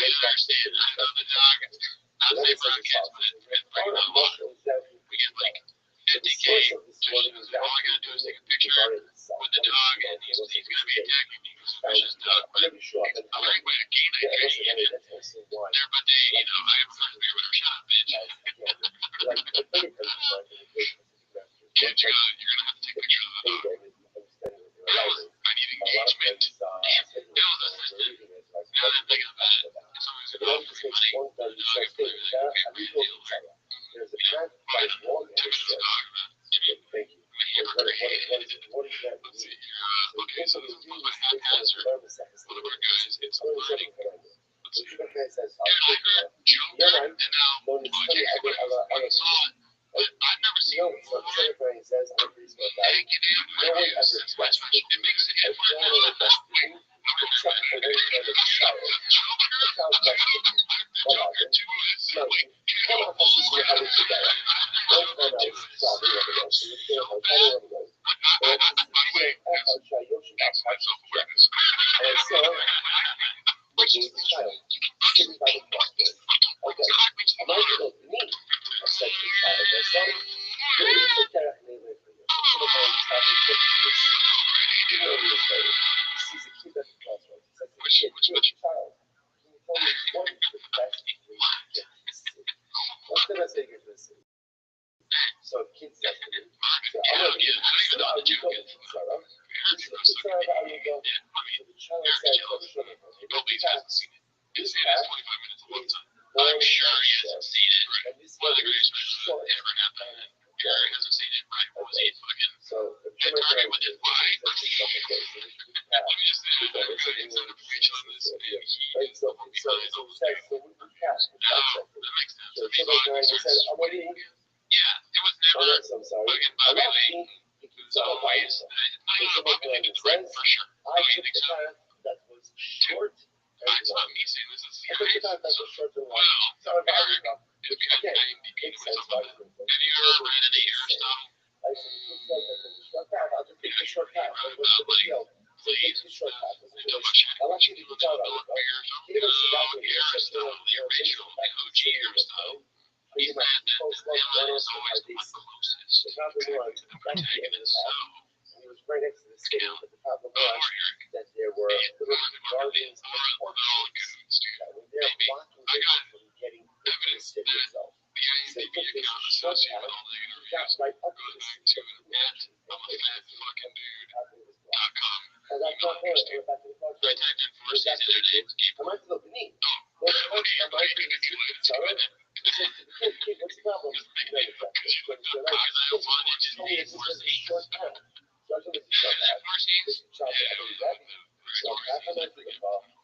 understand. I know the dog. Not say broadcast, but it's bring it along. We get like 50K. All I gotta do is take a picture with the dog, and he's gonna be attacking me because it's vicious dog. But I'm like, wait, a canine training in it. There, but they, I have a first beer with her shot, bitch. And you're gonna have to take pictures of the dog. I need engagement. Bill's assistant. Now that I'm thinking about it, if someone's gonna offer me money for the dog, I feel like a fair deal, right? Why not? Take the dog, maybe a hamburger head. Let's see here. Okay, so this is one of my haphazard. One of our guys, it's learning. ever invested in you, as no one ever invested in you, except for one kind of child. A child invested in you. Whatever. No, come on, this is your head together. One time I was traveling over there, so you're still on any one of those. And I just said, Yoshi, and I saw the child sitting by the crossroads. Okay, am I going to me? I said to the child, my son, there is a cat name for you. It's going to go and travel to the sea. You know what he was saying? He sees a kid at the crossroads. He says, kid, child, can you tell me what is the best way to get to the sea? What's the best way to get to the sea? So the kid says to me, so I'm going to get to the Sarah. So the child said, this cat is I'm sure he hasn't seen it, right? One of the greatest matches that ever happened, and Gary hasn't seen it, right? What was he fucking target with his wide? Let me just say, I've never got inside information on this, and he will be behind all the time. That makes sense. I mean, yeah, it was never fucking Bobby Lee. It was always, it's not even a Bobby Lee, it's right, for sure. Oh, you think so? That was short. It's not me saying this is serious. So, wow, Eric, if you had IMDb with something, have you ever read any of your stuff? Please, double check. I want you to tell me what beers are. Aristotle, the original, the OG Aristotle, he said that Ellen is always the one closest to the protagonist. So, He was right next to the city, but the problem was that there were little gardens and orchards that were there blocking people from getting into the city itself. So he took this short path, he got right up to the city, and I thought, hey, I went back to the country. I typed in four seasons and names. I went to the Benin. What's the problem?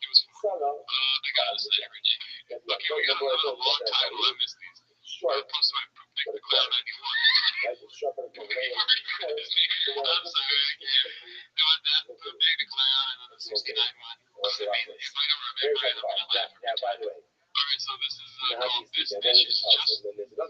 What's the problem? I gotta say every day. Okay, we got another long title. I missed these. I posted my poop pic to Cloud 91. I'm sorry, I can't. Doing that poop pic to Cloud and then the 69 one. I mean, if I don't remember it, I'm gonna laugh. By the way. Alright, so this is called This Dish is Just Full of Little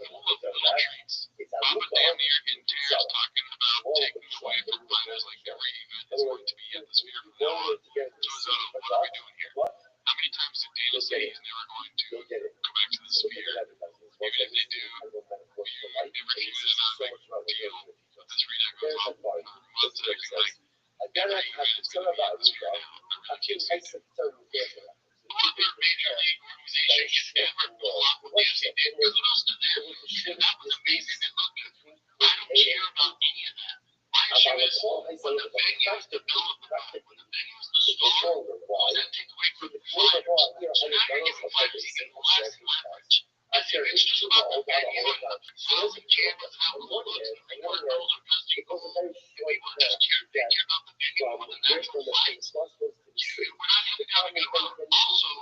Treats. Papa damn near in tears talking about taking away from minors like every event is going to be at the sphere from now on. So, what are we doing here? How many times did Dana say he's never going to go back to the sphere? Even if they do, we never keep it on a big deal. But this readout goes on for months and acting like every event is going to be at the sphere now. I really can't see it. What other major league organization can ever pull off what the FC did? Because kudos to them. That was amazing and looked good. I don't care about any of that. My issue is when the venues develop the product, when the venues the star, does that take away from the flyers? So now you're giving flyers even less leverage. I think it's just about the venue and the thousand cameras and how cool it looks. I know girls are dressing cool. People just care, they care about the venue more than the actual flights. We're not having that come out. Also,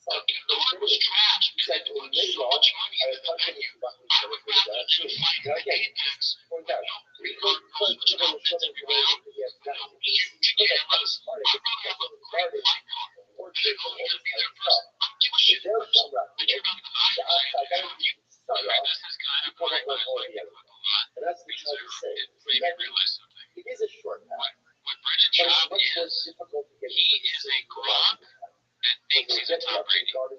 the Lord was trash because they put so much money into the venue. I would rather just fight in the Apex. No, regardless which outfits and crowd, no huge cameras. I'd rather have a great flight car than go there and be there first. I don't give a shit first. I care about the flyers. I care about you. Alright, this is kind of what I like to put a lot. Because it made me realize something. It is a short path. What Brennan Schaub is, he is a Gronk that thinks he's a Tom Brady, right?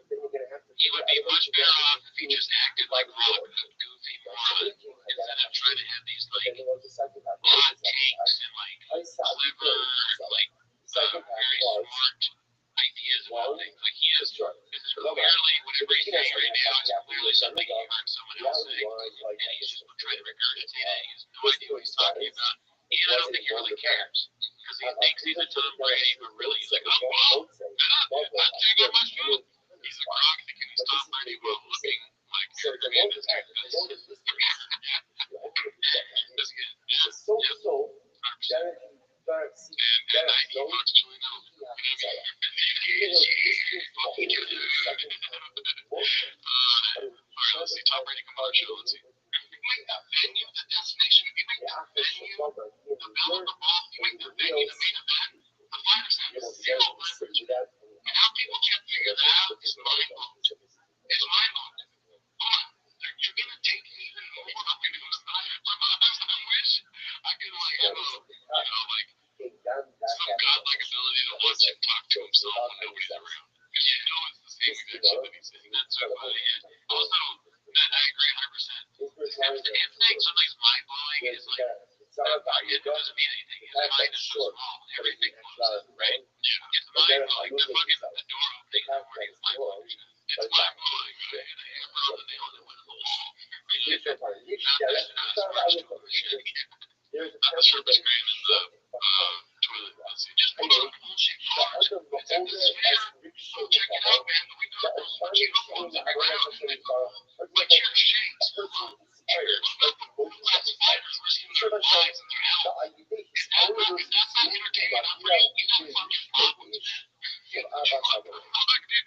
He would be much better off if he just acted like Gronk, a goofy moron, instead of trying to have these like odd takes and like clever, like very smart ideas about things. Like he has, this is clearly whatever he's saying right now is clearly something he heard someone else say, and he's just trying to regurgitate it. He has no idea what he's talking about, and I don't think he really cares. Because he thinks he's a Tom Brady, but really he's like, oh, well, I'm taking up my shoe. He's a Gronk thinking he's Tom Brady while looking like Kirk Cousins. That's good. Yeah, 100%. And I eat bucks chewing out. Alright, let's see. Tom Brady commercial. Let's see. If we make that venue the destination, if we make that venue middle of the ball doing their thing in the main event, the fighters have zero leverage. And how people can't figure that out is mind-blowing. It's mind-blowing. But you're going to take even more of an insider from us. I wish I could, like, have a, like, some godlike ability to watch him talk to himself when nobody's around. Because you know it's the same exact shit that he's saying. That's so funny. Also, I agree 100%. Him saying something's mind-blowing is like, it doesn't mean anything. His mind is so small. Everything blows up, right? Yeah. It's mind-blowing. The fucking the door opening in the morning is mind-blowing. It's mind-blowing. Right? And the hammer on the nail that went in the wall. Really? Not the surface grain in the toilet. He just put on bullshit cars. It's at this fair. So check it out, man. We got those uniforms on the ground. My chair shakes. Cheers. Class fighters risking their lives and their health. Is that not entertaining enough for you? You got fucking problems, man. What the fuck, dude?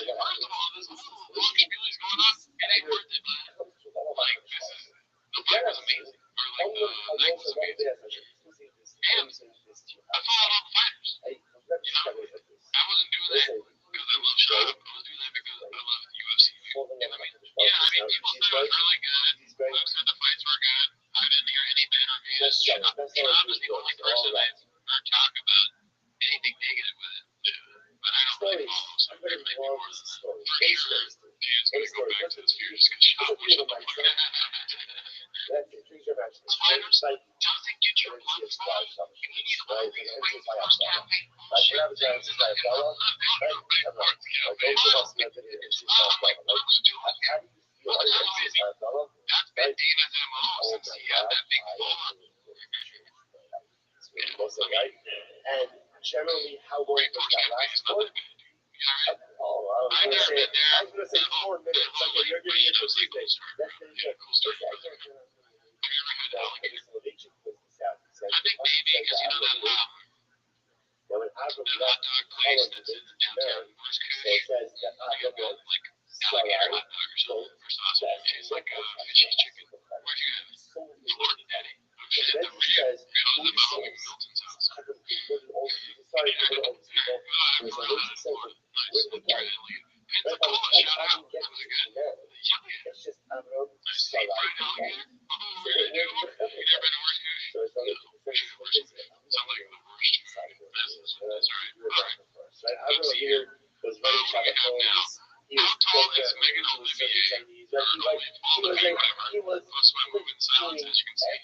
First of all, this whole long spiel is going on. It ain't worth it, man. Like, this is, the fight was amazing. Or like, the night was amazing. And I followed all the fighters. I wasn't doing that because I love Sean. I was doing that because I love UFC. Yeah, I mean, people said it was really good. Luke said the fights were good. I didn't hear any bad reviews. Sean was the only person I've heard talk about anything negative with it. But I don't really follow, so there may be more. For sure, Dan's going to go back to his fears because Sean will shut the fuck up. Fighters doesn't get your blood flowing. You need all these weight force campaign bullshit things in the parts campaign. It's not like Luke's doing it. Luke's amazing. That's been Dana's MO since he had that big fall. And generally, how long does that last for? I've never been there. I was going to say 4 minutes. Okay, you're giving it for 6 days. That's very good. Cool story. Have you ever had alligators? I think maybe because you know that the hot dog place that's in the downtown West Coast. They got like alligator hot dog or something for sausage. It's like a fishy chicken. Where'd you get it? Florida Daddy. Oh shit, the video. It was at my homie Milton's house. I don't know. I forgot how to Florida. Nice. Let's try that later. Pensacola, shout out. That was good. Hell yeah. Nice deep fried alligator. Oh, we're gonna do it. You never been to West Coast? No. Sounds like the worst. That's alright. Let's see here. Who do we have now? How tall is Megan Olivier? All the big whatever. Most of my movement silence, as you can see.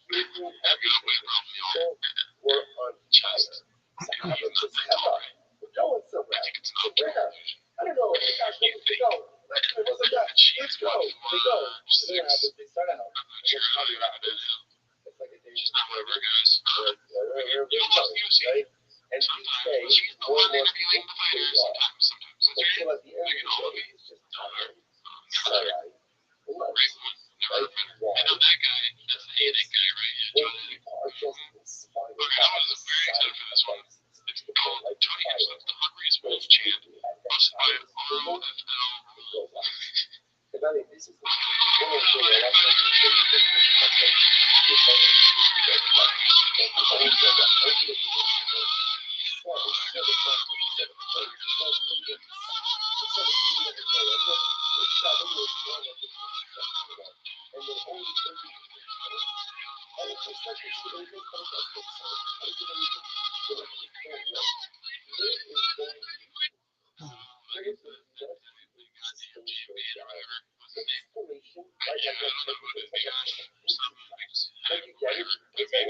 I've got a weight problem, y'all. Just. He's not that tall, right? I think it's not tall. I don't know. You think? She's 1, 4, 6. I'm not sure how they got it now. She's not one of our guys. You know what's UFC? Sometimes she's the one interviewing the fighters. Sometimes. That's right. Megan Olivier. Don't know. Never met her. Great woman. Never met her. I know that guy. That's the A&A guy, right? Yeah, John Eddie. Okay, I was very excited for this one. It's called Tony Gibson's The Hungriest Wolf Chant, hosted by ROFL.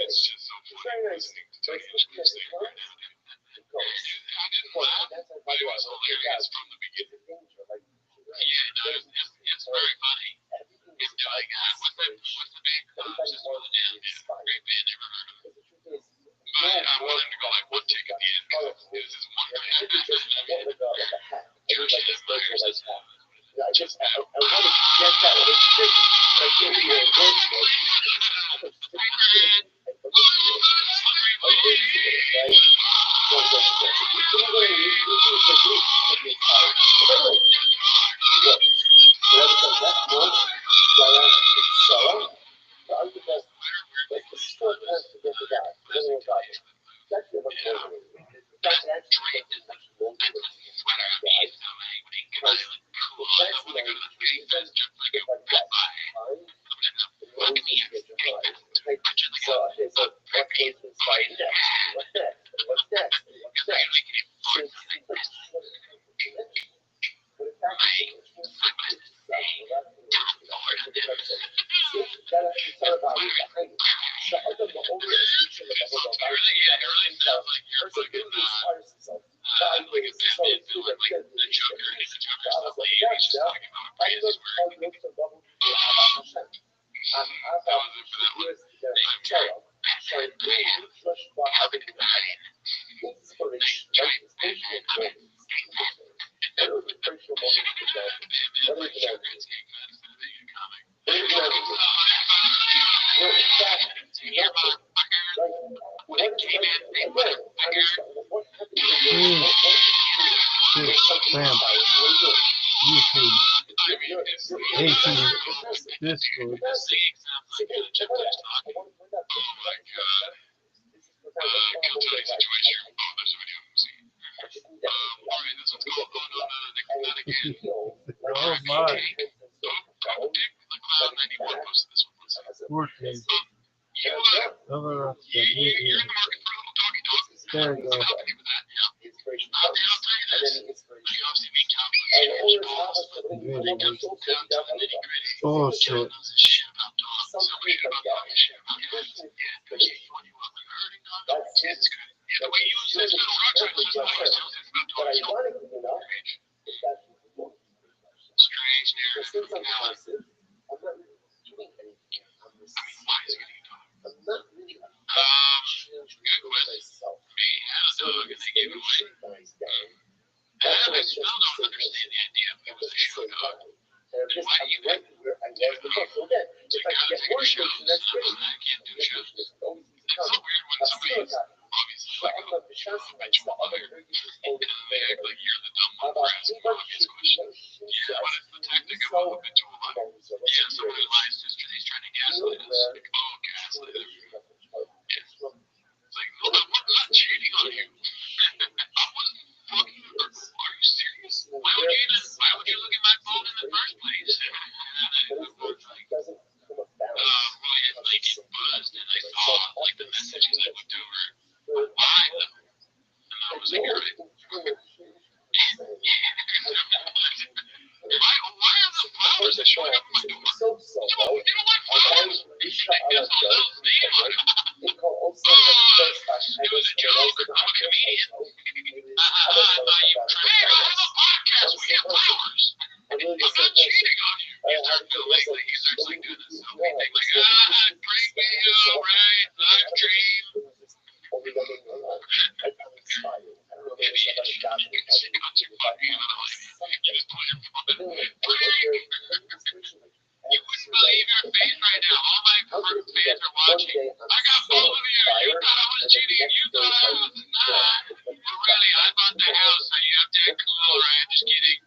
It's just so funny listening to Tony Gibson's thing right now. I didn't laugh, but it was hilarious from the beginning. Yeah, no, it's very funny. Him doing, what's the band called? Just Roll It Down. Yeah, great band, never heard of it. But I want him to go like one take at the end because it was just one guy. Josh is hilarious. I want to get that relationship. I give you a word for it. breathe. What's next? What's next? What's next? What's Because I next? usually get it funky like this. But in fact, I must say, top Lord on them. it's all about what's behind it. So other the overestimation of the whole It really sounds like you're fucking, like a Batman villain, like the Joker, and the Joker's the lead, he's just talking about a Brandis word. That was it for that one. I'm trying. Batman, Calvin Klein. inspiration, Trying inspirational Batman. moments. Inspirational moments to them. Batman, like Joker, it's getting good instead of being a comic. No, in fact, Hear my fuckers. what Like is gay man say, again, motherfucker. what happens Bam. YouTube. I mean, it's Hey, the Discord. singing sounds like Jeff Bush talking. Oh my god. Guilty situation. Oh, there's a video I'm seeing. Alright, this one's called Oh No No No Not Again. Oh my. Oh, Dick the Clown 94 posted this one. Listen. Working. You, Over. you're in the market for a little doggy dog. There you go. I'm helping you with that, yeah. inspiration I'll comes. tell you And this. then the inspiration. You obviously meet cowboys, And cheers, always balls. Really When it comes good. down to the nitty gritty, Bullshit. John knows his shit about dogs. Some So things shit like about that. dogs, shit about cats. Yeah, you want you like herding dogs? That's Yeah, it's good. Yeah, the way you use this little Rothschild'S, just always tells us about But dogs. ironically enough, it's that Strange because narrative since I'm reality. passive, I'm not really doing anything. I mean, why is it getting a dog? I'm not really Good question. myself. Me had a So dog and they gave it away. dies down. And I still don't understand the idea of it was a show dog. And Then why do you right where I was before. So then, if I can get more shows? information, that's great. I can't do shows. Information is always easy to It's so come. weird when I somebody still is got obviously but like I'm not the a chance to habitual other liar. urges is And always then they act like you're the dumb one for about asking anybody obvious should questions. Yeah, what is the tactic of a habitual liar? Yeah, someone who lies to he's trying to gaslight us. Like, oh, gaslight everyone. Yeah. It's like, no, I'm not cheating on you. I wasn't fucking you. Are you serious? Why would you look at my phone in the first place? Well, yeah, like it buzzed and I saw like the message and I looked over. Why though? And I was like, you're right. Why are the flowers that showing up at my door? You don't like flowers? There's no little name on it. It was a joke. I'm a comedian. I thought you hey, I have a podcast. We get flowers. I'm not cheating on you. You start filming, like you start like doing this filming thing, like prank video, right? Live stream. Maybe you should concentrate on the life. Just playing fun. You wouldn't believe your face right now. All my fans are watching. I got both of you. You thought I was cheating. You thought I was not. But really, I bought the house, so you have to act cool, right? Just kidding.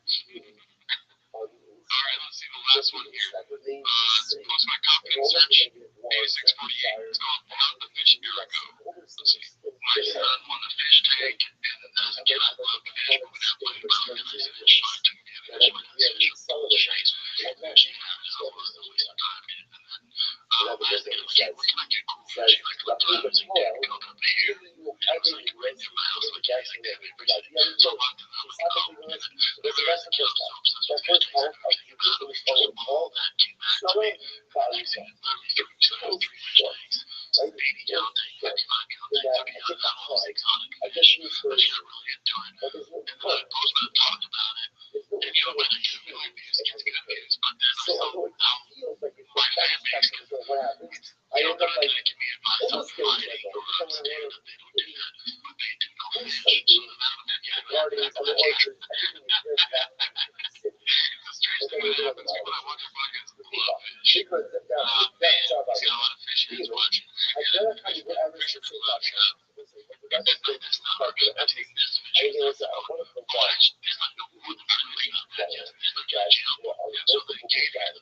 Alright, let's see the last one here. Let's post my confidence search. A648. It's called How to Fish Jericho. Let's see. My son won a fish tank, and as a kid, I loved fish, but when I played basketball, I said, Shark Tank, Kevin, it's like fish, bullshit, fish, it's almost a waste of time, man. And then, last night, I was like, where can I get cool fish? Like, what time is it getting cold up here? And I was like, right near my house, like, yeah, he's like, Kevin, fish, so I locked him out, like, oh, and then the rest of the kids, so obsessed with fish tanks, there's a ball that came back to me, and I said, literally 3 weeks ago, 3 fish tanks. Baby down tank, 55 gallon tank. I mean, I thought all exotic fish, but she got really into it. And then I posted and talked about it. And you know, when I get really views, it gets good views. But then I saw how my fan base can you know, they're not giving me advice on fighting or understand that they don't do that. But they do know fish. So then that'll get me it's a strange thing that happens when I watch podcasts and love fish. Man, he's got a lot of fish heads watching. Fish love shop. That's not our good. I take this fish. Watch. There's not no more than friendly on that. Yes, there's no judging. So they gave it.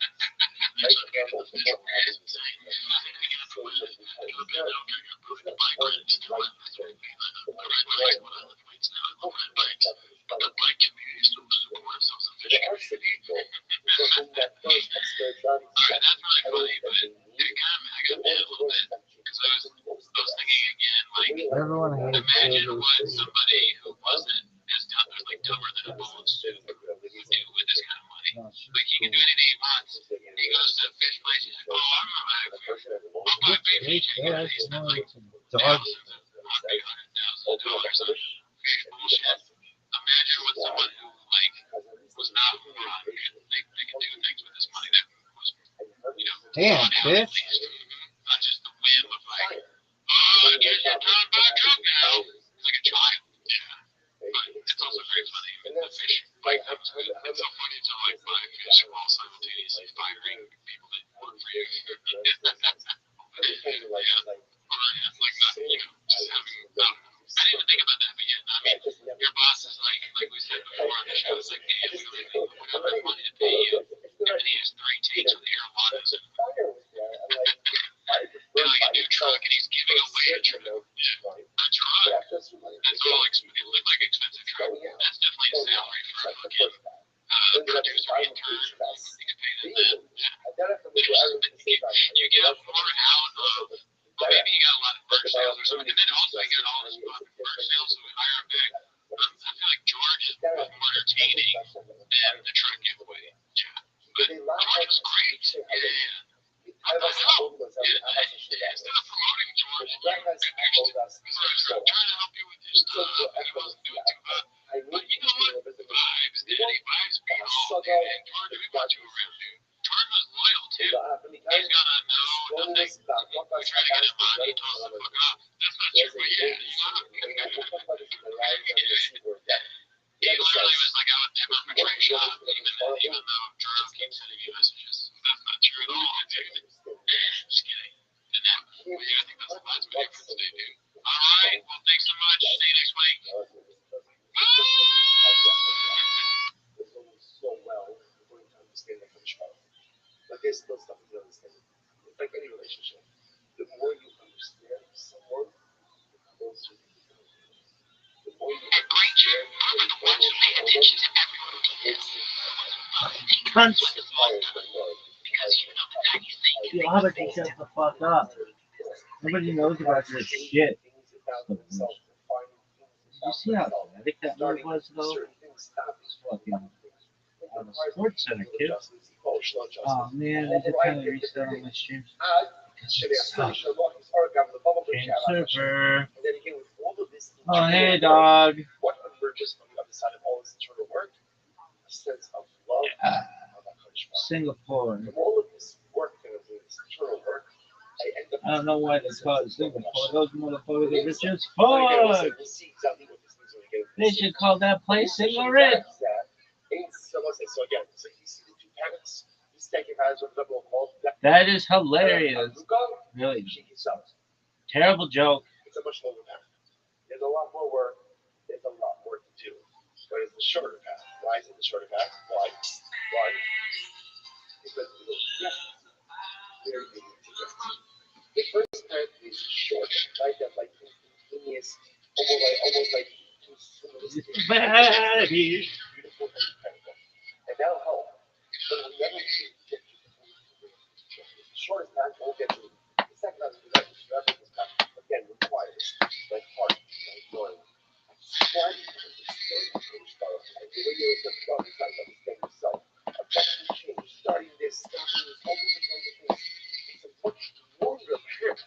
There's a beautiful fish from here. It's insane. We get up to win. I do a bit. I don't care. You're proving the bike ride. It's still that's what it be like. I ride my bike when I lift weights now. I love riding bikes. But the bike community is so supportive. So it's a fish community. Alright, that's really funny, but it kind of, I got mad a little bit because I was thinking Everyone hates Imagine David. what somebody who wasn't as dumb, there's like dumber than a bull would do with this kind of money. Like he can do anything he wants. He goes to a fish place. He's like, oh, I'm gonna buy fish. I'll buy baby chicken. And he spent like thousands on $100,000 on fish bullshit. Imagine what someone who like was not a moron they could do things with this money that was, Damn, thought out bitch. at least. Not just the whim of like, oh, I guess you're trying to buy a coke now. It's like a child. Yeah. But it's also very funny. The fish, like, it's so funny to like buy fish while simultaneously firing people that work for you. Yeah. Or, yeah, like not, just having, I didn't even think about that, but yeah, I mean, your boss is like we said before on the show, it's like, damn, we don't have enough money to pay you. And he has 3 takes with arowanas. And like a new truck, and he's giving away a truck. Yeah. A truck. That's all like expensive truck. That's definitely a salary for a fucking producer intern. You can pay them that. Yeah. You get more out of, well, maybe you got a lot of merch sales or something, and then also you got all this fucking merch sales, so we hire him back. I feel like George is more entertaining than the truck giveaway. Yeah. But George is great. Yeah. I know. Yeah. Instead of promoting George, you pitched, because I'm trying to help you with your stuff, and he wasn't doing too bad. But you know what? Vibes, Daddy. Vibes beat all, dude. And George, we want you around, dude. George was loyal, too. He's gonna know nothing. We try to get him on, he told us to fuck off. That's not true, but yeah, you know. He literally was like, I would never betray Sean, even though Drew keeps sending me messages. That's not true at all, dude. Just kidding. Didn't happen. But yeah, I think that's the last video for today, dude. Alright, well, thanks so much. See you next week. But there's still stuff you don't understand. It's like any relationship. The more you understand someone, the closer you become. The more you understand, the more you pay attention to everyone. Cunts. Because you know the tiny thing. Yo, how about you shut the fuck up? Nobody knows about this shit. Did you see how pathetic that move was, though? It's fucking on the Sports Center, kid. Oh man, they just kind of restart on my stream. Change server. Oh hey, dog. What emerges on the other side of all this internal work? A sense of love. Yeah. Singapore. From all of this work and of this internal work, I end up. I don't know why they call it Singapore. Those motherfuckers are rich as fuck. They should call that place Single Rich. That is hilarious. Really. Terrible joke. It's a much longer path. There's a lot more work. There's a lot more to do. But it's the shorter path. Why is it the shorter path? Why? Because very easy to get. The first path is short, right? That's like instantaneous, almost like consumeristic. Beautiful and incredible. And that'll help. But when the other two get to the shortest path won't get to the second path is this path again requires like heart, like mind. Starting to understand yourself, and the way you're yourself, is like understand yourself. Affecting change, starting this, stopping this, all these kinds of things. It's a much longer path.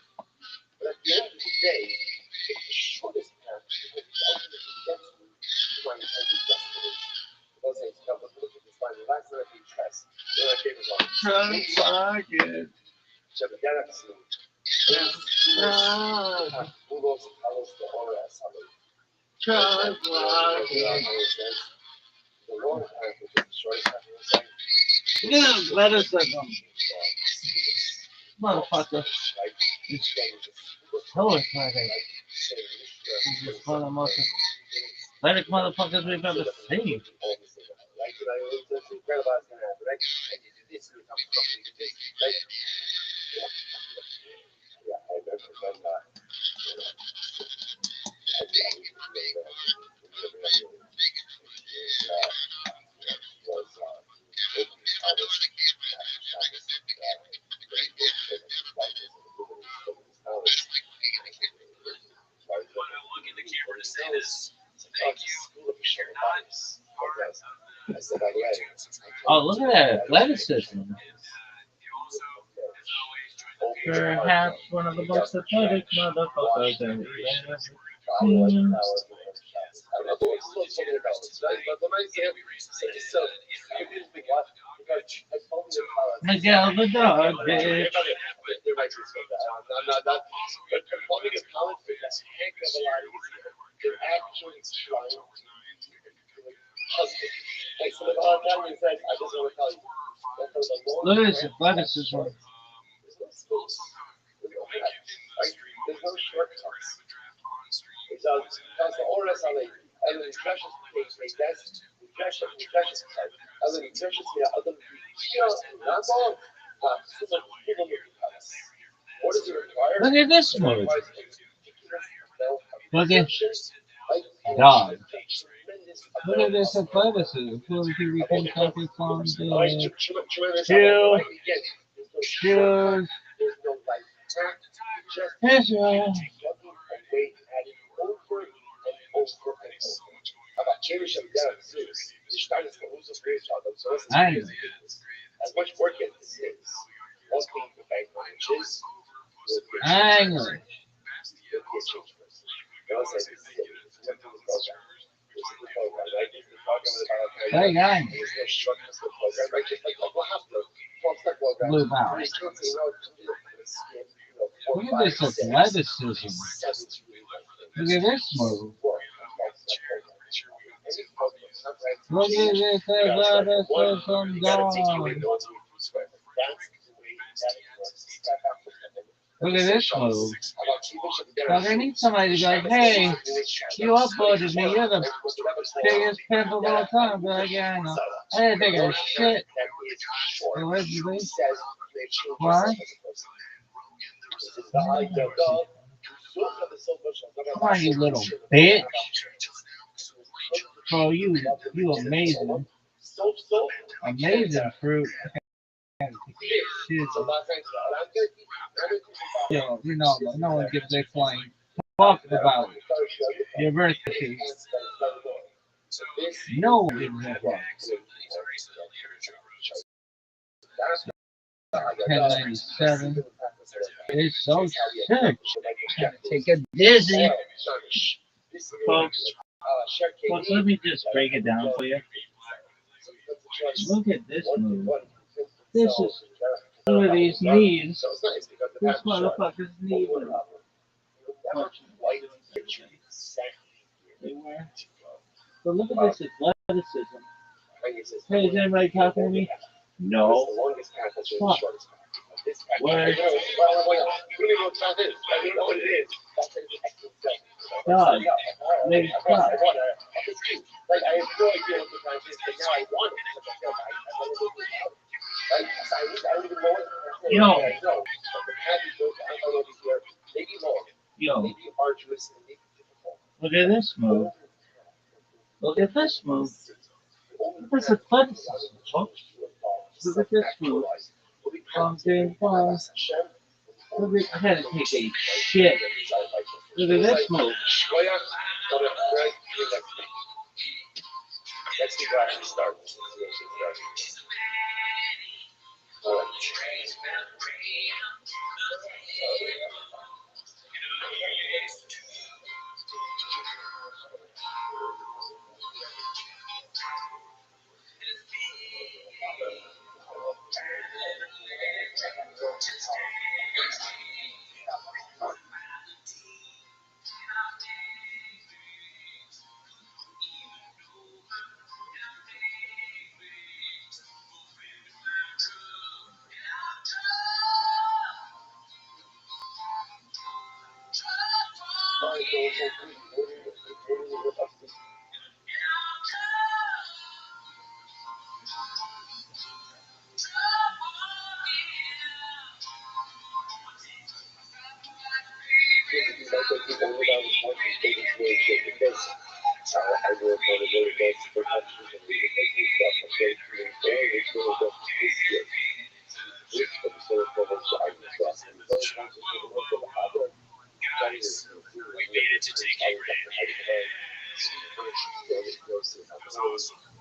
But at the end of the day, it's the shortest path because it ultimately gets you to my intended destination. Those things come, but look at this line. The last time I did chess, you know, I gave it on. Yeah, let us motherfucker. It's totally Friday. This is one of the most athletic motherfuckers we've ever seen. I said, by the way, Oh, look at that athleticism. Perhaps one of the most athletic motherfuckers in I don't know, it's still something about it. But my example, so you didn't think what? Because I told you how Miguel the dog, bitch. there might be some that. I'm not that. But performing in college is a heck of a lot easier. They're actually trying to hustle. Like so, the whole time he said, I just want to tell you. Look at this athleticism. There's no shortcuts. Because the orders are like, and the instructions take that's instructions type. And the instructions here are the not all what is it required? Look at this move. Look at dog. Look at this athleticism. Look at we can copy from the shoes. Yes, as much work as this is, walking the bank lunches, English. Hey guys. Move out. Look at this athleticism. Look at this move. Look at this athleticism, dog. Look at this move. Now they need somebody to go, hey, you uploaded me, you're the biggest pimp of all time. But like, yeah, I know. I didn't take a shit. Allegedly. What? Come on, you little bitch. Bro, you amazing. Amazing fruit. Yo, you know, no one gives a flying fuck about your birthday. No one gives a fuck. 1097. It's so sick. Take a dizzy. Folks, let me just break it down for you. Look at this move. This is one of these knees. This motherfucker's knee. But look at this athleticism. Hey, is anybody talking to me? No. Fuck. Word. God. Maybe fuck. Like I have no idea what the time is, but now I want it. I don't even know what. Yo. Maybe long. Yo. Maybe arduous and maybe difficult. Look at this move. Look at this move. Look at this athleticism, folks. Look at this move. Something fun. Look at, I had to take a shit. Look at this move. Let's see where I should start.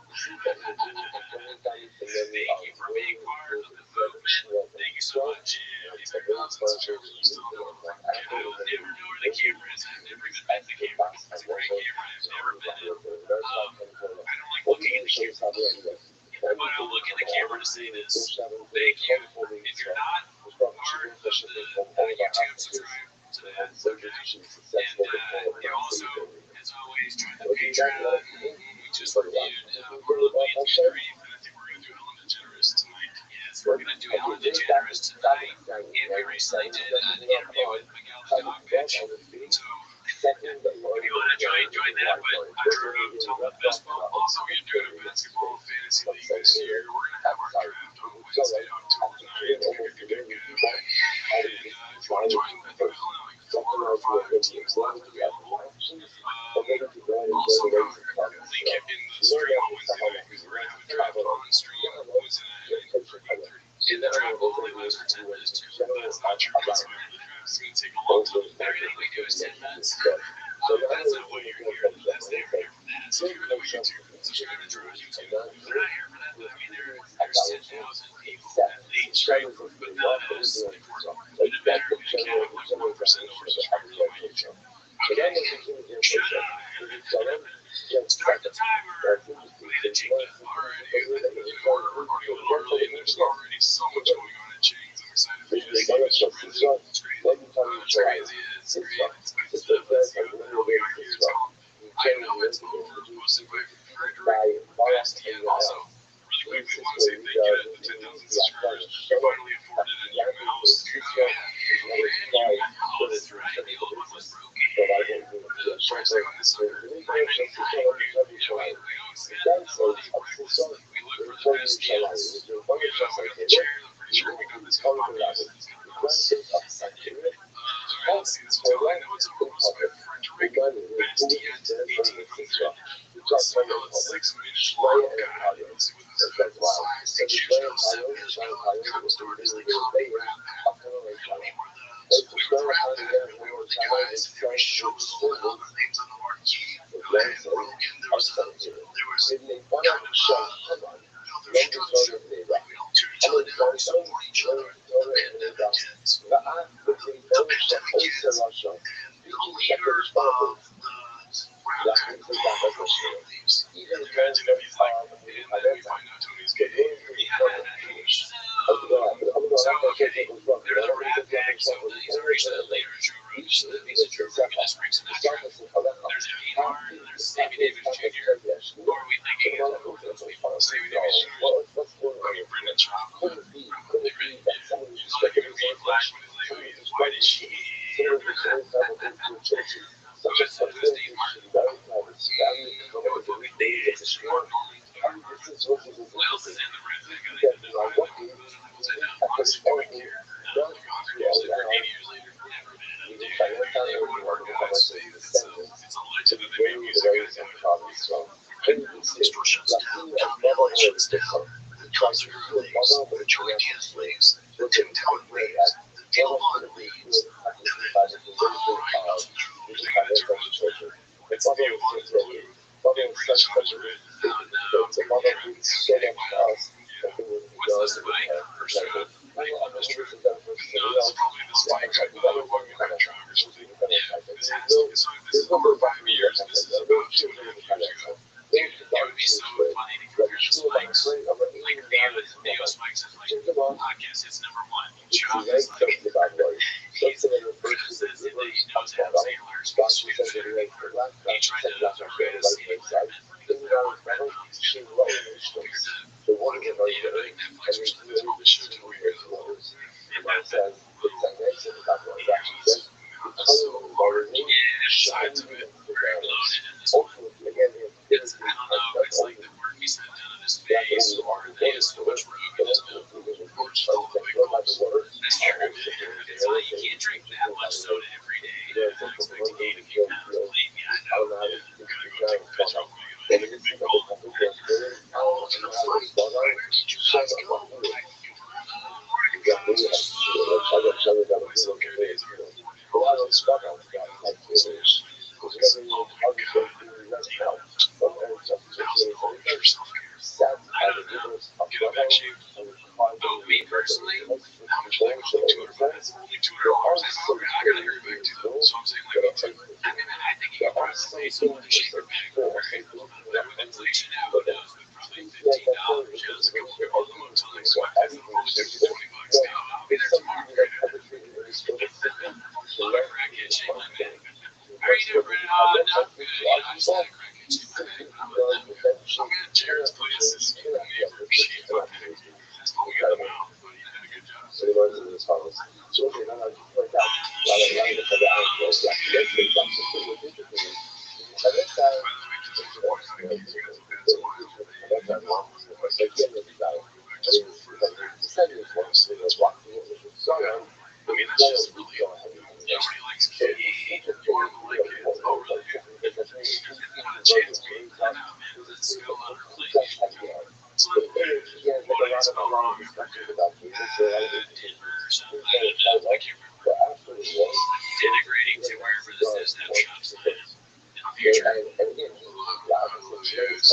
Thank you for being part of the movement. Thank you so much. These are thousands of shows you still don't know. I will never know where the camera is. I've never even met the camera. It's a great camera. I've never been in. I don't like looking at the camera. But I'll look at the camera to say this. Thank you. If you're not part of the YouTube, subscribe to that. And you also, as always, join the Patreon. We just reviewed World of Stream, and I think we're going to do Ellen DeGeneres tonight. Yes, we're going to do Ellen DeGeneres tonight. And we recently did an interview with Miguel the Dog Pitch. So if you want to join that, but I heard him talking about baseball. Also, we're doing a basketball fantasy league this year. We're going to have our draft on Wednesday, October 9th. We're going to get good. And if you want to join, I think we only like 4 or 5 teams left available. Also, link it in the stream on Wednesday night because we're going to have a draft on stream on Wednesday night at 3:30. And the draft will only last for 10 minutes too. That's not true. That's why the draft is going to take a long time. Everything we do is 10 minutes. That's not what you're here. That's they're here for that. So if you're doing YouTube, subscribe to Drew's YouTube. They're not here for that, but I mean, there's 10,000 people at least, right? But not as important. But it better if you can, like 1% over subscribers on my YouTube. Okay. Start the timer. Play the jingle. Alrighty. We're recording a little early, and there's already so much going on at Chang's. I'm excited for you to see Mr. Brendan. It's crazy. It's crazy. It's great. It's good stuff. Let's go. We'll be on here. It's called I Know It's Over, hosted by Frederick Bastian. Also, really quick, we want to say thank you to the 10,000 subscribers. We finally afforded a new mouse. Brand new mouse, right? The old one was broken. The price tag on this one, $9.99. We always spend money recklessly. We look for the best deals. We got the chair. I'm pretty sure we got this couple of years. Let's see this hotel. I know it's over by Frederick Bastian, 1800. Plus, we know it's 6 minutes long. God, let's see what this is. 6 years, 7 years ago, the cock store is like coffee wrap. We were around there. We were the guys. There was shows with all the names on the marquee. Glenn, Rogan. There was kind of there was structure. We all turned each other down. We support each other. And the kids. The pandemic kids. And the leader of the round leaves. Imagine if he's like, and then we find out Tony's gay. So, okay, there's a rat pack, so he's already said it later. These are true. He just brings it extra. There's a Neymar, there's Sammy Davis Jr. Who are we thinking is Sammy Davis Jr.? Okay, Brendan Chop. He's like a green flash with his like, why did she? So it's Steve Martin. Wales is in the red. I got to deny them. Honestly, doing here. 100 years later, 80 years later, never been. They want to work out. It's a legend that they made music as Distortions down, combinations down. The drums are leaves, the joint hands leaves, the Tim Town leaves, the Dilmon leaves, and then the Rhinos drums, they got a turbo. It's the one is blue, and British ones are red. What's this bike? First I'm just true. No, this is probably the spike. Walking back truck or something. Yeah, this is over 5 years. This is about 2.5 years ago. Dude, it would be so funny to compare the spikes. Like Neo Spikes is like podcast hits #1. Chuck is like because he knows Adam Sandler's stupid. He tried to portray a scene like compared to one get like Netflix or something. That's what the show to where you go. And that's it. Sides of it very loaded in this one. It's, I don't know, it's like the work he sent down on his face, or they have so much rogue in his mouth. Or just all the big goals. That's true. It's like you can't drink that much soda every day and expect to gain a few pounds. Believe me, I know. You gotta go take a piss real quick and make a big goal. Oh, it's enough funny. Where did you guys go? It's okay, days are in the morning. Oh my God. for self-care. I don't know. Get a bed shape. Oh, me personally, how much did that cost? Like $200. Only $200. I thought, okay, I gotta hurry back too. So I'm saying, like, okay, I think you could probably pay someone to shape your back. Right? But with inflation now, who knows? With probably $15, yeah, it's a couple of months until next month. It's probably $20 now. I'll be there tomorrow. Love a crackhead shape my back. How are you doing, Brandon? Not good. I just had a crackhead shape my back. I'm at Jared's place. This neighbor shape my back. That's what we got him out. But he did a good job. So they wanted to do this harvest. So okay, now I just work out. While I'm running for the outdoors, like let's say something to do with it. By that time, I mean, that's just really, nobody likes candy. Or like kids. Oh, really? If you want a chance, man, I know, man. Let's go on her plate. So, what is going wrong? Inverse. I don't know. I can't remember. Integrating to wherever this is now shops in the future. Oh, dude,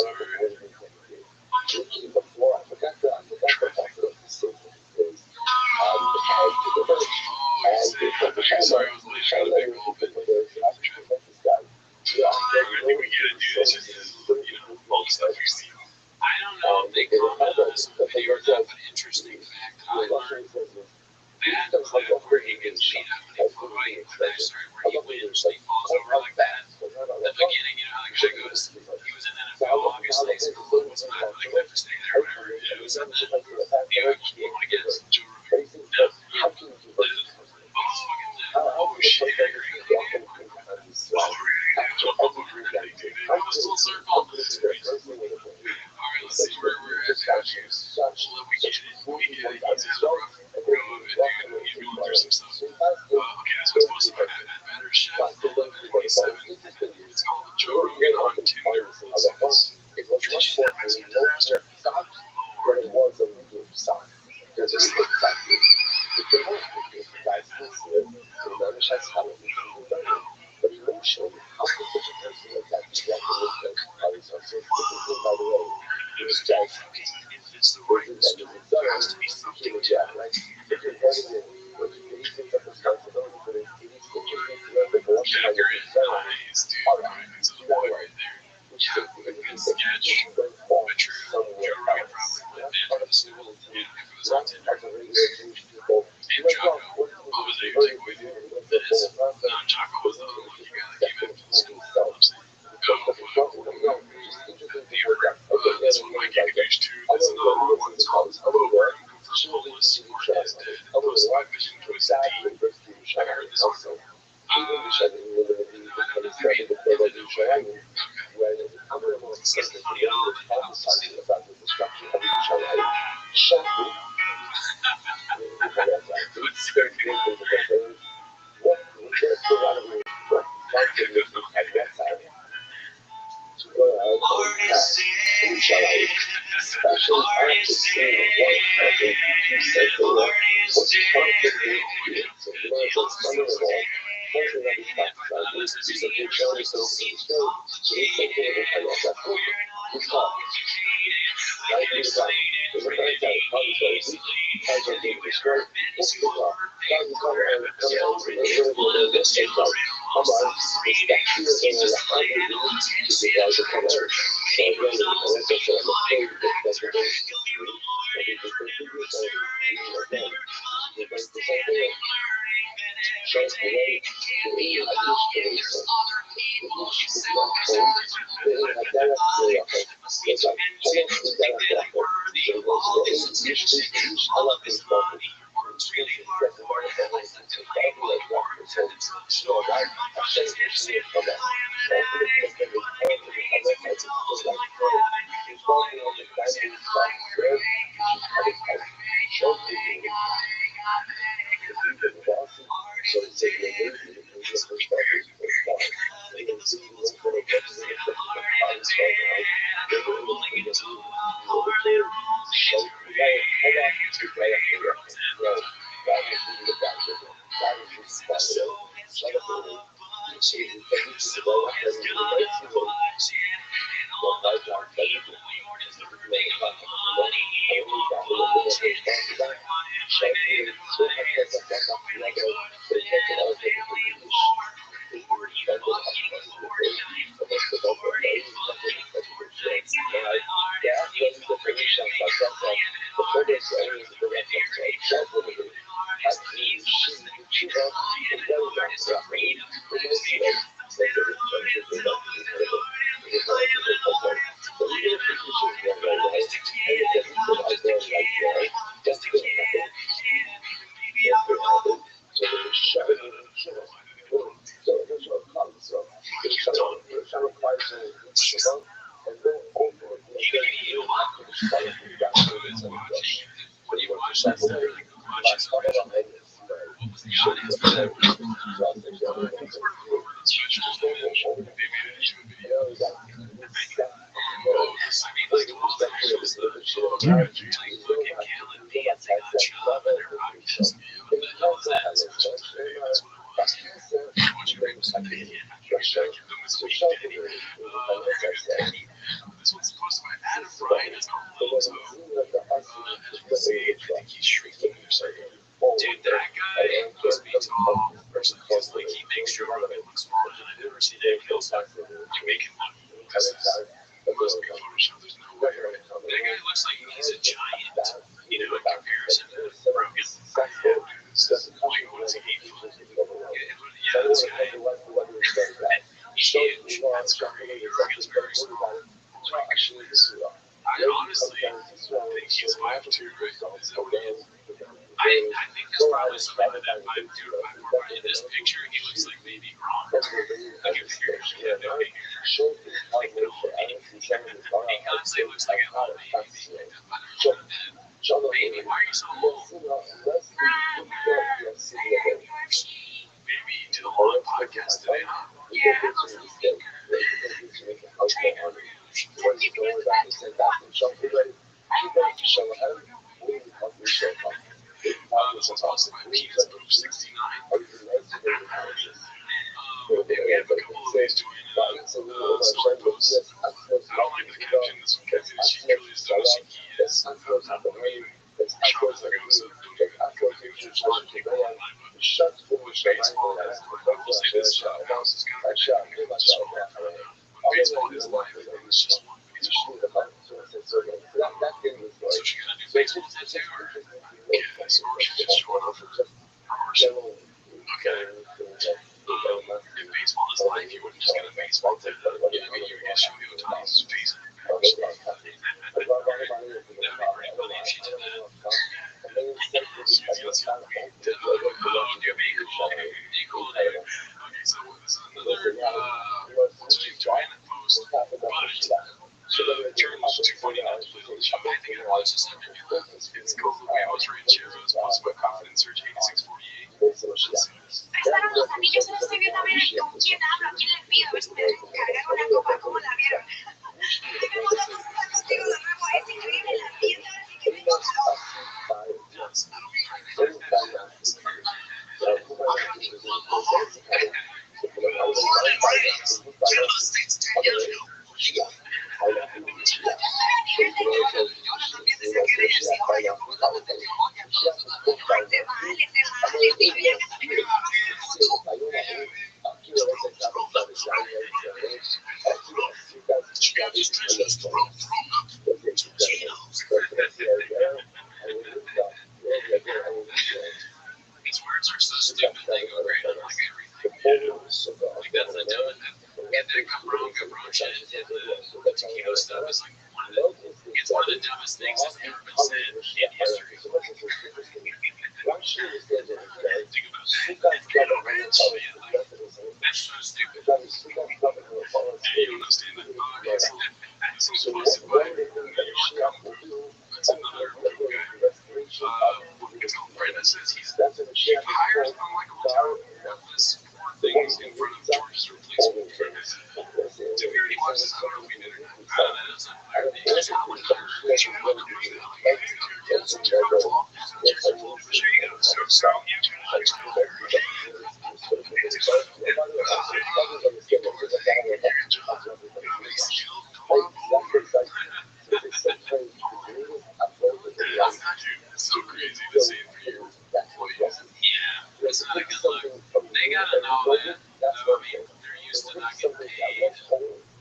sorry. Sorry, I was late. I gotta make a little bit. I think we gotta do this just all the stuff we see. I don't know if they comment on this video or not, but interesting fact I learned that clip where he gets beat up when he flew away, where he wins and he falls over like that. The beginning, you know how the guy goes, he was in NFL, obviously, so it was not like devastating or whatever. It was in the, you want to get Joe Rogan. No, yeah, lose. Oh, shit, I agree. Full circle. Alright, let's see where we're at. Well, we get it. He's in the rough road, and he's going through some stuff. Okay, that's what's supposed to be at Better Chef 1127. It's called Joe Rogan on Tinder. It's tradition that makes a disaster. Lord. If it's the right story, there has to be something to it. Factor in eyes, dude. Right next to the boy right there. Yeah, a good sketch. But true. Joe Rogan probably would have been suitable if it was on Tinder. And Jocko. What was it your takeaway from this? No, Jocko was the other one. You guy that came in from the school. I'm saying. This one might get engaged too. There's another one. It's called Over for Homeless or Is Dead. Post by Vision Choice D. I've heard this one.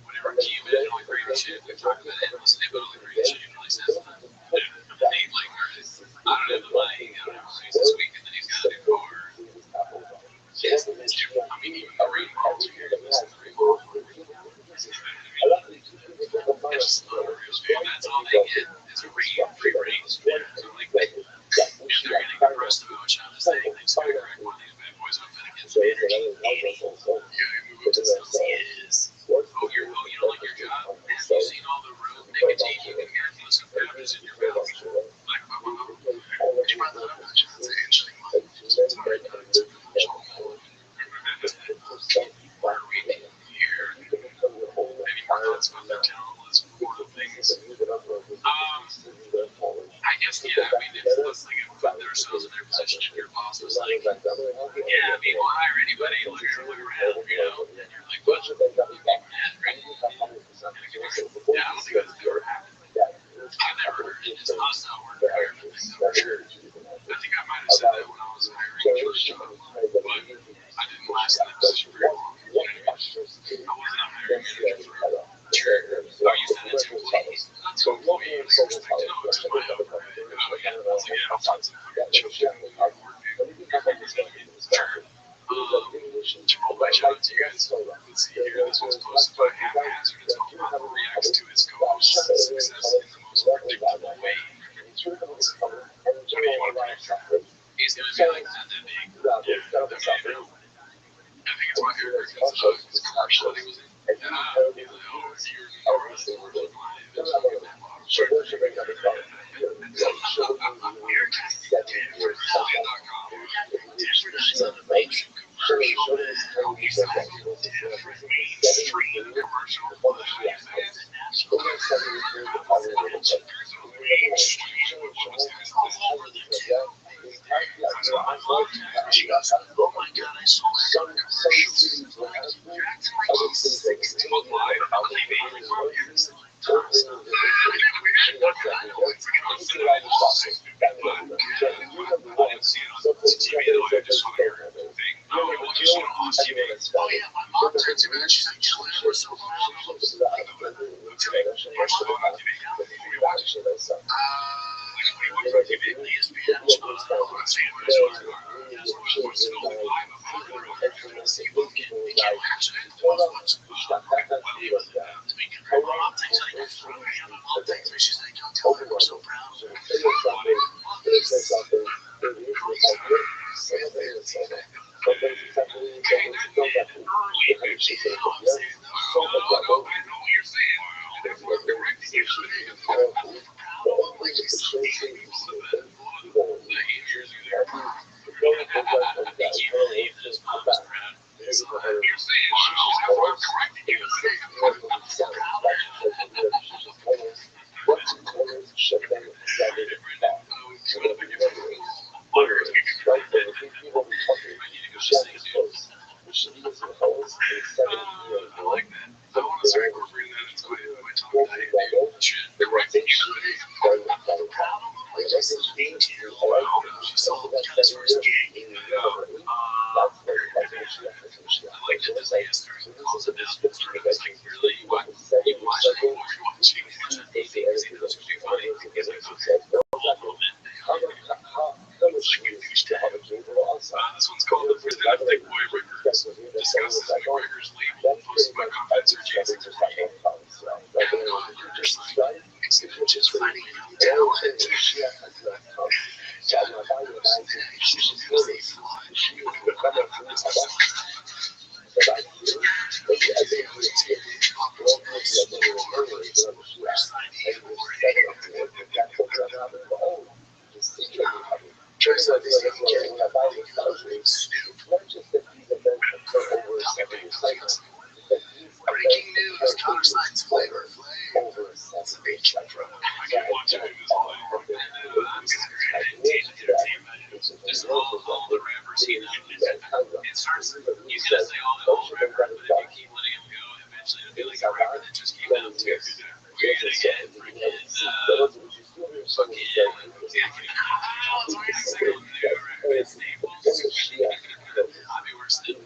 whatever came in, all the crazy shit. We talked about it, listen to all the crazy shit. He really says, they like, I don't have the money, I don't have the this week, and then he's got a new car. Yes, it's different. I mean, even the rain calls here, this is pretty cool. It's just not a real stream. That's all they get is a free rain spin. So, like, they're getting depressed about China's thing. They expect one of these bad boys up and against energy. You move up to sales. Yes. Oh, you don't like your job? Have you seen all the road nicotine you can get from some patches in your mouth? Like, would you brought that up? It's actually it's hard to where we here. Maybe that's what they're telling us for the things. I guess, yeah, I mean, it's like putting ourselves in their position. Your boss was like, yeah, I mean, we'll hire anybody, look around, you know, and you're like, what? Yeah, I don't think that's ever happened. I've never heard it. It's not work environment thing, for sure. I think I might have said that when I was hiring the first job, but I didn't last in that position very long. You know what I mean? I wasn't a hiring manager forever. Sure. Oh, you said it to employees? Not to employees. I was like, no, to my overhead. Oh, yeah. I was like, yeah, I'll talk to fucking children when you're working. Sure. Chipotle, shout out to you guys. Let's see here. This one's posted by Haphazard. It's called Papa reacts to his co-host's success in the most predictable way. What do you want to predict? He's going to be like, not that big. Yeah, that may know. I think it's my favorite because of his commercial that he was in. He's like, oh, here's the chorus. Sure. She goes, oh my god, I saw that on a commercial. You're acting like he's 16. Oh yeah, my mom turns around, she's like, we're so long. She's like, don't tell her we're so proud of her. This one's called The Thick Boy Ricker. Discusses McGregor's label posted by Confessor Jason Clay. Which is funny. Breaking news, Countersign's Flavor Flav. That's a big check from him. I can't watch it. Just all the rappers he knows. It starts, he's going to say all the old rappers, but if you keep letting him go, eventually it'll be like a rapper that just came out too. We're going to get freaking, fucking, I'll be worse than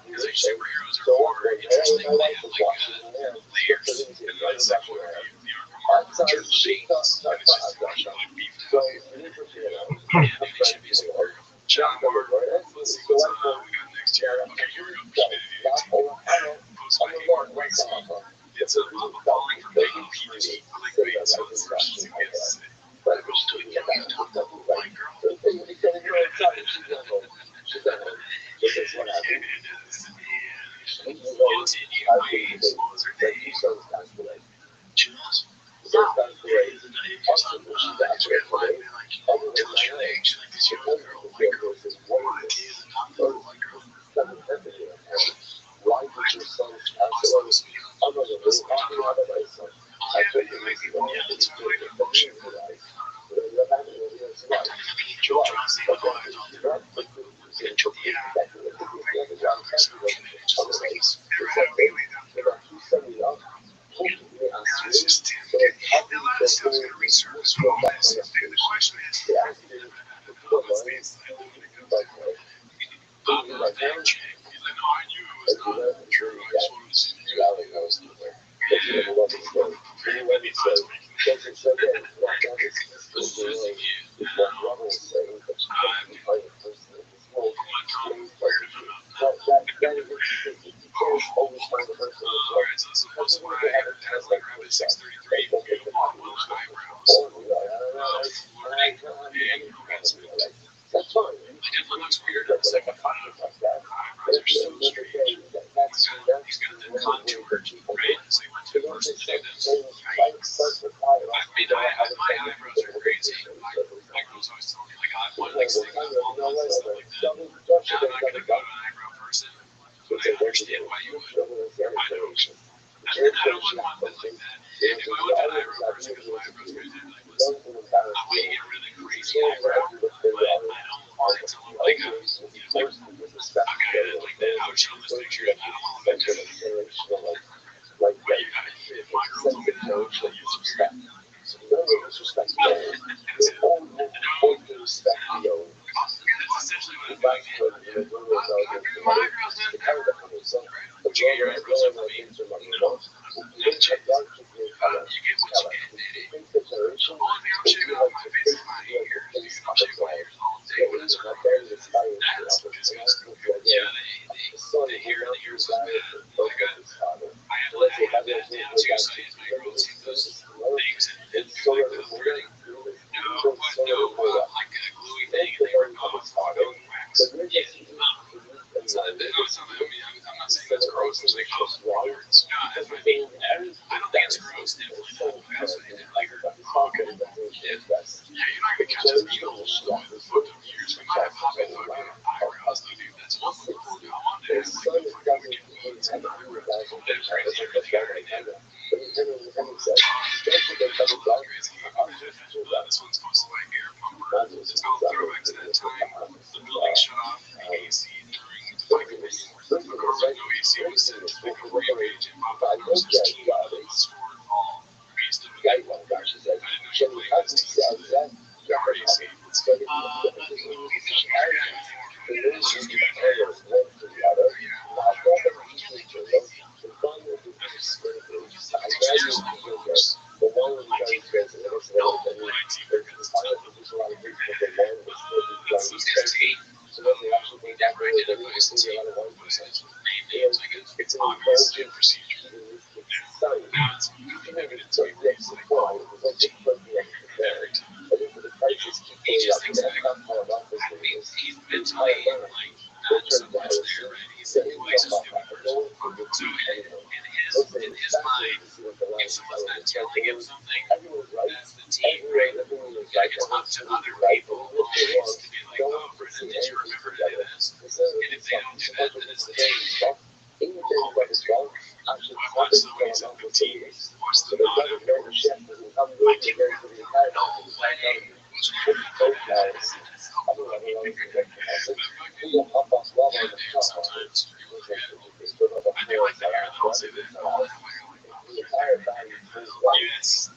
He's like superheroes are more interesting. They have like layers, and that's like what the armor church shades, and it's just like beefed out. Yeah, they should be a superhero. John Martin, let's see what's we got next year. Okay, here we go. Post by Hayward Wake's it's a falling from taking PG clickbait, so it's first to get sick. But I'm just doing it. White girl. Yes.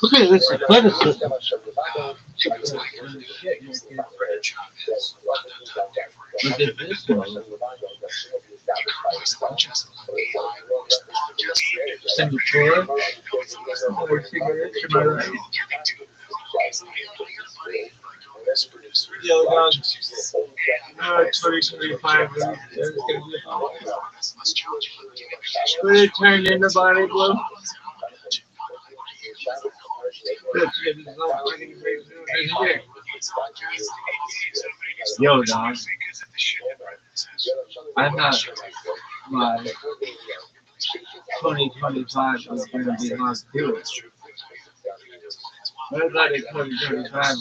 Look at this athleticism. Look at this one. Singapore. More cigarettes to my right. Yo, dog. 2025. Would it turn into body glue? Yo, dog. I thought my 2025 was going to be hard too. I thought 2025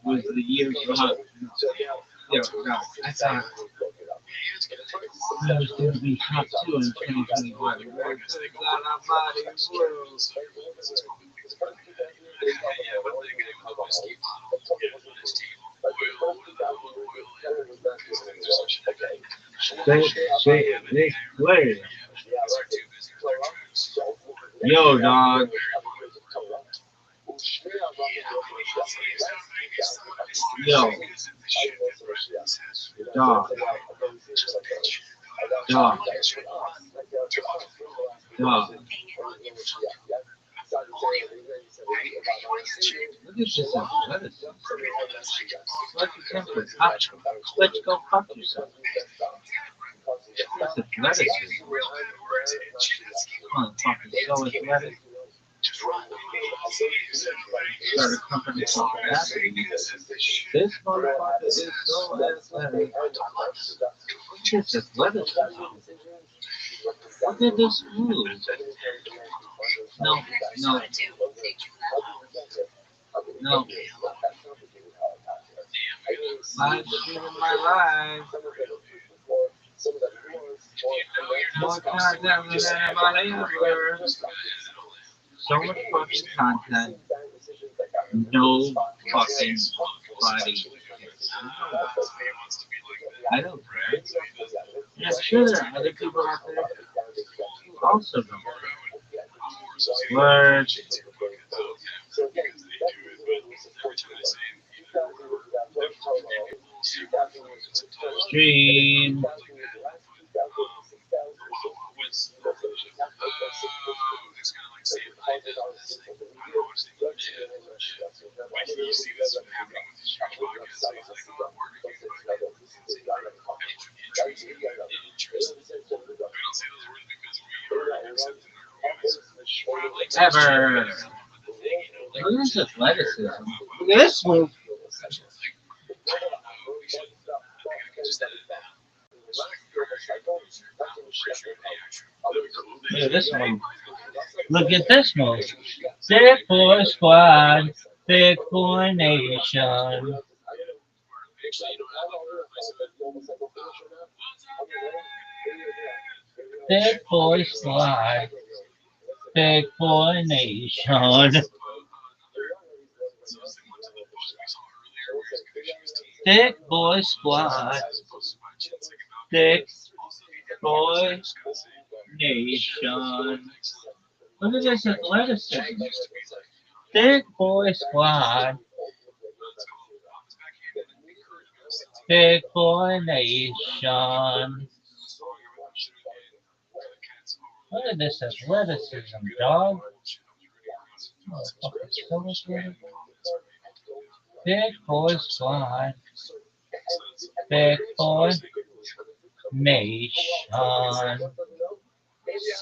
was the year for hot. Yo, dog. I thought I was going to be hot too in 2025. Yo, dog. Yo. Dog. Dog. Dog. Look at this athleticism. Let's temper. Let's go fuck yourself. That's athleticism. Motherfucker, so athletic. Start a company called Rabbi. This motherfucker is so athletic. Look at this athleticism. Look at this move. No. Live streaming my live. More content than anybody ever. So much fucking content. No fucking body. I don't care. Yeah, I'm sure there are other people out there who also don't care. Word. Stream. Ever. Look at this athleticism. Look at this move. Look at this move. Look at this move. Thick boy squad. Thick boy nation. Thick boy squad. Thick boy nation. Thick boy squad. Thick boy nation. Look at this athleticism. Thick boy squad. Thick boy nation. Look at this athleticism, dog. Thick boy squad. Thick boy Nation.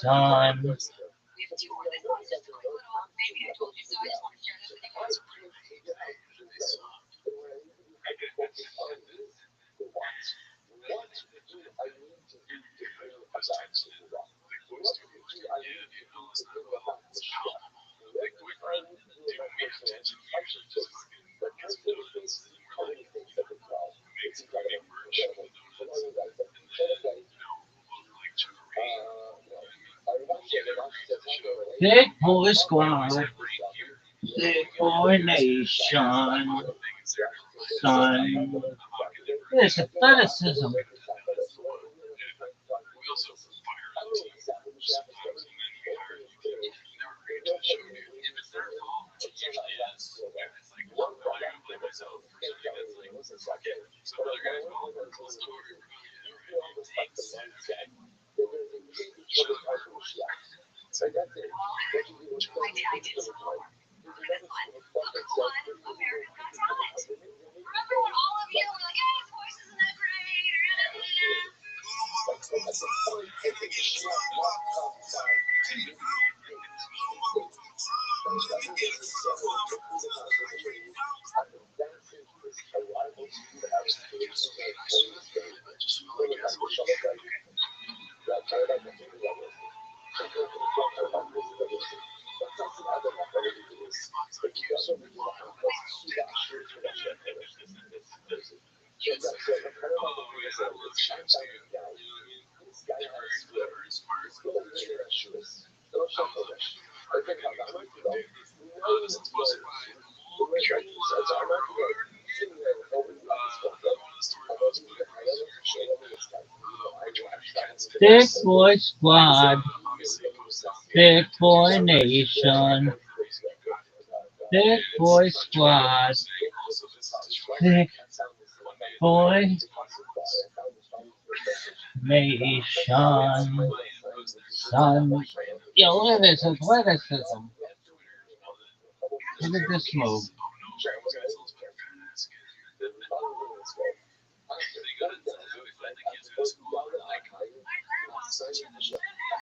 Son. Big boy squad. Big boy nation. Son. There's athleticism. Big boy squad. Big boy nation. Big boy squad. Big boy nation. Son. Yo, look at this athleticism. Look at this move.